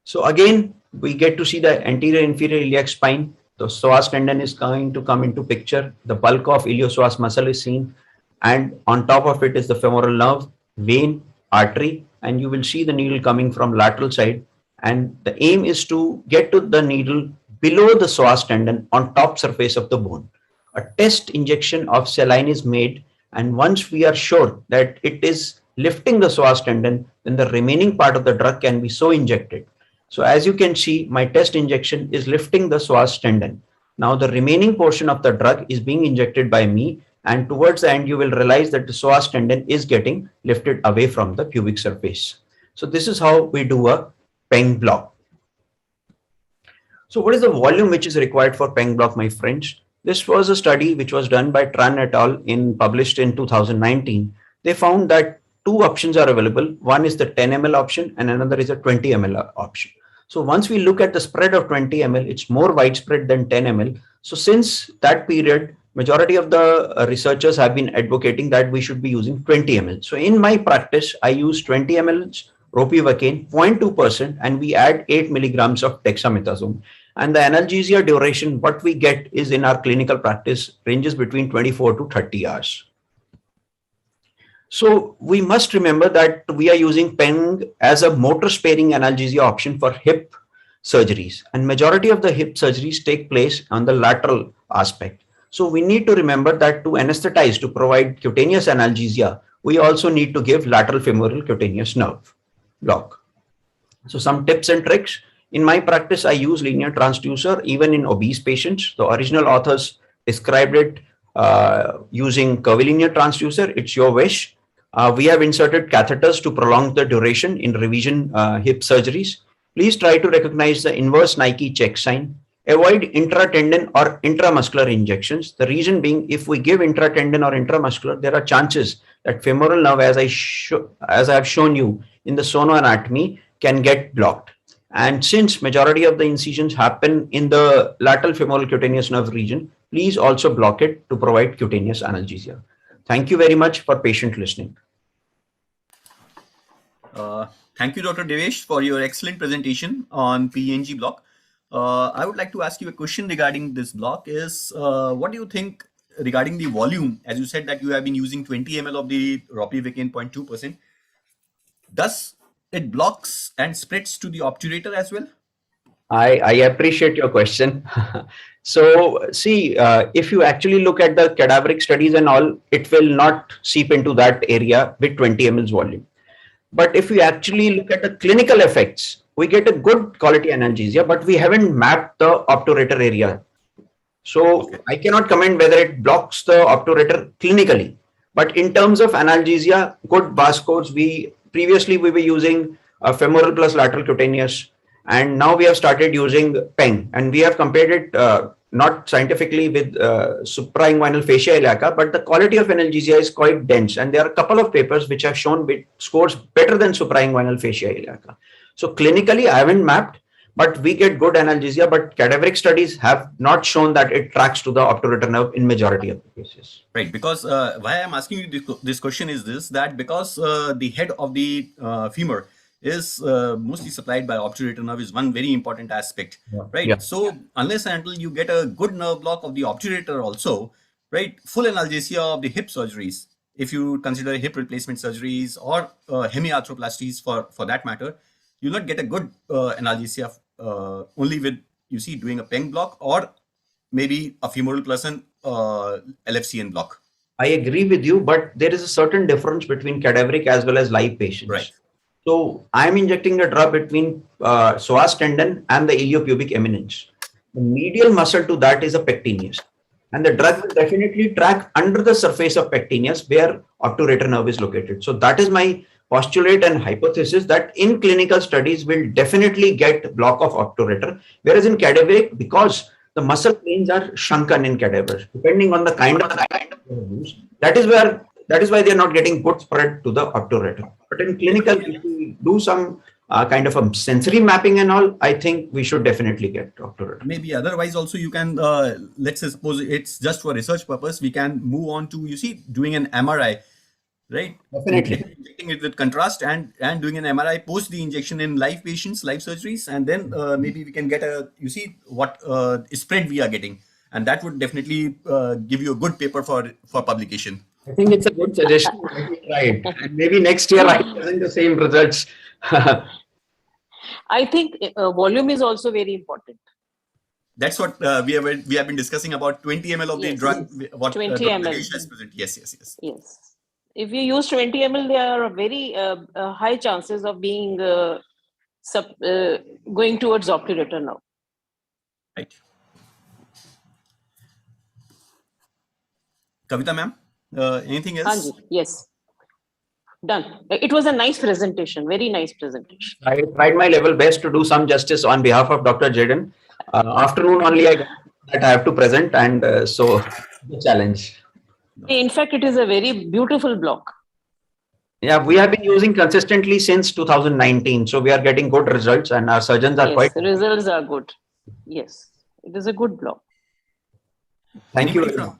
So again, we get to see the anterior inferior iliac spine. The psoas tendon is going to come into picture. The bulk of iliopsoas muscle is seen. And on top of it is the femoral nerve, vein, artery, and you will see the needle coming from lateral side. And the aim is to get to the needle below the psoas tendon on top surface of the bone. A test injection of saline is made, and once we are sure that it is lifting the psoas tendon, then the remaining part of the drug can be so injected. So as you can see, my test injection is lifting the psoas tendon. Now the remaining portion of the drug is being injected by me, and towards the end you will realize that the psoas tendon is getting lifted away from the pubic surface. So this is how we do a PENG block. So what is the volume which is required for PENG block, my friends? This was a study which was done by Tran et al. Published in 2019. They found that 2 options are available. One is the 10 ml option and another is a 20 ml option. So once we look at the spread of 20 ml, it's more widespread than 10 ml. So since that period, majority of the researchers have been advocating that we should be using 20 ml. So in my practice, I use 20 ml ropivacaine, 0.2%, and we add 8 milligrams of dexamethasone. And the analgesia duration, what we get is in our clinical practice ranges between 24 to 30 hours. So we must remember that we are using PENG as a motor sparing analgesia option for hip surgeries, and majority of the hip surgeries take place on the lateral aspect. So we need to remember that to anesthetize, to provide cutaneous analgesia, we also need to give lateral femoral cutaneous nerve block. So some tips and tricks. In my practice, I use linear transducer even in obese patients. The original authors described it using curvilinear transducer. It's your wish. We have inserted catheters to prolong the duration in revision hip surgeries. Please try to recognize the inverse Nike check sign. Avoid intratendon or intramuscular injections. The reason being, if we give intratendon or intramuscular, there are chances that femoral nerve, as I have shown you in the sonoanatomy, can get blocked. And since majority of the incisions happen in the lateral femoral cutaneous nerve region, please also block it to provide cutaneous analgesia. Thank you very much for patient listening. Thank you, Dr. Devesh, for your excellent presentation on PNG block. I would like to ask you a question regarding this block is, what do you think regarding the volume? As you said that you have been using 20 ml of the ropivacaine 0.2%. Does it blocks and spreads to the obturator as well? I appreciate your question. So, see, if you actually look at the cadaveric studies and all, it will not seep into that area with 20 ml volume. But if we actually look at the clinical effects, we get a good quality analgesia, but we haven't mapped the obturator area. So I cannot comment whether it blocks the obturator clinically. But in terms of analgesia, good bar scores, previously we were using femoral plus lateral cutaneous, and now we have started using PENG, and we have compared it not scientifically with suprainguinal fascia iliaca, but the quality of analgesia is quite dense, and there are a couple of papers which have shown scores better than suprainguinal fascia iliaca. So clinically, I haven't mapped, but we get good analgesia, but cadaveric studies have not shown that it tracks to the obturator nerve in majority of the cases. Right, because why I'm asking you this question is this, that because the head of the femur is mostly supplied by obturator nerve is one very important aspect, right? Yeah. So unless and until you get a good nerve block of the obturator also, right, full analgesia of the hip surgeries, if you consider hip replacement surgeries or hemiarthroplasties for that matter, you'll not get a good analgesia only with, you see, doing a PENG block or maybe a femoral plus an LFCN block. I agree with you, but there is a certain difference between cadaveric as well as live patients. Right. So I'm injecting a drug between psoas tendon and the iliopubic eminence. The medial muscle to that is a pectineus, and the drug will definitely track under the surface of pectineus where obturator nerve is located. So that is my postulate and hypothesis, that in clinical studies we'll definitely get block of obturator, whereas in cadaveric, because the muscle planes are shrunken in cadavers, depending on the kind of use, that is why they are not getting good spread to the obturator. But in clinical, if we do some kind of a sensory mapping and all, I think we should definitely get obturator. Maybe otherwise also you can, let's suppose it's just for research purpose, we can move on to, you see, doing an MRI, right? Definitely. Injecting it with contrast and doing an MRI post the injection in live patients, live surgeries, and then maybe we can get a, you see, what spread we are getting. And that would definitely give you a good paper for publication. I think it's a good suggestion. Let me try it. And maybe next year I present the same results. I think volume is also very important. That's what we have been discussing about 20 ml of the drug. What 20 Dr. ml. Nagesh has presented. Yes. Yes. If you use 20 ml, there are very high chances of being going towards obturator now. Right. Kavita ma'am, anything else? Anji, yes. Done. It was a nice presentation, very nice presentation. I tried my level best to do some justice on behalf of Dr. Jaden. Afternoon only I got that I have to present, and so the challenge. In fact, it is a very beautiful block. Yeah, we have been using consistently since 2019, so we are getting good results, and our surgeons are Yes, the results are good. Yes, it is a good block. Thank you.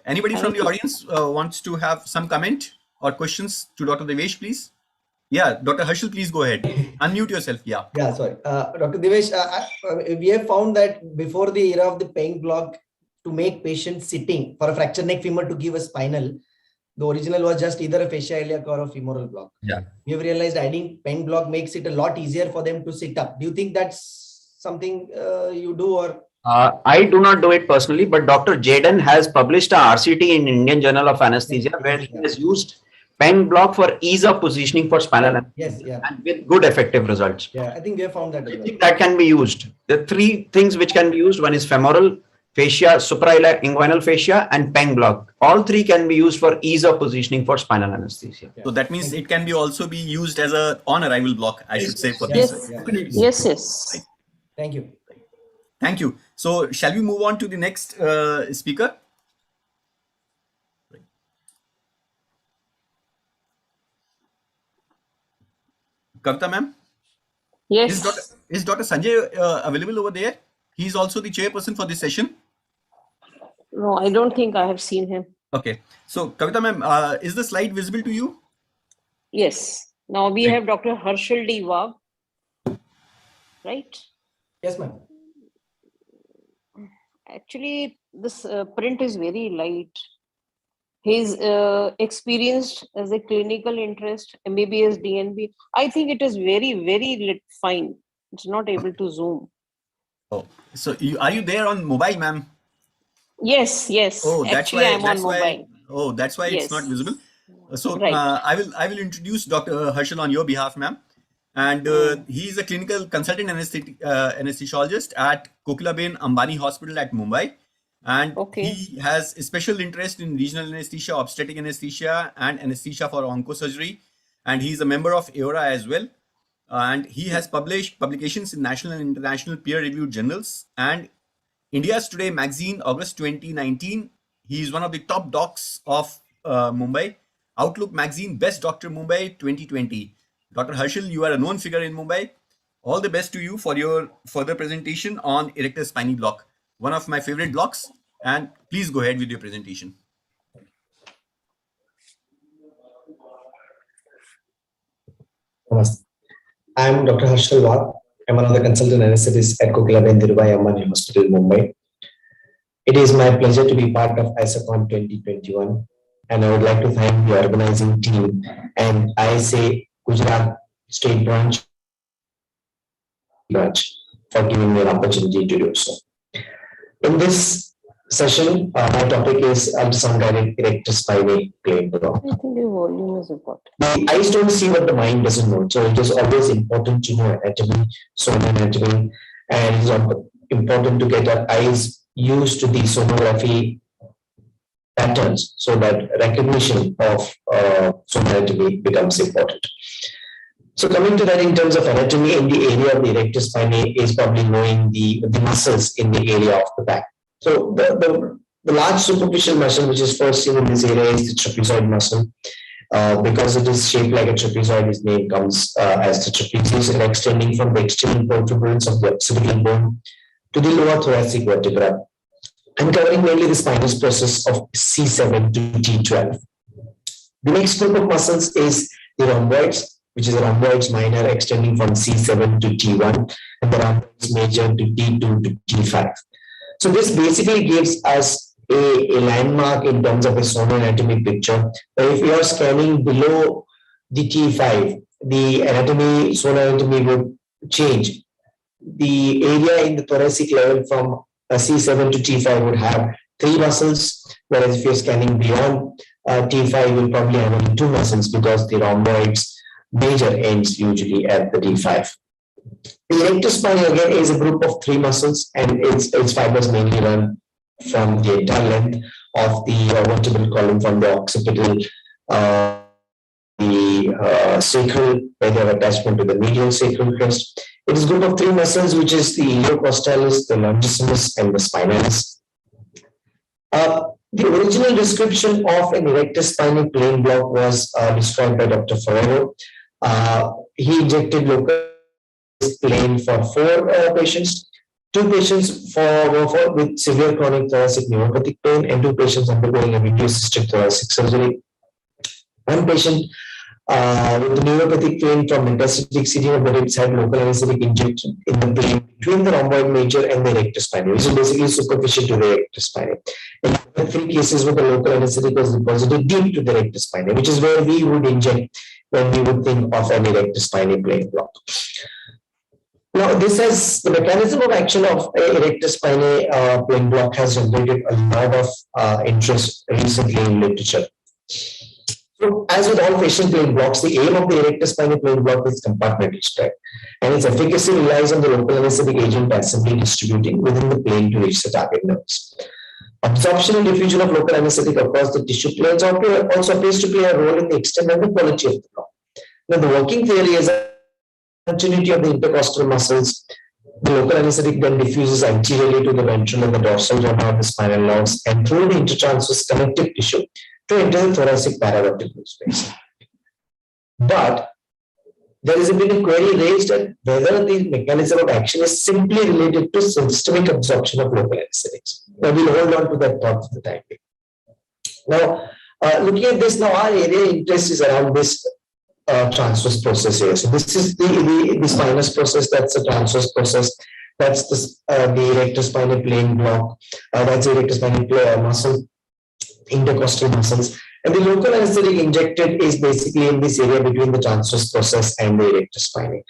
Anybody from the audience wants to have some comment or questions to Dr. Devesh, please? Yeah, Dr. Harshal, please go ahead. Unmute yourself. Yeah. Yeah, sorry. Dr. Devesh, we have found that before the era of the PENG block, to make patients sitting for a fracture neck femur to give a spinal, the original was just either a fascia iliac or a femoral block. Yeah. We have realized adding PENG block makes it a lot easier for them to sit up. Do you think that's something you do, or? I do not do it personally, but Dr. Jaden has published a RCT in Indian Journal of Anesthesia where he has used PENG block for ease of positioning for spinal anesthesia, and with good effective results. Yeah, I think we have found that. I think that can be used. The three things which can be used: one is femoral fascia, suprainguinal fascia, and PENG block. All three can be used for ease of positioning for spinal anesthesia. So that means it can be also be used as a on-arrival block, I should say, for Yes. this. Yes. Right. Thank you. Thank you. So shall we move on to the next speaker? Kavita ma'am? Yes. Is Dr. Sanjay available over there? He's also the chairperson for this session. No, I don't think I have seen him. Okay. So Kavita ma'am, is the slide visible to you? Yes. Now we have Dr. Harshal D. Wag. Right? Yes, ma'am. Actually, this print is very light. He's experienced as a clinical interest, MBBS, DNB. I think it is very, very fine. It's not able to zoom. Oh, so are you there on mobile, ma'am? Yes, yes. Oh, Actually, I'm on that's why. mobile. Oh, that's why it's not Yes. visible. So Right. I will introduce Dr. Harshal on your behalf, ma'am. And he is a clinical consultant anesthesiologist at Kokilaben Ambani Hospital at Mumbai. And he has a special interest in regional anesthesia, obstetric anesthesia, and anesthesia for oncosurgery. And he's a member of EORA as well. And he has published publications in national and international peer-reviewed journals. And India's Today magazine, August 2019, he is one of the top docs of Mumbai. Outlook magazine, Best Doctor Mumbai 2020. Dr. Harshal, you are a known figure in Mumbai. All the best to you for your further presentation on erector spiny block, one of my favorite blocks. And please go ahead with your presentation. Namaste. I'm Dr. Harshal Wagh. I'm one of the consultant anesthetists at Kokilaben Dhirubhai Ambani Hospital, Mumbai. It is my pleasure to be part of Isacon 2021, and I would like to thank the organizing team and ISA Gujarat State Branch for giving me an opportunity to do so. In this session, my topic is ultrasound-guided erector spiny plain block. I think the volume is important. The eyes don't see what the mind doesn't know, so it is always important to know anatomy, sonor anatomy, and it is important to get our eyes used to the sonography patterns so that recognition of sonor anatomy becomes important. So coming to that in terms of anatomy, in the area of the erector spiny is probably knowing the muscles in the area of the back. So the large superficial muscle which is first seen in this area is the trapezoid muscle. Because it is shaped like a trapezoid, its name comes as the trapezius, and extending from the external protuberance of the occipital bone to the lower thoracic vertebra, and covering mainly the spinous process of C7 to T12. The next group of muscles is the rhomboids, which is the rhomboids minor extending from C7 to T1, and the rhomboids major to T2 to T5. So this basically gives us a landmark in terms of a sonor anatomy picture. If we are scanning below the T5, the anatomy, sonor anatomy would change. The area in the thoracic level from C7 to T5 would have 3 muscles, whereas if you're scanning beyond T5, you'll probably have only 2 muscles because the rhomboids major ends usually at the T5. The erector spiny again is a group of 3 muscles, and its fibers mainly run from the entire length of the vertebral column from the occipital, the sacral, where they have attachment to the medial sacral crest. It is a group of 3 muscles, which is the iliocostalis, the longissimus, and the spinalis. The original description of an erector spiny plain block was described by Dr. Ferrero. He injected local plain for 4 patients. 2 patients with severe chronic thoracic neuropathic pain, and 2 patients undergoing a reduced cystic thoracic surgery. 1 patient with the neuropathic pain from metastatic seeding of the ribs had local anesthetic injection in the plane between the rhomboid major and the erector spiny, which is basically superficial to the erector spiny. And there are 3 cases where the local anesthetic was deposited deep to the erector spiny, which is where we would inject when we would think of an erector spiny plain block. Now, this has the mechanism of action of erector spiny plain block has generated a lot of interest recently in literature. So, as with all facial plain blocks, the aim of the erector spiny plain block is compartmental strike, and its efficacy relies on the local anesthetic agent passively distributing within the plane to reach the target nerves. Absorption and diffusion of local anesthetic across the tissue planes also appears to play a role in the extent and the quality of the block. Now, the working theory is continuity of the intercostal muscles. The local anesthetic then diffuses anteriorly to the ventral and the dorsal rumor of the spinal nerves and through the intertransverse connective tissue to enter the thoracic paravertebral space. But there has been a query raised at whether the mechanism of action is simply related to systemic absorption of local anesthetics. Now we'll hold on to that thought for the time being. Now, looking at this, now our area of interest is around this transverse process here. So this is the spinous process. That's the transverse process. That's the erector spiny plain block. That's the erector spiny muscle, intercostal muscles. And the local anesthetic injected is basically in this area between the transverse process and the erector spiny.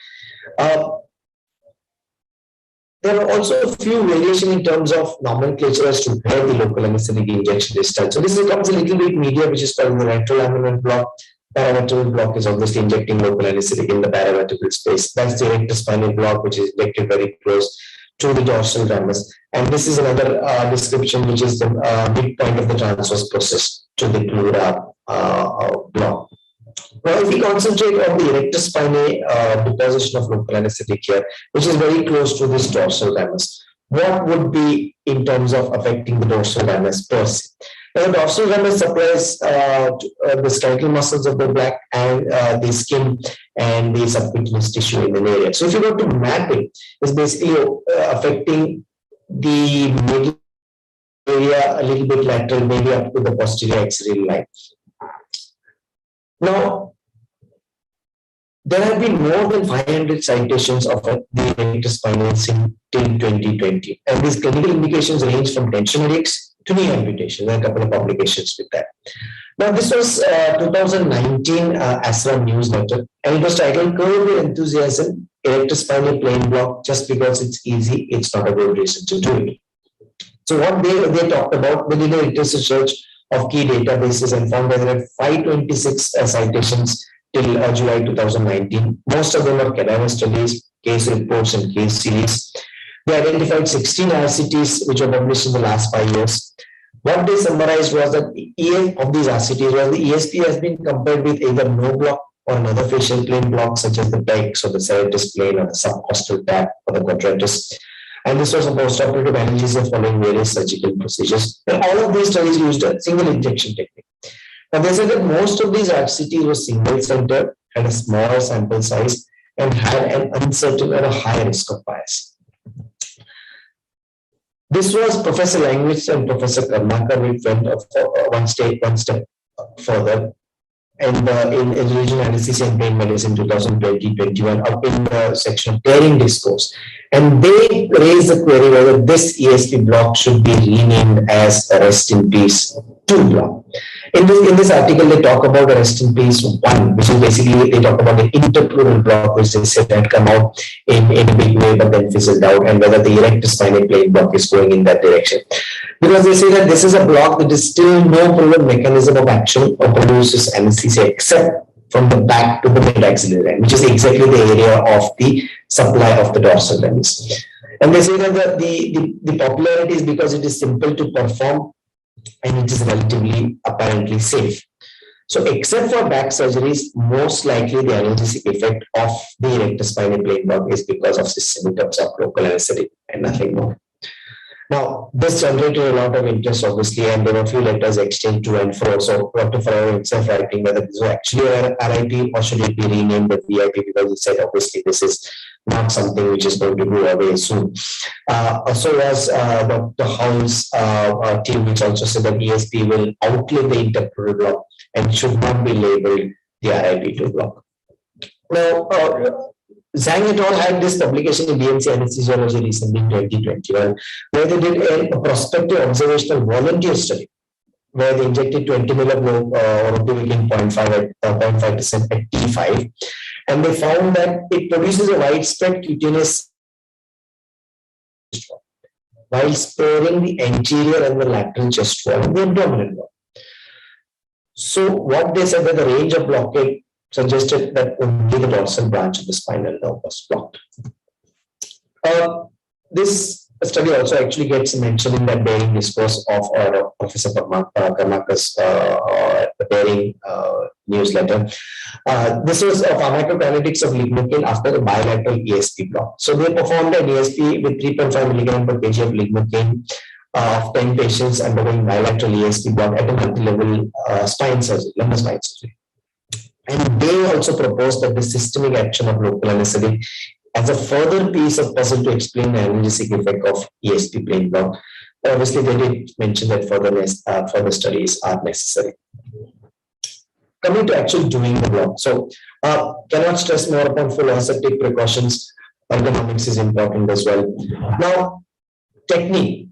There are also a few variation in terms of nomenclature as to where the local anesthetic injection is done. So this becomes a little bit media, which is called the retrolaminal block. Paravertebral block is obviously injecting local anesthetic in the paravertebral space. That's the rectospinal block, which is injected very close to the dorsal ramus. And this is another description, which is the midpoint of the transverse process to the pleura block. Now, if we concentrate on the rectospinal deposition of local anesthetic here, which is very close to this dorsal ramus, what would be in terms of affecting the dorsal ramus per se? Now, the dorsal ramus supplies the skeletal muscles of the back and the skin and the subcutaneous tissue in an area. So, if you go to map it, it's basically affecting the middle area a little bit lateral, maybe up to the posterior axial line. Now, there have been more than 500 citations of the rectospinal till 2020, and these clinical indications range from tension headaches to knee amputation. There are a couple of publications with that. Now, this was 2019 ASRA newsletter, and it was titled "Curb Your Enthusiasm, Rectospinal Plain Block. Just because it's easy, it's not a good reason to do it." So, what they talked about, they did a literature search of key databases and found that there are 526 citations till July 2019. Most of them are cadaver studies, case reports, and case series. They identified 16 RCTs which were published in the last 5 years. What they summarized was that of these RCTs was the ESP has been compared with either no block or another facial plane block, such as the PEX or the serratus plane or the subcostal tap or the quadratus. And this was a postoperative analysis following various surgical procedures. And all of these studies used a single injection technique. Now, they said that most of these RCTs were single center, had a smaller sample size, and had an uncertain or a high risk of bias. This was Professor Langwitz and Professor Karmakar, which went one step further. And in regional anesthesia and pain medicine 2020-21, up in the section of tearing discourse. And they raised the query whether this ESP block should be renamed as a rest in peace 2 block. In this article, they talk about a rest in peace 1, which is basically, they talk about the interpleural block, which they said had come out in a big way, but then fizzled out, and whether the rectospinal plane block is going in that direction. Because they say that this is a block that is still no proven mechanism of action or produces anesthesia except from the back to the mid-axillary line, which is exactly the area of the supply of the dorsal ramus. And they say that the popularity is because it is simple to perform and it is relatively apparently safe. So, except for back surgeries, most likely the analgesic effect of the rectospinal plane block is because of the symptoms of local anesthetic and nothing more. Now, this generated a lot of interest, obviously, and there were a few letters exchanged to and fro. So, Dr. Farrar himself writing whether this was actually a RIP or should it be renamed the VIP, because he said, obviously, this is not something which is going to go away soon. So was Dr. Hall's team, which also said that ESP will outlive the interpleural block and should not be labeled the RIP2 block. Now, Zhang et al. Had this publication in BMC Anesthesiology recently in 2021, where they did a prospective observational volunteer study, where they injected 20 ml of ropivacaine 0.5% at T5, and they found that it produces a widespread cutaneous while sparing the anterior and the lateral chest wall and the abdominal wall. So what they said that the range of blockade suggested that only the dorsal branch of the spinal nerve was blocked. This study also actually gets mentioned in that bearing discourse of Professor Karmakar's bearing newsletter. This was a pharmacokinetics of lignocaine after the bilateral ESP block. So they performed an ESP with 3.5 milligram per kg of lignocaine of 10 patients undergoing bilateral ESP block at a multi-level spine surgery, lumbar spine surgery. And they also proposed that the systemic action of local anesthetic as a further piece of puzzle to explain the analgesic effect of ESP plane block. Obviously, they did mention that further studies are necessary. Coming to actually doing the block. So, cannot stress more upon full aseptic precautions. Ergonomics is important as well. Now, technique.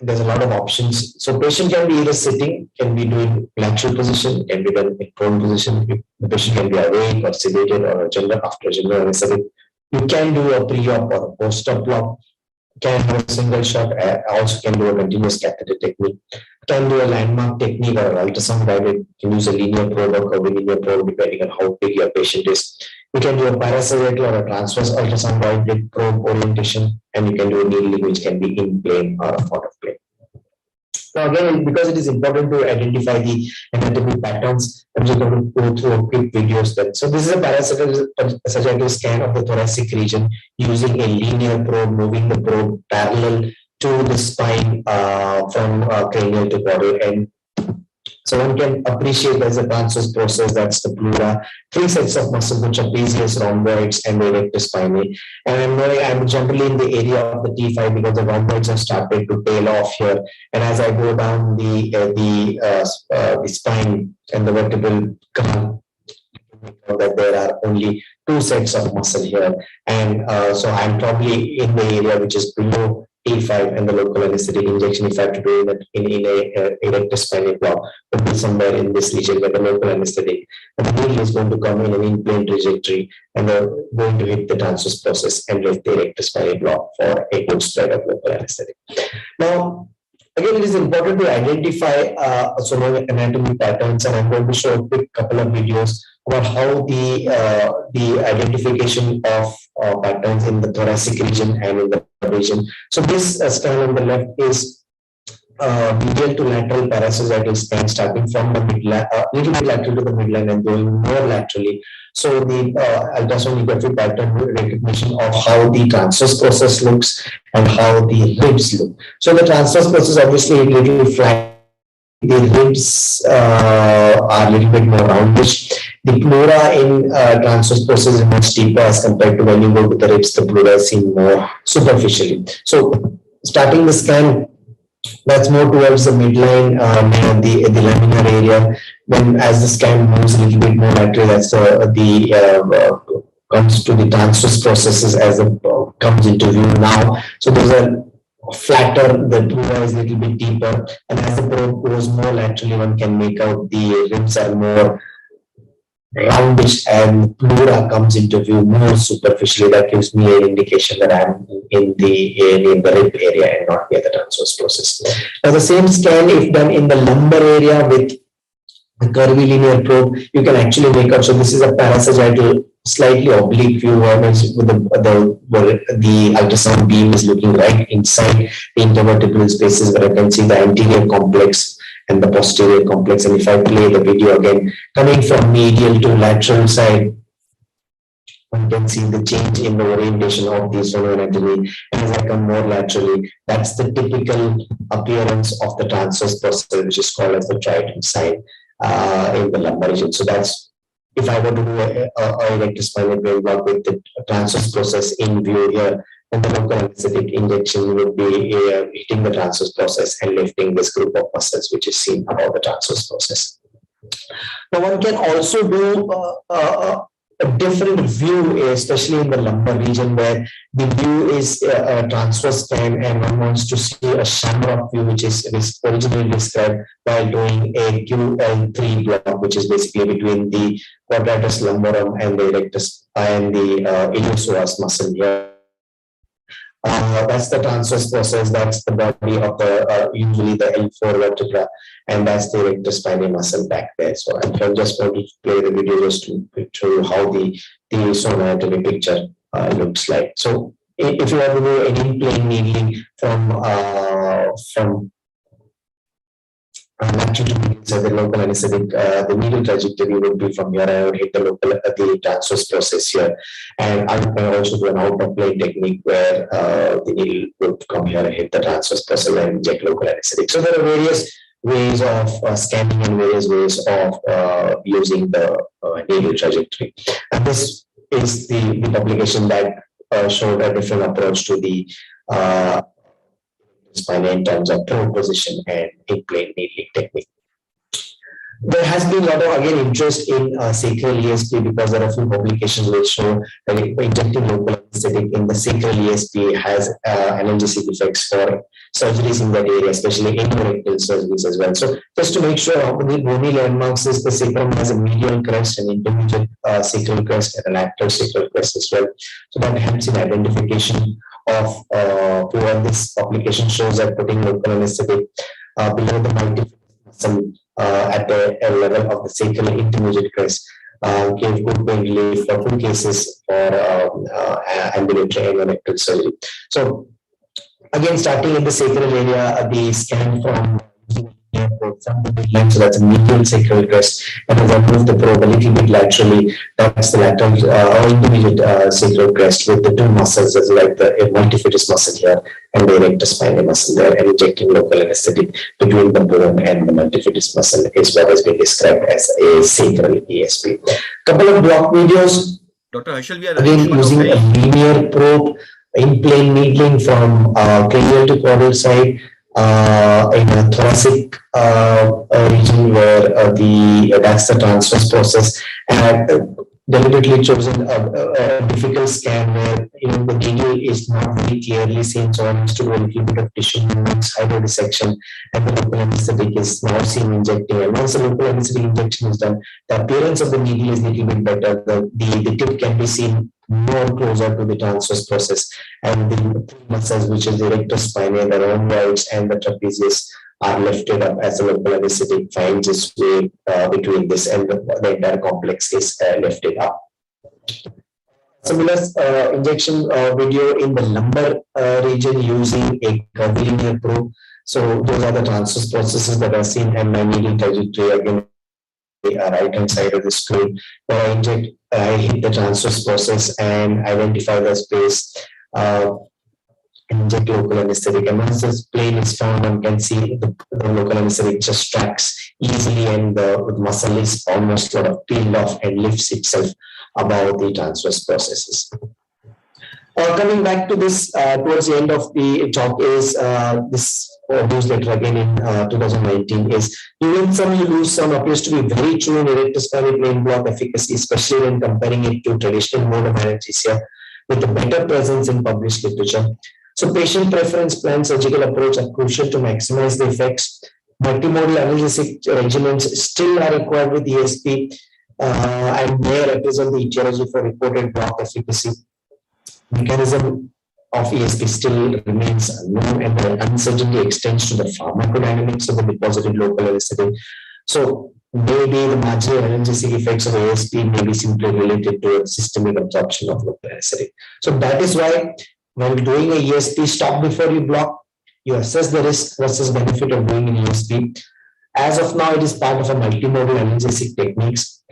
There's a lot of options. So patient can be either sitting, can be doing lateral position, can be done in prone position. The patient can be awake or sedated or after general anesthetic. You can do a pre-op or a post-op block. can have a single shot, also can do a continuous catheter technique, can do a landmark technique or ultrasound guided, can use a linear probe or curvilinear probe depending on how big your patient is. You can do a parasagittal or a transverse ultrasound guided probe orientation, and you can do a needling which can be in plane or out of plane. Now again, because it is important to identify the anatomic patterns, I'm just going to go through a quick videos then. So this is a parasagittal scan of the thoracic region using a linear probe, moving the probe parallel to the spine from cranial to caudal end. So one can appreciate there's a transverse process, that's the pleura, 3 sets of muscles which are trapezius, rhomboids, and the rectus spinae. And I'm generally in the area of the T5 because the rhomboids have started to tail off here. And as I go down the spine and the vertebral canal, that there are only 2 sets of muscle here. And so I'm probably in the area which is below T5, and the local anesthetic injection, if I have to do it in a rectus spinae block, would be somewhere in this region where the local anesthetic, and the needle is going to come in an in-plane trajectory, and they're going to hit the transverse process and lift the rectus spinae block for a good spread of local anesthetic. Now, again, it is important to identify anatomy patterns, and I'm going to show a quick couple of videos about how the identification of patterns in the thoracic region and in the region. So this scan on the left is medial to lateral parasagittal scan starting from the midline, little bit lateral to the midline and going more laterally. So the ultrasonography pattern recognition of how the transverse process looks and how the ribs look. So the transverse process obviously a little flat. The ribs are a little bit more roundish. The pleura in transverse process is much deeper as compared to when you go to the ribs, the pleura is seen more superficially. So starting the scan, that's more towards the midline near the laminar area. Then as the scan moves a little bit more lateral, that's comes to the transverse processes as it comes into view now. So those are flatter, the pleura is a little bit deeper, and as the probe goes more laterally, one can make out the ribs are more roundish and pleura comes into view more superficially. That gives me an indication that I'm in the rib area and not near the transverse process. Now the same scan, if done in the lumbar area with the curvilinear probe, you can actually make out. So this is a parasagittal, slightly oblique view, with the ultrasound beam is looking right inside the intervertebral spaces where I can see the anterior complex and the posterior complex. And if I play the video again, coming from medial to lateral side, one can see the change in the orientation of the sonoanatomy. And as I come more laterally, that's the typical appearance of the transverse process, which is called as the trident sign in the lumbar region. So that's, if I were to do a rectus spinal brain block with the transverse process in view here, then the local anesthetic injection would be hitting the transverse process and lifting this group of muscles which is seen above the transverse process. Now one can also do a different view, especially in the lumbar region, where the view is a transverse scan and one wants to see a shamrock view, which is originally described while doing a QL3 block, which is basically between the quadratus lumborum and the rectus and the iliopsoas muscle here. That's the transverse process. That's the body of the usually the L4 vertebra, and that's the rectus spinae muscle back there. So I'm just going to play the video just to show you how the sonoanatomy picture looks like. So if you want to do an in-plane needling from lateral to medial, so the local anesthetic, the needle trajectory would be from here. I would hit the local the transverse process here, and I can also do an out of plane technique where the needle would come here and hit the transverse process and inject local anesthetic. So there are various ways of scanning and various ways of using the needle trajectory. And this is the publication that showed a different approach to the spine in terms of probe position and in-plane needling technique. There has been a lot of, again, interest in sacral ESP because there are a few publications which show that injecting local anesthetic in the sacral ESP has analgesic effects for surgeries in that area, especially endorectal surgeries as well. So just to make sure how the bony landmarks is, the sacrum has a medial crest, an intermediate sacral crest, and a lateral sacral crest as well. So that helps in identification of poor. This publication shows that putting local anesthetic below the multifidus muscle at a level of the sacral intermediate crest gave good pain relief for 2 cases for ambulatory endometrial surgery. So again, starting in the sacral area, the scan from the midline, so that's a medial sacral crest, and as I move the probe a little bit laterally, that's the lateral or intermediate sacral crest with the 2 muscles, as like the multifidus muscle here and the erector spinae muscle there, and injecting local anesthetic between the bone and the multifidus muscle is what has been described as a sacral ESP. Couple of block videos. Dr. Harshal, we are Again, using a linear probe in plane needling from cranial to caudal side in a thoracic region where that's the transverse process, and deliberately chosen a difficult scan where the needle is not very clearly seen, so I used to do a little bit of tissue movements, hydrodissection, and the local anesthetic is now seen injecting. And once the local anesthetic injection is done, the appearance of the needle is a little bit better. The tip can be seen more closer to the transverse process, and the muscles, which is the erector spinae, the rhomboids, and the trapezius, are lifted up as the local anesthetic finds its way between this, and the entire complex is lifted up. Similar injection video in the lumbar region using a curvilinear probe. So those are the transverse processes that are seen, and my needle trajectory again the right hand side of the screen, where I hit the transverse process and identify the space, inject local anesthetic. And once this plane is found, one can see the local anesthetic just tracks easily, and the muscle is almost sort of peeled off and lifts itself above the transverse processes. Coming back to this towards the end of the talk is this newsletter again in 2019 is you win some, you lose some appears to be very true in erector spinae plane block efficacy, especially when comparing it to traditional mode of anesthesia with a better presence in published literature. So patient preference plan surgical approach are crucial to maximize the effects. Multimodal analgesic regimens still are required with ESP and may represent the etiology for reported block efficacy. Mechanism of ESP still remains unknown, and the uncertainty extends to the pharmacodynamics of the deposited local anesthetic. So maybe the marginal analgesic effects of ESP may be simply related to a systemic absorption of local anesthetic. So that is why when doing a ESP, stop before you block. You assess the risk versus benefit of doing an ESP. As of now, it is part of a multimodal analgesic techniques.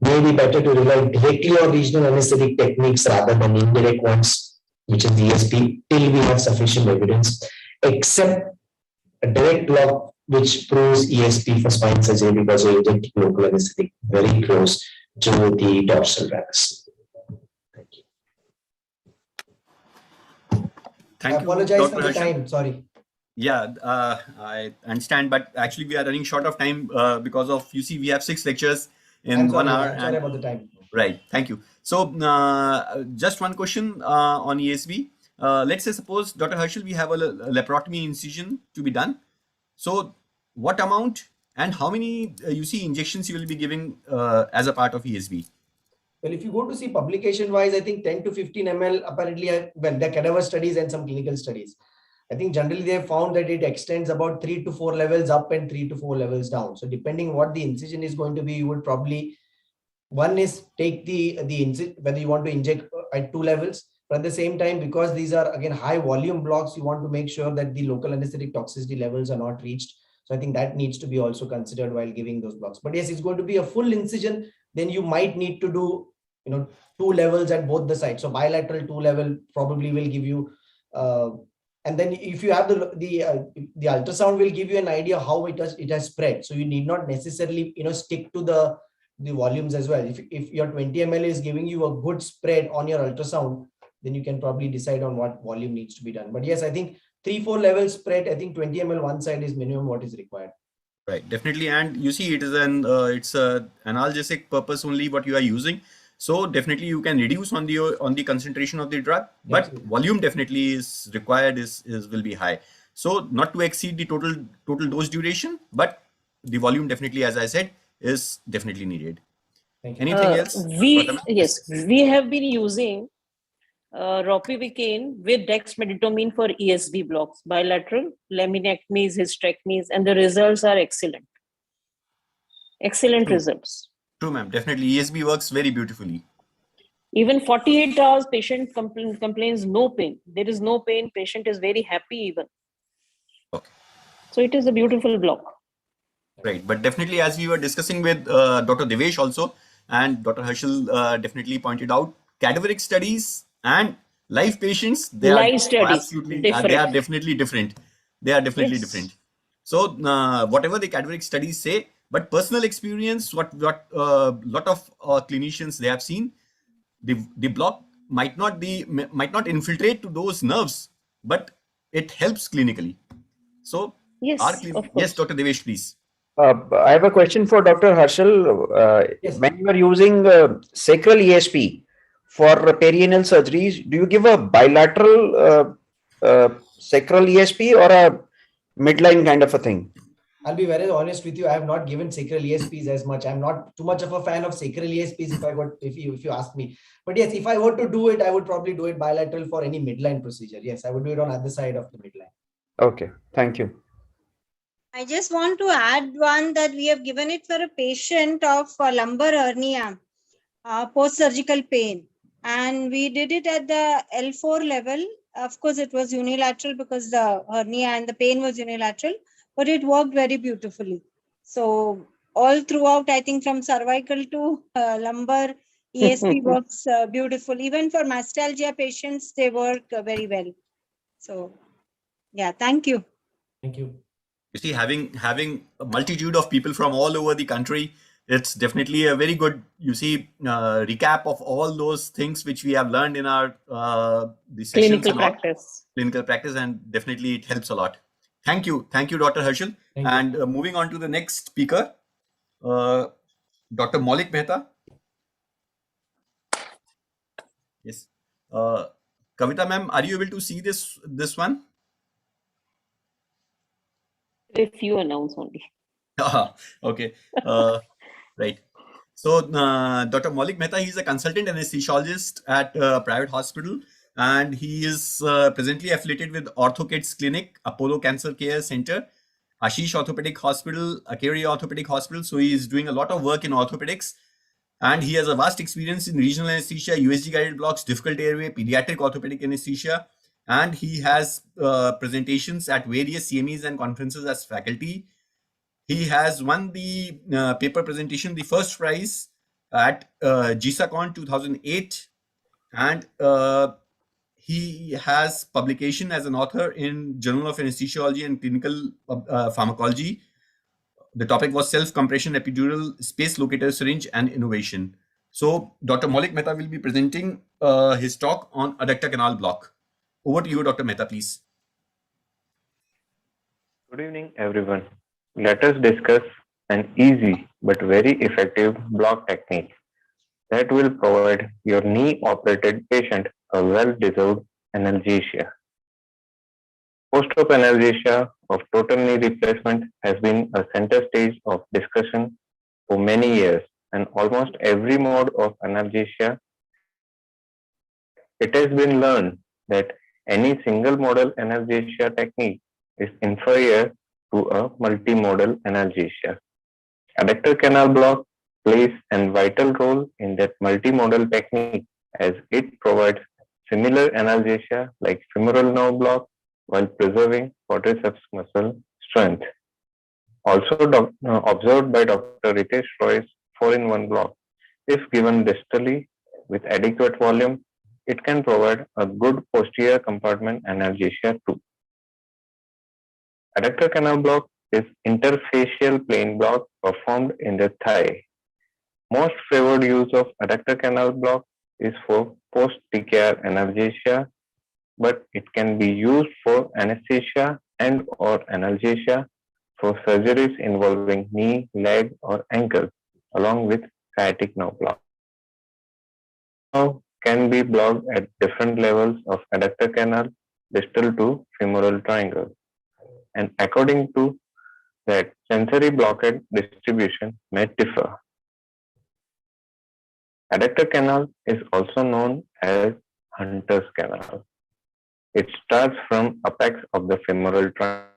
Maybe better to rely directly on regional anesthetic techniques rather than indirect ones, which is ESP, till we have sufficient evidence, except a direct block which proves ESP for spine surgery because we inject local anesthetic very close to the dorsal ramus. Thank I you, apologize Dr. for the Harshal. time. Sorry. Yeah, I understand, but actually we are running short of time because of, you see, we have 6 lectures in I'm 1 sorry, hour. I'm sorry about the time. Right, thank you. So just one question on ESV. Let's say suppose, Dr. Harshal, we have a laparotomy incision to be done. So what amount and how many you see injections you will be giving as a part of ESV? Well, if you go to see publication wise, I think 10 to 15 ml apparently, well, there are cadaver studies and some clinical studies. I think generally they have found that it extends about 3 to 4 levels up and 3 to 4 levels down. So depending what the incision is going to be, you would probably, one is take the whether you want to inject at 2 levels, but at the same time, because these are again high volume blocks, you want to make sure that the local anesthetic toxicity levels are not reached. So I think that needs to be also considered while giving those blocks. But yes, it's going to be a full incision. Then you might need to do 2 levels at both the sides. So bilateral 2 level probably will give you, and then if you have the ultrasound will give you an idea how it has spread. So you need not necessarily stick to the volumes as well. If your 20 ml is giving you a good spread on your ultrasound, then you can probably decide on what volume needs to be done. But yes, I think 3-4 levels spread, I think 20 ml one side is minimum what is required. Right, definitely. And you see, it is it's a analgesic purpose only what you are using. So definitely you can reduce on the concentration of the drug, but Absolutely. volume definitely is required will be high. So not to exceed the total dose duration, but the volume definitely, as I said, is definitely needed. Thank you. Anything else? We have been using ropivacaine with dexmedetomidine for ESB blocks, bilateral laminectomies, hysterectomies, and the results are excellent. Excellent True. results. True, ma'am. Definitely, ESB works very beautifully. Even 48 hours, patient complains no pain. There is no pain. Patient is very happy even. Okay. So it is a beautiful block. Right, but definitely, as we were discussing with Dr. Devesh also, and Dr. Herschel definitely pointed out, cadaveric studies and live patients, they are Live studies, absolutely, they different. are definitely different. They are definitely Yes. different. So whatever the cadaveric studies say, but personal experience, what lot of clinicians they have seen, the block might not infiltrate to those nerves, but it helps clinically. So yes, yes, Dr. Devesh, please. I have a question for Dr. Herschel. When you are using sacral ESP for perineal surgeries, do you give a bilateral sacral ESP or a midline kind of a thing? I'll be very honest with you. I have not given sacral ESPs as much. I'm not too much of a fan of sacral ESPs if you ask me. But yes, if I were to do it, I would probably do it bilateral for any midline procedure. Yes, I would do it on other side of the midline. Okay, thank you. I just want to add one that we have given it for a patient of lumbar hernia, post-surgical pain. And we did it at the L4 level. Of course, it was unilateral because the hernia and the pain was unilateral, but it worked very beautifully. So all throughout, I think from cervical to lumbar, ESP works beautiful. Even for mastalgia patients, they work very well. So yeah, thank you. Thank you. You see, having a multitude of people from all over the country, it's definitely a very good, recap of all those things which we have learned in our the sessions Clinical and all. practice. Clinical practice, and definitely it helps a lot. Thank you, Dr. Herschel. And moving on to the next speaker, Dr. Maulik Mehta. Yes, Kavita ma'am, are you able to see this one? If you announce only. Okay, right. So Dr. Maulik Mehta, he's a consultant anesthesiologist at a private hospital, and he is presently affiliated with OrthoKids Clinic, Apollo Cancer Care Center, Ashish Orthopedic Hospital, Akeri Orthopedic Hospital. So he is doing a lot of work in orthopedics, and he has a vast experience in regional anesthesia, USG guided blocks, difficult airway, pediatric orthopedic anesthesia, and he has presentations at various CMEs and conferences as faculty. He has won the paper presentation, the first prize at Isacon 2008, and he has publication as an author in Journal of Anesthesiology and Clinical Pharmacology. The topic was self-compression epidural space locator syringe and innovation. So Dr. Maulik Mehta will be presenting his talk on adductor canal block. Over to you, Dr. Mehta, please. Good evening, everyone. Let us discuss an easy but very effective block technique that will provide your knee-operated patient a well-deserved analgesia. Post-op analgesia of total knee replacement has been a center stage of discussion for many years, and almost every mode of analgesia, it has been learned that any single modal analgesia technique is inferior to a multimodal analgesia. Adductor canal block plays a vital role in that multimodal technique as it provides similar analgesia like femoral nerve block while preserving quadriceps muscle strength. Also observed by Dr. Ritesh Roy's 4-in-1 block, if given distally with adequate volume, it can provide a good posterior compartment analgesia too. Adductor canal block is interfacial plane block performed in the thigh. Most favored use of adductor canal block is for post-TKR analgesia, but it can be used for anesthesia and or analgesia for surgeries involving knee, leg, or ankle, along with sciatic nerve block. Now can be blocked at different levels of adductor canal, distal to femoral triangle. And according to that, sensory blockade distribution may differ. Adductor canal is also known as Hunter's canal. It starts from apex of the femoral trunk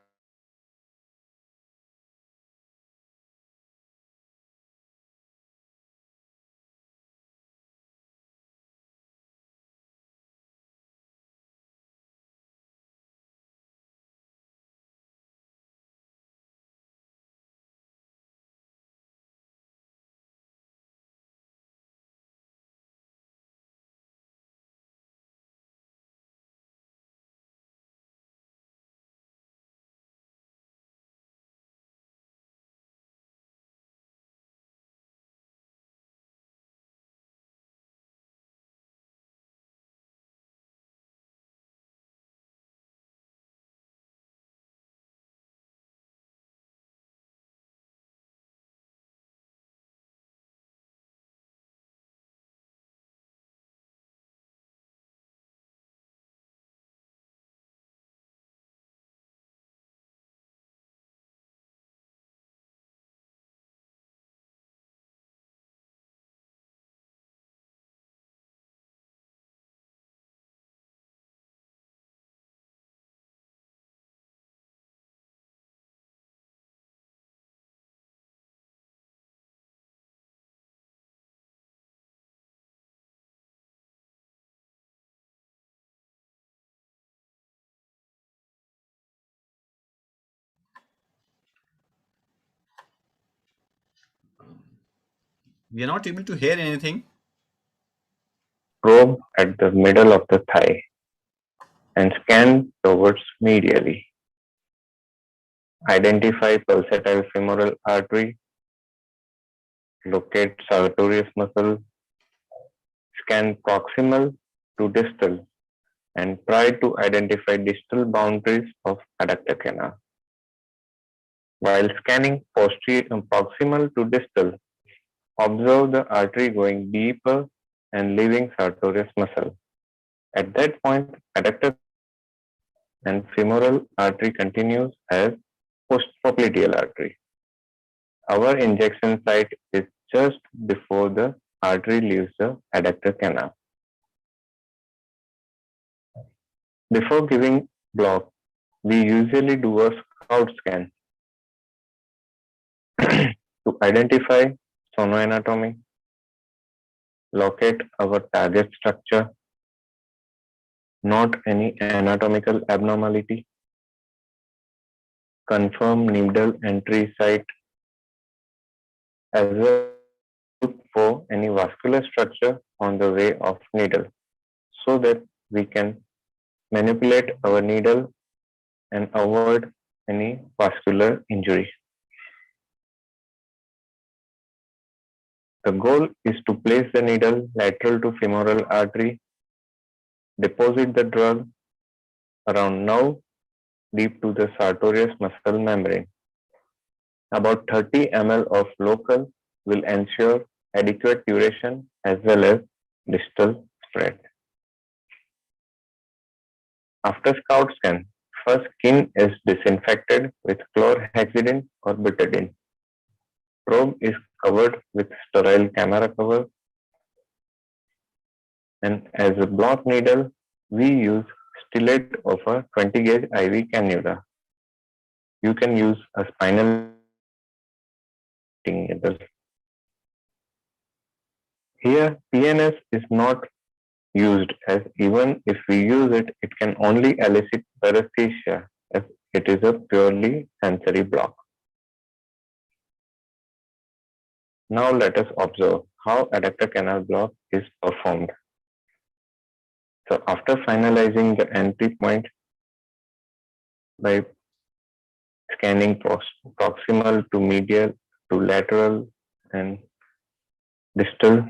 We are not able to hear anything. probe at the middle of the thigh and scan towards medially. Identify pulsatile femoral artery, locate sartorius muscle, scan proximal to distal, and try to identify distal boundaries of adductor canal. While scanning proximal to distal, observe the artery going deeper and leaving sartorius muscle. At that point, adductor and femoral artery continues as postpopliteal artery. Our injection site is just before the artery leaves the adductor canal. Before giving block, we usually do a scout scan to identify sonoanatomy, locate our target structure, not any anatomical abnormality, confirm needle entry site, as well as look for any vascular structure on the way of needle so that we can manipulate our needle and avoid any vascular injury. The goal is to place the needle lateral to femoral artery, deposit the drug around now deep to the sartorius muscle membrane. About 30 ml of local will ensure adequate duration as well as distal spread. After scout scan, first skin is disinfected with chlorhexidine or betadine. Probe is covered with sterile camera cover, and as a block needle, we use stellate of a 20 gauge IV cannula. You can use a spinal needle. Here, PNS is not used, as even if we use it, it can only elicit paresthesia as it is a purely sensory block. Now let us observe how adductor canal block is performed. So after finalizing the entry point by scanning proximal to medial to lateral and distal,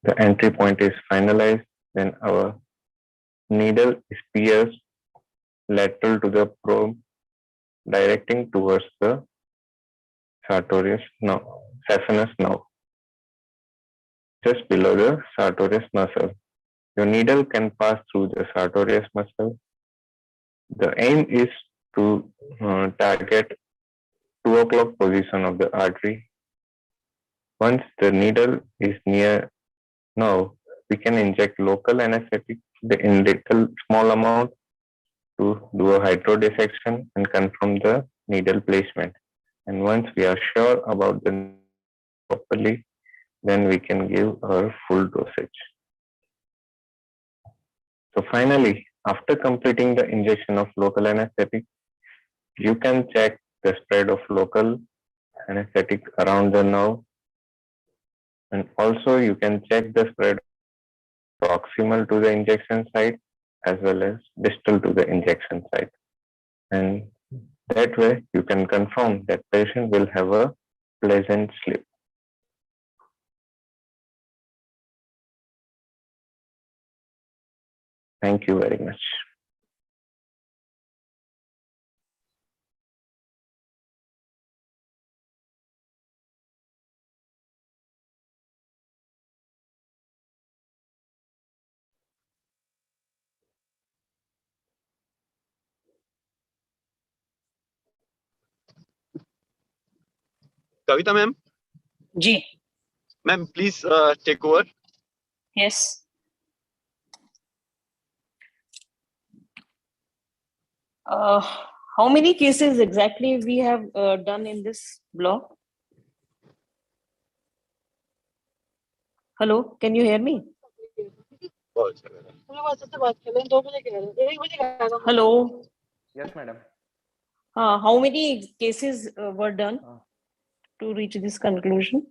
the entry point is finalized, then our needle is pierced lateral to the probe, directing towards the sartorius nerve, saphenous nerve, just below the sartorius muscle. Your needle can pass through the sartorius muscle. The aim is to target 2 o'clock position of the artery. Once the needle is near nerve, we can inject local anesthetic in little small amount to do a hydrodissection and confirm the needle placement. And once we are sure about the properly, then we can give our full dosage. So finally, after completing the injection of local anesthetic, you can check the spread of local anesthetic around the nerve, and also you can check the spread proximal to the injection site as well as distal to the injection site. And that way you can confirm that patient will have a pleasant sleep. Thank you very much. Kavita ma'am, Ji. ma'am, please take over. Yes. How many cases exactly we have done in this block? Hello, can you hear me? Hello. Yes, madam. How many cases were done to reach this conclusion?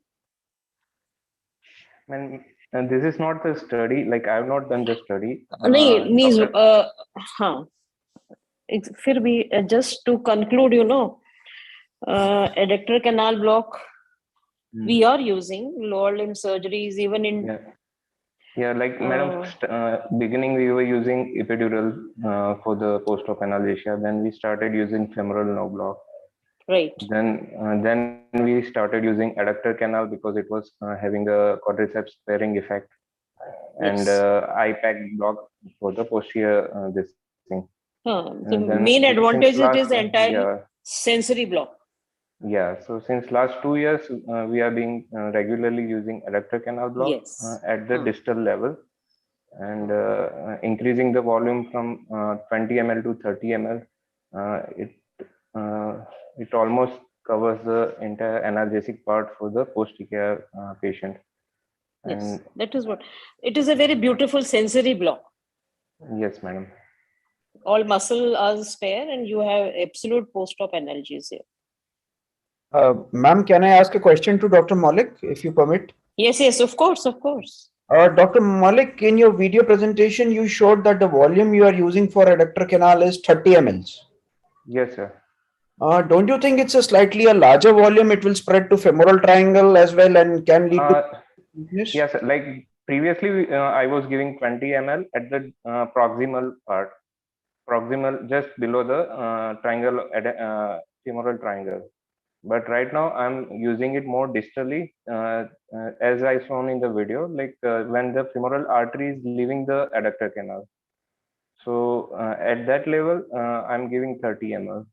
And this is not the study, like I have not done the study. नहीं हाँ फिर भी just to conclude, adductor canal block we are using lower limb surgeries even in Yeah, like madam, beginning we were using epidural for the post-op analgesia. Then we started using femoral nerve block. Right. Then we started using adductor canal because it was having a quadriceps sparing effect, and IPAC block for the posterior this thing. The main advantage is entirely sensory block. Yeah, so since last 2 years, we are being regularly using adductor canal block at the distal level, and increasing the volume from 20 ml to 30 ml. It almost covers the entire analgesic part for the post-TKR patient. Yes, that is what it is. A very beautiful sensory block. Yes, madam. All muscle are spare, and you have absolute post-op analgesia. Ma'am, can I ask a question to Dr. Malik, if you permit? Yes, of course. Dr. Malik, in your video presentation, you showed that the volume you are using for adductor canal is 30 ml. Yes, sir. Don't you think it's a slightly larger volume? It will spread to femoral triangle as well and can lead to... Yes, like previously I was giving 20 ml at the proximal part, just below the triangle, femoral triangle. But right now I'm using it more distally, as I shown in the video, like when the femoral artery is leaving the adductor canal. So at that level, I'm giving 30 ml.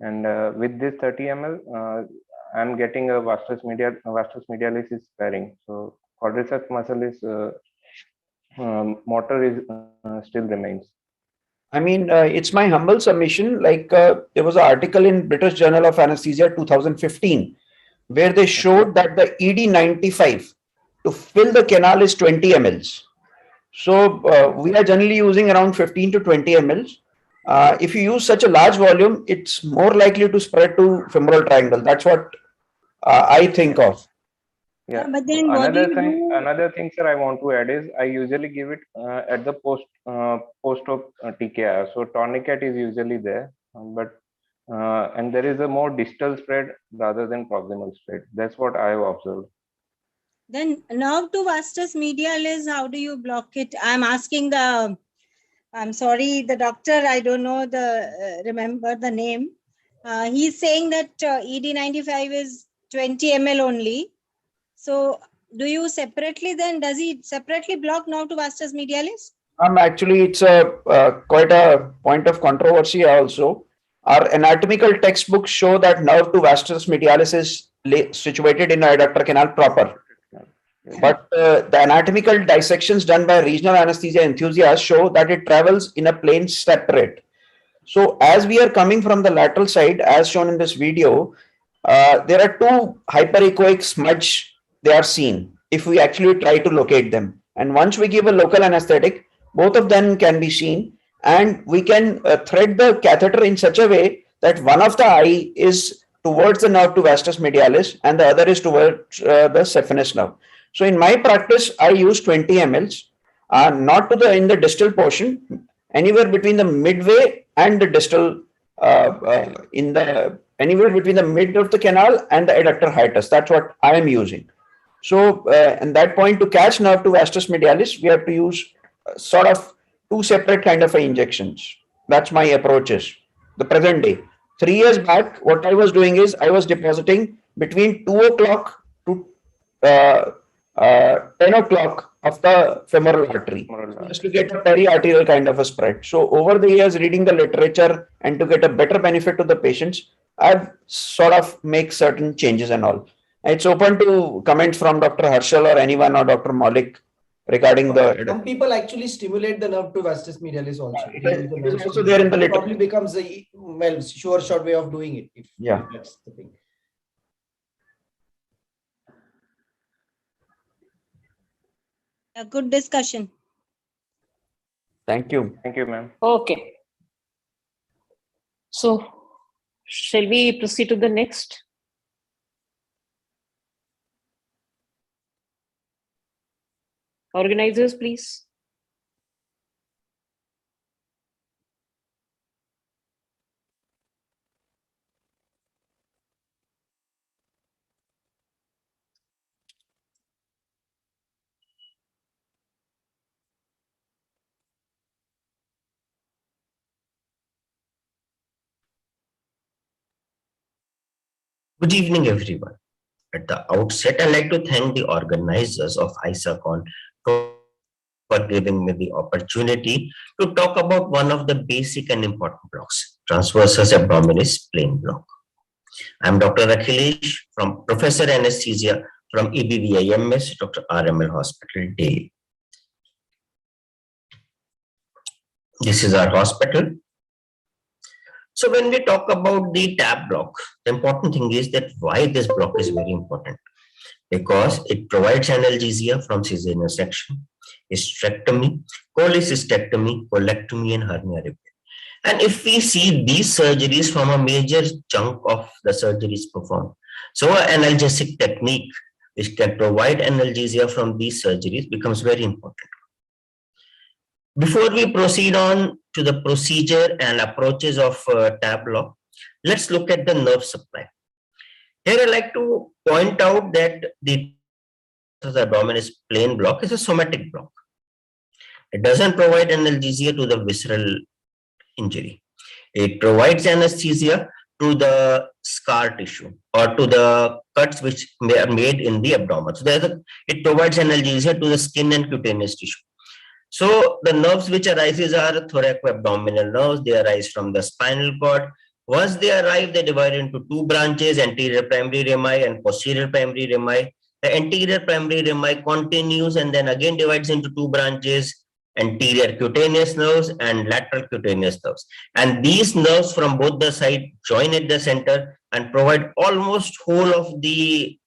And with this 30 ml, I'm getting a vastus medialis is sparing. So quadriceps muscle is motor is still remains. I mean, it's my humble submission. Like there was an article in British Journal of Anesthesia 2015, where they showed that the ED95 to fill the canal is 20 ml. So we are generally using around 15 to 20 ml. If you use such a large volume, it's more likely to spread to femoral triangle. That's what I think of. Yeah. But then another thing, sir, I want to add is I usually give it at the post-op TKR. So tourniquet is usually there, but and there is a more distal spread rather than proximal spread. That's what I have observed. Then nerve to vastus medialis, how do you block it? I'm asking I'm sorry, the doctor, I don't know remember the name. He's saying that ED95 is 20 ml only. So do you separately then, does he separately block nerve to vastus medialis? Actually, it's quite a point of controversy also. Our anatomical textbooks show that nerve to vastus medialis is situated in adductor canal proper. But the anatomical dissections done by regional anesthesia enthusiasts show that it travels in a plane separate. So as we are coming from the lateral side, as shown in this video, there are two hyperechoic smudge they are seen if we actually try to locate them. And once we give a local anesthetic, both of them can be seen, and we can thread the catheter in such a way that one of the eye is towards the nerve to vastus medialis and the other is towards the saphenous nerve. So in my practice, I use 20 mLs, not to the in the distal portion, anywhere between the midway and the distal, in the anywhere between the mid of the canal and the adductor hiatus. That's what I am using. So at that point, to catch nerve to vastus medialis, we have to use sort of two separate kind of injections. That's my approach is the present day. 3 years back, what I was doing is I was depositing between 2 o'clock to 10 o'clock of the femoral artery, just to get a periarterial kind of a spread. So over the years, reading the literature and to get a better benefit to the patients, I've sort of make certain changes and all. It's open to comments from Dr. Harshal or anyone or Dr. Malik regarding the. Some people actually stimulate the nerve to vastus medialis also. It is also there in the It probably becomes a sure short way of doing it. If that's the thing. A good discussion. Thank you. Thank you, ma'am. Okay. So, shall we proceed to the next? Organizers, please. Good evening, everyone. At the outset, I'd like to thank the organizers of Isacon for giving me the opportunity to talk about one of the basic and important blocks, transversus abdominis plane block. I'm Dr. Akhilesh, from Professor Anesthesia from EBVIMS, Dr. RML Hospital, Delhi. This is our hospital. So when we talk about the TAP block, the important thing is that why this block is very important. Because it provides analgesia from cesarean section, hysterectomy, cholecystectomy, colectomy, and hernia repair. And if we see these surgeries from a major chunk of the surgeries performed, so an analgesic technique which can provide analgesia from these surgeries becomes very important. Before we proceed on to the procedure and approaches of TAP block, let's look at the nerve supply. Here I like to point out that the abdominis plane block is a somatic block. It doesn't provide analgesia to the visceral injury. It provides anesthesia to the scar tissue or to the cuts which are made in the abdomen. So it provides analgesia to the skin and cutaneous tissue. So the nerves which arises are thoracoabdominal nerves. They arise from the spinal cord. Once they arrive, they divide into two branches, anterior primary rami and posterior primary rami. The anterior primary rami continues and then again divides into two branches, anterior cutaneous nerves and lateral cutaneous nerves. And these nerves from both the sides join at the center and provide almost whole of the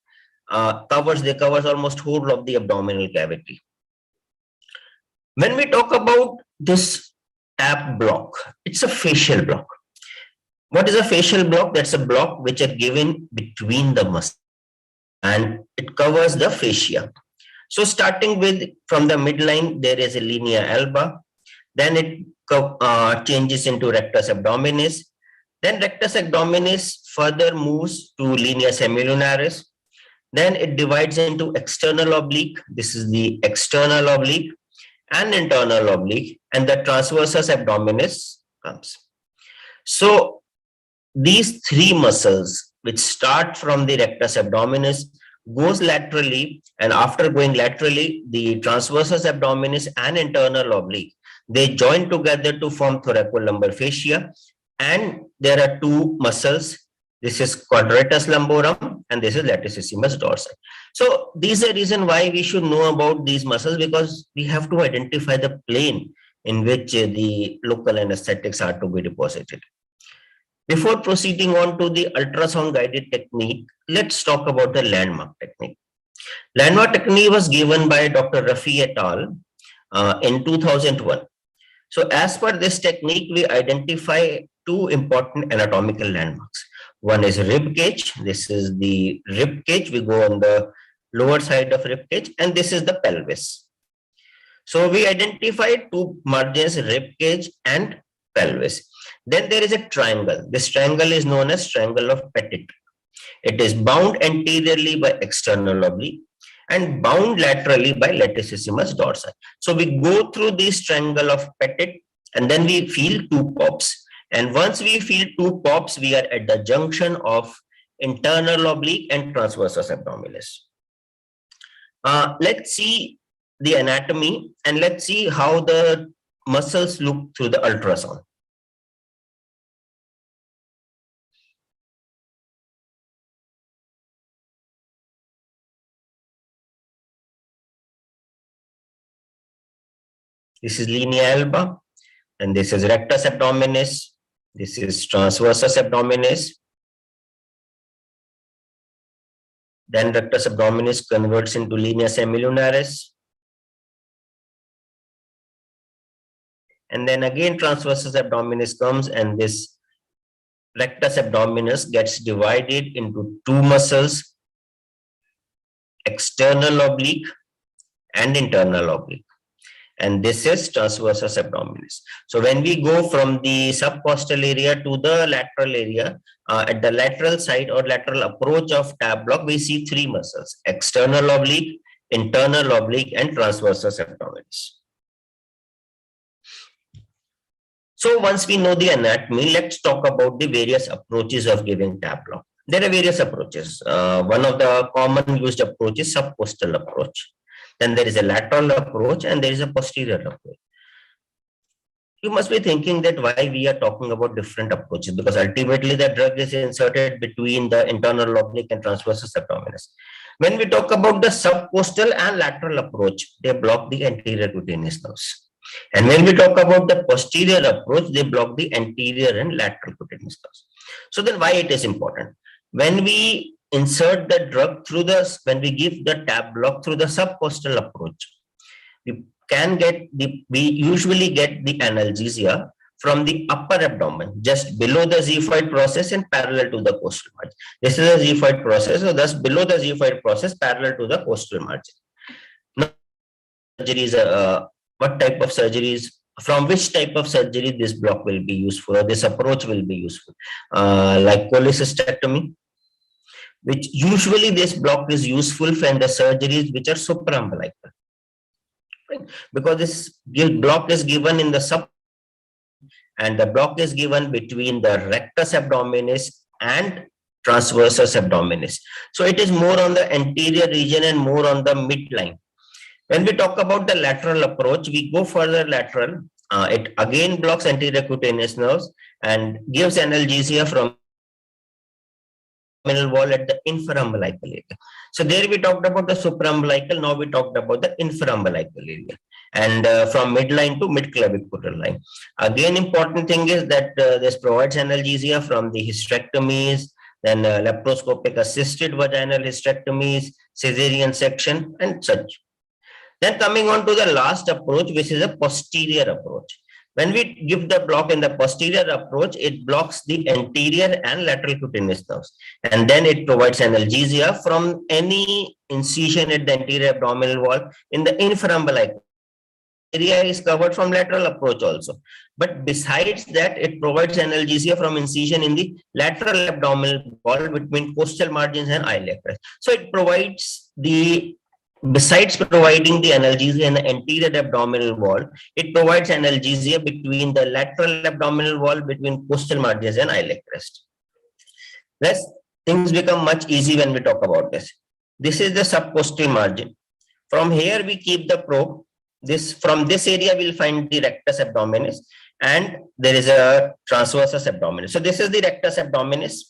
covers almost whole of the abdominal cavity. When we talk about this TAP block, it's a facial block. What is a facial block? That's a block which are given between the muscles and it covers the fascia. So starting with from the midline, there is a linea alba, then it changes into rectus abdominis, then rectus abdominis further moves to linea semilunaris, then it divides into external oblique, this is the external oblique, and internal oblique, and the transversus abdominis comes. So these three muscles which start from the rectus abdominis goes laterally, and after going laterally, the transversus abdominis and internal oblique, they join together to form thoracolumbar fascia, and there are two muscles. This is quadratus lumborum and this is latissimus dorsi. So these are reason why we should know about these muscles, because we have to identify the plane in which the local anesthetics are to be deposited. Before proceeding on to the ultrasound guided technique, let's talk about the landmark technique. Landmark technique was given by Dr. Rafi et al. In 2001. So as per this technique, we identify two important anatomical landmarks. One is rib cage. This is the rib cage. We go on the lower side of rib cage, and this is the pelvis. So we identify two margins, rib cage and pelvis. Then there is a triangle. This triangle is known as triangle of Petit. It is bound anteriorly by external oblique and bound laterally by latissimus dorsi. So we go through this triangle of Petit, and then we feel two pops. And once we feel two pops, we are at the junction of internal oblique and transversus abdominis. Let's see the anatomy, and let's see how the muscles look through the ultrasound. This is linea alba, and this is rectus abdominis. This is transversus abdominis. Then rectus abdominis converts into linea semilunaris. And then again transversus abdominis comes, and this rectus abdominis gets divided into two muscles, external oblique and internal oblique. And this is transversus abdominis. So when we go from the subcostal area to the lateral area, at the lateral side or lateral approach of tab block, we see three muscles: external oblique, internal oblique, and transversus abdominis. So once we know the anatomy, let's talk about the various approaches of giving tab block. There are various approaches. One of the common used approach is subcostal approach. Then there is a lateral approach, and there is a posterior approach. You must be thinking that why we are talking about different approaches, because ultimately the drug is inserted between the internal oblique and transversus abdominis. When we talk about the subcostal and lateral approach, they block the anterior cutaneous nerves. And when we talk about the posterior approach, they block the anterior and lateral cutaneous nerves. So then why it is important? When we insert the drug through the, when we give the tab block through the subcostal approach, we usually get the analgesia from the upper abdomen, just below the xiphoid process and parallel to the costal margin. This is a xiphoid process, so thus below the xiphoid process, parallel to the costal margin. Now, surgeries, what type of surgeries, from which type of surgery this block will be useful, or this approach will be useful, like cholecystectomy, which usually this block is useful for the surgeries which are supraumbilical, because this block is given in the sub, and the block is given between the rectus abdominis and transversus abdominis. So it is more on the anterior region and more on the midline. When we talk about the lateral approach, we go further lateral. It again blocks anterior cutaneous nerves and gives analgesia from wall at the infraumbilical area. So there we talked about the supraumbilical, now we talked about the infraumbilical area, and from midline to midclavicular line. Again, important thing is that this provides analgesia from the hysterectomies, then laparoscopic assisted vaginal hysterectomies, cesarean section, and such. Then coming on to the last approach, which is a posterior approach. When we give the block in the posterior approach, it blocks the anterior and lateral cutaneous nerves. And then it provides analgesia from any incision at the anterior abdominal wall in the infraumbilical area is covered from lateral approach also. But besides that, it provides analgesia from incision in the lateral abdominal wall between costal margins and iliac crest. So it provides the, besides providing the analgesia in the anterior abdominal wall, it provides analgesia between the lateral abdominal wall between costal margins and iliac crest. Thus, things become much easy when we talk about this. This is the subcostal margin. From here, we keep the probe. From this area, we'll find the rectus abdominis, and there is a transversus abdominis. So this is the rectus abdominis.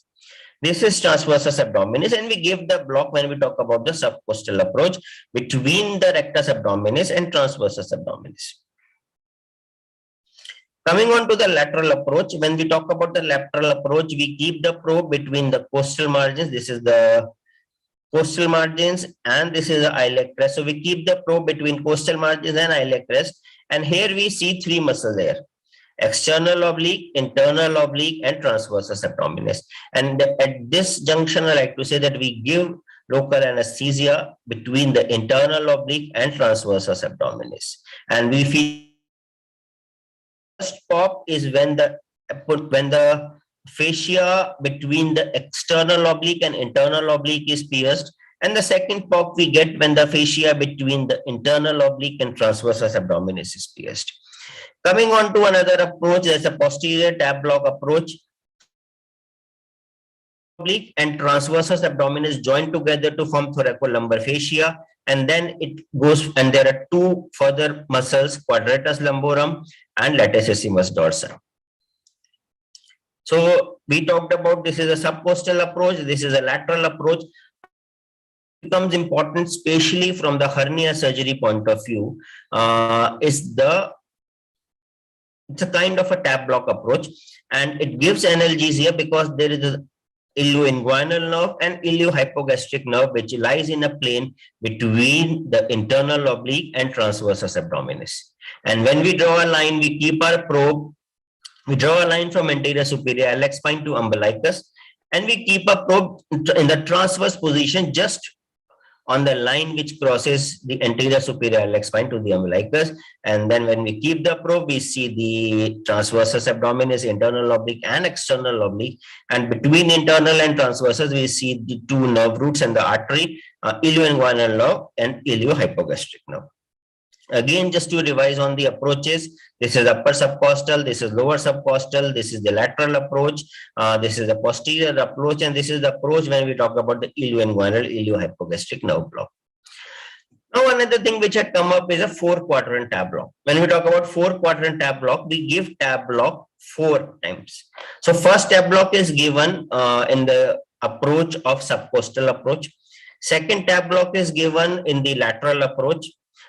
This is transversus abdominis, and we give the block when we talk about the subcostal approach between the rectus abdominis and transversus abdominis. Coming on to the lateral approach, when we talk about the lateral approach, we keep the probe between the costal margins. This is the costal margins, and this is the iliac crest. So we keep the probe between costal margins and iliac crest, and here we see three muscles there: external oblique, internal oblique, and transversus abdominis. And at this junction, I like to say that we give local anesthesia between the internal oblique and transversus abdominis. And we feel first pop is when the fascia between the external oblique and internal oblique is pierced. And the second pop we get when the fascia between the internal oblique and transversus abdominis is pierced. Coming on to another approach, there's a posterior tab block approach. Oblique and transversus abdominis joined together to form thoracolumbar fascia, and then it goes, and there are two further muscles, quadratus lumborum and latissimus dorsum. So we talked about this is a subcostal approach, this is a lateral approach. It becomes important, especially from the hernia surgery point of view, it's a kind of a tab block approach, and it gives analgesia because there is a ilioinguinal nerve and iliohypogastric nerve which lies in a plane between the internal oblique and transversus abdominis. And when we draw a line, we keep our probe, we draw a line from anterior superior iliac spine to umbilicus, and we keep a probe in the transverse position just on the line which crosses the anterior superior iliac spine to the umbilicus. And then when we keep the probe, we see the transversus abdominis, internal oblique and external oblique. And between internal and transversus, we see the two nerve roots and the artery, ilioinguinal nerve and iliohypogastric nerve. Again, just to revise on the approaches, this is upper subcostal, this is lower subcostal, this is the lateral approach, this is the posterior approach, and this is the approach when we talk about the ilioinguinal iliohypogastric nerve block. Now, another thing which had come up is a 4-quadrant tab block. When we talk about 4-quadrant tab block, we give tab block 4 times. So first tab block is given in the approach of subcostal approach. Second tab block is given in the lateral approach.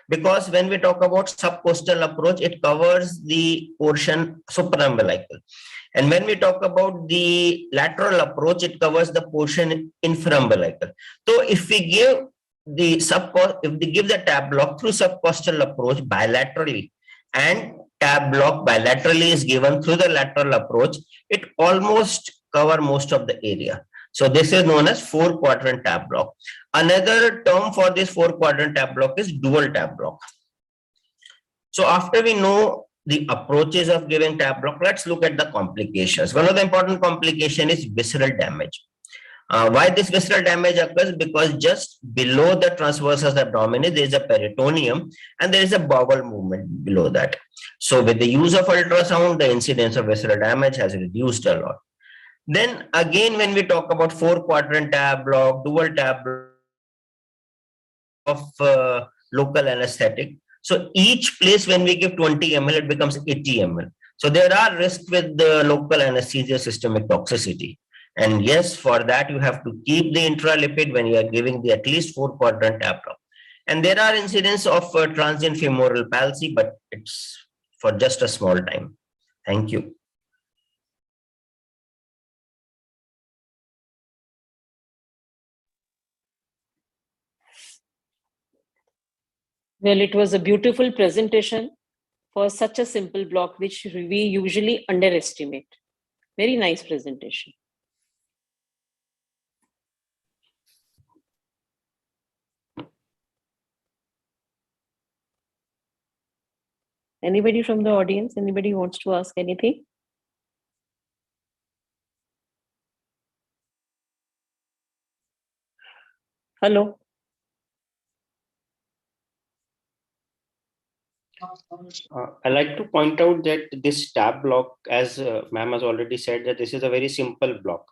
Because when we talk about subcostal approach, it covers the portion supraumbilical. And when we talk about the lateral approach, it covers the portion infraumbilical. So if we give the tab block through subcostal approach bilaterally, and tab block bilaterally is given through the lateral approach, it almost covers most of the area. So this is known as 4-quadrant tab block. Another term for this 4-quadrant tab block is dual tab block. So after we know the approaches of giving tab block, let's look at the complications. One of the important complications is visceral damage. Why this visceral damage occurs? Because just below the transversus abdominis, there is a peritoneum and there is a bowel movement below that. So with the use of ultrasound, the incidence of visceral damage has reduced a lot. Then again, when we talk about 4-quadrant tab block, dual tab block of local anesthetic, so each place when we give 20 ml, it becomes 80 ml. So there are risks with the local anesthesia systemic toxicity. And yes, for that you have to keep the intralipid when you are giving the at least 4-quadrant tab block. And there are incidents of transient femoral palsy, but it's for just a small time. Thank you. Well, it was a beautiful presentation for such a simple block, which we usually underestimate. Very nice presentation. Anybody from the audience? Anybody wants to ask anything? Hello. I like to point out that this tab block, as ma'am has already said, that this is a very simple block.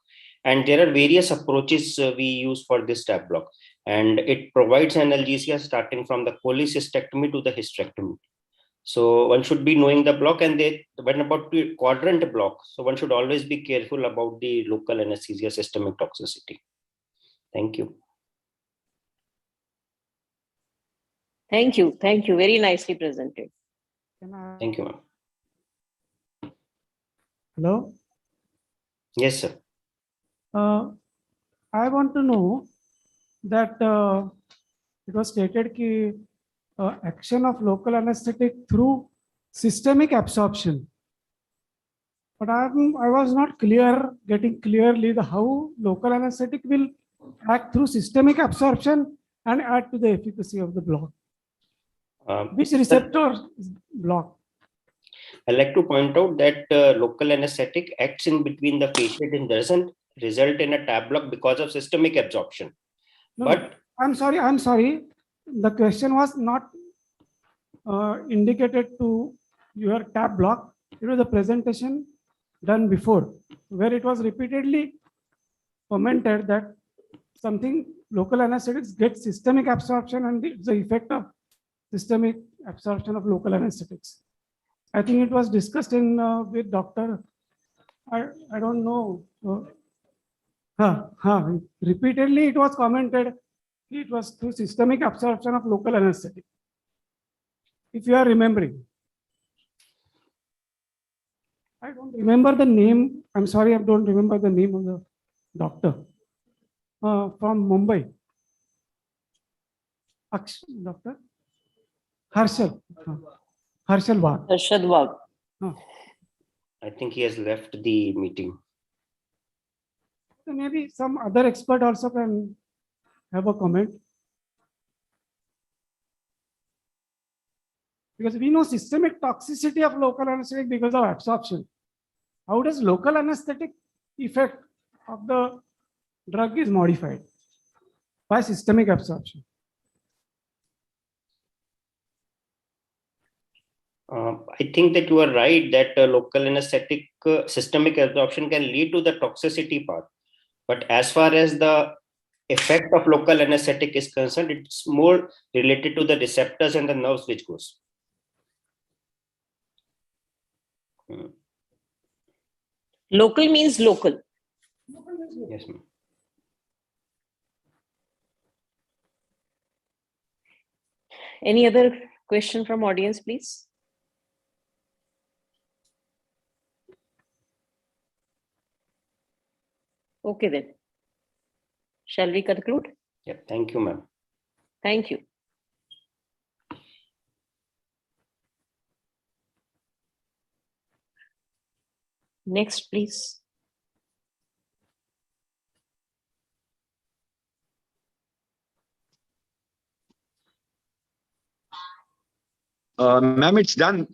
And there are various approaches we use for this tab block. And it provides analgesia starting from the cholecystectomy to the hysterectomy. So one should be knowing the block, and when about the quadrant block, so one should always be careful about the local anesthesia systemic toxicity. Thank you. Thank you. Thank you. Very nicely presented. Thank you, ma'am. Hello? Yes, sir. I want to know that it was stated that action of local anesthetic through systemic absorption. But I was not getting clearly how local anesthetic will act through systemic absorption and add to the efficacy of the block. Which receptor is blocked? I'd like to point out that local anesthetic acts in between the patient and doesn't result in a tab block because of systemic absorption. No, But I'm sorry. The question was not indicated to your tab block. It was a presentation done before where it was repeatedly commented that something local anesthetics get systemic absorption and the effect of systemic absorption of local anesthetics. I think it was discussed in with Dr. I don't know. Repeatedly it was commented it was through systemic absorption of local anesthetic. If you are remembering. I don't remember the name. I'm sorry, I don't remember the name of the doctor from Mumbai. Doctor Harshal. Harshal Wagh. Harshad Wagh. I think he has left the meeting. So maybe some other expert also can have a comment. Because we know systemic toxicity of local anesthetic because of absorption. How does local anesthetic effect of the drug is modified by systemic absorption? I think that you are right that local anesthetic systemic absorption can lead to the toxicity part. But as far as the effect of local anesthetic is concerned, it's more related to the receptors and the nerves which goes. Local means local. Yes, ma'am. Any other question from audience, please? Okay then. Shall we conclude? Yeah, thank you, ma'am. Thank you. Next, please. Ma'am, it's done.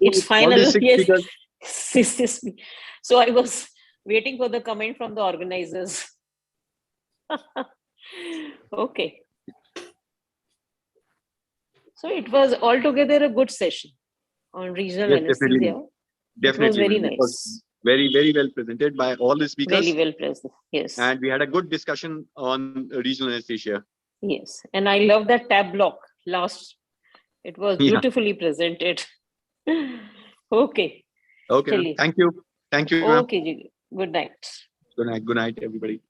It's final. All the six Yes. speakers. Excuse me. So I was waiting for the comment from the organizers. Okay. So it was altogether a good session on regional Yes, anesthesia. definitely. It was very ma'am. It was nice. very, very well presented by all the speakers. Very well presented. Yes. And we had a good discussion on regional anesthesia. Yes. And I love that tab block last. It was Yeah. beautifully presented. Okay. Okay, ma'am. Chaliye. Thank you. Thank you, ma'am. Okay, Ji. Good night. Good night, everybody.